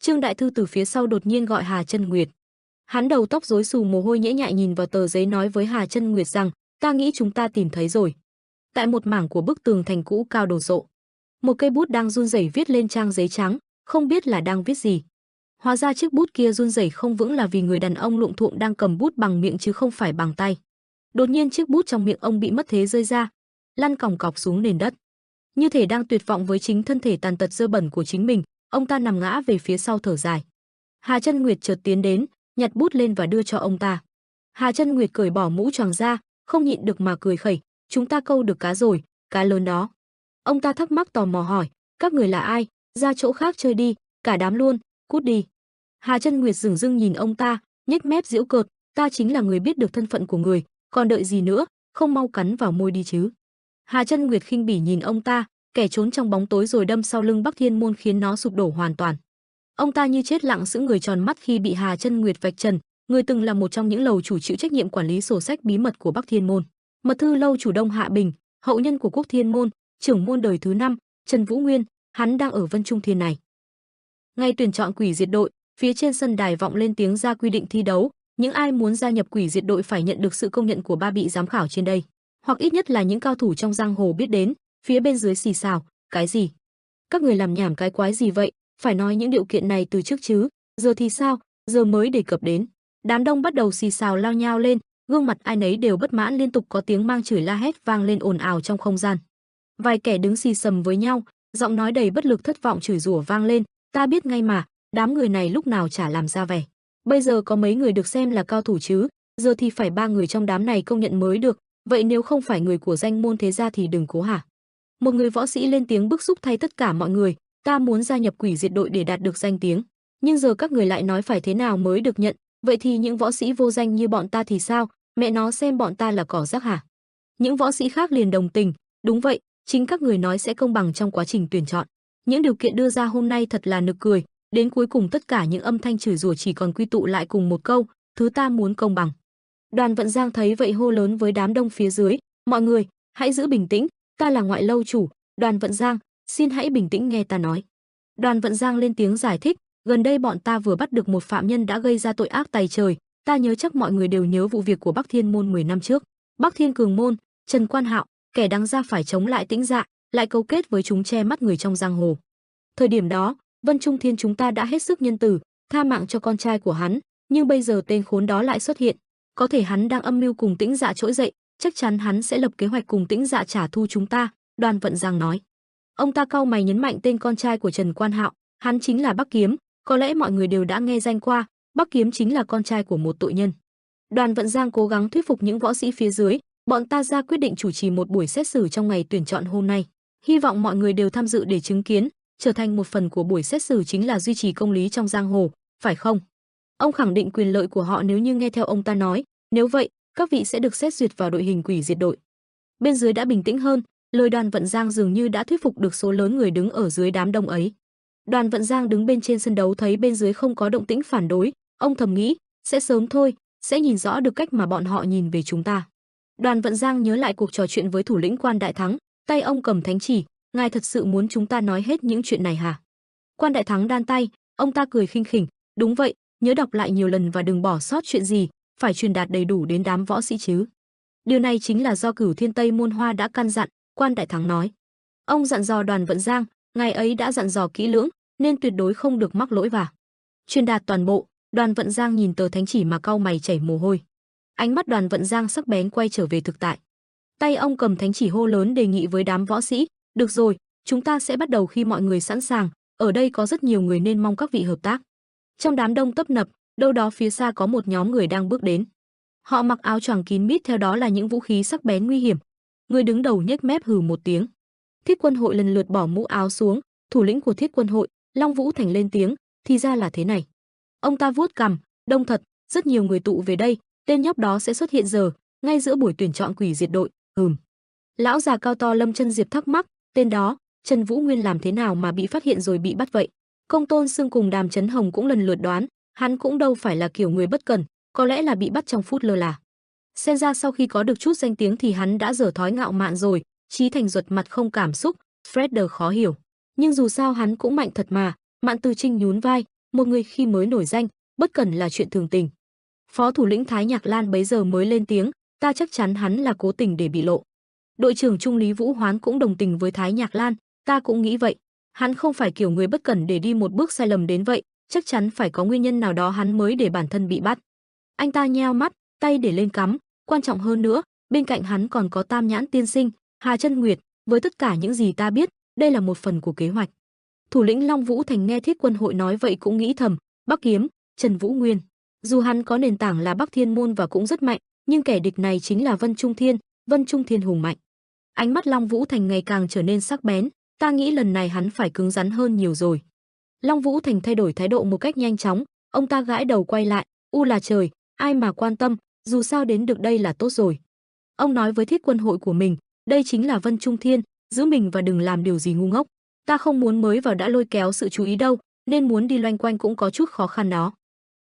Trương Đại Thư từ phía sau đột nhiên gọi Hà Chân Nguyệt. Hắn đầu tóc rối xù mồ hôi nhễ nhại nhìn vào tờ giấy nói với Hà Chân Nguyệt rằng, ta nghĩ chúng ta tìm thấy rồi. Tại một mảng của bức tường thành cũ cao đồ sộ, một cây bút đang run rẩy viết lên trang giấy trắng, không biết là đang viết gì. Hóa ra chiếc bút kia run rẩy không vững là vì người đàn ông lụm thuộm đang cầm bút bằng miệng chứ không phải bằng tay. Đột nhiên chiếc bút trong miệng ông bị mất thế rơi ra, lăn còng cọc xuống nền đất. Như thể đang tuyệt vọng với chính thân thể tàn tật dơ bẩn của chính mình, ông ta nằm ngã về phía sau thở dài. Hà Chân Nguyệt chợt tiến đến, nhặt bút lên và đưa cho ông ta. Hà Chân Nguyệt cởi bỏ mũ choàng ra, không nhịn được mà cười khẩy, chúng ta câu được cá rồi, cá lớn đó. Ông ta thắc mắc tò mò hỏi, các người là ai, ra chỗ khác chơi đi, cả đám luôn, cút đi. Hà Chân Nguyệt dửng dưng nhìn ông ta, nhếch mép giễu cợt, ta chính là người biết được thân phận của người, còn đợi gì nữa, không mau cắn vào môi đi chứ. Hà Chân Nguyệt khinh bỉ nhìn ông ta, kẻ trốn trong bóng tối rồi đâm sau lưng Bắc Thiên Môn khiến nó sụp đổ hoàn toàn. Ông ta như chết lặng sững người tròn mắt khi bị Hà Chân Nguyệt vạch trần, người từng là một trong những lầu chủ chịu trách nhiệm quản lý sổ sách bí mật của Bắc Thiên Môn. Mật thư lâu chủ Đông Hạ Bình, hậu nhân của Quốc Thiên Môn, trưởng môn đời thứ 5, Trần Vũ Nguyên, hắn đang ở Vân Trung Thiên này. Ngày tuyển chọn quỷ diệt đội, phía trên sân đài vọng lên tiếng ra quy định thi đấu, những ai muốn gia nhập quỷ diệt đội phải nhận được sự công nhận của ba vị giám khảo trên đây, hoặc ít nhất là những cao thủ trong giang hồ biết đến. Phía bên dưới xì xào, cái gì? Các người làm nhảm cái quái gì vậy? Phải nói những điều kiện này từ trước chứ, giờ thì sao? Giờ mới đề cập đến. Đám đông bắt đầu xì xào lao nhao lên, gương mặt ai nấy đều bất mãn, liên tục có tiếng mang chửi la hét vang lên ồn ào trong không gian. Vài kẻ đứng xì xầm với nhau, giọng nói đầy bất lực thất vọng chửi rủa vang lên, ta biết ngay mà, đám người này lúc nào chả làm ra vẻ. Bây giờ có mấy người được xem là cao thủ chứ, giờ thì phải 3 người trong đám này công nhận mới được, vậy nếu không phải người của danh môn thế gia thì đừng cố hả? Một người võ sĩ lên tiếng bức xúc thay tất cả mọi người, ta muốn gia nhập quỷ diệt đội để đạt được danh tiếng, nhưng giờ các người lại nói phải thế nào mới được nhận, vậy thì những võ sĩ vô danh như bọn ta thì sao, mẹ nó xem bọn ta là cỏ rác hả? Những võ sĩ khác liền đồng tình, đúng vậy, chính các người nói sẽ công bằng trong quá trình tuyển chọn. Những điều kiện đưa ra hôm nay thật là nực cười, đến cuối cùng tất cả những âm thanh chửi rủa chỉ còn quy tụ lại cùng một câu, thứ ta muốn công bằng. Đoàn Vận Giang thấy vậy hô lớn với đám đông phía dưới, mọi người, hãy giữ bình tĩnh, ta là ngoại lâu chủ, Đoàn Vận Giang, xin hãy bình tĩnh nghe ta nói. Đoàn Vận Giang lên tiếng giải thích, gần đây bọn ta vừa bắt được một phạm nhân đã gây ra tội ác tày trời, ta nhớ chắc mọi người đều nhớ vụ việc của Bắc Thiên Môn 10 năm trước. Bắc Thiên Cường Môn, Trần Quan Hạo, kẻ đáng ra phải chống lại Tĩnh Dạ, lại cấu kết với chúng che mắt người trong giang hồ. Thời điểm đó, Vân Trung Thiên chúng ta đã hết sức nhân từ, tha mạng cho con trai của hắn, nhưng bây giờ tên khốn đó lại xuất hiện, có thể hắn đang âm mưu cùng Tĩnh Dạ trỗi dậy, chắc chắn hắn sẽ lập kế hoạch cùng Tĩnh Dạ trả thù chúng ta, Đoàn Vận Giang nói. Ông ta cau mày nhấn mạnh tên con trai của Trần Quan Hạo, hắn chính là Bắc Kiếm, có lẽ mọi người đều đã nghe danh qua, Bắc Kiếm chính là con trai của một tội nhân. Đoàn Vận Giang cố gắng thuyết phục những võ sĩ phía dưới, bọn ta ra quyết định chủ trì một buổi xét xử trong ngày tuyển chọn hôm nay. Hy vọng mọi người đều tham dự để chứng kiến, trở thành một phần của buổi xét xử chính là duy trì công lý trong giang hồ, phải không? Ông khẳng định quyền lợi của họ nếu như nghe theo ông ta nói, nếu vậy, các vị sẽ được xét duyệt vào đội hình quỷ diệt đội. Bên dưới đã bình tĩnh hơn, lời Đoàn Vận Giang dường như đã thuyết phục được số lớn người đứng ở dưới đám đông ấy. Đoàn Vận Giang đứng bên trên sân đấu thấy bên dưới không có động tĩnh phản đối, ông thầm nghĩ, sẽ sớm thôi, sẽ nhìn rõ được cách mà bọn họ nhìn về chúng ta. Đoàn Vận Giang nhớ lại cuộc trò chuyện với thủ lĩnh Quan Đại Thắng, tay ông cầm thánh chỉ, ngài thật sự muốn chúng ta nói hết những chuyện này hả? Quan Đại Thắng đan tay, ông ta cười khinh khỉnh, đúng vậy, nhớ đọc lại nhiều lần và đừng bỏ sót chuyện gì, phải truyền đạt đầy đủ đến đám võ sĩ chứ. Điều này chính là do Cửu Thiên Tây Môn Hoa đã căn dặn, Quan Đại Thắng nói. Ông dặn dò Đoàn Vận Giang, ngài ấy đã dặn dò kỹ lưỡng, nên tuyệt đối không được mắc lỗi và truyền đạt toàn bộ. Đoàn Vận Giang nhìn tờ thánh chỉ mà cau mày chảy mồ hôi. Ánh mắt Đoàn Vận Giang sắc bén quay trở về thực tại. Tay ông cầm thánh chỉ hô lớn đề nghị với đám võ sĩ, được rồi, chúng ta sẽ bắt đầu khi mọi người sẵn sàng, ở đây có rất nhiều người nên mong các vị hợp tác. Trong đám đông tấp nập, đâu đó phía xa có một nhóm người đang bước đến. Họ mặc áo choàng kín mít, theo đó là những vũ khí sắc bén nguy hiểm. Người đứng đầu nhếch mép hừ một tiếng. Thiết Quân Hội lần lượt bỏ mũ áo xuống, thủ lĩnh của Thiết Quân Hội, Long Vũ Thành lên tiếng, thì ra là thế này. Ông ta vuốt cằm, đông thật, rất nhiều người tụ về đây, tên nhóc đó sẽ xuất hiện giờ, ngay giữa buổi tuyển chọn quỷ diệt đội. Lão già cao to Lâm Chân Diệp thắc mắc, tên đó, Trần Vũ Nguyên làm thế nào mà bị phát hiện rồi bị bắt vậy? Công Tôn Sương cùng Đàm Chấn Hồng cũng lần lượt đoán, hắn cũng đâu phải là kiểu người bất cẩn, có lẽ là bị bắt trong phút lơ là. Xem ra sau khi có được chút danh tiếng thì hắn đã dở thói ngạo mạn rồi. Chí Thành Duật mặt không cảm xúc, Fredder khó hiểu. Nhưng dù sao hắn cũng mạnh thật mà. Mạn Từ Trinh nhún vai, một người khi mới nổi danh, bất cẩn là chuyện thường tình. Phó thủ lĩnh Thái Nhạc Lan bấy giờ mới lên tiếng, ta chắc chắn hắn là cố tình để bị lộ. Đội trưởng Trung Lý Vũ Hoán cũng đồng tình với Thái Nhạc Lan, ta cũng nghĩ vậy. Hắn không phải kiểu người bất cẩn để đi một bước sai lầm đến vậy, chắc chắn phải có nguyên nhân nào đó hắn mới để bản thân bị bắt. Anh ta nheo mắt, tay để lên cắm, quan trọng hơn nữa, bên cạnh hắn còn có Tam Nhãn Tiên Sinh, Hà Chân Nguyệt, với tất cả những gì ta biết, đây là một phần của kế hoạch. Thủ lĩnh Long Vũ Thành nghe Thiết Quân Hội nói vậy cũng nghĩ thầm, Bắc Kiếm, Trần Vũ Nguyên, dù hắn có nền tảng là Bắc Thiên môn và cũng rất mạnh, nhưng kẻ địch này chính là Vân Trung Thiên hùng mạnh. Ánh mắt Long Vũ Thành ngày càng trở nên sắc bén, ta nghĩ lần này hắn phải cứng rắn hơn nhiều rồi. Long Vũ Thành thay đổi thái độ một cách nhanh chóng, ông ta gãi đầu quay lại, u là trời, ai mà quan tâm, dù sao đến được đây là tốt rồi. Ông nói với Thiết Quân Hội của mình, đây chính là Vân Trung Thiên, giữ mình và đừng làm điều gì ngu ngốc. Ta không muốn mới vào đã lôi kéo sự chú ý đâu, nên muốn đi loanh quanh cũng có chút khó khăn đó.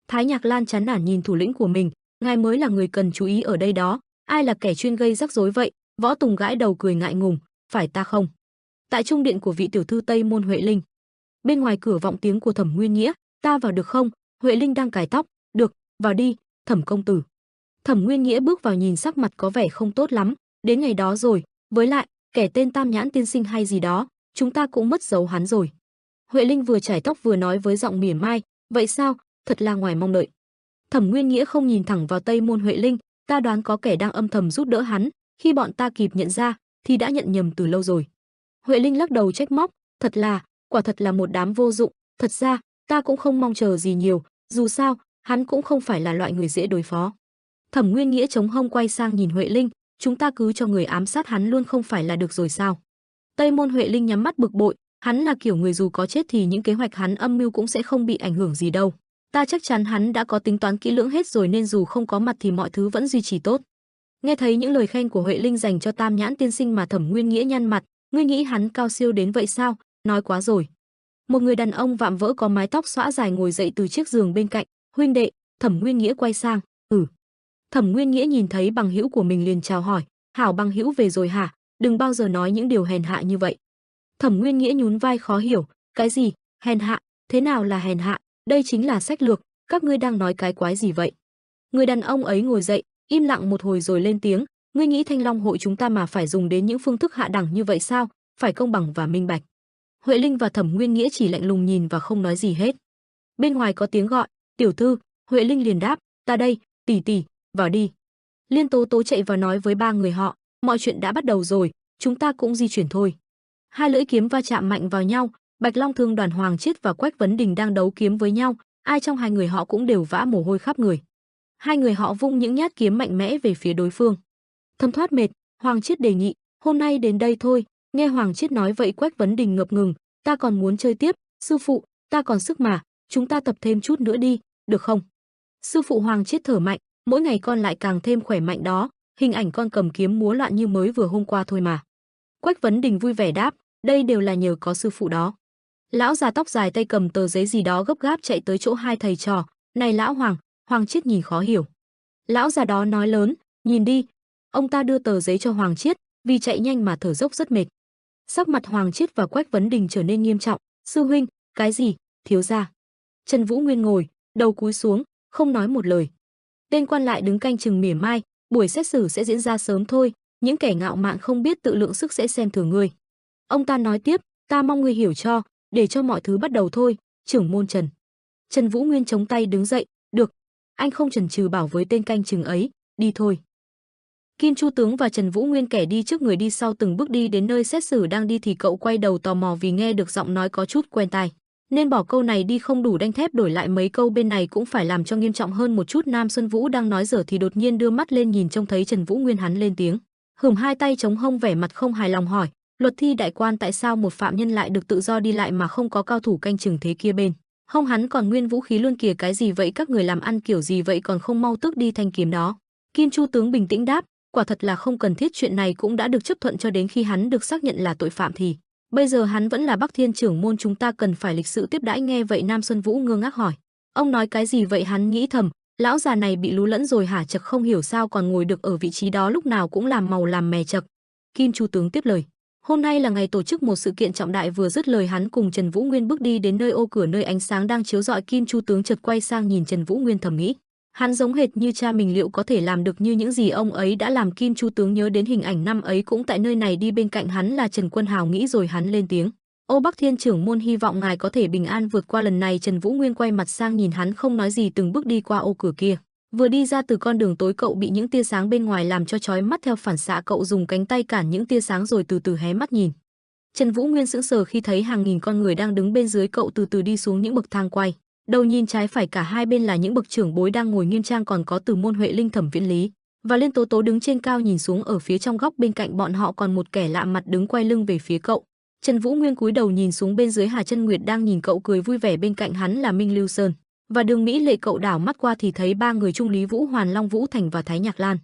Thái Nhạc Lan chán nản nhìn thủ lĩnh của mình, ngài mới là người cần chú ý ở đây đó, ai là kẻ chuyên gây rắc rối vậy? Võ Tùng gãi đầu cười ngại ngùng, phải ta không? Tại trung điện của vị tiểu thư Tây Môn Huệ Linh. Bên ngoài cửa vọng tiếng của Thẩm Nguyên Nghĩa, ta vào được không? Huệ Linh đang cài tóc, được, vào đi, Thẩm công tử. Thẩm Nguyên Nghĩa bước vào nhìn sắc mặt có vẻ không tốt lắm, đến ngày đó rồi, với lại, kẻ tên Tam Nhãn Tiên Sinh hay gì đó, chúng ta cũng mất dấu hắn rồi. Huệ Linh vừa chải tóc vừa nói với giọng mỉa mai, vậy sao, thật là ngoài mong đợi. Thẩm Nguyên Nghĩa không nhìn thẳng vào Tây Môn Huệ Linh, ta đoán có kẻ đang âm thầm giúp đỡ hắn, khi bọn ta kịp nhận ra, thì đã nhận nhầm từ lâu rồi. Huệ Linh lắc đầu trách móc, quả thật là một đám vô dụng, thật ra, ta cũng không mong chờ gì nhiều, dù sao, hắn cũng không phải là loại người dễ đối phó. Thẩm Nguyên Nghĩa chống hông quay sang nhìn Huệ Linh, chúng ta cứ cho người ám sát hắn luôn không phải là được rồi sao? Tây Môn Huệ Linh nhắm mắt bực bội, hắn là kiểu người dù có chết thì những kế hoạch hắn âm mưu cũng sẽ không bị ảnh hưởng gì đâu. Ta chắc chắn hắn đã có tính toán kỹ lưỡng hết rồi nên dù không có mặt thì mọi thứ vẫn duy trì tốt. Nghe thấy những lời khen của Huệ Linh dành cho Tam Nhãn Tiên Sinh mà Thẩm Nguyên Nghĩa nhăn mặt, ngươi nghĩ hắn cao siêu đến vậy sao? Nói quá rồi. Một người đàn ông vạm vỡ có mái tóc xõa dài ngồi dậy từ chiếc giường bên cạnh, huynh đệ. Thẩm Nguyên Nghĩa quay sang, Thẩm Nguyên Nghĩa nhìn thấy bằng hữu của mình liền chào hỏi, hảo bằng hữu về rồi hả? Đừng bao giờ nói những điều hèn hạ như vậy. Thẩm Nguyên Nghĩa nhún vai khó hiểu, cái gì? Hèn hạ? Thế nào là hèn hạ? Đây chính là sách lược, các ngươi đang nói cái quái gì vậy? Người đàn ông ấy ngồi dậy, im lặng một hồi rồi lên tiếng, ngươi nghĩ Thanh Long hội chúng ta mà phải dùng đến những phương thức hạ đẳng như vậy sao? Phải công bằng và minh bạch. Huệ Linh và Thẩm Nguyên Nghĩa chỉ lạnh lùng nhìn và không nói gì hết. Bên ngoài có tiếng gọi, tiểu thư. Huệ Linh liền đáp, ta đây, tỷ tỷ, vào đi. Liên Tố Tố chạy vào nói với ba người họ, mọi chuyện đã bắt đầu rồi, chúng ta cũng di chuyển thôi. Hai lưỡi kiếm va chạm mạnh vào nhau, Bạch Long Thương Đoàn Hoàng Chiết và Quách Vấn Đình đang đấu kiếm với nhau, ai trong hai người họ cũng đều vã mồ hôi khắp người. Hai người họ vung những nhát kiếm mạnh mẽ về phía đối phương. Thấm thoát mệt, Hoàng Chiết đề nghị, hôm nay đến đây thôi. Nghe Hoàng Chiết nói vậy Quách Vấn Đình ngập ngừng, ta còn muốn chơi tiếp, sư phụ, ta còn sức mà, chúng ta tập thêm chút nữa đi, được không? Sư phụ Hoàng Chiết thở mạnh, mỗi ngày con lại càng thêm khỏe mạnh đó, hình ảnh con cầm kiếm múa loạn như mới vừa hôm qua thôi mà. Quách Vấn Đình vui vẻ đáp, đây đều là nhờ có sư phụ đó. Lão già tóc dài tay cầm tờ giấy gì đó gấp gáp chạy tới chỗ hai thầy trò, này lão Hoàng, Hoàng Chiết nhìn khó hiểu. Lão già đó nói lớn, nhìn đi. Ông ta đưa tờ giấy cho Hoàng Chiết, vì chạy nhanh mà thở dốc rất mệt. Sắc mặt Hoàng Chiết và Quách Vấn Đình trở nên nghiêm trọng, sư huynh, cái gì, thiếu gia. Trần Vũ Nguyên ngồi, đầu cúi xuống, không nói một lời. Tên quan lại đứng canh chừng mỉa mai, buổi xét xử sẽ diễn ra sớm thôi, những kẻ ngạo mạn không biết tự lượng sức sẽ xem thường ngươi. Ông ta nói tiếp, ta mong ngươi hiểu cho, để cho mọi thứ bắt đầu thôi, trưởng môn Trần. Trần Vũ Nguyên chống tay đứng dậy, được, anh không chần chừ bảo với tên canh chừng ấy, đi thôi. Kim Chu tướng và Trần Vũ Nguyên kẻ đi trước người đi sau từng bước đi đến nơi xét xử đang đi thì cậu quay đầu tò mò vì nghe được giọng nói có chút quen tai. Nên bỏ câu này đi không đủ đanh thép đổi lại mấy câu bên này cũng phải làm cho nghiêm trọng hơn một chút. Nam Xuân Vũ đang nói dở thì đột nhiên đưa mắt lên nhìn trông thấy Trần Vũ Nguyên, hắn lên tiếng, hửm hai tay chống hông vẻ mặt không hài lòng hỏi, luật thi đại quan tại sao một phạm nhân lại được tự do đi lại mà không có cao thủ canh chừng thế kia bên hông hắn còn nguyên vũ khí luôn kìa, cái gì vậy, các người làm ăn kiểu gì vậy còn không mau tước đi thanh kiếm đó. Kim Chu tướng bình tĩnh đáp, quả thật là không cần thiết, chuyện này cũng đã được chấp thuận cho đến khi hắn được xác nhận là tội phạm thì bây giờ hắn vẫn là Bắc Thiên trưởng môn, chúng ta cần phải lịch sự tiếp đãi. Nghe vậy Nam Xuân Vũ ngơ ngác hỏi, ông nói cái gì vậy? Hắn nghĩ thầm, lão già này bị lú lẫn rồi hả, chật không hiểu sao còn ngồi được ở vị trí đó, lúc nào cũng làm màu làm mè chật. Kim Chu tướng tiếp lời, hôm nay là ngày tổ chức một sự kiện trọng đại. Vừa dứt lời hắn cùng Trần Vũ Nguyên bước đi đến nơi ô cửa nơi ánh sáng đang chiếu rọi. Kim Chu tướng chợt quay sang nhìn Trần Vũ Nguyên thầm nghĩ, hắn giống hệt như cha mình, liệu có thể làm được như những gì ông ấy đã làm? Kim Chu tướng nhớ đến hình ảnh năm ấy cũng tại nơi này, đi bên cạnh hắn là Trần Quân Hào, nghĩ rồi hắn lên tiếng, ô Bắc Thiên trưởng môn, hy vọng ngài có thể bình an vượt qua lần này. Trần Vũ Nguyên quay mặt sang nhìn hắn không nói gì, từng bước đi qua ô cửa kia. Vừa đi ra từ con đường tối cậu bị những tia sáng bên ngoài làm cho chói mắt, theo phản xạ cậu dùng cánh tay cản những tia sáng rồi từ từ hé mắt nhìn. Trần Vũ Nguyên sững sờ khi thấy hàng nghìn con người đang đứng bên dưới cậu từ từ đi xuống những bậc thang quay. Đầu nhìn trái phải cả hai bên là những bậc trưởng bối đang ngồi nghiêm trang, còn có Từ Môn, Huệ Linh, Thẩm Viễn Lý và Liên Tố Tố đứng trên cao nhìn xuống. Ở phía trong góc bên cạnh bọn họ còn một kẻ lạ mặt đứng quay lưng về phía cậu. Trần Vũ Nguyên cúi đầu nhìn xuống, bên dưới Hà Chân Nguyệt đang nhìn cậu cười vui vẻ, bên cạnh hắn là Minh Lưu Sơn và Đường Mỹ Lệ. Cậu đảo mắt qua thì thấy ba người Trung Lý Vũ, Hoàn Long Vũ Thành và Thái Nhạc Lan.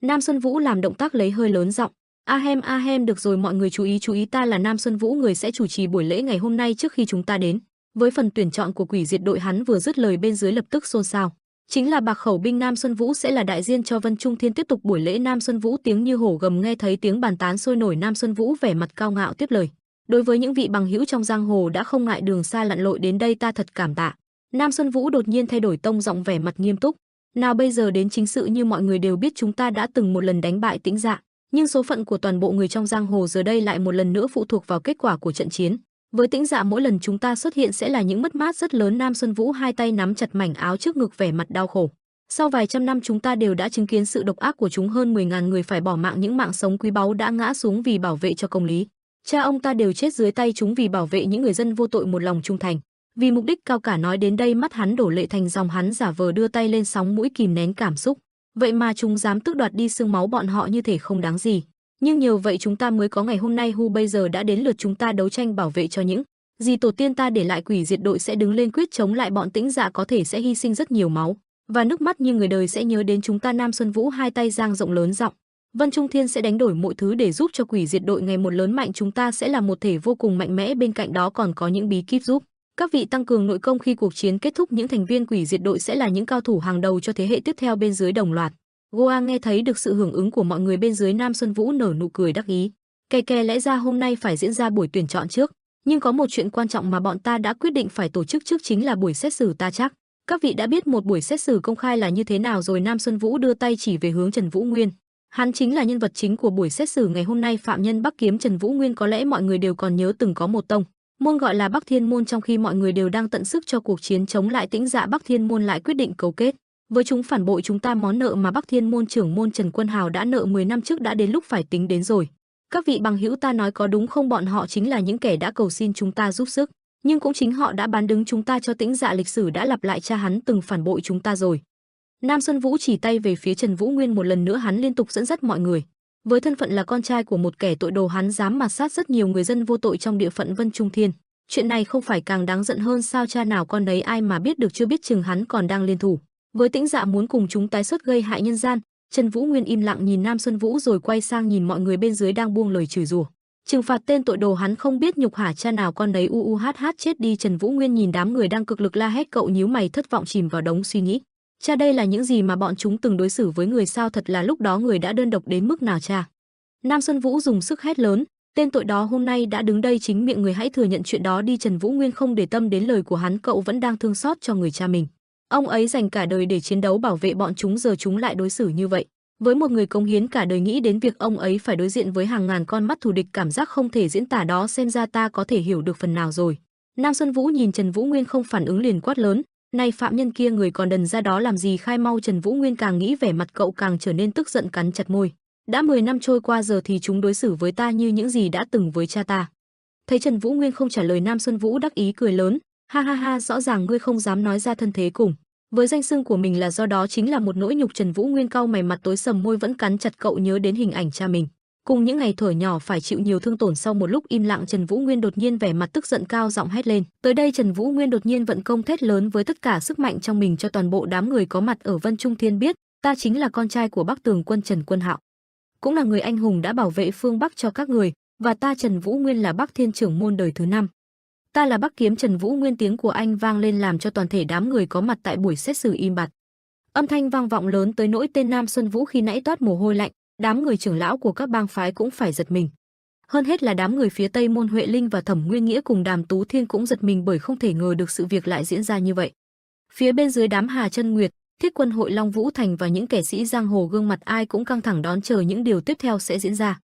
Nam Xuân Vũ làm động tác lấy hơi lớn giọng, a hem, được rồi mọi người chú ý, ta là Nam Xuân Vũ, người sẽ chủ trì buổi lễ ngày hôm nay trước khi chúng ta đến với phần tuyển chọn của Quỷ Diệt đội. Hắn vừa dứt lời bên dưới lập tức xôn xao, chính là Bạc Khẩu binh. Nam Xuân Vũ sẽ là đại diện cho Vân Trung Thiên tiếp tục buổi lễ. Nam Xuân Vũ tiếng như hổ gầm, nghe thấy tiếng bàn tán sôi nổi. Nam Xuân Vũ vẻ mặt cao ngạo tiếp lời, đối với những vị bằng hữu trong giang hồ đã không ngại đường xa lặn lội đến đây, ta thật cảm tạ. Nam Xuân Vũ đột nhiên thay đổi tông giọng, vẻ mặt nghiêm túc, nào bây giờ đến chính sự. Như mọi người đều biết, chúng ta đã từng một lần đánh bại Tĩnh Dạ, nhưng số phận của toàn bộ người trong giang hồ giờ đây lại một lần nữa phụ thuộc vào kết quả của trận chiến. Với Tĩnh Dạ, mỗi lần chúng ta xuất hiện sẽ là những mất mát rất lớn. Nam Xuân Vũ hai tay nắm chặt mảnh áo trước ngực, vẻ mặt đau khổ. Sau vài trăm năm chúng ta đều đã chứng kiến sự độc ác của chúng, hơn 10.000 người phải bỏ mạng, những mạng sống quý báu đã ngã xuống vì bảo vệ cho công lý. Cha ông ta đều chết dưới tay chúng vì bảo vệ những người dân vô tội một lòng trung thành, vì mục đích cao cả. Nói đến đây mắt hắn đổ lệ thành dòng, hắn giả vờ đưa tay lên sóng mũi kìm nén cảm xúc. Vậy mà chúng dám tước đoạt đi xương máu bọn họ như thể không đáng gì. Nhưng nhờ vậy chúng ta mới có ngày hôm nay. Bây giờ đã đến lượt chúng ta đấu tranh bảo vệ cho những gì tổ tiên ta để lại. Quỷ Diệt đội sẽ đứng lên quyết chống lại bọn Tĩnh Dạ, có thể sẽ hy sinh rất nhiều máu và nước mắt, nhưng người đời sẽ nhớ đến chúng ta. Nam Xuân Vũ hai tay dang rộng lớn giọng, Vân Trung Thiên sẽ đánh đổi mọi thứ để giúp cho Quỷ Diệt đội ngày một lớn mạnh. Chúng ta sẽ là một thể vô cùng mạnh mẽ, bên cạnh đó còn có những bí kíp giúp các vị tăng cường nội công. Khi cuộc chiến kết thúc, những thành viên Quỷ Diệt đội sẽ là những cao thủ hàng đầu cho thế hệ tiếp theo. Bên dưới đồng loạt Goa nghe thấy được sự hưởng ứng của mọi người bên dưới. Nam Xuân Vũ nở nụ cười đắc ý, kè lẽ ra hôm nay phải diễn ra buổi tuyển chọn trước, nhưng có một chuyện quan trọng mà bọn ta đã quyết định phải tổ chức trước, chính là buổi xét xử. Ta chắc các vị đã biết một buổi xét xử công khai là như thế nào rồi. Nam Xuân Vũ đưa tay chỉ về hướng Trần Vũ Nguyên, hắn chính là nhân vật chính của buổi xét xử ngày hôm nay. Phạm nhân Bắc Kiếm Trần Vũ Nguyên, có lẽ mọi người đều còn nhớ từng có một tông môn gọi là Bắc Thiên môn. Trong khi mọi người đều đang tận sức cho cuộc chiến chống lại Tĩnh Dạ, Bắc Thiên môn lại quyết định cấu kết Với chúng phản bội chúng ta, món nợ mà Bắc Thiên môn trưởng môn Trần Quân Hào đã nợ 10 năm trước đã đến lúc phải tính đến rồi. Các vị bằng hữu, ta nói có đúng không? Bọn họ chính là những kẻ đã cầu xin chúng ta giúp sức, nhưng cũng chính họ đã bán đứng chúng ta cho Tĩnh Dạ. Lịch sử đã lặp lại, cha hắn từng phản bội chúng ta rồi. Nam Xuân Vũ chỉ tay về phía Trần Vũ Nguyên một lần nữa, hắn liên tục dẫn dắt mọi người. Với thân phận là con trai của một kẻ tội đồ, hắn dám mạt sát rất nhiều người dân vô tội trong địa phận Vân Trung Thiên. Chuyện này không phải càng đáng giận hơn sao? Cha nào con nấy, ai mà biết được, chưa biết chừng hắn còn đang liên thủ với Tĩnh Dạ muốn cùng chúng tái xuất gây hại nhân gian. Trần Vũ Nguyên im lặng nhìn Nam Xuân Vũ rồi quay sang nhìn mọi người bên dưới đang buông lời chửi rủa. Trừng phạt tên tội đồ hắn không biết nhục hả? Cha nào con nấy, chết đi. Trần Vũ Nguyên nhìn đám người đang cực lực la hét, cậu nhíu mày thất vọng chìm vào đống suy nghĩ. Cha, đây là những gì mà bọn chúng từng đối xử với người sao? Thật là lúc đó người đã đơn độc đến mức nào cha? Nam Xuân Vũ dùng sức hét lớn, tên tội đó hôm nay đã đứng đây chính miệng người, hãy thừa nhận chuyện đó đi. Trần Vũ Nguyên không để tâm đến lời của hắn, cậu vẫn đang thương xót cho người cha mình. Ông ấy dành cả đời để chiến đấu bảo vệ bọn chúng, giờ chúng lại đối xử như vậy. Với một người cống hiến cả đời, nghĩ đến việc ông ấy phải đối diện với hàng ngàn con mắt thù địch, cảm giác không thể diễn tả đó, xem ra ta có thể hiểu được phần nào rồi. Nam Xuân Vũ nhìn Trần Vũ Nguyên không phản ứng liền quát lớn, này phạm nhân kia, người còn đần ra đó làm gì, khai mau. Trần Vũ Nguyên càng nghĩ vẻ mặt cậu càng trở nên tức giận, cắn chặt môi. Đã 10 năm trôi qua, giờ thì chúng đối xử với ta như những gì đã từng với cha ta. Thấy Trần Vũ Nguyên không trả lời, Nam Xuân Vũ đắc ý cười lớn, ha ha ha, rõ ràng ngươi không dám nói ra thân thế cùng với danh xưng của mình là do đó chính là một nỗi nhục. Trần Vũ Nguyên cau mày, mặt tối sầm, môi vẫn cắn chặt. Cậu nhớ đến hình ảnh cha mình cùng những ngày thuở nhỏ phải chịu nhiều thương tổn. Sau một lúc im lặng, Trần Vũ Nguyên đột nhiên vẻ mặt tức giận, cao giọng hét lên. Tới đây Trần Vũ Nguyên đột nhiên vận công thét lớn với tất cả sức mạnh trong mình cho toàn bộ đám người có mặt ở Vân Trung Thiên biết, ta chính là con trai của Bắc Tường Quân Trần Quân Hạo, cũng là người anh hùng đã bảo vệ phương Bắc cho các người, và ta Trần Vũ Nguyên là Bắc Thiên trưởng môn đời thứ 5. Ta là Bắc Kiếm Trần Vũ Nguyên. Tiếng của anh vang lên làm cho toàn thể đám người có mặt tại buổi xét xử im bặt. Âm thanh vang vọng lớn tới nỗi tên Nam Xuân Vũ khi nãy toát mồ hôi lạnh, đám người trưởng lão của các bang phái cũng phải giật mình. Hơn hết là đám người phía Tây môn Huệ Linh và Thẩm Nguyên Nghĩa cùng Đàm Tú Thiên cũng giật mình, bởi không thể ngờ được sự việc lại diễn ra như vậy. Phía bên dưới, đám Hà Chân Nguyệt, Thiết Quân hội Long Vũ Thành và những kẻ sĩ giang hồ gương mặt ai cũng căng thẳng đón chờ những điều tiếp theo sẽ diễn ra.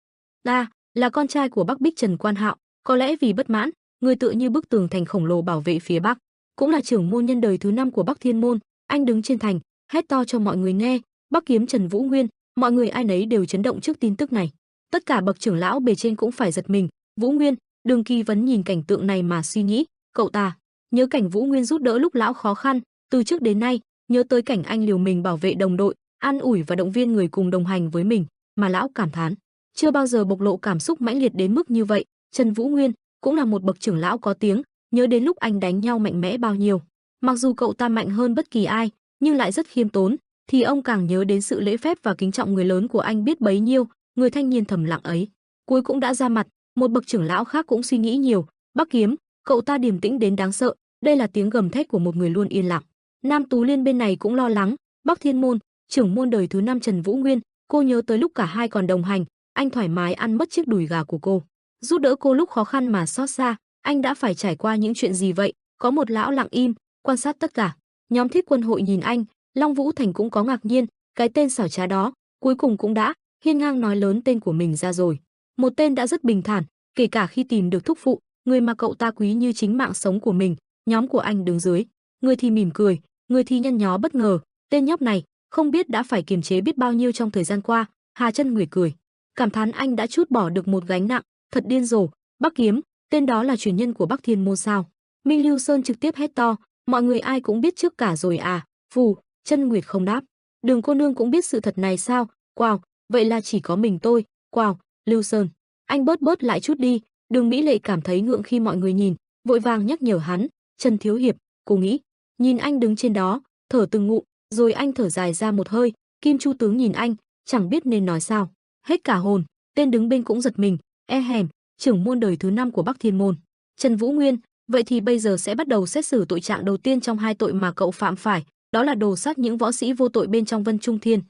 Ta là con trai của Bắc Bích Trần Quan Hạo, có lẽ vì bất mãn, người tựa như bức tường thành khổng lồ bảo vệ phía Bắc, cũng là trưởng môn nhân đời thứ 5 của Bắc Thiên môn, anh đứng trên thành, hét to cho mọi người nghe, Bắc Kiếm Trần Vũ Nguyên. Mọi người ai nấy đều chấn động trước tin tức này. Tất cả bậc trưởng lão bề trên cũng phải giật mình. Vũ Nguyên, Đường Kỳ Vấn nhìn cảnh tượng này mà suy nghĩ, cậu ta nhớ cảnh Vũ Nguyên giúp đỡ lúc lão khó khăn, từ trước đến nay, nhớ tới cảnh anh liều mình bảo vệ đồng đội, an ủi và động viên người cùng đồng hành với mình, mà lão cảm thán, chưa bao giờ bộc lộ cảm xúc mãnh liệt đến mức như vậy. Trần Vũ Nguyên cũng là một bậc trưởng lão có tiếng, nhớ đến lúc anh đánh nhau mạnh mẽ bao nhiêu. Mặc dù cậu ta mạnh hơn bất kỳ ai, nhưng lại rất khiêm tốn, thì ông càng nhớ đến sự lễ phép và kính trọng người lớn của anh biết bấy nhiêu. Người thanh niên thầm lặng ấy cuối cũng đã ra mặt. Một bậc trưởng lão khác cũng suy nghĩ nhiều. Bắc Kiếm, cậu ta điềm tĩnh đến đáng sợ. Đây là tiếng gầm thét của một người luôn yên lặng. Nam Tú Liên bên này cũng lo lắng. Bắc Thiên môn, trưởng môn đời thứ 5 Trần Vũ Nguyên, cô nhớ tới lúc cả hai còn đồng hành, anh thoải mái ăn mất chiếc đùi gà của cô, giúp đỡ cô lúc khó khăn mà xót xa. Anh đã phải trải qua những chuyện gì vậy? Có một lão lặng im quan sát tất cả. Nhóm Thiết Quân hội nhìn anh, Long Vũ Thành cũng có ngạc nhiên, cái tên xảo trá đó cuối cùng cũng đã hiên ngang nói lớn tên của mình ra rồi. Một tên đã rất bình thản, kể cả khi tìm được thúc phụ, người mà cậu ta quý như chính mạng sống của mình. Nhóm của anh đứng dưới, người thì mỉm cười, người thì nhăn nhó bất ngờ. Tên nhóc này không biết đã phải kiềm chế biết bao nhiêu trong thời gian qua. Hà Chân Nguyệt cười, cảm thán anh đã trút bỏ được một gánh nặng, thật điên rồ. Bắc Kiếm, tên đó là truyền nhân của Bắc Thiên môn sao? Minh Lưu Sơn trực tiếp hét to, mọi người ai cũng biết trước cả rồi à? Phù, Chân Nguyệt không đáp. Đường cô nương cũng biết sự thật này sao? Wow, vậy là chỉ có mình tôi. Wow, Lưu Sơn, anh bớt lại chút đi. Đường Mỹ Lệ cảm thấy ngượng khi mọi người nhìn, vội vàng nhắc nhở hắn. Trần thiếu hiệp, cô nghĩ. Nhìn anh đứng trên đó, thở từng ngụm, rồi anh thở dài ra một hơi. Kim Chu tướng nhìn anh, chẳng biết nên nói sao, hết cả hồn. Tên đứng bên cũng giật mình, e hèm, trưởng môn đời thứ 5 của Bắc Thiên môn, Trần Vũ Nguyên. Vậy thì bây giờ sẽ bắt đầu xét xử tội trạng đầu tiên trong hai tội mà cậu phạm phải, đó là đồ sát những võ sĩ vô tội bên trong Vân Trung Thiên.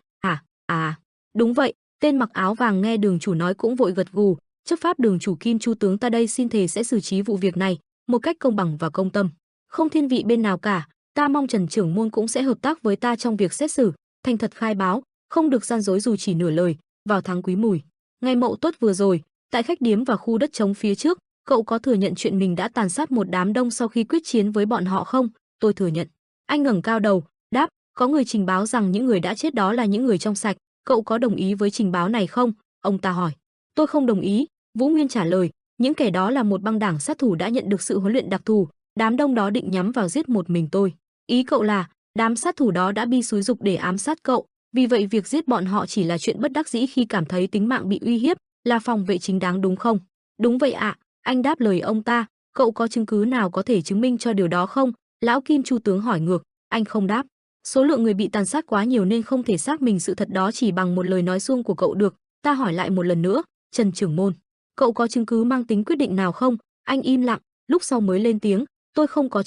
Đúng vậy. Tên mặc áo vàng nghe đường chủ nói cũng vội gật gù. Chấp pháp đường chủ Kim Chu tướng ta đây xin thề sẽ xử trí vụ việc này một cách công bằng và công tâm, không thiên vị bên nào cả. Ta mong Trần trưởng môn cũng sẽ hợp tác với ta trong việc xét xử, thành thật khai báo, không được gian dối dù chỉ nửa lời. Vào tháng Quý Mùi, ngày Mậu Tuất vừa rồi, tại khách điếm và khu đất trống phía trước, cậu có thừa nhận chuyện mình đã tàn sát một đám đông sau khi quyết chiến với bọn họ không? Tôi thừa nhận. Anh ngẩng cao đầu, đáp, có người trình báo rằng những người đã chết đó là những người trong sạch, cậu có đồng ý với trình báo này không? Ông ta hỏi. Tôi không đồng ý, Vũ Nguyên trả lời, những kẻ đó là một băng đảng sát thủ đã nhận được sự huấn luyện đặc thù, đám đông đó định nhắm vào giết một mình tôi. Ý cậu là đám sát thủ đó đã bị xúi dục để ám sát cậu, vì vậy việc giết bọn họ chỉ là chuyện bất đắc dĩ khi cảm thấy tính mạng bị uy hiếp, là phòng vệ chính đáng đúng không? Đúng vậy ạ, anh đáp lời ông ta. Cậu có chứng cứ nào có thể chứng minh cho điều đó không? Lão Kim Chu tướng hỏi ngược. Anh không đáp. Số lượng người bị tàn sát quá nhiều nên không thể xác minh sự thật đó chỉ bằng một lời nói suông của cậu được. Ta hỏi lại một lần nữa, Trần trưởng môn, cậu có chứng cứ mang tính quyết định nào không? Anh im lặng, lúc sau mới lên tiếng. Tôi không có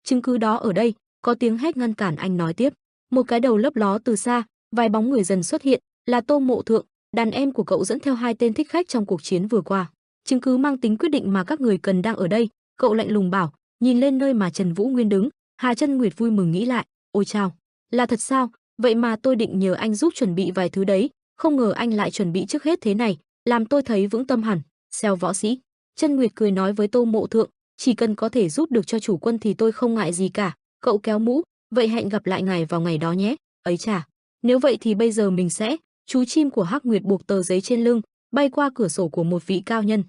chứng cứ đó ở đây. Có tiếng hét ngăn cản anh nói tiếp. Một cái đầu lấp ló từ xa, vài bóng người dần xuất hiện, là Tô Mộ Thượng, đàn em của cậu dẫn theo 2 tên thích khách trong cuộc chiến vừa qua. Chứng cứ mang tính quyết định mà các người cần đang ở đây, cậu lạnh lùng bảo, nhìn lên nơi mà Trần Vũ Nguyên đứng. Hà Chân Nguyệt vui mừng nghĩ lại, ôi chao, là thật sao? Vậy mà tôi định nhờ anh giúp chuẩn bị vài thứ đấy, không ngờ anh lại chuẩn bị trước hết thế này, làm tôi thấy vững tâm hẳn. Xeo võ sĩ. Chân Nguyệt cười nói với Tô Mộ Thượng, chỉ cần có thể giúp được cho chủ quân thì tôi không ngại gì cả. Cậu kéo mũ, vậy hẹn gặp lại ngài vào ngày đó nhé. Ấy chà, nếu vậy thì bây giờ mình sẽ. Chú chim của Hắc Nguyệt buộc tờ giấy trên lưng, bay qua cửa sổ của một vị cao nhân.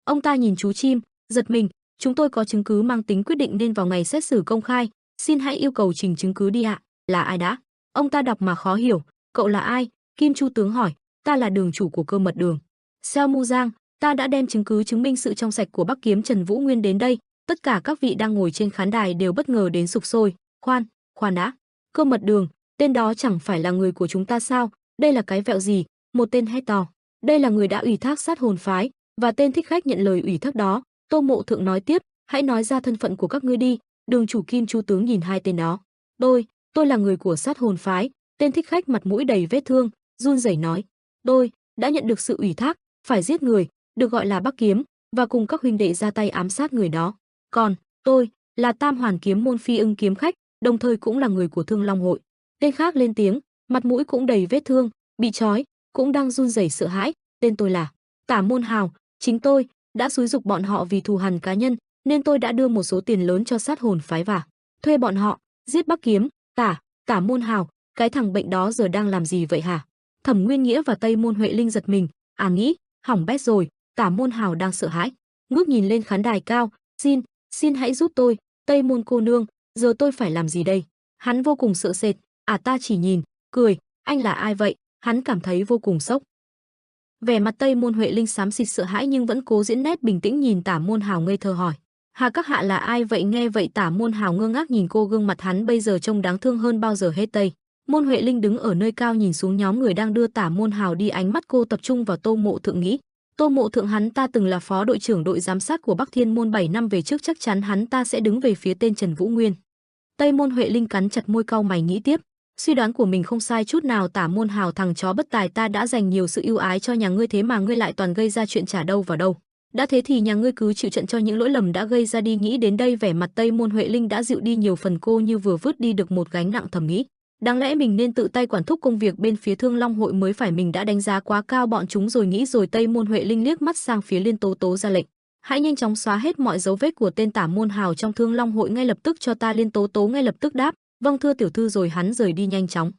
Ông ta nhìn chú chim, giật mình, chúng tôi có chứng cứ mang tính quyết định nên vào ngày xét xử công khai, xin hãy yêu cầu trình chứng cứ đi ạ. Là ai đã? Ông ta đọc mà khó hiểu, cậu là ai? Kim Chu tướng hỏi, ta là đường chủ của Cơ Mật Đường. Xeo Mu Giang, ta đã đem chứng cứ chứng minh sự trong sạch của Bắc Kiếm Trần Vũ Nguyên đến đây, tất cả các vị đang ngồi trên khán đài đều bất ngờ đến sục sôi. Khoan đã, Cơ Mật Đường, tên đó chẳng phải là người của chúng ta sao? Đây là cái vẹo gì? Một tên hét to. Đây là người đã ủy thác sát hồn phái, và tên thích khách nhận lời ủy thác đó. Tô Mộ Thượng nói tiếp, hãy nói ra thân phận của các ngươi đi. Đường chủ Kim Chu tướng nhìn 2 tên đó. Tôi là người của sát hồn phái. Tên thích khách mặt mũi đầy vết thương, run rẩy nói, tôi đã nhận được sự ủy thác, phải giết người, được gọi là Bắc Kiếm, và cùng các huynh đệ ra tay ám sát người đó. Còn tôi là Tam Hoàn Kiếm môn Phi Ưng kiếm khách, đồng thời cũng là người của Thương Long hội. Tên khác lên tiếng, mặt mũi cũng đầy vết thương, bị trói, cũng đang run rẩy sợ hãi. Tên tôi là Tả Môn Hào, chính tôi đã xúi dục bọn họ vì thù hằn cá nhân, nên tôi đã đưa một số tiền lớn cho sát hồn phái và thuê bọn họ giết Bắc Kiếm. Tả Môn Hào, cái thằng bệnh đó giờ đang làm gì vậy hả? Thẩm Nguyên Nghĩa và Tây Môn Huệ Linh giật mình, nghĩ, hỏng bét rồi. Tả Môn Hào đang sợ hãi, ngước nhìn lên khán đài cao, xin hãy giúp tôi, Tây Môn cô nương, giờ tôi phải làm gì đây? Hắn vô cùng sợ sệt, ta chỉ nhìn, cười, anh là ai vậy? Hắn cảm thấy vô cùng sốc. Vẻ mặt Tây Môn Huệ Linh xám xịt sợ hãi nhưng vẫn cố diễn nét bình tĩnh nhìn Tả Môn Hào ngây thơ hỏi, Hà các hạ là ai vậy? Nghe vậy Tả Môn Hào ngơ ngác nhìn cô, gương mặt hắn bây giờ trông đáng thương hơn bao giờ hết. Tây Môn Huệ Linh đứng ở nơi cao nhìn xuống nhóm người đang đưa Tả Môn Hào đi, ánh mắt cô tập trung vào Tô Mộ Thượng, nghĩ, Tô Mộ Thượng hắn ta từng là phó đội trưởng đội giám sát của Bắc Thiên môn 7 năm về trước, chắc chắn hắn ta sẽ đứng về phía tên Trần Vũ Nguyên. Tây Môn Huệ Linh cắn chặt môi cau mày nghĩ tiếp, suy đoán của mình không sai chút nào. Tả Môn Hào, thằng chó bất tài, ta đã dành nhiều sự ưu ái cho nhà ngươi, thế mà ngươi lại toàn gây ra chuyện trả đâu vào đâu. Đã thế thì nhà ngươi cứ chịu trận cho những lỗi lầm đã gây ra đi. Nghĩ đến đây vẻ mặt Tây Môn Huệ Linh đã dịu đi nhiều phần, cô như vừa vứt đi được một gánh nặng, thầm nghĩ, đáng lẽ mình nên tự tay quản thúc công việc bên phía Thương Long hội mới phải, mình đã đánh giá quá cao bọn chúng rồi. Nghĩ rồi Tây Môn Huệ Linh liếc mắt sang phía Liên Tố Tố ra lệnh, hãy nhanh chóng xóa hết mọi dấu vết của tên Tả Môn Hào trong Thương Long hội ngay lập tức cho ta. Liên Tố Tố ngay lập tức đáp, vâng thưa tiểu thư, rồi hắn rời đi nhanh chóng.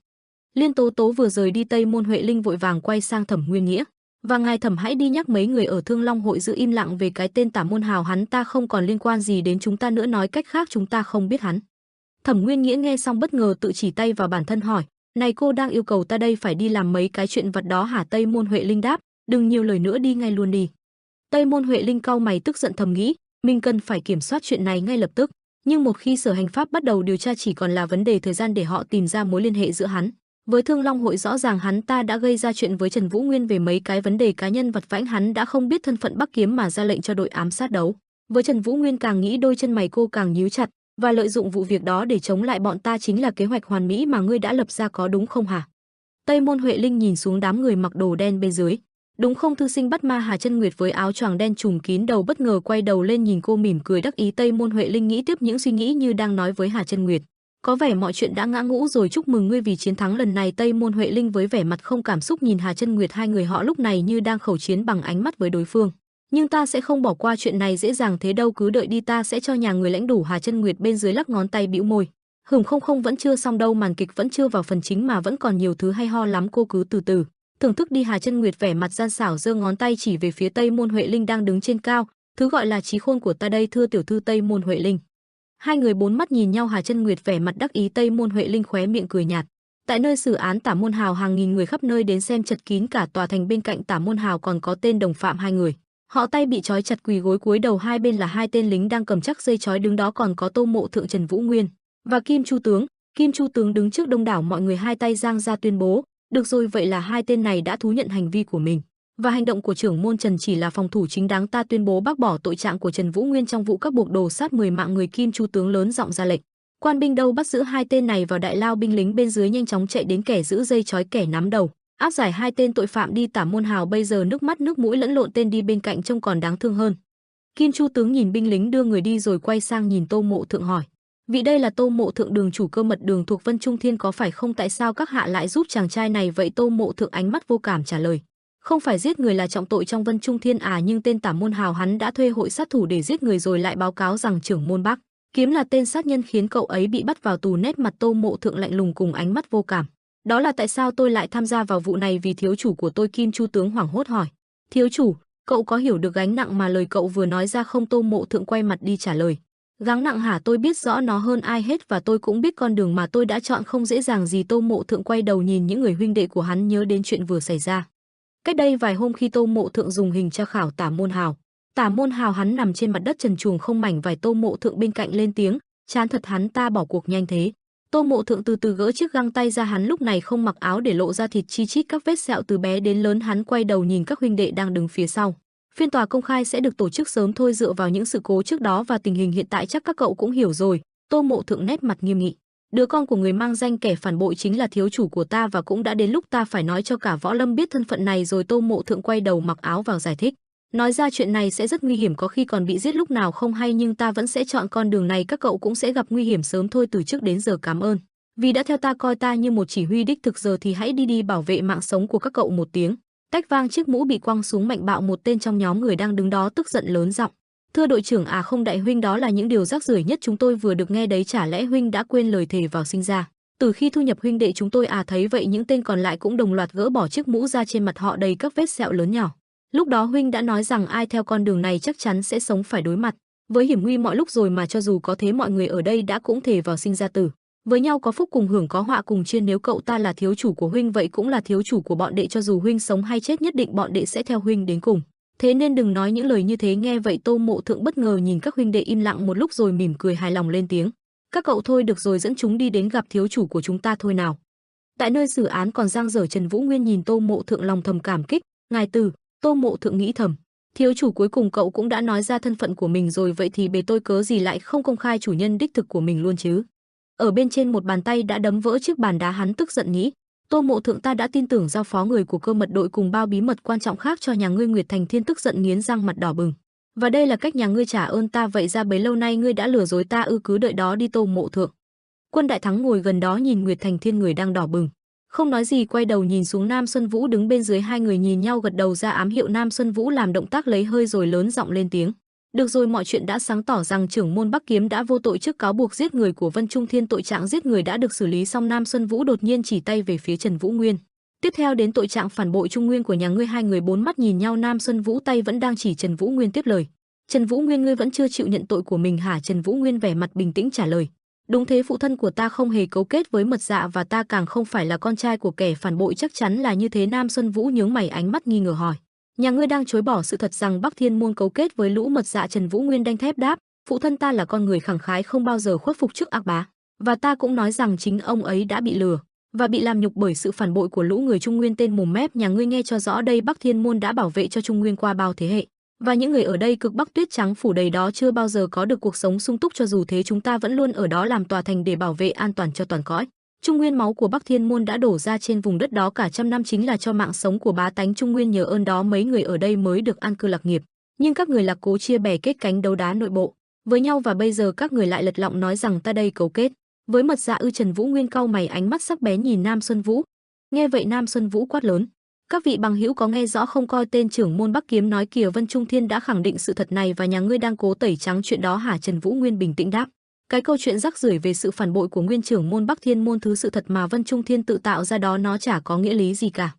Liên Tố Tố vừa rời đi, Tây Môn Huệ Linh vội vàng quay sang Thẩm Nguyên Nghĩa, và ngài Thẩm hãy đi nhắc mấy người ở Thương Long hội giữ im lặng về cái tên Tả Môn Hào, hắn ta không còn liên quan gì đến chúng ta nữa, nói cách khác chúng ta không biết hắn. Thẩm Nguyên Nghĩa nghe xong bất ngờ tự chỉ tay vào bản thân hỏi, này cô đang yêu cầu ta đây phải đi làm mấy cái chuyện vật đó hả? Tây Môn Huệ Linh đáp, đừng nhiều lời nữa, đi ngay luôn đi. Tây Môn Huệ Linh cau mày tức giận, thầm nghĩ, mình cần phải kiểm soát chuyện này ngay lập tức, nhưng một khi Sở Hành Pháp bắt đầu điều tra chỉ còn là vấn đề thời gian để họ tìm ra mối liên hệ giữa hắn với Thương Long hội. Rõ ràng hắn ta đã gây ra chuyện với Trần Vũ Nguyên về mấy cái vấn đề cá nhân vặt vãnh, hắn đã không biết thân phận Bắc Kiếm mà ra lệnh cho đội ám sát đấu với Trần Vũ Nguyên. Càng nghĩ đôi chân mày cô càng nhíu chặt, và lợi dụng vụ việc đó để chống lại bọn ta chính là kế hoạch hoàn mỹ mà ngươi đã lập ra, có đúng không hả? Tây Môn Huệ Linh nhìn xuống đám người mặc đồ đen bên dưới, đúng không? Thư sinh bắt ma Hà Chân Nguyệt với áo choàng đen trùm kín đầu bất ngờ quay đầu lên nhìn cô mỉm cười đắc ý. Tây Môn Huệ Linh nghĩ tiếp những suy nghĩ như đang nói với Hà Chân Nguyệt, có vẻ mọi chuyện đã ngã ngũ rồi, chúc mừng ngươi vì chiến thắng lần này. Tây Môn Huệ Linh với vẻ mặt không cảm xúc nhìn Hà Chân Nguyệt, hai người họ lúc này như đang khẩu chiến bằng ánh mắt với đối phương. Nhưng ta sẽ không bỏ qua chuyện này dễ dàng thế đâu, cứ đợi đi, ta sẽ cho nhà người lãnh đủ. Hà Chân Nguyệt bên dưới lắc ngón tay bĩu môi, Không không vẫn chưa xong đâu, màn kịch vẫn chưa vào phần chính mà vẫn còn nhiều thứ hay ho lắm, cô cứ từ từ thưởng thức đi. Hà Chân Nguyệt vẻ mặt gian xảo giơ ngón tay chỉ về phía Tây Môn Huệ Linh đang đứng trên cao. Thứ gọi là trí khôn của ta đây thưa tiểu thư Tây Môn Huệ Linh. Hai người bốn mắt nhìn nhau, Hà Chân Nguyệt vẻ mặt đắc ý, Tây Môn Huệ Linh khóe miệng cười nhạt. Tại nơi xử án Tả Môn Hào, hàng nghìn người khắp nơi đến xem, chật kín cả tòa thành. Bên cạnh Tả Môn Hào còn có tên đồng phạm hai người. Họ tay bị trói chặt quỳ gối cúi đầu, hai bên là hai tên lính đang cầm chắc dây trói, đứng đó còn có Tô Mộ Thượng, Trần Vũ Nguyên và Kim Chu Tướng. Kim Chu Tướng đứng trước đông đảo mọi người, hai tay giang ra tuyên bố, được rồi, vậy là hai tên này đã thú nhận hành vi của mình và hành động của trưởng môn Trần chỉ là phòng thủ chính đáng. Ta tuyên bố bác bỏ tội trạng của Trần Vũ Nguyên trong vụ các buộc đồ sát 10 mạng người. Kim Chu Tướng lớn giọng ra lệnh. Quan binh đâu, bắt giữ hai tên này vào đại lao. Binh lính bên dưới nhanh chóng chạy đến, kẻ giữ dây trói kẻ nắm đầu, áp giải hai tên tội phạm đi. Tả Môn Hào bây giờ nước mắt nước mũi lẫn lộn, tên đi bên cạnh trông còn đáng thương hơn. Kim Chu Tướng nhìn binh lính đưa người đi rồi quay sang nhìn Tô Mộ Thượng hỏi, vị đây là Tô Mộ Thượng, đường chủ Cơ Mật Đường thuộc Vân Trung Thiên có phải không? Tại sao các hạ lại giúp chàng trai này vậy? Tô Mộ Thượng ánh mắt vô cảm trả lời, không phải giết người là trọng tội trong Vân Trung Thiên à, nhưng tên Tả Môn Hào hắn đã thuê hội sát thủ để giết người rồi lại báo cáo rằng trưởng môn Bắc Kiếm là tên sát nhân khiến cậu ấy bị bắt vào tù. Nét mặt Tô Mộ Thượng lạnh lùng cùng ánh mắt vô cảm. Đó là tại sao tôi lại tham gia vào vụ này? Vì thiếu chủ của tôi. Kim Chu Tướng hoảng hốt hỏi, thiếu chủ, cậu có hiểu được gánh nặng mà lời cậu vừa nói ra không? Tô Mộ Thượng quay mặt đi trả lời, gánh nặng hả? Tôi biết rõ nó hơn ai hết và tôi cũng biết con đường mà tôi đã chọn không dễ dàng gì. Tô Mộ Thượng quay đầu nhìn những người huynh đệ của hắn, nhớ đến chuyện vừa xảy ra cách đây vài hôm khi Tô Mộ Thượng dùng hình tra khảo Tả Môn Hào. Tả Môn Hào hắn nằm trên mặt đất trần truồng không mảnh vải. Tô Mộ Thượng bên cạnh lên tiếng, chán thật hắn ta bỏ cuộc nhanh thế. Tô Mộ Thượng từ từ gỡ chiếc găng tay ra, hắn lúc này không mặc áo để lộ ra thịt chi chít các vết sẹo từ bé đến lớn. Hắn quay đầu nhìn các huynh đệ đang đứng phía sau. Phiên tòa công khai sẽ được tổ chức sớm thôi, dựa vào những sự cố trước đó và tình hình hiện tại chắc các cậu cũng hiểu rồi. Tô Mộ Thượng nét mặt nghiêm nghị, đứa con của người mang danh kẻ phản bội chính là thiếu chủ của ta và cũng đã đến lúc ta phải nói cho cả võ lâm biết thân phận này rồi. Tô Mộ Thượng quay đầu mặc áo vào giải thích, nói ra chuyện này sẽ rất nguy hiểm, có khi còn bị giết lúc nào không hay, nhưng ta vẫn sẽ chọn con đường này. Các cậu cũng sẽ gặp nguy hiểm sớm thôi. Từ trước đến giờ cảm ơn vì đã theo ta, coi ta như một chỉ huy đích thực. Giờ thì hãy đi bảo vệ mạng sống của các cậu. Một tiếng tách vang, chiếc mũ bị quăng xuống mạnh bạo. Một tên trong nhóm người đang đứng đó tức giận lớn giọng, thưa đội trưởng, à không đại huynh, đó là những điều rác rưởi nhất chúng tôi vừa được nghe đấy. Chả lẽ huynh đã quên lời thề vào sinh ra từ khi thu nhập huynh đệ chúng tôi à? Thấy vậy những tên còn lại cũng đồng loạt gỡ bỏ chiếc mũ ra, trên mặt họ đầy các vết sẹo lớn nhỏ. Lúc đó huynh đã nói rằng ai theo con đường này chắc chắn sẽ sống phải đối mặt với hiểm nguy mọi lúc rồi mà. Cho dù có thế, mọi người ở đây đã cũng thề vào sinh ra tử với nhau, có phúc cùng hưởng, có họa cùng chia. Nếu cậu ta là thiếu chủ của huynh, vậy cũng là thiếu chủ của bọn đệ. Cho dù huynh sống hay chết, nhất định bọn đệ sẽ theo huynh đến cùng. Thế nên đừng nói những lời như thế. Nghe vậy Tô Mộ Thượng bất ngờ nhìn các huynh đệ im lặng một lúc rồi mỉm cười hài lòng lên tiếng, các cậu thôi được rồi, dẫn chúng đi đến gặp thiếu chủ của chúng ta thôi nào. Tại nơi xử án còn dang dở, Trần Vũ Nguyên nhìn Tô Mộ Thượng lòng thầm cảm kích. Ngài Từ. Tô Mộ Thượng nghĩ thầm, thiếu chủ cuối cùng cậu cũng đã nói ra thân phận của mình rồi, vậy thì bề tôi cớ gì lại không công khai chủ nhân đích thực của mình luôn chứ? Ở bên trên một bàn tay đã đấm vỡ chiếc bàn đá, hắn tức giận nghĩ, Tô Mộ Thượng ta đã tin tưởng giao phó người của Cơ Mật đội cùng bao bí mật quan trọng khác cho nhà ngươi. Nguyệt Thành Thiên tức giận nghiến răng, mặt đỏ bừng, và đây là cách nhà ngươi trả ơn ta? Vậy ra bấy lâu nay ngươi đã lừa dối ta ư? Cứ đợi đó đi. Tô Mộ Thượng. Quân Đại Thắng ngồi gần đó nhìn Nguyệt Thành Thiên người đang đỏ bừng, không nói gì, quay đầu nhìn xuống Nam Xuân Vũ đứng bên dưới. Hai người nhìn nhau gật đầu ra ám hiệu. Nam Xuân Vũ làm động tác lấy hơi rồi lớn giọng lên tiếng, được rồi, mọi chuyện đã sáng tỏ rằng trưởng môn Bắc Kiếm đã vô tội trước cáo buộc giết người của Vân Trung Thiên. Tội trạng giết người đã được xử lý xong. Nam Xuân Vũ đột nhiên chỉ tay về phía Trần Vũ Nguyên, tiếp theo đến tội trạng phản bội Trung Nguyên của nhà ngươi. Hai người bốn mắt nhìn nhau, Nam Xuân Vũ tay vẫn đang chỉ Trần Vũ Nguyên tiếp lời, Trần Vũ Nguyên, ngươi vẫn chưa chịu nhận tội của mình hả? Trần Vũ Nguyên vẻ mặt bình tĩnh trả lời, đúng thế, phụ thân của ta không hề cấu kết với Mật Dạ và ta càng không phải là con trai của kẻ phản bội. Chắc chắn là như thế. Nam Xuân Vũ nhướng mày, ánh mắt nghi ngờ hỏi, nhà ngươi đang chối bỏ sự thật rằng Bắc Thiên môn cấu kết với lũ Mật Dạ? Trần Vũ Nguyên đanh thép đáp, phụ thân ta là con người khẳng khái, không bao giờ khuất phục trước ác bá, và ta cũng nói rằng chính ông ấy đã bị lừa và bị làm nhục bởi sự phản bội của lũ người Trung Nguyên. Tên mồm mép nhà ngươi nghe cho rõ đây, Bắc Thiên môn đã bảo vệ cho Trung Nguyên qua bao thế hệ, và những người ở đây cực Bắc tuyết trắng phủ đầy đó chưa bao giờ có được cuộc sống sung túc. Cho dù thế, chúng ta vẫn luôn ở đó làm tòa thành để bảo vệ an toàn cho toàn cõi Trung Nguyên. Máu của Bắc Thiên môn đã đổ ra trên vùng đất đó cả trăm năm chính là cho mạng sống của bá tánh Trung Nguyên, nhờ ơn đó mấy người ở đây mới được an cư lạc nghiệp. Nhưng các người lạc cố chia bè kết cánh đấu đá nội bộ với nhau, và bây giờ các người lại lật lọng nói rằng ta đây cấu kết với Mật Dạ ư? Trần Vũ Nguyên cau mày, ánh mắt sắc bén nhìn Nam Xuân Vũ. Nghe vậy Nam Xuân Vũ quát lớn, các vị bằng hữu có nghe rõ không? Coi tên trưởng môn Bắc Kiếm nói kìa, Vân Trung Thiên đã khẳng định sự thật này và nhà ngươi đang cố tẩy trắng chuyện đó hả? Trần Vũ Nguyên bình tĩnh đáp, Cái câu chuyện rắc rưởi về sự phản bội của nguyên trưởng môn Bắc Thiên môn thứ sự thật mà Vân Trung Thiên tự tạo ra đó nó chả có nghĩa lý gì cả.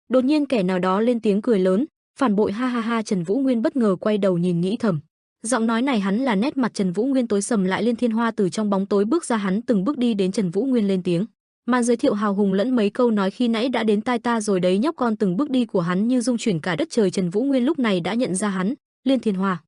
Đột nhiên kẻ nào đó lên tiếng cười lớn, phản bội ha ha ha. Trần Vũ Nguyên bất ngờ quay đầu nhìn nghĩ thầm. Giọng nói này hắn là nét mặt Trần Vũ Nguyên tối sầm lại. Liên Thiên Hoa từ trong bóng tối bước ra, hắn từng bước đi đến Trần Vũ Nguyên lên tiếng. Màn giới thiệu hào hùng lẫn mấy câu nói khi nãy đã đến tai ta rồi đấy nhóc con, từng bước đi của hắn như rung chuyển cả đất trời. Trần Vũ Nguyên lúc này đã nhận ra hắn, Liên Thiên Hoa.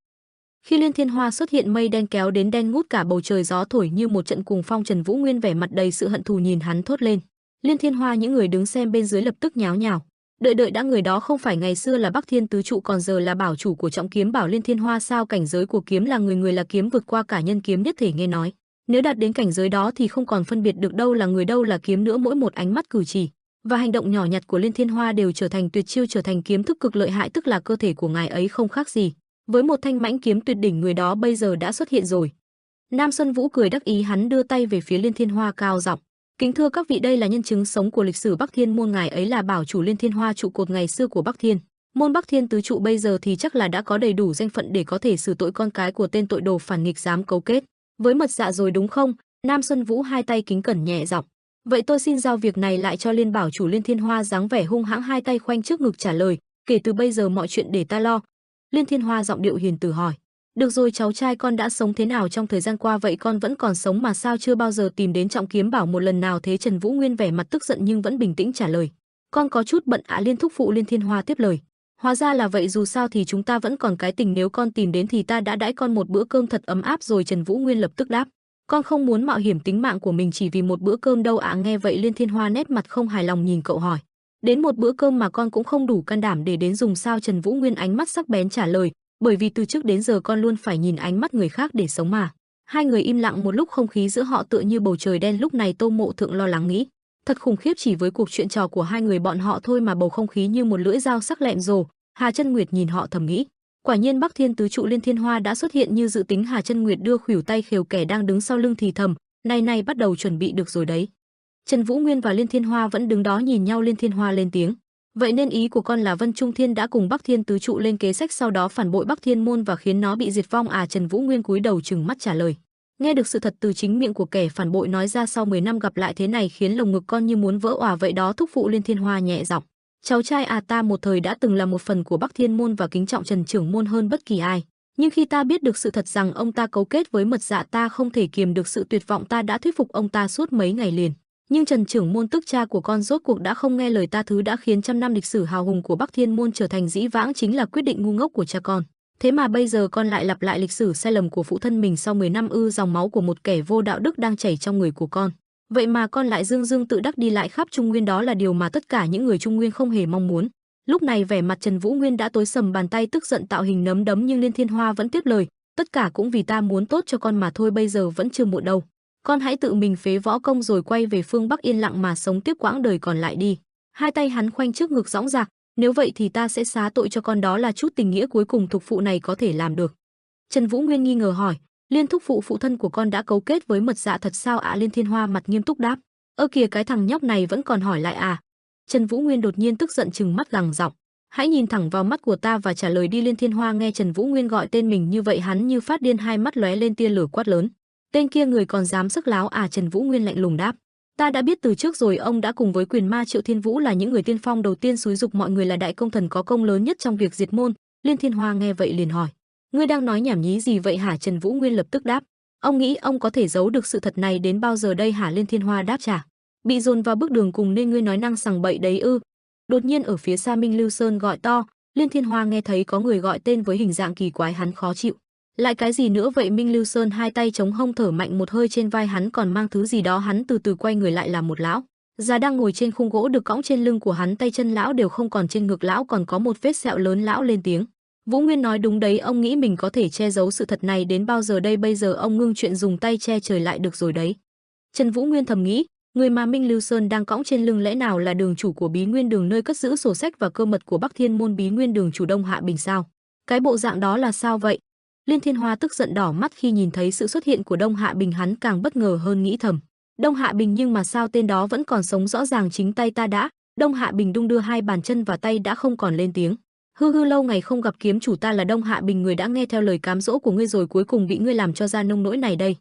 Khi Liên Thiên Hoa xuất hiện, mây đen kéo đến đen ngút cả bầu trời, gió thổi như một trận cuồng phong. Trần Vũ Nguyên vẻ mặt đầy sự hận thù nhìn hắn thốt lên. Liên Thiên Hoa. Những người đứng xem bên dưới lập tức nháo nhào. Đợi đã, người đó không phải ngày xưa là Bắc Thiên tứ trụ, còn giờ là bảo chủ của Trọng Kiếm Bảo Liên Thiên Hoa sao? Cảnh giới của kiếm là người là kiếm, vượt qua cả nhân kiếm nhất thể. Nghe nói nếu đạt đến cảnh giới đó thì không còn phân biệt được đâu là người đâu là kiếm nữa. Mỗi một ánh mắt, cử chỉ và hành động nhỏ nhặt của Liên Thiên Hoa đều trở thành tuyệt chiêu, trở thành kiếm thức cực lợi hại, tức là cơ thể của ngài ấy không khác gì với một thanh mãnh kiếm tuyệt đỉnh. Người đó bây giờ đã xuất hiện rồi. Nam Xuân Vũ cười đắc ý, hắn đưa tay về phía Liên Thiên Hoa cao giọng. Kính thưa các vị, đây là nhân chứng sống của lịch sử Bắc Thiên môn, ngài ấy là bảo chủ Liên Thiên Hoa, trụ cột ngày xưa của Bắc Thiên môn. Bắc Thiên tứ trụ bây giờ thì chắc là đã có đầy đủ danh phận để có thể xử tội con cái của tên tội đồ phản nghịch dám cấu kết với Mật Dạ rồi đúng không? Nam Xuân Vũ hai tay kính cẩn nhẹ giọng. Vậy tôi xin giao việc này lại cho Liên bảo chủ Liên Thiên Hoa dáng vẻ hung hãng, hai tay khoanh trước ngực trả lời. Kể từ bây giờ mọi chuyện để ta lo. Liên Thiên Hoa giọng điệu hiền từ hỏi. Được rồi cháu trai, con đã sống thế nào trong thời gian qua vậy? Con vẫn còn sống mà sao chưa bao giờ tìm đến Trọng Kiếm Bảo một lần nào thế? Trần Vũ Nguyên vẻ mặt tức giận nhưng vẫn bình tĩnh trả lời. Con có chút bận ạ. Liên thúc phụ. Liên Thiên Hoa tiếp lời. Hóa ra là vậy, dù sao thì chúng ta vẫn còn cái tình, nếu con tìm đến thì ta đã đãi con một bữa cơm thật ấm áp rồi. Trần Vũ Nguyên lập tức đáp. Con không muốn mạo hiểm tính mạng của mình chỉ vì một bữa cơm đâu ạ. Nghe vậy Liên Thiên Hoa nét mặt không hài lòng nhìn cậu hỏi. Đến một bữa cơm mà con cũng không đủ can đảm để đến dùng sao? Trần Vũ Nguyên ánh mắt sắc bén trả lời. Bởi vì từ trước đến giờ con luôn phải nhìn ánh mắt người khác để sống mà. Hai người im lặng một lúc, không khí giữa họ tựa như bầu trời đen. Lúc này Tô Mộ Thượng lo lắng nghĩ. Thật khủng khiếp, chỉ với cuộc chuyện trò của hai người bọn họ thôi mà bầu không khí như một lưỡi dao sắc lẹm rồ. Hà Chân Nguyệt nhìn họ thầm nghĩ. Quả nhiên Bắc Thiên tứ trụ Liên Thiên Hoa đã xuất hiện như dự tính. Hà Chân Nguyệt đưa khuỷu tay khều kẻ đang đứng sau lưng thì thầm. Này bắt đầu chuẩn bị được rồi đấy. Trần Vũ Nguyên và Liên Thiên Hoa vẫn đứng đó nhìn nhau. Liên Thiên Hoa lên tiếng. Vậy nên ý của con là Vân Trung Thiên đã cùng Bắc Thiên tứ trụ lên kế sách, sau đó phản bội Bắc Thiên môn và khiến nó bị diệt vong à? Trần Vũ Nguyên cúi đầu trừng mắt trả lời. Nghe được sự thật từ chính miệng của kẻ phản bội nói ra sau 10 năm gặp lại thế này khiến lồng ngực con như muốn vỡ òa vậy đó thúc phụ. Liên Thiên Hoa nhẹ giọng. Cháu trai à, ta một thời đã từng là một phần của Bắc Thiên môn và kính trọng Trần trưởng môn hơn bất kỳ ai. Nhưng khi ta biết được sự thật rằng ông ta cấu kết với Mật Dạ, ta không thể kiềm được sự tuyệt vọng, ta đã thuyết phục ông ta suốt mấy ngày liền. Nhưng Trần trưởng môn tức cha của con rốt cuộc đã không nghe lời ta, thứ đã khiến trăm năm lịch sử hào hùng của Bắc Thiên môn trở thành dĩ vãng chính là quyết định ngu ngốc của cha con. Thế mà bây giờ con lại lặp lại lịch sử sai lầm của phụ thân mình sau 10 năm ư? Dòng máu của một kẻ vô đạo đức đang chảy trong người của con. Vậy mà con lại dương dương tự đắc đi lại khắp Trung Nguyên, đó là điều mà tất cả những người Trung Nguyên không hề mong muốn. Lúc này vẻ mặt Trần Vũ Nguyên đã tối sầm, bàn tay tức giận tạo hình nắm đấm, nhưng Liên Thiên Hoa vẫn tiếp lời. Tất cả cũng vì ta muốn tốt cho con mà thôi, bây giờ vẫn chưa muộn đâu. Con hãy tự mình phế võ công rồi quay về phương Bắc yên lặng mà sống tiếp quãng đời còn lại đi. Hai tay hắn khoanh trước ngực dõng dạc. Nếu vậy thì ta sẽ xá tội cho con, đó là chút tình nghĩa cuối cùng thục phụ này có thể làm được. Trần Vũ Nguyên nghi ngờ hỏi. Liên thúc phụ, phụ thân của con đã cấu kết với Mật Dạ thật sao ạ? Liên Thiên Hoa mặt nghiêm túc đáp. Ơ kìa, cái thằng nhóc này vẫn còn hỏi lại à? Trần Vũ Nguyên đột nhiên tức giận trừng mắt gằn giọng. Hãy nhìn thẳng vào mắt của ta và trả lời đi. Liên Thiên Hoa nghe Trần Vũ Nguyên gọi tên mình như vậy hắn như phát điên, hai mắt lóe lên tia lửa quát lớn. Tên kia người còn dám sức láo à? Trần Vũ Nguyên lạnh lùng đáp. Ta đã biết từ trước rồi, ông đã cùng với Quyền Ma Triệu Thiên Vũ là những người tiên phong đầu tiên xúi dục mọi người là đại công thần có công lớn nhất trong việc diệt môn. Liên Thiên Hoa nghe vậy liền hỏi. Ngươi đang nói nhảm nhí gì vậy hả? Trần Vũ Nguyên lập tức đáp. Ông nghĩ ông có thể giấu được sự thật này đến bao giờ đây hả? Liên Thiên Hoa đáp trả. Bị dồn vào bước đường cùng nên ngươi nói năng sằng bậy đấy ư? Đột nhiên ở phía xa Minh Lưu Sơn gọi to. Liên Thiên Hoa nghe thấy có người gọi tên với hình dạng kỳ quái, hắn khó chịu. Lại cái gì nữa vậy? Minh Lưu Sơn hai tay chống hông thở mạnh một hơi, trên vai hắn còn mang thứ gì đó. Hắn từ từ quay người lại là một lão già đang ngồi trên khung gỗ được cõng trên lưng của hắn, tay chân lão đều không còn, trên ngực lão còn có một vết sẹo lớn. Lão lên tiếng. Vũ Nguyên nói đúng đấy, ông nghĩ mình có thể che giấu sự thật này đến bao giờ đây? Bây giờ ông ngưng chuyện dùng tay che trời lại được rồi đấy. Trần Vũ Nguyên thầm nghĩ, người mà Minh Lưu Sơn đang cõng trên lưng lẽ nào là đường chủ của Bí Nguyên Đường, nơi cất giữ sổ sách và cơ mật của Bắc Thiên môn, Bí Nguyên Đường chủ Đông Hạ Bình sao? Cái bộ dạng đó là sao vậy? Liên Thiên Hoa tức giận đỏ mắt khi nhìn thấy sự xuất hiện của Đông Hạ Bình, hắn càng bất ngờ hơn, nghĩ thầm. Đông Hạ Bình, nhưng mà sao tên đó vẫn còn sống? Rõ ràng chính tay ta đã. Đông Hạ Bình đung đưa hai bàn chân và tay đã không còn lên tiếng. Hư lâu ngày không gặp kiếm chủ, ta là Đông Hạ Bình, người đã nghe theo lời cám dỗ của ngươi rồi cuối cùng bị ngươi làm cho ra nông nỗi này đây.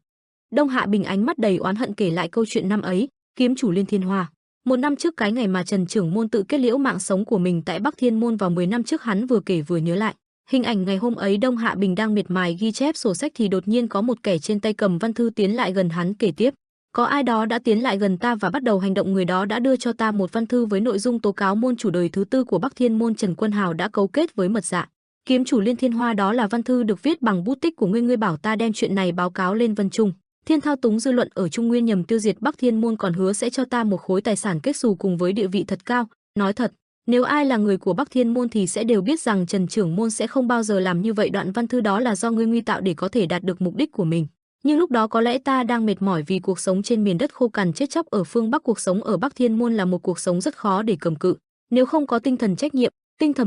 Đông Hạ Bình ánh mắt đầy oán hận kể lại câu chuyện năm ấy, kiếm chủ Liên Thiên Hoa. Một năm trước cái ngày mà Trần trưởng môn tự kết liễu mạng sống của mình tại Bắc Thiên môn vào 10 năm trước, hắn vừa kể vừa nhớ lại. Hình ảnh ngày hôm ấy Đông Hạ Bình đang miệt mài ghi chép sổ sách thì đột nhiên có một kẻ trên tay cầm văn thư tiến lại gần hắn kể tiếp. Có ai đó đã tiến lại gần ta và bắt đầu hành động, người đó đã đưa cho ta một văn thư với nội dung tố cáo môn chủ đời thứ tư của Bắc Thiên môn Trần Quân Hào đã cấu kết với Mật Dạ, kiếm chủ Liên Thiên Hoa. Đó là văn thư được viết bằng bút tích của ngươi bảo ta đem chuyện này báo cáo lên Vân Trung Thiên thao túng dư luận ở Trung Nguyên nhằm tiêu diệt Bắc Thiên môn, còn hứa sẽ cho ta một khối tài sản kết xù cùng với địa vị thật cao. Nói thật, nếu ai là người của Bắc Thiên môn thì sẽ đều biết rằng Trần trưởng môn sẽ không bao giờ làm như vậy. Đoạn văn thư đó là do ngươi nguy tạo để có thể đạt được mục đích của mình. Nhưng lúc đó có lẽ ta đang mệt mỏi vì cuộc sống trên miền đất khô cằn chết chóc ở phương Bắc. Cuộc sống ở Bắc Thiên môn là một cuộc sống rất khó để cầm cự. Nếu không có tinh thần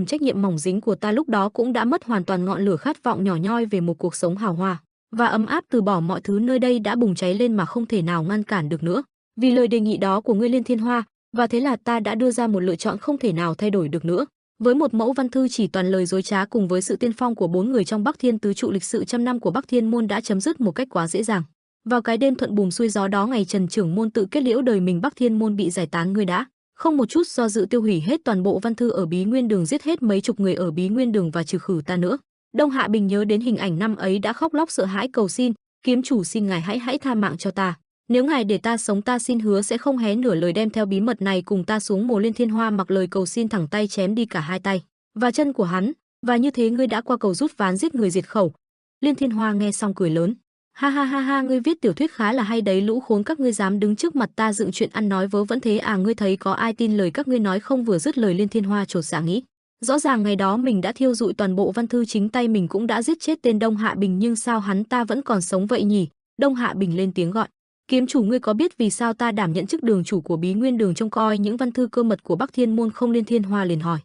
trách nhiệm mỏng dính của ta lúc đó cũng đã mất hoàn toàn ngọn lửa khát vọng nhỏ nhoi về một cuộc sống hào hoa và ấm áp. Từ bỏ mọi thứ nơi đây đã bùng cháy lên mà không thể nào ngăn cản được nữa. Vì lời đề nghị đó của ngươi Liên Thiên Hoa, và thế là ta đã đưa ra một lựa chọn không thể nào thay đổi được nữa. Với một mẫu văn thư chỉ toàn lời dối trá cùng với sự tiên phong của 4 người trong Bắc Thiên tứ trụ, lịch sự trăm năm của Bắc Thiên môn đã chấm dứt một cách quá dễ dàng. Vào cái đêm thuận buồm xuôi gió đó, ngày Trần trưởng môn tự kết liễu đời mình, Bắc Thiên môn bị giải tán, ngươi đã không một chút do dự tiêu hủy hết toàn bộ văn thư ở Bí Nguyên Đường, giết hết mấy chục người ở Bí Nguyên Đường và trừ khử ta nữa. Đông Hạ Bình nhớ đến hình ảnh năm ấy đã khóc lóc sợ hãi cầu xin, kiếm chủ xin ngài hãy tha mạng cho ta. Nếu ngài để ta sống, ta xin hứa sẽ không hé nửa lời đem theo bí mật này cùng ta xuống mồ. Liên Thiên Hoa mặc lời cầu xin, thẳng tay chém đi cả hai tay và chân của hắn. Và như thế ngươi đã qua cầu rút ván, giết người diệt khẩu. Liên Thiên Hoa nghe xong cười lớn. Ha ha ha ha, ngươi viết tiểu thuyết khá là hay đấy, lũ khốn các ngươi dám đứng trước mặt ta dựng chuyện ăn nói vớ vẩn thế à? Ngươi thấy có ai tin lời các ngươi nói không? Vừa dứt lời, Liên Thiên Hoa chột dạ nghĩ. Rõ ràng ngày đó mình đã thiêu rụi toàn bộ văn thư, chính tay mình cũng đã giết chết tên Đông Hạ Bình, nhưng sao hắn ta vẫn còn sống vậy nhỉ? Đông Hạ Bình lên tiếng gọi. Kiếm chủ, ngươi có biết vì sao ta đảm nhận chức đường chủ của Bí Nguyên Đường trông coi những văn thư cơ mật của Bắc Thiên môn không? Liên Thiên Hoa liền hỏi.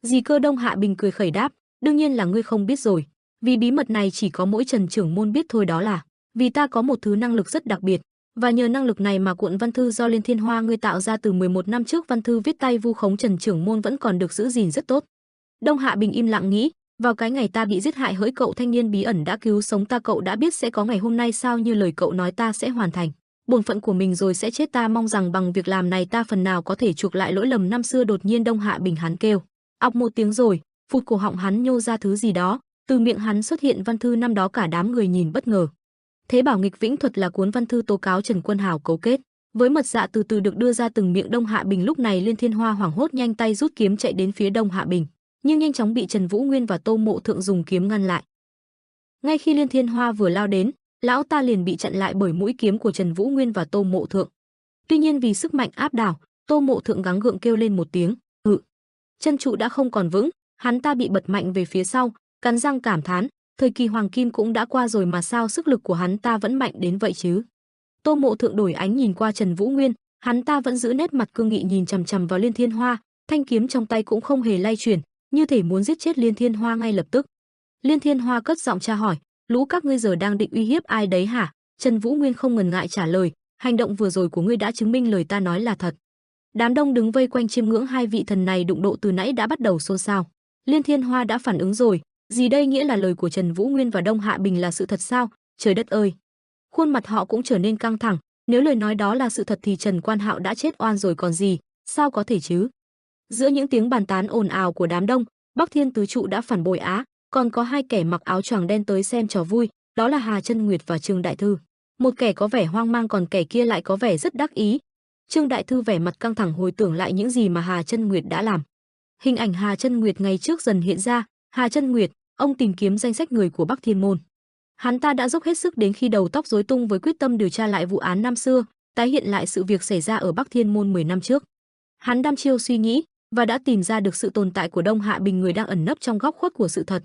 Gì cơ? Đông Hạ Bình cười khẩy đáp. Đương nhiên là ngươi không biết rồi. Vì bí mật này chỉ có mỗi Trần trưởng môn biết thôi, đó là vì ta có một thứ năng lực rất đặc biệt, và nhờ năng lực này mà cuộn văn thư do Liên Thiên Hoa ngươi tạo ra từ 11 năm trước, văn thư viết tay vu khống Trần trưởng môn vẫn còn được giữ gìn rất tốt. Đông Hạ Bình im lặng nghĩ, vào cái ngày ta bị giết hại, hỡi cậu thanh niên bí ẩn đã cứu sống ta, cậu đã biết sẽ có ngày hôm nay sao? Như lời cậu nói, ta sẽ hoàn thành bổn phận của mình rồi sẽ chết. Ta mong rằng bằng việc làm này ta phần nào có thể chuộc lại lỗi lầm năm xưa. Đột nhiên Đông Hạ Bình hắn kêu ọc một tiếng, rồi phụt, cổ họng hắn nhô ra thứ gì đó, từ miệng hắn xuất hiện văn thư năm đó. Cả đám người nhìn bất ngờ. Thế bảo nghịch vĩnh thuật là cuốn văn thư tố cáo Trần Quân Hào cấu kết với Mật Dạ từ từ được đưa ra từng miệng Đông Hạ Bình. Lúc này Liên Thiên Hoa hoảng hốt nhanh tay rút kiếm chạy đến phía Đông Hạ Bình, nhưng nhanh chóng bị Trần Vũ Nguyên và Tô Mộ Thượng dùng kiếm ngăn lại. Ngay khi Liên Thiên Hoa vừa lao đến, lão ta liền bị chặn lại bởi mũi kiếm của Trần Vũ Nguyên và Tô Mộ Thượng. Tuy nhiên vì sức mạnh áp đảo, Tô Mộ Thượng gắng gượng kêu lên một tiếng chân trụ đã không còn vững, hắn ta bị bật mạnh về phía sau, cắn răng cảm thán, thời kỳ hoàng kim cũng đã qua rồi mà sao sức lực của hắn ta vẫn mạnh đến vậy chứ? Tô Mộ Thượng đổi ánh nhìn qua Trần Vũ Nguyên, hắn ta vẫn giữ nét mặt cương nghị nhìn chằm chằm vào Liên Thiên Hoa, thanh kiếm trong tay cũng không hề lay chuyển, như thể muốn giết chết Liên Thiên Hoa ngay lập tức. Liên Thiên Hoa cất giọng tra hỏi, lũ các ngươi giờ đang định uy hiếp ai đấy hả? Trần Vũ Nguyên không ngần ngại trả lời, hành động vừa rồi của ngươi đã chứng minh lời ta nói là thật. Đám đông đứng vây quanh chiêm ngưỡng hai vị thần này đụng độ từ nãy đã bắt đầu xôn xao. Liên Thiên Hoa đã phản ứng rồi, gì đây, nghĩa là lời của Trần Vũ Nguyên và Đông Hạ Bình là sự thật sao? Trời đất ơi! Khuôn mặt họ cũng trở nên căng thẳng, nếu lời nói đó là sự thật thì Trần Quan Hạo đã chết oan rồi còn gì, sao có thể chứ? Giữa những tiếng bàn tán ồn ào của đám đông, Bắc Thiên tứ trụ đã phản bội á, còn có hai kẻ mặc áo choàng đen tới xem trò vui, đó là Hà Chân Nguyệt và Trương Đại Thư. Một kẻ có vẻ hoang mang, còn kẻ kia lại có vẻ rất đắc ý. Trương Đại Thư vẻ mặt căng thẳng hồi tưởng lại những gì mà Hà Chân Nguyệt đã làm. Hình ảnh Hà Chân Nguyệt ngày trước dần hiện ra. Hà Chân Nguyệt, ông tìm kiếm danh sách người của Bắc Thiên môn. Hắn ta đã dốc hết sức đến khi đầu tóc rối tung với quyết tâm điều tra lại vụ án năm xưa, tái hiện lại sự việc xảy ra ở Bắc Thiên môn 10 năm trước. Hắn đăm chiêu suy nghĩ và đã tìm ra được sự tồn tại của Đông Hạ Bình, người đang ẩn nấp trong góc khuất của sự thật.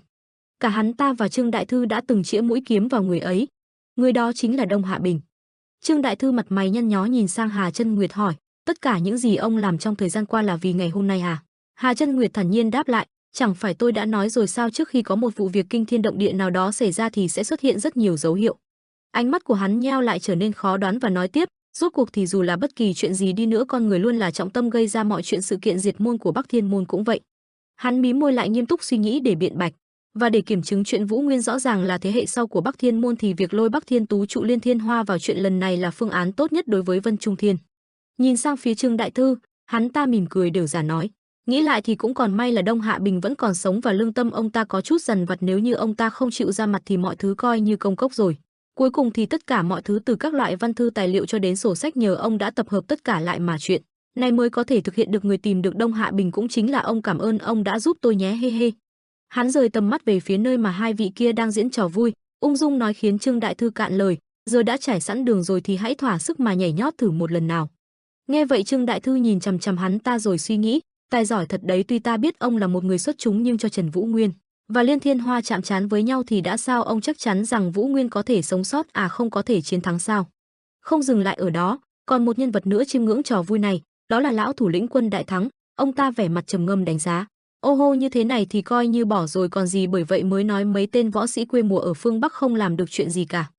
Cả hắn ta và Trương Đại Thư đã từng chĩa mũi kiếm vào người ấy. Người đó chính là Đông Hạ Bình. Trương Đại Thư mặt mày nhăn nhó nhìn sang Hà Chân Nguyệt hỏi, tất cả những gì ông làm trong thời gian qua là vì ngày hôm nay à? Hà Chân Nguyệt thản nhiên đáp lại, chẳng phải tôi đã nói rồi sao, trước khi có một vụ việc kinh thiên động địa nào đó xảy ra thì sẽ xuất hiện rất nhiều dấu hiệu. Ánh mắt của hắn nheo lại trở nên khó đoán và nói tiếp, rốt cuộc thì dù là bất kỳ chuyện gì đi nữa, con người luôn là trọng tâm gây ra mọi chuyện, sự kiện diệt môn của Bắc Thiên môn cũng vậy. Hắn mím môi lại nghiêm túc suy nghĩ để biện bạch. Và để kiểm chứng chuyện Vũ Nguyên rõ ràng là thế hệ sau của Bắc Thiên môn thì việc lôi Bắc Thiên Tú trụ Liên Thiên Hoa vào chuyện lần này là phương án tốt nhất đối với Vân Trung Thiên. Nhìn sang phía Trương đại thư, hắn ta mỉm cười đều giả nói, nghĩ lại thì cũng còn may là Đông Hạ Bình vẫn còn sống và lương tâm ông ta có chút dằn vặt, nếu như ông ta không chịu ra mặt thì mọi thứ coi như công cốc rồi. Cuối cùng thì tất cả mọi thứ từ các loại văn thư tài liệu cho đến sổ sách nhờ ông đã tập hợp tất cả lại mà chuyện này mới có thể thực hiện được. Người tìm được Đông Hạ Bình cũng chính là ông, cảm ơn ông đã giúp tôi nhé, hê hê. Hắn rời tầm mắt về phía nơi mà hai vị kia đang diễn trò vui, ung dung nói khiến Trương đại thư cạn lời, giờ đã trải sẵn đường rồi thì hãy thỏa sức mà nhảy nhót thử một lần nào. Nghe vậy Trương đại thư nhìn chằm chằm hắn ta rồi suy nghĩ, tài giỏi thật đấy, tuy ta biết ông là một người xuất chúng nhưng cho Trần Vũ Nguyên và Liên Thiên Hoa chạm trán với nhau thì đã sao, ông chắc chắn rằng Vũ Nguyên có thể sống sót à, không có thể chiến thắng sao? Không dừng lại ở đó, còn một nhân vật nữa chiêm ngưỡng trò vui này, đó là lão thủ lĩnh Quân Đại Thắng. Ông ta vẻ mặt trầm ngâm đánh giá, ô hô, như thế này thì coi như bỏ rồi còn gì, bởi vậy mới nói mấy tên võ sĩ quê mùa ở phương Bắc không làm được chuyện gì cả.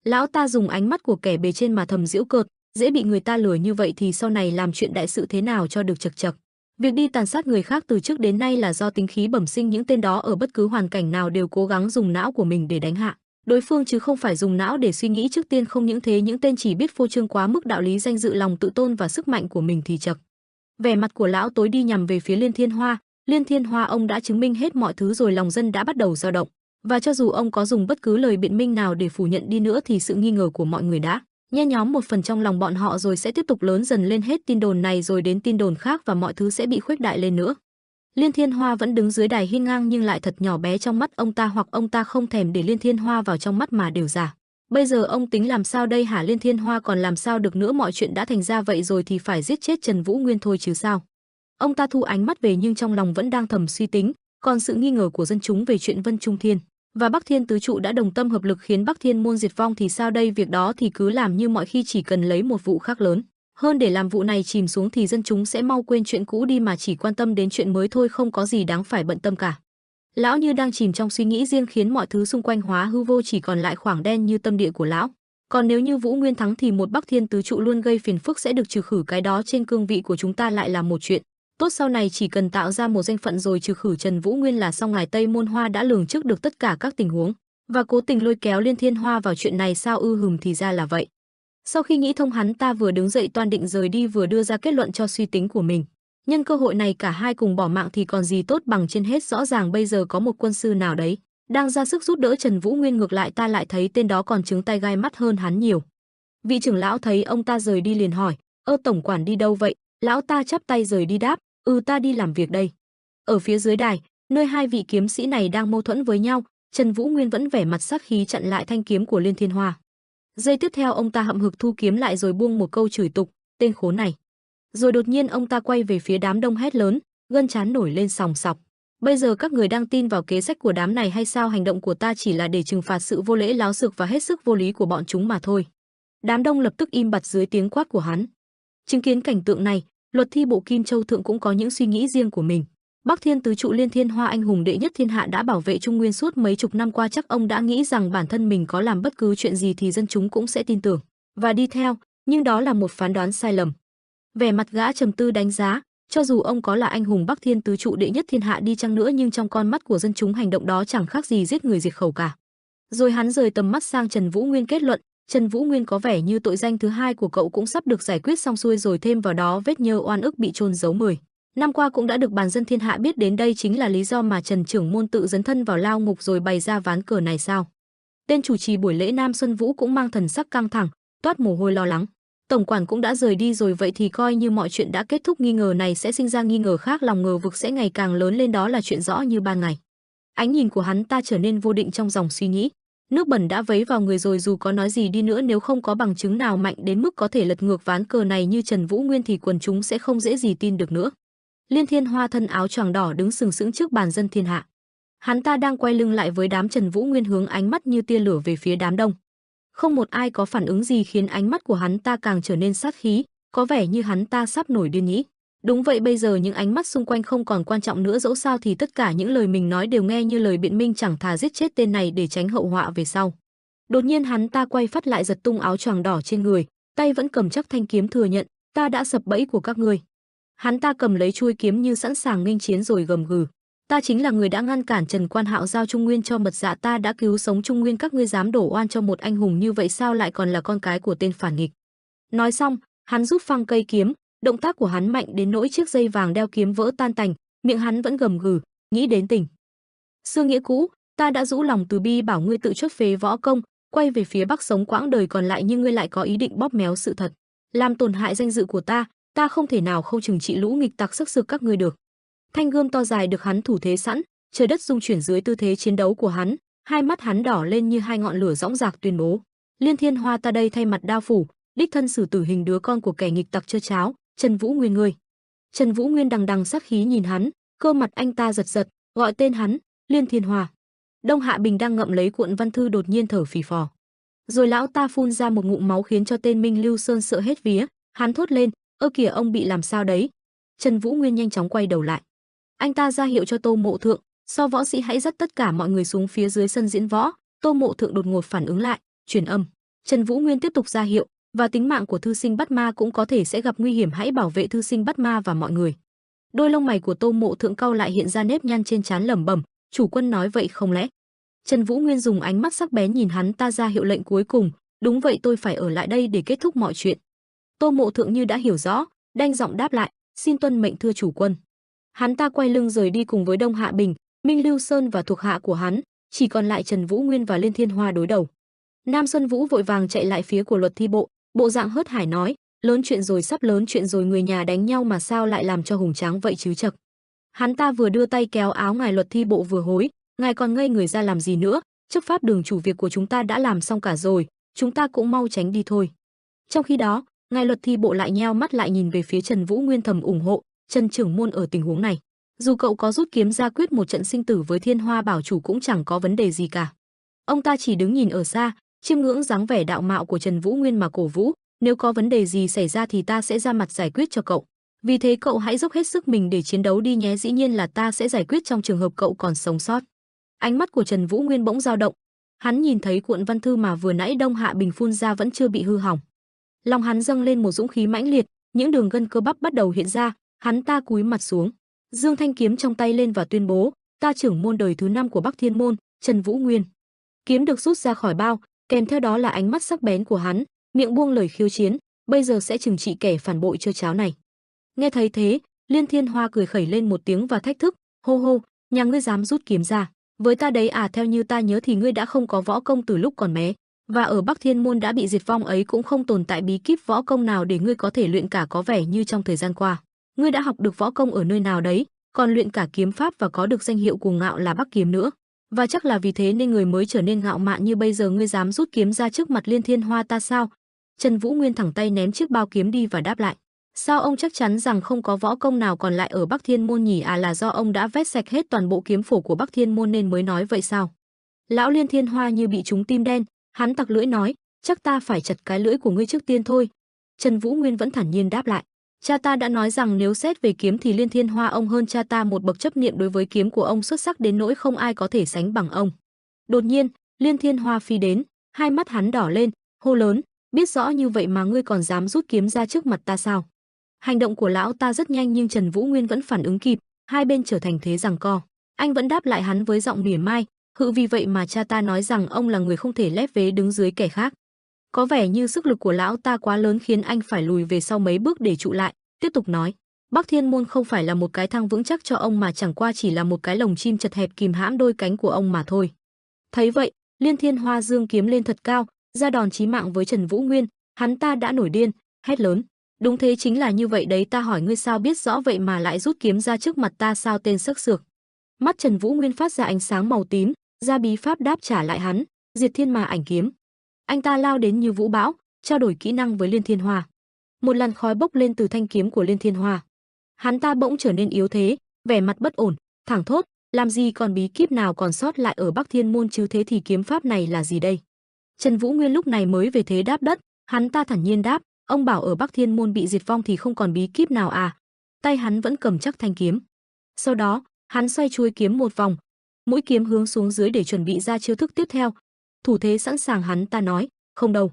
Lão ta dùng ánh mắt của kẻ bề trên mà thầm giễu cợt, dễ bị người ta lừa như vậy thì sau này làm chuyện đại sự thế nào cho được chật chật. Việc đi tàn sát người khác từ trước đến nay là do tính khí bẩm sinh, những tên đó ở bất cứ hoàn cảnh nào đều cố gắng dùng não của mình để đánh hạ đối phương chứ không phải dùng não để suy nghĩ trước tiên. Không những thế, những tên chỉ biết phô trương quá mức đạo lý danh dự, lòng tự tôn và sức mạnh của mình thì chật. Vẻ mặt của lão tối đi nhằm về phía Liên Thiên Hoa. Liên Thiên Hoa, ông đã chứng minh hết mọi thứ rồi, lòng dân đã bắt đầu dao động, và cho dù ông có dùng bất cứ lời biện minh nào để phủ nhận đi nữa thì sự nghi ngờ của mọi người đã nhen nhóm một phần trong lòng bọn họ rồi sẽ tiếp tục lớn dần lên, hết tin đồn này rồi đến tin đồn khác và mọi thứ sẽ bị khuếch đại lên nữa. Liên Thiên Hoa vẫn đứng dưới đài hiên ngang nhưng lại thật nhỏ bé trong mắt ông ta, hoặc ông ta không thèm để Liên Thiên Hoa vào trong mắt mà đều giả. Bây giờ ông tính làm sao đây hả? Liên Thiên Hoa còn làm sao được nữa, mọi chuyện đã thành ra vậy rồi thì phải giết chết Trần Vũ Nguyên thôi chứ sao. Ông ta thu ánh mắt về nhưng trong lòng vẫn đang thầm suy tính, còn sự nghi ngờ của dân chúng về chuyện Vân Trung Thiên và Bắc Thiên tứ trụ đã đồng tâm hợp lực khiến Bắc Thiên môn diệt vong thì sao đây? Việc đó thì cứ làm như mọi khi, chỉ cần lấy một vụ khác lớn hơn để làm vụ này chìm xuống thì dân chúng sẽ mau quên chuyện cũ đi mà chỉ quan tâm đến chuyện mới thôi, không có gì đáng phải bận tâm cả. Lão như đang chìm trong suy nghĩ riêng khiến mọi thứ xung quanh hóa hư vô, chỉ còn lại khoảng đen như tâm địa của lão. Còn nếu như Vũ Nguyên thắng thì một Bắc Thiên tứ trụ luôn gây phiền phức sẽ được trừ khử, cái đó trên cương vị của chúng ta lại là một chuyện tốt, sau này chỉ cần tạo ra một danh phận rồi trừ khử Trần Vũ Nguyên là xong. Ngài Tây Môn Hoa đã lường trước được tất cả các tình huống và cố tình lôi kéo Liên Thiên Hoa vào chuyện này sao ư? Hừm, thì ra là vậy. Sau khi nghĩ thông, hắn ta vừa đứng dậy toan định rời đi vừa đưa ra kết luận cho suy tính của mình. Nhân cơ hội này cả hai cùng bỏ mạng thì còn gì tốt bằng, trên hết rõ ràng bây giờ có một quân sư nào đấy đang ra sức giúp đỡ Trần Vũ Nguyên, ngược lại ta lại thấy tên đó còn trứng tay gai mắt hơn hắn nhiều. Vị trưởng lão thấy ông ta rời đi liền hỏi, tổng quản đi đâu vậy? Lão ta chắp tay rời đi đáp, ta đi làm việc đây. Ở phía dưới đài, nơi hai vị kiếm sĩ này đang mâu thuẫn với nhau, Trần Vũ Nguyên vẫn vẻ mặt sát khí chặn lại thanh kiếm của Liên Thiên Hoa. Giây tiếp theo ông ta hậm hực thu kiếm lại rồi buông một câu chửi tục, tên khốn này. Rồi đột nhiên ông ta quay về phía đám đông hét lớn, gân trán nổi lên sòng sọc. Bây giờ các người đang tin vào kế sách của đám này hay sao? Hành động của ta chỉ là để trừng phạt sự vô lễ láo xược và hết sức vô lý của bọn chúng mà thôi. Đám đông lập tức im bặt dưới tiếng quát của hắn. Chứng kiến cảnh tượng này, Luật thi bộ Kim Châu Thượng cũng có những suy nghĩ riêng của mình. Bắc Thiên tứ trụ Liên Thiên Hoa, anh hùng đệ nhất thiên hạ, đã bảo vệ Trung Nguyên suốt mấy chục năm qua, chắc ông đã nghĩ rằng bản thân mình có làm bất cứ chuyện gì thì dân chúng cũng sẽ tin tưởng và đi theo, nhưng đó là một phán đoán sai lầm. Vẻ mặt gã trầm tư đánh giá, cho dù ông có là anh hùng Bắc Thiên tứ trụ đệ nhất thiên hạ đi chăng nữa nhưng trong con mắt của dân chúng hành động đó chẳng khác gì giết người diệt khẩu cả. Rồi hắn rời tầm mắt sang Trần Vũ Nguyên, kết luận, Trần Vũ Nguyên có vẻ như tội danh thứ hai của cậu cũng sắp được giải quyết xong xuôi rồi, thêm vào đó vết nhơ oan ức bị chôn giấu 10 năm qua cũng đã được bàn dân thiên hạ biết đến. Đây chính là lý do mà Trần trưởng môn tự dấn thân vào lao ngục rồi bày ra ván cờ này sao? Tên chủ trì buổi lễ Nam Xuân Vũ cũng mang thần sắc căng thẳng, toát mồ hôi lo lắng. Tổng quản cũng đã rời đi rồi, vậy thì coi như mọi chuyện đã kết thúc, nghi ngờ này sẽ sinh ra nghi ngờ khác, lòng ngờ vực sẽ ngày càng lớn lên, đó là chuyện rõ như ban ngày. Ánh nhìn của hắn ta trở nên vô định trong dòng suy nghĩ. Nước bẩn đã vấy vào người rồi, dù có nói gì đi nữa nếu không có bằng chứng nào mạnh đến mức có thể lật ngược ván cờ này như Trần Vũ Nguyên thì quần chúng sẽ không dễ gì tin được nữa. Liên Thiên Hoa thân áo choàng đỏ đứng sừng sững trước bàn dân thiên hạ. Hắn ta đang quay lưng lại với đám Trần Vũ Nguyên, hướng ánh mắt như tia lửa về phía đám đông. Không một ai có phản ứng gì khiến ánh mắt của hắn ta càng trở nên sát khí, có vẻ như hắn ta sắp nổi điên nhỉ. Đúng vậy, bây giờ những ánh mắt xung quanh không còn quan trọng nữa, dẫu sao thì tất cả những lời mình nói đều nghe như lời biện minh, chẳng thà giết chết tên này để tránh hậu họa về sau. Đột nhiên hắn ta quay phát lại giật tung áo choàng đỏ trên người, tay vẫn cầm chắc thanh kiếm, thừa nhận, ta đã sập bẫy của các ngươi. Hắn ta cầm lấy chuôi kiếm như sẵn sàng nghênh chiến rồi gầm gừ, Ta chính là người đã ngăn cản Trần Quan Hạo giao Trung Nguyên cho Mật Dạ, ta đã cứu sống Trung Nguyên, các ngươi dám đổ oan cho một anh hùng như vậy sao lại còn là con cái của tên phản nghịch. Nói xong, hắn rút phăng cây kiếm, động tác của hắn mạnh đến nỗi chiếc dây vàng đeo kiếm vỡ tan tành, miệng hắn vẫn gầm gừ, nghĩ đến tình xưa nghĩa cũ, ta đã rũ lòng từ bi bảo ngươi tự chốt phế võ công, quay về phía Bắc sống quãng đời còn lại, nhưng ngươi lại có ý định bóp méo sự thật, làm tổn hại danh dự của ta không thể nào không trừng trị lũ nghịch tặc sức sực các ngươi được. Thanh gươm to dài được hắn thủ thế sẵn, trời đất rung chuyển dưới tư thế chiến đấu của hắn, hai mắt hắn đỏ lên như hai ngọn lửa dõng dạc tuyên bố: Liên Thiên Hoa, ta đây thay mặt đao phủ, đích thân xử tử hình đứa con của kẻ nghịch tặc chơ cháo, Trần Vũ Nguyên ngươi. Trần Vũ Nguyên đằng đằng sát khí nhìn hắn, cơ mặt anh ta giật giật, gọi tên hắn, Liên Thiên Hoa. Đông Hạ Bình đang ngậm lấy cuộn văn thư đột nhiên thở phì phò. Rồi lão ta phun ra một ngụm máu khiến cho tên Minh Lưu Sơn sợ hết vía, hắn thốt lên: "Ơ kìa, ông bị làm sao đấy?" Trần Vũ Nguyên nhanh chóng quay đầu lại. Anh ta ra hiệu cho Tô Mộ Thượng, "So võ sĩ hãy dắt tất cả mọi người xuống phía dưới sân diễn võ." Tô Mộ Thượng đột ngột phản ứng lại, truyền âm. Trần Vũ Nguyên tiếp tục ra hiệu, "Và tính mạng của thư sinh Bắt Ma cũng có thể sẽ gặp nguy hiểm, hãy bảo vệ thư sinh Bắt Ma và mọi người." Đôi lông mày của Tô Mộ Thượng cau lại, hiện ra nếp nhăn trên trán, lẩm bẩm: "Chủ quân nói vậy không lẽ?" Trần Vũ Nguyên dùng ánh mắt sắc bén nhìn hắn ta, ra hiệu lệnh cuối cùng: "Đúng vậy, tôi phải ở lại đây để kết thúc mọi chuyện." Tô Mộ Thượng như đã hiểu rõ, đanh giọng đáp lại: "Xin tuân mệnh thưa chủ quân." Hắn ta quay lưng rời đi cùng với Đông Hạ Bình, Minh Lưu Sơn và thuộc hạ của hắn, chỉ còn lại Trần Vũ Nguyên và Liên Thiên Hoa đối đầu. Nam Xuân Vũ vội vàng chạy lại phía của Luật Thi Bộ, bộ dạng hớt hải nói: "Lớn chuyện rồi, sắp lớn chuyện rồi, người nhà đánh nhau mà sao lại làm cho hùng tráng vậy chứ chậc." Hắn ta vừa đưa tay kéo áo ngài Luật Thi Bộ vừa hối: "Ngài còn ngây người ra làm gì nữa, chấp pháp đường chủ việc của chúng ta đã làm xong cả rồi, chúng ta cũng mau tránh đi thôi." Trong khi đó, ngài Luật Thi Bộ lại nheo mắt lại nhìn về phía Trần Vũ Nguyên thầm ủng hộ: "Trần trưởng môn, ở tình huống này, dù cậu có rút kiếm ra quyết một trận sinh tử với Thiên Hoa bảo chủ cũng chẳng có vấn đề gì cả." Ông ta chỉ đứng nhìn ở xa, chiêm ngưỡng dáng vẻ đạo mạo của Trần Vũ Nguyên mà cổ vũ: "Nếu có vấn đề gì xảy ra thì ta sẽ ra mặt giải quyết cho cậu. Vì thế cậu hãy dốc hết sức mình để chiến đấu đi nhé, dĩ nhiên là ta sẽ giải quyết trong trường hợp cậu còn sống sót." Ánh mắt của Trần Vũ Nguyên bỗng dao động. Hắn nhìn thấy cuộn văn thư mà vừa nãy Đông Hạ Bình phun ra vẫn chưa bị hư hỏng. Lòng hắn dâng lên một dũng khí mãnh liệt, những đường gân cơ bắp bắt đầu hiện ra, hắn ta cúi mặt xuống, giương thanh kiếm trong tay lên và tuyên bố: "Ta trưởng môn đời thứ 5 của Bắc Thiên môn, Trần Vũ Nguyên." Kiếm được rút ra khỏi bao, kèm theo đó là ánh mắt sắc bén của hắn, miệng buông lời khiêu chiến: "Bây giờ sẽ trừng trị kẻ phản bội trơ cháo này." Nghe thấy thế, Liên Thiên Hoa cười khẩy lên một tiếng và thách thức: "Hô hô, nhà ngươi dám rút kiếm ra với ta đấy à? Theo như ta nhớ thì ngươi đã không có võ công từ lúc còn bé, và ở Bắc Thiên môn đã bị diệt vong ấy cũng không tồn tại bí kíp võ công nào để ngươi có thể luyện cả, có vẻ như trong thời gian qua, ngươi đã học được võ công ở nơi nào đấy, còn luyện cả kiếm pháp và có được danh hiệu cuồng ngạo là Bắc kiếm nữa. Và chắc là vì thế nên người mới trở nên ngạo mạn như bây giờ, ngươi dám rút kiếm ra trước mặt Liên Thiên Hoa ta sao?" Trần Vũ Nguyên thẳng tay ném chiếc bao kiếm đi và đáp lại: "Sao ông chắc chắn rằng không có võ công nào còn lại ở Bắc Thiên môn nhỉ? À, là do ông đã vét sạch hết toàn bộ kiếm phổ của Bắc Thiên môn nên mới nói vậy sao?" Lão Liên Thiên Hoa như bị trúng tim đen, hắn tặc lưỡi nói: "Chắc ta phải chặt cái lưỡi của ngươi trước tiên thôi." Trần Vũ Nguyên vẫn thản nhiên đáp lại: "Cha ta đã nói rằng nếu xét về kiếm thì Liên Thiên Hoa ông hơn cha ta một bậc, chấp niệm đối với kiếm của ông xuất sắc đến nỗi không ai có thể sánh bằng ông." Đột nhiên, Liên Thiên Hoa phi đến, hai mắt hắn đỏ lên, hô lớn: "Biết rõ như vậy mà ngươi còn dám rút kiếm ra trước mặt ta sao?" Hành động của lão ta rất nhanh nhưng Trần Vũ Nguyên vẫn phản ứng kịp, hai bên trở thành thế giằng co. Anh vẫn đáp lại hắn với giọng mỉa mai: "Hự, vì vậy mà cha ta nói rằng ông là người không thể lép vế đứng dưới kẻ khác." Có vẻ như sức lực của lão ta quá lớn khiến anh phải lùi về sau mấy bước để trụ lại, tiếp tục nói: "Bắc Thiên môn không phải là một cái thang vững chắc cho ông mà chẳng qua chỉ là một cái lồng chim chật hẹp kìm hãm đôi cánh của ông mà thôi." Thấy vậy, Liên Thiên Hoa dương kiếm lên thật cao, ra đòn chí mạng với Trần Vũ Nguyên. Hắn ta đã nổi điên, hét lớn: "Đúng thế, chính là như vậy đấy, ta hỏi ngươi sao biết rõ vậy mà lại rút kiếm ra trước mặt ta sao, tên sắc sược?" Mắt Trần Vũ Nguyên phát ra ánh sáng màu tím, ra bí pháp đáp trả lại hắn: Diệt Thiên Ma Ảnh Kiếm. Anh ta lao đến như vũ bão, trao đổi kỹ năng với Liên Thiên Hoa. Một làn khói bốc lên từ thanh kiếm của Liên Thiên Hoa. Hắn ta bỗng trở nên yếu thế, vẻ mặt bất ổn, thẳng thốt: "Làm gì còn bí kíp nào còn sót lại ở Bắc Thiên môn chứ, thế thì kiếm pháp này là gì đây?" Trần Vũ Nguyên lúc này mới về thế đáp đất, hắn ta thản nhiên đáp: "Ông bảo ở Bắc Thiên môn bị diệt vong thì không còn bí kíp nào à?" Tay hắn vẫn cầm chắc thanh kiếm. Sau đó, hắn xoay chuôi kiếm một vòng, mũi kiếm hướng xuống dưới để chuẩn bị ra chiêu thức tiếp theo. Thủ thế sẵn sàng, hắn ta nói: "Không đâu."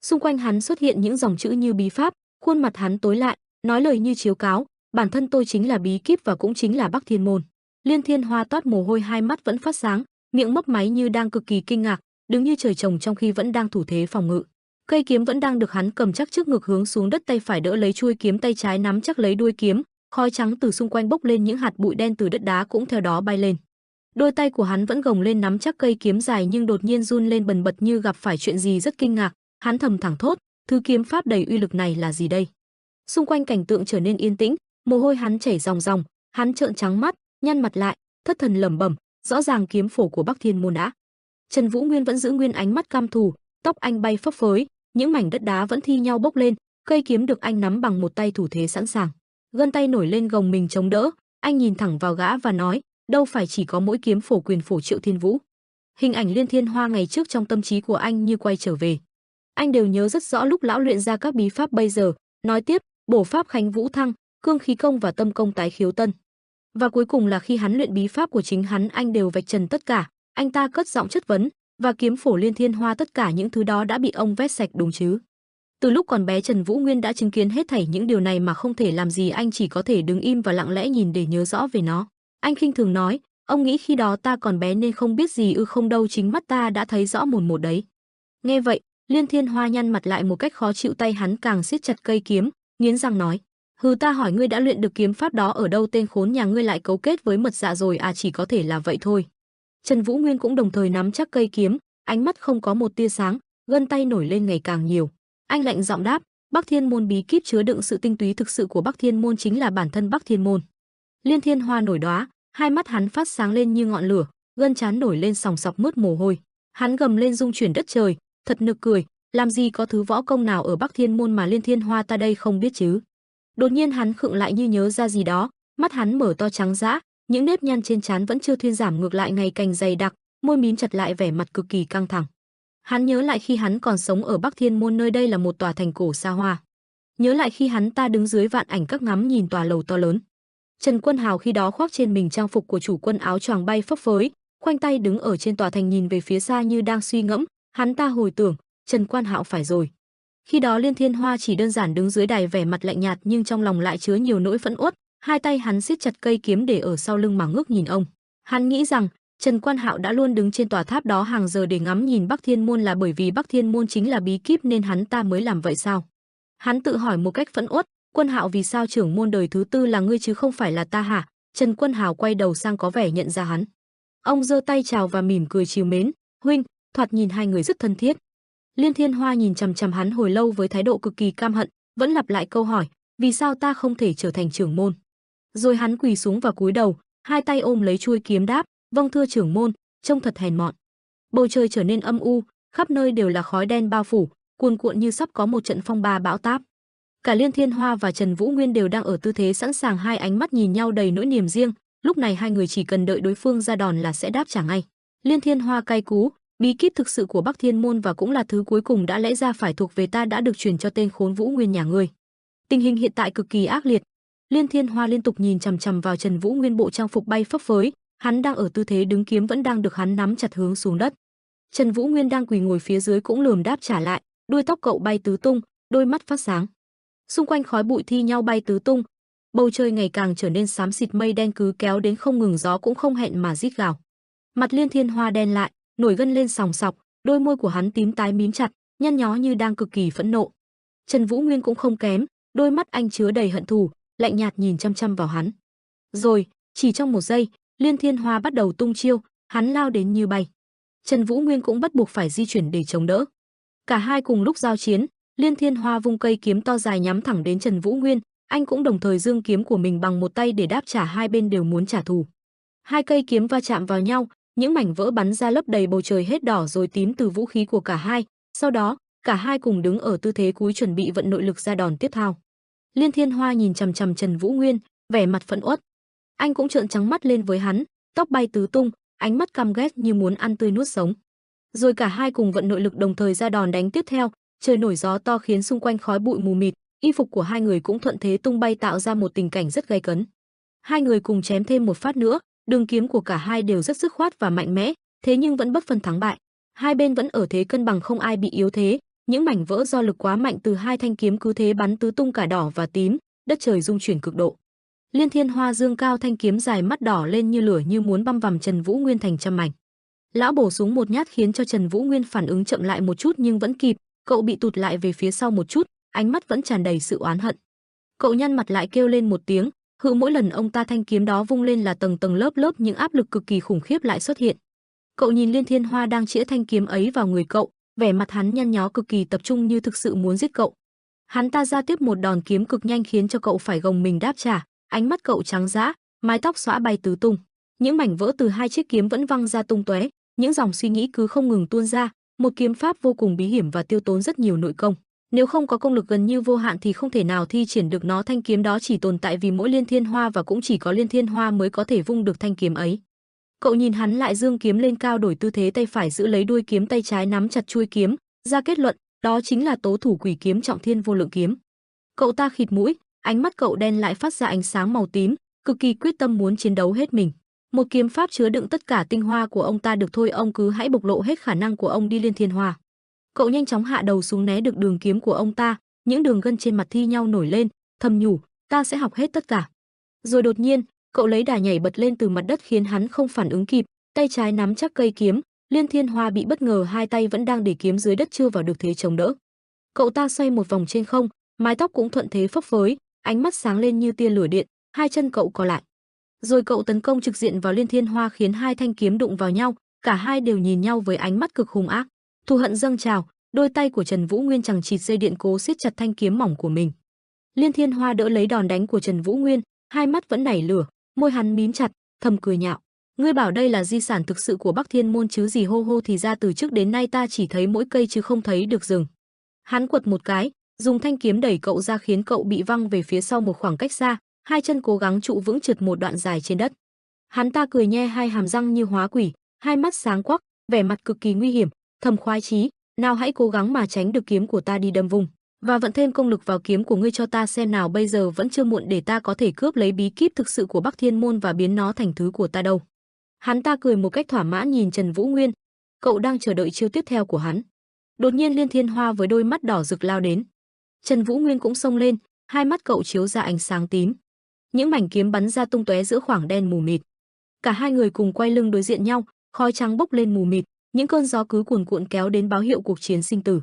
Xung quanh hắn xuất hiện những dòng chữ như bí pháp, khuôn mặt hắn tối lại, nói lời như chiếu cáo: "Bản thân tôi chính là bí kíp và cũng chính là Bắc Thiên môn." Liên Thiên Hoa toát mồ hôi, hai mắt vẫn phát sáng, miệng mấp máy như đang cực kỳ kinh ngạc, đứng như trời trồng trong khi vẫn đang thủ thế phòng ngự. Cây kiếm vẫn đang được hắn cầm chắc trước ngực hướng xuống đất, tay phải đỡ lấy chuôi kiếm, tay trái nắm chắc lấy đuôi kiếm, khói trắng từ xung quanh bốc lên, những hạt bụi đen từ đất đá cũng theo đó bay lên. Đôi tay của hắn vẫn gồng lên nắm chắc cây kiếm dài nhưng đột nhiên run lên bần bật như gặp phải chuyện gì rất kinh ngạc, hắn thầm thẳng thốt, thứ kiếm pháp đầy uy lực này là gì đây? Xung quanh cảnh tượng trở nên yên tĩnh, mồ hôi hắn chảy ròng ròng, hắn trợn trắng mắt, nhăn mặt lại, thất thần lẩm bẩm, rõ ràng kiếm phổ của Bắc Thiên môn đã. Trần Vũ Nguyên vẫn giữ nguyên ánh mắt cam thù, tóc anh bay phấp phới, những mảnh đất đá vẫn thi nhau bốc lên, cây kiếm được anh nắm bằng một tay thủ thế sẵn sàng. Gân tay nổi lên gồng mình chống đỡ, anh nhìn thẳng vào gã và nói, đâu phải chỉ có mỗi kiếm phổ quyền phổ Triệu Thiên Vũ. Hình ảnh Liên Thiên Hoa ngày trước trong tâm trí của anh như quay trở về. Anh đều nhớ rất rõ lúc lão luyện ra các bí pháp bây giờ, nói tiếp, bổ pháp Khánh Vũ Thăng, cương khí công và tâm công tái khiếu tân. Và cuối cùng là khi hắn luyện bí pháp của chính hắn, anh đều vạch trần tất cả, anh ta cất giọng chất vấn, và kiếm phổ Liên Thiên Hoa tất cả những thứ đó đã bị ông vét sạch đúng chứ? Từ lúc còn bé Trần Vũ Nguyên đã chứng kiến hết thảy những điều này mà không thể làm gì, anh chỉ có thể đứng im và lặng lẽ nhìn để nhớ rõ về nó. Anh khinh thường nói, ông nghĩ khi đó ta còn bé nên không biết gì ư? Không đâu, chính mắt ta đã thấy rõ mồn một đấy. Nghe vậy, Liên Thiên Hoa nhăn mặt lại một cách khó chịu, tay hắn càng siết chặt cây kiếm, nghiến răng nói, hừ, ta hỏi ngươi đã luyện được kiếm pháp đó ở đâu? Tên khốn nhà ngươi lại cấu kết với Mật Dạ rồi à? Chỉ có thể là vậy thôi. Trần Vũ Nguyên cũng đồng thời nắm chắc cây kiếm, ánh mắt không có một tia sáng, gân tay nổi lên ngày càng nhiều. Anh lạnh giọng đáp, Bắc Thiên môn bí kíp chứa đựng sự tinh túy thực sự của Bắc Thiên môn chính là bản thân Bắc Thiên môn. Liên Thiên Hoa nổi đóa, hai mắt hắn phát sáng lên như ngọn lửa, gân trán nổi lên sòng sọc mướt mồ hôi. Hắn gầm lên rung chuyển đất trời, thật nực cười, làm gì có thứ võ công nào ở Bắc Thiên môn mà Liên Thiên Hoa ta đây không biết chứ? Đột nhiên hắn khựng lại như nhớ ra gì đó, mắt hắn mở to trắng dã, những nếp nhăn trên trán vẫn chưa thuyên giảm, ngược lại ngày càng dày đặc, môi mím chặt lại, vẻ mặt cực kỳ căng thẳng. Hắn nhớ lại khi hắn còn sống ở Bắc Thiên môn, nơi đây là một tòa thành cổ xa hoa. Nhớ lại khi hắn ta đứng dưới vạn ảnh các ngắm nhìn tòa lầu to lớn. Trần Quân Hào khi đó khoác trên mình trang phục của chủ quân, áo choàng bay phấp phới, khoanh tay đứng ở trên tòa thành nhìn về phía xa như đang suy ngẫm. Hắn ta hồi tưởng, Trần Quan Hạo phải rồi. Khi đó Liên Thiên Hoa chỉ đơn giản đứng dưới đài, vẻ mặt lạnh nhạt nhưng trong lòng lại chứa nhiều nỗi phẫn uất, hai tay hắn siết chặt cây kiếm để ở sau lưng mà ngước nhìn ông. Hắn nghĩ rằng Trần Quan Hạo đã luôn đứng trên tòa tháp đó hàng giờ để ngắm nhìn Bắc Thiên môn là bởi vì Bắc Thiên môn chính là bí kíp nên hắn ta mới làm vậy sao? Hắn tự hỏi một cách phẫn uất, Quân Hạo, vì sao trưởng môn đời thứ tư là ngươi chứ không phải là ta hả? Trần Quân Hào quay đầu sang có vẻ nhận ra hắn. Ông giơ tay chào và mỉm cười trìu mến, huynh, thoạt nhìn hai người rất thân thiết. Liên Thiên Hoa nhìn chằm chằm hắn hồi lâu với thái độ cực kỳ cam hận, vẫn lặp lại câu hỏi, vì sao ta không thể trở thành trưởng môn? Rồi hắn quỳ xuống và cúi đầu, hai tay ôm lấy chuôi kiếm đáp, vâng thưa trưởng môn, trông thật hèn mọn. Bầu trời trở nên âm u, khắp nơi đều là khói đen bao phủ, cuồn cuộn như sắp có một trận phong ba bão táp. Cả Liên Thiên Hoa và Trần Vũ Nguyên đều đang ở tư thế sẵn sàng, hai ánh mắt nhìn nhau đầy nỗi niềm riêng, lúc này hai người chỉ cần đợi đối phương ra đòn là sẽ đáp trả ngay. Liên Thiên Hoa cay cú, bí kíp thực sự của Bắc Thiên môn và cũng là thứ cuối cùng đã lẽ ra phải thuộc về ta đã được truyền cho tên khốn Vũ Nguyên nhà ngươi. Tình hình hiện tại cực kỳ ác liệt. Liên Thiên Hoa liên tục nhìn chằm chằm vào Trần Vũ Nguyên, bộ trang phục bay phấp phới, hắn đang ở tư thế đứng, kiếm vẫn đang được hắn nắm chặt hướng xuống đất. Trần Vũ Nguyên đang quỳ ngồi phía dưới cũng lườm đáp trả lại, đuôi tóc cậu bay tứ tung, đôi mắt phát sáng. Xung quanh khói bụi thi nhau bay tứ tung, bầu trời ngày càng trở nên xám xịt, mây đen cứ kéo đến không ngừng, gió cũng không hẹn mà rít gào. Mặt Liên Thiên Hoa đen lại, nổi gân lên sòng sọc, đôi môi của hắn tím tái mím chặt, nhăn nhó như đang cực kỳ phẫn nộ. Trần Vũ Nguyên cũng không kém, đôi mắt anh chứa đầy hận thù, lạnh nhạt nhìn chăm chăm vào hắn. Rồi, chỉ trong một giây, Liên Thiên Hoa bắt đầu tung chiêu, hắn lao đến như bay. Trần Vũ Nguyên cũng bắt buộc phải di chuyển để chống đỡ. Cả hai cùng lúc giao chiến, Liên Thiên Hoa vung cây kiếm to dài nhắm thẳng đến Trần Vũ Nguyên, anh cũng đồng thời giương kiếm của mình bằng một tay để đáp trả, hai bên đều muốn trả thù. Hai cây kiếm va chạm vào nhau, những mảnh vỡ bắn ra lấp đầy bầu trời, hết đỏ rồi tím từ vũ khí của cả hai. Sau đó, cả hai cùng đứng ở tư thế cúi chuẩn bị vận nội lực ra đòn tiếp theo. Liên Thiên Hoa nhìn chằm chằm Trần Vũ Nguyên, vẻ mặt phẫn uất. Anh cũng trợn trắng mắt lên với hắn, tóc bay tứ tung, ánh mắt căm ghét như muốn ăn tươi nuốt sống. Rồi cả hai cùng vận nội lực đồng thời ra đòn đánh tiếp theo, trời nổi gió to khiến xung quanh khói bụi mù mịt, y phục của hai người cũng thuận thế tung bay tạo ra một tình cảnh rất gay cấn. Hai người cùng chém thêm một phát nữa, đường kiếm của cả hai đều rất dứt khoát và mạnh mẽ, thế nhưng vẫn bất phân thắng bại. Hai bên vẫn ở thế cân bằng, không ai bị yếu thế, những mảnh vỡ do lực quá mạnh từ hai thanh kiếm cứ thế bắn tứ tung cả đỏ và tím, đất trời rung chuyển cực độ. Liên Thiên Hoa dương cao thanh kiếm dài mắt đỏ lên như lửa như muốn băm vằm Trần Vũ Nguyên thành trăm mảnh. Lão bổ súng một nhát khiến cho Trần Vũ Nguyên phản ứng chậm lại một chút nhưng vẫn kịp, cậu bị tụt lại về phía sau một chút, ánh mắt vẫn tràn đầy sự oán hận. Cậu nhăn mặt lại kêu lên một tiếng, hự mỗi lần ông ta thanh kiếm đó vung lên là tầng tầng lớp lớp những áp lực cực kỳ khủng khiếp lại xuất hiện. Cậu nhìn Liên Thiên Hoa đang chĩa thanh kiếm ấy vào người cậu, vẻ mặt hắn nhăn nhó cực kỳ tập trung như thực sự muốn giết cậu. Hắn ta ra tiếp một đòn kiếm cực nhanh khiến cho cậu phải gồng mình đáp trả, ánh mắt cậu trắng dã, mái tóc xõa bay tứ tung, những mảnh vỡ từ hai chiếc kiếm vẫn văng ra tung tóe, những dòng suy nghĩ cứ không ngừng tuôn ra, một kiếm pháp vô cùng bí hiểm và tiêu tốn rất nhiều nội công. Nếu không có công lực gần như vô hạn thì không thể nào thi triển được nó, thanh kiếm đó chỉ tồn tại vì mỗi Liên Thiên Hoa và cũng chỉ có Liên Thiên Hoa mới có thể vung được thanh kiếm ấy. Cậu nhìn hắn lại dương kiếm lên cao, đổi tư thế, tay phải giữ lấy đuôi kiếm, tay trái nắm chặt chuôi kiếm, ra kết luận, đó chính là Tố Thủ Quỷ Kiếm, Trọng Thiên Vô Lượng Kiếm. Cậu ta khịt mũi, ánh mắt cậu đen lại phát ra ánh sáng màu tím, cực kỳ quyết tâm muốn chiến đấu hết mình. Một kiếm pháp chứa đựng tất cả tinh hoa của ông ta, được thôi, ông cứ hãy bộc lộ hết khả năng của ông đi Liên Thiên Hoa. Cậu nhanh chóng hạ đầu xuống né được đường kiếm của ông ta, những đường gân trên mặt thi nhau nổi lên, thầm nhủ, ta sẽ học hết tất cả. Rồi đột nhiên, cậu lấy đà nhảy bật lên từ mặt đất khiến hắn không phản ứng kịp, tay trái nắm chắc cây kiếm, Liên Thiên Hoa bị bất ngờ hai tay vẫn đang để kiếm dưới đất chưa vào được thế chống đỡ. Cậu ta xoay một vòng trên không, mái tóc cũng thuận thế phấp phới, ánh mắt sáng lên như tia lửa điện, hai chân cậu co lại. Rồi cậu tấn công trực diện vào Liên Thiên Hoa khiến hai thanh kiếm đụng vào nhau, cả hai đều nhìn nhau với ánh mắt cực hung ác. Thù hận dâng trào, đôi tay của Trần Vũ Nguyên chằng chịt dây điện cố siết chặt thanh kiếm mỏng của mình. Liên Thiên Hoa đỡ lấy đòn đánh của Trần Vũ Nguyên, hai mắt vẫn nảy lửa, môi hắn mím chặt, thầm cười nhạo. Ngươi bảo đây là di sản thực sự của Bắc Thiên môn chứ gì, hô hô, thì ra từ trước đến nay ta chỉ thấy mỗi cây chứ không thấy được rừng. Hắn quật một cái, dùng thanh kiếm đẩy cậu ra khiến cậu bị văng về phía sau một khoảng cách xa, hai chân cố gắng trụ vững trượt một đoạn dài trên đất. Hắn ta cười nhe hai hàm răng như hóa quỷ, hai mắt sáng quắc, vẻ mặt cực kỳ nguy hiểm, thầm khoái chí, nào hãy cố gắng mà tránh được kiếm của ta đi đâm vùng, và vận thêm công lực vào kiếm của ngươi cho ta xem nào, bây giờ vẫn chưa muộn để ta có thể cướp lấy bí kíp thực sự của Bắc Thiên môn và biến nó thành thứ của ta đâu. Hắn ta cười một cách thỏa mãn nhìn Trần Vũ Nguyên, cậu đang chờ đợi chiêu tiếp theo của hắn. Đột nhiên Liên Thiên Hoa với đôi mắt đỏ rực lao đến. Trần Vũ Nguyên cũng xông lên, hai mắt cậu chiếu ra ánh sáng tím. Những mảnh kiếm bắn ra tung tóe giữa khoảng đen mù mịt. Cả hai người cùng quay lưng đối diện nhau, khói trắng bốc lên mù mịt, những cơn gió cứ cuồn cuộn kéo đến báo hiệu cuộc chiến sinh tử.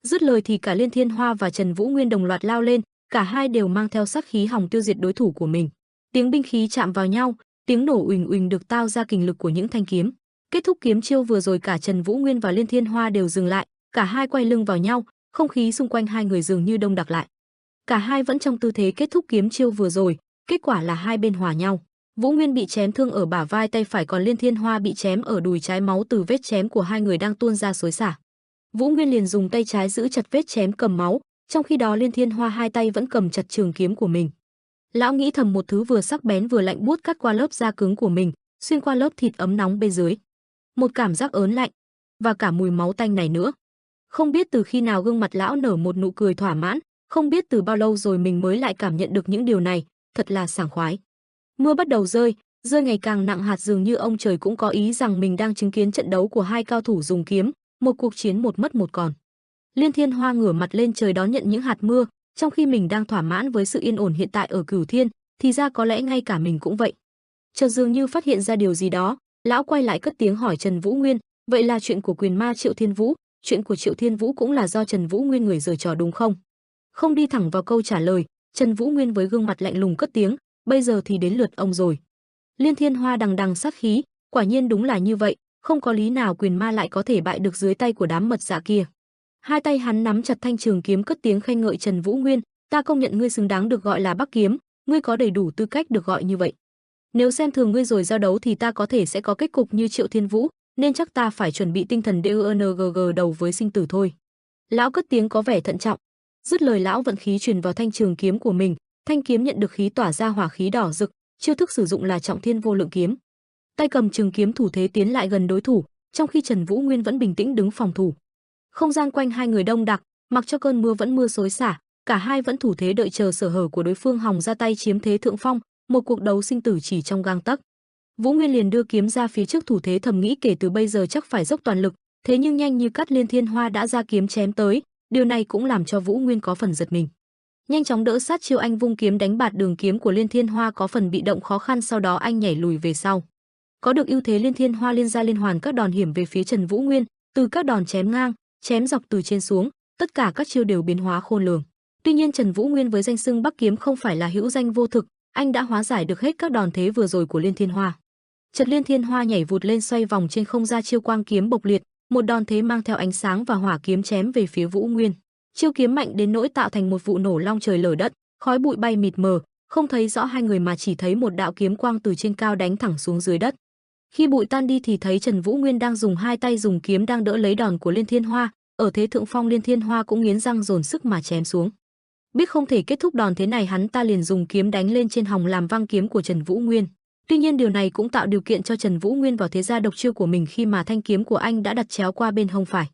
Dứt lời thì cả Liên Thiên Hoa và Trần Vũ Nguyên đồng loạt lao lên, cả hai đều mang theo sát khí hòng tiêu diệt đối thủ của mình. Tiếng binh khí chạm vào nhau, tiếng nổ uỳnh uỳnh được tạo ra kình lực của những thanh kiếm. Kết thúc kiếm chiêu vừa rồi, cả Trần Vũ Nguyên và Liên Thiên Hoa đều dừng lại, cả hai quay lưng vào nhau, không khí xung quanh hai người dường như đông đặc lại. Cả hai vẫn trong tư thế kết thúc kiếm chiêu vừa rồi, kết quả là hai bên hòa nhau. Vũ Nguyên bị chém thương ở bả vai tay phải, còn Liên Thiên Hoa bị chém ở đùi trái, máu từ vết chém của hai người đang tuôn ra xối xả. Vũ Nguyên liền dùng tay trái giữ chặt vết chém cầm máu, trong khi đó Liên Thiên Hoa hai tay vẫn cầm chặt trường kiếm của mình. Lão nghĩ thầm, một thứ vừa sắc bén vừa lạnh buốt cắt qua lớp da cứng của mình, xuyên qua lớp thịt ấm nóng bên dưới. Một cảm giác ớn lạnh và cả mùi máu tanh này nữa. Không biết từ khi nào gương mặt lão nở một nụ cười thỏa mãn, không biết từ bao lâu rồi mình mới lại cảm nhận được những điều này, thật là sảng khoái. Mưa bắt đầu rơi, rơi ngày càng nặng hạt, dường như ông trời cũng có ý rằng mình đang chứng kiến trận đấu của hai cao thủ dùng kiếm, một cuộc chiến một mất một còn. Liên Thiên Hoa ngửa mặt lên trời đón nhận những hạt mưa, trong khi mình đang thỏa mãn với sự yên ổn hiện tại ở Cửu Thiên, thì ra có lẽ ngay cả mình cũng vậy. Chợt dường như phát hiện ra điều gì đó, lão quay lại cất tiếng hỏi Trần Vũ Nguyên, vậy là chuyện của quyền ma Triệu Thiên Vũ, chuyện của Triệu Thiên Vũ cũng là do Trần Vũ Nguyên người giở trò đúng không? Không đi thẳng vào câu trả lời, Trần Vũ Nguyên với gương mặt lạnh lùng cất tiếng, bây giờ thì đến lượt ông rồi. Liên Thiên Hoa đằng đằng sát khí, quả nhiên đúng là như vậy, không có lý nào quyền ma lại có thể bại được dưới tay của đám mật dạ kia. Hai tay hắn nắm chặt thanh trường kiếm, cất tiếng khen ngợi Trần Vũ Nguyên, ta công nhận ngươi xứng đáng được gọi là Bắc Kiếm, ngươi có đầy đủ tư cách được gọi như vậy. Nếu xem thường ngươi rồi giao đấu thì ta có thể sẽ có kết cục như Triệu Thiên Vũ, nên chắc ta phải chuẩn bị tinh thần DNGG đầu với sinh tử thôi. Lão cất tiếng có vẻ thận trọng. Dứt lời lão vận khí truyền vào thanh trường kiếm của mình, thanh kiếm nhận được khí tỏa ra hỏa khí đỏ rực, chiêu thức sử dụng là Trọng Thiên Vô Lượng Kiếm. Tay cầm trường kiếm thủ thế tiến lại gần đối thủ, trong khi Trần Vũ Nguyên vẫn bình tĩnh đứng phòng thủ. Không gian quanh hai người đông đặc, mặc cho cơn mưa vẫn mưa xối xả, cả hai vẫn thủ thế đợi chờ sở hở của đối phương hòng ra tay chiếm thế thượng phong, một cuộc đấu sinh tử chỉ trong gang tấc. Vũ Nguyên liền đưa kiếm ra phía trước thủ thế, thầm nghĩ kể từ bây giờ chắc phải dốc toàn lực, thế nhưng nhanh như cắt Liên Thiên Hoa đã ra kiếm chém tới, điều này cũng làm cho Vũ Nguyên có phần giật mình. nhanh chóng đỡ sát chiêu, anh vung kiếm đánh bạt đường kiếm của Liên Thiên Hoa có phần bị động khó khăn, sau đó anh nhảy lùi về sau. Có được ưu thế, Liên Thiên Hoa liên ra liên hoàn các đòn hiểm về phía Trần Vũ Nguyên, từ các đòn chém ngang, chém dọc từ trên xuống, tất cả các chiêu đều biến hóa khôn lường. Tuy nhiên Trần Vũ Nguyên với danh xưng Bắc Kiếm không phải là hữu danh vô thực, anh đã hóa giải được hết các đòn thế vừa rồi của Liên Thiên Hoa. Chợt Liên Thiên Hoa nhảy vụt lên xoay vòng trên không ra chiêu quang kiếm bộc liệt, một đòn thế mang theo ánh sáng và hỏa kiếm chém về phía Vũ Nguyên. Chiêu kiếm mạnh đến nỗi tạo thành một vụ nổ long trời lở đất, khói bụi bay mịt mờ, không thấy rõ hai người mà chỉ thấy một đạo kiếm quang từ trên cao đánh thẳng xuống dưới đất. Khi bụi tan đi thì thấy Trần Vũ Nguyên đang dùng hai tay dùng kiếm đang đỡ lấy đòn của Liên Thiên Hoa, ở thế thượng phong Liên Thiên Hoa cũng nghiến răng dồn sức mà chém xuống. Biết không thể kết thúc đòn thế này, hắn ta liền dùng kiếm đánh lên trên hòng làm văng kiếm của Trần Vũ Nguyên. Tuy nhiên điều này cũng tạo điều kiện cho Trần Vũ Nguyên vào thế ra độc chiêu của mình khi mà thanh kiếm của anh đã đặt chéo qua bên hông phải.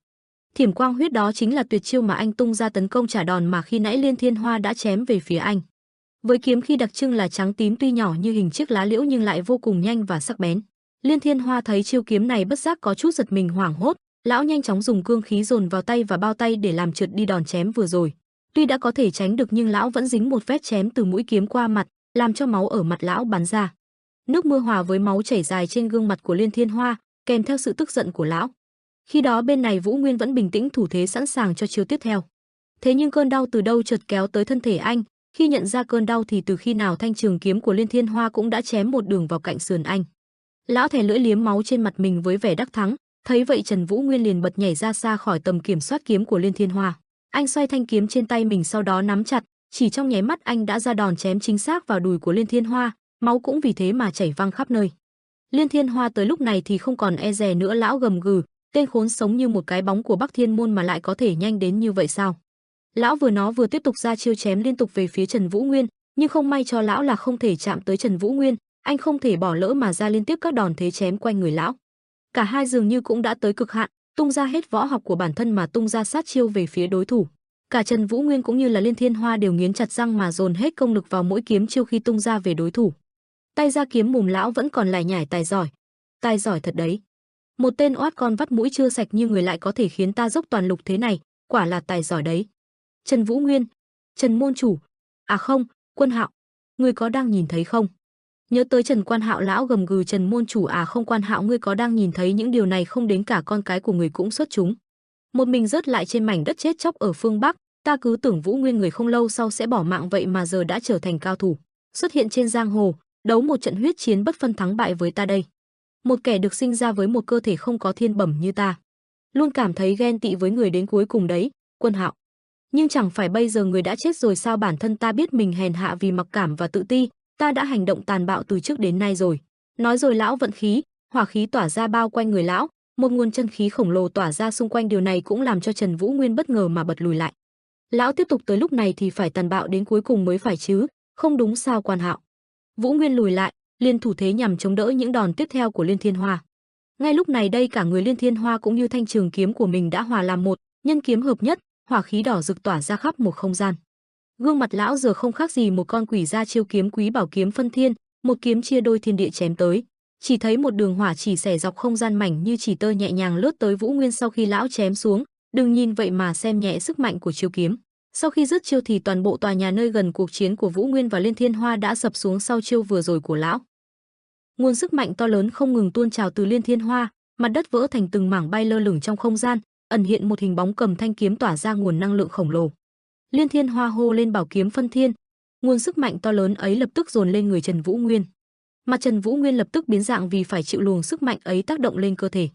Thiểm quang huyết, đó chính là tuyệt chiêu mà anh tung ra tấn công trả đòn mà khi nãy Liên Thiên Hoa đã chém về phía anh. Với kiếm khi đặc trưng là trắng tím, tuy nhỏ như hình chiếc lá liễu nhưng lại vô cùng nhanh và sắc bén. Liên Thiên Hoa thấy chiêu kiếm này bất giác có chút giật mình hoảng hốt, lão nhanh chóng dùng cương khí dồn vào tay và bao tay để làm trượt đi đòn chém vừa rồi. Tuy đã có thể tránh được nhưng lão vẫn dính một vết chém từ mũi kiếm qua mặt, làm cho máu ở mặt lão bắn ra. Nước mưa hòa với máu chảy dài trên gương mặt của Liên Thiên Hoa, kèm theo sự tức giận của lão. Khi đó bên này Vũ Nguyên vẫn bình tĩnh thủ thế sẵn sàng cho chiêu tiếp theo. Thế nhưng cơn đau từ đâu chợt kéo tới thân thể anh, khi nhận ra cơn đau thì từ khi nào thanh trường kiếm của Liên Thiên Hoa cũng đã chém một đường vào cạnh sườn anh. Lão thè lưỡi liếm máu trên mặt mình với vẻ đắc thắng, thấy vậy Trần Vũ Nguyên liền bật nhảy ra xa khỏi tầm kiểm soát kiếm của Liên Thiên Hoa. Anh xoay thanh kiếm trên tay mình sau đó nắm chặt, chỉ trong nháy mắt anh đã ra đòn chém chính xác vào đùi của Liên Thiên Hoa, máu cũng vì thế mà chảy văng khắp nơi. Liên Thiên Hoa tới lúc này thì không còn e dè nữa, lão gầm gừ, tên khốn sống như một cái bóng của Bắc Thiên Môn mà lại có thể nhanh đến như vậy sao? Lão vừa tiếp tục ra chiêu chém liên tục về phía Trần Vũ Nguyên, nhưng không may cho lão là không thể chạm tới Trần Vũ Nguyên, anh không thể bỏ lỡ mà ra liên tiếp các đòn thế chém quanh người lão. Cả hai dường như cũng đã tới cực hạn, tung ra hết võ học của bản thân mà tung ra sát chiêu về phía đối thủ. Cả Trần Vũ Nguyên cũng như là Liên Thiên Hoa đều nghiến chặt răng mà dồn hết công lực vào mỗi kiếm chiêu khi tung ra về đối thủ. Tay ra kiếm mồm lão vẫn còn lải nhải tài giỏi thật đấy. Một tên oát con vắt mũi chưa sạch như người lại có thể khiến ta dốc toàn lực thế này, quả là tài giỏi đấy. Trần Vũ Nguyên, Trần môn chủ, à không, Quân Hạo, ngươi có đang nhìn thấy không? Nhớ tới Trần Quan Hạo, lão gầm gừ, Trần môn chủ à không, Quan Hạo ngươi có đang nhìn thấy những điều này không? Đến cả con cái của người cũng xuất chúng. Một mình rớt lại trên mảnh đất chết chóc ở phương Bắc, ta cứ tưởng Vũ Nguyên người không lâu sau sẽ bỏ mạng, vậy mà giờ đã trở thành cao thủ, xuất hiện trên giang hồ, đấu một trận huyết chiến bất phân thắng bại với ta đây. Một kẻ được sinh ra với một cơ thể không có thiên bẩm như ta, luôn cảm thấy ghen tị với người đến cuối cùng đấy, Quân Hạo. Nhưng chẳng phải bây giờ người đã chết rồi sao? Bản thân ta biết mình hèn hạ vì mặc cảm và tự ti, ta đã hành động tàn bạo từ trước đến nay rồi. Nói rồi lão vận khí, hỏa khí tỏa ra bao quanh người lão, một nguồn chân khí khổng lồ tỏa ra xung quanh, điều này cũng làm cho Trần Vũ Nguyên bất ngờ mà bật lùi lại. Lão tiếp tục tới lúc này thì phải tàn bạo đến cuối cùng mới phải chứ, không đúng sao Quan Hạo? Vũ Nguyên lùi lại, liền thủ thế nhằm chống đỡ những đòn tiếp theo của Liên Thiên Hoa. Ngay lúc này đây cả người Liên Thiên Hoa cũng như thanh trường kiếm của mình đã hòa làm một, nhân kiếm hợp nhất, hỏa khí đỏ rực tỏa ra khắp một không gian. Gương mặt lão giờ không khác gì một con quỷ, ra chiêu kiếm Quý Bảo Kiếm Phân Thiên, một kiếm chia đôi thiên địa chém tới. Chỉ thấy một đường hỏa chỉ xẻ dọc không gian mảnh như chỉ tơ nhẹ nhàng lướt tới Vũ Nguyên sau khi lão chém xuống, đừng nhìn vậy mà xem nhẹ sức mạnh của chiêu kiếm. Sau khi dứt chiêu thì toàn bộ tòa nhà nơi gần cuộc chiến của Vũ Nguyên và Liên Thiên Hoa đã sập xuống sau chiêu vừa rồi của lão. Nguồn sức mạnh to lớn không ngừng tuôn trào từ Liên Thiên Hoa, mặt đất vỡ thành từng mảng bay lơ lửng trong không gian, ẩn hiện một hình bóng cầm thanh kiếm tỏa ra nguồn năng lượng khổng lồ. Liên Thiên Hoa hô lên Bảo Kiếm Phân Thiên, nguồn sức mạnh to lớn ấy lập tức dồn lên người Trần Vũ Nguyên. Mặt Trần Vũ Nguyên lập tức biến dạng vì phải chịu luồng sức mạnh ấy tác động lên cơ thể.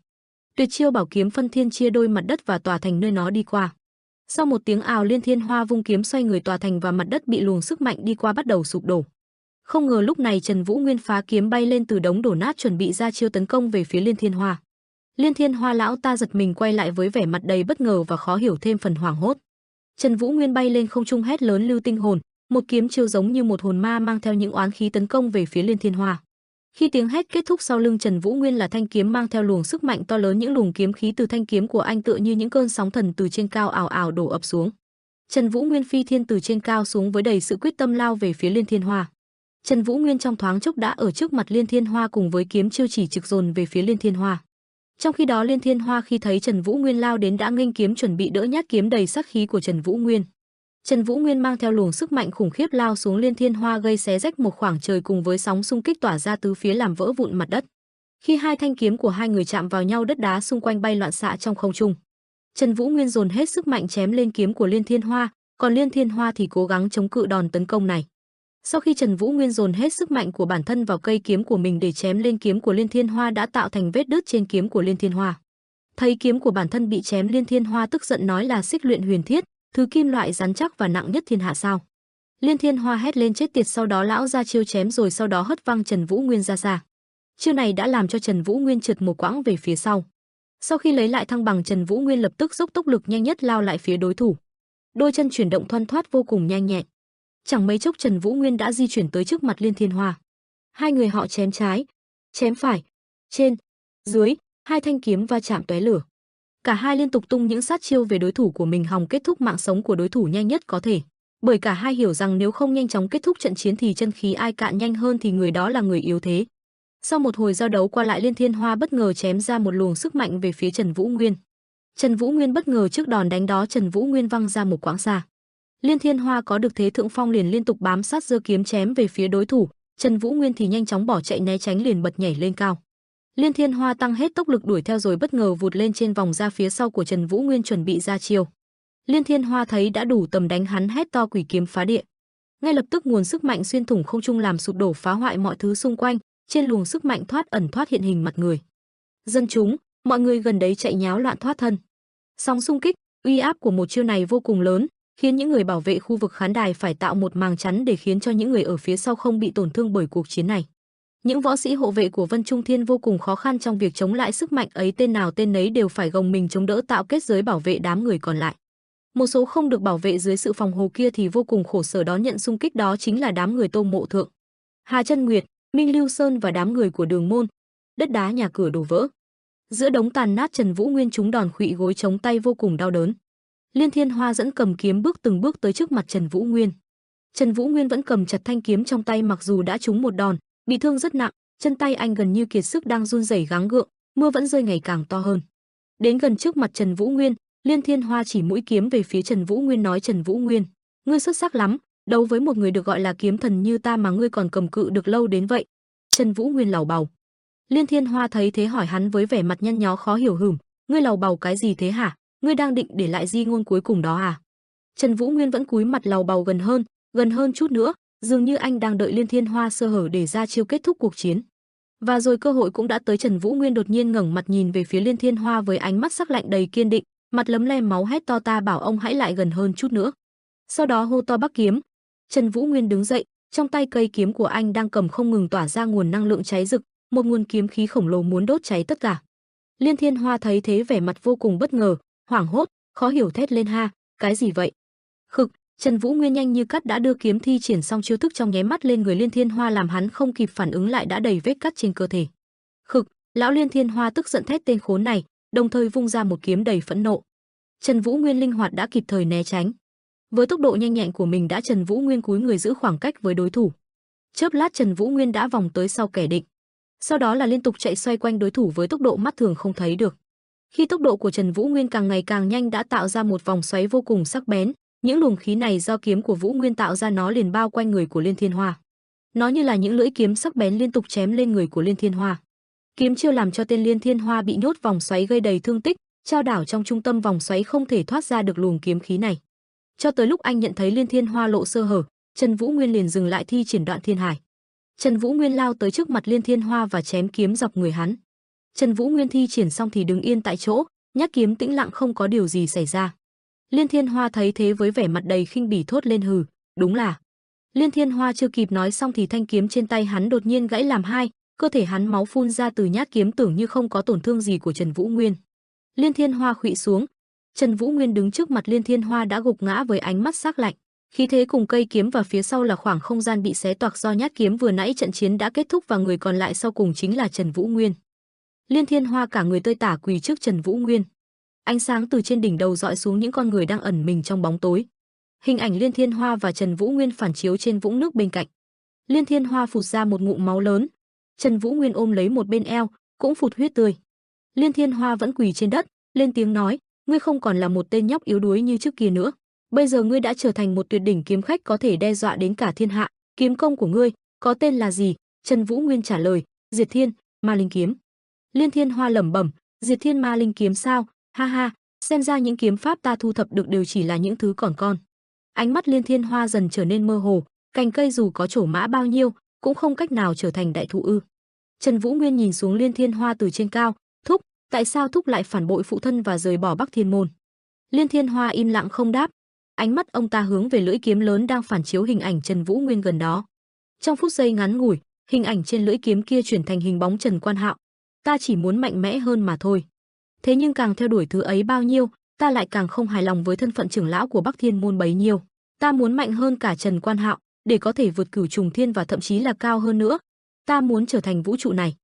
Tuyệt chiêu Bảo Kiếm Phân Thiên chia đôi mặt đất và tòa thành nơi nó đi qua. Sau một tiếng ào, Liên Thiên Hoa vung kiếm xoay người, tòa thành và mặt đất bị luồng sức mạnh đi qua bắt đầu sụp đổ. Không ngờ lúc này Trần Vũ Nguyên phá kiếm bay lên từ đống đổ nát chuẩn bị ra chiêu tấn công về phía Liên Thiên Hoa. Liên Thiên Hoa lão ta giật mình quay lại với vẻ mặt đầy bất ngờ và khó hiểu thêm phần hoảng hốt. Trần Vũ Nguyên bay lên không trung hét lớn Lưu Tinh Hồn, một kiếm chiêu giống như một hồn ma mang theo những oán khí tấn công về phía Liên Thiên Hoa. Khi tiếng hét kết thúc, sau lưng Trần Vũ Nguyên là thanh kiếm mang theo luồng sức mạnh to lớn, những luồng kiếm khí từ thanh kiếm của anh tựa như những cơn sóng thần từ trên cao ào ào đổ ập xuống. Trần Vũ Nguyên phi thiên từ trên cao xuống với đầy sự quyết tâm lao về phía Liên Thiên Hoa. Trần Vũ Nguyên trong thoáng chốc đã ở trước mặt Liên Thiên Hoa cùng với kiếm chiêu chỉ trực dồn về phía Liên Thiên Hoa. Trong khi đó Liên Thiên Hoa khi thấy Trần Vũ Nguyên lao đến đã nghênh kiếm chuẩn bị đỡ nhát kiếm đầy sát khí của Trần Vũ Nguyên. Trần Vũ Nguyên mang theo luồng sức mạnh khủng khiếp lao xuống Liên Thiên Hoa, gây xé rách một khoảng trời cùng với sóng xung kích tỏa ra tứ phía làm vỡ vụn mặt đất. Khi hai thanh kiếm của hai người chạm vào nhau, đất đá xung quanh bay loạn xạ trong không trung. Trần Vũ Nguyên dồn hết sức mạnh chém lên kiếm của Liên Thiên Hoa, còn Liên Thiên Hoa thì cố gắng chống cự đòn tấn công này. Sau khi Trần Vũ Nguyên dồn hết sức mạnh của bản thân vào cây kiếm của mình để chém lên kiếm của Liên Thiên Hoa, đã tạo thành vết đứt trên kiếm của Liên Thiên Hoa. Thấy kiếm của bản thân bị chém, Liên Thiên Hoa tức giận nói là xích luyện huyền thiết, thứ kim loại rắn chắc và nặng nhất thiên hạ sao? Liên Thiên Hoa hét lên chết tiệt, sau đó lão ra chiêu chém rồi sau đó hất văng Trần Vũ Nguyên ra xa. Chiêu này đã làm cho Trần Vũ Nguyên trượt một quãng về phía sau. Sau khi lấy lại thăng bằng, Trần Vũ Nguyên lập tức dốc tốc lực nhanh nhất lao lại phía đối thủ. Đôi chân chuyển động thoăn thoắt vô cùng nhanh nhẹn. Chẳng mấy chốc Trần Vũ Nguyên đã di chuyển tới trước mặt Liên Thiên Hoa. Hai người họ chém trái, chém phải, trên, dưới, hai thanh kiếm va chạm tóe lửa. Cả hai liên tục tung những sát chiêu về đối thủ của mình, hòng kết thúc mạng sống của đối thủ nhanh nhất có thể. Bởi cả hai hiểu rằng nếu không nhanh chóng kết thúc trận chiến thì chân khí ai cạn nhanh hơn thì người đó là người yếu thế. Sau một hồi giao đấu qua lại, Liên Thiên Hoa bất ngờ chém ra một luồng sức mạnh về phía Trần Vũ Nguyên. Trần Vũ Nguyên bất ngờ trước đòn đánh đó, Trần Vũ Nguyên văng ra một quãng xa. Liên Thiên Hoa có được thế thượng phong liền liên tục bám sát giơ kiếm chém về phía đối thủ, Trần Vũ Nguyên thì nhanh chóng bỏ chạy né tránh, liền bật nhảy lên cao. Liên Thiên Hoa tăng hết tốc lực đuổi theo rồi bất ngờ vụt lên trên vòng ra phía sau của Trần Vũ Nguyên chuẩn bị ra chiêu. Liên Thiên Hoa thấy đã đủ tầm đánh, hắn hét to quỷ kiếm phá địa. Ngay lập tức nguồn sức mạnh xuyên thủng không trung làm sụp đổ phá hoại mọi thứ xung quanh, trên luồng sức mạnh thoát ẩn thoát hiện hình mặt người. Dân chúng, mọi người gần đấy chạy nháo loạn thoát thân. Sóng xung kích, uy áp của một chiêu này vô cùng lớn, khiến những người bảo vệ khu vực khán đài phải tạo một màng chắn để khiến cho những người ở phía sau không bị tổn thương bởi cuộc chiến này. Những võ sĩ hộ vệ của Vân Trung Thiên vô cùng khó khăn trong việc chống lại sức mạnh ấy, tên nào tên nấy đều phải gồng mình chống đỡ tạo kết giới bảo vệ đám người còn lại. Một số không được bảo vệ dưới sự phòng hộ kia thì vô cùng khổ sở đón nhận xung kích, đó chính là đám người Tô Mộ Thượng, Hà Chân Nguyệt, Minh Lưu Sơn và đám người của Đường Môn. Đất đá nhà cửa đổ vỡ. Giữa đống tàn nát, Trần Vũ Nguyên trúng đòn khuỵu gối chống tay vô cùng đau đớn. Liên Thiên Hoa dẫn cầm kiếm bước từng bước tới trước mặt Trần Vũ Nguyên. Trần Vũ Nguyên vẫn cầm chặt thanh kiếm trong tay, mặc dù đã trúng một đòn, bị thương rất nặng, chân tay anh gần như kiệt sức đang run rẩy gắng gượng, mưa vẫn rơi ngày càng to hơn. Đến gần trước mặt Trần Vũ Nguyên, Liên Thiên Hoa chỉ mũi kiếm về phía Trần Vũ Nguyên nói: Trần Vũ Nguyên, ngươi xuất sắc lắm, đấu với một người được gọi là kiếm thần như ta mà ngươi còn cầm cự được lâu đến vậy. Trần Vũ Nguyên lầu bầu. Liên Thiên Hoa thấy thế hỏi hắn với vẻ mặt nhăn nhó khó hiểu: ngươi lầu bầu cái gì thế hả? Ngươi đang định để lại di ngôn cuối cùng đó à? Trần Vũ Nguyên vẫn cúi mặt lầu bầu gần hơn chút nữa, dường như anh đang đợi Liên Thiên Hoa sơ hở để ra chiêu kết thúc cuộc chiến. Và rồi cơ hội cũng đã tới, Trần Vũ Nguyên đột nhiên ngẩng mặt nhìn về phía Liên Thiên Hoa với ánh mắt sắc lạnh đầy kiên định, mặt lấm lem máu, hét to: ta bảo ông hãy lại gần hơn chút nữa. Sau đó hô to: Bắc kiếm. Trần Vũ Nguyên đứng dậy, trong tay cây kiếm của anh đang cầm không ngừng tỏa ra nguồn năng lượng cháy rực, một nguồn kiếm khí khổng lồ muốn đốt cháy tất cả. Liên Thiên Hoa thấy thế vẻ mặt vô cùng bất ngờ, hoảng hốt, khó hiểu thét lên: ha, cái gì vậy? Khực. Trần Vũ Nguyên nhanh như cắt đã đưa kiếm thi triển xong chiêu thức trong nháy mắt lên người Liên Thiên Hoa, làm hắn không kịp phản ứng lại đã đầy vết cắt trên cơ thể. Khực. Lão Liên Thiên Hoa tức giận thét tên khốn này, đồng thời vung ra một kiếm đầy phẫn nộ. Trần Vũ Nguyên linh hoạt đã kịp thời né tránh. Với tốc độ nhanh nhẹn của mình đã Trần Vũ Nguyên cúi người giữ khoảng cách với đối thủ. Chớp lát Trần Vũ Nguyên đã vòng tới sau kẻ địch. Sau đó là liên tục chạy xoay quanh đối thủ với tốc độ mắt thường không thấy được. Khi tốc độ của Trần Vũ Nguyên càng ngày càng nhanh đã tạo ra một vòng xoáy vô cùng sắc bén, những luồng khí này do kiếm của Vũ Nguyên tạo ra, nó liền bao quanh người của Liên Thiên Hoa. Nó như là những lưỡi kiếm sắc bén liên tục chém lên người của Liên Thiên Hoa. Kiếm chiêu làm cho tên Liên Thiên Hoa bị nhốt vòng xoáy gây đầy thương tích, trao đảo trong trung tâm vòng xoáy không thể thoát ra được luồng kiếm khí này. Cho tới lúc anh nhận thấy Liên Thiên Hoa lộ sơ hở, Trần Vũ Nguyên liền dừng lại thi triển Đoạn Thiên Hải. Trần Vũ Nguyên lao tới trước mặt Liên Thiên Hoa và chém kiếm dọc người hắn. Trần Vũ Nguyên thi triển xong thì đứng yên tại chỗ, nhát kiếm tĩnh lặng không có điều gì xảy ra. Liên Thiên Hoa thấy thế với vẻ mặt đầy khinh bỉ thốt lên: hừ, đúng là. Liên Thiên Hoa chưa kịp nói xong thì thanh kiếm trên tay hắn đột nhiên gãy làm hai, cơ thể hắn máu phun ra từ nhát kiếm tưởng như không có tổn thương gì của Trần Vũ Nguyên. Liên Thiên Hoa khuỵu xuống, Trần Vũ Nguyên đứng trước mặt Liên Thiên Hoa đã gục ngã với ánh mắt sắc lạnh. Khí thế cùng cây kiếm và phía sau là khoảng không gian bị xé toạc do nhát kiếm vừa nãy. Trận chiến đã kết thúc và người còn lại sau cùng chính là Trần Vũ Nguyên. Liên Thiên Hoa cả người tơi tả quỳ trước Trần Vũ Nguyên. Ánh sáng từ trên đỉnh đầu dọi xuống những con người đang ẩn mình trong bóng tối. Hình ảnh Liên Thiên Hoa và Trần Vũ Nguyên phản chiếu trên vũng nước bên cạnh. Liên Thiên Hoa phụt ra một ngụm máu lớn. Trần Vũ Nguyên ôm lấy một bên eo, cũng phụt huyết tươi. Liên Thiên Hoa vẫn quỳ trên đất, lên tiếng nói: ngươi không còn là một tên nhóc yếu đuối như trước kia nữa. Bây giờ ngươi đã trở thành một tuyệt đỉnh kiếm khách có thể đe dọa đến cả thiên hạ. Kiếm công của ngươi có tên là gì? Trần Vũ Nguyên trả lời, Diệt Thiên Ma Linh Kiếm. Liên Thiên Hoa lẩm bẩm, Diệt Thiên Ma Linh Kiếm sao? Ha ha, xem ra những kiếm pháp ta thu thập được đều chỉ là những thứ còn con. Ánh mắt Liên Thiên Hoa dần trở nên mơ hồ, cành cây dù có trổ mã bao nhiêu cũng không cách nào trở thành đại thụ ư? Trần Vũ Nguyên nhìn xuống Liên Thiên Hoa từ trên cao, thúc, tại sao thúc lại phản bội phụ thân và rời bỏ Bắc Thiên môn? Liên Thiên Hoa im lặng không đáp. Ánh mắt ông ta hướng về lưỡi kiếm lớn đang phản chiếu hình ảnh Trần Vũ Nguyên gần đó. Trong phút giây ngắn ngủi, hình ảnh trên lưỡi kiếm kia chuyển thành hình bóng Trần Quan Hạo. Ta chỉ muốn mạnh mẽ hơn mà thôi. Thế nhưng càng theo đuổi thứ ấy bao nhiêu, ta lại càng không hài lòng với thân phận trưởng lão của Bắc Thiên môn bấy nhiêu. Ta muốn mạnh hơn cả Trần Quan Hạo, để có thể vượt cửu trùng thiên và thậm chí là cao hơn nữa. Ta muốn trở thành vũ trụ này.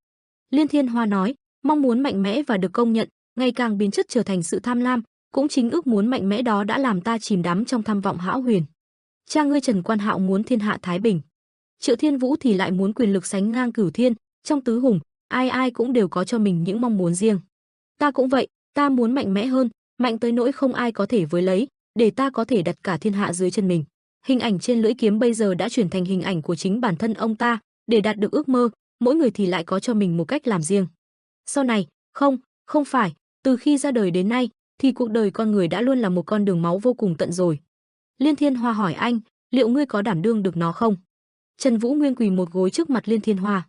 Liên Thiên Hoa nói, mong muốn mạnh mẽ và được công nhận, ngày càng biến chất trở thành sự tham lam, cũng chính ước muốn mạnh mẽ đó đã làm ta chìm đắm trong tham vọng hão huyền. Cha ngươi Trần Quan Hạo muốn thiên hạ thái bình, Triệu Thiên Vũ thì lại muốn quyền lực sánh ngang cửu thiên, trong tứ hùng, ai ai cũng đều có cho mình những mong muốn riêng. Ta cũng vậy, ta muốn mạnh mẽ hơn, mạnh tới nỗi không ai có thể với lấy, để ta có thể đặt cả thiên hạ dưới chân mình. Hình ảnh trên lưỡi kiếm bây giờ đã chuyển thành hình ảnh của chính bản thân ông ta, để đạt được ước mơ, mỗi người thì lại có cho mình một cách làm riêng. Sau này, không phải, từ khi ra đời đến nay, thì cuộc đời con người đã luôn là một con đường máu vô cùng tận rồi. Liên Thiên Hoa hỏi anh, liệu ngươi có đảm đương được nó không? Trần Vũ Nguyên quỳ một gối trước mặt Liên Thiên Hoa.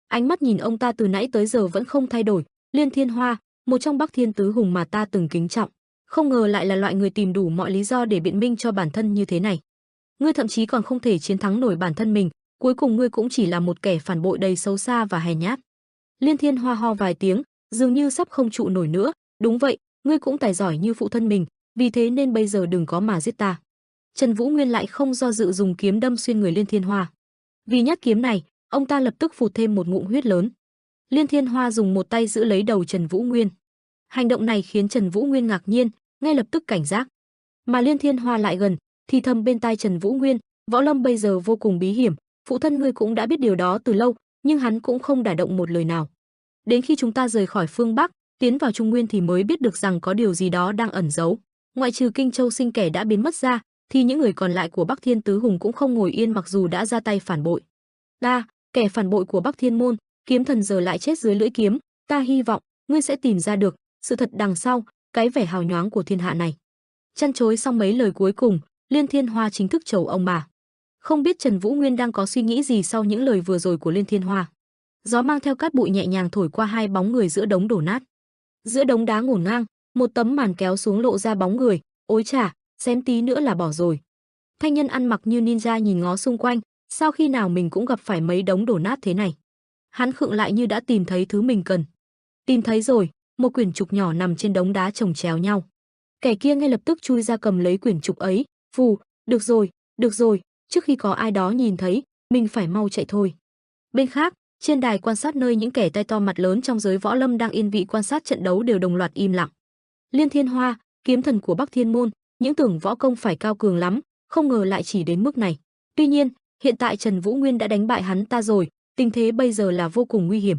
Ánh mắt nhìn ông ta từ nãy tới giờ vẫn không thay đổi. Liên Thiên Hoa, một trong Bắc Thiên tứ hùng mà ta từng kính trọng, không ngờ lại là loại người tìm đủ mọi lý do để biện minh cho bản thân như thế này. Ngươi thậm chí còn không thể chiến thắng nổi bản thân mình, cuối cùng ngươi cũng chỉ là một kẻ phản bội đầy xấu xa và hèn nhát. Liên Thiên Hoa ho vài tiếng, dường như sắp không trụ nổi nữa. Đúng vậy, ngươi cũng tài giỏi như phụ thân mình, vì thế nên bây giờ đừng có mà giết ta. Trần Vũ Nguyên lại không do dự dùng kiếm đâm xuyên người Liên Thiên Hoa. Vì nhát kiếm này, ông ta lập tức phụt thêm một ngụm huyết lớn. Liên Thiên Hoa dùng một tay giữ lấy đầu Trần Vũ Nguyên. Hành động này khiến Trần Vũ Nguyên ngạc nhiên, ngay lập tức cảnh giác. Mà Liên Thiên Hoa lại gần, thì thầm bên tai Trần Vũ Nguyên, võ lâm bây giờ vô cùng bí hiểm, phụ thân ngươi cũng đã biết điều đó từ lâu, nhưng hắn cũng không đả động một lời nào. Đến khi chúng ta rời khỏi phương Bắc, tiến vào Trung Nguyên thì mới biết được rằng có điều gì đó đang ẩn giấu. Ngoại trừ Kinh Châu Sinh kẻ đã biến mất ra, thì những người còn lại của Bắc Thiên tứ hùng cũng không ngồi yên mặc dù đã ra tay phản bội. Ta, kẻ phản bội của Bắc Thiên môn, kiếm thần giờ lại chết dưới lưỡi kiếm, ta hy vọng ngươi sẽ tìm ra được sự thật đằng sau cái vẻ hào nhoáng của thiên hạ này. Chăn chối xong mấy lời cuối cùng, Liên Thiên Hoa chính thức chầu ông bà. Không biết Trần Vũ Nguyên đang có suy nghĩ gì sau những lời vừa rồi của Liên Thiên Hoa. Gió mang theo cát bụi nhẹ nhàng thổi qua hai bóng người giữa đống đổ nát. Giữa đống đá ngổn ngang, một tấm màn kéo xuống lộ ra bóng người, ôi chà, xém tí nữa là bỏ rồi. Thanh nhân ăn mặc như ninja nhìn ngó xung quanh, sao khi nào mình cũng gặp phải mấy đống đổ nát thế này. Hắn khựng lại như đã tìm thấy thứ mình cần. Tìm thấy rồi, một quyển trục nhỏ nằm trên đống đá chồng chéo nhau. Kẻ kia ngay lập tức chui ra cầm lấy quyển trục ấy, phù, được rồi, trước khi có ai đó nhìn thấy, mình phải mau chạy thôi. Bên khác, trên đài quan sát nơi những kẻ tay to mặt lớn trong giới võ lâm đang yên vị quan sát trận đấu đều đồng loạt im lặng. Liên Thiên Hoa, kiếm thần của Bắc Thiên môn, những tưởng võ công phải cao cường lắm, không ngờ lại chỉ đến mức này. Tuy nhiên, hiện tại Trần Vũ Nguyên đã đánh bại hắn ta rồi, tình thế bây giờ là vô cùng nguy hiểm.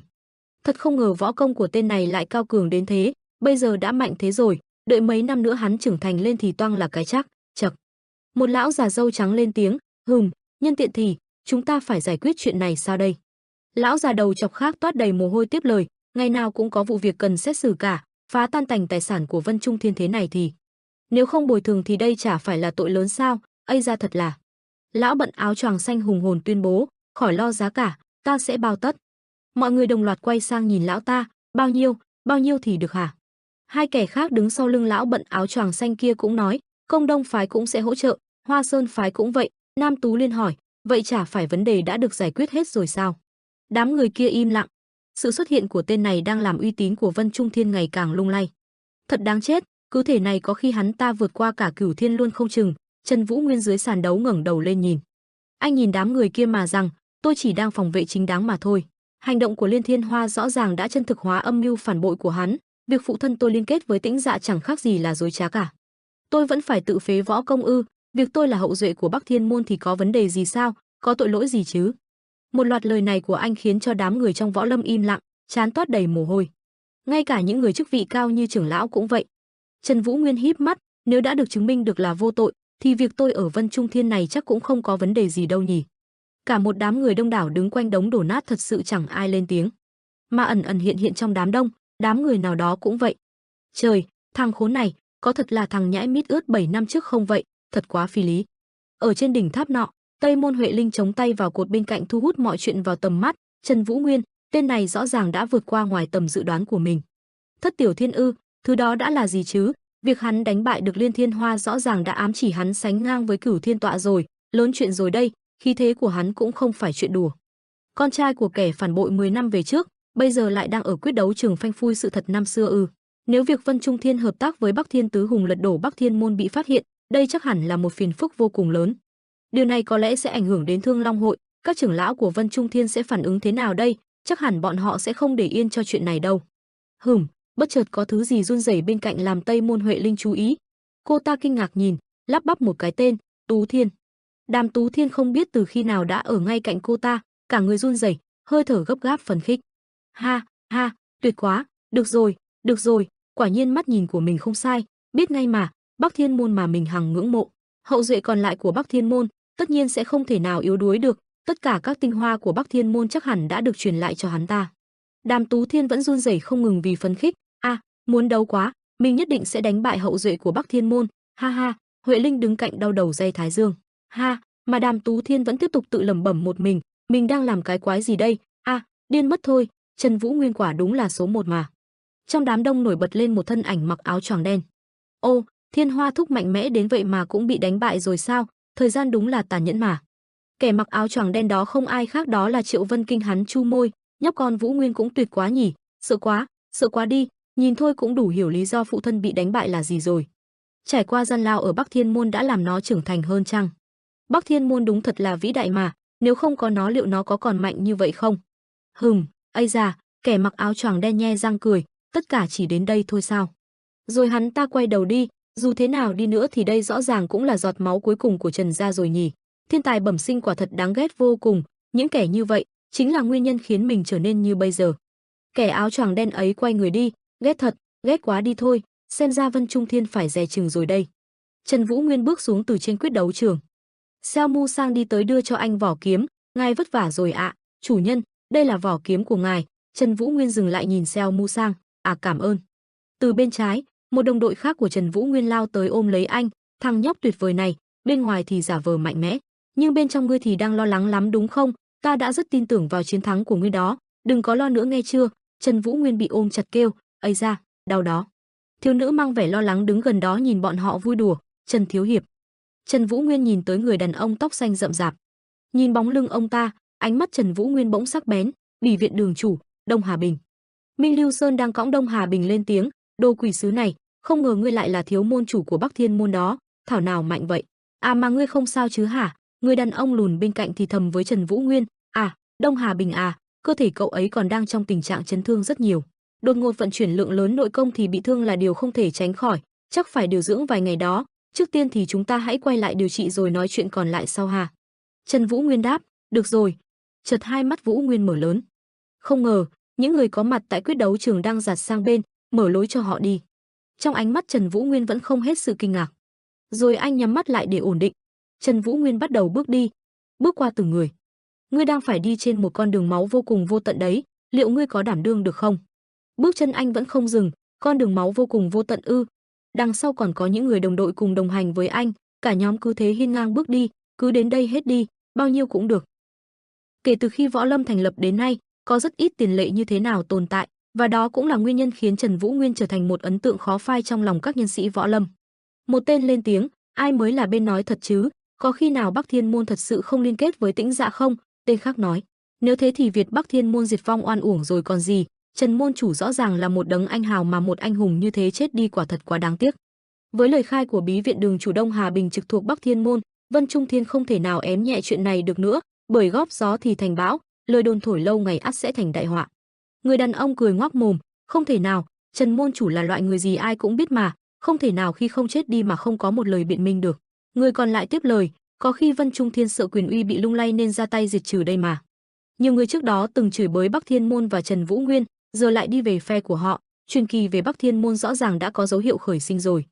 Thật không ngờ võ công của tên này lại cao cường đến thế, bây giờ đã mạnh thế rồi, đợi mấy năm nữa hắn trưởng thành lên thì toang là cái chắc. Chậc. Một lão già râu trắng lên tiếng, nhân tiện thì, chúng ta phải giải quyết chuyện này sao đây? Lão già đầu chọc khác toát đầy mồ hôi tiếp lời, ngày nào cũng có vụ việc cần xét xử cả, phá tan tành tài sản của Vân Trung Thiên thế này thì, nếu không bồi thường thì đây chả phải là tội lớn sao? Ây ra thật là. Lão bận áo choàng xanh hùng hồn tuyên bố, khỏi lo giá cả, ta sẽ bao tất. Mọi người đồng loạt quay sang nhìn lão ta, bao nhiêu thì được hả? Hai kẻ khác đứng sau lưng lão bận áo choàng xanh kia cũng nói, Công Đông phái cũng sẽ hỗ trợ, Hoa Sơn phái cũng vậy. Nam Tú Liên hỏi, vậy chả phải vấn đề đã được giải quyết hết rồi sao? Đám người kia im lặng. Sự xuất hiện của tên này đang làm uy tín của Vân Trung Thiên ngày càng lung lay. Thật đáng chết, cứ thể này có khi hắn ta vượt qua cả Cửu Thiên luôn không chừng. Trần Vũ Nguyên dưới sàn đấu ngẩng đầu lên nhìn. Anh nhìn đám người kia mà rằng, tôi chỉ đang phòng vệ chính đáng mà thôi. Hành động của Liên Thiên Hoa rõ ràng đã chân thực hóa âm mưu phản bội của hắn. Việc phụ thân tôi liên kết với Tĩnh Dạ chẳng khác gì là dối trá cả. Tôi vẫn phải tự phế võ công ư? Việc tôi là hậu duệ của Bắc Thiên môn thì có vấn đề gì sao? Có tội lỗi gì chứ? Một loạt lời này của anh khiến cho đám người trong võ lâm im lặng, trán toát đầy mồ hôi. Ngay cả những người chức vị cao như trưởng lão cũng vậy. Trần Vũ Nguyên híp mắt, nếu đã được chứng minh được là vô tội, thì việc tôi ở Vân Trung Thiên này chắc cũng không có vấn đề gì đâu nhỉ. Cả một đám người đông đảo đứng quanh đống đổ nát thật sự chẳng ai lên tiếng. Mà ẩn ẩn hiện hiện trong đám đông, đám người nào đó cũng vậy. Trời, thằng khốn này, có thật là thằng nhãi mít ướt 7 năm trước không vậy, thật quá phi lý. Ở trên đỉnh tháp nọ, Tây Môn Huệ Linh chống tay vào cột bên cạnh thu hút mọi chuyện vào tầm mắt, Trần Vũ Nguyên, tên này rõ ràng đã vượt qua ngoài tầm dự đoán của mình. Thất tiểu thiên ư, thứ đó đã là gì chứ? Việc hắn đánh bại được Liên Thiên Hoa rõ ràng đã ám chỉ hắn sánh ngang với Cửu Thiên Tọa rồi, lớn chuyện rồi đây, khí thế của hắn cũng không phải chuyện đùa. Con trai của kẻ phản bội 10 năm về trước, bây giờ lại đang ở quyết đấu trường phanh phui sự thật năm xưa ư? Nếu việc Vân Trung Thiên hợp tác với Bắc Thiên Tứ Hùng lật đổ Bắc Thiên môn bị phát hiện, đây chắc hẳn là một phiền phức vô cùng lớn. Điều này có lẽ sẽ ảnh hưởng đến Thương Long hội, các trưởng lão của Vân Trung Thiên sẽ phản ứng thế nào đây? Chắc hẳn bọn họ sẽ không để yên cho chuyện này đâu. Bất chợt có thứ gì run rẩy bên cạnh làm Tây Môn Huệ Linh chú ý. Cô ta kinh ngạc nhìn, lắp bắp một cái tên, Tú Thiên. Đàm Tú Thiên không biết từ khi nào đã ở ngay cạnh cô ta, cả người run rẩy, hơi thở gấp gáp phấn khích. Ha, ha, tuyệt quá, được rồi, quả nhiên mắt nhìn của mình không sai, biết ngay mà, Bắc Thiên môn mà mình hằng ngưỡng mộ, hậu duệ còn lại của Bắc Thiên môn, tất nhiên sẽ không thể nào yếu đuối được, tất cả các tinh hoa của Bắc Thiên môn chắc hẳn đã được truyền lại cho hắn ta. Đàm Tú Thiên vẫn run rẩy không ngừng vì phấn khích, muốn đấu quá, mình nhất định sẽ đánh bại hậu duệ của Bắc Thiên môn, ha ha. Huệ Linh đứng cạnh đau đầu day thái dương, mà Đàm Tú Thiên vẫn tiếp tục tự lẩm bẩm một mình đang làm cái quái gì đây, điên mất thôi, Trần Vũ Nguyên quả đúng là số 1 mà. Trong đám đông nổi bật lên một thân ảnh mặc áo choàng đen. Ô, Thiên Hoa thúc mạnh mẽ đến vậy mà cũng bị đánh bại rồi sao, thời gian đúng là tàn nhẫn mà. Kẻ mặc áo choàng đen đó không ai khác đó là Triệu Vân Kinh, hắn chu môi, nhóc con Vũ Nguyên cũng tuyệt quá nhỉ, sợ quá đi, nhìn thôi cũng đủ hiểu lý do phụ thân bị đánh bại là gì rồi. Trải qua gian lao ở Bắc Thiên môn đã làm nó trưởng thành hơn chăng? Bắc Thiên môn đúng thật là vĩ đại mà, nếu không có nó liệu nó có còn mạnh như vậy không? Ây da, kẻ mặc áo choàng đen nhe răng cười, tất cả chỉ đến đây thôi sao? Rồi hắn ta quay đầu đi, dù thế nào đi nữa thì đây rõ ràng cũng là giọt máu cuối cùng của Trần gia rồi nhỉ. Thiên tài bẩm sinh quả thật đáng ghét vô cùng, những kẻ như vậy chính là nguyên nhân khiến mình trở nên như bây giờ. Kẻ áo choàng đen ấy quay người đi, ghét thật, ghét quá đi thôi, xem ra Vân Trung Thiên phải dè chừng rồi đây. Trần Vũ Nguyên bước xuống từ trên quyết đấu trường. Xiao Mu Sang đi tới đưa cho anh vỏ kiếm, ngài vất vả rồi ạ, chủ nhân, đây là vỏ kiếm của ngài. Trần Vũ Nguyên dừng lại nhìn Xiao Mu Sang, cảm ơn. Từ bên trái, một đồng đội khác của Trần Vũ Nguyên lao tới ôm lấy anh, thằng nhóc tuyệt vời này, bên ngoài thì giả vờ mạnh mẽ, nhưng bên trong ngươi thì đang lo lắng lắm đúng không? Ta đã rất tin tưởng vào chiến thắng của ngươi đó, đừng có lo nữa nghe chưa? Trần Vũ Nguyên bị ôm chặt kêu, ây da, đau đó. Thiếu nữ mang vẻ lo lắng đứng gần đó nhìn bọn họ vui đùa, Trần thiếu hiệp. Trần Vũ Nguyên nhìn tới người đàn ông tóc xanh rậm rạp, nhìn bóng lưng ông ta, ánh mắt Trần Vũ Nguyên bỗng sắc bén, Bỉ viện đường chủ, Đông Hà Bình. Minh Lưu Sơn đang cõng Đông Hà Bình lên tiếng, đồ quỷ sứ này, không ngờ ngươi lại là thiếu môn chủ của Bắc Thiên môn đó, thảo nào mạnh vậy? Mà ngươi không sao chứ hả? Người đàn ông lùn bên cạnh thì thầm với Trần Vũ Nguyên, Đông Hà Bình cơ thể cậu ấy còn đang trong tình trạng chấn thương rất nhiều. Đột ngột vận chuyển lượng lớn nội công thì bị thương là điều không thể tránh khỏi, chắc phải điều dưỡng vài ngày đó. Trước tiên thì chúng ta hãy quay lại điều trị rồi nói chuyện còn lại sau hà. Trần Vũ Nguyên đáp, được rồi. Chợt hai mắt Vũ Nguyên mở lớn. Không ngờ, những người có mặt tại quyết đấu trường đang giạt sang bên, mở lối cho họ đi. Trong ánh mắt Trần Vũ Nguyên vẫn không hết sự kinh ngạc. Rồi anh nhắm mắt lại để ổn định. Trần Vũ Nguyên bắt đầu bước đi, bước qua từng người. Ngươi đang phải đi trên một con đường máu vô cùng vô tận đấy, liệu ngươi có đảm đương được không? Bước chân anh vẫn không dừng, con đường máu vô cùng vô tận ư? Đằng sau còn có những người đồng đội cùng đồng hành với anh, cả nhóm cứ thế hiên ngang bước đi, cứ đến đây hết đi, bao nhiêu cũng được. Kể từ khi Võ Lâm thành lập đến nay, có rất ít tiền lệ như thế nào tồn tại, và đó cũng là nguyên nhân khiến Trần Vũ Nguyên trở thành một ấn tượng khó phai trong lòng các nhân sĩ Võ Lâm. Một tên lên tiếng, ai mới là bên nói thật chứ, có khi nào Bắc Thiên môn thật sự không liên kết với Tĩnh Dạ không? Tên khác nói, nếu thế thì Việt Bắc Thiên môn diệt vong oan uổng rồi còn gì, Trần môn chủ rõ ràng là một đấng anh hào mà một anh hùng như thế chết đi quả thật quá đáng tiếc. Với lời khai của bí viện đường chủ Đông Hà Bình trực thuộc Bắc Thiên môn, Vân Trung Thiên không thể nào ém nhẹ chuyện này được nữa, bởi góp gió thì thành bão, lời đồn thổi lâu ngày ắt sẽ thành đại họa. Người đàn ông cười ngoác mồm, không thể nào, Trần môn chủ là loại người gì ai cũng biết mà, không thể nào khi không chết đi mà không có một lời biện minh được. Người còn lại tiếp lời, có khi Vân Trung Thiên sợ quyền uy bị lung lay nên ra tay diệt trừ đây mà. Nhiều người trước đó từng chửi bới Bắc Thiên môn và Trần Vũ Nguyên, giờ lại đi về phe của họ, truyền kỳ về Bắc Thiên môn rõ ràng đã có dấu hiệu khởi sinh rồi.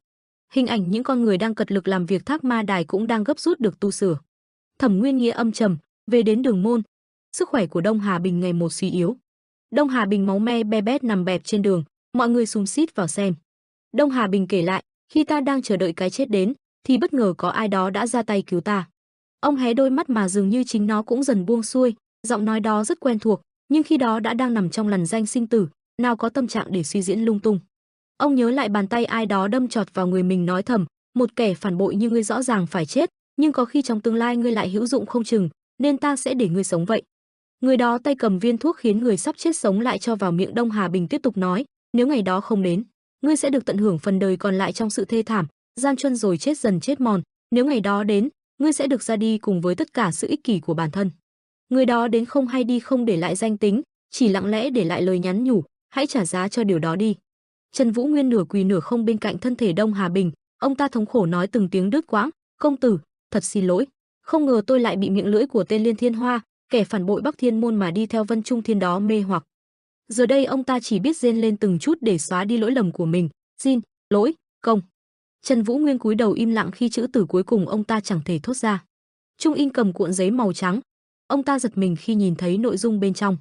Hình ảnh những con người đang cật lực làm việc thác ma đài cũng đang gấp rút được tu sửa. Thẩm Nguyên Nghĩa âm trầm, về đến đường môn. Sức khỏe của Đông Hà Bình ngày một suy yếu. Đông Hà Bình máu me be bét nằm bẹp trên đường, mọi người xúm xít vào xem. Đông Hà Bình kể lại, khi ta đang chờ đợi cái chết đến, thì bất ngờ có ai đó đã ra tay cứu ta. Ông hé đôi mắt mà dường như chính nó cũng dần buông xuôi, giọng nói đó rất quen thuộc, nhưng khi đó đã đang nằm trong lằn ranh sinh tử, nào có tâm trạng để suy diễn lung tung. Ông nhớ lại bàn tay ai đó đâm chọt vào người mình nói thầm, một kẻ phản bội như ngươi rõ ràng phải chết, nhưng có khi trong tương lai ngươi lại hữu dụng không chừng, nên ta sẽ để ngươi sống vậy. Người đó tay cầm viên thuốc khiến người sắp chết sống lại cho vào miệng. Đông Hà Bình tiếp tục nói, nếu ngày đó không đến, ngươi sẽ được tận hưởng phần đời còn lại trong sự thê thảm, gian truân rồi chết dần chết mòn. Nếu ngày đó đến, ngươi sẽ được ra đi cùng với tất cả sự ích kỷ của bản thân. Người đó đến không hay đi không để lại danh tính, chỉ lặng lẽ để lại lời nhắn nhủ, hãy trả giá cho điều đó đi. Trần Vũ Nguyên nửa quỳ nửa không bên cạnh thân thể Đông Hà Bình, ông ta thống khổ nói từng tiếng đứt quãng, công tử, thật xin lỗi, không ngờ tôi lại bị miệng lưỡi của tên Liên Thiên Hoa, kẻ phản bội Bắc Thiên môn mà đi theo Vân Trung Thiên đó mê hoặc. Giờ đây ông ta chỉ biết rên lên từng chút để xóa đi lỗi lầm của mình, xin lỗi, công. Trần Vũ Nguyên cúi đầu im lặng khi chữ từ cuối cùng ông ta chẳng thể thốt ra. Trung In cầm cuộn giấy màu trắng, ông ta giật mình khi nhìn thấy nội dung bên trong.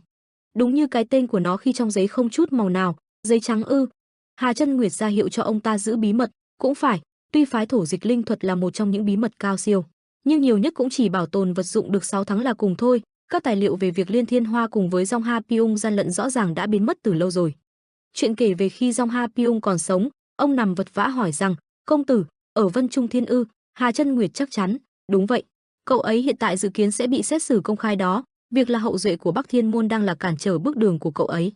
Đúng như cái tên của nó khi trong giấy không chút màu nào, giấy trắng ư? Hà Chân Nguyệt ra hiệu cho ông ta giữ bí mật, cũng phải, tuy phái thổ dịch linh thuật là một trong những bí mật cao siêu, nhưng nhiều nhất cũng chỉ bảo tồn vật dụng được 6 tháng là cùng thôi. Các tài liệu về việc Liên Thiên Hoa cùng với Dong Ha Pyong gian lận rõ ràng đã biến mất từ lâu rồi. Chuyện kể về khi Dong Ha Pyong còn sống, ông nằm vật vã hỏi rằng, công tử, ở Vân Trung Thiên ư? Hà Chân Nguyệt chắc chắn, đúng vậy. Cậu ấy hiện tại dự kiến sẽ bị xét xử công khai đó, việc là hậu duệ của Bắc Thiên môn đang là cản trở bước đường của cậu ấy.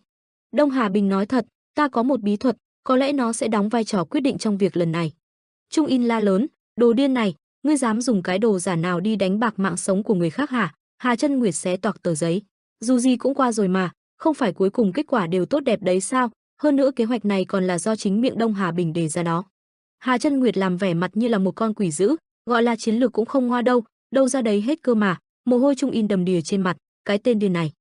Đông Hà Bình nói thật, ta có một bí thuật, có lẽ nó sẽ đóng vai trò quyết định trong việc lần này. Trung In la lớn, đồ điên này, ngươi dám dùng cái đồ giả nào đi đánh bạc mạng sống của người khác hả? Hà Chân Nguyệt xé toạc tờ giấy, dù gì cũng qua rồi mà, không phải cuối cùng kết quả đều tốt đẹp đấy sao? Hơn nữa kế hoạch này còn là do chính miệng Đông Hà Bình đề ra đó. Hà Chân Nguyệt làm vẻ mặt như là một con quỷ dữ, gọi là chiến lược cũng không ngoa đâu, đâu ra đấy hết cơ mà. Mồ hôi Trung In đầm đìa trên mặt, cái tên điên này.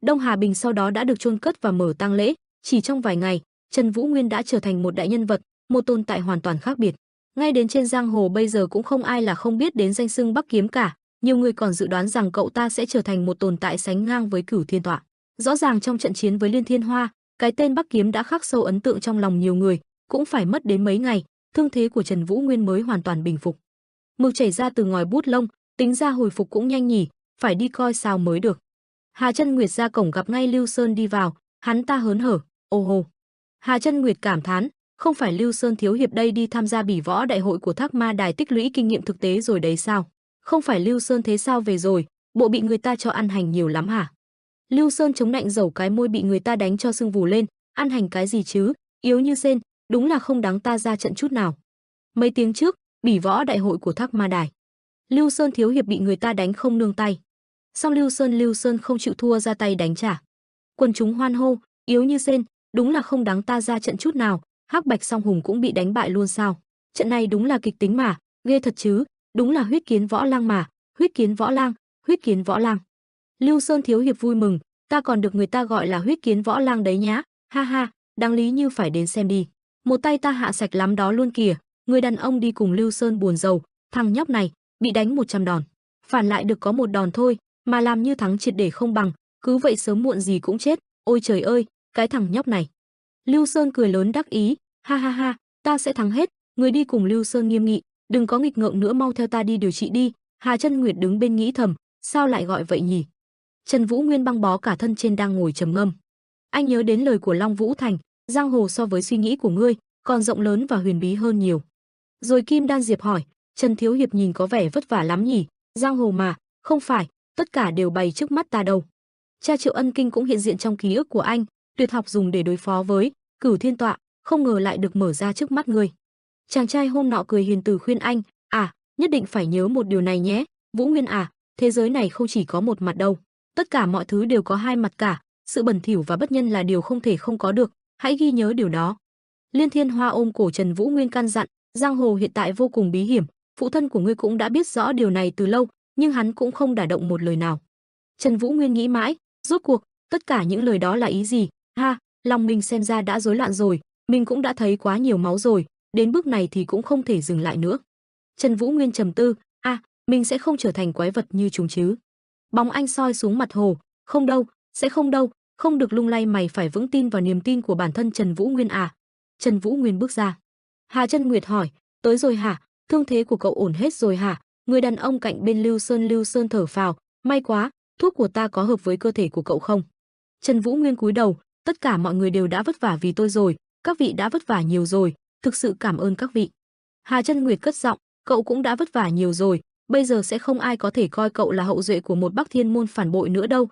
Đông Hà Bình sau đó đã được chôn cất và mở tang lễ, chỉ trong vài ngày, Trần Vũ Nguyên đã trở thành một đại nhân vật, một tồn tại hoàn toàn khác biệt. Ngay đến trên giang hồ bây giờ cũng không ai là không biết đến danh xưng Bắc Kiếm cả, nhiều người còn dự đoán rằng cậu ta sẽ trở thành một tồn tại sánh ngang với Cửu Thiên Tọa. Rõ ràng trong trận chiến với Liên Thiên Hoa, cái tên Bắc Kiếm đã khắc sâu ấn tượng trong lòng nhiều người, cũng phải mất đến mấy ngày, thương thế của Trần Vũ Nguyên mới hoàn toàn bình phục. Mực chảy ra từ ngòi bút lông, tính ra hồi phục cũng nhanh nhỉ, phải đi coi sao mới được. Hà Chân Nguyệt ra cổng gặp ngay Lưu Sơn đi vào, hắn ta hớn hở, ô hô. Hà Chân Nguyệt cảm thán, không phải Lưu Sơn thiếu hiệp đây đi tham gia bỉ võ đại hội của Thác Ma Đài tích lũy kinh nghiệm thực tế rồi đấy sao? Không phải Lưu Sơn thế sao về rồi, bộ bị người ta cho ăn hành nhiều lắm hả? Lưu Sơn chống nạnh dầu cái môi bị người ta đánh cho sưng vù lên, ăn hành cái gì chứ, yếu như sên, đúng là không đáng ta ra trận chút nào. Mấy tiếng trước, bỉ võ đại hội của Thác Ma Đài, Lưu Sơn thiếu hiệp bị người ta đánh không nương tay. Xong Lưu Sơn không chịu thua ra tay đánh trả. Quần chúng hoan hô, yếu như sên, đúng là không đáng ta ra trận chút nào. Hắc Bạch Song Hùng cũng bị đánh bại luôn sao? Trận này đúng là kịch tính mà, ghê thật chứ, đúng là huyết kiến võ lang mà, huyết kiến võ lang, huyết kiến võ lang. Lưu Sơn thiếu hiệp vui mừng, ta còn được người ta gọi là huyết kiến võ lang đấy nhá, ha ha, đáng lý như phải đến xem đi. Một tay ta hạ sạch lắm đó luôn kìa, người đàn ông đi cùng Lưu Sơn buồn rầu, thằng nhóc này bị đánh 100 đòn, phản lại được có một đòn thôi, mà làm như thắng triệt để không bằng, cứ vậy sớm muộn gì cũng chết, ôi trời ơi, cái thằng nhóc này. Lưu Sơn cười lớn đắc ý, ha ha ha, ta sẽ thắng hết. Người đi cùng Lưu Sơn nghiêm nghị, đừng có nghịch ngợm nữa, mau theo ta đi điều trị đi. Hà Chân Nguyệt đứng bên nghĩ thầm, sao lại gọi vậy nhỉ? Trần Vũ Nguyên băng bó cả thân trên đang ngồi trầm ngâm. Anh nhớ đến lời của Long Vũ Thành, giang hồ so với suy nghĩ của ngươi còn rộng lớn và huyền bí hơn nhiều. Rồi Kim Đan Diệp hỏi, Trần thiếu hiệp nhìn có vẻ vất vả lắm nhỉ? Giang hồ mà, không phải, tất cả đều bày trước mắt ta đâu. Cha Triệu Ân Kinh cũng hiện diện trong ký ức của anh, tuyệt học dùng để đối phó với Cửu Thiên Tọa, không ngờ lại được mở ra trước mắt ngươi. Chàng trai hôm nọ cười hiền từ khuyên anh, nhất định phải nhớ một điều này nhé, Vũ Nguyên thế giới này không chỉ có một mặt đâu, tất cả mọi thứ đều có hai mặt cả, sự bẩn thỉu và bất nhân là điều không thể không có được, hãy ghi nhớ điều đó. Liên Thiên Hoa ôm cổ Trần Vũ Nguyên căn dặn, giang hồ hiện tại vô cùng bí hiểm, phụ thân của ngươi cũng đã biết rõ điều này từ lâu, nhưng hắn cũng không đả động một lời nào. Trần Vũ Nguyên nghĩ mãi, rốt cuộc tất cả những lời đó là ý gì? Lòng mình xem ra đã rối loạn rồi, mình cũng đã thấy quá nhiều máu rồi, đến bước này thì cũng không thể dừng lại nữa. Trần Vũ Nguyên trầm tư, mình sẽ không trở thành quái vật như chúng chứ? Bóng anh soi xuống mặt hồ, không đâu, sẽ không đâu, không được lung lay, mày phải vững tin vào niềm tin của bản thân Trần Vũ Nguyên à. Trần Vũ Nguyên bước ra. Hà Chân Nguyệt hỏi, tới rồi hả? Thương thế của cậu ổn hết rồi hả? Người đàn ông cạnh bên Lưu Sơn thở phào, may quá, thuốc của ta có hợp với cơ thể của cậu không? Trần Vũ Nguyên cúi đầu, tất cả mọi người đều đã vất vả vì tôi rồi, các vị đã vất vả nhiều rồi, thực sự cảm ơn các vị. Hà Chân Nguyệt cất giọng, cậu cũng đã vất vả nhiều rồi, bây giờ sẽ không ai có thể coi cậu là hậu duệ của một Bắc Thiên môn phản bội nữa đâu.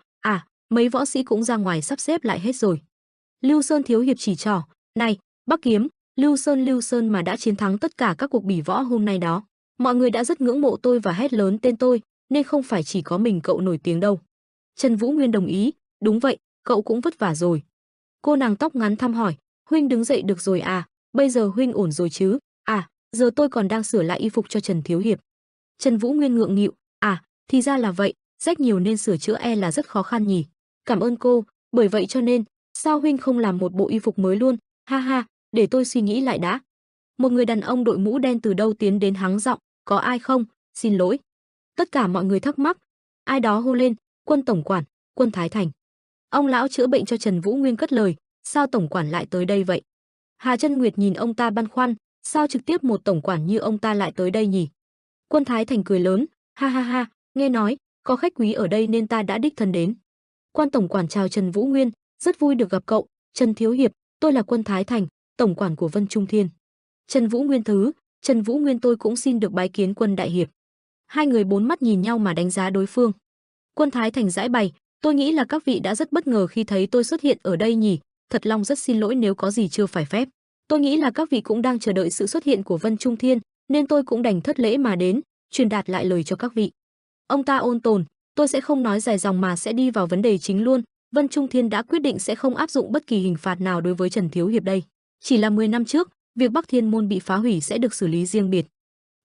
Mấy võ sĩ cũng ra ngoài sắp xếp lại hết rồi. Lưu Sơn thiếu hiệp chỉ trỏ, này, Bắc Kiếm, Lưu Sơn mà đã chiến thắng tất cả các cuộc bỉ võ hôm nay đó. Mọi người đã rất ngưỡng mộ tôi và hét lớn tên tôi, nên không phải chỉ có mình cậu nổi tiếng đâu. Trần Vũ Nguyên đồng ý, đúng vậy, cậu cũng vất vả rồi. Cô nàng tóc ngắn thăm hỏi, huynh đứng dậy được rồi à, bây giờ huynh ổn rồi chứ? Giờ tôi còn đang sửa lại y phục cho Trần thiếu hiệp. Trần Vũ Nguyên ngượng nghịu, thì ra là vậy, rách nhiều nên sửa chữa là rất khó khăn nhỉ. Cảm ơn cô, bởi vậy cho nên, sao huynh không làm một bộ y phục mới luôn? Ha ha, để tôi suy nghĩ lại đã. Một người đàn ông đội mũ đen từ đâu tiến đến hắng giọng, có ai không? Xin lỗi. Tất cả mọi người thắc mắc. Ai đó hô lên, Quân tổng quản, Quân Thái Thành. Ông lão chữa bệnh cho Trần Vũ Nguyên cất lời, sao tổng quản lại tới đây vậy? Hà Chân Nguyệt nhìn ông ta băn khoăn, sao trực tiếp một tổng quản như ông ta lại tới đây nhỉ? Quân Thái Thành cười lớn, ha ha ha, nghe nói có khách quý ở đây nên ta đã đích thân đến. Quan tổng quản chào Trần Vũ Nguyên, rất vui được gặp cậu, Trần thiếu hiệp, tôi là Quân Thái Thành, tổng quản của Vân Trung Thiên. Trần Vũ Nguyên Trần Vũ Nguyên tôi cũng xin được bái kiến Quân đại hiệp. Hai người bốn mắt nhìn nhau mà đánh giá đối phương. Quân Thái Thành giải bày, tôi nghĩ là các vị đã rất bất ngờ khi thấy tôi xuất hiện ở đây nhỉ, thật lòng rất xin lỗi nếu có gì chưa phải phép. Tôi nghĩ là các vị cũng đang chờ đợi sự xuất hiện của Vân Trung Thiên, nên tôi cũng đành thất lễ mà đến, truyền đạt lại lời cho các vị. Ông ta ôn tồn, tôi sẽ không nói dài dòng mà sẽ đi vào vấn đề chính luôn. Vân Trung Thiên đã quyết định sẽ không áp dụng bất kỳ hình phạt nào đối với Trần thiếu hiệp đây. Chỉ là 10 năm trước, việc Bắc Thiên môn bị phá hủy sẽ được xử lý riêng biệt.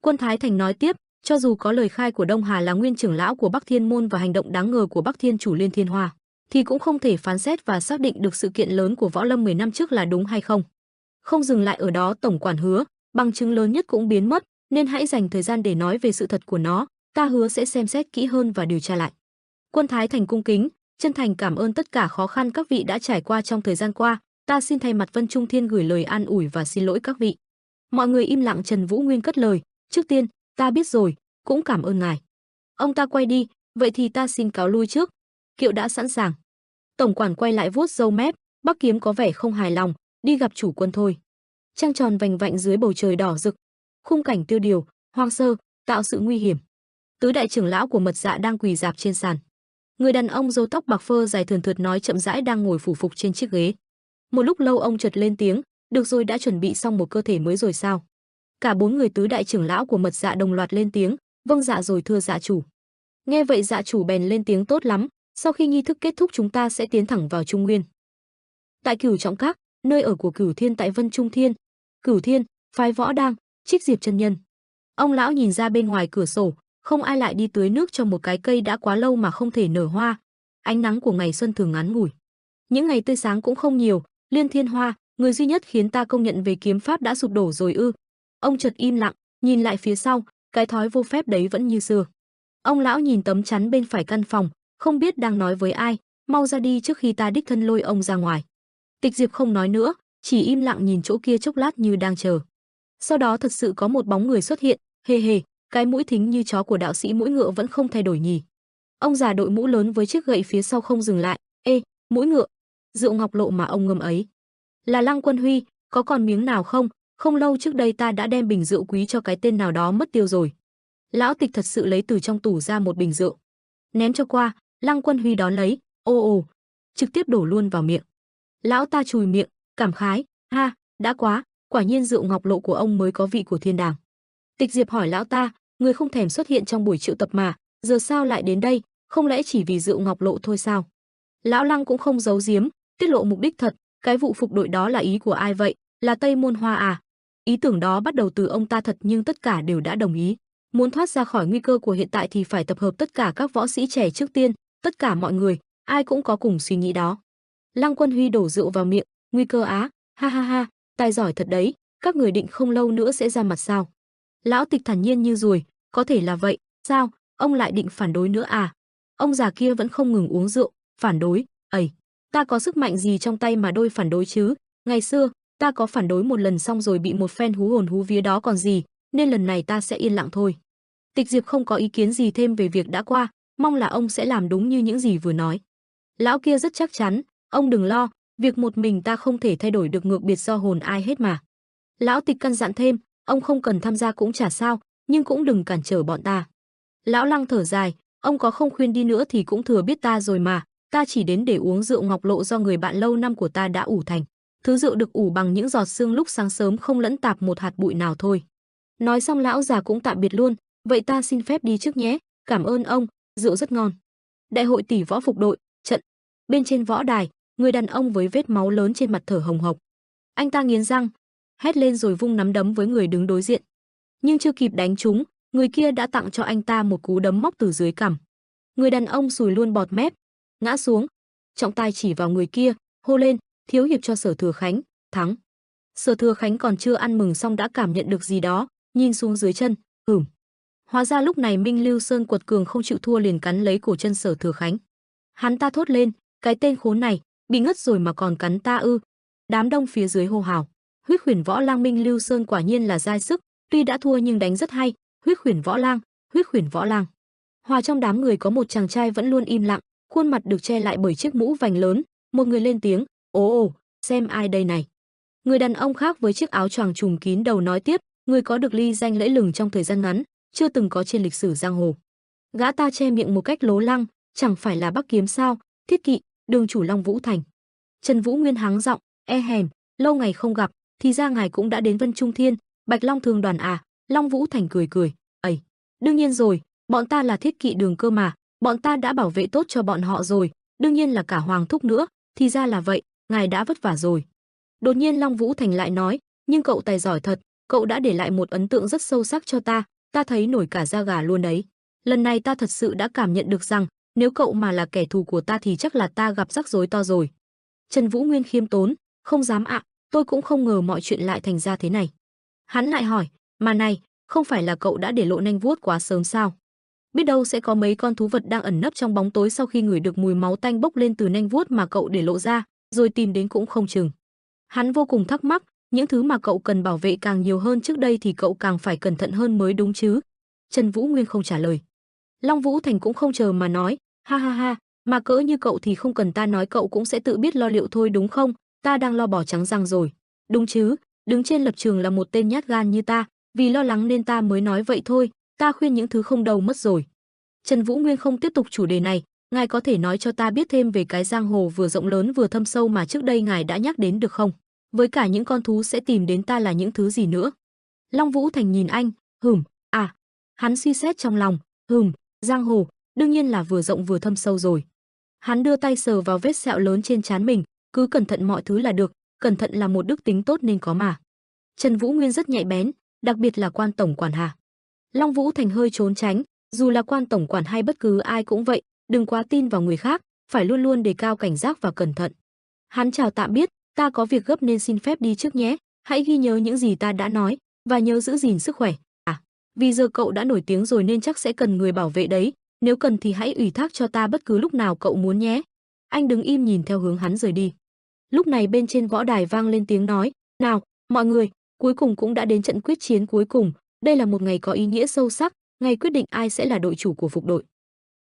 Quân Thái Thành nói tiếp, cho dù có lời khai của Đông Hà là nguyên trưởng lão của Bắc Thiên môn và hành động đáng ngờ của Bắc Thiên chủ Liên Thiên Hoa, thì cũng không thể phán xét và xác định được sự kiện lớn của Võ Lâm 10 năm trước là đúng hay không. Không dừng lại ở đó, tổng quản hứa, bằng chứng lớn nhất cũng biến mất, nên hãy dành thời gian để nói về sự thật của nó, ta hứa sẽ xem xét kỹ hơn và điều tra lại. Quân Thái Thành cung kính, chân thành cảm ơn tất cả khó khăn các vị đã trải qua trong thời gian qua, ta xin thay mặt Vân Trung Thiên gửi lời an ủi và xin lỗi các vị. Mọi người im lặng. Trần Vũ Nguyên cất lời, trước tiên, ta biết rồi, cũng cảm ơn ngài. Ông ta quay đi, vậy thì ta xin cáo lui trước. Kiệu đã sẵn sàng. Tổng quản quay lại vuốt râu mép, Bắc Kiếm có vẻ không hài lòng, đi gặp chủ quân thôi. Trăng tròn vành vạnh dưới bầu trời đỏ rực, khung cảnh tiêu điều, hoang sơ, tạo sự nguy hiểm. Tứ đại trưởng lão của Mật Dạ đang quỳ rạp trên sàn. Người đàn ông râu tóc bạc phơ dài thườn thượt nói chậm rãi đang ngồi phủ phục trên chiếc ghế. Một lúc lâu ông chợt lên tiếng, được rồi, đã chuẩn bị xong một cơ thể mới rồi sao? Cả bốn người tứ đại trưởng lão của Mật Dạ đồng loạt lên tiếng, vâng dạ rồi thưa dạ chủ. Nghe vậy dạ chủ bèn lên tiếng, tốt lắm, sau khi nghi thức kết thúc chúng ta sẽ tiến thẳng vào Trung Nguyên. Tại Cửu Trọng Các, nơi ở của Cửu Thiên tại Vân Trung Thiên. Cửu Thiên, phái Võ Đang, Trích Diệp chân nhân. Ông lão nhìn ra bên ngoài cửa sổ, không ai lại đi tưới nước cho một cái cây đã quá lâu mà không thể nở hoa. Ánh nắng của ngày xuân thường ngắn ngủi, những ngày tươi sáng cũng không nhiều. Liên Thiên Hoa, người duy nhất khiến ta công nhận về kiếm pháp đã sụp đổ rồi ư? Ông chợt im lặng, nhìn lại phía sau, cái thói vô phép đấy vẫn như xưa. Ông lão nhìn tấm chắn bên phải căn phòng, không biết đang nói với ai, mau ra đi trước khi ta đích thân lôi ông ra ngoài. Tịch Diệp không nói nữa, chỉ im lặng nhìn chỗ kia chốc lát như đang chờ. Sau đó thật sự có một bóng người xuất hiện, hề hề, cái mũi thính như chó của đạo sĩ mũi ngựa vẫn không thay đổi nhỉ. Ông già đội mũ lớn với chiếc gậy phía sau không dừng lại, ê, mũi ngựa, rượu ngọc lộ mà ông ngâm ấy là Lăng Quân Huy, có còn miếng nào không? Không lâu trước đây ta đã đem bình rượu quý cho cái tên nào đó mất tiêu rồi. Lão Tịch thật sự lấy từ trong tủ ra một bình rượu, ném cho qua. Lăng Quân Huy đón lấy, ồ, trực tiếp đổ luôn vào miệng. Lão ta chùi miệng, cảm khái, ha, đã quá, quả nhiên rượu ngọc lộ của ông mới có vị của thiên đàng. Tịch Diệp hỏi lão ta, người không thèm xuất hiện trong buổi triệu tập mà, giờ sao lại đến đây, không lẽ chỉ vì rượu ngọc lộ thôi sao? Lão Lăng cũng không giấu giếm, tiết lộ mục đích thật, cái vụ phục đội đó là ý của ai vậy, là Tây Môn Hoa à? Ý tưởng đó bắt đầu từ ông ta thật, nhưng tất cả đều đã đồng ý. Muốn thoát ra khỏi nguy cơ của hiện tại thì phải tập hợp tất cả các võ sĩ trẻ trước tiên, tất cả mọi người, ai cũng có cùng suy nghĩ đó. Lăng Quân Huy đổ rượu vào miệng, nguy cơ á, ha ha ha, tài giỏi thật đấy, các người định không lâu nữa sẽ ra mặt sao? Lão Tịch thản nhiên như ruồi, có thể là vậy, sao, ông lại định phản đối nữa à? Ông già kia vẫn không ngừng uống rượu, phản đối, ầy, ta có sức mạnh gì trong tay mà đôi phản đối chứ? Ngày xưa, ta có phản đối một lần xong rồi bị một phen hú hồn hú vía đó còn gì, nên lần này ta sẽ yên lặng thôi. Tịch Diệp không có ý kiến gì thêm về việc đã qua, mong là ông sẽ làm đúng như những gì vừa nói. Lão kia rất chắc chắn, ông đừng lo, việc một mình ta không thể thay đổi được ngược biệt do hồn ai hết mà. Lão Tịch căn dặn thêm, ông không cần tham gia cũng chả sao, nhưng cũng đừng cản trở bọn ta. Lão Lăng thở dài, ông có không khuyên đi nữa thì cũng thừa biết ta rồi mà, ta chỉ đến để uống rượu ngọc lộ do người bạn lâu năm của ta đã ủ thành. Thứ rượu được ủ bằng những giọt sương lúc sáng sớm không lẫn tạp một hạt bụi nào thôi. Nói xong lão già cũng tạm biệt luôn, vậy ta xin phép đi trước nhé, cảm ơn ông, rượu rất ngon. Đại hội tỷ võ phục đội, trận. Bên trên võ đài, người đàn ông với vết máu lớn trên mặt thở hồng hộc. Anh ta nghiến răng, hét lên rồi vung nắm đấm với người đứng đối diện. Nhưng chưa kịp đánh trúng, người kia đã tặng cho anh ta một cú đấm móc từ dưới cằm. Người đàn ông sùi luôn bọt mép, ngã xuống. Trọng tài chỉ vào người kia, hô lên, thiếu hiệp cho Sở Thừa Khánh, thắng. Sở Thừa Khánh còn chưa ăn mừng xong đã cảm nhận được gì đó, nhìn xuống dưới chân, Hóa ra lúc này Minh Lưu Sơn quật cường không chịu thua liền cắn lấy cổ chân Sở Thừa Khánh. Hắn ta thốt lên, cái tên khốn này, bị ngất rồi mà còn cắn ta ư? Đám đông phía dưới hô hào. Huyết Huyền Võ Lang Minh Lưu Sơn quả nhiên là dai sức, tuy đã thua nhưng đánh rất hay, Huyết Huyền Võ Lang, Huyết Huyền Võ Lang. Hòa trong đám người có một chàng trai vẫn luôn im lặng, khuôn mặt được che lại bởi chiếc mũ vành lớn, một người lên tiếng, ồ, xem ai đây này. Người đàn ông khác với chiếc áo choàng trùm kín đầu nói tiếp, người có được ly danh lẫy lừng trong thời gian ngắn, chưa từng có trên lịch sử giang hồ. Gã ta che miệng một cách lố lăng, chẳng phải là Bắc Kiếm sao, Thiết Kỵ, đường chủ Long Vũ Thành. Trần Vũ Nguyên hắng giọng, e hèm, lâu ngày không gặp, thì ra ngài cũng đã đến Vân Trung Thiên, Bạch Long Thường đoàn à? Long Vũ Thành cười cười, ầy, đương nhiên rồi, bọn ta là Thiết Kỵ đường cơ mà, bọn ta đã bảo vệ tốt cho bọn họ rồi, đương nhiên là cả Hoàng thúc nữa, thì ra là vậy, ngài đã vất vả rồi. Đột nhiên Long Vũ Thành lại nói, nhưng cậu tài giỏi thật, cậu đã để lại một ấn tượng rất sâu sắc cho ta thấy nổi cả da gà luôn đấy. Lần này ta thật sự đã cảm nhận được rằng, nếu cậu mà là kẻ thù của ta thì chắc là ta gặp rắc rối to rồi. Trần Vũ Nguyên khiêm tốn, không dám ạ, tôi cũng không ngờ mọi chuyện lại thành ra thế này. Hắn lại hỏi, mà này, không phải là cậu đã để lộ nanh vuốt quá sớm sao? Biết đâu sẽ có mấy con thú vật đang ẩn nấp trong bóng tối sau khi ngửi được mùi máu tanh bốc lên từ nanh vuốt mà cậu để lộ ra, rồi tìm đến cũng không chừng. Hắn vô cùng thắc mắc, những thứ mà cậu cần bảo vệ càng nhiều hơn trước đây thì cậu càng phải cẩn thận hơn mới đúng chứ. Trần Vũ Nguyên không trả lời. Long Vũ Thành cũng không chờ mà nói, ha ha ha, mà cỡ như cậu thì không cần ta nói cậu cũng sẽ tự biết lo liệu thôi đúng không, ta đang lo bỏ trắng răng rồi. Đúng chứ, đứng trên lập trường là một tên nhát gan như ta, vì lo lắng nên ta mới nói vậy thôi, ta khuyên những thứ không đầu mất rồi. Trần Vũ Nguyên không tiếp tục chủ đề này, ngài có thể nói cho ta biết thêm về cái giang hồ vừa rộng lớn vừa thâm sâu mà trước đây ngài đã nhắc đến được không? Với cả những con thú sẽ tìm đến ta là những thứ gì nữa? Long Vũ Thành nhìn anh, à, hắn suy xét trong lòng, giang hồ, đương nhiên là vừa rộng vừa thâm sâu rồi. Hắn đưa tay sờ vào vết sẹo lớn trên trán mình, cứ cẩn thận mọi thứ là được, cẩn thận là một đức tính tốt nên có mà. Trần Vũ Nguyên rất nhạy bén, đặc biệt là quan tổng quản hà. Long Vũ Thành hơi trốn tránh, dù là quan tổng quản hay bất cứ ai cũng vậy, đừng quá tin vào người khác, phải luôn luôn đề cao cảnh giác và cẩn thận. Hắn chào tạm biết, ta có việc gấp nên xin phép đi trước nhé, hãy ghi nhớ những gì ta đã nói và nhớ giữ gìn sức khỏe. À, vì giờ cậu đã nổi tiếng rồi nên chắc sẽ cần người bảo vệ đấy, nếu cần thì hãy ủy thác cho ta bất cứ lúc nào cậu muốn nhé. Anh đứng im nhìn theo hướng hắn rời đi. Lúc này bên trên võ đài vang lên tiếng nói, nào, mọi người, cuối cùng cũng đã đến trận quyết chiến cuối cùng, đây là một ngày có ý nghĩa sâu sắc, ngày quyết định ai sẽ là đội chủ của phục đội.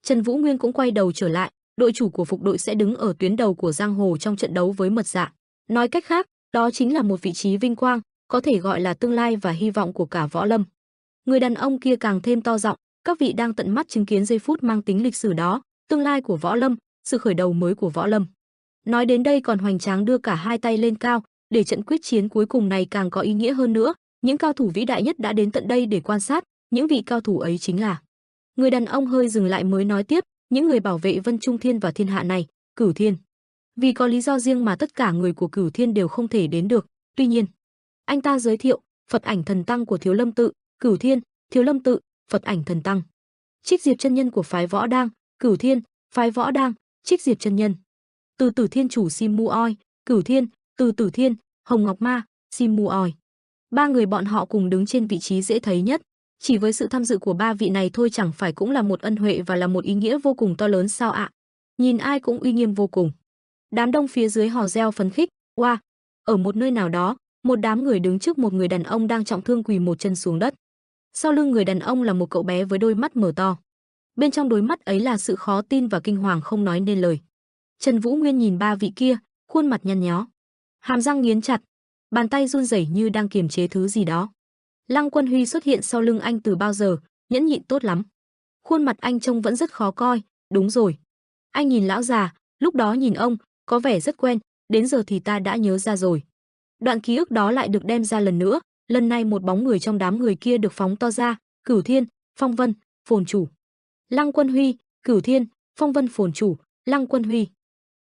Trần Vũ Nguyên cũng quay đầu trở lại, đội chủ của phục đội sẽ đứng ở tuyến đầu của giang hồ trong trận đấu với Mật Dạ. Nói cách khác, đó chính là một vị trí vinh quang, có thể gọi là tương lai và hy vọng của cả võ lâm. Người đàn ông kia càng thêm to giọng, các vị đang tận mắt chứng kiến giây phút mang tính lịch sử đó, tương lai của võ lâm, sự khởi đầu mới của võ lâm. Nói đến đây còn hoành tráng đưa cả hai tay lên cao, để trận quyết chiến cuối cùng này càng có ý nghĩa hơn nữa, những cao thủ vĩ đại nhất đã đến tận đây để quan sát, những vị cao thủ ấy chính là. Người đàn ông hơi dừng lại mới nói tiếp, những người bảo vệ Vân Trung Thiên và thiên hạ này, Cửu Thiên. Vì có lý do riêng mà tất cả người của Cửu Thiên đều không thể đến được, tuy nhiên, anh ta giới thiệu, Phật Ảnh Thần Tăng của Thiếu Lâm tự, Cửu Thiên, Thiếu Lâm tự, Phật Ảnh Thần Tăng. Trích Diệp chân nhân của phái Võ Đang, Cửu Thiên, phái Võ Đang, Trích Diệp chân nhân. Từ Tử Thiên chủ Sim Mu Oi, Cửu Thiên, Từ Tử Thiên, Hồng Ngọc Ma, Sim Mu Oi. Ba người bọn họ cùng đứng trên vị trí dễ thấy nhất. Chỉ với sự tham dự của ba vị này thôi chẳng phải cũng là một ân huệ và là một ý nghĩa vô cùng to lớn sao ạ? Nhìn ai cũng uy nghiêm vô cùng. Đám đông phía dưới hò reo phấn khích. Wow! Ở một nơi nào đó, một đám người đứng trước một người đàn ông đang trọng thương quỳ một chân xuống đất. Sau lưng người đàn ông là một cậu bé với đôi mắt mở to. Bên trong đôi mắt ấy là sự khó tin và kinh hoàng không nói nên lời. Trần Vũ Nguyên nhìn ba vị kia, khuôn mặt nhăn nhó, hàm răng nghiến chặt, bàn tay run rẩy như đang kiềm chế thứ gì đó. Lăng Quân Huy xuất hiện sau lưng anh từ bao giờ, nhẫn nhịn tốt lắm. Khuôn mặt anh trông vẫn rất khó coi, đúng rồi. Anh nhìn lão già, lúc đó nhìn ông, có vẻ rất quen, đến giờ thì ta đã nhớ ra rồi. Đoạn ký ức đó lại được đem ra lần nữa, lần này một bóng người trong đám người kia được phóng to ra, Cửu Thiên, Phong Vân, Phồn Chủ. Lăng Quân Huy, Cửu Thiên, Phong Vân, Phồn Chủ, Lăng Quân Huy.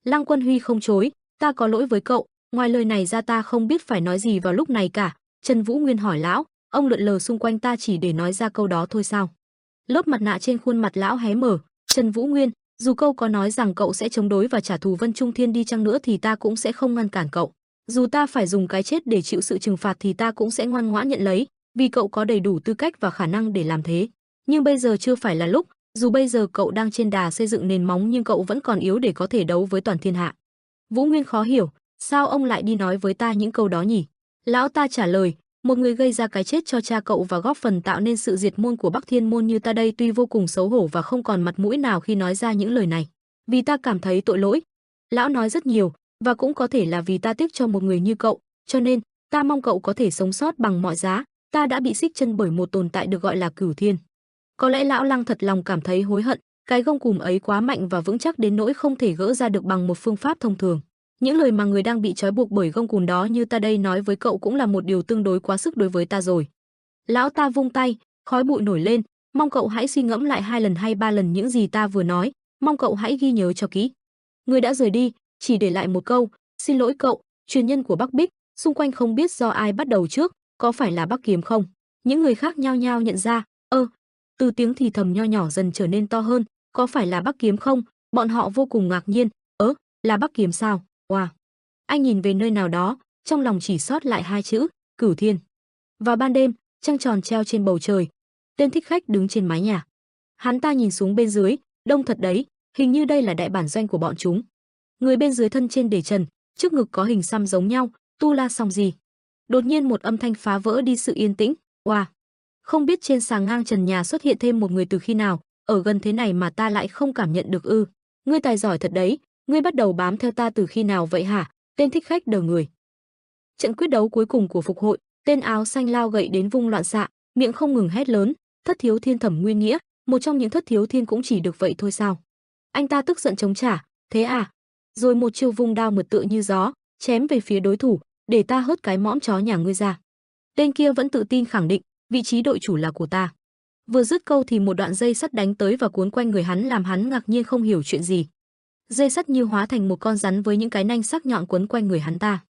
Lăng Quân Huy không chối, ta có lỗi với cậu, ngoài lời này ra ta không biết phải nói gì vào lúc này cả. Trần Vũ Nguyên hỏi lão, ông lượn lờ xung quanh ta chỉ để nói ra câu đó thôi sao? Lớp mặt nạ trên khuôn mặt lão hé mở. Trần Vũ Nguyên, dù câu có nói rằng cậu sẽ chống đối và trả thù Vân Trung Thiên đi chăng nữa thì ta cũng sẽ không ngăn cản cậu. Dù ta phải dùng cái chết để chịu sự trừng phạt thì ta cũng sẽ ngoan ngoãn nhận lấy, vì cậu có đầy đủ tư cách và khả năng để làm thế. Nhưng bây giờ chưa phải là lúc, dù bây giờ cậu đang trên đà xây dựng nền móng nhưng cậu vẫn còn yếu để có thể đấu với toàn thiên hạ. Vũ Nguyên khó hiểu, sao ông lại đi nói với ta những câu đó nhỉ? Lão ta trả lời, một người gây ra cái chết cho cha cậu và góp phần tạo nên sự diệt môn của Bắc Thiên môn như ta đây tuy vô cùng xấu hổ và không còn mặt mũi nào khi nói ra những lời này, vì ta cảm thấy tội lỗi. Lão nói rất nhiều, và cũng có thể là vì ta tiếc cho một người như cậu, cho nên ta mong cậu có thể sống sót bằng mọi giá. Ta đã bị xích chân bởi một tồn tại được gọi là Cửu Thiên. Có lẽ lão Lăng thật lòng cảm thấy hối hận, cái gông cùm ấy quá mạnh và vững chắc đến nỗi không thể gỡ ra được bằng một phương pháp thông thường. Những lời mà người đang bị trói buộc bởi gông cùm đó như ta đây nói với cậu cũng là một điều tương đối quá sức đối với ta rồi. Lão ta vung tay, khói bụi nổi lên, mong cậu hãy suy ngẫm lại 2 lần hay 3 lần những gì ta vừa nói, mong cậu hãy ghi nhớ cho kỹ. Người đã rời đi, chỉ để lại một câu, xin lỗi cậu, truyền nhân của Bắc Bích, xung quanh không biết do ai bắt đầu trước, có phải là Bắc Kiếm không? Những người khác nhao nhao nhận ra, từ tiếng thì thầm nho nhỏ dần trở nên to hơn, có phải là Bắc Kiếm không? Bọn họ vô cùng ngạc nhiên, là Bắc Kiếm sao? Wow. Anh nhìn về nơi nào đó, trong lòng chỉ sót lại 2 chữ, Cửu Thiên. Vào ban đêm, trăng tròn treo trên bầu trời, tên thích khách đứng trên mái nhà. Hắn ta nhìn xuống bên dưới, đông thật đấy, hình như đây là đại bản doanh của bọn chúng. Người bên dưới thân trên để trần, trước ngực có hình xăm giống nhau, tu la song gì. Đột nhiên một âm thanh phá vỡ đi sự yên tĩnh, wow. Không biết trên sàng ngang trần nhà xuất hiện thêm một người từ khi nào, ở gần thế này mà ta lại không cảm nhận được ư? Ngươi tài giỏi thật đấy, ngươi bắt đầu bám theo ta từ khi nào vậy hả? Tên thích khách đờ người. Trận quyết đấu cuối cùng của phục hội, tên áo xanh lao gậy đến vung loạn xạ, miệng không ngừng hét lớn, Thất Thiếu Thiên Thẩm Nguyên Nghĩa, một trong những Thất Thiếu Thiên cũng chỉ được vậy thôi sao? Anh ta tức giận chống trả, thế à? Rồi một chiêu vung đao mượt tựa như gió, chém về phía đối thủ, để ta hớt cái mõm chó nhà ngươi ra. Tên kia vẫn tự tin khẳng định, vị trí đội chủ là của ta. Vừa dứt câu thì một đoạn dây sắt đánh tới và cuốn quanh người hắn làm hắn ngạc nhiên không hiểu chuyện gì. Dây sắt như hóa thành một con rắn với những cái nanh sắc nhọn quấn quanh người hắn ta.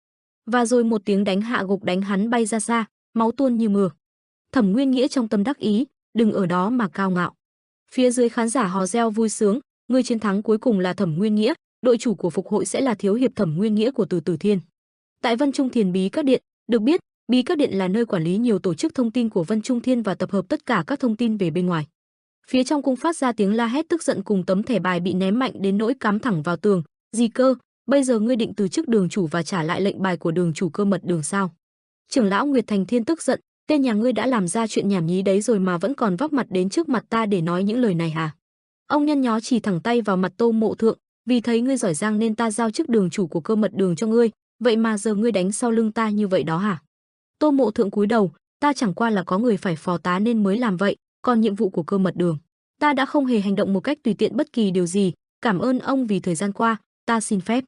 Và rồi một tiếng đánh hạ gục đánh hắn bay ra xa, máu tuôn như mưa. Thẩm Nguyên Nghĩa trong tâm đắc ý, đừng ở đó mà cao ngạo. Phía dưới khán giả hò reo vui sướng, người chiến thắng cuối cùng là Thẩm Nguyên Nghĩa, đội chủ của phục hội sẽ là thiếu hiệp Thẩm Nguyên Nghĩa của Từ Từ Thiên. Tại Vân Trung Thiền Bí Các Điện, được biết, Bí Các Điện là nơi quản lý nhiều tổ chức thông tin của Vân Trung Thiên và tập hợp tất cả các thông tin về bên ngoài. Phía trong cung phát ra tiếng la hét tức giận cùng tấm thẻ bài bị ném mạnh đến nỗi cắm thẳng vào tường. Gì cơ? Bây giờ ngươi định từ chức đường chủ và trả lại lệnh bài của đường chủ Cơ Mật Đường sao? Trưởng lão Nguyệt Thành Thiên tức giận, tên nhà ngươi đã làm ra chuyện nhảm nhí đấy rồi mà vẫn còn vóc mặt đến trước mặt ta để nói những lời này hả? Ông nhăn nhó chỉ thẳng tay vào mặt Tô Mộ Thượng, vì thấy ngươi giỏi giang nên ta giao chức đường chủ của Cơ Mật Đường cho ngươi, vậy mà giờ ngươi đánh sau lưng ta như vậy đó hả? Tô Mộ Thượng cúi đầu, ta chẳng qua là có người phải phò tá nên mới làm vậy, còn nhiệm vụ của Cơ Mật Đường, ta đã không hề hành động một cách tùy tiện bất kỳ điều gì, cảm ơn ông vì thời gian qua, ta xin phép.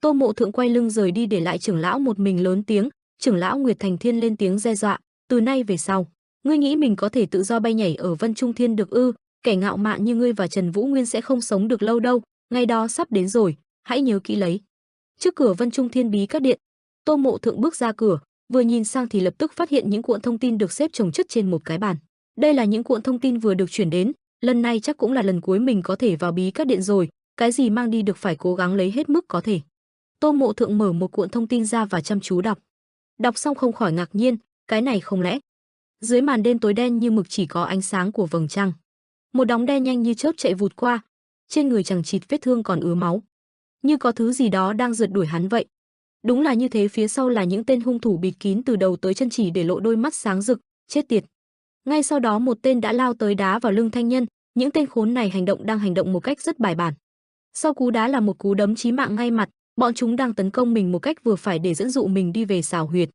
Tô Mộ Thượng quay lưng rời đi để lại trưởng lão một mình lớn tiếng. Trưởng lão Nguyệt Thành Thiên lên tiếng đe dọa, từ nay về sau, ngươi nghĩ mình có thể tự do bay nhảy ở Vân Trung Thiên được ư? Kẻ ngạo mạn như ngươi và Trần Vũ Nguyên sẽ không sống được lâu đâu, ngày đó sắp đến rồi, hãy nhớ kỹ lấy. Trước cửa Vân Trung Thiên Bí Các Điện, Tô Mộ Thượng bước ra cửa, vừa nhìn sang thì lập tức phát hiện những cuộn thông tin được xếp chồng chất trên một cái bàn. Đây là những cuộn thông tin vừa được chuyển đến, lần này chắc cũng là lần cuối mình có thể vào Bí Các Điện rồi, cái gì mang đi được phải cố gắng lấy hết mức có thể. Tô Mộ Thượng mở một cuộn thông tin ra và chăm chú đọc. Đọc xong không khỏi ngạc nhiên, cái này không lẽ? Dưới màn đêm tối đen như mực chỉ có ánh sáng của vầng trăng. Một đống đen nhanh như chớp chạy vụt qua, trên người chằng chịt vết thương còn ứa máu, như có thứ gì đó đang rượt đuổi hắn vậy. Đúng là như thế, phía sau là những tên hung thủ bịt kín từ đầu tới chân chỉ để lộ đôi mắt sáng rực, chết tiệt. Ngay sau đó một tên đã lao tới đá vào lưng Thanh Nhân, những tên khốn này đang hành động một cách rất bài bản. Sau cú đá là một cú đấm chí mạng ngay mặt, bọn chúng đang tấn công mình một cách vừa phải để dẫn dụ mình đi về xào huyệt.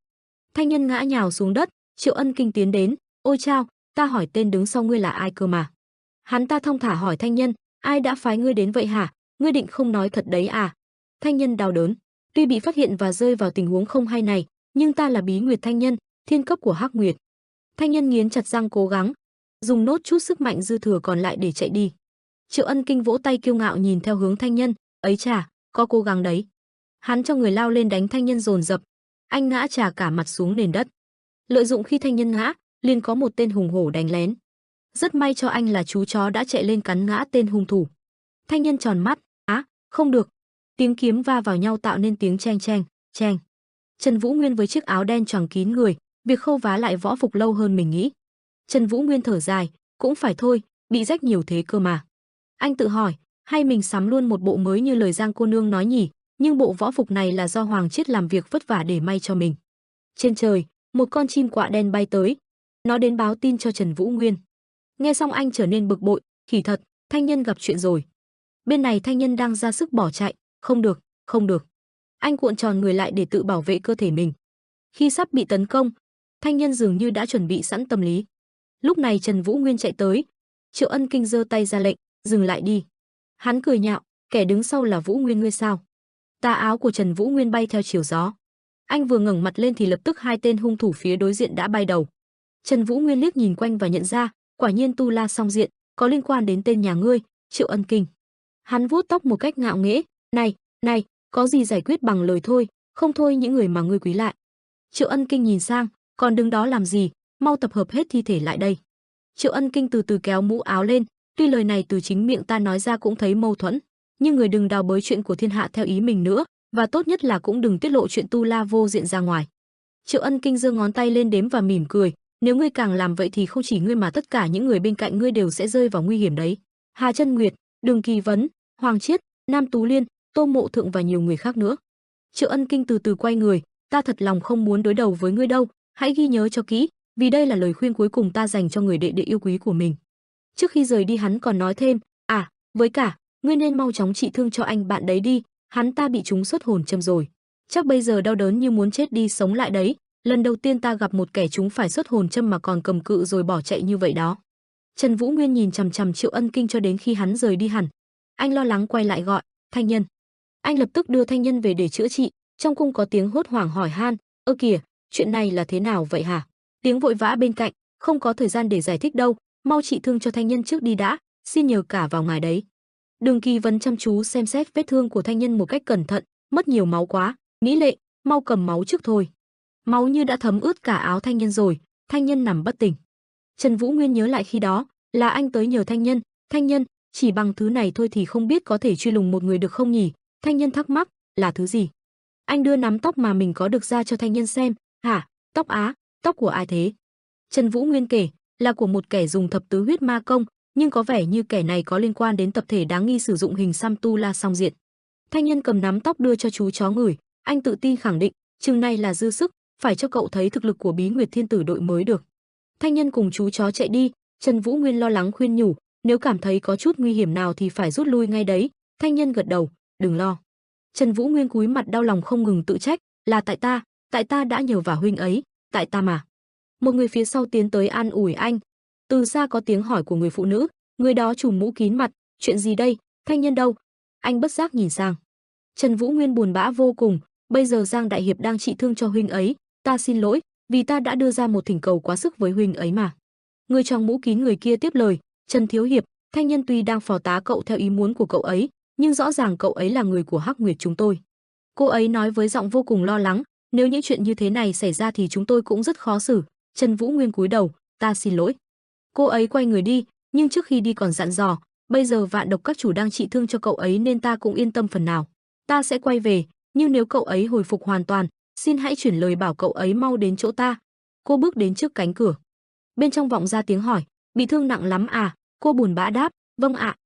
Thanh Nhân ngã nhào xuống đất, Triệu Ân Kinh tiến đến, "Ôi chao, ta hỏi tên đứng sau ngươi là ai cơ mà?" Hắn ta thong thả hỏi Thanh Nhân, "Ai đã phái ngươi đến vậy hả? Ngươi định không nói thật đấy à?" Thanh Nhân đau đớn, tuy bị phát hiện và rơi vào tình huống không hay này, nhưng ta là Bí Nguyệt Thanh Nhân, thiên cấp của Hắc Nguyệt. Thanh Nhân nghiến chặt răng cố gắng dùng nốt chút sức mạnh dư thừa còn lại để chạy đi. Triệu Ân Kinh vỗ tay kiêu ngạo nhìn theo hướng Thanh Nhân, "Ấy chà, có cố gắng đấy." Hắn cho người lao lên đánh Thanh Nhân dồn dập. Anh ngã chà cả mặt xuống nền đất. Lợi dụng khi Thanh Nhân ngã, liền có một tên hùng hổ đánh lén. Rất may cho anh là chú chó đã chạy lên cắn ngã tên hung thủ. Thanh Nhân tròn mắt, "Á, không được." Tiếng kiếm va vào nhau tạo nên tiếng cheng cheng, cheng. Trần Vũ Nguyên với chiếc áo đen choàng kín người, việc khâu vá lại võ phục lâu hơn mình nghĩ. Trần Vũ Nguyên thở dài, cũng phải thôi, bị rách nhiều thế cơ mà. Anh tự hỏi, hay mình sắm luôn một bộ mới như lời Giang cô nương nói nhỉ, nhưng bộ võ phục này là do Hoàng Chiết làm việc vất vả để may cho mình. Trên trời, một con chim quạ đen bay tới. Nó đến báo tin cho Trần Vũ Nguyên. Nghe xong anh trở nên bực bội, khỉ thật, Thanh Nhân gặp chuyện rồi. Bên này Thanh Nhân đang ra sức bỏ chạy, không được, không được. Anh cuộn tròn người lại để tự bảo vệ cơ thể mình. Khi sắp bị tấn công, Thanh Nhân dường như đã chuẩn bị sẵn tâm lý. Lúc này Trần Vũ Nguyên chạy tới, Triệu Ân Kinh giơ tay ra lệnh, "Dừng lại đi." Hắn cười nhạo, "Kẻ đứng sau là Vũ Nguyên ngươi sao?" Tà áo của Trần Vũ Nguyên bay theo chiều gió. Anh vừa ngẩng mặt lên thì lập tức hai tên hung thủ phía đối diện đã bay đầu. Trần Vũ Nguyên liếc nhìn quanh và nhận ra, quả nhiên tu la song diện, có liên quan đến tên nhà ngươi, Triệu Ân Kinh. Hắn vuốt tóc một cách ngạo nghễ, "Này, này, có gì giải quyết bằng lời thôi, không thôi những người mà ngươi quý lại." Triệu Ân Kinh nhìn sang, "Còn đứng đó làm gì, mau tập hợp hết thi thể lại đây." Triệu Ân Kinh từ từ kéo mũ áo lên, tuy lời này từ chính miệng ta nói ra cũng thấy mâu thuẫn, nhưng người đừng đào bới chuyện của thiên hạ theo ý mình nữa, và tốt nhất là cũng đừng tiết lộ chuyện tu la vô diện ra ngoài. Triệu Ân Kinh giơ ngón tay lên đếm và mỉm cười, "Nếu ngươi càng làm vậy thì không chỉ ngươi mà tất cả những người bên cạnh ngươi đều sẽ rơi vào nguy hiểm đấy. Hà Chân Nguyệt, Đường Kỳ Vấn, Hoàng Chiết, Nam Tú Liên, Tô Mộ Thượng và nhiều người khác nữa." Triệu Ân Kinh từ từ quay người, "Ta thật lòng không muốn đối đầu với ngươi đâu, hãy ghi nhớ cho kỹ, vì đây là lời khuyên cuối cùng ta dành cho người đệ đệ yêu quý của mình." Trước khi rời đi hắn còn nói thêm, "À, với cả, ngươi nên mau chóng trị thương cho anh bạn đấy đi, hắn ta bị trúng xuất hồn châm rồi. Chắc bây giờ đau đớn như muốn chết đi sống lại đấy, lần đầu tiên ta gặp một kẻ trúng phải xuất hồn châm mà còn cầm cự rồi bỏ chạy như vậy đó." Trần Vũ Nguyên nhìn chằm chằm Triệu Ân Kinh cho đến khi hắn rời đi hẳn. Anh lo lắng quay lại gọi, "Thanh Nhân." Anh lập tức đưa Thanh Nhân về để chữa trị. Trong cung có tiếng hốt hoảng hỏi han, "Ơ kìa, chuyện này là thế nào vậy hả?" Tiếng vội vã bên cạnh, "Không có thời gian để giải thích đâu, mau trị thương cho Thanh Nhân trước đi đã, xin nhờ cả vào ngài đấy." Đường Kỳ Vấn chăm chú xem xét vết thương của Thanh Nhân một cách cẩn thận, "Mất nhiều máu quá, Mỹ Lệ, mau cầm máu trước thôi." Máu như đã thấm ướt cả áo Thanh Nhân rồi, Thanh Nhân nằm bất tỉnh. Trần Vũ Nguyên nhớ lại khi đó, là anh tới nhờ Thanh Nhân, "Thanh Nhân, chỉ bằng thứ này thôi thì không biết có thể truy lùng một người được không nhỉ?" Thanh Nhân thắc mắc, "Là thứ gì?" Anh đưa nắm tóc mà mình có được ra cho Thanh Nhân xem, "Hả, tóc á, tóc của ai thế?" Trần Vũ Nguyên kể, "Là của một kẻ dùng thập tứ huyết ma công, nhưng có vẻ như kẻ này có liên quan đến tập thể đáng nghi sử dụng hình xăm tu la song diện." Thanh Nhân cầm nắm tóc đưa cho chú chó ngửi, anh tự tin khẳng định, "Chừng này là dư sức, phải cho cậu thấy thực lực của Bí Nguyệt Thiên Tử đội mới được." Thanh Nhân cùng chú chó chạy đi, Trần Vũ Nguyên lo lắng khuyên nhủ, "Nếu cảm thấy có chút nguy hiểm nào thì phải rút lui ngay đấy." Thanh Nhân gật đầu, "Đừng lo." Trần Vũ Nguyên cúi mặt đau lòng không ngừng tự trách, "Là tại ta đã nhờ vào huynh ấy, tại ta mà." Một người phía sau tiến tới an ủi anh. Từ xa có tiếng hỏi của người phụ nữ, người đó trùm mũ kín mặt, "Chuyện gì đây, Thanh Nhân đâu?" Anh bất giác nhìn sang. Trần Vũ Nguyên buồn bã vô cùng, "Bây giờ Giang đại hiệp đang trị thương cho huynh ấy, ta xin lỗi, vì ta đã đưa ra một thỉnh cầu quá sức với huynh ấy mà." Người trong mũ kín người kia tiếp lời, "Trần thiếu hiệp, Thanh Nhân tuy đang phò tá cậu theo ý muốn của cậu ấy, nhưng rõ ràng cậu ấy là người của Hắc Nguyệt chúng tôi." Cô ấy nói với giọng vô cùng lo lắng, "Nếu những chuyện như thế này xảy ra thì chúng tôi cũng rất khó xử." Trần Vũ Nguyên cúi đầu, "Ta xin lỗi." Cô ấy quay người đi, nhưng trước khi đi còn dặn dò, "Bây giờ Vạn Độc các chủ đang trị thương cho cậu ấy nên ta cũng yên tâm phần nào. Ta sẽ quay về, nhưng nếu cậu ấy hồi phục hoàn toàn, xin hãy chuyển lời bảo cậu ấy mau đến chỗ ta." Cô bước đến trước cánh cửa. Bên trong vọng ra tiếng hỏi, bị thương nặng lắm à? Cô buồn bã đáp, vâng ạ.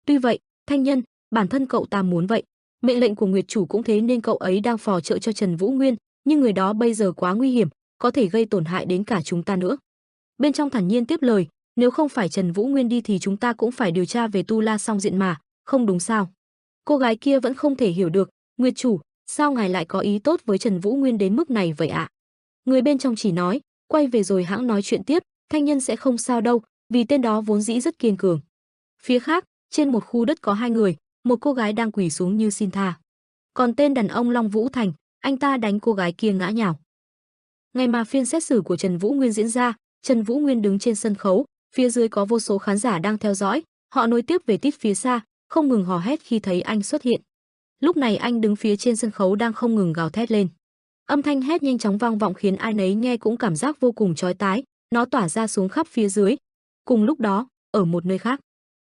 Tuy vậy, Thanh Nhân, bản thân cậu ta muốn vậy. Mệnh lệnh của Nguyệt chủ cũng thế nên cậu ấy đang phò trợ cho Trần Vũ Nguyên, nhưng người đó bây giờ quá nguy hiểm, có thể gây tổn hại đến cả chúng ta nữa. Bên trong thản nhiên tiếp lời, nếu không phải Trần Vũ Nguyên đi thì chúng ta cũng phải điều tra về Tu La Song Diện mà, không đúng sao? Cô gái kia vẫn không thể hiểu được, Nguyệt chủ, sao ngài lại có ý tốt với Trần Vũ Nguyên đến mức này vậy ạ? Người bên trong chỉ nói, quay về rồi hãng nói chuyện tiếp, Thanh Nhân sẽ không sao đâu, vì tên đó vốn dĩ rất kiên cường. Phía khác, trên một khu đất có hai người, một cô gái đang quỳ xuống như xin tha. Còn tên đàn ông Long Vũ Thành, anh ta đánh cô gái kia ngã nhào. Ngày mà phiên xét xử của Trần Vũ Nguyên diễn ra, Trần Vũ Nguyên đứng trên sân khấu, phía dưới có vô số khán giả đang theo dõi, họ nối tiếp về tít phía xa, không ngừng hò hét khi thấy anh xuất hiện. Lúc này anh đứng phía trên sân khấu đang không ngừng gào thét lên. Âm thanh hét nhanh chóng vang vọng khiến ai nấy nghe cũng cảm giác vô cùng chói tai, nó tỏa ra xuống khắp phía dưới. Cùng lúc đó, ở một nơi khác,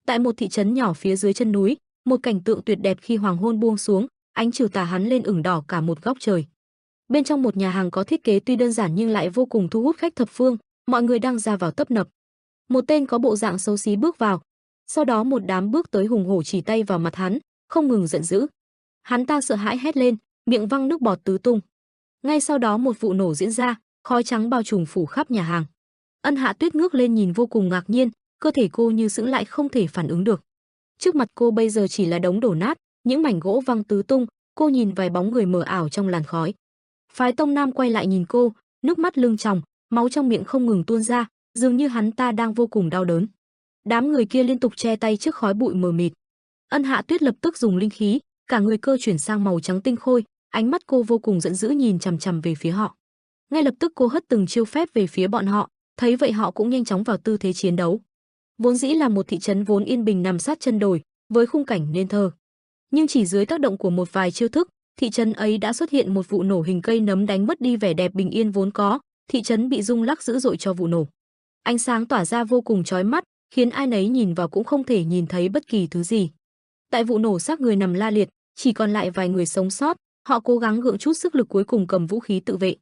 tại một thị trấn nhỏ phía dưới chân núi, một cảnh tượng tuyệt đẹp khi hoàng hôn buông xuống, ánh chiều tà hắn lên ửng đỏ cả một góc trời. Bên trong một nhà hàng có thiết kế tuy đơn giản nhưng lại vô cùng thu hút khách thập phương, mọi người đang ra vào tấp nập. Một tên có bộ dạng xấu xí bước vào, sau đó một đám bước tới hùng hổ chỉ tay vào mặt hắn, không ngừng giận dữ. Hắn ta sợ hãi hét lên, miệng văng nước bọt tứ tung. Ngay sau đó một vụ nổ diễn ra, khói trắng bao trùm phủ khắp nhà hàng. Ân Hạ Tuyết ngước lên nhìn vô cùng ngạc nhiên, cơ thể cô như sững lại không thể phản ứng được. Trước mặt cô bây giờ chỉ là đống đổ nát, những mảnh gỗ văng tứ tung, cô nhìn vài bóng người mờ ảo trong làn khói. Phái Tông Nam quay lại nhìn cô, nước mắt lưng tròng, máu trong miệng không ngừng tuôn ra, dường như hắn ta đang vô cùng đau đớn. Đám người kia liên tục che tay trước khói bụi mờ mịt. Ân Hạ Tuyết lập tức dùng linh khí, cả người cơ chuyển sang màu trắng tinh khôi, ánh mắt cô vô cùng giận dữ nhìn chằm chằm về phía họ. Ngay lập tức cô hất từng chiêu phép về phía bọn họ, thấy vậy họ cũng nhanh chóng vào tư thế chiến đấu. Vốn dĩ là một thị trấn vốn yên bình nằm sát chân đồi, với khung cảnh nên thơ. Nhưng chỉ dưới tác động của một vài chiêu thức, thị trấn ấy đã xuất hiện một vụ nổ hình cây nấm đánh mất đi vẻ đẹp bình yên vốn có, thị trấn bị rung lắc dữ dội cho vụ nổ. Ánh sáng tỏa ra vô cùng chói mắt, khiến ai nấy nhìn vào cũng không thể nhìn thấy bất kỳ thứ gì. Tại vụ nổ xác người nằm la liệt, chỉ còn lại vài người sống sót, họ cố gắng gượng chút sức lực cuối cùng cầm vũ khí tự vệ.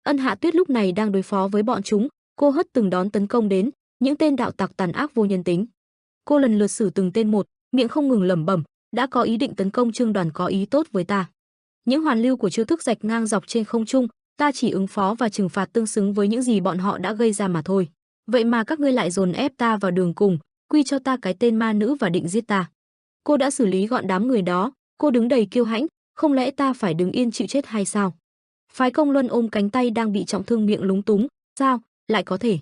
Ân Hạ Tuyết lúc này đang đối phó với bọn chúng, cô hất từng đón tấn công đến, những tên đạo tặc tàn ác vô nhân tính. Cô lần lượt xử từng tên một, miệng không ngừng lẩm bẩm, đã có ý định tấn công Trương Đoàn có ý tốt với ta. Những hoàn lưu của chiêu thức rạch ngang dọc trên không trung, ta chỉ ứng phó và trừng phạt tương xứng với những gì bọn họ đã gây ra mà thôi. Vậy mà các ngươi lại dồn ép ta vào đường cùng, quy cho ta cái tên ma nữ và định giết ta. Cô đã xử lý gọn đám người đó, cô đứng đầy kiêu hãnh, không lẽ ta phải đứng yên chịu chết hay sao? Phái Công Luân ôm cánh tay đang bị trọng thương miệng lúng túng, sao lại có thể?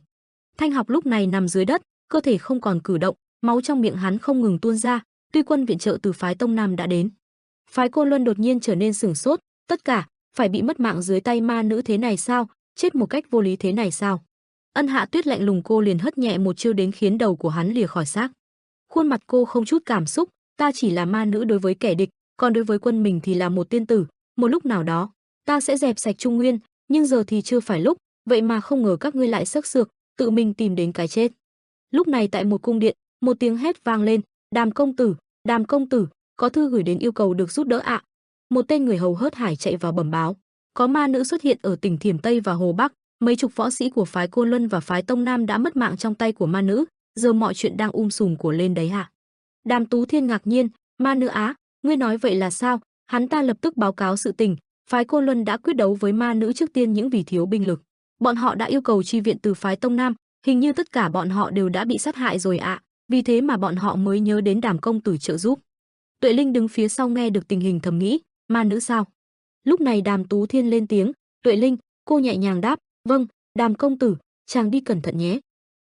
Thanh Học lúc này nằm dưới đất, cơ thể không còn cử động, máu trong miệng hắn không ngừng tuôn ra, tuy quân viện trợ từ phái Tông Nam đã đến. Phái Côn Luân đột nhiên trở nên sửng sốt, tất cả phải bị mất mạng dưới tay ma nữ thế này sao, chết một cách vô lý thế này sao? Ân Hạ Tuyết lạnh lùng, cô liền hất nhẹ một chiêu đến khiến đầu của hắn lìa khỏi xác. Khuôn mặt cô không chút cảm xúc, ta chỉ là ma nữ đối với kẻ địch, còn đối với quân mình thì là một tiên tử, một lúc nào đó ta sẽ dẹp sạch Trung Nguyên, nhưng giờ thì chưa phải lúc, vậy mà không ngờ các ngươi lại sắc sược, tự mình tìm đến cái chết. Lúc này tại một cung điện, một tiếng hét vang lên, Đàm công tử, có thư gửi đến yêu cầu được giúp đỡ ạ. Một tên người hầu hớt hải chạy vào bẩm báo, có ma nữ xuất hiện ở tỉnh Thiểm Tây và Hồ Bắc, mấy chục võ sĩ của phái Côn Luân và phái Tông Nam đã mất mạng trong tay của ma nữ, giờ mọi chuyện đang sùm của lên đấy hả? Đàm Tú Thiên ngạc nhiên, ma nữ á, ngươi nói vậy là sao? Hắn ta lập tức báo cáo sự tình, phái Côn Luân đã quyết đấu với ma nữ trước tiên, những vì thiếu binh lực, bọn họ đã yêu cầu chi viện từ phái Tông Nam, hình như tất cả bọn họ đều đã bị sát hại rồi ạ, vì thế mà bọn họ mới nhớ đến Đàm công tử trợ giúp. Tuệ Linh đứng phía sau nghe được tình hình thầm nghĩ, ma nữ sao? Lúc này Đàm Tú Thiên lên tiếng, Tuệ Linh, cô nhẹ nhàng đáp, vâng, Đàm công tử, chàng đi cẩn thận nhé.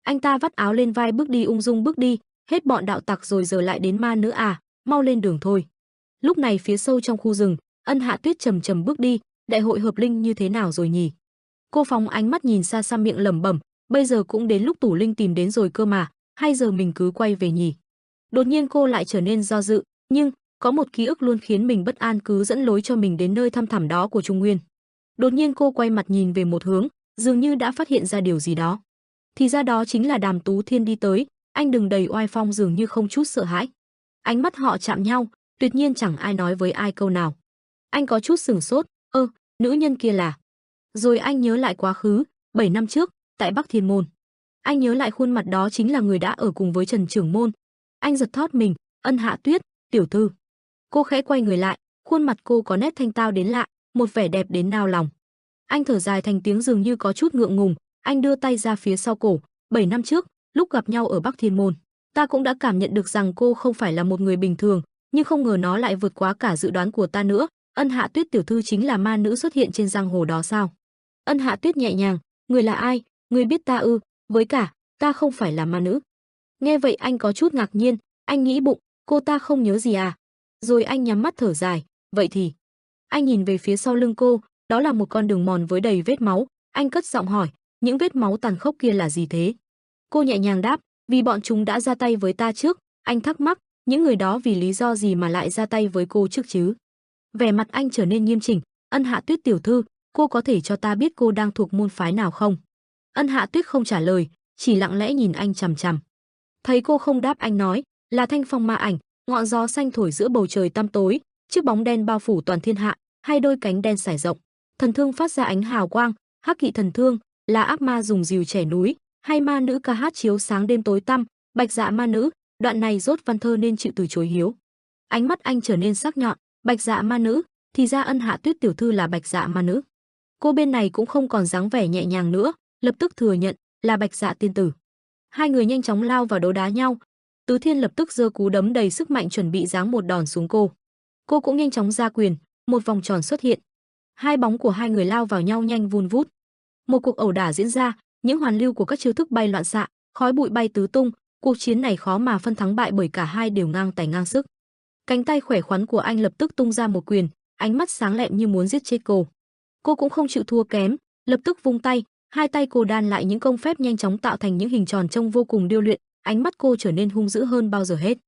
Anh ta vắt áo lên vai bước đi ung dung bước đi, hết bọn đạo tặc rồi giờ lại đến ma nữ à, mau lên đường thôi. Lúc này phía sâu trong khu rừng, Ân Hạ Tuyết trầm trầm bước đi, đại hội hợp linh như thế nào rồi nhỉ? Cô phóng ánh mắt nhìn xa xa miệng lẩm bẩm, bây giờ cũng đến lúc Tủ Linh tìm đến rồi cơ mà, hay giờ mình cứ quay về nhỉ? Đột nhiên cô lại trở nên do dự, nhưng có một ký ức luôn khiến mình bất an cứ dẫn lối cho mình đến nơi thăm thẳm đó của Trung Nguyên. Đột nhiên cô quay mặt nhìn về một hướng, dường như đã phát hiện ra điều gì đó. Thì ra đó chính là Đàm Tú Thiên đi tới, anh đừng đầy oai phong dường như không chút sợ hãi. Ánh mắt họ chạm nhau, tuyệt nhiên chẳng ai nói với ai câu nào. Anh có chút sửng sốt, nữ nhân kia là... Rồi anh nhớ lại quá khứ, 7 năm trước, tại Bắc Thiên Môn. Anh nhớ lại khuôn mặt đó chính là người đã ở cùng với Trần Trưởng Môn. Anh giật thót mình, Ân Hạ Tuyết, tiểu thư. Cô khẽ quay người lại, khuôn mặt cô có nét thanh tao đến lạ, một vẻ đẹp đến nao lòng. Anh thở dài thành tiếng dường như có chút ngượng ngùng, anh đưa tay ra phía sau cổ. 7 năm trước, lúc gặp nhau ở Bắc Thiên Môn, ta cũng đã cảm nhận được rằng cô không phải là một người bình thường, nhưng không ngờ nó lại vượt quá cả dự đoán của ta nữa. Ân Hạ Tuyết tiểu thư chính là ma nữ xuất hiện trên giang hồ đó sao? Ân Hạ Tuyết nhẹ nhàng, người là ai? Người biết ta ư? Với cả, ta không phải là ma nữ. Nghe vậy anh có chút ngạc nhiên, anh nghĩ bụng, cô ta không nhớ gì à? Rồi anh nhắm mắt thở dài, vậy thì... Anh nhìn về phía sau lưng cô, đó là một con đường mòn với đầy vết máu, anh cất giọng hỏi, những vết máu tàn khốc kia là gì thế? Cô nhẹ nhàng đáp, vì bọn chúng đã ra tay với ta trước. Anh thắc mắc, những người đó vì lý do gì mà lại ra tay với cô trước chứ? Vẻ mặt anh trở nên nghiêm chỉnh, Ân Hạ Tuyết tiểu thư, cô có thể cho ta biết cô đang thuộc môn phái nào không? Ân Hạ Tuyết không trả lời, chỉ lặng lẽ nhìn anh chằm chằm. Thấy cô không đáp anh nói, là Thanh Phong ma ảnh, ngọn gió xanh thổi giữa bầu trời tăm tối, chiếc bóng đen bao phủ toàn thiên hạ, hai đôi cánh đen sải rộng, thần thương phát ra ánh hào quang, hắc kỵ thần thương, là ác ma dùng rìu chẻ núi, hay ma nữ ca hát chiếu sáng đêm tối tăm, bạch dạ ma nữ, đoạn này rốt văn thơ nên chịu từ chối hiếu. Ánh mắt anh trở nên sắc nhọn, bạch dạ ma nữ, thì ra Ân Hạ Tuyết tiểu thư là bạch dạ ma nữ. Cô bên này cũng không còn dáng vẻ nhẹ nhàng nữa, lập tức thừa nhận, là bạch dạ tiên tử. Hai người nhanh chóng lao vào đấu đá nhau. Tứ Thiên lập tức giơ cú đấm đầy sức mạnh chuẩn bị giáng một đòn xuống cô. Cô cũng nhanh chóng ra quyền, một vòng tròn xuất hiện. Hai bóng của hai người lao vào nhau nhanh vun vút. Một cuộc ẩu đả diễn ra, những hoàn lưu của các chiêu thức bay loạn xạ, khói bụi bay tứ tung, cuộc chiến này khó mà phân thắng bại bởi cả hai đều ngang tài ngang sức. Cánh tay khỏe khoắn của anh lập tức tung ra một quyền, ánh mắt sáng lẹm như muốn giết chết cô. Cô cũng không chịu thua kém, lập tức vung tay, hai tay cô đan lại những công phép nhanh chóng tạo thành những hình tròn trông vô cùng điêu luyện, ánh mắt cô trở nên hung dữ hơn bao giờ hết.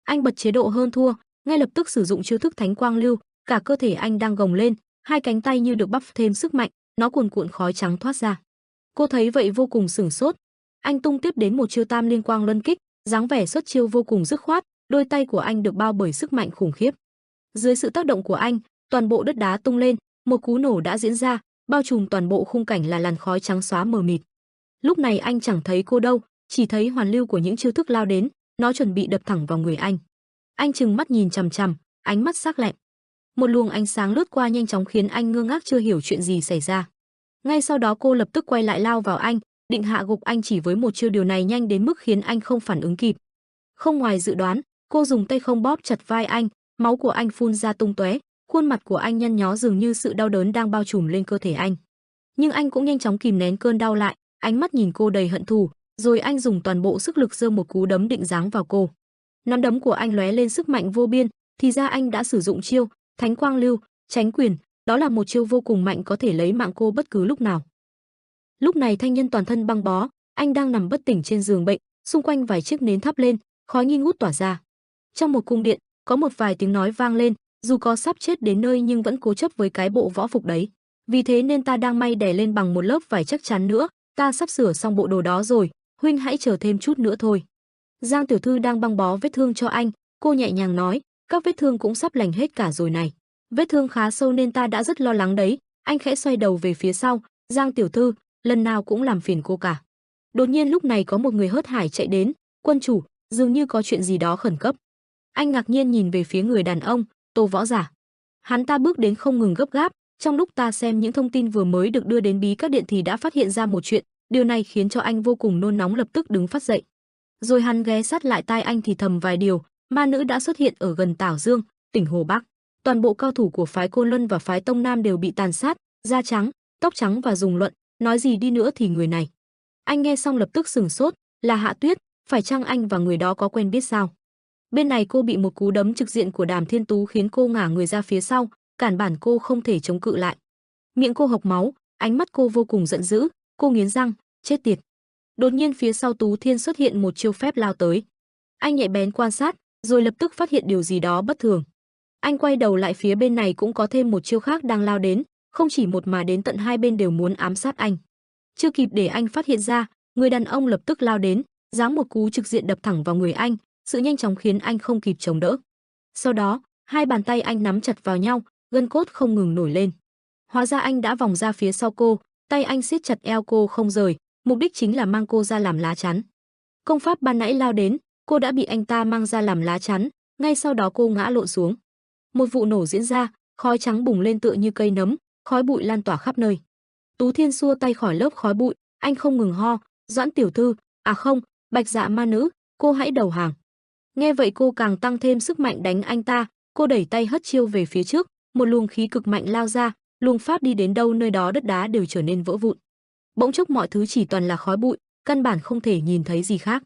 Anh bật chế độ hơn thua, ngay lập tức sử dụng chiêu thức Thánh Quang Lưu, cả cơ thể anh đang gồng lên, hai cánh tay như được buff thêm sức mạnh, nó cuồn cuộn khói trắng thoát ra. Cô thấy vậy vô cùng sửng sốt. Anh tung tiếp đến một chiêu Tam Liên Quang Luân Kích, dáng vẻ xuất chiêu vô cùng dứt khoát, đôi tay của anh được bao bởi sức mạnh khủng khiếp. Dưới sự tác động của anh, toàn bộ đất đá tung lên, một cú nổ đã diễn ra, bao trùm toàn bộ khung cảnh là làn khói trắng xóa mờ mịt. Lúc này anh chẳng thấy cô đâu, chỉ thấy hoàn lưu của những chiêu thức lao đến, nó chuẩn bị đập thẳng vào người anh. Anh trừng mắt nhìn chằm chằm, ánh mắt sắc lẹm. Một luồng ánh sáng lướt qua nhanh chóng khiến anh ngơ ngác chưa hiểu chuyện gì xảy ra. Ngay sau đó cô lập tức quay lại lao vào anh, định hạ gục anh chỉ với một chiêu, điều này nhanh đến mức khiến anh không phản ứng kịp. Không ngoài dự đoán, cô dùng tay không bóp chặt vai anh, máu của anh phun ra tung tóe, khuôn mặt của anh nhăn nhó dường như sự đau đớn đang bao trùm lên cơ thể anh. Nhưng anh cũng nhanh chóng kìm nén cơn đau lại, ánh mắt nhìn cô đầy hận thù, rồi anh dùng toàn bộ sức lực giơ một cú đấm định giáng vào cô. Nắm đấm của anh lóe lên sức mạnh vô biên, thì ra anh đã sử dụng chiêu Thánh Quang Lưu, tránh quyền, đó là một chiêu vô cùng mạnh có thể lấy mạng cô bất cứ lúc nào. Lúc này thanh nhân toàn thân băng bó, anh đang nằm bất tỉnh trên giường bệnh, xung quanh vài chiếc nến thắp lên, khói nghi ngút tỏa ra. Trong một cung điện, có một vài tiếng nói vang lên, dù có sắp chết đến nơi nhưng vẫn cố chấp với cái bộ võ phục đấy. Vì thế nên ta đang may đè lên bằng một lớp vải chắc chắn nữa, ta sắp sửa xong bộ đồ đó rồi, huynh hãy chờ thêm chút nữa thôi. Giang tiểu thư đang băng bó vết thương cho anh, cô nhẹ nhàng nói, các vết thương cũng sắp lành hết cả rồi này. Vết thương khá sâu nên ta đã rất lo lắng đấy. Anh khẽ xoay đầu về phía sau, Giang tiểu thư, lần nào cũng làm phiền cô cả. Đột nhiên lúc này có một người hớt hải chạy đến, quân chủ, dường như có chuyện gì đó khẩn cấp. Anh ngạc nhiên nhìn về phía người đàn ông, Tô Võ Giả. Hắn ta bước đến không ngừng gấp gáp, trong lúc ta xem những thông tin vừa mới được đưa đến bí các điện thì đã phát hiện ra một chuyện, điều này khiến cho anh vô cùng nôn nóng, lập tức đứng phát dậy. Rồi hắn ghé sát lại tai anh thì thầm vài điều, ma nữ đã xuất hiện ở gần Tảo Dương, tỉnh Hồ Bắc. Toàn bộ cao thủ của phái Côn Luân và phái Tông Nam đều bị tàn sát, da trắng, tóc trắng và dùng luận, nói gì đi nữa thì người này. Anh nghe xong lập tức sửng sốt, là Hạ Tuyết, phải chăng anh và người đó có quen biết sao? Bên này cô bị một cú đấm trực diện của Đàm Thiên Tú khiến cô ngả người ra phía sau, cản bản cô không thể chống cự lại. Miệng cô hộc máu, ánh mắt cô vô cùng giận dữ, cô nghiến răng, chết tiệt. Đột nhiên phía sau Tú Thiên xuất hiện một chiêu phép lao tới. Anh nhạy bén quan sát, rồi lập tức phát hiện điều gì đó bất thường. Anh quay đầu lại, phía bên này cũng có thêm một chiêu khác đang lao đến, không chỉ một mà đến tận hai bên đều muốn ám sát anh. Chưa kịp để anh phát hiện ra, người đàn ông lập tức lao đến, giáng một cú trực diện đập thẳng vào người anh, sự nhanh chóng khiến anh không kịp chống đỡ. Sau đó, hai bàn tay anh nắm chặt vào nhau, gân cốt không ngừng nổi lên. Hóa ra anh đã vòng ra phía sau cô, Tay anh siết chặt eo cô không rời, mục đích chính là mang cô ra làm lá chắn. Công pháp ban nãy lao đến, cô đã bị anh ta mang ra làm lá chắn, ngay sau đó cô ngã lộn xuống. Một vụ nổ diễn ra, khói trắng bùng lên tựa như cây nấm, khói bụi lan tỏa khắp nơi. Tú Thiên xua tay khỏi lớp khói bụi, anh không ngừng ho, "Doãn tiểu thư, à không, Bạch Dạ ma nữ, cô hãy đầu hàng." Nghe vậy cô càng tăng thêm sức mạnh đánh anh ta, cô đẩy tay hất chiêu về phía trước, một luồng khí cực mạnh lao ra, luồng pháp đi đến đâu nơi đó đất đá đều trở nên vỡ vụn. Bỗng chốc mọi thứ chỉ toàn là khói bụi, căn bản không thể nhìn thấy gì khác.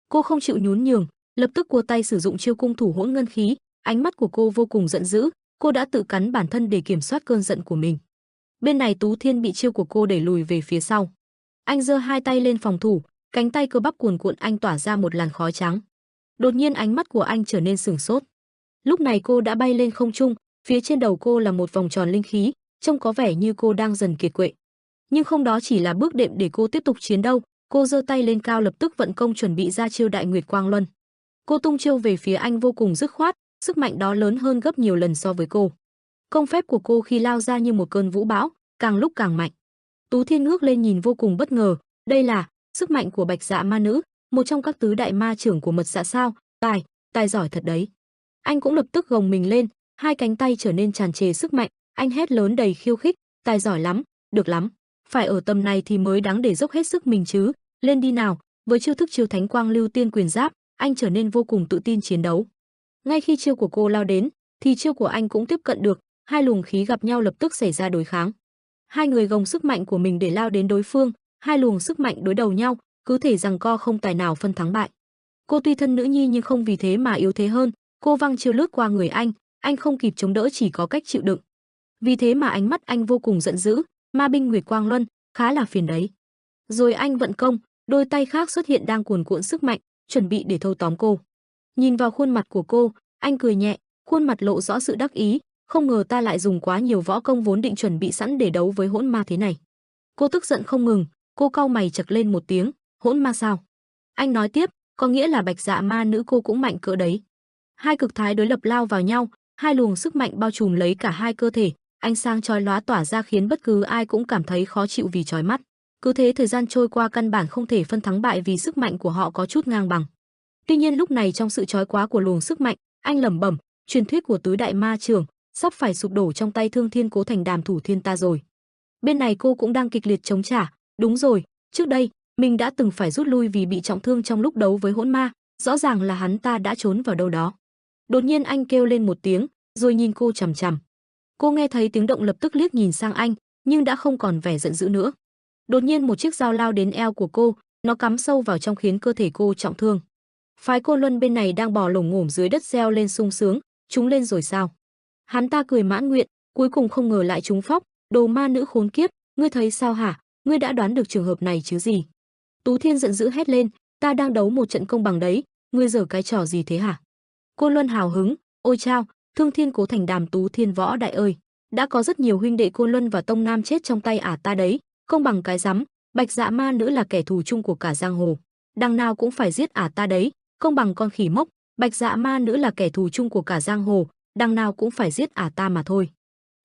Cô không chịu nhún nhường, lập tức cua tay sử dụng chiêu cung thủ hỗn ngân khí, ánh mắt của cô vô cùng giận dữ, cô đã tự cắn bản thân để kiểm soát cơn giận của mình. Bên này Tú Thiên bị chiêu của cô đẩy lùi về phía sau. Anh giơ hai tay lên phòng thủ, cánh tay cơ bắp cuồn cuộn anh tỏa ra một làn khói trắng. Đột nhiên ánh mắt của anh trở nên sửng sốt. Lúc này cô đã bay lên không trung, phía trên đầu cô là một vòng tròn linh khí, trông có vẻ như cô đang dần kiệt quệ. Nhưng không, đó chỉ là bước đệm để cô tiếp tục chiến đấu. Cô giơ tay lên cao lập tức vận công chuẩn bị ra chiêu Đại Nguyệt Quang Luân. Cô tung chiêu về phía anh vô cùng dứt khoát, sức mạnh đó lớn hơn gấp nhiều lần so với cô. Công phép của cô khi lao ra như một cơn vũ bão, càng lúc càng mạnh. Tú Thiên ngước lên nhìn vô cùng bất ngờ, đây là sức mạnh của Bạch Dạ ma nữ, một trong các tứ đại ma trưởng của Mật Dạ sao? Tài giỏi thật đấy. Anh cũng lập tức gồng mình lên, hai cánh tay trở nên tràn trề sức mạnh, anh hét lớn đầy khiêu khích, tài giỏi lắm, được lắm. Phải ở tầm này thì mới đáng để dốc hết sức mình chứ, lên đi nào. Với chiêu thức chiêu Thánh Quang Lưu Tiên Quyền Giáp, anh trở nên vô cùng tự tin chiến đấu. Ngay khi chiêu của cô lao đến, thì chiêu của anh cũng tiếp cận được, hai luồng khí gặp nhau lập tức xảy ra đối kháng. Hai người gồng sức mạnh của mình để lao đến đối phương, hai luồng sức mạnh đối đầu nhau, cứ thể giằng co không tài nào phân thắng bại. Cô tuy thân nữ nhi nhưng không vì thế mà yếu thế hơn, cô văng chiêu lướt qua người anh không kịp chống đỡ chỉ có cách chịu đựng. Vì thế mà ánh mắt anh vô cùng giận dữ, ma binh Nguyệt Quang Luân, khá là phiền đấy. Rồi anh vận công, đôi tay khác xuất hiện đang cuồn cuộn sức mạnh, chuẩn bị để thâu tóm cô. Nhìn vào khuôn mặt của cô, anh cười nhẹ, khuôn mặt lộ rõ sự đắc ý, không ngờ ta lại dùng quá nhiều võ công vốn định chuẩn bị sẵn để đấu với hỗn ma thế này. Cô tức giận không ngừng, cô cau mày chật lên một tiếng, hỗn ma sao? Anh nói tiếp, có nghĩa là Bạch Dạ ma nữ cô cũng mạnh cỡ đấy. Hai cực thái đối lập lao vào nhau, hai luồng sức mạnh bao trùm lấy cả hai cơ thể, ánh sáng chói lóa tỏa ra khiến bất cứ ai cũng cảm thấy khó chịu vì chói mắt. Cứ thế thời gian trôi qua căn bản không thể phân thắng bại vì sức mạnh của họ có chút ngang bằng. Tuy nhiên lúc này trong sự chói quá của luồng sức mạnh, anh lẩm bẩm, truyền thuyết của tứ đại ma trưởng sắp phải sụp đổ trong tay Thương Thiên Cố Thành Đàm thủ thiên ta rồi. Bên này cô cũng đang kịch liệt chống trả, đúng rồi, trước đây mình đã từng phải rút lui vì bị trọng thương trong lúc đấu với hỗn ma, rõ ràng là hắn ta đã trốn vào đâu đó. Đột nhiên anh kêu lên một tiếng, rồi nhìn cô chằm chằm. Cô nghe thấy tiếng động lập tức liếc nhìn sang anh, nhưng đã không còn vẻ giận dữ nữa. Đột nhiên một chiếc dao lao đến eo của cô, nó cắm sâu vào trong khiến cơ thể cô trọng thương. Phái Côn Luân bên này đang bò lổm ngổm dưới đất reo lên sung sướng, chúng lên rồi sao? Hắn ta cười mãn nguyện, cuối cùng không ngờ lại trúng phóc, đồ ma nữ khốn kiếp, ngươi thấy sao hả? Ngươi đã đoán được trường hợp này chứ gì? Tú Thiên giận dữ hét lên, ta đang đấu một trận công bằng đấy, ngươi giở cái trò gì thế hả? Côn Luân hào hứng, ôi chao, Thương Thiên Cố Thành Đàm Tú Thiên võ đại ơi, đã có rất nhiều huynh đệ Côn Luân và Tông Nam chết trong tay ả ta đấy, công bằng cái rắm, Bạch Dạ ma nữ là kẻ thù chung của cả giang hồ, đằng nào cũng phải giết ả ta đấy, công bằng con khỉ mốc, Bạch Dạ ma nữ là kẻ thù chung của cả giang hồ, đằng nào cũng phải giết ả ta mà thôi.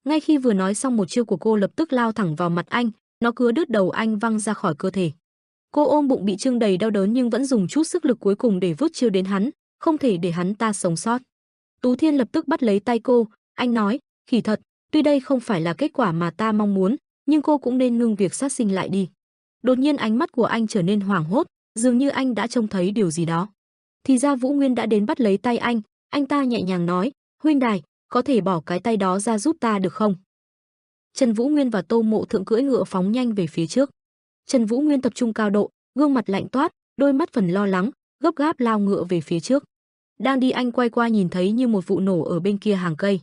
Ngay khi vừa nói xong một chiêu của cô lập tức lao thẳng vào mặt anh, nó cứa đứt đầu anh văng ra khỏi cơ thể. Cô ôm bụng bị trương đầy đau đớn nhưng vẫn dùng chút sức lực cuối cùng để vút chiêu đến hắn, không thể để hắn ta sống sót. Tú Thiên lập tức bắt lấy tay cô, anh nói, khỉ thật, tuy đây không phải là kết quả mà ta mong muốn, nhưng cô cũng nên ngưng việc sát sinh lại đi. Đột nhiên ánh mắt của anh trở nên hoảng hốt, dường như anh đã trông thấy điều gì đó. Thì ra Vũ Nguyên đã đến bắt lấy tay anh ta nhẹ nhàng nói, huynh đài, có thể bỏ cái tay đó ra giúp ta được không? Trần Vũ Nguyên và Tô Mộ Thượng cưỡi ngựa phóng nhanh về phía trước. Trần Vũ Nguyên tập trung cao độ, gương mặt lạnh toát, đôi mắt phần lo lắng, gấp gáp lao ngựa về phía trước. Đang đi anh quay qua nhìn thấy như một vụ nổ ở bên kia hàng cây.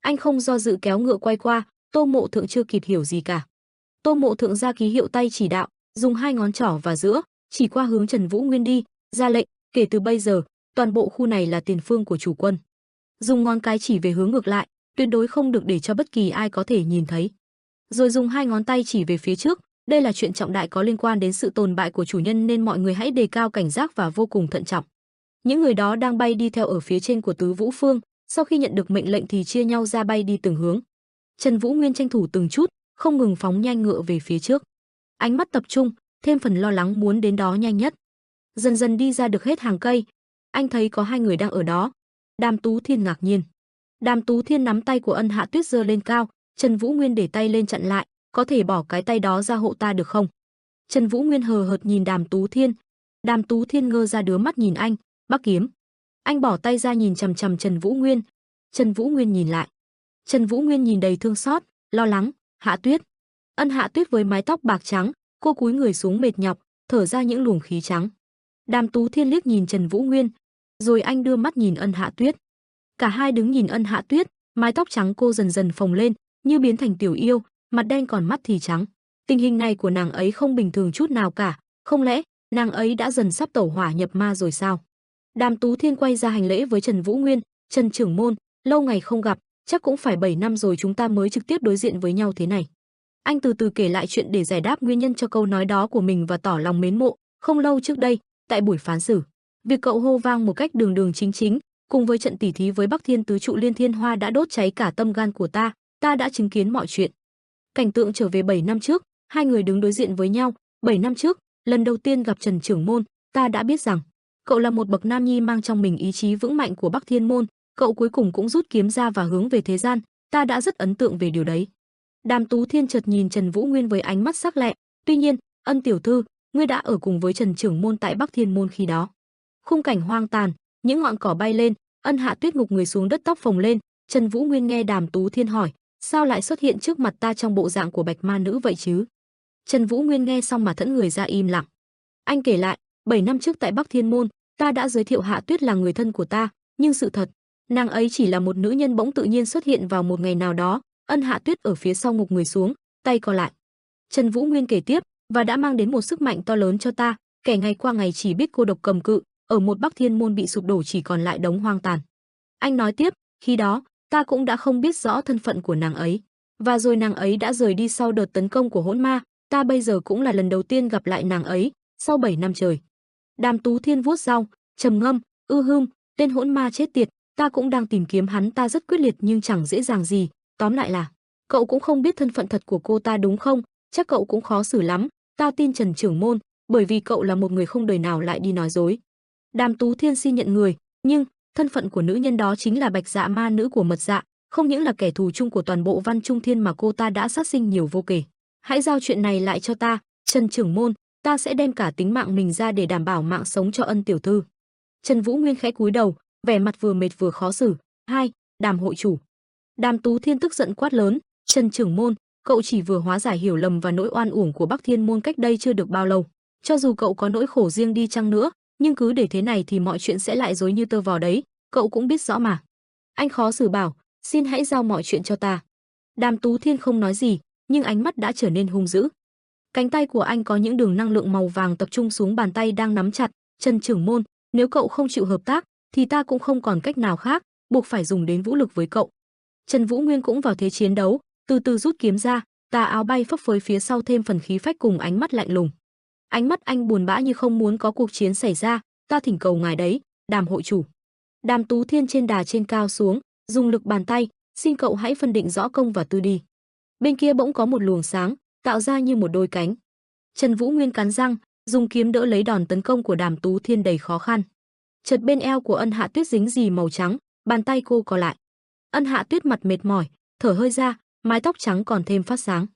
Anh không do dự kéo ngựa quay qua, Tô Mộ Thượng chưa kịp hiểu gì cả. Tô Mộ Thượng ra ký hiệu tay chỉ đạo, dùng hai ngón trỏ và giữa chỉ qua hướng Trần Vũ Nguyên đi, ra lệnh, kể từ bây giờ, toàn bộ khu này là tiền phương của chủ quân. Dùng ngón cái chỉ về hướng ngược lại, tuyệt đối không được để cho bất kỳ ai có thể nhìn thấy. Rồi dùng hai ngón tay chỉ về phía trước, đây là chuyện trọng đại có liên quan đến sự tồn bại của chủ nhân nên mọi người hãy đề cao cảnh giác và vô cùng thận trọng. Những người đó đang bay đi theo ở phía trên của Tứ Vũ Phương, sau khi nhận được mệnh lệnh thì chia nhau ra bay đi từng hướng. Trần Vũ Nguyên tranh thủ từng chút, không ngừng phóng nhanh ngựa về phía trước. Ánh mắt tập trung, thêm phần lo lắng muốn đến đó nhanh nhất. Dần dần đi ra được hết hàng cây, anh thấy có hai người đang ở đó. Đàm Tú Thiên ngạc nhiên. Đàm Tú Thiên nắm tay của Ân Hạ Tuyết giơ lên cao, Trần Vũ Nguyên để tay lên chặn lại, có thể bỏ cái tay đó ra hộ ta được không? Trần Vũ Nguyên hờ hợt nhìn Đàm Tú Thiên. Đàm Tú Thiên ngơ ra đứa mắt nhìn anh, Bắc Kiếm. Anh bỏ tay ra nhìn chằm chằm Trần Vũ Nguyên. Trần Vũ Nguyên nhìn lại. Trần Vũ Nguyên nhìn đầy thương xót, lo lắng, Hạ Tuyết. Ân Hạ Tuyết với mái tóc bạc trắng, cô cúi người xuống mệt nhọc, thở ra những luồng khí trắng. Đàm Tú Thiên liếc nhìn Trần Vũ Nguyên, rồi anh đưa mắt nhìn Ân Hạ Tuyết. Cả hai đứng nhìn Ân Hạ Tuyết, mái tóc trắng cô dần dần phồng lên, như biến thành tiểu yêu, mặt đen còn mắt thì trắng. Tình hình này của nàng ấy không bình thường chút nào cả, không lẽ nàng ấy đã dần sắp tẩu hỏa nhập ma rồi sao? Đàm Tú Thiên quay ra hành lễ với Trần Vũ Nguyên, Trần trưởng môn, lâu ngày không gặp, chắc cũng phải 7 năm rồi chúng ta mới trực tiếp đối diện với nhau thế này. Anh từ từ kể lại chuyện để giải đáp nguyên nhân cho câu nói đó của mình và tỏ lòng mến mộ. Không lâu trước đây, tại buổi phán xử, việc cậu hô vang một cách đường đường chính chính, cùng với trận tỉ thí với Bắc Thiên tứ trụ Liên Thiên Hoa đã đốt cháy cả tâm gan của ta đã chứng kiến mọi chuyện. Cảnh tượng trở về 7 năm trước, hai người đứng đối diện với nhau. 7 năm trước, lần đầu tiên gặp Trần trưởng môn, ta đã biết rằng cậu là một bậc nam nhi mang trong mình ý chí vững mạnh của Bắc Thiên môn. Cậu cuối cùng cũng rút kiếm ra và hướng về thế gian, ta đã rất ấn tượng về điều đấy. Đàm Tú Thiên chợt nhìn Trần Vũ Nguyên với ánh mắt sắc lẹ. Tuy nhiên, Ân tiểu thư, ngươi đã ở cùng với Trần trưởng môn tại Bắc Thiên môn khi đó. Khung cảnh hoang tàn, những ngọn cỏ bay lên, Ân Hạ Tuyết gục người xuống đất, tóc phồng lên. Trần Vũ Nguyên nghe Đàm Tú Thiên hỏi, sao lại xuất hiện trước mặt ta trong bộ dạng của bạch ma nữ vậy chứ? Trần Vũ Nguyên nghe xong mà thẫn người ra im lặng. Anh kể lại, 7 năm trước tại Bắc Thiên môn, ta đã giới thiệu Hạ Tuyết là người thân của ta, nhưng sự thật, nàng ấy chỉ là một nữ nhân bỗng tự nhiên xuất hiện vào một ngày nào đó. Ân Hạ Tuyết ở phía sau ngục người xuống, tay co lại. Trần Vũ Nguyên kể tiếp, và đã mang đến một sức mạnh to lớn cho ta, kẻ ngày qua ngày chỉ biết cô độc cầm cự, ở một Bắc Thiên môn bị sụp đổ chỉ còn lại đống hoang tàn. Anh nói tiếp, khi đó, ta cũng đã không biết rõ thân phận của nàng ấy, và rồi nàng ấy đã rời đi sau đợt tấn công của hỗn ma, ta bây giờ cũng là lần đầu tiên gặp lại nàng ấy, sau 7 năm trời. Đàm Tú Thiên vuốt rau, trầm ngâm, tên hỗn ma chết tiệt, ta cũng đang tìm kiếm hắn, ta rất quyết liệt nhưng chẳng dễ dàng gì. Tóm lại là, cậu cũng không biết thân phận thật của cô ta đúng không? Chắc cậu cũng khó xử lắm. Ta tin Trần trưởng môn, bởi vì cậu là một người không đời nào lại đi nói dối. Đàm Tú Thiên xin nhận người, nhưng thân phận của nữ nhân đó chính là Bạch Dạ ma nữ của Mật Dạ, không những là kẻ thù chung của toàn bộ Văn Trung Thiên mà cô ta đã sát sinh nhiều vô kể. Hãy giao chuyện này lại cho ta, Trần trưởng môn, ta sẽ đem cả tính mạng mình ra để đảm bảo mạng sống cho Ân tiểu thư. Trần Vũ Nguyên khẽ cúi đầu, vẻ mặt vừa mệt vừa khó xử. Hai, Đàm hội chủ. Đàm Tú Thiên tức giận quát lớn, Trần trưởng môn, cậu chỉ vừa hóa giải hiểu lầm và nỗi oan uổng của Bắc Thiên môn cách đây chưa được bao lâu. Cho dù cậu có nỗi khổ riêng đi chăng nữa, nhưng cứ để thế này thì mọi chuyện sẽ lại rối như tơ vò đấy, cậu cũng biết rõ mà. Anh khó xử bảo, xin hãy giao mọi chuyện cho ta. Đàm Tú Thiên không nói gì, nhưng ánh mắt đã trở nên hung dữ. Cánh tay của anh có những đường năng lượng màu vàng tập trung xuống bàn tay đang nắm chặt. Trần trưởng môn, nếu cậu không chịu hợp tác, thì ta cũng không còn cách nào khác, buộc phải dùng đến vũ lực với cậu. Trần Vũ Nguyên cũng vào thế chiến đấu, từ từ rút kiếm ra, tà áo bay phấp phới phía sau thêm phần khí phách cùng ánh mắt lạnh lùng. Ánh mắt anh buồn bã như không muốn có cuộc chiến xảy ra, ta thỉnh cầu ngài đấy, Đàm hội chủ. Đàm Tú Thiên trên đà trên cao xuống, dùng lực bàn tay, xin cậu hãy phân định rõ công và tư đi. Bên kia bỗng có một luồng sáng, tạo ra như một đôi cánh. Trần Vũ Nguyên cắn răng, dùng kiếm đỡ lấy đòn tấn công của Đàm Tú Thiên đầy khó khăn. Chợt bên eo của Ân Hạ Tuyết dính gì màu trắng, bàn tay cô co lại. Ân Hạ Tuyết mặt mệt mỏi, thở hơi ra, mái tóc trắng còn thêm phát sáng.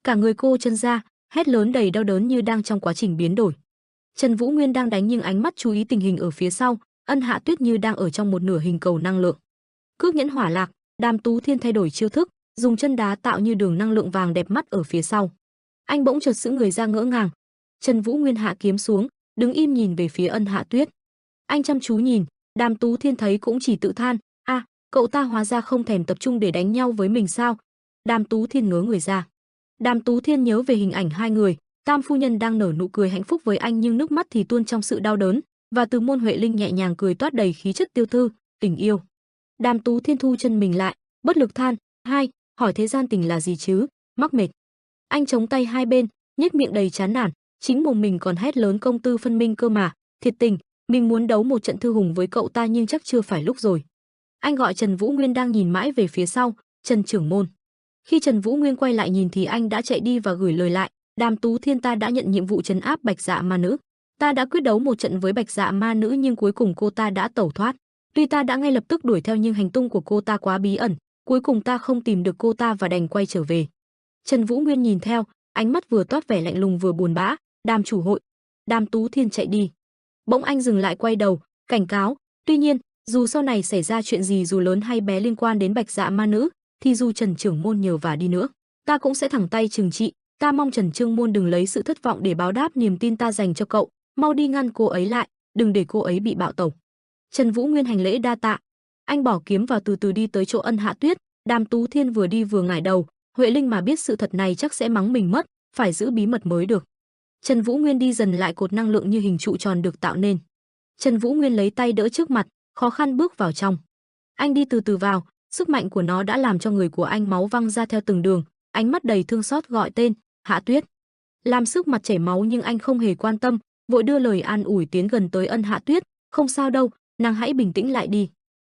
Cả người cô chân ra, hét lớn đầy đau đớn như đang trong quá trình biến đổi. Trần Vũ Nguyên đang đánh nhưng ánh mắt chú ý tình hình ở phía sau, Ân Hạ Tuyết như đang ở trong một nửa hình cầu năng lượng. Cước nhẫn hỏa lạc, Đàm Tú Thiên thay đổi chiêu thức, dùng chân đá tạo như đường năng lượng vàng đẹp mắt ở phía sau. Anh bỗng chợt sững người ra ngỡ ngàng. Trần Vũ Nguyên hạ kiếm xuống, đứng im nhìn về phía Ân Hạ Tuyết. Anh chăm chú nhìn, Đàm Tú Thiên thấy cũng chỉ tự than, cậu ta hóa ra không thèm tập trung để đánh nhau với mình sao? Đàm Tú Thiên ngớ người ra. Đàm Tú Thiên nhớ về hình ảnh hai người, Tam phu nhân đang nở nụ cười hạnh phúc với anh nhưng nước mắt thì tuôn trong sự đau đớn, và từ môn Huệ Linh nhẹ nhàng cười toát đầy khí chất tiêu thư, tình yêu. Đàm Tú Thiên thu chân mình lại, bất lực than, hỏi thế gian tình là gì chứ, mắc mệt. Anh chống tay hai bên, nhếch miệng đầy chán nản, chính mồm mình còn hét lớn công tư phân minh cơ mà, thiệt tình, mình muốn đấu một trận thư hùng với cậu ta nhưng chắc chưa phải lúc rồi. Anh gọi Trần Vũ Nguyên đang nhìn mãi về phía sau, Trần trưởng môn. Khi Trần Vũ Nguyên quay lại nhìn thì anh đã chạy đi và gửi lời lại, Đàm Tú Thiên, ta đã nhận nhiệm vụ trấn áp Bạch Dạ ma nữ. Ta đã quyết đấu một trận với Bạch Dạ ma nữ nhưng cuối cùng cô ta đã tẩu thoát. Tuy ta đã ngay lập tức đuổi theo nhưng hành tung của cô ta quá bí ẩn, cuối cùng ta không tìm được cô ta và đành quay trở về. Trần Vũ Nguyên nhìn theo, ánh mắt vừa toát vẻ lạnh lùng vừa buồn bã. Đàm chủ hội. Đàm Tú Thiên chạy đi. Bỗng anh dừng lại, quay đầu, cảnh cáo. Tuy nhiên, dù sau này xảy ra chuyện gì dù lớn hay bé liên quan đến Bạch Dạ ma nữ, thì dù Trần trưởng môn nhờ vả đi nữa, ta cũng sẽ thẳng tay trừng trị. Ta mong Trần Trương môn đừng lấy sự thất vọng để báo đáp niềm tin ta dành cho cậu, mau đi ngăn cô ấy lại, đừng để cô ấy bị bạo tẩu. Trần Vũ Nguyên hành lễ đa tạ. Anh bỏ kiếm vào, từ từ đi tới chỗ Ân Hạ Tuyết. Đàm Tú Thiên vừa đi vừa ngải đầu, Huệ Linh mà biết sự thật này chắc sẽ mắng mình mất, phải giữ bí mật mới được. Trần Vũ Nguyên đi dần lại, cột năng lượng như hình trụ tròn được tạo nên. Trần Vũ Nguyên lấy tay đỡ trước mặt, khó khăn bước vào trong. Anh đi từ từ vào, sức mạnh của nó đã làm cho người của anh máu văng ra theo từng đường, ánh mắt đầy thương xót gọi tên, Hạ Tuyết. Làm sức mặt chảy máu nhưng anh không hề quan tâm, vội đưa lời an ủi tiến gần tới Ân Hạ Tuyết, không sao đâu, nàng hãy bình tĩnh lại đi.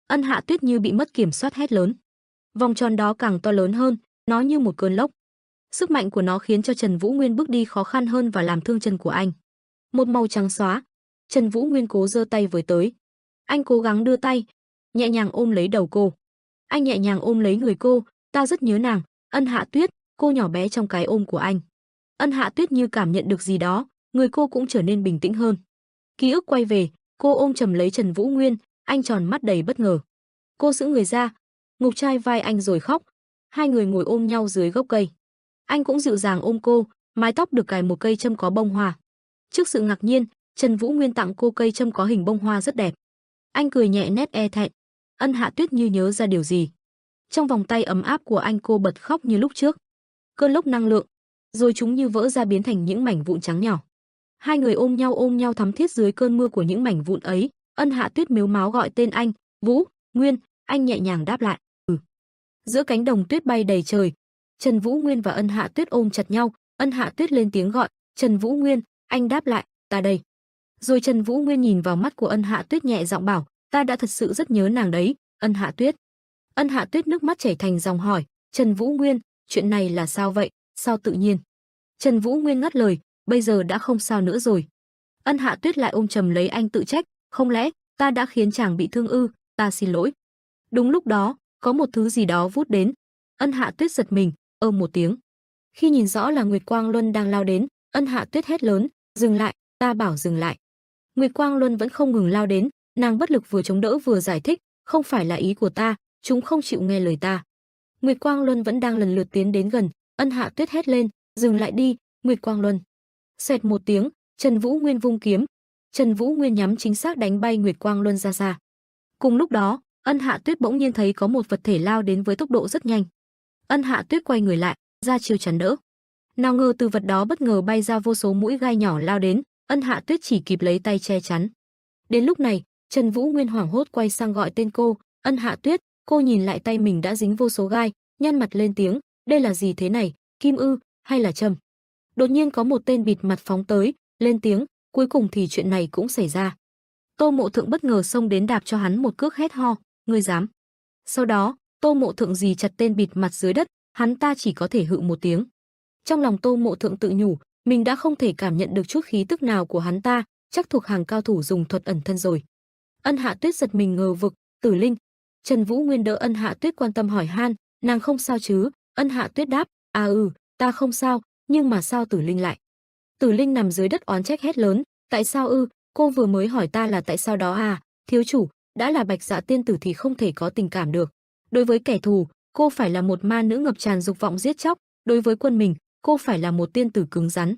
Ân Hạ Tuyết như bị mất kiểm soát hét lớn. Vòng tròn đó càng to lớn hơn, nó như một cơn lốc. Sức mạnh của nó khiến cho Trần Vũ Nguyên bước đi khó khăn hơn và làm thương chân của anh. Một màu trắng xóa. Trần Vũ Nguyên cố giơ tay với tới. Anh cố gắng đưa tay, nhẹ nhàng ôm lấy đầu cô. Anh nhẹ nhàng ôm lấy người cô, ta rất nhớ nàng, Ân Hạ Tuyết, cô nhỏ bé trong cái ôm của anh. Ân Hạ Tuyết như cảm nhận được gì đó, người cô cũng trở nên bình tĩnh hơn. Ký ức quay về, cô ôm chầm lấy Trần Vũ Nguyên, anh tròn mắt đầy bất ngờ. Cô giữ người ra, ngục trai vai anh rồi khóc. Hai người ngồi ôm nhau dưới gốc cây. Anh cũng dịu dàng ôm cô, mái tóc được cài một cây châm có bông hoa. Trước sự ngạc nhiên, Trần Vũ Nguyên tặng cô cây châm có hình bông hoa rất đẹp. Anh cười nhẹ nét e thẹn. Ân Hạ Tuyết như nhớ ra điều gì. Trong vòng tay ấm áp của anh, cô bật khóc như lúc trước. Cơn lốc năng lượng, rồi chúng như vỡ ra biến thành những mảnh vụn trắng nhỏ. Hai người ôm nhau thắm thiết dưới cơn mưa của những mảnh vụn ấy. Ân Hạ Tuyết mếu máo gọi tên anh, Vũ Nguyên, anh nhẹ nhàng đáp lại, ừ. Giữa cánh đồng tuyết bay đầy trời, Trần Vũ Nguyên và Ân Hạ Tuyết ôm chặt nhau. Ân Hạ Tuyết lên tiếng gọi, Trần Vũ Nguyên, anh đáp lại, ta đây. Rồi Trần Vũ Nguyên nhìn vào mắt của Ân Hạ Tuyết nhẹ giọng bảo, ta đã thật sự rất nhớ nàng đấy, Ân Hạ Tuyết. Ân Hạ Tuyết nước mắt chảy thành dòng hỏi, Trần Vũ Nguyên, chuyện này là sao vậy, sao tự nhiên? Trần Vũ Nguyên ngắt lời, bây giờ đã không sao nữa rồi. Ân Hạ Tuyết lại ôm chầm lấy anh tự trách, không lẽ ta đã khiến chàng bị thương ư, ta xin lỗi. Đúng lúc đó, có một thứ gì đó vút đến. Ân Hạ Tuyết giật mình, một tiếng. Khi nhìn rõ là Nguyệt Quang Luân đang lao đến, Ân Hạ Tuyết hét lớn, dừng lại, ta bảo dừng lại. Nguyệt Quang Luân vẫn không ngừng lao đến, nàng bất lực vừa chống đỡ vừa giải thích, không phải là ý của ta, chúng không chịu nghe lời ta. Nguyệt Quang Luân vẫn đang lần lượt tiến đến gần, Ân Hạ Tuyết hét lên, dừng lại đi, Nguyệt Quang Luân. Xoẹt một tiếng, Trần Vũ Nguyên vung kiếm. Trần Vũ Nguyên nhắm chính xác đánh bay Nguyệt Quang Luân ra xa. Cùng lúc đó, Ân Hạ Tuyết bỗng nhiên thấy có một vật thể lao đến với tốc độ rất nhanh. Ân Hạ Tuyết quay người lại, ra chiêu chắn đỡ. Nào ngờ từ vật đó bất ngờ bay ra vô số mũi gai nhỏ lao đến, Ân Hạ Tuyết chỉ kịp lấy tay che chắn. Đến lúc này, Trần Vũ Nguyên hoảng hốt quay sang gọi tên cô, Ân Hạ Tuyết. Cô nhìn lại tay mình đã dính vô số gai, nhăn mặt lên tiếng, đây là gì thế này, kim ư, hay là châm? Đột nhiên có một tên bịt mặt phóng tới, lên tiếng, cuối cùng thì chuyện này cũng xảy ra. Tô Mộ Thượng bất ngờ xông đến đạp cho hắn một cước hét ho, ngươi dám. Sau đó, Tô Mộ Thượng dì chặt tên bịt mặt dưới đất, hắn ta chỉ có thể hự một tiếng. Trong lòng Tô Mộ Thượng tự nhủ, mình đã không thể cảm nhận được chút khí tức nào của hắn ta, chắc thuộc hàng cao thủ dùng thuật ẩn thân rồi. Ân Hạ Tuyết giật mình ngờ vực, Tử Linh. Trần Vũ Nguyên đỡ Ân Hạ Tuyết quan tâm hỏi han, nàng không sao chứ? Ân Hạ Tuyết đáp, ta không sao, nhưng mà sao Tử Linh lại? Tử Linh nằm dưới đất oán trách hét lớn, tại sao ư? Cô vừa mới hỏi ta là tại sao đó à? Thiếu chủ, đã là Bạch Dạ tiên tử thì không thể có tình cảm được. Đối với kẻ thù, cô phải là một ma nữ ngập tràn dục vọng giết chóc, đối với quân mình, cô phải là một tiên tử cứng rắn.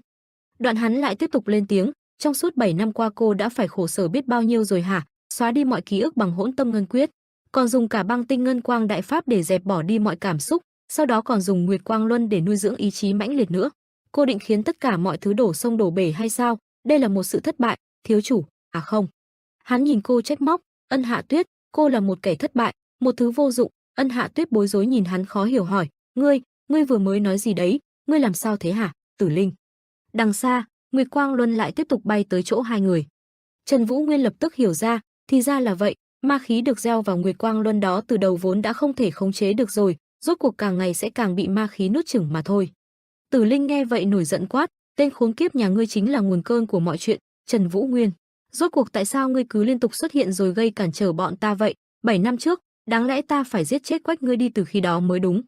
Đoạn hắn lại tiếp tục lên tiếng, trong suốt 7 năm qua cô đã phải khổ sở biết bao nhiêu rồi hả? Xóa đi mọi ký ức bằng Hỗn Tâm Ngân Quyết, còn dùng cả Băng Tinh Ngân Quang Đại Pháp để dẹp bỏ đi mọi cảm xúc, sau đó còn dùng Nguyệt Quang Luân để nuôi dưỡng ý chí mãnh liệt nữa. Cô định khiến tất cả mọi thứ đổ sông đổ bể hay sao? Đây là một sự thất bại, thiếu chủ. À không. Hắn nhìn cô trách móc, Ân Hạ Tuyết, cô là một kẻ thất bại, một thứ vô dụng. Ân Hạ Tuyết bối rối nhìn hắn khó hiểu hỏi, ngươi vừa mới nói gì đấy? Ngươi làm sao thế hả, Tử Linh? Đằng xa, Nguyệt Quang Luân lại tiếp tục bay tới chỗ hai người. Trần Vũ Nguyên lập tức hiểu ra, thì ra là vậy, ma khí được gieo vào Nguyệt Quang Luân đó từ đầu vốn đã không thể khống chế được rồi, rốt cuộc càng ngày sẽ càng bị ma khí nuốt chửng mà thôi. Tử Linh nghe vậy nổi giận quát, tên khốn kiếp nhà ngươi chính là nguồn cơn của mọi chuyện, Trần Vũ Nguyên. Rốt cuộc tại sao ngươi cứ liên tục xuất hiện rồi gây cản trở bọn ta vậy? 7 năm trước, đáng lẽ ta phải giết chết quách ngươi đi từ khi đó mới đúng.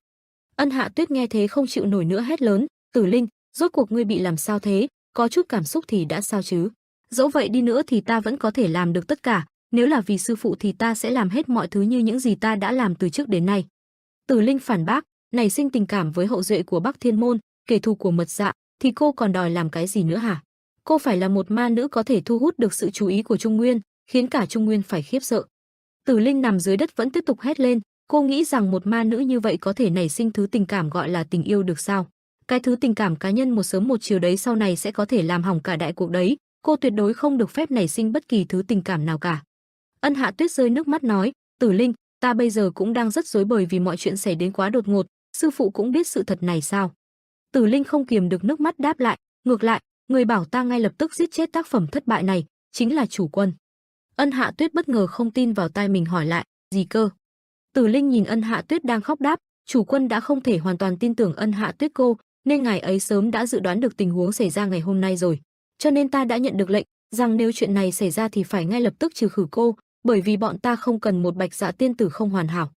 Ân Hạ Tuyết nghe thế không chịu nổi nữa hét lớn, Tử Linh, rốt cuộc ngươi bị làm sao thế? Có chút cảm xúc thì đã sao chứ? Dẫu vậy đi nữa thì ta vẫn có thể làm được tất cả, nếu là vì sư phụ thì ta sẽ làm hết mọi thứ như những gì ta đã làm từ trước đến nay. Tử Linh phản bác, nảy sinh tình cảm với hậu duệ của Bắc Thiên Môn, kẻ thù của Mật Dạ, thì cô còn đòi làm cái gì nữa hả? Cô phải là một ma nữ có thể thu hút được sự chú ý của Trung Nguyên, khiến cả Trung Nguyên phải khiếp sợ. Tử Linh nằm dưới đất vẫn tiếp tục hét lên, cô nghĩ rằng một ma nữ như vậy có thể nảy sinh thứ tình cảm gọi là tình yêu được sao? Cái thứ tình cảm cá nhân một sớm một chiều đấy sau này sẽ có thể làm hỏng cả đại cuộc đấy, cô tuyệt đối không được phép nảy sinh bất kỳ thứ tình cảm nào cả. Ân Hạ Tuyết rơi nước mắt nói, Tử Linh, ta bây giờ cũng đang rất rối bời vì mọi chuyện xảy đến quá đột ngột, sư phụ cũng biết sự thật này sao? Tử Linh không kiềm được nước mắt đáp lại, ngược lại, người bảo ta ngay lập tức giết chết tác phẩm thất bại này, chính là chủ quân. Ân Hạ Tuyết bất ngờ không tin vào tai mình hỏi lại, gì cơ? Tử Linh nhìn Ân Hạ Tuyết đang khóc đáp, chủ quân đã không thể hoàn toàn tin tưởng Ân Hạ Tuyết cô, nên ngài ấy sớm đã dự đoán được tình huống xảy ra ngày hôm nay rồi. Cho nên ta đã nhận được lệnh, rằng nếu chuyện này xảy ra thì phải ngay lập tức trừ khử cô, bởi vì bọn ta không cần một Bạch Dạ tiên tử không hoàn hảo.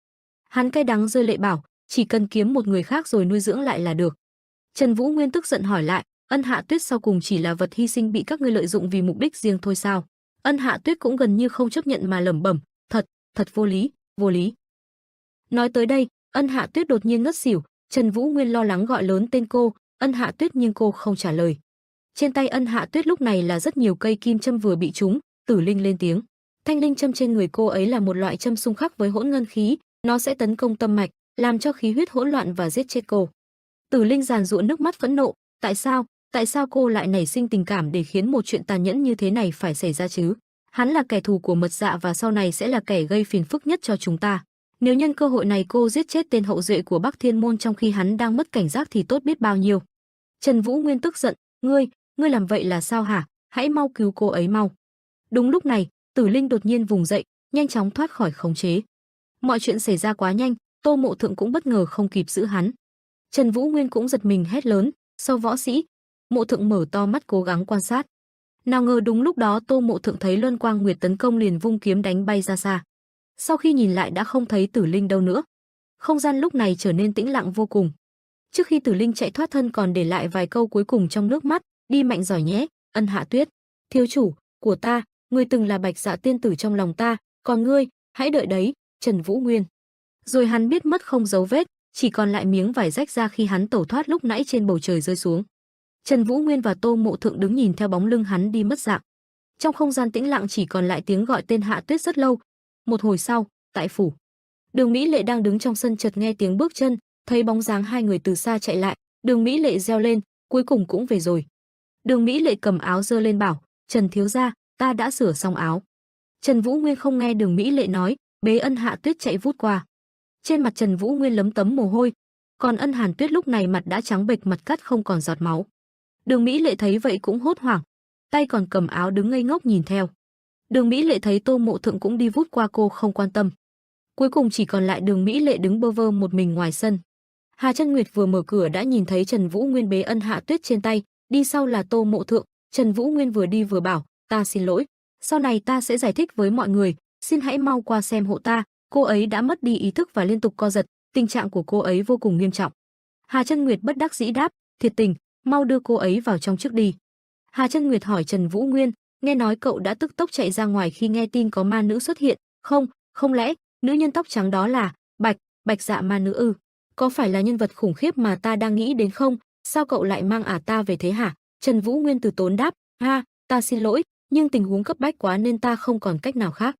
Hắn cay đắng rơi lệ bảo, chỉ cần kiếm một người khác rồi nuôi dưỡng lại là được. Trần Vũ Nguyên tức giận hỏi lại, Ân Hạ Tuyết sau cùng chỉ là vật hy sinh bị các ngươi lợi dụng vì mục đích riêng thôi sao? Ân Hạ Tuyết cũng gần như không chấp nhận mà lẩm bẩm, thật vô lý, vô lý. Nói tới đây, Ân Hạ Tuyết đột nhiên ngất xỉu, Trần Vũ Nguyên lo lắng gọi lớn tên cô, Ân Hạ Tuyết nhưng cô không trả lời. Trên tay Ân Hạ Tuyết lúc này là rất nhiều cây kim châm vừa bị trúng, Tử Linh lên tiếng. Thanh linh châm trên người cô ấy là một loại châm xung khắc với hỗn ngân khí, nó sẽ tấn công tâm mạch, làm cho khí huyết hỗn loạn và giết chết cô. Tử Linh giàn giụa nước mắt phẫn nộ, tại sao cô lại nảy sinh tình cảm để khiến một chuyện tàn nhẫn như thế này phải xảy ra chứ? Hắn là kẻ thù của Mật Dạ và sau này sẽ là kẻ gây phiền phức nhất cho chúng ta. Nếu nhân cơ hội này cô giết chết tên hậu duệ của Bắc Thiên Môn trong khi hắn đang mất cảnh giác thì tốt biết bao nhiêu. Trần Vũ Nguyên tức giận, ngươi làm vậy là sao hả? Hãy mau cứu cô ấy mau. Đúng lúc này, Tử Linh đột nhiên vùng dậy, nhanh chóng thoát khỏi khống chế. Mọi chuyện xảy ra quá nhanh, Tô Mộ Thượng cũng bất ngờ không kịp giữ hắn. Trần Vũ Nguyên cũng giật mình hét lớn, "Sau võ sĩ!" Mộ Thượng mở to mắt cố gắng quan sát. Nào ngờ đúng lúc đó Tô Mộ Thượng thấy Luân Quang Nguyệt tấn công liền vung kiếm đánh bay ra xa. Sau khi nhìn lại đã không thấy Tử Linh đâu nữa. Không gian lúc này trở nên tĩnh lặng vô cùng. Trước khi Tử Linh chạy thoát thân còn để lại vài câu cuối cùng trong nước mắt, "Đi mạnh giỏi nhé, Ân Hạ Tuyết. Thiếu chủ của ta, ngươi từng là Bạch Dạ tiên tử trong lòng ta, còn ngươi, hãy đợi đấy, Trần Vũ Nguyên." Rồi hắn biết mất không dấu vết, chỉ còn lại miếng vải rách ra khi hắn tẩu thoát lúc nãy trên bầu trời rơi xuống. Trần Vũ Nguyên và Tô Mộ Thượng đứng nhìn theo bóng lưng hắn đi mất dạng. Trong không gian tĩnh lặng chỉ còn lại tiếng gọi tên Hạ Tuyết rất lâu. Một hồi sau, tại phủ, Đường Mỹ Lệ đang đứng trong sân chợt nghe tiếng bước chân, thấy bóng dáng hai người từ xa chạy lại, Đường Mỹ Lệ reo lên, cuối cùng cũng về rồi. Đường Mỹ Lệ cầm áo giơ lên bảo, "Trần thiếu gia, ta đã sửa xong áo." Trần Vũ Nguyên không nghe Đường Mỹ Lệ nói, bế Ân Hạ Tuyết chạy vút qua. Trên mặt Trần Vũ Nguyên lấm tấm mồ hôi, còn Ân Hàn Tuyết lúc này mặt đã trắng bệch, mặt cắt không còn giọt máu. Đường Mỹ Lệ thấy vậy cũng hốt hoảng, tay còn cầm áo đứng ngây ngốc nhìn theo. Đường Mỹ Lệ thấy Tô Mộ Thượng cũng đi vút qua cô không quan tâm. Cuối cùng chỉ còn lại Đường Mỹ Lệ đứng bơ vơ một mình ngoài sân. Hà Chân Nguyệt vừa mở cửa đã nhìn thấy Trần Vũ Nguyên bế Ân Hạ Tuyết trên tay, đi sau là Tô Mộ Thượng. Trần Vũ Nguyên vừa đi vừa bảo, "Ta xin lỗi, sau này ta sẽ giải thích với mọi người, xin hãy mau qua xem hộ ta, cô ấy đã mất đi ý thức và liên tục co giật, tình trạng của cô ấy vô cùng nghiêm trọng." Hà Chân Nguyệt bất đắc dĩ đáp, "Thiệt tình, mau đưa cô ấy vào trong trước đi." Hà Chân Nguyệt hỏi Trần Vũ Nguyên, "Nghe nói cậu đã tức tốc chạy ra ngoài khi nghe tin có ma nữ xuất hiện, không lẽ nữ nhân tóc trắng đó là Bạch Dạ ma nữ ư? Có phải là nhân vật khủng khiếp mà ta đang nghĩ đến không? Sao cậu lại mang ta về thế hả?" Trần Vũ Nguyên từ tốn đáp, Ta xin lỗi, nhưng tình huống cấp bách quá nên ta không còn cách nào khác."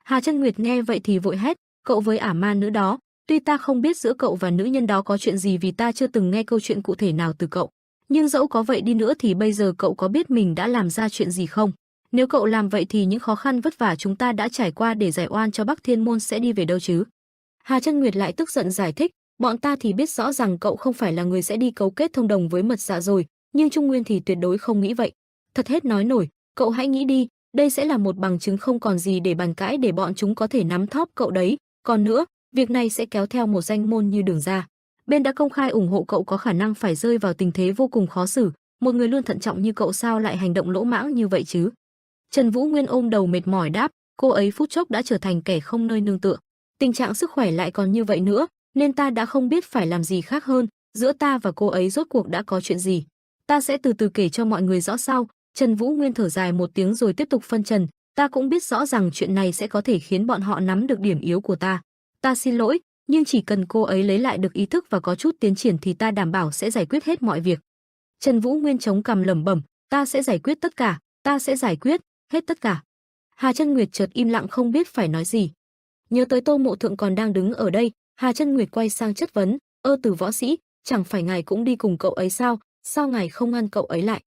Hà Chân Nguyệt nghe vậy thì vội hét, "Cậu với ả ma nữ đó, tuy ta không biết giữa cậu và nữ nhân đó có chuyện gì vì ta chưa từng nghe câu chuyện cụ thể nào từ cậu, nhưng dẫu có vậy đi nữa thì bây giờ cậu có biết mình đã làm ra chuyện gì không? Nếu cậu làm vậy thì những khó khăn vất vả chúng ta đã trải qua để giải oan cho Bắc Thiên Môn sẽ đi về đâu chứ?" Hà Chân Nguyệt lại tức giận giải thích, "Bọn ta thì biết rõ rằng cậu không phải là người sẽ đi cấu kết thông đồng với Mật Dạ rồi, nhưng Trung Nguyên thì tuyệt đối không nghĩ vậy. Thật hết nói nổi, cậu hãy nghĩ đi, đây sẽ là một bằng chứng không còn gì để bàn cãi để bọn chúng có thể nắm thóp cậu đấy. Còn nữa, việc này sẽ kéo theo một danh môn như Đường gia. Bên đã công khai ủng hộ cậu có khả năng phải rơi vào tình thế vô cùng khó xử, một người luôn thận trọng như cậu sao lại hành động lỗ mãng như vậy chứ? Trần Vũ Nguyên ôm đầu mệt mỏi đáp, cô ấy phút chốc đã trở thành kẻ không nơi nương tựa. Tình trạng sức khỏe lại còn như vậy nữa, nên ta đã không biết phải làm gì khác hơn, giữa ta và cô ấy rốt cuộc đã có chuyện gì. Ta sẽ từ từ kể cho mọi người rõ sau. Trần Vũ Nguyên thở dài một tiếng rồi tiếp tục phân trần, ta cũng biết rõ rằng chuyện này sẽ có thể khiến bọn họ nắm được điểm yếu của ta. Ta xin lỗi, nhưng chỉ cần cô ấy lấy lại được ý thức và có chút tiến triển thì ta đảm bảo sẽ giải quyết hết mọi việc. Trần Vũ Nguyên chống cằm lẩm bẩm, ta sẽ giải quyết tất cả, ta sẽ giải quyết hết tất cả. Hà Chân Nguyệt chợt im lặng không biết phải nói gì. Nhớ tới Tô Mộ Thượng còn đang đứng ở đây, Hà Chân Nguyệt quay sang chất vấn, Từ võ sĩ, chẳng phải ngài cũng đi cùng cậu ấy sao, sao ngài không ngăn cậu ấy lại?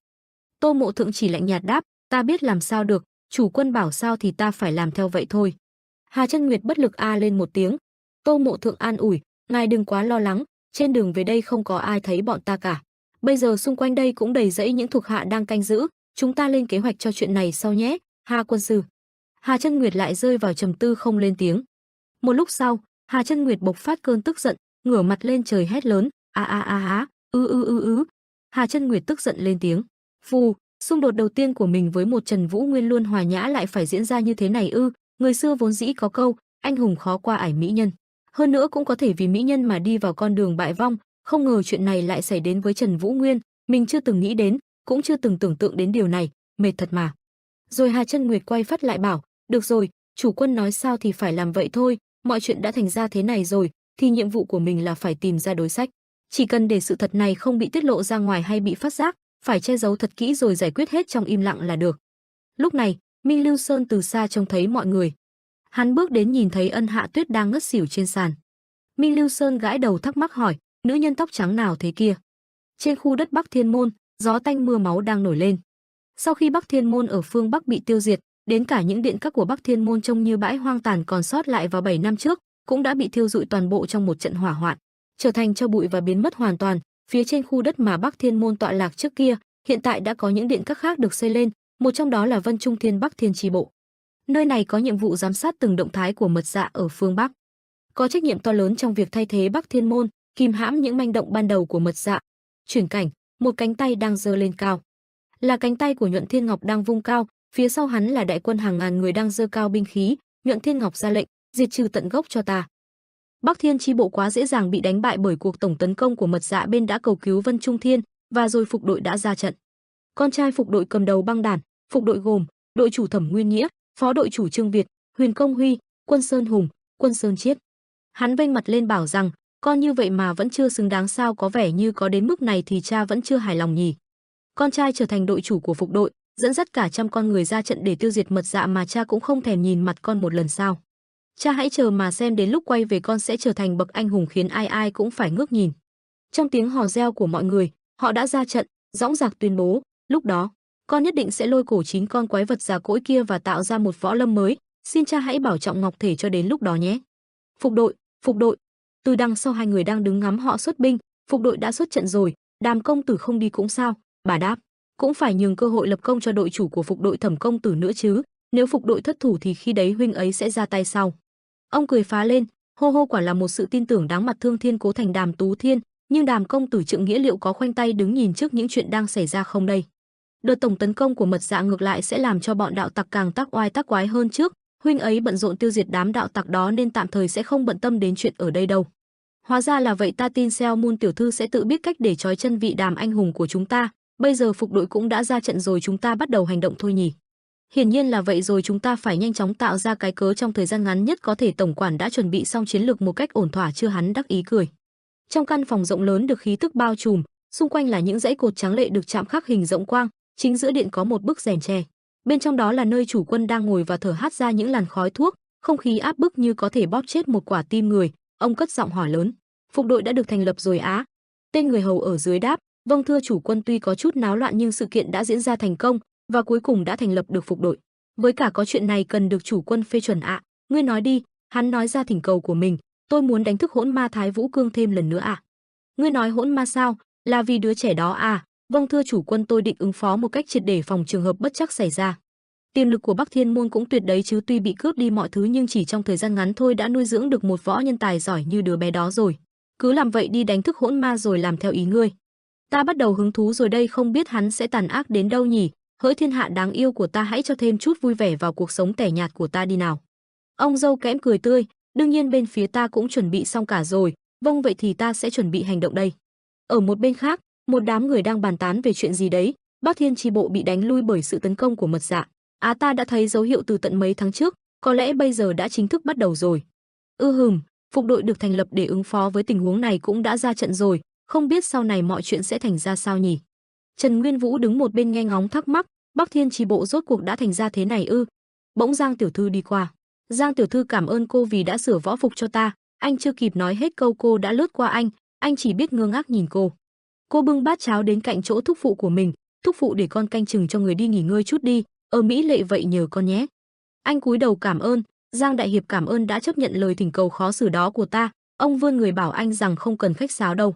Tô Mộ Thượng chỉ lạnh nhạt đáp, ta biết làm sao được, chủ quân bảo sao thì ta phải làm theo vậy thôi. Hà Chân Nguyệt bất lực a lên một tiếng. Tô Mộ Thượng an ủi, ngài đừng quá lo lắng, trên đường về đây không có ai thấy bọn ta cả. Bây giờ xung quanh đây cũng đầy rẫy những thuộc hạ đang canh giữ, chúng ta lên kế hoạch cho chuyện này sau nhé, Hà quân sư. Hà Chân Nguyệt lại rơi vào trầm tư không lên tiếng. Một lúc sau, Hà Chân Nguyệt bộc phát cơn tức giận, ngửa mặt lên trời hét lớn, ư. Hà Chân Nguyệt tức giận lên tiếng. Phù, xung đột đầu tiên của mình với một Trần Vũ Nguyên luôn hòa nhã lại phải diễn ra như thế này ư? Người xưa vốn dĩ có câu, anh hùng khó qua ải mỹ nhân. Hơn nữa cũng có thể vì mỹ nhân mà đi vào con đường bại vong, không ngờ chuyện này lại xảy đến với Trần Vũ Nguyên, mình chưa từng nghĩ đến, cũng chưa từng tưởng tượng đến điều này, mệt thật mà. Rồi Hà Chân Nguyệt quay phát lại bảo, được rồi, chủ quân nói sao thì phải làm vậy thôi, mọi chuyện đã thành ra thế này rồi, thì nhiệm vụ của mình là phải tìm ra đối sách. Chỉ cần để sự thật này không bị tiết lộ ra ngoài hay bị phát giác, phải che giấu thật kỹ rồi giải quyết hết trong im lặng là được. Lúc này, Minh Lưu Sơn từ xa trông thấy mọi người. Hắn bước đến nhìn thấy Ân Hạ Tuyết đang ngất xỉu trên sàn. Minh Lưu Sơn gãi đầu thắc mắc hỏi, nữ nhân tóc trắng nào thế kia? Trên khu đất Bắc Thiên Môn, gió tanh mưa máu đang nổi lên. Sau khi Bắc Thiên Môn ở phương Bắc bị tiêu diệt, đến cả những điện các của Bắc Thiên Môn trông như bãi hoang tàn còn sót lại vào 7 năm trước, cũng đã bị thiêu rụi toàn bộ trong một trận hỏa hoạn, trở thành tro bụi và biến mất hoàn toàn. Phía trên khu đất mà Bắc Thiên Môn tọa lạc trước kia, hiện tại đã có những điện các khác được xây lên, một trong đó là Vân Trung Thiên Bắc Thiên Chi Bộ. Nơi này có nhiệm vụ giám sát từng động thái của Mật Dạ ở phương Bắc, có trách nhiệm to lớn trong việc thay thế Bắc Thiên Môn, kìm hãm những manh động ban đầu của Mật Dạ. Chuyển cảnh, một cánh tay đang giơ lên cao, là cánh tay của Nhuận Thiên Ngọc đang vung cao, phía sau hắn là đại quân hàng ngàn người đang giơ cao binh khí. Nhuận Thiên Ngọc ra lệnh, diệt trừ tận gốc cho ta. Bắc Thiên Chi Bộ quá dễ dàng bị đánh bại bởi cuộc tổng tấn công của Mật Dạ, bên đã cầu cứu Vân Trung Thiên, và rồi phục đội đã ra trận. Con trai phục đội cầm đầu băng đàn, phục đội gồm đội chủ Thẩm Nguyên Nghĩa, phó đội chủ Trương Việt, Huyền Công Huy, Quân Sơn Hùng, Quân Sơn Chiết. Hắn vênh mặt lên bảo rằng, con như vậy mà vẫn chưa xứng đáng sao, có vẻ như có đến mức này thì cha vẫn chưa hài lòng nhỉ. Con trai trở thành đội chủ của phục đội, dẫn dắt cả trăm con người ra trận để tiêu diệt Mật Dạ mà cha cũng không thèm nhìn mặt con một lần sao? Cha hãy chờ mà xem, đến lúc quay về con sẽ trở thành bậc anh hùng khiến ai ai cũng phải ngước nhìn. Trong tiếng hò reo của mọi người, họ đã ra trận, dõng dạc tuyên bố, lúc đó, con nhất định sẽ lôi cổ 9 con quái vật già cỗi kia và tạo ra một võ lâm mới, xin cha hãy bảo trọng ngọc thể cho đến lúc đó nhé. Phục đội. Từ đằng sau hai người đang đứng ngắm họ xuất binh, phục đội đã xuất trận rồi, Đàm công tử không đi cũng sao? Bà đáp, cũng phải nhường cơ hội lập công cho đội chủ của phục đội Thẩm công tử nữa chứ, nếu phục đội thất thủ thì khi đấy huynh ấy sẽ ra tay sau. Ông cười phá lên, hô quả là một sự tin tưởng đáng mặt thương thiên cố thành Đàm Tú Thiên, nhưng Đàm công tử trượng nghĩa liệu có khoanh tay đứng nhìn trước những chuyện đang xảy ra không đây? Đợt tổng tấn công của Mật Dạ ngược lại sẽ làm cho bọn đạo tặc càng tác oai tác quái hơn trước, huynh ấy bận rộn tiêu diệt đám đạo tặc đó nên tạm thời sẽ không bận tâm đến chuyện ở đây đâu. Hóa ra là vậy, ta tin Seo Mun tiểu thư sẽ tự biết cách để trói chân vị Đàm anh hùng của chúng ta. Bây giờ phục đội cũng đã ra trận rồi, chúng ta bắt đầu hành động thôi nhỉ? Hiển nhiên là vậy rồi, chúng ta phải nhanh chóng tạo ra cái cớ trong thời gian ngắn nhất có thể. Tổng quản đã chuẩn bị xong chiến lược một cách ổn thỏa chưa? Hắn đắc ý cười. Trong căn phòng rộng lớn được khí tức bao trùm, xung quanh là những dãy cột trắng lệ được chạm khắc hình rộng quang, chính giữa điện có một bức rèm tre. Bên trong đó là nơi chủ quân đang ngồi và thở hắt ra những làn khói thuốc, không khí áp bức như có thể bóp chết một quả tim người. Ông cất giọng hỏi lớn, phục đội đã được thành lập rồi á? Tên người hầu ở dưới đáp, vâng thưa chủ quân, tuy có chút náo loạn nhưng sự kiện đã diễn ra thành công và cuối cùng đã thành lập được phục đội. Với cả có chuyện này cần được chủ quân phê chuẩn ạ. Ngươi nói đi. Hắn nói ra thỉnh cầu của mình. Tôi muốn đánh thức hỗn ma Thái Vũ Cương thêm lần nữa ạ. Ngươi nói hỗn ma sao? Là vì đứa trẻ đó à? Vâng thưa chủ quân, tôi định ứng phó một cách triệt để phòng trường hợp bất trắc xảy ra. Tiềm lực của Bắc Thiên Môn cũng tuyệt đấy chứ, tuy bị cướp đi mọi thứ nhưng chỉ trong thời gian ngắn thôi đã nuôi dưỡng được một võ nhân tài giỏi như đứa bé đó rồi. Cứ làm vậy đi, đánh thức hỗn ma rồi làm theo ý ngươi. Ta bắt đầu hứng thú rồi đây, không biết hắn sẽ tàn ác đến đâu nhỉ. Hỡi thiên hạ đáng yêu của ta, hãy cho thêm chút vui vẻ vào cuộc sống tẻ nhạt của ta đi nào. Ông dâu kẽm cười tươi, đương nhiên bên phía ta cũng chuẩn bị xong cả rồi. Vâng, vậy thì ta sẽ chuẩn bị hành động đây. Ở một bên khác, một đám người đang bàn tán về chuyện gì đấy. Bắc Thiên chi bộ bị đánh lui bởi sự tấn công của Mật Dạ. Ta đã thấy dấu hiệu từ tận mấy tháng trước, có lẽ bây giờ đã chính thức bắt đầu rồi. Phục đội được thành lập để ứng phó với tình huống này cũng đã ra trận rồi, không biết sau này mọi chuyện sẽ thành ra sao nhỉ. Trần Nguyên Vũ đứng một bên nghe ngóng thắc mắc, Bắc Thiên chi bộ rốt cuộc đã thành ra thế này ư? Bỗng Giang tiểu thư đi qua. Giang tiểu thư, cảm ơn cô vì đã sửa võ phục cho ta. Anh chưa kịp nói hết câu cô đã lướt qua anh chỉ biết ngơ ngác nhìn cô. Cô bưng bát cháo đến cạnh chỗ thúc phụ của mình, thúc phụ để con canh chừng cho người đi nghỉ ngơi chút đi, ở Mỹ Lệ vậy nhờ con nhé. Anh cúi đầu cảm ơn, Giang đại hiệp cảm ơn đã chấp nhận lời thỉnh cầu khó xử đó của ta, ông vươn người bảo anh rằng không cần khách sáo đâu.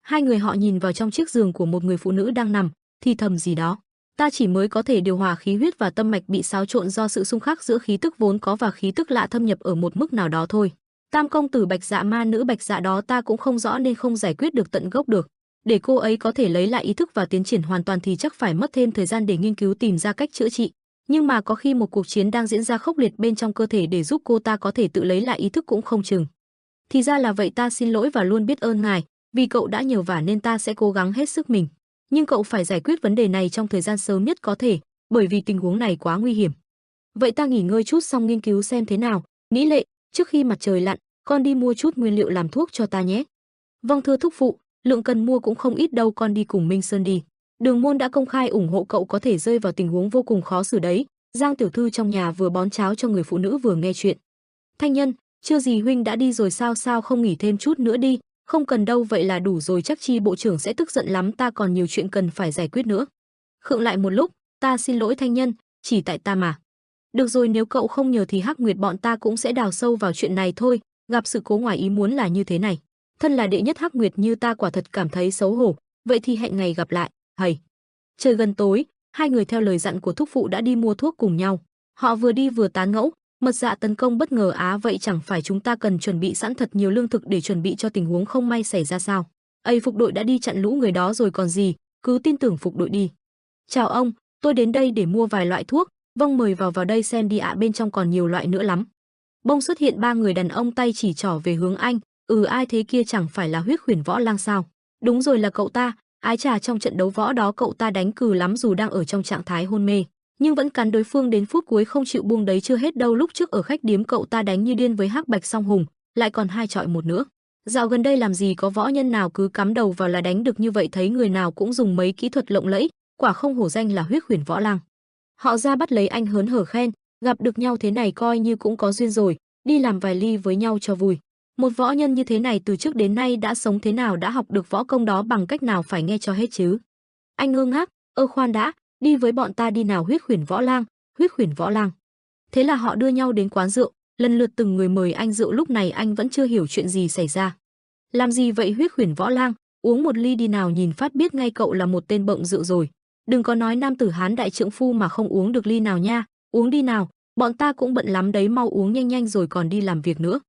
Hai người họ nhìn vào trong chiếc giường của một người phụ nữ đang nằm, thì thầm gì đó. Ta chỉ mới có thể điều hòa khí huyết và tâm mạch bị xáo trộn do sự xung khắc giữa khí tức vốn có và khí tức lạ thâm nhập ở một mức nào đó thôi. Tam công tử Bạch Dạ, ma nữ Bạch Dạ đó ta cũng không rõ nên không giải quyết được tận gốc được. Để cô ấy có thể lấy lại ý thức và tiến triển hoàn toàn thì chắc phải mất thêm thời gian để nghiên cứu tìm ra cách chữa trị. Nhưng mà có khi một cuộc chiến đang diễn ra khốc liệt bên trong cơ thể để giúp cô ta có thể tự lấy lại ý thức cũng không chừng. Thì ra là vậy, ta xin lỗi và luôn biết ơn ngài, vì cậu đã nhờ vả nên ta sẽ cố gắng hết sức mình. Nhưng cậu phải giải quyết vấn đề này trong thời gian sớm nhất có thể, bởi vì tình huống này quá nguy hiểm. Vậy ta nghỉ ngơi chút xong nghiên cứu xem thế nào. Mỹ Lệ, trước khi mặt trời lặn, con đi mua chút nguyên liệu làm thuốc cho ta nhé. Vâng thưa thúc phụ, lượng cần mua cũng không ít đâu, con đi cùng Minh Sơn đi. Đường môn đã công khai ủng hộ cậu có thể rơi vào tình huống vô cùng khó xử đấy. Giang tiểu thư trong nhà vừa bón cháo cho người phụ nữ vừa nghe chuyện. Thanh Nhân, chưa gì huynh đã đi rồi sao, sao không nghỉ thêm chút nữa đi? Không cần đâu, vậy là đủ rồi, chắc chi bộ trưởng sẽ tức giận lắm, ta còn nhiều chuyện cần phải giải quyết nữa. Khựng lại một lúc, ta xin lỗi Thanh Nhân, chỉ tại ta mà. Được rồi, nếu cậu không nhờ thì Hắc Nguyệt bọn ta cũng sẽ đào sâu vào chuyện này thôi, gặp sự cố ngoài ý muốn là như thế này. Thân là đệ nhất Hắc Nguyệt như ta quả thật cảm thấy xấu hổ, vậy thì hẹn ngày gặp lại, hầy. Trời gần tối, hai người theo lời dặn của thúc phụ đã đi mua thuốc cùng nhau. Họ vừa đi vừa tán ngẫu, Mật Dạ tấn công bất ngờ vậy chẳng phải chúng ta cần chuẩn bị sẵn thật nhiều lương thực để chuẩn bị cho tình huống không may xảy ra sao? Phục đội đã đi chặn lũ người đó rồi còn gì, cứ tin tưởng phục đội đi. Chào ông, tôi đến đây để mua vài loại thuốc. Vâng, mời vào đây xem đi ạ, bên trong còn nhiều loại nữa lắm. Bỗng xuất hiện ba người đàn ông tay chỉ trỏ về hướng anh. Ai thế kia, chẳng phải là Huyết Khuyển Võ Lang sao? Đúng rồi, là cậu ta. Ái chà, trong trận đấu võ đó cậu ta đánh cừ lắm, dù đang ở trong trạng thái hôn mê, nhưng vẫn cắn đối phương đến phút cuối không chịu buông đấy. Chưa hết đâu, lúc trước ở khách điếm cậu ta đánh như điên với Hắc Bạch Song Hùng, lại còn 2 chọi 1 nữa. Dạo gần đây làm gì có võ nhân nào cứ cắm đầu vào là đánh được như vậy, thấy người nào cũng dùng mấy kỹ thuật lộng lẫy, quả không hổ danh là Huyết Khuyển Võ Lang. Họ ra bắt lấy anh hớn hở khen, gặp được nhau thế này coi như cũng có duyên rồi, đi làm vài ly với nhau cho vui. Một võ nhân như thế này từ trước đến nay đã sống thế nào, đã học được võ công đó bằng cách nào, phải nghe cho hết chứ. Anh ngơ ngác, khoan đã, đi với bọn ta đi nào. Huyết Khuyển Võ Lang, Huyết Khuyển Võ Lang. Thế là họ đưa nhau đến quán rượu, lần lượt từng người mời anh rượu. Lúc này anh vẫn chưa hiểu chuyện gì xảy ra. Làm gì vậy Huyết Khuyển Võ Lang, uống một ly đi nào, nhìn phát biết ngay cậu là một tên bợm rượu rồi. Đừng có nói nam tử Hán đại trượng phu mà không uống được ly nào nha, uống đi nào, bọn ta cũng bận lắm đấy, mau uống nhanh nhanh rồi còn đi làm việc nữa.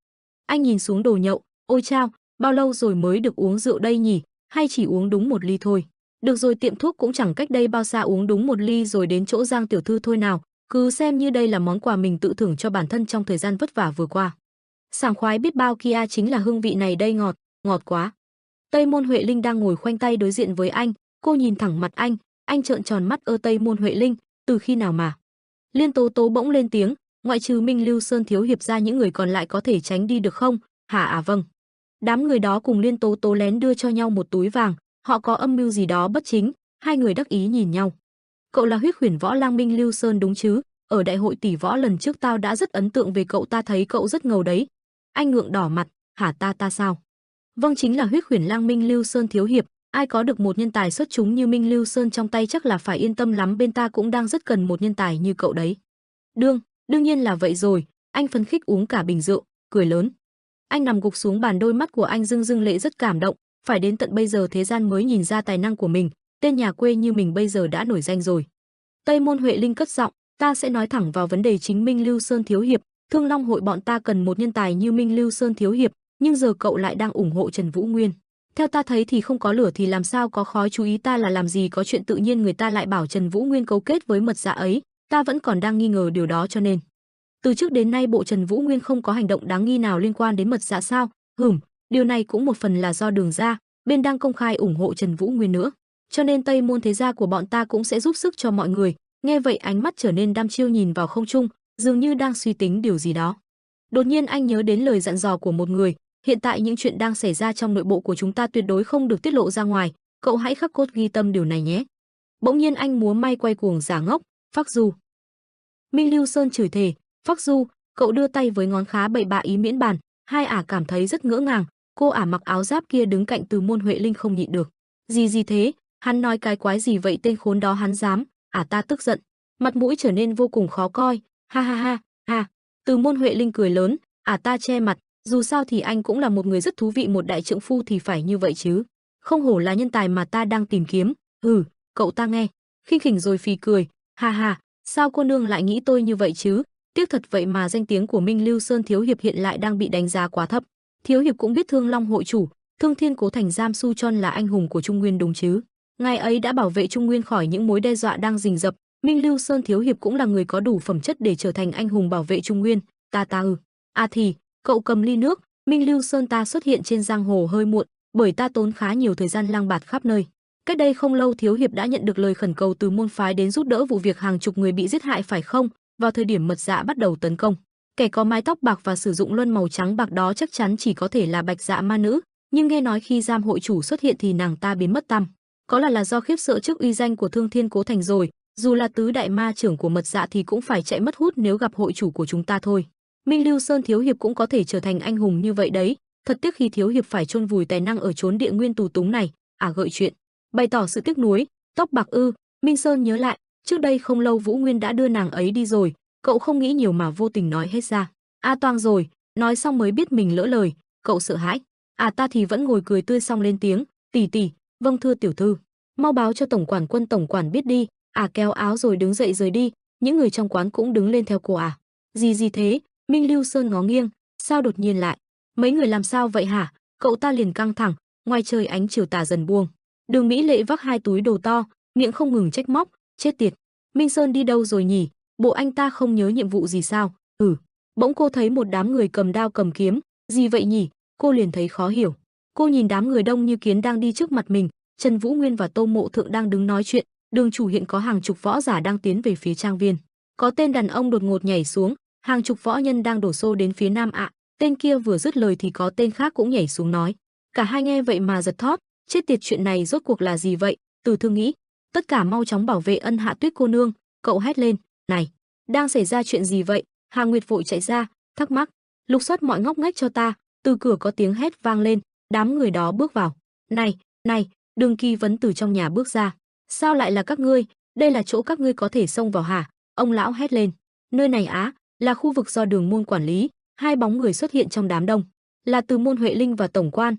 Anh nhìn xuống đồ nhậu, ôi chao, bao lâu rồi mới được uống rượu đây nhỉ, hay chỉ uống đúng một ly thôi. Được rồi, tiệm thuốc cũng chẳng cách đây bao xa, uống đúng một ly rồi đến chỗ Giang tiểu thư thôi nào, cứ xem như đây là món quà mình tự thưởng cho bản thân trong thời gian vất vả vừa qua. Sảng khoái biết bao kia, chính là hương vị này đây, ngọt, ngọt quá. Tây Môn Huệ Linh đang ngồi khoanh tay đối diện với anh, cô nhìn thẳng mặt anh trợn tròn mắt. Tây Môn Huệ Linh, từ khi nào mà? Liên Tố Tố bỗng lên tiếng, ngoại trừ Minh Lưu Sơn thiếu hiệp ra những người còn lại có thể tránh đi được không? Hả? Vâng. Đám người đó cùng Liên Tố Tố lén đưa cho nhau một túi vàng, họ có âm mưu gì đó bất chính. Hai người đắc ý nhìn nhau. Cậu là Huyết Khuyển Võ Lang Minh Lưu Sơn đúng chứ? Ở đại hội tỷ võ lần trước tao đã rất ấn tượng về cậu, ta thấy cậu rất ngầu đấy. Anh ngượng đỏ mặt, hả? Ta sao? Vâng, chính là Huyết Khuyển Lang Minh Lưu Sơn thiếu hiệp. Ai có được một nhân tài xuất chúng như Minh Lưu Sơn trong tay chắc là phải yên tâm lắm, bên ta cũng đang rất cần một nhân tài như cậu đấy. Đương nhiên là vậy rồi. Anh phấn khích uống cả bình rượu, cười lớn. Anh nằm gục xuống bàn, đôi mắt của anh rưng rưng lệ, rất cảm động. Phải đến tận bây giờ thế gian mới nhìn ra tài năng của mình, tên nhà quê như mình bây giờ đã nổi danh rồi. Tây Môn Huệ Linh cất giọng, ta sẽ nói thẳng vào vấn đề chính. Minh Lưu Sơn thiếu hiệp, Thương Long hội bọn ta cần một nhân tài như Minh Lưu Sơn thiếu hiệp, nhưng giờ cậu lại đang ủng hộ Trần Vũ Nguyên. Theo ta thấy thì không có lửa thì làm sao có khói, chú ý ta là làm gì có chuyện tự nhiên người ta lại bảo Trần Vũ Nguyên cấu kết với mật dạ ấy, ta vẫn còn đang nghi ngờ điều đó cho nên. Từ trước đến nay bộ Trần Vũ Nguyên không có hành động đáng nghi nào liên quan đến mật dạ sao? Điều này cũng một phần là do Đường gia bên đang công khai ủng hộ Trần Vũ Nguyên nữa. Cho nên Tây môn thế gia của bọn ta cũng sẽ giúp sức cho mọi người. Nghe vậy ánh mắt trở nên đăm chiêu nhìn vào không trung, dường như đang suy tính điều gì đó. Đột nhiên anh nhớ đến lời dặn dò của một người, hiện tại những chuyện đang xảy ra trong nội bộ của chúng ta tuyệt đối không được tiết lộ ra ngoài, cậu hãy khắc cốt ghi tâm điều này nhé. Bỗng nhiên anh múa may quay cuồng giả ngốc, phác du. Minh Lưu Sơn chửi thề, phác du, cậu đưa tay với ngón khá bậy bạ ý miễn bàn, hai ả cảm thấy rất ngỡ ngàng, cô ả mặc áo giáp kia đứng cạnh Từ Môn Huệ Linh không nhịn được. Gì thế, hắn nói cái quái gì vậy, tên khốn đó hắn dám, ta tức giận, mặt mũi trở nên vô cùng khó coi, ha ha ha, ha. Từ Môn Huệ Linh cười lớn, ta che mặt, dù sao thì anh cũng là một người rất thú vị, một đại trượng phu thì phải như vậy chứ. Không hổ là nhân tài mà ta đang tìm kiếm. Cậu ta nghe, khinh khỉnh rồi phì cười, ha ha, sao cô nương lại nghĩ tôi như vậy chứ? Tiếc thật vậy mà danh tiếng của Minh Lưu Sơn thiếu hiệp hiện lại đang bị đánh giá quá thấp. Thiếu hiệp cũng biết Thương Long hội chủ, Thương Thiên Cố Thành Giam Su Chon là anh hùng của Trung Nguyên đúng chứ? Ngài ấy đã bảo vệ Trung Nguyên khỏi những mối đe dọa đang rình rập. Minh Lưu Sơn thiếu hiệp cũng là người có đủ phẩm chất để trở thành anh hùng bảo vệ Trung Nguyên. Thì cậu cầm ly nước. Minh Lưu Sơn ta xuất hiện trên giang hồ hơi muộn, bởi ta tốn khá nhiều thời gian lang bạt khắp nơi. Cách đây không lâu thiếu hiệp đã nhận được lời khẩn cầu từ môn phái đến giúp đỡ vụ việc hàng chục người bị giết hại phải không? Vào thời điểm mật dạ bắt đầu tấn công, kẻ có mái tóc bạc và sử dụng luân màu trắng bạc đó chắc chắn chỉ có thể là Bạch Dạ ma nữ, nhưng nghe nói khi Giam hội chủ xuất hiện thì nàng ta biến mất tăm. Có là do khiếp sợ trước uy danh của Thương Thiên Cố Thành rồi, dù là tứ đại ma trưởng của mật dạ thì cũng phải chạy mất hút nếu gặp hội chủ của chúng ta thôi. Minh Lưu Sơn thiếu hiệp cũng có thể trở thành anh hùng như vậy đấy, thật tiếc khi thiếu hiệp phải chôn vùi tài năng ở chốn địa nguyên tù túng này. Gợi chuyện, bày tỏ sự tiếc nuối, tóc bạc ư? Minh Sơn nhớ lại, trước đây không lâu Vũ Nguyên đã đưa nàng ấy đi rồi, cậu không nghĩ nhiều mà vô tình nói hết ra. Toang rồi, nói xong mới biết mình lỡ lời, cậu sợ hãi. Ta thì vẫn ngồi cười tươi xong lên tiếng, tỷ, vâng thưa tiểu thư, mau báo cho tổng quản Quân tổng quản biết đi. Kéo áo rồi đứng dậy rời đi, những người trong quán cũng đứng lên theo cô. Gì thế? Minh Lưu Sơn ngó nghiêng, sao đột nhiên lại? Mấy người làm sao vậy hả? Cậu ta liền căng thẳng, ngoài trời ánh chiều tà dần buông. Đường Mỹ Lệ vác hai túi đồ to, miệng không ngừng trách móc, chết tiệt. Minh Sơn đi đâu rồi nhỉ? Bộ anh ta không nhớ nhiệm vụ gì sao? Bỗng cô thấy một đám người cầm đao cầm kiếm, gì vậy nhỉ? Cô liền thấy khó hiểu. Cô nhìn đám người đông như kiến đang đi trước mặt mình, Trần Vũ Nguyên và Tô Mộ Thượng đang đứng nói chuyện, đường chủ hiện có hàng chục võ giả đang tiến về phía trang viên. Có tên đàn ông đột ngột nhảy xuống, hàng chục võ nhân đang đổ xô đến phía nam Tên kia vừa dứt lời thì có tên khác cũng nhảy xuống nói. Cả hai nghe vậy mà giật thót, chết tiệt, chuyện này rốt cuộc là gì vậy? Từ Thương nghĩ, tất cả mau chóng bảo vệ Ân Hạ Tuyết cô nương. Cậu hét lên, này, đang xảy ra chuyện gì vậy? Hà Nguyệt vội chạy ra, thắc mắc, lục soát mọi ngóc ngách cho ta. Từ cửa có tiếng hét vang lên, đám người đó bước vào. Này, Đường Kỳ Vấn từ trong nhà bước ra. Sao lại là các ngươi? Đây là chỗ các ngươi có thể xông vào hả? Ông lão hét lên. Nơi này là khu vực do Đường môn quản lý. Hai bóng người xuất hiện trong đám đông, là Từ Môn Huệ Linh và tổng quan.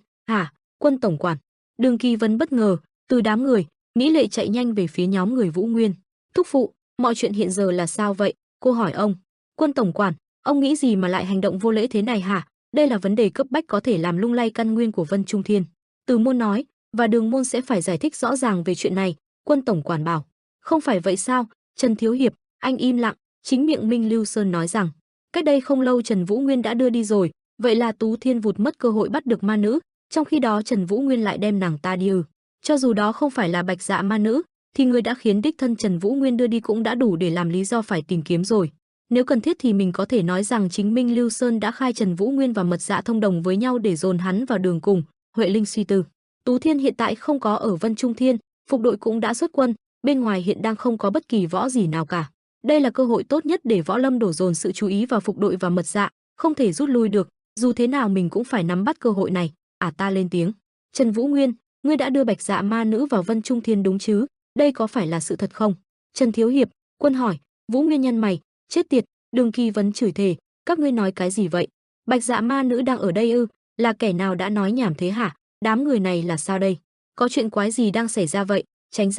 Quân tổng quản. Đường Kỳ Vấn bất ngờ, từ đám người, Mỹ Lệ chạy nhanh về phía nhóm người Vũ Nguyên. Thúc phụ, mọi chuyện hiện giờ là sao vậy? Cô hỏi ông. Quân tổng quản, ông nghĩ gì mà lại hành động vô lễ thế này hả? Đây là vấn đề cấp bách có thể làm lung lay căn nguyên của Vân Trung Thiên. Từ môn nói, và Đường môn sẽ phải giải thích rõ ràng về chuyện này. Quân tổng quản bảo. Không phải vậy sao? Trần thiếu hiệp, anh im lặng. Chính miệng Minh Lưu Sơn nói rằng, cách đây không lâu Trần Vũ Nguyên đã đưa đi rồi, vậy là Tú Thiên vụt mất cơ hội bắt được ma nữ, trong khi đó Trần Vũ Nguyên lại đem nàng ta đi Cho dù đó không phải là Bạch Dạ ma nữ, thì người đã khiến đích thân Trần Vũ Nguyên đưa đi cũng đã đủ để làm lý do phải tìm kiếm rồi. Nếu cần thiết thì mình có thể nói rằng chính Minh Lưu Sơn đã khai Trần Vũ Nguyên và mật dạ thông đồng với nhau để dồn hắn vào đường cùng. Huệ Linh suy tư. Tú Thiên hiện tại không có ở Vân Trung Thiên, phục đội cũng đã xuất quân, bên ngoài hiện đang không có bất kỳ võ gì nào cả. Đây là cơ hội tốt nhất để võ lâm đổ dồn sự chú ý vào phục đội và mật dạ, không thể rút lui được, dù thế nào mình cũng phải nắm bắt cơ hội này. Ta lên tiếng. Trần Vũ Nguyên, ngươi đã đưa Bạch Dạ ma nữ vào Vân Trung Thiên đúng chứ? Đây có phải là sự thật không? Trần thiếu hiệp, quân hỏi. Vũ Nguyên nhăn mày, chết tiệt, Đường Kỳ Vấn chửi thề, các ngươi nói cái gì vậy? Bạch Dạ ma nữ đang ở đây là kẻ nào đã nói nhảm thế hả? Đám người này là sao đây? Có chuyện quái gì đang xảy ra vậy? Tránh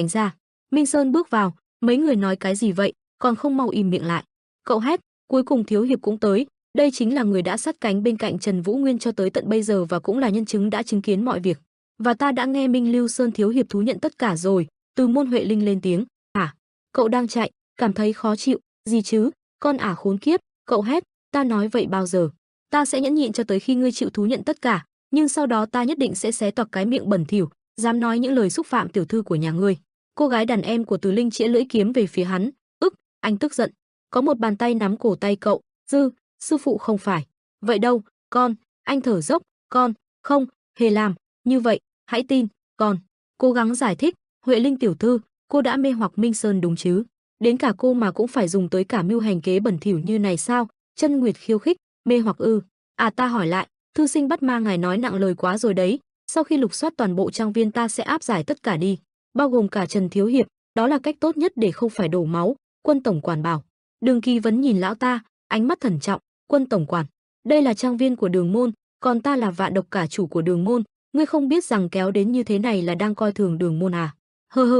ra. Minh Sơn bước vào, mấy người nói cái gì vậy, còn không mau im miệng lại. Cậu hét, cuối cùng thiếu hiệp cũng tới, Đây chính là người đã sát cánh bên cạnh Trần Vũ Nguyên cho tới tận bây giờ và cũng là nhân chứng đã chứng kiến mọi việc. Và ta đã nghe Minh Lưu Sơn thiếu hiệp thú nhận tất cả rồi. Từ Môn Huệ Linh lên tiếng. Hả? Cậu đang chạy, cảm thấy khó chịu, gì chứ? Con ả khốn kiếp, cậu hét, ta nói vậy bao giờ? Ta sẽ nhẫn nhịn cho tới khi ngươi chịu thú nhận tất cả, nhưng sau đó ta nhất định sẽ xé toạc cái miệng bẩn thỉu, dám nói những lời xúc phạm tiểu thư của nhà ngươi. Cô gái đàn em của Từ Linh chĩa lưỡi kiếm về phía hắn. Anh tức giận. Có một bàn tay nắm cổ tay cậu. Sư phụ không phải. Vậy đâu, con. Anh thở dốc. Con, không, hề làm. Như vậy, hãy tin, con. Cố gắng giải thích. Huệ Linh tiểu thư, cô đã mê hoặc Minh Sơn đúng chứ? Đến cả cô mà cũng phải dùng tới cả mưu hành kế bẩn thỉu như này sao? Chân Nguyệt khiêu khích. Mê hoặc ư? À, ta hỏi lại, thư sinh bắt ma ngài nói nặng lời quá rồi đấy. Sau khi lục soát toàn bộ trang viên ta sẽ áp giải tất cả đi, bao gồm cả Trần thiếu hiệp. Đó là cách tốt nhất để không phải đổ máu. Quân tổng quản bảo. Đường Kỳ Vấn nhìn lão ta, ánh mắt thận trọng. Quân tổng quản, đây là trang viên của Đường môn, còn ta là Vạn Độc cả chủ của Đường môn. Ngươi không biết rằng kéo đến như thế này là đang coi thường Đường môn à?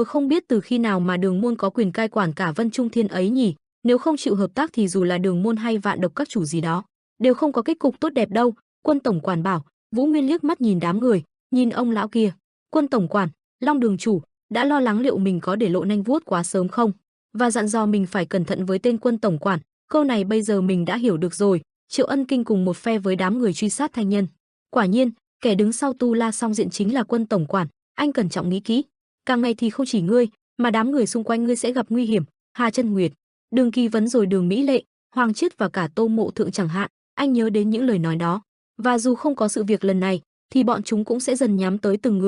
Không biết từ khi nào mà Đường môn có quyền cai quản cả Vân Trung Thiên ấy nhỉ? Nếu không chịu hợp tác thì dù là Đường môn hay Vạn Độc các chủ gì đó đều không có kết cục tốt đẹp đâu. Quân tổng quản bảo. Vũ Nguyên liếc mắt nhìn đám người, nhìn ông lão kia. Quân tổng quản, Long Đường chủ đã lo lắng liệu mình có để lộ nanh vuốt quá sớm không, và dặn dò mình phải cẩn thận với tên quân tổng quản. Câu này bây giờ mình đã hiểu được rồi. Triệu Ân Kinh cùng một phe với đám người truy sát Thanh Nhân. Quả nhiên, kẻ đứng sau Tu La Song Diện chính là quân tổng quản. Anh cẩn trọng nghĩ kỹ, càng ngày thì không chỉ ngươi, mà đám người xung quanh ngươi sẽ gặp nguy hiểm. Hà Chân Nguyệt, Đường Kỳ Vấn rồi Đường Mỹ Lệ, Hoàng Chiết và cả Tô Mộ Thượng chẳng hạn. Anh nhớ đến những lời nói đó. Và dù không có sự việc lần này, thì bọn chúng cũng sẽ dần nhắm tới từng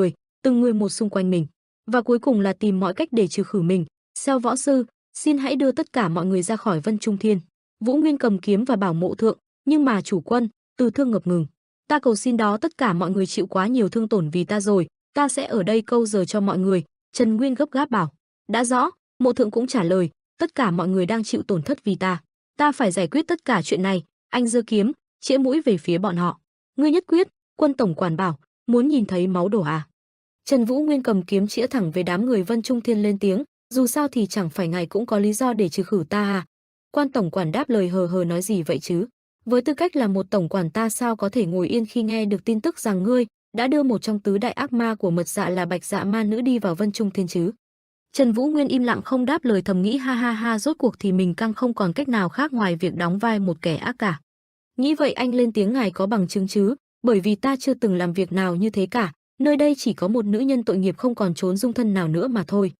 người một xung quanh mình. Và cuối cùng là tìm mọi cách để trừ khử mình. Xeo võ sư, xin hãy đưa tất cả mọi người ra khỏi Vân Trung Thiên. Vũ Nguyên cầm kiếm và bảo Mộ Thượng, nhưng mà chủ quân, Từ Thương ngập ngừng. Ta cầu xin đó, tất cả mọi người chịu quá nhiều thương tổn vì ta rồi, ta sẽ ở đây câu giờ cho mọi người. Trần Nguyên gấp gáp bảo. Đã rõ. Mộ Thượng cũng trả lời, tất cả mọi người đang chịu tổn thất vì ta phải giải quyết tất cả chuyện này. Anh giơ kiếm, chĩa mũi về phía bọn họ. Ngươi nhất quyết. Quân tổng quản bảo, muốn nhìn thấy máu đổ à? Trần Vũ Nguyên cầm kiếm chĩa thẳng về đám người Vân Trung Thiên lên tiếng, dù sao thì chẳng phải ngài cũng có lý do để trừ khử ta à? Quan tổng quản đáp lời hờ nói gì vậy chứ? Với tư cách là một tổng quản, ta sao có thể ngồi yên khi nghe được tin tức rằng ngươi đã đưa một trong tứ đại ác ma của Mật Dạ là Bạch Dạ ma nữ đi vào Vân Trung Thiên chứ? Trần Vũ Nguyên im lặng không đáp lời, thầm nghĩ ha, rốt cuộc thì mình căng không còn cách nào khác ngoài việc đóng vai một kẻ ác cả. Nghĩ vậy anh lên tiếng, ngài có bằng chứng chứ? Bởi vì ta chưa từng làm việc nào như thế cả, nơi đây chỉ có một nữ nhân tội nghiệp không còn trốn dung thân nào nữa mà thôi.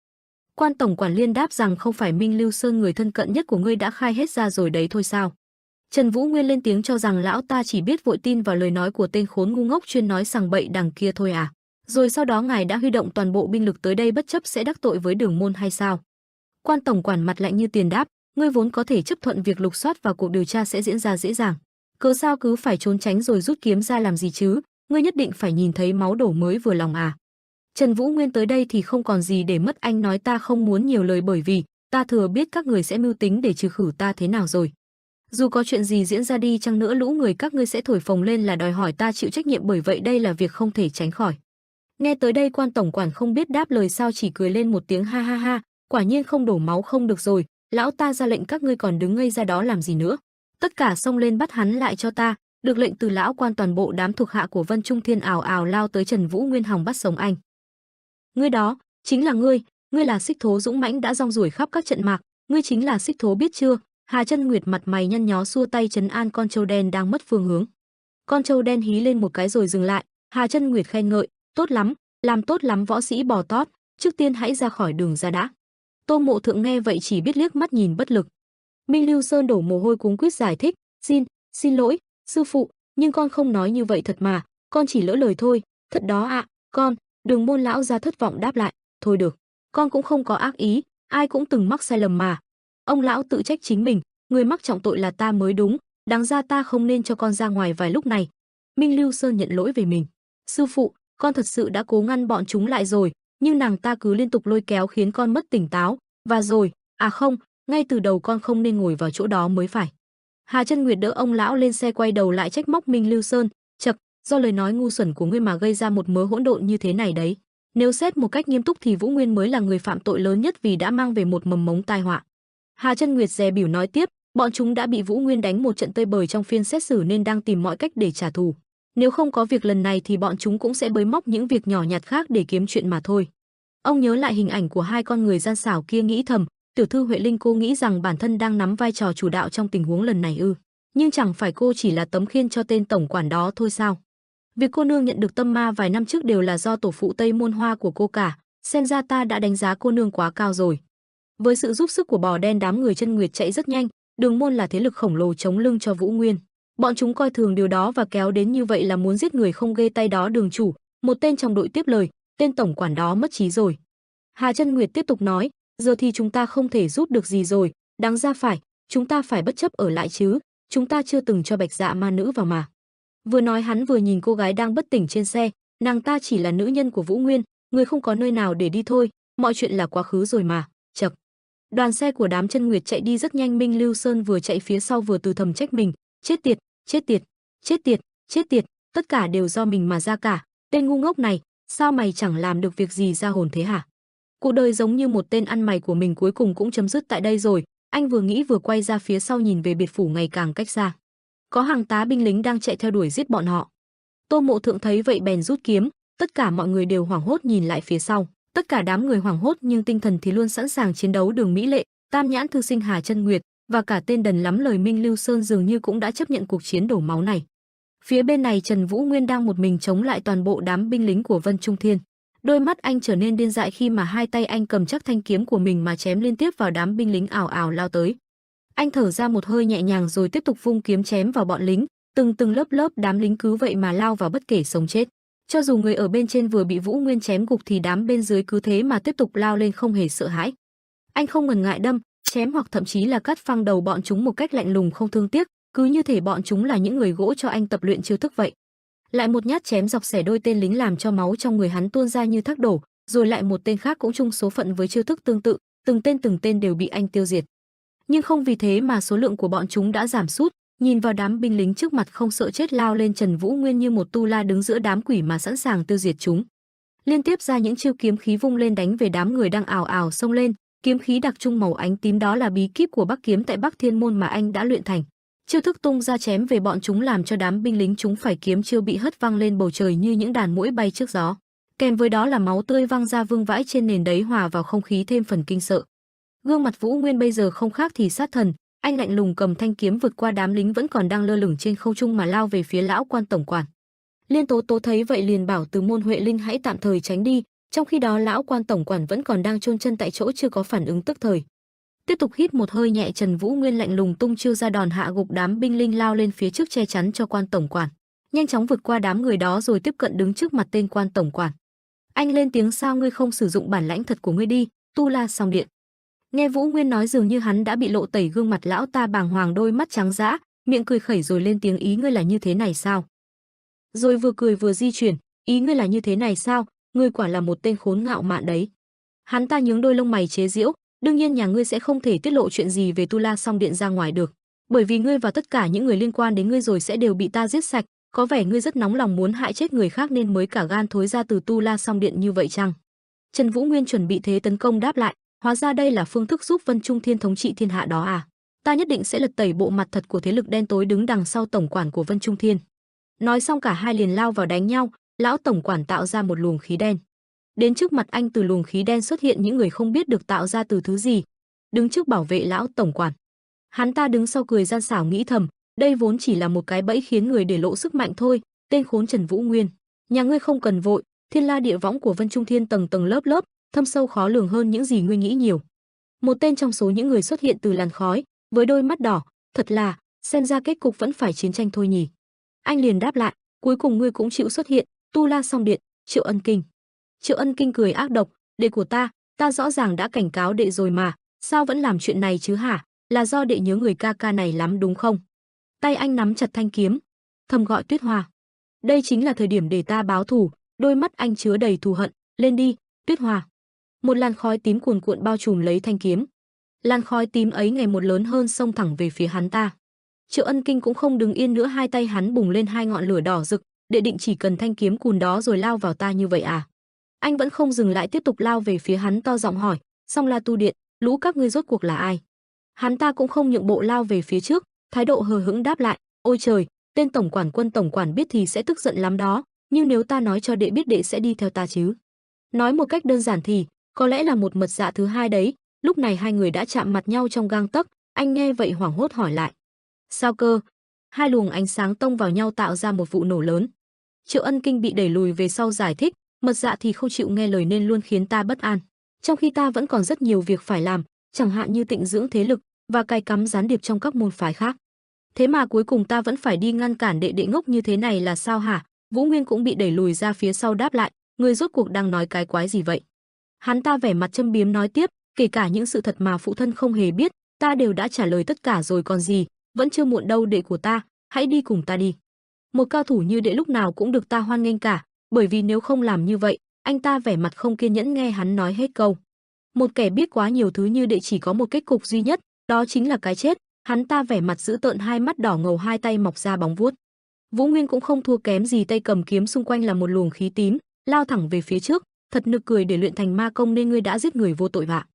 Quan tổng quản liên đáp rằng không phải Minh Lưu Sơn, người thân cận nhất của ngươi đã khai hết ra rồi đấy thôi sao? Trần Vũ Nguyên lên tiếng, cho rằng lão ta chỉ biết vội tin vào lời nói của tên khốn ngu ngốc chuyên nói sằng bậy đằng kia thôi à? Rồi sau đó ngài đã huy động toàn bộ binh lực tới đây bất chấp sẽ đắc tội với Đường môn hay sao? Quan tổng quản mặt lạnh như tiền đáp, ngươi vốn có thể chấp thuận việc lục soát và cuộc điều tra sẽ diễn ra dễ dàng. Cớ sao cứ phải trốn tránh rồi rút kiếm ra làm gì chứ? Ngươi nhất định phải nhìn thấy máu đổ mới vừa lòng à? Trần Vũ Nguyên tới đây thì không còn gì để mất, anh nói ta không muốn nhiều lời bởi vì ta thừa biết các người sẽ mưu tính để trừ khử ta thế nào rồi. Dù có chuyện gì diễn ra đi chăng nữa, lũ người các ngươi sẽ thổi phồng lên là đòi hỏi ta chịu trách nhiệm, bởi vậy đây là việc không thể tránh khỏi. Nghe tới đây quan tổng quản không biết đáp lời sao, chỉ cười lên một tiếng ha, quả nhiên không đổ máu không được rồi, lão ta ra lệnh các ngươi còn đứng ngây ra đó làm gì nữa. Tất cả xông lên bắt hắn lại cho ta. Được lệnh từ lão quan, toàn bộ đám thuộc hạ của Vân Trung Thiên ào ào lao tới Trần Vũ Nguyên hòng bắt sống anh. Ngươi đó, chính là ngươi là Xích Thố dũng mãnh đã rong ruổi khắp các trận mạc, ngươi chính là Xích Thố biết chưa? Hà Chân Nguyệt mặt mày nhăn nhó xua tay trấn an con trâu đen đang mất phương hướng. Con trâu đen hí lên một cái rồi dừng lại. Hà Chân Nguyệt khen ngợi, tốt lắm, làm tốt lắm võ sĩ bò tót, trước tiên hãy ra khỏi đường ra đã. Tô Mộ Thượng nghe vậy chỉ biết liếc mắt nhìn bất lực. Minh Lưu Sơn đổ mồ hôi cuống quýt giải thích, xin lỗi, sư phụ, nhưng con không nói như vậy thật mà, con chỉ lỡ lời thôi, thật đó ạ, con. Đường môn lão ra thất vọng đáp lại, thôi được, con cũng không có ác ý, ai cũng từng mắc sai lầm mà. Ông lão tự trách chính mình, người mắc trọng tội là ta mới đúng, đáng ra ta không nên cho con ra ngoài vài lúc này. Minh Lưu Sơn nhận lỗi về mình, sư phụ, con thật sự đã cố ngăn bọn chúng lại rồi, nhưng nàng ta cứ liên tục lôi kéo khiến con mất tỉnh táo, và rồi, à không, ngay từ đầu con không nên ngồi vào chỗ đó mới phải. Hà Chân Nguyệt đỡ ông lão lên xe, quay đầu lại trách móc Minh Lưu Sơn, chậc, do lời nói ngu xuẩn của ngươi mà gây ra một mớ hỗn độn như thế này đấy. Nếu xét một cách nghiêm túc thì Vũ Nguyên mới là người phạm tội lớn nhất vì đã mang về một mầm mống tai họa. Hà Chân Nguyệt dè bỉu nói tiếp, Bọn chúng đã bị Vũ Nguyên đánh một trận tơi bời trong phiên xét xử nên đang tìm mọi cách để trả thù. Nếu không có việc lần này thì bọn chúng cũng sẽ bới móc những việc nhỏ nhặt khác để kiếm chuyện mà thôi. Ông nhớ lại hình ảnh của hai con người gian xảo kia nghĩ thầm, tiểu thư Huệ Linh cô nghĩ rằng bản thân đang nắm vai trò chủ đạo trong tình huống lần này ư? Nhưng chẳng phải cô chỉ là tấm khiên cho tên tổng quản đó thôi sao? Việc cô nương nhận được tâm ma vài năm trước đều là do tổ phụ Tây Môn Hoa của cô cả, xem ra ta đã đánh giá cô nương quá cao rồi. Với sự giúp sức của bò đen đám người Chân Nguyệt chạy rất nhanh, Đường Môn là thế lực khổng lồ chống lưng cho Vũ Nguyên. Bọn chúng coi thường điều đó và kéo đến như vậy là muốn giết người không ghê tay đó. Đường chủ, một tên trong đội tiếp lời, tên tổng quản đó mất trí rồi. Hà Chân Nguyệt tiếp tục nói, giờ thì chúng ta không thể giúp được gì rồi, đáng ra phải, chúng ta phải bất chấp ở lại chứ, chúng ta chưa từng cho Bạch Dạ ma nữ vào mà. Vừa nói hắn vừa nhìn cô gái đang bất tỉnh trên xe, nàng ta chỉ là nữ nhân của Vũ Nguyên, người không có nơi nào để đi thôi, mọi chuyện là quá khứ rồi mà. Chậc. Đoàn xe của đám Chân Nguyệt chạy đi rất nhanh, Minh Lưu Sơn vừa chạy phía sau vừa từ thầm trách mình, chết tiệt, chết tiệt, chết tiệt, chết tiệt, tất cả đều do mình mà ra cả, tên ngu ngốc này, sao mày chẳng làm được việc gì ra hồn thế hả? Cuộc đời giống như một tên ăn mày của mình cuối cùng cũng chấm dứt tại đây rồi. Anh vừa nghĩ vừa quay ra phía sau nhìn về biệt phủ ngày càng cách xa. Có hàng tá binh lính đang chạy theo đuổi giết bọn họ. Tô Mộ Thượng thấy vậy bèn rút kiếm, tất cả mọi người đều hoảng hốt nhìn lại phía sau. Tất cả đám người hoảng hốt nhưng tinh thần thì luôn sẵn sàng chiến đấu. Đường Mỹ Lệ, Tam Nhãn thư sinh Hà Chân Nguyệt và cả tên đần lắm lời Minh Lưu Sơn dường như cũng đã chấp nhận cuộc chiến đổ máu này. Phía bên này Trần Vũ Nguyên đang một mình chống lại toàn bộ đám binh lính của Vân Trung Thiên. Đôi mắt anh trở nên điên dại khi mà hai tay anh cầm chắc thanh kiếm của mình mà chém liên tiếp vào đám binh lính ảo ảo lao tới. Anh thở ra một hơi nhẹ nhàng rồi tiếp tục vung kiếm chém vào bọn lính, từng lớp lớp đám lính cứ vậy mà lao vào bất kể sống chết. Cho dù người ở bên trên vừa bị Vũ Nguyên chém gục thì đám bên dưới cứ thế mà tiếp tục lao lên không hề sợ hãi. Anh không ngần ngại đâm, chém hoặc thậm chí là cắt phăng đầu bọn chúng một cách lạnh lùng không thương tiếc, cứ như thể bọn chúng là những người gỗ cho anh tập luyện chiêu thức vậy. Lại một nhát chém dọc xẻ đôi tên lính làm cho máu trong người hắn tuôn ra như thác đổ, rồi lại một tên khác cũng chung số phận với chiêu thức tương tự, từng tên đều bị anh tiêu diệt. Nhưng không vì thế mà số lượng của bọn chúng đã giảm sút, nhìn vào đám binh lính trước mặt không sợ chết lao lên Trần Vũ Nguyên như một tu la đứng giữa đám quỷ mà sẵn sàng tiêu diệt chúng. Liên tiếp ra những chiêu kiếm khí vung lên đánh về đám người đang ào ào xông lên, kiếm khí đặc trưng màu ánh tím đó là bí kíp của Bắc kiếm tại Bắc Thiên môn mà anh đã luyện thành. Chiêu thức tung ra chém về bọn chúng làm cho đám binh lính chúng phải kiếm chiêu bị hất văng lên bầu trời như những đàn muỗi bay trước gió. Kèm với đó là máu tươi văng ra vương vãi trên nền đấy hòa vào không khí thêm phần kinh sợ. Gương mặt Vũ Nguyên bây giờ không khác thì sát thần, anh lạnh lùng cầm thanh kiếm vượt qua đám lính vẫn còn đang lơ lửng trên không trung mà lao về phía lão quan tổng quản. Liên Tố Tố thấy vậy liền bảo Từ Môn Huệ Linh hãy tạm thời tránh đi, trong khi đó lão quan tổng quản vẫn còn đang chôn chân tại chỗ chưa có phản ứng tức thời. Tiếp tục hít một hơi nhẹ, Trần Vũ Nguyên lạnh lùng tung chiêu ra đòn hạ gục đám binh linh lao lên phía trước che chắn cho quan tổng quản. Nhanh chóng vượt qua đám người đó rồi tiếp cận đứng trước mặt tên quan tổng quản. Anh lên tiếng, sao ngươi không sử dụng bản lãnh thật của ngươi đi, Tu La Song Điện. Nghe Vũ Nguyên nói dường như hắn đã bị lộ tẩy, gương mặt lão ta bàng hoàng, đôi mắt trắng dã, miệng cười khẩy rồi lên tiếng, ý ngươi là như thế này sao? Rồi vừa cười vừa di chuyển, ý ngươi là như thế này sao? Ngươi quả là một tên khốn ngạo mạn đấy. Hắn ta nhướng đôi lông mày chế giễu, đương nhiên nhà ngươi sẽ không thể tiết lộ chuyện gì về Tu La Song Điện ra ngoài được, bởi vì ngươi và tất cả những người liên quan đến ngươi rồi sẽ đều bị ta giết sạch. Có vẻ ngươi rất nóng lòng muốn hại chết người khác nên mới cả gan thối ra từ Tu La Song Điện như vậy chăng? Trần Vũ Nguyên chuẩn bị thế tấn công đáp lại, hóa ra đây là phương thức giúp Vân Trung Thiên thống trị thiên hạ đó à? Ta nhất định sẽ lật tẩy bộ mặt thật của thế lực đen tối đứng đằng sau tổng quản của Vân Trung Thiên. Nói xong cả hai liền lao vào đánh nhau, lão tổng quản tạo ra một luồng khí đen. Đến trước mặt anh, từ luồng khí đen xuất hiện những người không biết được tạo ra từ thứ gì, đứng trước bảo vệ lão tổng quản. Hắn ta đứng sau cười gian xảo nghĩ thầm, đây vốn chỉ là một cái bẫy khiến người để lộ sức mạnh thôi, tên khốn Trần Vũ Nguyên, nhà ngươi không cần vội, thiên la địa võng của Vân Trung Thiên tầng tầng lớp lớp, thâm sâu khó lường hơn những gì ngươi nghĩ nhiều. Một tên trong số những người xuất hiện từ làn khói, với đôi mắt đỏ, thật là, xem ra kết cục vẫn phải chiến tranh thôi nhỉ. Anh liền đáp lại, cuối cùng ngươi cũng chịu xuất hiện, Tu La Song Điện, Triệu Ân Kinh. Triệu Ân Kinh cười ác độc, đệ của ta rõ ràng đã cảnh cáo đệ rồi mà, sao vẫn làm chuyện này chứ hả? Là do đệ nhớ người ca ca này lắm đúng không? Tay anh nắm chặt thanh kiếm, thầm gọi Tuyết Hoa. Đây chính là thời điểm để ta báo thù, đôi mắt anh chứa đầy thù hận, lên đi, Tuyết Hoa. Một làn khói tím cuồn cuộn bao trùm lấy thanh kiếm. Làn khói tím ấy ngày một lớn hơn, xông thẳng về phía hắn ta. Triệu Ân Kinh cũng không đứng yên nữa, hai tay hắn bùng lên hai ngọn lửa đỏ rực, đệ định chỉ cần thanh kiếm cùn đó rồi lao vào ta như vậy à? Anh vẫn không dừng lại, tiếp tục lao về phía hắn, to giọng hỏi, Song La Tu Điện, lũ các ngươi rốt cuộc là ai? Hắn ta cũng không nhượng bộ lao về phía trước, thái độ hờ hững đáp lại, ôi trời, tên tổng quản Quân tổng quản biết thì sẽ tức giận lắm đó, nhưng nếu ta nói cho đệ biết đệ sẽ đi theo ta chứ? Nói một cách đơn giản thì, có lẽ là một mật dạ thứ hai đấy. Lúc này hai người đã chạm mặt nhau trong gang tấc, anh nghe vậy hoảng hốt hỏi lại. Sao cơ? Hai luồng ánh sáng tông vào nhau tạo ra một vụ nổ lớn. Triệu Ân Kinh bị đẩy lùi về sau giải thích, mật dạ thì không chịu nghe lời nên luôn khiến ta bất an. Trong khi ta vẫn còn rất nhiều việc phải làm, chẳng hạn như tịnh dưỡng thế lực và cài cắm gián điệp trong các môn phái khác. Thế mà cuối cùng ta vẫn phải đi ngăn cản đệ ngốc như thế này là sao hả? Vũ Nguyên cũng bị đẩy lùi ra phía sau đáp lại, người rốt cuộc đang nói cái quái gì vậy? Hắn ta vẻ mặt châm biếm nói tiếp, kể cả những sự thật mà phụ thân không hề biết, ta đều đã trả lời tất cả rồi còn gì, vẫn chưa muộn đâu đệ của ta, hãy đi cùng ta đi. Một cao thủ như đệ lúc nào cũng được ta hoan nghênh cả, bởi vì nếu không làm như vậy, anh ta vẻ mặt không kiên nhẫn nghe hắn nói hết câu. Một kẻ biết quá nhiều thứ như đệ chỉ có một kết cục duy nhất, đó chính là cái chết. Hắn ta vẻ mặt dữ tợn, hai mắt đỏ ngầu, hai tay mọc ra bóng vuốt. Vũ Nguyên cũng không thua kém gì, tay cầm kiếm xung quanh là một luồng khí tím, lao thẳng về phía trước. Thật nực cười, để luyện thành ma công nên ngươi đã giết người vô tội vạ.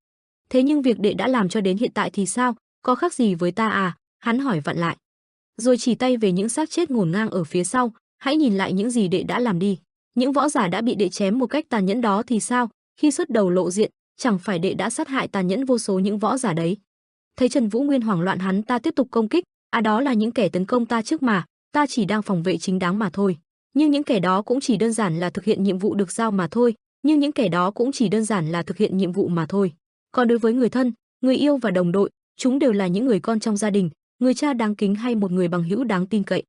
Thế nhưng việc đệ đã làm cho đến hiện tại thì sao, có khác gì với ta à? Hắn hỏi vặn lại, rồi chỉ tay về những xác chết ngổn ngang ở phía sau. Hãy nhìn lại những gì đệ đã làm đi. Những võ giả đã bị đệ chém một cách tàn nhẫn đó thì sao? Khi xuất đầu lộ diện, chẳng phải đệ đã sát hại tàn nhẫn vô số những võ giả đấy? Thấy Trần Vũ Nguyên hoảng loạn, hắn ta tiếp tục công kích. Đó là những kẻ tấn công ta trước mà, ta chỉ đang phòng vệ chính đáng mà thôi. Nhưng những kẻ đó cũng chỉ đơn giản là thực hiện nhiệm vụ được giao mà thôi. Còn đối với người thân, người yêu và đồng đội, chúng đều là những người con trong gia đình, người cha đáng kính hay một người bằng hữu đáng tin cậy.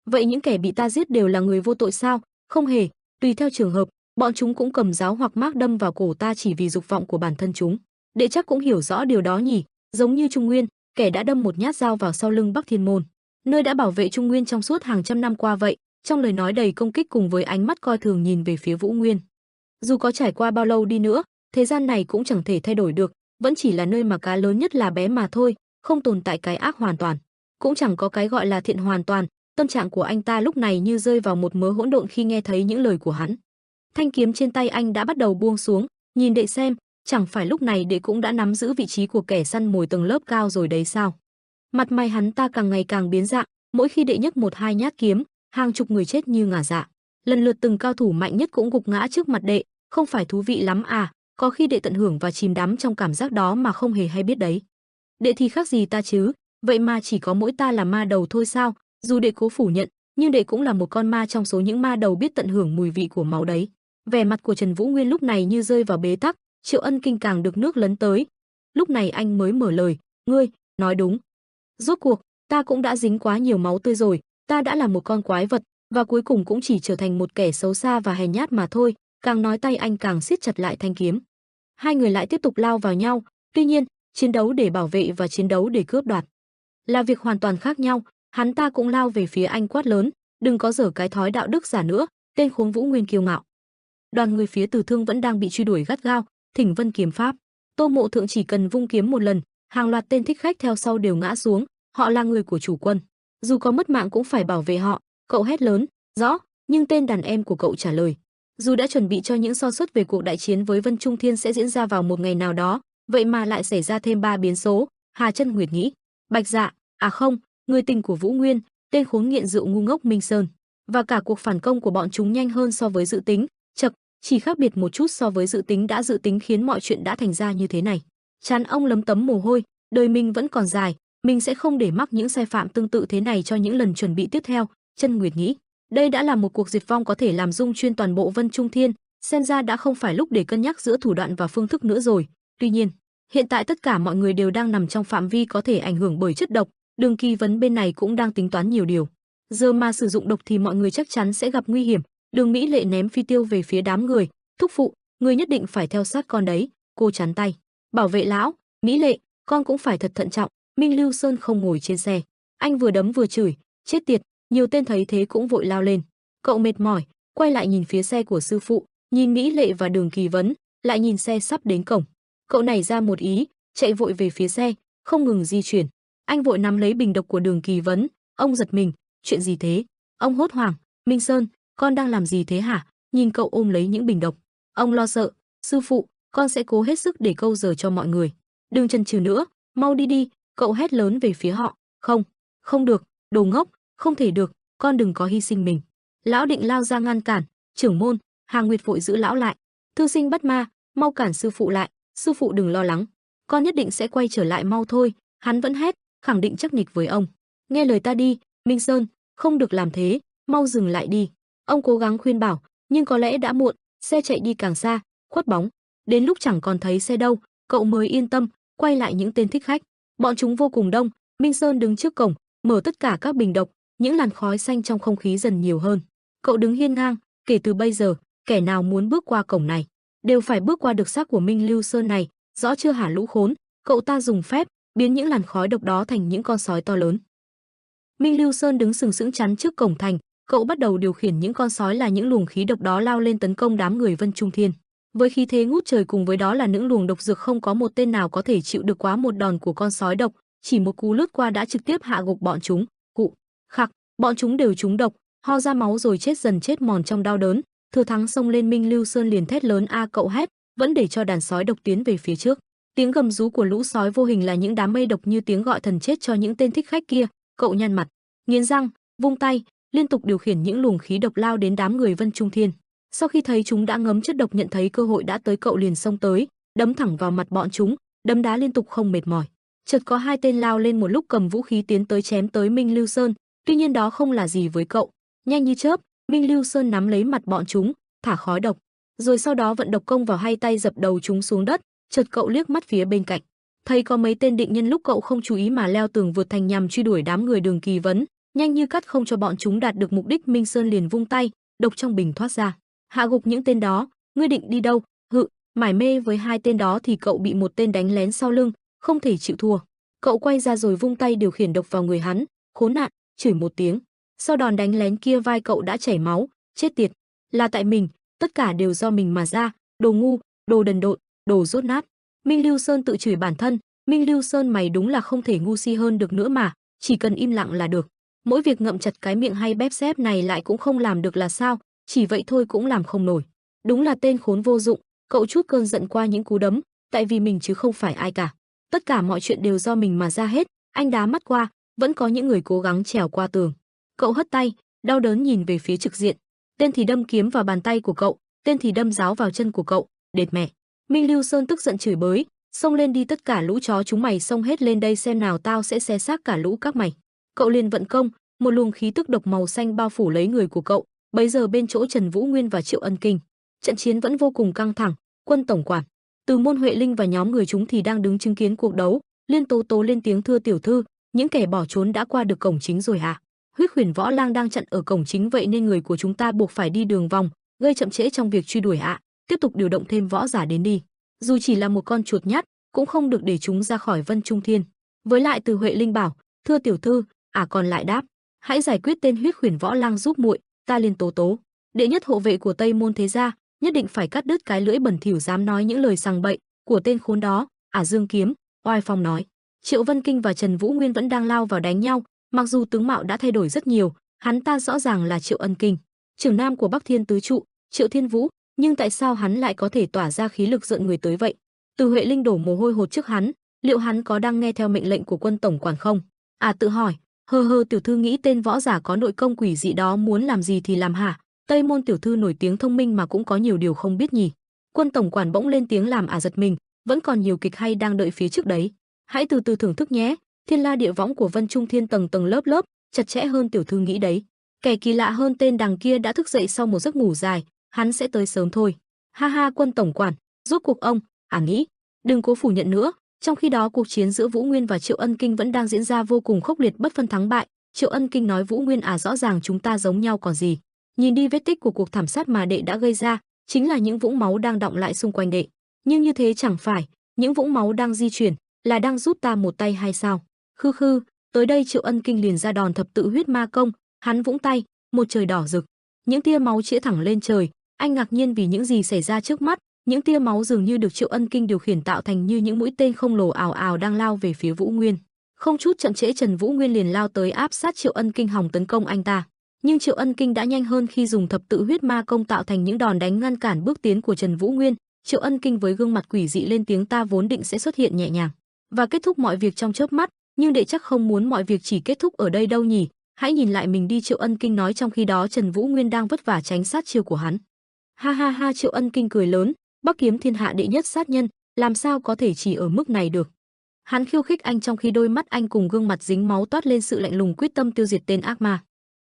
Vậy những kẻ bị ta giết đều là người vô tội sao? Không hề, tùy theo trường hợp, bọn chúng cũng cầm giáo hoặc mác đâm vào cổ ta chỉ vì dục vọng của bản thân chúng. Đệ chắc cũng hiểu rõ điều đó nhỉ? Giống như Trung Nguyên, kẻ đã đâm một nhát dao vào sau lưng Bắc Thiên Môn, nơi đã bảo vệ Trung Nguyên trong suốt hàng trăm năm qua vậy. Trong lời nói đầy công kích cùng với ánh mắt coi thường nhìn về phía Vũ Nguyên. Dù có trải qua bao lâu đi nữa, thế gian này cũng chẳng thể thay đổi được, vẫn chỉ là nơi mà cá lớn nhất là bé mà thôi, không tồn tại cái ác hoàn toàn, cũng chẳng có cái gọi là thiện hoàn toàn. Tâm trạng của anh ta lúc này như rơi vào một mớ hỗn độn khi nghe thấy những lời của hắn. Thanh kiếm trên tay anh đã bắt đầu buông xuống, nhìn đệ xem, chẳng phải lúc này đệ cũng đã nắm giữ vị trí của kẻ săn mồi tầng lớp cao rồi đấy sao? Mặt mày hắn ta càng ngày càng biến dạng, mỗi khi đệ nhấc một hai nhát kiếm, hàng chục người chết như ngả dạ. Lần lượt từng cao thủ mạnh nhất cũng gục ngã trước mặt đệ, không phải thú vị lắm à? Có khi đệ tận hưởng và chìm đắm trong cảm giác đó mà không hề hay biết đấy. Đệ thì khác gì ta chứ? Vậy mà chỉ có mỗi ta là ma đầu thôi sao? Dù đệ cố phủ nhận, nhưng đệ cũng là một con ma trong số những ma đầu biết tận hưởng mùi vị của máu đấy. Vẻ mặt của Trần Vũ Nguyên lúc này như rơi vào bế tắc. Triệu Ân Kinh càng được nước lấn tới. Lúc này anh mới mở lời, ngươi nói đúng. Rốt cuộc, ta cũng đã dính quá nhiều máu tươi rồi, ta đã là một con quái vật, và cuối cùng cũng chỉ trở thành một kẻ xấu xa và hèn nhát mà thôi. Càng nói tay anh càng siết chặt lại thanh kiếm. Hai người lại tiếp tục lao vào nhau. Tuy nhiên, chiến đấu để bảo vệ và chiến đấu để cướp đoạt là việc hoàn toàn khác nhau. Hắn ta cũng lao về phía anh quát lớn, đừng có giở cái thói đạo đức giả nữa. Tên khốn Vũ Nguyên kiêu ngạo. Đoàn người phía Từ Thương vẫn đang bị truy đuổi gắt gao. Thỉnh Vân kiếm pháp, Tô Mộ Thượng chỉ cần vung kiếm một lần, hàng loạt tên thích khách theo sau đều ngã xuống. Họ là người của chủ quân, dù có mất mạng cũng phải bảo vệ họ. Cậu hét lớn, rõ. Nhưng tên đàn em của cậu trả lời, dù đã chuẩn bị cho những so suất về cuộc đại chiến với Vân Trung Thiên sẽ diễn ra vào một ngày nào đó, vậy mà lại xảy ra thêm 3 biến số. Hà Chân Nguyệt nghĩ, Bạch Dạ, à không, người tình của Vũ Nguyên, tên khốn nghiện rượu ngu ngốc Minh Sơn, và cả cuộc phản công của bọn chúng nhanh hơn so với dự tính. Chậc, chỉ khác biệt một chút so với dự tính đã dự tính khiến mọi chuyện đã thành ra như thế này. Trán ông lấm tấm mồ hôi, đời mình vẫn còn dài, mình sẽ không để mắc những sai phạm tương tự thế này cho những lần chuẩn bị tiếp theo. Chân Nguyệt nghĩ, đây đã là một cuộc diệt vong có thể làm rung chuyên toàn bộ Vân Trung Thiên, xem ra đã không phải lúc để cân nhắc giữa thủ đoạn và phương thức nữa rồi. Tuy nhiên, hiện tại tất cả mọi người đều đang nằm trong phạm vi có thể ảnh hưởng bởi chất độc. Đường Kỳ Vấn bên này cũng đang tính toán nhiều điều. Giờ mà sử dụng độc thì mọi người chắc chắn sẽ gặp nguy hiểm. Đường Mỹ Lệ ném phi tiêu về phía đám người, thúc phụ, người nhất định phải theo sát con đấy. Cô chắn tay, bảo vệ lão. Mỹ Lệ, con cũng phải thật thận trọng. Minh Lưu Sơn không ngồi trên xe, anh vừa đấm vừa chửi, chết tiệt. Nhiều tên thấy thế cũng vội lao lên. Cậu mệt mỏi, quay lại nhìn phía xe của sư phụ, nhìn Mỹ Lệ và Đường Kỳ Vấn, lại nhìn xe sắp đến cổng. Cậu nảy ra một ý, chạy vội về phía xe, không ngừng di chuyển. Anh vội nắm lấy bình độc của Đường Kỳ Vấn. Ông giật mình, chuyện gì thế? Ông hốt hoảng, Minh Sơn, con đang làm gì thế hả? Nhìn cậu ôm lấy những bình độc, ông lo sợ. Sư phụ, con sẽ cố hết sức để câu giờ cho mọi người. Đừng chần chừ nữa, mau đi đi, Cậu hét lớn về phía họ, không, không được, đồ ngốc, không thể được, con đừng có hy sinh mình. Lão định lao ra ngăn cản, trưởng môn, Hà Nguyệt vội giữ lão lại. Thư sinh Bất Ma, mau cản sư phụ lại, sư phụ đừng lo lắng, con nhất định sẽ quay trở lại mau thôi. Hắn vẫn hét, khẳng định chắc nịch với ông. Nghe lời ta đi, Minh Sơn, không được làm thế, mau dừng lại đi. Ông cố gắng khuyên bảo, nhưng có lẽ đã muộn, xe chạy đi càng xa, khuất bóng. Đến lúc chẳng còn thấy xe đâu, cậu mới yên tâm, quay lại những tên thích khách. Bọn chúng vô cùng đông, Minh Sơn đứng trước cổng, mở tất cả các bình độc, những làn khói xanh trong không khí dần nhiều hơn. Cậu đứng hiên ngang, kể từ bây giờ, kẻ nào muốn bước qua cổng này, đều phải bước qua được xác của Minh Lưu Sơn này, rõ chưa hả lũ khốn? Cậu ta dùng phép biến những làn khói độc đó thành những con sói to lớn. Minh Lưu Sơn đứng sừng sững chắn trước cổng thành, cậu bắt đầu điều khiển những con sói là những luồng khí độc đó lao lên tấn công đám người Vân Trung Thiên. Với khí thế ngút trời cùng với đó là những luồng độc dược, không có một tên nào có thể chịu được quá một đòn của con sói độc, chỉ một cú lướt qua đã trực tiếp hạ gục bọn chúng. Cụ, khặc, bọn chúng đều trúng độc, ho ra máu rồi chết dần chết mòn trong đau đớn. Thừa Thắng xông lên Minh Lưu Sơn liền thét lớn a, cậu hét, vẫn để cho đàn sói độc tiến về phía trước. Tiếng gầm rú của lũ sói vô hình là những đám mây độc như tiếng gọi thần chết cho những tên thích khách kia. Cậu nhăn mặt, nghiến răng, vung tay, liên tục điều khiển những luồng khí độc lao đến đám người Vân Trung Thiên. Sau khi thấy chúng đã ngấm chất độc, nhận thấy cơ hội đã tới, cậu liền xông tới, đấm thẳng vào mặt bọn chúng, đấm đá liên tục không mệt mỏi. Chợt có hai tên lao lên một lúc cầm vũ khí tiến tới chém tới Minh Lưu Sơn, tuy nhiên đó không là gì với cậu. Nhanh như chớp, Minh Lưu Sơn nắm lấy mặt bọn chúng, thả khói độc, rồi sau đó vận độc công vào hai tay dập đầu chúng xuống đất. Chợt cậu liếc mắt phía bên cạnh, thấy có mấy tên định nhân lúc cậu không chú ý mà leo tường vượt thành nhằm truy đuổi đám người Đường Kỳ Vấn, nhanh như cắt không cho bọn chúng đạt được mục đích. Minh Sơn liền vung tay, độc trong bình thoát ra, hạ gục những tên đó. Ngươi định đi đâu? Hự, mải mê với hai tên đó thì cậu bị một tên đánh lén sau lưng, không thể chịu thua. Cậu quay ra rồi vung tay điều khiển độc vào người hắn, khốn nạn, chửi một tiếng. Sau đòn đánh lén kia vai cậu đã chảy máu, chết tiệt, là tại mình, tất cả đều do mình mà ra, đồ ngu, đồ đần độn, đồ rốt nát. Minh Lưu Sơn tự chửi bản thân, Minh Lưu Sơn mày đúng là không thể ngu si hơn được nữa mà, chỉ cần im lặng là được. Mỗi việc ngậm chặt cái miệng hay bép xép này lại cũng không làm được là sao, chỉ vậy thôi cũng làm không nổi. Đúng là tên khốn vô dụng, cậu chút cơn giận qua những cú đấm, tại vì mình chứ không phải ai cả. Tất cả mọi chuyện đều do mình mà ra hết. Anh đá mắt qua, vẫn có những người cố gắng trèo qua tường. Cậu hất tay, đau đớn nhìn về phía trực diện. Tên thì đâm kiếm vào bàn tay của cậu, tên thì đâm giáo vào chân của cậu. Đệt mẹ. Minh Lưu Sơn tức giận chửi bới, xông lên đi, tất cả lũ chó chúng mày xông hết lên đây xem nào, tao sẽ xé xác cả lũ các mày. Cậu liền vận công, một luồng khí tức độc màu xanh bao phủ lấy người của cậu. Bấy giờ bên chỗ Trần Vũ Nguyên và Triệu Ân Kinh, trận chiến vẫn vô cùng căng thẳng. Quân tổng quản Từ Môn Huệ Linh và nhóm người chúng thì đang đứng chứng kiến cuộc đấu. Liên Tố Tố lên tiếng, thưa tiểu thư, những kẻ bỏ trốn đã qua được cổng chính rồi hả? Huyết Huyền Võ Lang đang chặn ở cổng chính, vậy nên người của chúng ta buộc phải đi đường vòng, gây chậm trễ trong việc truy đuổi ạ. Tiếp tục điều động thêm võ giả đến đi. Dù chỉ là một con chuột nhắt, cũng không được để chúng ra khỏi Vân Trung Thiên. Với lại Từ Huệ Linh bảo, thưa tiểu thư, còn lại đáp, hãy giải quyết tên Huyết Huyền Võ Lang giúp muội, ta Liên Tố Tố, đệ nhất hộ vệ của Tây Môn thế gia, nhất định phải cắt đứt cái lưỡi bẩn thỉu dám nói những lời sằng bậy của tên khốn đó. Dương Kiếm, oai phong nói. Triệu Vân Kinh và Trần Vũ Nguyên vẫn đang lao vào đánh nhau, mặc dù tướng mạo đã thay đổi rất nhiều, hắn ta rõ ràng là Triệu Ân Kinh, trưởng nam của Bắc Thiên tứ trụ, Triệu Thiên Vũ, nhưng tại sao hắn lại có thể tỏa ra khí lực rợn người tới vậy? Từ Huệ Linh đổ mồ hôi hột trước hắn, liệu hắn có đang nghe theo mệnh lệnh của quân tổng quản không? Tự hỏi, tiểu thư nghĩ tên võ giả có nội công quỷ dị đó muốn làm gì thì làm hả? Tây Môn tiểu thư nổi tiếng thông minh mà cũng có nhiều điều không biết nhỉ? Quân tổng quản bỗng lên tiếng làm giật mình, vẫn còn nhiều kịch hay đang đợi phía trước đấy. Hãy từ từ thưởng thức nhé. Thiên la địa võng của Vân Trung Thiên tầng tầng lớp lớp, chặt chẽ hơn tiểu thư nghĩ đấy. Kẻ kỳ lạ hơn tên đằng kia đã thức dậy sau một giấc ngủ dài, hắn sẽ tới sớm thôi. Ha ha, quân tổng quản, rốt cuộc ông nghĩ, đừng cố phủ nhận nữa. Trong khi đó cuộc chiến giữa Vũ Nguyên và Triệu Ân Kinh vẫn đang diễn ra vô cùng khốc liệt, bất phân thắng bại. Triệu Ân Kinh nói, Vũ Nguyên rõ ràng chúng ta giống nhau còn gì. Nhìn đi, vết tích của cuộc thảm sát mà đệ đã gây ra chính là những vũng máu đang đọng lại xung quanh đệ, nhưng như thế chẳng phải những vũng máu đang di chuyển là đang giúp ta một tay hay sao? Khư, tới đây Triệu Ân Kinh liền ra đòn thập tự huyết ma công, hắn vũng tay, một trời đỏ rực, những tia máu chĩa thẳng lên trời. Anh ngạc nhiên vì những gì xảy ra trước mắt, những tia máu dường như được Triệu Ân Kinh điều khiển tạo thành như những mũi tên khổng lồ ào ào đang lao về phía Vũ Nguyên. Không chút chậm trễ, Trần Vũ Nguyên liền lao tới áp sát Triệu Ân Kinh hòng tấn công anh ta. Nhưng Triệu Ân Kinh đã nhanh hơn khi dùng thập tự huyết ma công tạo thành những đòn đánh ngăn cản bước tiến của Trần Vũ Nguyên. Triệu Ân Kinh với gương mặt quỷ dị lên tiếng, ta vốn định sẽ xuất hiện nhẹ nhàng và kết thúc mọi việc trong chớp mắt, Nhưng đệ chắc không muốn mọi việc chỉ kết thúc ở đây đâu nhỉ? Hãy nhìn lại mình đi, Triệu Ân Kinh nói, trong khi đó Trần Vũ Nguyên đang vất vả tránh sát chiêu của hắn. Ha ha ha, Triệu Ân Kinh cười lớn, Bắc Kiếm thiên hạ đệ nhất sát nhân, làm sao có thể chỉ ở mức này được. Hắn khiêu khích anh trong khi đôi mắt anh cùng gương mặt dính máu toát lên sự lạnh lùng quyết tâm tiêu diệt tên ác ma.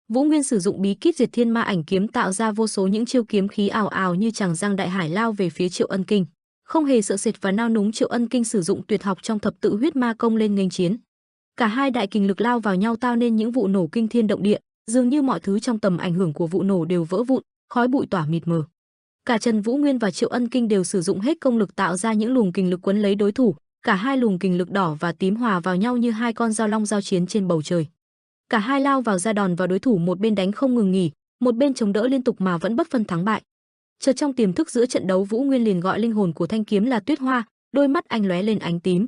Vũ Nguyên sử dụng bí kíp Diệt Thiên Ma Ảnh Kiếm tạo ra vô số những chiêu kiếm khí ào ào như tràng giang đại hải lao về phía Triệu Ân Kinh. Không hề sợ sệt và nao núng, Triệu Ân Kinh sử dụng tuyệt học trong thập tự huyết ma công lên nghênh chiến. Cả hai đại kình lực lao vào nhau tạo nên những vụ nổ kinh thiên động địa, dường như mọi thứ trong tầm ảnh hưởng của vụ nổ đều vỡ vụn, khói bụi tỏa mịt mờ. Cả Trần Vũ Nguyên và Triệu Ân Kinh đều sử dụng hết công lực tạo ra những luồng kình lực quấn lấy đối thủ, cả hai luồng kình lực đỏ và tím hòa vào nhau như hai con dao long giao chiến trên bầu trời. Cả hai lao vào ra đòn vào đối thủ, một bên đánh không ngừng nghỉ, một bên chống đỡ liên tục mà vẫn bất phân thắng bại. Chợt trong tiềm thức giữa trận đấu, Vũ Nguyên liền gọi linh hồn của thanh kiếm là Tuyết Hoa, đôi mắt anh lóe lên ánh tím.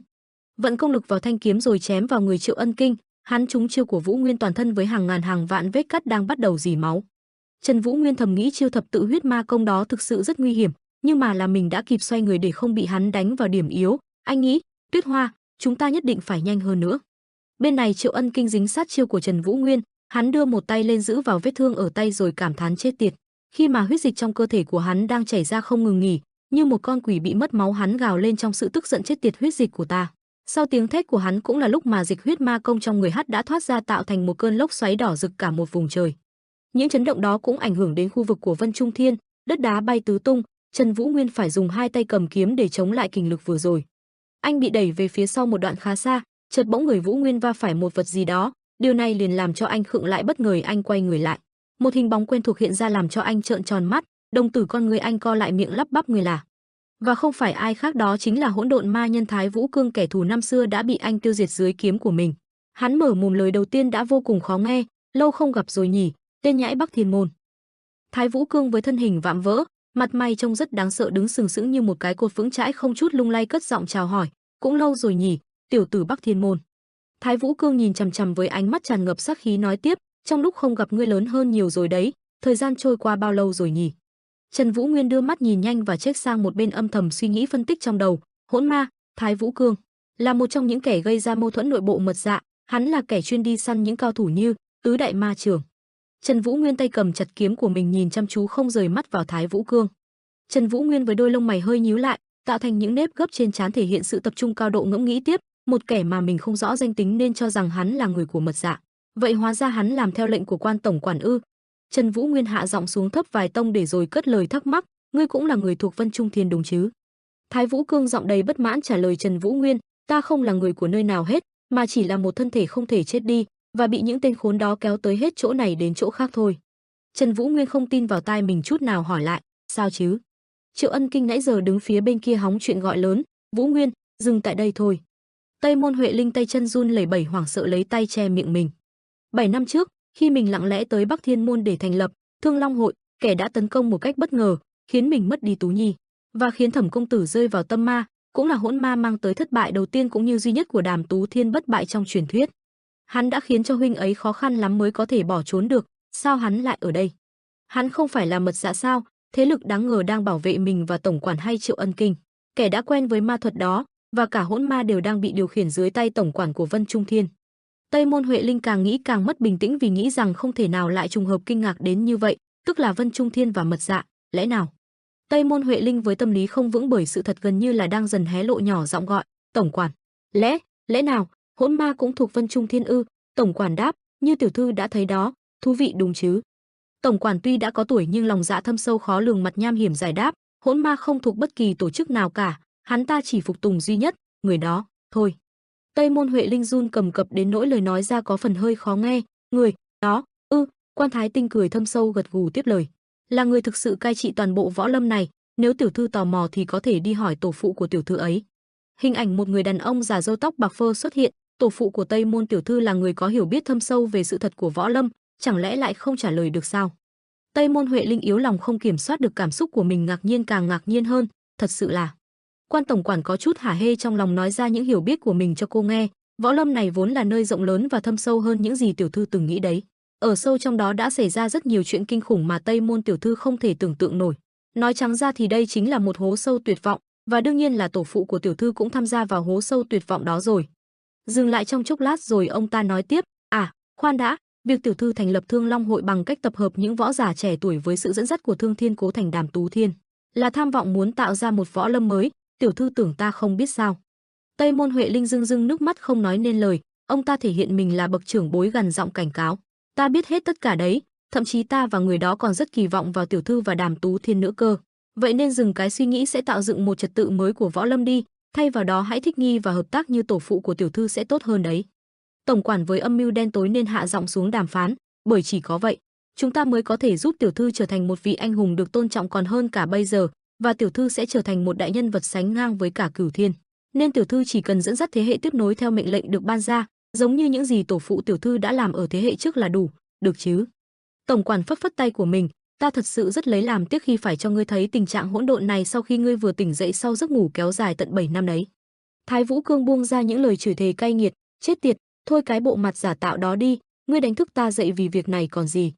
Vận công lực vào thanh kiếm rồi chém vào người Triệu Ân Kinh, hắn trúng chiêu của Vũ Nguyên, toàn thân với hàng ngàn hàng vạn vết cắt đang bắt đầu rỉ máu. Trần Vũ Nguyên thầm nghĩ chiêu thập tự huyết ma công đó thực sự rất nguy hiểm, nhưng mà là mình đã kịp xoay người để không bị hắn đánh vào điểm yếu. Anh nghĩ, Tuyết Hoa, chúng ta nhất định phải nhanh hơn nữa. Bên này Triệu Ân Kinh dính sát chiêu của Trần Vũ Nguyên, hắn đưa một tay lên giữ vào vết thương ở tay rồi cảm thán chết tiệt. Khi mà huyết dịch trong cơ thể của hắn đang chảy ra không ngừng nghỉ, như một con quỷ bị mất máu, hắn gào lên trong sự tức giận, chết tiệt, huyết dịch của ta. Sau tiếng thét của hắn cũng là lúc mà dịch huyết ma công trong người hắn đã thoát ra, tạo thành một cơn lốc xoáy đỏ rực cả một vùng trời. Những chấn động đó cũng ảnh hưởng đến khu vực của Vân Trung Thiên, đất đá bay tứ tung, Trần Vũ Nguyên phải dùng hai tay cầm kiếm để chống lại kình lực vừa rồi. Anh bị đẩy về phía sau một đoạn khá xa, chợt bỗng người Vũ Nguyên va phải một vật gì đó, điều này liền làm cho anh khựng lại, bất ngờ anh quay người lại. Một hình bóng quen thuộc hiện ra làm cho anh trợn tròn mắt, đồng tử con người anh co lại, miệng lắp bắp, người là. Và không phải ai khác, đó chính là hỗn độn ma nhân Thái Vũ Cương, kẻ thù năm xưa đã bị anh tiêu diệt dưới kiếm của mình. Hắn mở mồm lời đầu tiên đã vô cùng khó nghe, lâu không gặp rồi nhỉ, tên nhãi Bắc Thiên Môn. Thái Vũ Cương với thân hình vạm vỡ, mặt mày trông rất đáng sợ, đứng sừng sững như một cái cột vững chãi không chút lung lay, cất giọng chào hỏi, cũng lâu rồi nhỉ, tiểu tử Bắc Thiên Môn. Thái Vũ Cương nhìn chằm chằm với ánh mắt tràn ngập sát khí nói tiếp, trong lúc không gặp ngươi lớn hơn nhiều rồi đấy, thời gian trôi qua bao lâu rồi nhỉ? Trần Vũ Nguyên đưa mắt nhìn nhanh và check sang một bên, âm thầm suy nghĩ phân tích trong đầu. Hỗn ma Thái Vũ Cương là một trong những kẻ gây ra mâu thuẫn nội bộ mật dạ, hắn là kẻ chuyên đi săn những cao thủ như tứ đại ma trưởng. Trần Vũ Nguyên tay cầm chặt kiếm của mình, nhìn chăm chú không rời mắt vào Thái Vũ Cương. Trần Vũ Nguyên với đôi lông mày hơi nhíu lại, tạo thành những nếp gấp trên trán, thể hiện sự tập trung cao độ, ngẫm nghĩ tiếp, một kẻ mà mình không rõ danh tính nên cho rằng hắn là người của mật dạ, vậy hóa ra hắn làm theo lệnh của quan tổng quản ư? Trần Vũ Nguyên hạ giọng xuống thấp vài tông để rồi cất lời thắc mắc, ngươi cũng là người thuộc Vân Trung Thiên đúng chứ? Thái Vũ Cương giọng đầy bất mãn trả lời Trần Vũ Nguyên, ta không là người của nơi nào hết, mà chỉ là một thân thể không thể chết đi và bị những tên khốn đó kéo tới hết chỗ này đến chỗ khác thôi. Trần Vũ Nguyên không tin vào tai mình chút nào, hỏi lại, sao chứ? Triệu Ân Kinh nãy giờ đứng phía bên kia hóng chuyện gọi lớn, Vũ Nguyên, dừng tại đây thôi. Tây Môn Huệ Linh tay chân run lẩy bẩy, hoảng sợ lấy tay che miệng mình. 7 năm trước, khi mình lặng lẽ tới Bắc Thiên Môn để thành lập Thương Long hội, kẻ đã tấn công một cách bất ngờ, khiến mình mất đi Tú Nhi và khiến Thẩm công tử rơi vào tâm ma, cũng là hỗn ma mang tới thất bại đầu tiên cũng như duy nhất của Đàm Tú Thiên, bất bại trong truyền thuyết. Hắn đã khiến cho huynh ấy khó khăn lắm mới có thể bỏ trốn được, sao hắn lại ở đây? Hắn không phải là mật dạ sao? Thế lực đáng ngờ đang bảo vệ mình và tổng quản hay Triệu Ân Kinh, kẻ đã quen với ma thuật đó, và cả hỗn ma đều đang bị điều khiển dưới tay tổng quản của Vân Trung Thiên. Tây Môn Huệ Linh càng nghĩ càng mất bình tĩnh, vì nghĩ rằng không thể nào lại trùng hợp kinh ngạc đến như vậy, tức là Vân Trung Thiên và mật dạ, lẽ nào? Tây Môn Huệ Linh với tâm lý không vững bởi sự thật gần như là đang dần hé lộ, nhỏ giọng gọi, tổng quản. Lẽ nào hỗn ma cũng thuộc Vân Trung Thiên ư? Tổng quản đáp, như tiểu thư đã thấy đó, thú vị đúng chứ? Tổng quản tuy đã có tuổi nhưng lòng dạ thâm sâu khó lường, mặt nham hiểm giải đáp, hỗn ma không thuộc bất kỳ tổ chức nào cả, hắn ta chỉ phục tùng duy nhất người đó thôi. Tây Môn Huệ Linh run cầm cập đến nỗi lời nói ra có phần hơi khó nghe, người đó ư? Quan Thái Tinh cười thâm sâu gật gù tiếp lời, là người thực sự cai trị toàn bộ võ lâm này, nếu tiểu thư tò mò thì có thể đi hỏi tổ phụ của tiểu thư ấy. Hình ảnh một người đàn ông già râu tóc bạc phơ xuất hiện, tổ phụ của Tây Môn tiểu thư là người có hiểu biết thâm sâu về sự thật của võ lâm, chẳng lẽ lại không trả lời được sao? Tây Môn Huệ Linh yếu lòng không kiểm soát được cảm xúc của mình, ngạc nhiên càng ngạc nhiên hơn, thật sự là. Quan tổng quản có chút hả hê trong lòng, nói ra những hiểu biết của mình cho cô nghe, võ lâm này vốn là nơi rộng lớn và thâm sâu hơn những gì tiểu thư từng nghĩ đấy. Ở sâu trong đó đã xảy ra rất nhiều chuyện kinh khủng mà Tây Môn tiểu thư không thể tưởng tượng nổi. Nói trắng ra thì đây chính là một hố sâu tuyệt vọng, và đương nhiên là tổ phụ của tiểu thư cũng tham gia vào hố sâu tuyệt vọng đó rồi. Dừng lại trong chốc lát rồi ông ta nói tiếp, khoan đã, việc tiểu thư thành lập Thương Long hội bằng cách tập hợp những võ giả trẻ tuổi với sự dẫn dắt của Thương Thiên Cố Thành Đàm Tú Thiên, là tham vọng muốn tạo ra một võ lâm mới, tiểu thư tưởng ta không biết sao? Tây Môn Huệ Linh rưng rưng nước mắt không nói nên lời, ông ta thể hiện mình là bậc trưởng bối gằn giọng cảnh cáo, ta biết hết tất cả đấy, thậm chí ta và người đó còn rất kỳ vọng vào tiểu thư và Đàm Tú Thiên nữa cơ. Vậy nên dừng cái suy nghĩ sẽ tạo dựng một trật tự mới của võ lâm đi, thay vào đó hãy thích nghi và hợp tác như tổ phụ của tiểu thư sẽ tốt hơn đấy. Tổng quản với âm mưu đen tối nên hạ giọng xuống đàm phán, bởi chỉ có vậy, chúng ta mới có thể giúp tiểu thư trở thành một vị anh hùng được tôn trọng còn hơn cả bây giờ, và tiểu thư sẽ trở thành một đại nhân vật sánh ngang với cả Cửu Thiên. Nên tiểu thư chỉ cần dẫn dắt thế hệ tiếp nối theo mệnh lệnh được ban ra, giống như những gì tổ phụ tiểu thư đã làm ở thế hệ trước là đủ, được chứ? Tổng quản phất phất tay của mình, ta thật sự rất lấy làm tiếc khi phải cho ngươi thấy tình trạng hỗn độn này sau khi ngươi vừa tỉnh dậy sau giấc ngủ kéo dài tận 7 năm đấy. Thái Vũ Cương buông ra những lời chửi thề cay nghiệt, chết tiệt, thôi cái bộ mặt giả tạo đó đi, ngươi đánh thức ta dậy vì việc này còn gì.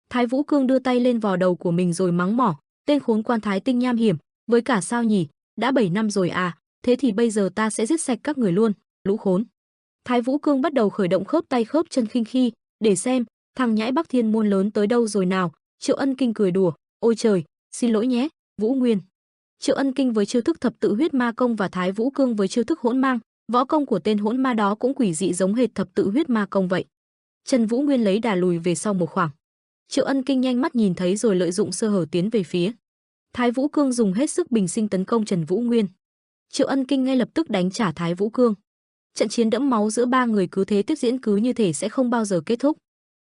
Thái Vũ Cương đưa tay lên vò đầu của mình rồi mắng mỏ, tên khốn quan Thái Tinh nham hiểm, với cả sao nhỉ, đã 7 năm rồi à, thế thì bây giờ ta sẽ giết sạch các người luôn, lũ khốn. Thái Vũ Cương bắt đầu khởi động khớp tay khớp chân khinh khi, để xem, thằng nhãi Bắc Thiên môn lớn tới đâu rồi nào. Triệu Ân Kinh cười đùa, ôi trời, xin lỗi nhé, Vũ Nguyên. Triệu Ân Kinh với chiêu thức thập tự huyết ma công và Thái Vũ Cương với chiêu thức hỗn mang, võ công của tên hỗn ma đó cũng quỷ dị giống hệt thập tự huyết ma công vậy. Trần Vũ Nguyên lấy đà lùi về sau một khoảng. Triệu Ân Kinh nhanh mắt nhìn thấy rồi lợi dụng sơ hở tiến về phía. Thái Vũ Cương dùng hết sức bình sinh tấn công Trần Vũ Nguyên. Triệu Ân Kinh ngay lập tức đánh trả Thái Vũ Cương. Trận chiến đẫm máu giữa ba người cứ thế tiếp diễn cứ như thể sẽ không bao giờ kết thúc.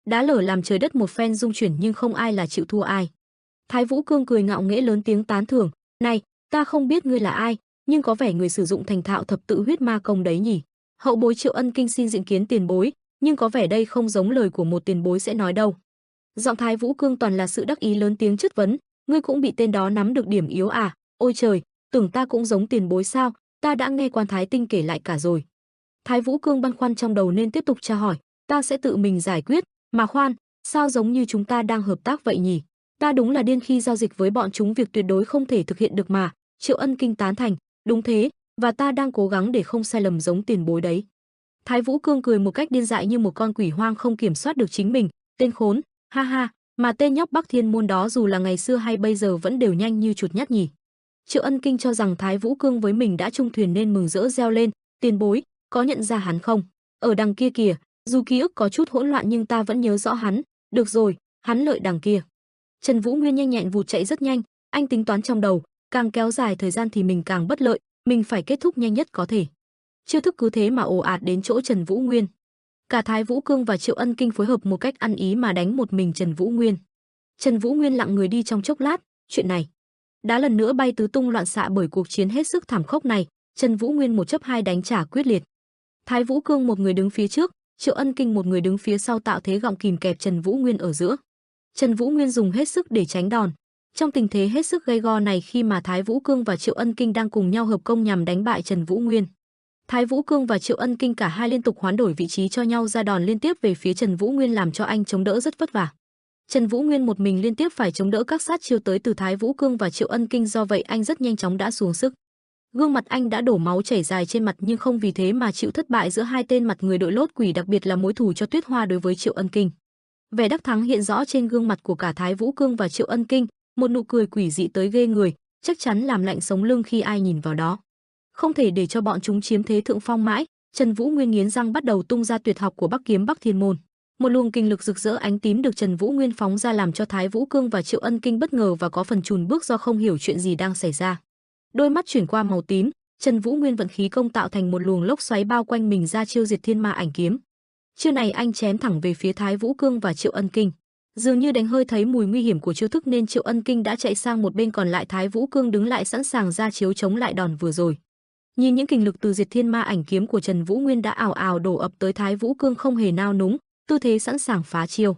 Đá lở làm trời đất một phen rung chuyển nhưng không ai là chịu thua ai. Thái Vũ Cương cười ngạo nghễ lớn tiếng tán thưởng, này, ta không biết ngươi là ai, nhưng có vẻ người sử dụng thành thạo thập tự huyết ma công đấy nhỉ. Hậu bối Triệu Ân Kinh xin diện kiến tiền bối, nhưng có vẻ đây không giống lời của một tiền bối sẽ nói đâu. Giọng Thái Vũ Cương toàn là sự đắc ý lớn tiếng chất vấn, ngươi cũng bị tên đó nắm được điểm yếu à? Ôi trời, tưởng ta cũng giống tiền bối sao, ta đã nghe quan Thái Tinh kể lại cả rồi. Thái Vũ Cương băn khoăn trong đầu nên tiếp tục tra hỏi, ta sẽ tự mình giải quyết, mà khoan, sao giống như chúng ta đang hợp tác vậy nhỉ? Ta đúng là điên khi giao dịch với bọn chúng, việc tuyệt đối không thể thực hiện được mà. Triệu Ân Kinh tán thành, đúng thế, và ta đang cố gắng để không sai lầm giống tiền bối đấy. Thái Vũ Cương cười một cách điên dại như một con quỷ hoang không kiểm soát được chính mình, tên khốn, ha ha, mà tên nhóc Bắc Thiên môn đó dù là ngày xưa hay bây giờ vẫn đều nhanh như chuột nhắt nhỉ. Triệu Ân Kinh cho rằng Thái Vũ Cương với mình đã chung thuyền nên mừng rỡ reo lên, tiền bối, có nhận ra hắn không? Ở đằng kia kìa, dù ký ức có chút hỗn loạn nhưng ta vẫn nhớ rõ hắn, được rồi, hắn lợi đằng kia. Trần Vũ Nguyên nhanh nhẹn vụt chạy rất nhanh, anh tính toán trong đầu, càng kéo dài thời gian thì mình càng bất lợi, mình phải kết thúc nhanh nhất có thể. Chiêu thức cứ thế mà ồ ạt đến chỗ Trần Vũ Nguyên. Cả Thái Vũ Cương và Triệu Ân Kinh phối hợp một cách ăn ý mà đánh một mình Trần Vũ Nguyên. Trần Vũ Nguyên lặng người đi trong chốc lát, chuyện này đã lần nữa bay tứ tung loạn xạ bởi cuộc chiến hết sức thảm khốc này, Trần Vũ Nguyên một chấp hai đánh trả quyết liệt. Thái Vũ Cương một người đứng phía trước, Triệu Ân Kinh một người đứng phía sau tạo thế gọng kìm kẹp Trần Vũ Nguyên ở giữa. Trần Vũ Nguyên dùng hết sức để tránh đòn. Trong tình thế hết sức gay go này khi mà Thái Vũ Cương và Triệu Ân Kinh đang cùng nhau hợp công nhằm đánh bại Trần Vũ Nguyên. Thái Vũ Cương và Triệu Ân Kinh cả hai liên tục hoán đổi vị trí cho nhau ra đòn liên tiếp về phía Trần Vũ Nguyên làm cho anh chống đỡ rất vất vả. Trần Vũ Nguyên một mình liên tiếp phải chống đỡ các sát chiêu tới từ Thái Vũ Cương và Triệu Ân Kinh, do vậy anh rất nhanh chóng đã xuống sức. Gương mặt anh đã đổ máu chảy dài trên mặt nhưng không vì thế mà chịu thất bại giữa hai tên mặt người đội lốt quỷ, đặc biệt là mối thù cho Tuyết Hoa đối với Triệu Ân Kinh. Vẻ đắc thắng hiện rõ trên gương mặt của cả Thái Vũ Cương và Triệu Ân Kinh, một nụ cười quỷ dị tới ghê người, chắc chắn làm lạnh sống lưng khi ai nhìn vào đó. Không thể để cho bọn chúng chiếm thế thượng phong mãi, Trần Vũ Nguyên nghiến răng bắt đầu tung ra tuyệt học của Bắc Kiếm Bắc Thiên Môn. Một luồng kinh lực rực rỡ ánh tím được Trần Vũ Nguyên phóng ra làm cho Thái Vũ Cương và Triệu Ân Kinh bất ngờ và có phần chùn bước do không hiểu chuyện gì đang xảy ra. Đôi mắt chuyển qua màu tím, Trần Vũ Nguyên vận khí công tạo thành một luồng lốc xoáy bao quanh mình ra chiêu Diệt Thiên Ma Ảnh Kiếm. Chiêu này anh chém thẳng về phía Thái Vũ Cương và Triệu Ân Kinh. Dường như đánh hơi thấy mùi nguy hiểm của chiêu thức nên Triệu Ân Kinh đã chạy sang một bên, còn lại Thái Vũ Cương đứng lại sẵn sàng ra chiếu chống lại đòn vừa rồi. Nhìn những kình lực từ Diệt Thiên Ma Ảnh Kiếm của Trần Vũ Nguyên đã ào ào đổ ập tới, Thái Vũ Cương không hề nao núng, tư thế sẵn sàng phá chiêu.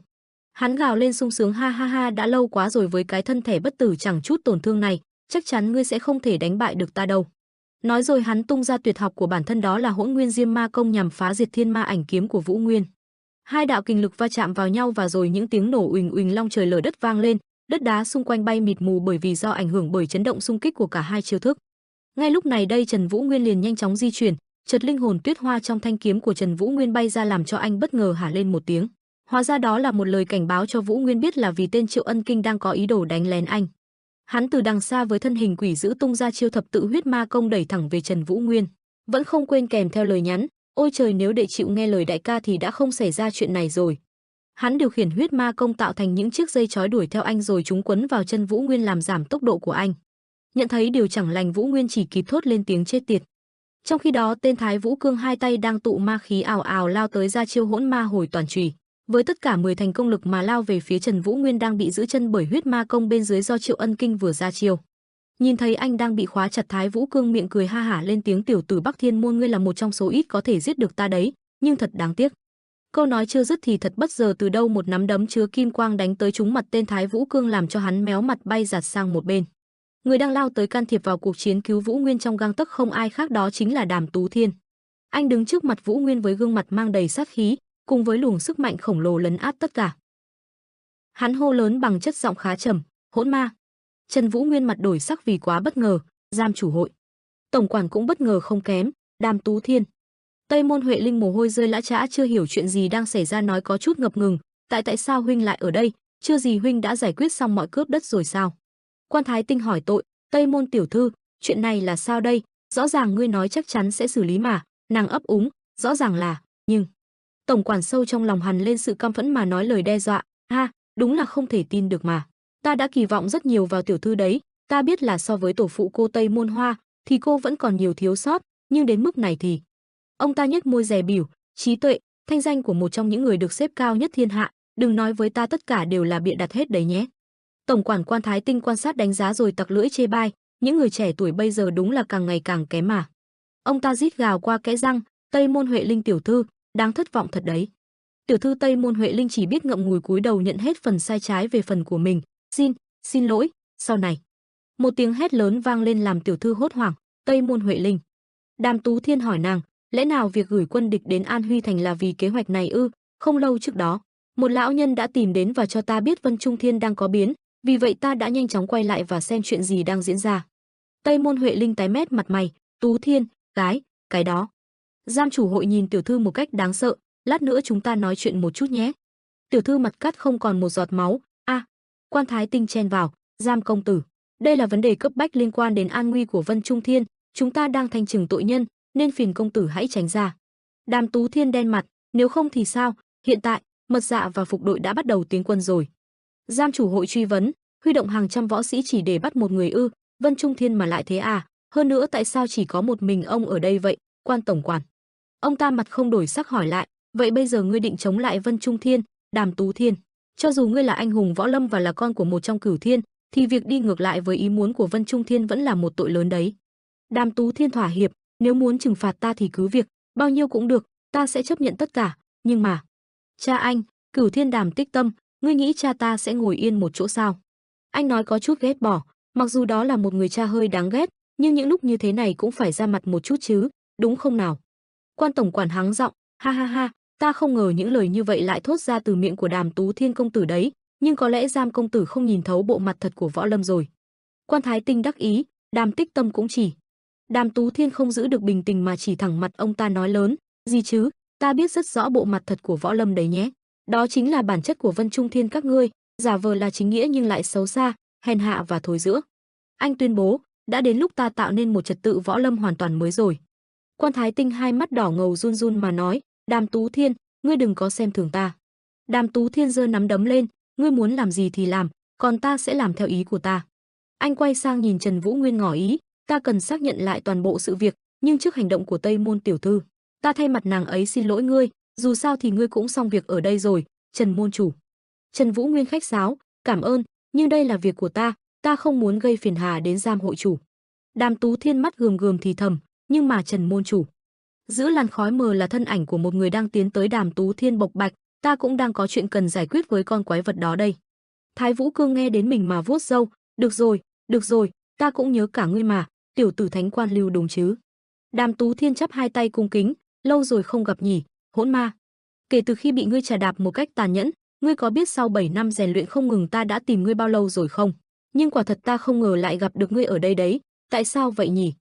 Hắn gào lên sung sướng, ha ha ha, đã lâu quá rồi, với cái thân thể bất tử chẳng chút tổn thương này, chắc chắn ngươi sẽ không thể đánh bại được ta đâu. Nói rồi hắn tung ra tuyệt học của bản thân, đó là Hỗn Nguyên Diêm Ma Công nhằm phá Diệt Thiên Ma Ảnh Kiếm của Vũ Nguyên. Hai đạo kình lực va chạm vào nhau và rồi những tiếng nổ uỳnh uỳnh long trời lở đất vang lên, đất đá xung quanh bay mịt mù bởi vì do ảnh hưởng bởi chấn động xung kích của cả hai chiêu thức. Ngay lúc này đây Trần Vũ Nguyên liền nhanh chóng di chuyển, Chợt linh hồn tuyết hoa trong thanh kiếm của Trần Vũ Nguyên bay ra làm cho anh bất ngờ hả lên một tiếng. Hóa ra đó là một lời cảnh báo cho Vũ Nguyên biết là vì tên Triệu Ân Kinh đang có ý đồ đánh lén anh. Hắn từ đằng xa với thân hình quỷ dữ tung ra chiêu thập tự huyết ma công đẩy thẳng về Trần Vũ Nguyên, vẫn không quên kèm theo lời nhắn: ôi trời, nếu đệ chịu nghe lời đại ca thì đã không xảy ra chuyện này rồi. Hắn điều khiển huyết ma công tạo thành những chiếc dây trói đuổi theo anh rồi chúng quấn vào chân Vũ Nguyên làm giảm tốc độ của anh. Nhận thấy điều chẳng lành, Vũ Nguyên chỉ kịp thốt lên tiếng chết tiệt. Trong khi đó, tên Thái Vũ Cương hai tay đang tụ ma khí ào ào lao tới ra chiêu hỗn ma hồi toàn chùy, với tất cả 10 thành công lực mà lao về phía Trần Vũ Nguyên đang bị giữ chân bởi huyết ma công bên dưới do Triệu Ân Kinh vừa ra chiêu. Nhìn thấy anh đang bị khóa chặt, Thái Vũ Cương miệng cười ha hả lên tiếng: tiểu tử Bắc Thiên Môn, ngươi là một trong số ít có thể giết được ta đấy, nhưng thật đáng tiếc. Câu nói chưa dứt thì thật bất ngờ từ đâu một nắm đấm chứa kim quang đánh tới trúng mặt tên Thái Vũ Cương làm cho hắn méo mặt bay giạt sang một bên. Người đang lao tới can thiệp vào cuộc chiến cứu Vũ Nguyên trong gang tấc không ai khác đó chính là Đàm Tú Thiên. Anh đứng trước mặt Vũ Nguyên với gương mặt mang đầy sát khí, cùng với luồng sức mạnh khổng lồ lấn át tất cả. Hắn hô lớn bằng chất giọng khá trầm: hỗn ma. Trần Vũ Nguyên mặt đổi sắc vì quá bất ngờ. Giam chủ hội, tổng quản cũng bất ngờ không kém. Đàm Tú Thiên. Tây Môn Huệ Linh mồ hôi rơi lã chã, chưa hiểu chuyện gì đang xảy ra, nói có chút ngập ngừng: tại sao huynh lại ở đây? Chưa gì huynh đã giải quyết xong mọi cướp đất rồi sao? Quan Thái Tinh hỏi tội: Tây Môn tiểu thư, chuyện này là sao đây? Rõ ràng ngươi nói chắc chắn sẽ xử lý mà. Nàng ấp úng: rõ ràng là, nhưng... Tổng quản sâu trong lòng hằn lên sự căm phẫn mà nói lời đe dọa: ha, đúng là không thể tin được mà. Ta đã kỳ vọng rất nhiều vào tiểu thư đấy, ta biết là so với tổ phụ cô Tây Môn Hoa thì cô vẫn còn nhiều thiếu sót, nhưng đến mức này thì... Ông ta nhếch môi dè bỉu: trí tuệ, thanh danh của một trong những người được xếp cao nhất thiên hạ, đừng nói với ta tất cả đều là bịa đặt hết đấy nhé. Tổng quản Quan Thái Tinh quan sát đánh giá rồi tặc lưỡi chê bai: những người trẻ tuổi bây giờ đúng là càng ngày càng kém mà. Ông ta rít gào qua kẽ răng: Tây Môn Huệ Linh tiểu thư, đáng thất vọng thật đấy. Tiểu thư Tây Môn Huệ Linh chỉ biết ngậm ngùi cúi đầu nhận hết phần sai trái về phần của mình. Xin lỗi, sau này. Một tiếng hét lớn vang lên làm tiểu thư hốt hoảng: Tây Môn Huệ Linh. Đàm Tú Thiên hỏi nàng: lẽ nào việc gửi quân địch đến An Huy Thành là vì kế hoạch này ư? Không lâu trước đó, một lão nhân đã tìm đến và cho ta biết Vân Trung Thiên đang có biến, vì vậy ta đã nhanh chóng quay lại và xem chuyện gì đang diễn ra. Tây Môn Huệ Linh tái mét mặt mày: Tú Thiên, cái đó. Giam chủ hội nhìn tiểu thư một cách đáng sợ: lát nữa chúng ta nói chuyện một chút nhé. Tiểu thư mặt cắt không còn một giọt máu. Quan Thái Tinh chen vào: Giam công tử, đây là vấn đề cấp bách liên quan đến an nguy của Vân Trung Thiên, chúng ta đang thanh trừng tội nhân, nên phiền công tử hãy tránh ra. Đàm Tú Thiên đen mặt: nếu không thì sao? Hiện tại, mật dạ và phục đội đã bắt đầu tiến quân rồi. Giam chủ hội truy vấn: huy động hàng trăm võ sĩ chỉ để bắt một người ư? Vân Trung Thiên mà lại thế à? Hơn nữa tại sao chỉ có một mình ông ở đây vậy, Quan tổng quản? Ông ta mặt không đổi sắc hỏi lại: vậy bây giờ ngươi định chống lại Vân Trung Thiên? Đàm Tú Thiên, cho dù ngươi là anh hùng võ lâm và là con của một trong cửu thiên, thì việc đi ngược lại với ý muốn của Vân Trung Thiên vẫn là một tội lớn đấy. Đàm Tú Thiên thỏa hiệp: nếu muốn trừng phạt ta thì cứ việc, bao nhiêu cũng được, ta sẽ chấp nhận tất cả, nhưng mà... Cha anh, Cửu Thiên Đàm Tích Tâm, ngươi nghĩ cha ta sẽ ngồi yên một chỗ sao? Anh nói có chút ghét bỏ, mặc dù đó là một người cha hơi đáng ghét, nhưng những lúc như thế này cũng phải ra mặt một chút chứ, đúng không nào? Quan tổng quản hắng giọng: ha ha ha, ta không ngờ những lời như vậy lại thốt ra từ miệng của Đàm Tú Thiên công tử đấy, nhưng có lẽ Giam công tử không nhìn thấu bộ mặt thật của võ lâm rồi. Quan Thái Tinh đắc ý: Đàm Tích Tâm cũng chỉ. Đàm Tú Thiên không giữ được bình tĩnh mà chỉ thẳng mặt ông ta nói lớn: gì chứ, ta biết rất rõ bộ mặt thật của võ lâm đấy nhé. Đó chính là bản chất của Vân Trung Thiên các ngươi, giả vờ là chính nghĩa nhưng lại xấu xa, hèn hạ và thối rữa. Anh tuyên bố, đã đến lúc ta tạo nên một trật tự võ lâm hoàn toàn mới rồi. Quan Thái Tinh hai mắt đỏ ngầu run run mà nói: Đàm Tú Thiên, ngươi đừng có xem thường ta. Đàm Tú Thiên giơ nắm đấm lên: ngươi muốn làm gì thì làm, còn ta sẽ làm theo ý của ta. Anh quay sang nhìn Trần Vũ Nguyên ngỏ ý: ta cần xác nhận lại toàn bộ sự việc, nhưng trước hành động của Tây Môn tiểu thư, ta thay mặt nàng ấy xin lỗi ngươi, dù sao thì ngươi cũng xong việc ở đây rồi, Trần môn chủ. Trần Vũ Nguyên khách sáo: cảm ơn, nhưng đây là việc của ta không muốn gây phiền hà đến Giam hội chủ. Đàm Tú Thiên mắt gườm gườm thì thầm: nhưng mà Trần môn chủ. Giữa làn khói mờ là thân ảnh của một người đang tiến tới. Đàm Tú Thiên bộc bạch: ta cũng đang có chuyện cần giải quyết với con quái vật đó đây. Thái Vũ Cương nghe đến mình mà vuốt râu: được rồi, ta cũng nhớ cả ngươi mà, tiểu tử Thánh Quan Lưu đúng chứ? Đàm Tú Thiên chắp hai tay cung kính: lâu rồi không gặp nhỉ, hỗn ma. Kể từ khi bị ngươi trà đạp một cách tàn nhẫn, ngươi có biết sau 7 năm rèn luyện không ngừng ta đã tìm ngươi bao lâu rồi không? Nhưng quả thật ta không ngờ lại gặp được ngươi ở đây đấy, tại sao vậy nhỉ?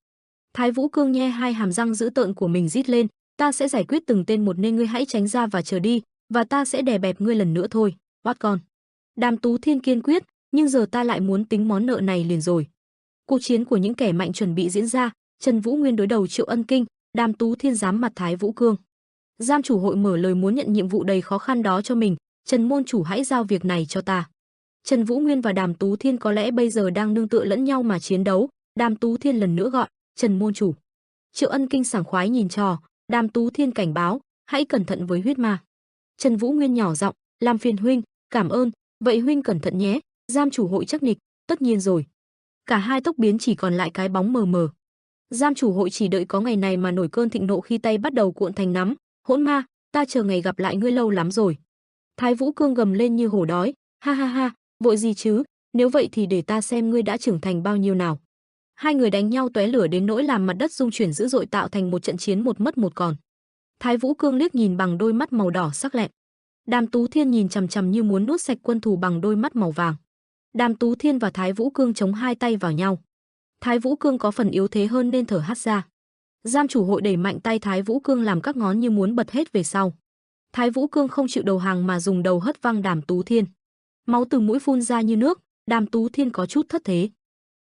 Thái Vũ Cương nhe hai hàm răng dữ tợn của mình rít lên, ta sẽ giải quyết từng tên một nên ngươi hãy tránh ra và chờ đi, và ta sẽ đè bẹp ngươi lần nữa thôi, oát con. Đàm Tú Thiên kiên quyết, nhưng giờ ta lại muốn tính món nợ này liền rồi. Cuộc chiến của những kẻ mạnh chuẩn bị diễn ra, Trần Vũ Nguyên đối đầu Triệu Ân Kinh, Đàm Tú Thiên giám mặt Thái Vũ Cương. Giam chủ hội mở lời muốn nhận nhiệm vụ đầy khó khăn đó cho mình, Trần môn chủ hãy giao việc này cho ta. Trần Vũ Nguyên và Đàm Tú Thiên có lẽ bây giờ đang nương tựa lẫn nhau mà chiến đấu. Đàm Tú Thiên lần nữa gọi, Trần môn chủ. Triệu Ân Kinh sảng khoái nhìn trò, Đàm Tú Thiên cảnh báo, hãy cẩn thận với huyết ma. Trần Vũ Nguyên nhỏ giọng, làm phiền huynh, cảm ơn, vậy huynh cẩn thận nhé, giam chủ hội chắc nịch, tất nhiên rồi. Cả hai tốc biến chỉ còn lại cái bóng mờ mờ. Giam chủ hội chỉ đợi có ngày này mà nổi cơn thịnh nộ khi tay bắt đầu cuộn thành nắm, hỗn ma, ta chờ ngày gặp lại ngươi lâu lắm rồi. Thái Vũ Cương gầm lên như hổ đói, ha ha ha, vội gì chứ, nếu vậy thì để ta xem ngươi đã trưởng thành bao nhiêu nào. Hai người đánh nhau tóe lửa đến nỗi làm mặt đất rung chuyển dữ dội tạo thành một trận chiến một mất một còn. Thái Vũ Cương liếc nhìn bằng đôi mắt màu đỏ sắc lẹm. Đàm Tú Thiên nhìn chằm chằm như muốn nuốt sạch quân thù bằng đôi mắt màu vàng. Đàm Tú Thiên và Thái Vũ Cương chống hai tay vào nhau. Thái Vũ Cương có phần yếu thế hơn nên thở hắt ra. Giam chủ hội đẩy mạnh tay Thái Vũ Cương làm các ngón như muốn bật hết về sau. Thái Vũ Cương không chịu đầu hàng mà dùng đầu hất văng Đàm Tú Thiên. Máu từ mũi phun ra như nước, Đàm Tú Thiên có chút thất thế.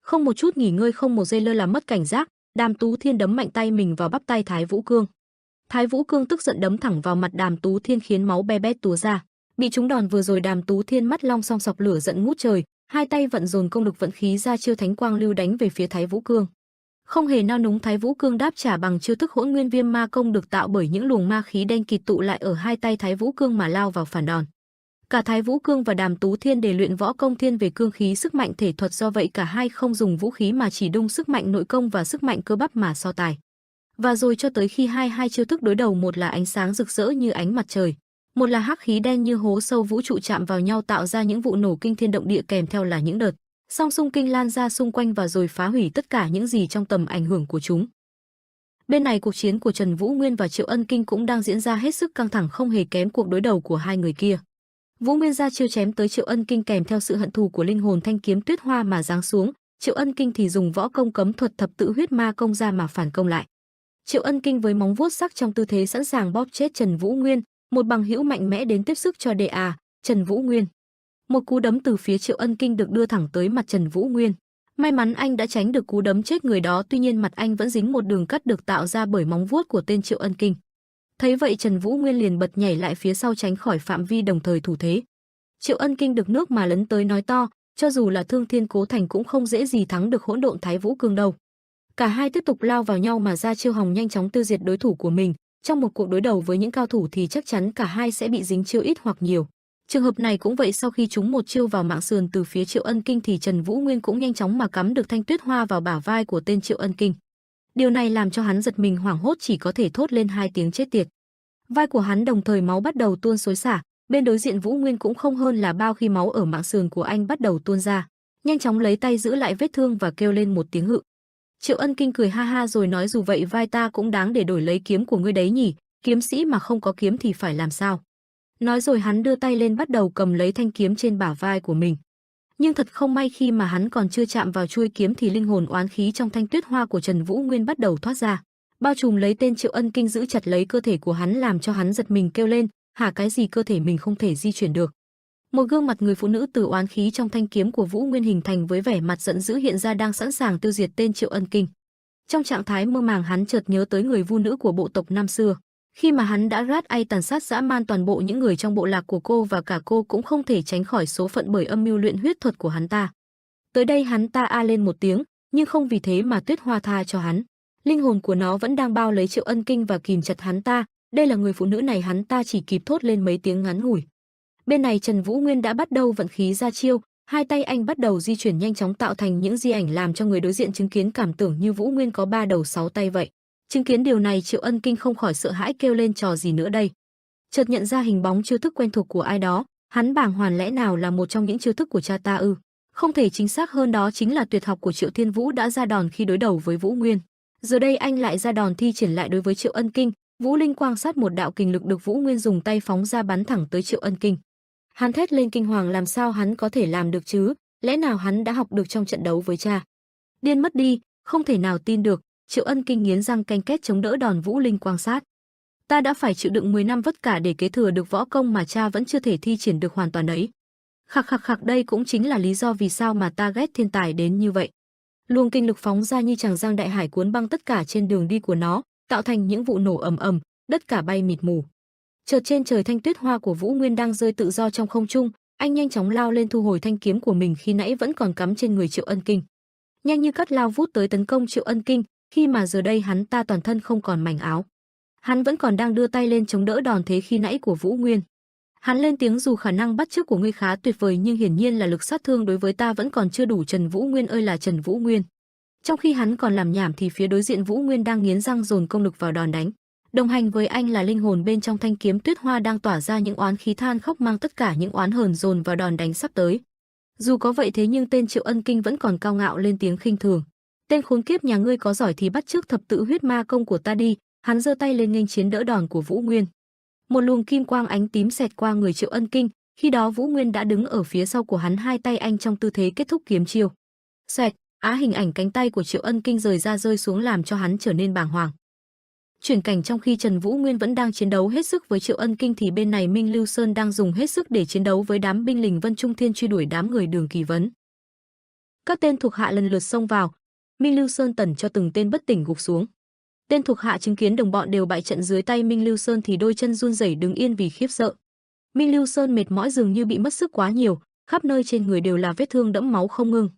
Không một chút nghỉ ngơi, không một giây lơ là mất cảnh giác, Đàm Tú Thiên đấm mạnh tay mình vào bắp tay Thái Vũ Cương. Thái Vũ Cương tức giận đấm thẳng vào mặt Đàm Tú Thiên khiến máu be bét túa ra. Bị trúng đòn vừa rồi, Đàm Tú Thiên mắt long song sọc lửa giận ngút trời, hai tay vận dồn công lực vận khí ra chiêu Thánh Quang Lưu đánh về phía Thái Vũ Cương. Không hề nao núng, Thái Vũ Cương đáp trả bằng chiêu thức Hỗn Nguyên Viêm Ma Công được tạo bởi những luồng ma khí đen kịt tụ lại ở hai tay Thái Vũ Cương mà lao vào phản đòn. Cả Thái Vũ Cương và Đàm Tú Thiên đều luyện võ công thiên về cương khí sức mạnh thể thuật, do vậy cả hai không dùng vũ khí mà chỉ đung sức mạnh nội công và sức mạnh cơ bắp mà so tài. Và rồi cho tới khi hai chiêu thức đối đầu, một là ánh sáng rực rỡ như ánh mặt trời, một là hắc khí đen như hố sâu vũ trụ chạm vào nhau tạo ra những vụ nổ kinh thiên động địa, kèm theo là những đợt song xung kinh lan ra xung quanh và rồi phá hủy tất cả những gì trong tầm ảnh hưởng của chúng. Bên này, cuộc chiến của Trần Vũ Nguyên và Triệu Ân Kinh cũng đang diễn ra hết sức căng thẳng, không hề kém cuộc đối đầu của hai người kia. Vũ Nguyên ra chiêu chém tới Triệu Ân Kinh kèm theo sự hận thù của linh hồn thanh kiếm Tuyết Hoa mà giáng xuống, Triệu Ân Kinh thì dùng võ công cấm thuật thập tự huyết ma công ra mà phản công lại. Triệu Ân Kinh với móng vuốt sắc trong tư thế sẵn sàng bóp chết Trần Vũ Nguyên, một bằng hữu mạnh mẽ đến tiếp sức cho Trần Vũ Nguyên. Một cú đấm từ phía Triệu Ân Kinh được đưa thẳng tới mặt Trần Vũ Nguyên. May mắn anh đã tránh được cú đấm chết người đó, tuy nhiên mặt anh vẫn dính một đường cắt được tạo ra bởi móng vuốt của tên Triệu Ân Kinh. Thấy vậy, Trần Vũ Nguyên liền bật nhảy lại phía sau tránh khỏi phạm vi, đồng thời thủ thế. Triệu Ân Kinh được nước mà lấn tới nói to, cho dù là Thương Thiên Cố Thành cũng không dễ gì thắng được hỗn độn Thái Vũ Cương đâu. Cả hai tiếp tục lao vào nhau mà ra chiêu hòng nhanh chóng tiêu diệt đối thủ của mình. Trong một cuộc đối đầu với những cao thủ thì chắc chắn cả hai sẽ bị dính chiêu ít hoặc nhiều. Trường hợp này cũng vậy, sau khi trúng một chiêu vào mạng sườn từ phía Triệu Ân Kinh thì Trần Vũ Nguyên cũng nhanh chóng mà cắm được thanh tuyết hoa vào bả vai của tên Triệu Ân Kinh. Điều này làm cho hắn giật mình hoảng hốt, chỉ có thể thốt lên hai tiếng chết tiệt. Vai của hắn đồng thời máu bắt đầu tuôn xối xả, bên đối diện Vũ Nguyên cũng không hơn là bao khi máu ở mạng sườn của anh bắt đầu tuôn ra, nhanh chóng lấy tay giữ lại vết thương và kêu lên một tiếng hự. Triệu Ân Kinh cười ha ha rồi nói, dù vậy vai ta cũng đáng để đổi lấy kiếm của ngươi đấy nhỉ, kiếm sĩ mà không có kiếm thì phải làm sao. Nói rồi hắn đưa tay lên bắt đầu cầm lấy thanh kiếm trên bả vai của mình. Nhưng thật không may, khi mà hắn còn chưa chạm vào chuôi kiếm thì linh hồn oán khí trong thanh tuyết hoa của Trần Vũ Nguyên bắt đầu thoát ra, bao trùm lấy tên Triệu Ân Kinh, giữ chặt lấy cơ thể của hắn làm cho hắn giật mình kêu lên, hả, cái gì, cơ thể mình không thể di chuyển được. Một gương mặt người phụ nữ từ oán khí trong thanh kiếm của Vũ Nguyên hình thành với vẻ mặt giận dữ hiện ra, đang sẵn sàng tiêu diệt tên Triệu Ân Kinh. Trong trạng thái mơ màng, hắn chợt nhớ tới người vu nữ của bộ tộc năm xưa, khi mà hắn đã tàn sát dã man toàn bộ những người trong bộ lạc của cô, và cả cô cũng không thể tránh khỏi số phận bởi âm mưu luyện huyết thuật của hắn ta. Tới đây hắn ta a lên một tiếng, nhưng không vì thế mà tuyết hoa tha cho hắn. Linh hồn của nó vẫn đang bao lấy Triệu Ân Kinh và kìm chặt hắn ta. Đây là người phụ nữ này, hắn ta chỉ kịp thốt lên mấy tiếng ngắn ngủi. Bên này Trần Vũ Nguyên đã bắt đầu vận khí ra chiêu, hai tay anh bắt đầu di chuyển nhanh chóng tạo thành những di ảnh làm cho người đối diện chứng kiến cảm tưởng như Vũ Nguyên có 3 đầu 6 tay vậy. Chứng kiến điều này, Triệu Ân Kinh không khỏi sợ hãi kêu lên, trò gì nữa đây. Chợt nhận ra hình bóng chiêu thức quen thuộc của ai đó, hắn bàng hoàng, lẽ nào là một trong những chiêu thức của cha ta ư? Không thể chính xác hơn, đó chính là tuyệt học của Triệu Thiên Vũ đã ra đòn khi đối đầu với Vũ Nguyên. Giờ đây anh lại ra đòn thi triển lại đối với Triệu Ân Kinh. Vũ Linh Quang Sát, một đạo kình lực được Vũ Nguyên dùng tay phóng ra bắn thẳng tới Triệu Ân Kinh. Hắn thét lên kinh hoàng, làm sao hắn có thể làm được chứ? Lẽ nào hắn đã học được trong trận đấu với cha? Điên mất đi, không thể nào tin được. Triệu Ân Kinh nghiến răng canh két chống đỡ đòn vũ linh quang sát. Ta đã phải chịu đựng 10 năm vất vả để kế thừa được võ công mà cha vẫn chưa thể thi triển được hoàn toàn đấy. Khạc khạc khạc, đây cũng chính là lý do vì sao mà ta ghét thiên tài đến như vậy. Luồng kinh lực phóng ra như tràng giang đại hải cuốn băng tất cả trên đường đi của nó, tạo thành những vụ nổ ầm ầm, đất cả bay mịt mù. Chợt trên trời thanh tuyết hoa của Vũ Nguyên đang rơi tự do trong không trung, anh nhanh chóng lao lên thu hồi thanh kiếm của mình khi nãy vẫn còn cắm trên người Triệu Ân Kinh. Nhanh như cắt lao vút tới tấn công Triệu Ân Kinh, khi mà giờ đây hắn ta toàn thân không còn mảnh áo. Hắn vẫn còn đang đưa tay lên chống đỡ đòn thế khi nãy của Vũ Nguyên. Hắn lên tiếng, dù khả năng bắt chước của ngươi khá tuyệt vời nhưng hiển nhiên là lực sát thương đối với ta vẫn còn chưa đủ. Trần Vũ Nguyên ơi là Trần Vũ Nguyên. Trong khi hắn còn làm nhảm thì phía đối diện Vũ Nguyên đang nghiến răng dồn công lực vào đòn đánh. Đồng hành với anh là linh hồn bên trong thanh kiếm tuyết hoa đang tỏa ra những oán khí than khóc, mang tất cả những oán hờn dồn vào đòn đánh sắp tới. Dù có vậy thế nhưng tên Triệu Ân Kinh vẫn còn cao ngạo lên tiếng khinh thường. Tên khốn kiếp nhà ngươi, có giỏi thì bắt chước thập tự huyết ma công của ta đi. Hắn giơ tay lên nghênh chiến đỡ đòn của Vũ Nguyên. Một luồng kim quang ánh tím xẹt qua người Triệu Ân Kinh, khi đó Vũ Nguyên đã đứng ở phía sau của hắn, hai tay anh trong tư thế kết thúc kiếm chiêu. Xoẹt, hình ảnh cánh tay của Triệu Ân Kinh rời ra rơi xuống làm cho hắn trở nên bàng hoàng. Chuyển cảnh trong khi Trần Vũ Nguyên vẫn đang chiến đấu hết sức với Triệu Ân Kinh thì bên này Minh Lưu Sơn đang dùng hết sức để chiến đấu với đám binh lính Vân Trung Thiên truy đuổi đám người Đường Kỳ Vấn. Các tên thuộc hạ lần lượt xông vào, Minh Lưu Sơn tẩn cho từng tên bất tỉnh gục xuống. Tên thuộc hạ chứng kiến đồng bọn đều bại trận dưới tay Minh Lưu Sơn thì đôi chân run rẩy đứng yên vì khiếp sợ. Minh Lưu Sơn mệt mỏi, dường như bị mất sức quá nhiều, khắp nơi trên người đều là vết thương đẫm máu không ngừng.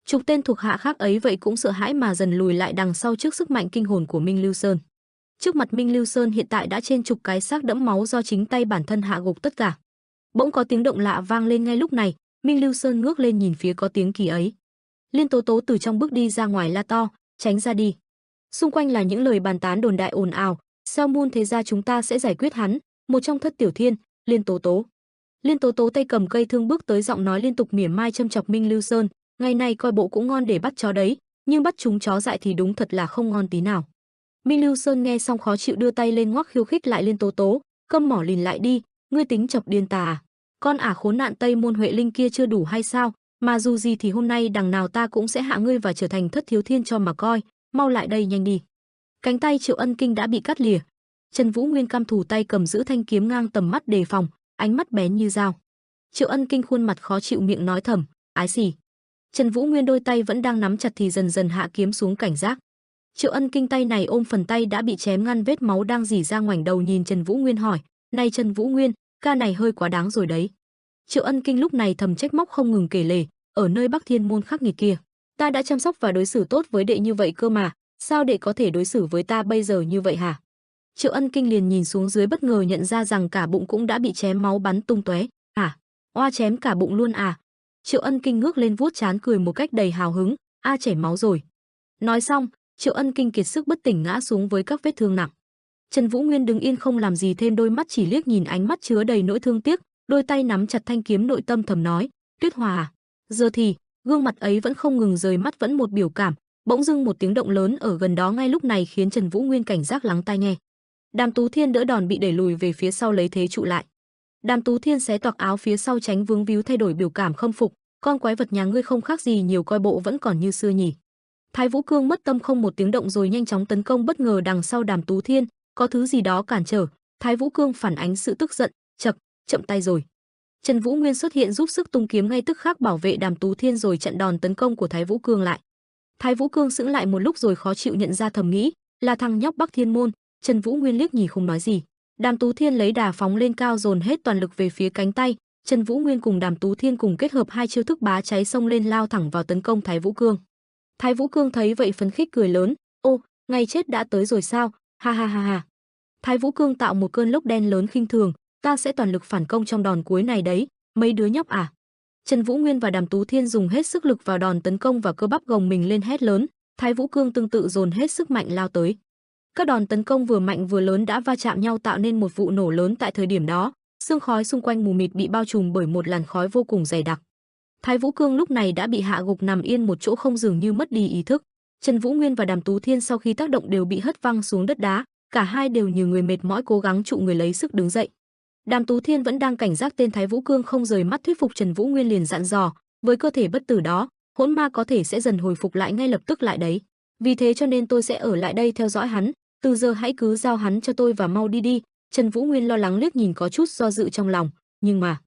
Chục tên thuộc hạ khác ấy vậy cũng sợ hãi mà dần lùi lại đằng sau trước sức mạnh kinh hồn của Minh Lưu Sơn. Trước mặt Minh Lưu Sơn hiện tại đã trên chục cái xác đẫm máu do chính tay bản thân hạ gục tất cả. Bỗng có tiếng động lạ vang lên ngay lúc này, Minh Lưu Sơn ngước lên nhìn phía có tiếng kỳ ấy. Liên Tố Tố từ trong bước đi ra ngoài la to, tránh ra đi. Xung quanh là những lời bàn tán đồn đại ồn ào, sao muôn thế ra chúng ta sẽ giải quyết hắn, một trong thất tiểu thiên, Liên Tố Tố. Liên Tố Tố tay cầm cây thương bước tới, giọng nói liên tục mỉa mai châm chọc Minh Lưu Sơn, ngày này coi bộ cũng ngon để bắt chó đấy, nhưng bắt chúng chó dại thì đúng thật là không ngon tí nào. Minh Lưu Sơn nghe xong khó chịu đưa tay lên ngoắc khiêu khích lại Liên Tố Tố, câm mỏ lìn lại đi, ngươi tính chọc điên ta à? Con ả khốn nạn Tây Môn Huệ Linh kia chưa đủ hay sao? Mà dù gì thì hôm nay đằng nào ta cũng sẽ hạ ngươi và trở thành thất thiếu thiên cho mà coi, mau lại đây nhanh đi. Cánh tay Triệu Ân Kinh đã bị cắt lìa. Trần Vũ Nguyên cam thủ tay cầm giữ thanh kiếm ngang tầm mắt đề phòng, ánh mắt bén như dao. Triệu Ân Kinh khuôn mặt khó chịu, miệng nói thầm, ái xì. Trần Vũ Nguyên đôi tay vẫn đang nắm chặt thì dần dần hạ kiếm xuống cảnh giác. Triệu Ân Kinh tay này ôm phần tay đã bị chém ngăn vết máu đang rỉ ra, ngoảnh đầu nhìn Trần Vũ Nguyên hỏi, này Trần Vũ Nguyên, ca này hơi quá đáng rồi đấy. Triệu Ân Kinh lúc này thầm trách móc không ngừng kể lể, ở nơi Bắc Thiên môn khắc nghiệt kia, ta đã chăm sóc và đối xử tốt với đệ như vậy cơ mà, sao đệ có thể đối xử với ta bây giờ như vậy hả? Triệu Ân Kinh liền nhìn xuống dưới, bất ngờ nhận ra rằng cả bụng cũng đã bị chém máu bắn tung tóe. À, oa chém cả bụng luôn à? Triệu Ân Kinh ngước lên vuốt trán cười một cách đầy hào hứng, a chảy máu rồi. Nói xong, Triệu Ân Kinh kiệt sức bất tỉnh ngã xuống với các vết thương nặng. Trần Vũ Nguyên đứng yên không làm gì thêm, đôi mắt chỉ liếc nhìn, ánh mắt chứa đầy nỗi thương tiếc, đôi tay nắm chặt thanh kiếm, nội tâm thầm nói, Tuyết Hòa à? Giờ thì, gương mặt ấy vẫn không ngừng rời mắt, vẫn một biểu cảm. Bỗng dưng một tiếng động lớn ở gần đó ngay lúc này khiến Trần Vũ Nguyên cảnh giác lắng tai nghe. Đàm Tú Thiên đỡ đòn bị đẩy lùi về phía sau lấy thế trụ lại. Đàm Tú Thiên xé toạc áo phía sau tránh vướng víu, thay đổi biểu cảm khâm phục, con quái vật nhà ngươi không khác gì nhiều, coi bộ vẫn còn như xưa nhỉ. Thái Vũ Cương mất tâm không một tiếng động rồi nhanh chóng tấn công, bất ngờ đằng sau Đàm Tú Thiên có thứ gì đó cản trở. Thái Vũ Cương phản ánh sự tức giận, chậm tay rồi. Trần Vũ Nguyên xuất hiện giúp sức tung kiếm ngay tức khắc bảo vệ Đàm Tú Thiên rồi chặn đòn tấn công của Thái Vũ Cương lại. Thái Vũ Cương sững lại một lúc rồi khó chịu nhận ra, thầm nghĩ, là thằng nhóc Bắc Thiên môn. Trần Vũ Nguyên liếc nhìn không nói gì. Đàm Tú Thiên lấy đà phóng lên cao, dồn hết toàn lực về phía cánh tay. Trần Vũ Nguyên cùng Đàm Tú Thiên cùng kết hợp hai chiêu thức bá cháy xông lên, lao thẳng vào tấn công Thái Vũ Cương. Thái Vũ Cương thấy vậy phấn khích cười lớn, ô, ngày chết đã tới rồi sao? Ha ha ha ha. Thái Vũ Cương tạo một cơn lốc đen lớn khinh thường, ta sẽ toàn lực phản công trong đòn cuối này đấy, mấy đứa nhóc à. Trần Vũ Nguyên và Đàm Tú Thiên dùng hết sức lực vào đòn tấn công và cơ bắp gồng mình lên hét lớn. Thái Vũ Cương tương tự dồn hết sức mạnh lao tới. Các đòn tấn công vừa mạnh vừa lớn đã va chạm nhau tạo nên một vụ nổ lớn tại thời điểm đó. Sương khói xung quanh mù mịt bị bao trùm bởi một làn khói vô cùng dày đặc. Thái Vũ Cương lúc này đã bị hạ gục nằm yên một chỗ, không, dường như mất đi ý thức. Trần Vũ Nguyên và Đàm Tú Thiên sau khi tác động đều bị hất văng xuống đất đá, cả hai đều như người mệt mỏi cố gắng trụ người lấy sức đứng dậy. Đàm Tú Thiên vẫn đang cảnh giác tên Thái Vũ Cương không rời mắt, thuyết phục Trần Vũ Nguyên liền dặn dò, với cơ thể bất tử đó, hỗn ma có thể sẽ dần hồi phục lại ngay lập tức lại đấy. Vì thế cho nên tôi sẽ ở lại đây theo dõi hắn, từ giờ hãy cứ giao hắn cho tôi và mau đi đi. Trần Vũ Nguyên lo lắng liếc nhìn có chút do dự trong lòng, nhưng mà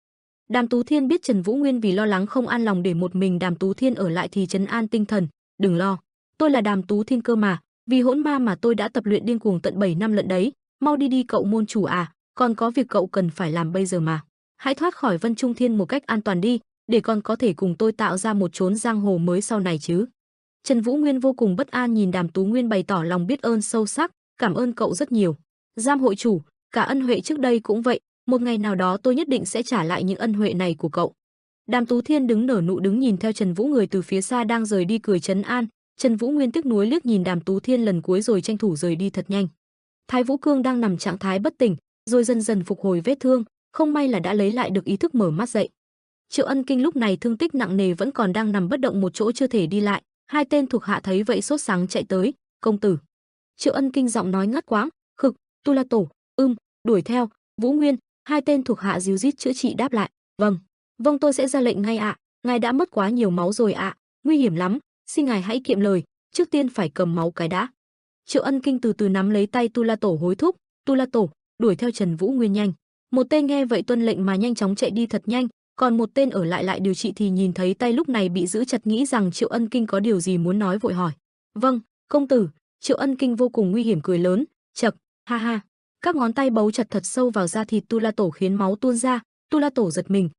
Đàm Tú Thiên biết Trần Vũ Nguyên vì lo lắng không an lòng để một mình Đàm Tú Thiên ở lại thì trấn an tinh thần, đừng lo, tôi là Đàm Tú Thiên cơ mà, vì hỗn ma mà tôi đã tập luyện điên cuồng tận 7 năm lận đấy, mau đi đi cậu môn chủ à, còn có việc cậu cần phải làm bây giờ mà. Hãy thoát khỏi Vân Trung Thiên một cách an toàn đi, để con có thể cùng tôi tạo ra một chốn giang hồ mới sau này chứ. Trần Vũ Nguyên vô cùng bất an nhìn Đàm Tú Nguyên bày tỏ lòng biết ơn sâu sắc, cảm ơn cậu rất nhiều. Giam hội chủ, cả ân huệ trước đây cũng vậy, một ngày nào đó tôi nhất định sẽ trả lại những ân huệ này của cậu. Đàm Tú Thiên đứng nở nụ đứng nhìn theo Trần Vũ người từ phía xa đang rời đi cười trấn an. Trần Vũ Nguyên tiếc nuối liếc nhìn Đàm Tú Thiên lần cuối rồi tranh thủ rời đi thật nhanh. Thái Vũ Cương đang nằm trạng thái bất tỉnh, rồi dần dần phục hồi vết thương, không may là đã lấy lại được ý thức mở mắt dậy. Triệu Ân Kinh lúc này thương tích nặng nề vẫn còn đang nằm bất động một chỗ chưa thể đi lại, hai tên thuộc hạ thấy vậy sốt sắng chạy tới, "Công tử." Triệu Ân Kinh giọng nói ngắt quãng, "Khực, Tu La Tổ." Đuổi theo." Vũ Nguyên, hai tên thuộc hạ díu dít chữa trị đáp lại, "Vâng, vâng tôi sẽ ra lệnh ngay ạ, ngài đã mất quá nhiều máu rồi ạ, nguy hiểm lắm, xin ngài hãy kiệm lời, trước tiên phải cầm máu cái đã." Triệu Ân Kinh từ từ nắm lấy tay Tu La Tổ hối thúc, "Tu La Tổ, đuổi theo Trần Vũ Nguyên nhanh." Một tên nghe vậy tuân lệnh mà nhanh chóng chạy đi thật nhanh, còn một tên ở lại điều trị thì nhìn thấy tay lúc này bị giữ chặt nghĩ rằng Triệu Ân Kinh có điều gì muốn nói vội hỏi, "Vâng, công tử." Triệu Ân Kinh vô cùng nguy hiểm cười lớn, "Chậc, ha ha." Các ngón tay bấu chặt thật sâu vào da thịt Tu La Tổ khiến máu tuôn ra, Tu La Tổ giật mình,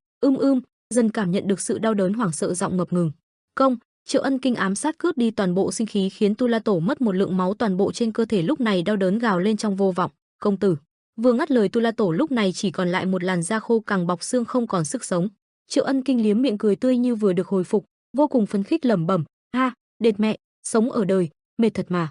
dần cảm nhận được sự đau đớn hoảng sợ giọng ngập ngừng. "Công." Triệu Ân Kinh ám sát cướp đi toàn bộ sinh khí khiến Tu La Tổ mất một lượng máu toàn bộ trên cơ thể lúc này đau đớn gào lên trong vô vọng, "Công tử." Vừa ngắt lời Tu La Tổ lúc này chỉ còn lại một làn da khô cằn bọc xương không còn sức sống. Triệu Ân Kinh liếm miệng cười tươi như vừa được hồi phục, vô cùng phấn khích lẩm bẩm, "Ha, đệt mẹ, sống ở đời, mệt thật mà."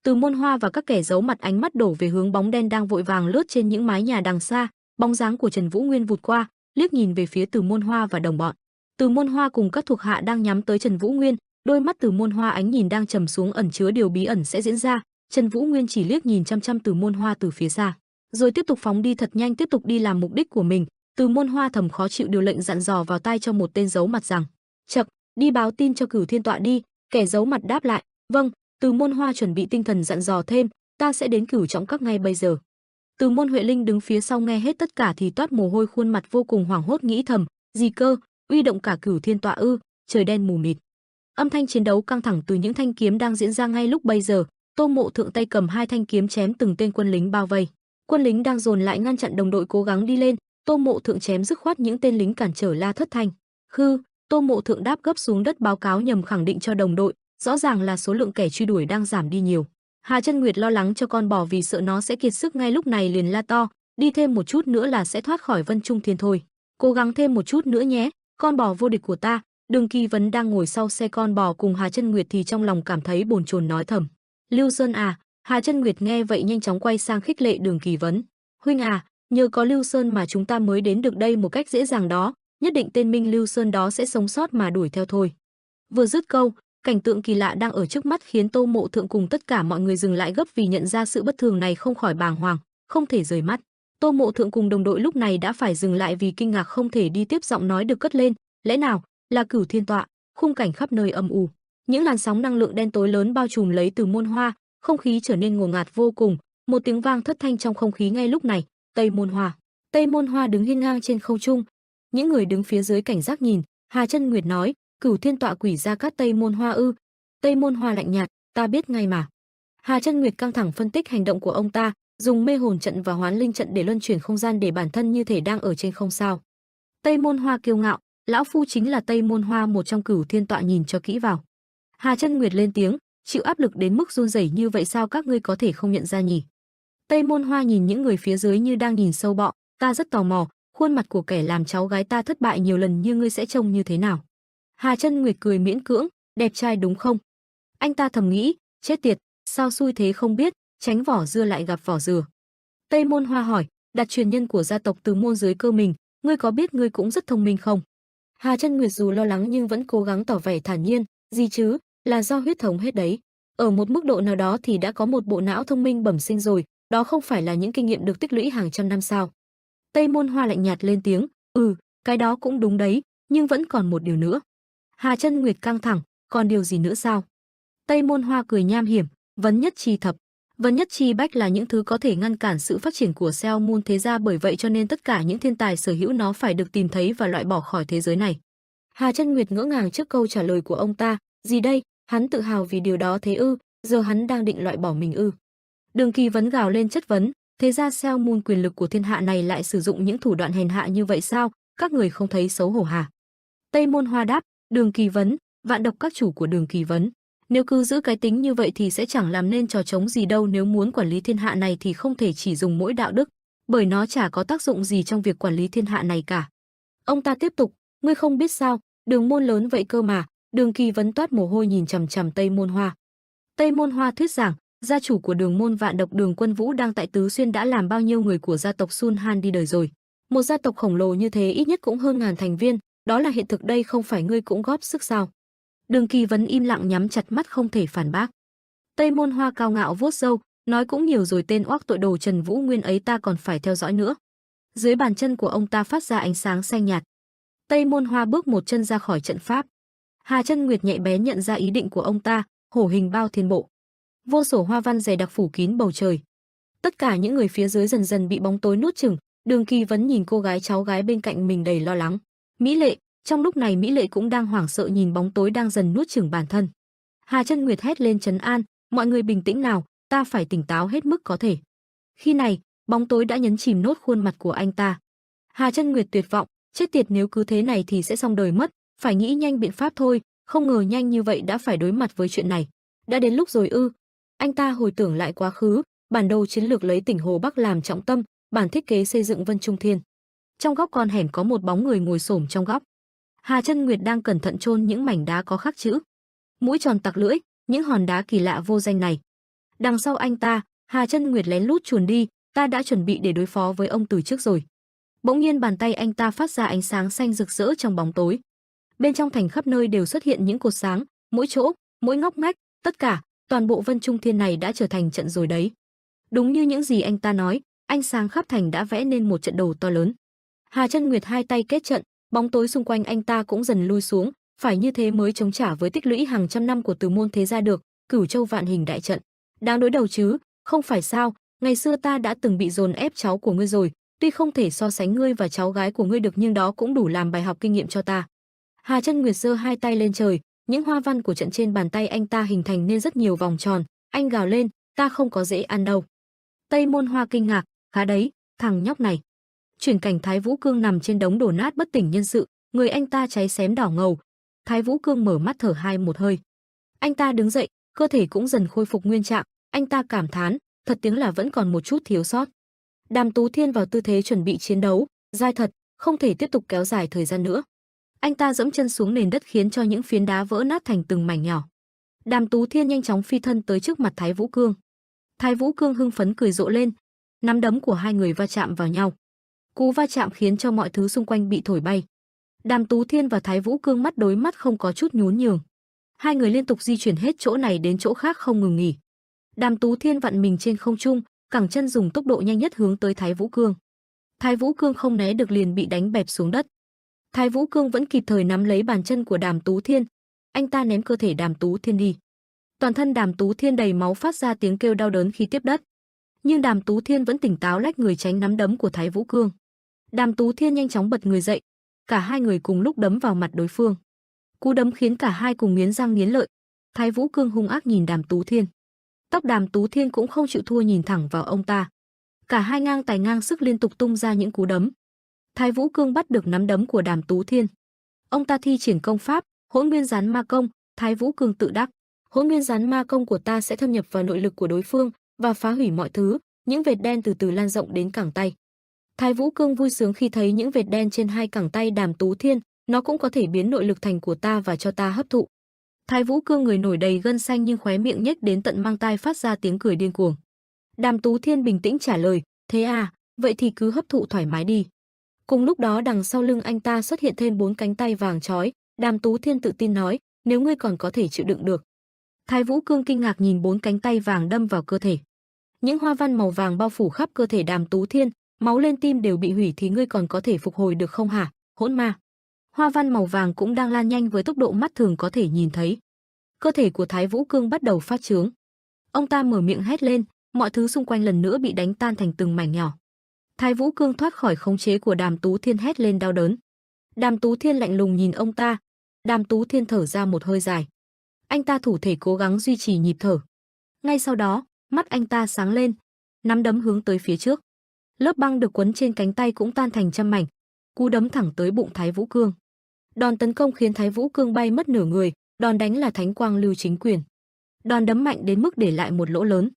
Từ Môn Hoa và các kẻ giấu mặt ánh mắt đổ về hướng bóng đen đang vội vàng lướt trên những mái nhà đằng xa, bóng dáng của Trần Vũ Nguyên vụt qua, liếc nhìn về phía Từ Môn Hoa và đồng bọn. Từ Môn Hoa cùng các thuộc hạ đang nhắm tới Trần Vũ Nguyên, đôi mắt Từ Môn Hoa ánh nhìn đang trầm xuống ẩn chứa điều bí ẩn sẽ diễn ra. Trần Vũ Nguyên chỉ liếc nhìn chăm chăm Từ Môn Hoa từ phía xa, rồi tiếp tục phóng đi thật nhanh tiếp tục đi làm mục đích của mình. Từ Môn Hoa thầm khó chịu điều lệnh dặn dò vào tai cho một tên giấu mặt rằng, "Chậc, đi báo tin cho Cửu Thiên Tọa đi." Kẻ giấu mặt đáp lại, "Vâng." Từ Môn Hoa chuẩn bị tinh thần dặn dò thêm, "Ta sẽ đến Cửu Trọng Các ngay bây giờ." Từ Môn Huệ Linh đứng phía sau nghe hết tất cả thì toát mồ hôi khuôn mặt vô cùng hoảng hốt nghĩ thầm, gì cơ, uy động cả Cửu Thiên Tọa ư? Trời đen mù mịt. Âm thanh chiến đấu căng thẳng từ những thanh kiếm đang diễn ra ngay lúc bây giờ. Tô Mộ Thượng tay cầm hai thanh kiếm chém từng tên quân lính bao vây. Quân lính đang dồn lại ngăn chặn đồng đội cố gắng đi lên, Tô Mộ Thượng chém dứt khoát những tên lính cản trở La Thất Thanh. "Khư." Tô Mộ Thượng đáp gấp xuống đất báo cáo nhằm khẳng định cho đồng đội, rõ ràng là số lượng kẻ truy đuổi đang giảm đi nhiều. Hà Chân Nguyệt lo lắng cho con bò vì sợ nó sẽ kiệt sức ngay lúc này liền la to, "Đi thêm một chút nữa là sẽ thoát khỏi Vân Trung Thiên thôi. Cố gắng thêm một chút nữa nhé, con bò vô địch của ta." Đường Kỳ Vấn đang ngồi sau xe con bò cùng Hà Chân Nguyệt thì trong lòng cảm thấy bồn chồn nói thầm, "Lưu Sơn à." Hà Chân Nguyệt nghe vậy nhanh chóng quay sang khích lệ Đường Kỳ Vấn, "Huynh à, nhờ có Lưu Sơn mà chúng ta mới đến được đây một cách dễ dàng đó, nhất định tên Minh Lưu Sơn đó sẽ sống sót mà đuổi theo thôi." Vừa dứt câu, cảnh tượng kỳ lạ đang ở trước mắt khiến Tô Mộ Thượng cùng tất cả mọi người dừng lại gấp vì nhận ra sự bất thường này không khỏi bàng hoàng, không thể rời mắt. Tô Mộ Thượng cùng đồng đội lúc này đã phải dừng lại vì kinh ngạc không thể đi tiếp, giọng nói được cất lên, "Lẽ nào là Cửu Thiên Tọa?" Khung cảnh khắp nơi âm u, những làn sóng năng lượng đen tối lớn bao trùm lấy Từ Môn Hoa, không khí trở nên ngột ngạt vô cùng, một tiếng vang thất thanh trong không khí ngay lúc này, Tây Môn Hoa. Tây Môn Hoa đứng hiên ngang trên không trung, những người đứng phía dưới cảnh giác nhìn, Hà Chân Nguyệt nói, "Cửu Thiên Tọa quỷ gia cát Tây Môn Hoa ư?" Tây Môn Hoa lạnh nhạt, "Ta biết ngay mà." Hà Chân Nguyệt căng thẳng phân tích hành động của ông ta, dùng mê hồn trận và hoán linh trận để luân chuyển không gian để bản thân như thể đang ở trên không sao. Tây Môn Hoa kiêu ngạo, "Lão phu chính là Tây Môn Hoa, một trong Cửu Thiên Tọa, nhìn cho kỹ vào." Hà Chân Nguyệt lên tiếng, "Chịu áp lực đến mức run rẩy như vậy sao các ngươi có thể không nhận ra nhỉ?" Tây Môn Hoa nhìn những người phía dưới như đang nhìn sâu bọ, "Ta rất tò mò, khuôn mặt của kẻ làm cháu gái ta thất bại nhiều lần như ngươi sẽ trông như thế nào." Hà Chân Nguyệt cười miễn cưỡng, "Đẹp trai đúng không?" Anh ta thầm nghĩ, chết tiệt, sao xui thế không biết, tránh vỏ dưa lại gặp vỏ dừa. Tây Môn Hoa hỏi, "Đặt truyền nhân của gia tộc Từ Môn dưới cơ mình, ngươi có biết ngươi cũng rất thông minh không?" Hà Chân Nguyệt dù lo lắng nhưng vẫn cố gắng tỏ vẻ thản nhiên, "Gì chứ, là do huyết thống hết đấy. Ở một mức độ nào đó thì đã có một bộ não thông minh bẩm sinh rồi, đó không phải là những kinh nghiệm được tích lũy hàng trăm năm sao?" Tây Môn Hoa lạnh nhạt lên tiếng, cái đó cũng đúng đấy, nhưng vẫn còn một điều nữa." Hà Chân Nguyệt căng thẳng, "Còn điều gì nữa sao?" Tây Môn Hoa cười nham hiểm, vấn nhất chi thập, vấn nhất chi bách là những thứ có thể ngăn cản sự phát triển của Cell Moon thế gia, bởi vậy cho nên tất cả những thiên tài sở hữu nó phải được tìm thấy và loại bỏ khỏi thế giới này. Hà Chân Nguyệt ngỡ ngàng trước câu trả lời của ông ta, gì đây, hắn tự hào vì điều đó thế ư, giờ hắn đang định loại bỏ mình ư? Đường Kỳ Vấn gào lên chất vấn, thế ra Cell Moon quyền lực của thiên hạ này lại sử dụng những thủ đoạn hèn hạ như vậy sao, các người không thấy xấu hổ hả? Tây Môn Hoa đáp, Đường Kỳ Vấn, vạn độc các chủ của Đường Kỳ Vấn, nếu cứ giữ cái tính như vậy thì sẽ chẳng làm nên trò trống gì đâu, nếu muốn quản lý thiên hạ này thì không thể chỉ dùng mỗi đạo đức, bởi nó chả có tác dụng gì trong việc quản lý thiên hạ này cả. Ông ta tiếp tục, ngươi không biết sao, Đường môn lớn vậy cơ mà. Đường Kỳ Vấn toát mồ hôi nhìn chằm chằm Tây Môn Hoa. Tây Môn Hoa thuyết giảng, gia chủ của Đường môn vạn độc Đường Quân Vũ đang tại Tứ Xuyên đã làm bao nhiêu người của gia tộc Sun Han đi đời rồi. Một gia tộc khổng lồ như thế ít nhất cũng hơn ngàn thành viên, đó là hiện thực đây, không phải ngươi cũng góp sức sao? Đường Kỳ Vấn im lặng nhắm chặt mắt không thể phản bác. Tây Môn Hoa cao ngạo vuốt râu, nói cũng nhiều rồi, tên oác tội đồ Trần Vũ Nguyên ấy ta còn phải theo dõi nữa. Dưới bàn chân của ông ta phát ra ánh sáng xanh nhạt. Tây Môn Hoa bước một chân ra khỏi trận pháp. Hà Chân Nguyệt nhạy bén nhận ra ý định của ông ta, hổ hình bao thiên bộ. Vô số hoa văn dày đặc phủ kín bầu trời. Tất cả những người phía dưới dần dần bị bóng tối nuốt chửng. Đường Kỳ Vấn nhìn cô gái cháu gái bên cạnh mình đầy lo lắng. Mỹ Lệ, trong lúc này Mỹ Lệ cũng đang hoảng sợ nhìn bóng tối đang dần nuốt chửng bản thân. Hà Chân Nguyệt hét lên trấn an, mọi người bình tĩnh nào, ta phải tỉnh táo hết mức có thể. Khi này, bóng tối đã nhấn chìm nốt khuôn mặt của anh ta. Hà Chân Nguyệt tuyệt vọng, chết tiệt, nếu cứ thế này thì sẽ xong đời mất, phải nghĩ nhanh biện pháp thôi, không ngờ nhanh như vậy đã phải đối mặt với chuyện này. Đã đến lúc rồi ư? Anh ta hồi tưởng lại quá khứ, bản đồ chiến lược lấy tỉnh Hồ Bắc làm trọng tâm, bản thiết kế xây dựng Vân Trung Thiên. Trong góc con hẻm có một bóng người ngồi xổm trong góc. Hà Chân Nguyệt đang cẩn thận chôn những mảnh đá có khắc chữ. Mũi tròn tặc lưỡi, những hòn đá kỳ lạ vô danh này. Đằng sau anh ta, Hà Chân Nguyệt lén lút chuồn đi, ta đã chuẩn bị để đối phó với ông từ trước rồi. Bỗng nhiên bàn tay anh ta phát ra ánh sáng xanh rực rỡ trong bóng tối. Bên trong thành khắp nơi đều xuất hiện những cột sáng, mỗi chỗ, mỗi ngóc ngách, tất cả, toàn bộ Vân Trung Thiên này đã trở thành trận rồi đấy. Đúng như những gì anh ta nói, ánh sáng khắp thành đã vẽ nên một trận đồ to lớn. Hà Chân Nguyệt hai tay kết trận, bóng tối xung quanh anh ta cũng dần lui xuống, phải như thế mới chống trả với tích lũy hàng trăm năm của Từ môn thế gia được, Cửu Châu vạn hình đại trận. Đáng đối đầu chứ, không phải sao, ngày xưa ta đã từng bị dồn ép cháu của ngươi rồi, tuy không thể so sánh ngươi và cháu gái của ngươi được nhưng đó cũng đủ làm bài học kinh nghiệm cho ta. Hà Chân Nguyệt giơ hai tay lên trời, những hoa văn của trận trên bàn tay anh ta hình thành nên rất nhiều vòng tròn, anh gào lên, ta không có dễ ăn đâu. Tây Môn Hoa kinh ngạc, khá đấy, thằng nhóc này. Chuyển cảnh Thái Vũ Cương nằm trên đống đổ nát bất tỉnh nhân sự, người anh ta cháy xém đỏ ngầu. Thái Vũ Cương mở mắt thở hai một hơi. Anh ta đứng dậy, cơ thể cũng dần khôi phục nguyên trạng, anh ta cảm thán, thật tiếng là vẫn còn một chút thiếu sót. Đàm Tú Thiên vào tư thế chuẩn bị chiến đấu, dai thật, không thể tiếp tục kéo dài thời gian nữa. Anh ta giẫm chân xuống nền đất khiến cho những phiến đá vỡ nát thành từng mảnh nhỏ. Đàm Tú Thiên nhanh chóng phi thân tới trước mặt Thái Vũ Cương. Thái Vũ Cương hưng phấn cười rộ lên, nắm đấm của hai người va chạm vào nhau. Cú va chạm khiến cho mọi thứ xung quanh bị thổi bay. Đàm Tú Thiên và Thái Vũ Cương mắt đối mắt không có chút nhún nhường. Hai người liên tục di chuyển hết chỗ này đến chỗ khác không ngừng nghỉ. Đàm Tú Thiên vặn mình trên không trung, cẳng chân dùng tốc độ nhanh nhất hướng tới Thái Vũ Cương. Thái Vũ Cương không né được liền bị đánh bẹp xuống đất. Thái Vũ Cương vẫn kịp thời nắm lấy bàn chân của Đàm Tú Thiên, anh ta ném cơ thể Đàm Tú Thiên đi. Toàn thân Đàm Tú Thiên đầy máu phát ra tiếng kêu đau đớn khi tiếp đất. Nhưng Đàm Tú Thiên vẫn tỉnh táo lách người tránh nắm đấm của Thái Vũ Cương. Đàm Tú Thiên nhanh chóng bật người dậy, cả hai người cùng lúc đấm vào mặt đối phương. Cú đấm khiến cả hai cùng nghiến răng nghiến lợi. Thái Vũ Cương hung ác nhìn Đàm Tú Thiên. Tóc Đàm Tú Thiên cũng không chịu thua nhìn thẳng vào ông ta. Cả hai ngang tài ngang sức liên tục tung ra những cú đấm. Thái Vũ Cương bắt được nắm đấm của Đàm Tú Thiên. Ông ta thi triển công pháp Hỗn Nguyên Gián Ma Công. Thái Vũ Cương tự đắc, Hỗn Nguyên Gián Ma Công của ta sẽ thâm nhập vào nội lực của đối phương và phá hủy mọi thứ. Những vệt đen từ từ lan rộng đến cẳng tay. Thái Vũ Cương vui sướng khi thấy những vệt đen trên hai cẳng tay Đàm Tú Thiên, nó cũng có thể biến nội lực thành của ta và cho ta hấp thụ. Thái Vũ Cương người nổi đầy gân xanh nhưng khóe miệng nhếch đến tận mang tai phát ra tiếng cười điên cuồng. Đàm Tú Thiên bình tĩnh trả lời, thế à, vậy thì cứ hấp thụ thoải mái đi. Cùng lúc đó đằng sau lưng anh ta xuất hiện thêm 4 cánh tay vàng chói, Đàm Tú Thiên tự tin nói, nếu ngươi còn có thể chịu đựng được. Thái Vũ Cương kinh ngạc nhìn 4 cánh tay vàng đâm vào cơ thể. Những hoa văn màu vàng bao phủ khắp cơ thể Đàm Tú Thiên, máu lên tim đều bị hủy thì ngươi còn có thể phục hồi được không hả, hỗn ma? Hoa văn màu vàng cũng đang lan nhanh với tốc độ mắt thường có thể nhìn thấy. cơ thể của Thái Vũ Cương bắt đầu phát chướng. Ông ta mở miệng hét lên, mọi thứ xung quanh lần nữa bị đánh tan thành từng mảnh nhỏ. Thái Vũ Cương thoát khỏi khống chế của Đàm Tú Thiên, hét lên đau đớn. Đàm Tú Thiên lạnh lùng nhìn ông ta. Đàm Tú Thiên thở ra một hơi dài. Anh ta thủ thể cố gắng duy trì nhịp thở. Ngay sau đó, mắt anh ta sáng lên, nắm đấm hướng tới phía trước. Lớp băng được quấn trên cánh tay cũng tan thành trăm mảnh. Cú đấm thẳng tới bụng Thái Vũ Cương. Đòn tấn công khiến Thái Vũ Cương bay mất nửa người, đòn đánh là Thánh Quang Lưu Chính Quyền. Đòn đấm mạnh đến mức để lại một lỗ lớn.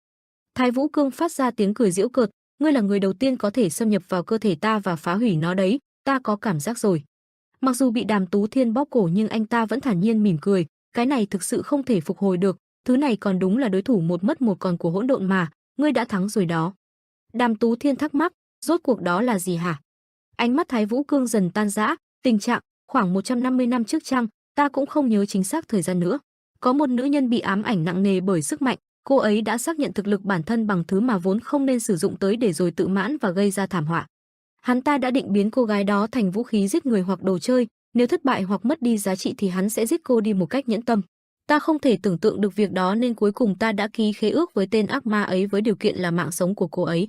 Thái Vũ Cương phát ra tiếng cười giễu cợt, ngươi là người đầu tiên có thể xâm nhập vào cơ thể ta và phá hủy nó đấy, ta có cảm giác rồi. Mặc dù bị Đàm Tú Thiên bóp cổ nhưng anh ta vẫn thản nhiên mỉm cười, cái này thực sự không thể phục hồi được, thứ này còn đúng là đối thủ một mất một còn của hỗn độn mà, ngươi đã thắng rồi đó. Đàm Tú Thiên thắc mắc, rốt cuộc đó là gì hả? Ánh mắt Thái Vũ Cương dần tan rã, tình trạng khoảng 150 năm trước chăng, ta cũng không nhớ chính xác thời gian nữa. Có một nữ nhân bị ám ảnh nặng nề bởi sức mạnh, cô ấy đã xác nhận thực lực bản thân bằng thứ mà vốn không nên sử dụng tới để rồi tự mãn và gây ra thảm họa. Hắn ta đã định biến cô gái đó thành vũ khí giết người hoặc đồ chơi, nếu thất bại hoặc mất đi giá trị thì hắn sẽ giết cô đi một cách nhẫn tâm. Ta không thể tưởng tượng được việc đó nên cuối cùng ta đã ký khế ước với tên ác ma ấy với điều kiện là mạng sống của cô ấy.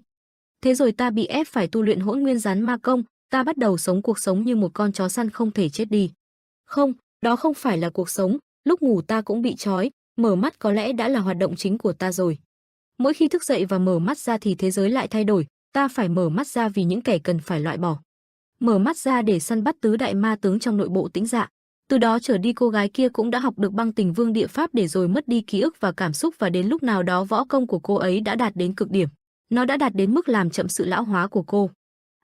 Thế rồi ta bị ép phải tu luyện Hỗn Nguyên Gián Ma Công, ta bắt đầu sống cuộc sống như một con chó săn không thể chết đi. Không, đó không phải là cuộc sống, lúc ngủ ta cũng bị trói, mở mắt có lẽ đã là hoạt động chính của ta rồi. Mỗi khi thức dậy và mở mắt ra thì thế giới lại thay đổi, ta phải mở mắt ra vì những kẻ cần phải loại bỏ. Mở mắt ra để săn bắt tứ đại ma tướng trong nội bộ Tĩnh Dạ. Từ đó trở đi cô gái kia cũng đã học được Băng Tình Vương Địa Pháp để rồi mất đi ký ức và cảm xúc, và đến lúc nào đó võ công của cô ấy đã đạt đến cực điểm. Nó đã đạt đến mức làm chậm sự lão hóa của cô.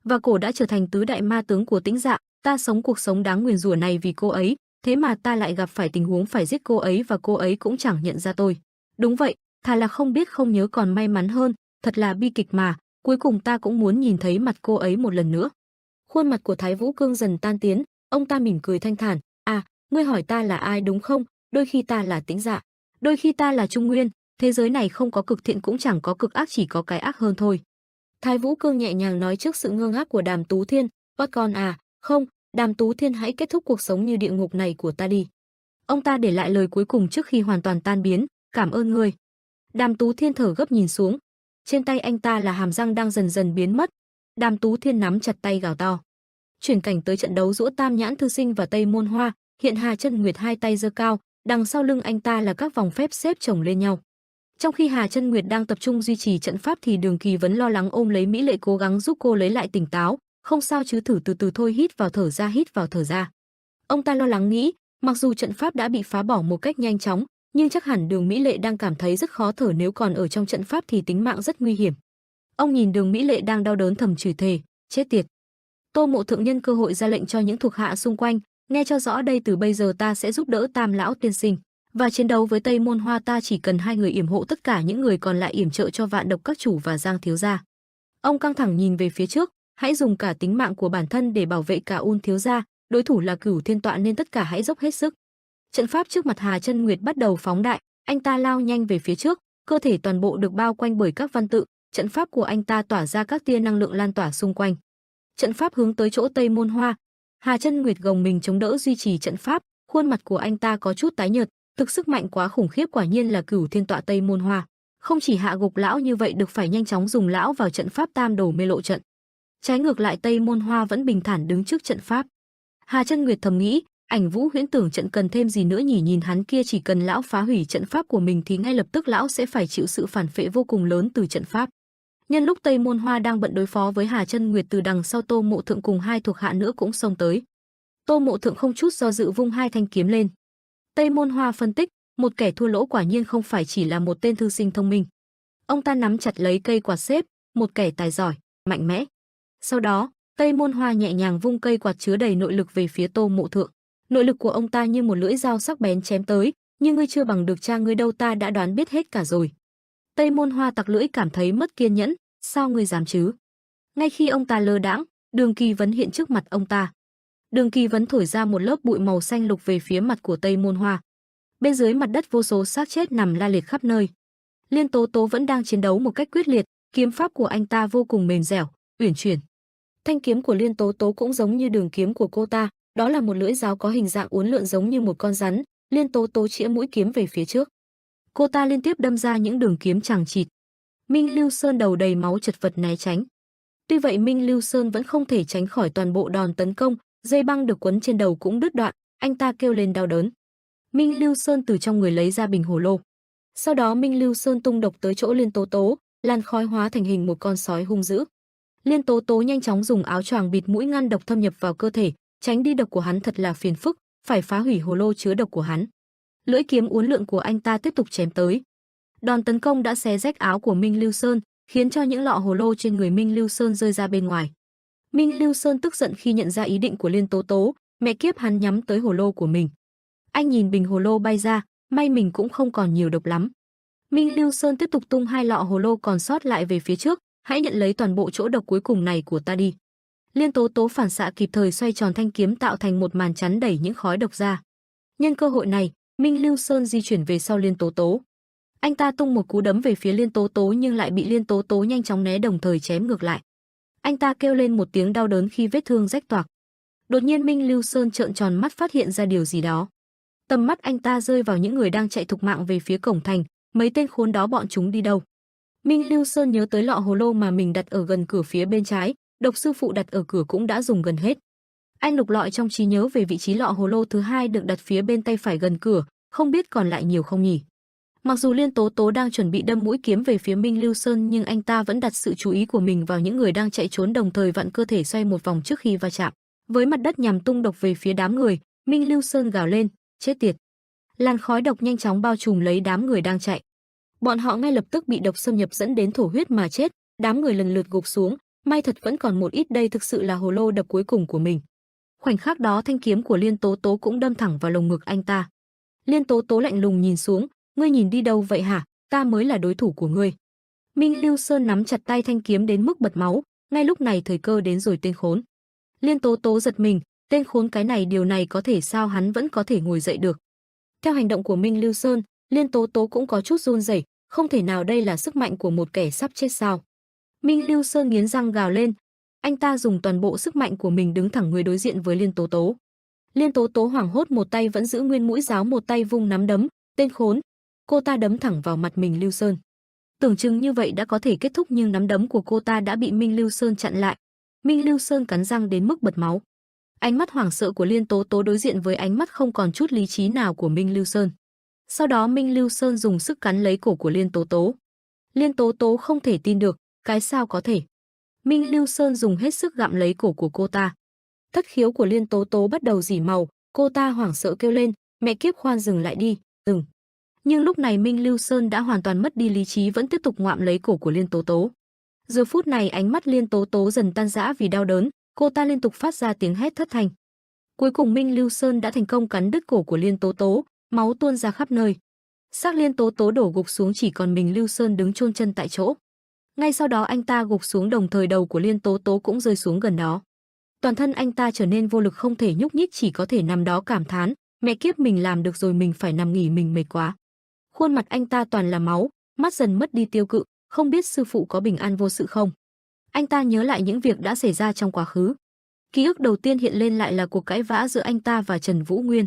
Và cổ đã trở thành tứ đại ma tướng của Tĩnh Dạ, ta sống cuộc sống đáng nguyền rủa này vì cô ấy, thế mà ta lại gặp phải tình huống phải giết cô ấy và cô ấy cũng chẳng nhận ra tôi. Đúng vậy, thà là không biết không nhớ còn may mắn hơn, thật là bi kịch mà, cuối cùng ta cũng muốn nhìn thấy mặt cô ấy một lần nữa. Khuôn mặt của Thái Vũ Cương dần tan tiến, ông ta mỉm cười thanh thản, "À, ngươi hỏi ta là ai đúng không? Đôi khi ta là Tĩnh Dạ, đôi khi ta là Trung Nguyên, thế giới này không có cực thiện cũng chẳng có cực ác, chỉ có cái ác hơn thôi." Thái Vũ Cương nhẹ nhàng nói trước sự ngơ ngác của Đàm Tú Thiên, "Bắt con à, không, Đàm Tú Thiên hãy kết thúc cuộc sống như địa ngục này của ta đi." Ông ta để lại lời cuối cùng trước khi hoàn toàn tan biến, "Cảm ơn ngươi." Đàm Tú Thiên thở gấp nhìn xuống, trên tay anh ta là hàm răng đang dần dần biến mất. Đàm Tú Thiên nắm chặt tay gào to. Chuyển cảnh tới trận đấu giữa Tam Nhãn Thư Sinh và Tây Môn Hoa, hiện Hà Chân Nguyệt hai tay giơ cao, đằng sau lưng anh ta là các vòng phép xếp chồng lên nhau. Trong khi Hà Chân Nguyệt đang tập trung duy trì trận pháp thì Đường Kỳ Vấn lo lắng ôm lấy Mỹ Lệ cố gắng giúp cô lấy lại tỉnh táo, "Không sao chứ, thử từ từ thôi, hít vào thở ra, hít vào thở ra." Ông ta lo lắng nghĩ, mặc dù trận pháp đã bị phá bỏ một cách nhanh chóng, nhưng chắc hẳn Đường Mỹ Lệ đang cảm thấy rất khó thở, nếu còn ở trong trận pháp thì tính mạng rất nguy hiểm. Ông nhìn Đường Mỹ Lệ đang đau đớn thầm chửi thề, chết tiệt. Tô Mộ Thượng nhân cơ hội ra lệnh cho những thuộc hạ xung quanh, "Nghe cho rõ đây, từ bây giờ ta sẽ giúp đỡ Tam lão tiên sinh, và chiến đấu với Tây Môn Hoa ta chỉ cần 2 người yểm hộ, tất cả những người còn lại yểm trợ cho Vạn Độc các chủ và Giang thiếu gia." Ông căng thẳng nhìn về phía trước, "Hãy dùng cả tính mạng của bản thân để bảo vệ cả Un thiếu gia, đối thủ là Cửu Thiên tọa nên tất cả hãy dốc hết sức." Trận pháp trước mặt Hà Chân Nguyệt bắt đầu phóng đại, anh ta lao nhanh về phía trước, cơ thể toàn bộ được bao quanh bởi các văn tự, trận pháp của anh ta tỏa ra các tia năng lượng lan tỏa xung quanh. Trận pháp hướng tới chỗ Tây Môn Hoa. Hà Chân Nguyệt gồng mình chống đỡ duy trì trận pháp, khuôn mặt của anh ta có chút tái nhợt, thực sức mạnh quá khủng khiếp, quả nhiên là Cửu Thiên tọa Tây Môn Hoa. Không chỉ hạ gục lão như vậy, được phải nhanh chóng dùng lão vào trận pháp Tam Đồ Mê Lộ trận. Trái ngược lại, Tây Môn Hoa vẫn bình thản đứng trước trận pháp. Hà Chân Nguyệt thầm nghĩ, Ảnh Vũ huyễn tưởng trận cần thêm gì nữa nhỉ, nhìn hắn kia, chỉ cần lão phá hủy trận pháp của mình thì ngay lập tức lão sẽ phải chịu sự phản phệ vô cùng lớn từ trận pháp. Nhân lúc Tây Môn Hoa đang bận đối phó với Hà Chân Nguyệt, từ đằng sau Tô Mộ Thượng cùng 2 thuộc hạ nữa cũng xông tới. Tô Mộ Thượng không chút do dự vung 2 thanh kiếm lên. Tây Môn Hoa phân tích, một kẻ thua lỗ quả nhiên không phải chỉ là một tên thư sinh thông minh. Ông ta nắm chặt lấy cây quạt xếp, một kẻ tài giỏi, mạnh mẽ. Sau đó, Tây Môn Hoa nhẹ nhàng vung cây quạt chứa đầy nội lực về phía Tô Mộ Thượng. Nội lực của ông ta như một lưỡi dao sắc bén chém tới, "Nhưng ngươi chưa bằng được cha ngươi đâu, ta đã đoán biết hết cả rồi." Tây Môn Hoa tặc lưỡi, cảm thấy mất kiên nhẫn, "Sao ngươi dám chứ?" Ngay khi ông ta lơ đãng, Đường Kỳ Vấn hiện trước mặt ông ta. Đường Kỳ Vấn thổi ra một lớp bụi màu xanh lục về phía mặt của Tây Môn Hoa. Bên dưới mặt đất vô số xác chết nằm la liệt khắp nơi. Liên Tố Tố vẫn đang chiến đấu một cách quyết liệt, kiếm pháp của anh ta vô cùng mềm dẻo, uyển chuyển. Thanh kiếm của Liên Tố Tố cũng giống như đường kiếm của cô ta, đó là một lưỡi giáo có hình dạng uốn lượn giống như một con rắn, Liên Tố Tố chĩa mũi kiếm về phía trước. Cô ta liên tiếp đâm ra những đường kiếm chằng chịt. Minh Lưu Sơn đầu đầy máu chật vật né tránh. Tuy vậy Minh Lưu Sơn vẫn không thể tránh khỏi toàn bộ đòn tấn công, dây băng được quấn trên đầu cũng đứt đoạn, anh ta kêu lên đau đớn. Minh Lưu Sơn từ trong người lấy ra bình hồ lô. Sau đó Minh Lưu Sơn tung độc tới chỗ Liên Tố Tố, làn khói hóa thành hình một con sói hung dữ. Liên Tố Tố nhanh chóng dùng áo choàng bịt mũi ngăn độc thâm nhập vào cơ thể, tránh đi độc của hắn thật là phiền phức, phải phá hủy hồ lô chứa độc của hắn. Lưỡi kiếm uốn lượn của anh ta tiếp tục chém tới. Đòn tấn công đã xé rách áo của Minh Lưu Sơn, khiến cho những lọ hồ lô trên người Minh Lưu Sơn rơi ra bên ngoài. Minh Lưu Sơn tức giận khi nhận ra ý định của Liên Tố Tố, mẹ kiếp hắn nhắm tới hồ lô của mình. Anh nhìn bình hồ lô bay ra, may mình cũng không còn nhiều độc lắm. Minh Lưu Sơn tiếp tục tung 2 lọ hồ lô còn sót lại về phía trước, hãy nhận lấy toàn bộ chỗ độc cuối cùng này của ta đi. Liên Tố Tố phản xạ kịp thời xoay tròn thanh kiếm tạo thành một màn chắn đẩy những khói độc ra. Nhân cơ hội này, Minh Lưu Sơn di chuyển về sau Liên Tố Tố. Anh ta tung một cú đấm về phía Liên Tố Tố nhưng lại bị Liên Tố Tố nhanh chóng né đồng thời chém ngược lại. Anh ta kêu lên một tiếng đau đớn khi vết thương rách toạc. Đột nhiên Minh Lưu Sơn trợn tròn mắt phát hiện ra điều gì đó. Tầm mắt anh ta rơi vào những người đang chạy thục mạng về phía cổng thành, mấy tên khốn đó bọn chúng đi đâu? Minh Lưu Sơn nhớ tới lọ hồ lô mà mình đặt ở gần cửa phía bên trái, độc sư phụ đặt ở cửa cũng đã dùng gần hết. Anh lục lọi trong trí nhớ về vị trí lọ hồ lô thứ 2 được đặt phía bên tay phải gần cửa, không biết còn lại nhiều không nhỉ? Mặc dù Liên Tố Tố đang chuẩn bị đâm mũi kiếm về phía Minh Lưu Sơn nhưng anh ta vẫn đặt sự chú ý của mình vào những người đang chạy trốn đồng thời vặn cơ thể xoay một vòng trước khi va chạm với mặt đất nhằm tung độc về phía đám người. Minh Lưu Sơn gào lên, chết tiệt. Làn khói độc nhanh chóng bao trùm lấy đám người đang chạy. Bọn họ ngay lập tức bị độc xâm nhập dẫn đến thổ huyết mà chết, đám người lần lượt gục xuống, may thật vẫn còn một ít, đây thực sự là hồ lô độc cuối cùng của mình. Khoảnh khắc đó thanh kiếm của Liên Tố Tố cũng đâm thẳng vào lồng ngực anh ta. Liên Tố Tố lạnh lùng nhìn xuống, ngươi nhìn đi đâu vậy hả, ta mới là đối thủ của ngươi. Minh Lưu Sơn nắm chặt tay thanh kiếm đến mức bật máu, ngay lúc này thời cơ đến rồi tên khốn. Liên Tố Tố giật mình, tên khốn cái này điều này có thể sao, hắn vẫn có thể ngồi dậy được. Theo hành động của Minh Lưu Sơn, Liên Tố Tố cũng có chút run rẩy, không thể nào, đây là sức mạnh của một kẻ sắp chết sao? Minh Lưu Sơn nghiến răng gào lên, anh ta dùng toàn bộ sức mạnh của mình đứng thẳng người đối diện với Liên Tố Tố. Liên Tố Tố hoảng hốt, một tay vẫn giữ nguyên mũi giáo, một tay vung nắm đấm, tên khốn. Cô ta đấm thẳng vào mặt Minh Lưu Sơn. Tưởng chừng như vậy đã có thể kết thúc nhưng nắm đấm của cô ta đã bị Minh Lưu Sơn chặn lại. Minh Lưu Sơn cắn răng đến mức bật máu. Ánh mắt hoảng sợ của Liên Tố Tố đối diện với ánh mắt không còn chút lý trí nào của Minh Lưu Sơn. Sau đó Minh Lưu Sơn dùng sức cắn lấy cổ của Liên Tố Tố. Liên Tố Tố không thể tin được, cái sao có thể? Minh Lưu Sơn dùng hết sức gặm lấy cổ của cô ta. Thất khiếu của Liên Tố Tố bắt đầu rỉ màu, cô ta hoảng sợ kêu lên, mẹ kiếp, khoan, dừng lại đi, dừng. Nhưng lúc này Minh Lưu Sơn đã hoàn toàn mất đi lý trí, vẫn tiếp tục ngoạm lấy cổ của Liên Tố Tố. Giờ phút này ánh mắt Liên Tố Tố dần tan rã vì đau đớn, cô ta liên tục phát ra tiếng hét thất thanh. Cuối cùng Minh Lưu Sơn đã thành công cắn đứt cổ của Liên Tố Tố, máu tuôn ra khắp nơi. Xác Liên Tố Tố đổ gục xuống, chỉ còn Minh Lưu Sơn đứng chôn chân tại chỗ. Ngay sau đó anh ta gục xuống, đồng thời đầu của Liên Tố Tố cũng rơi xuống gần đó. Toàn thân anh ta trở nên vô lực, không thể nhúc nhích, chỉ có thể nằm đó cảm thán, mẹ kiếp, mình làm được rồi, mình phải nằm nghỉ, mình mệt quá. Khuôn mặt anh ta toàn là máu, mắt dần mất đi tiêu cự, không biết sư phụ có bình an vô sự không. Anh ta nhớ lại những việc đã xảy ra trong quá khứ. Ký ức đầu tiên hiện lên lại là cuộc cãi vã giữa anh ta và Trần Vũ Nguyên.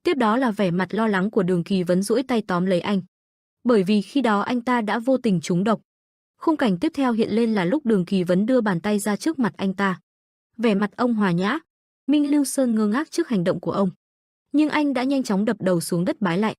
Tiếp đó là vẻ mặt lo lắng của Đường Kỳ Vấn duỗi tay tóm lấy anh. Bởi vì khi đó anh ta đã vô tình trúng độc. Khung cảnh tiếp theo hiện lên là lúc Đường Kỳ Vấn đưa bàn tay ra trước mặt anh ta. Vẻ mặt ông hòa nhã. Minh Lưu Sơn ngơ ngác trước hành động của ông. Nhưng anh đã nhanh chóng đập đầu xuống đất bái lạy.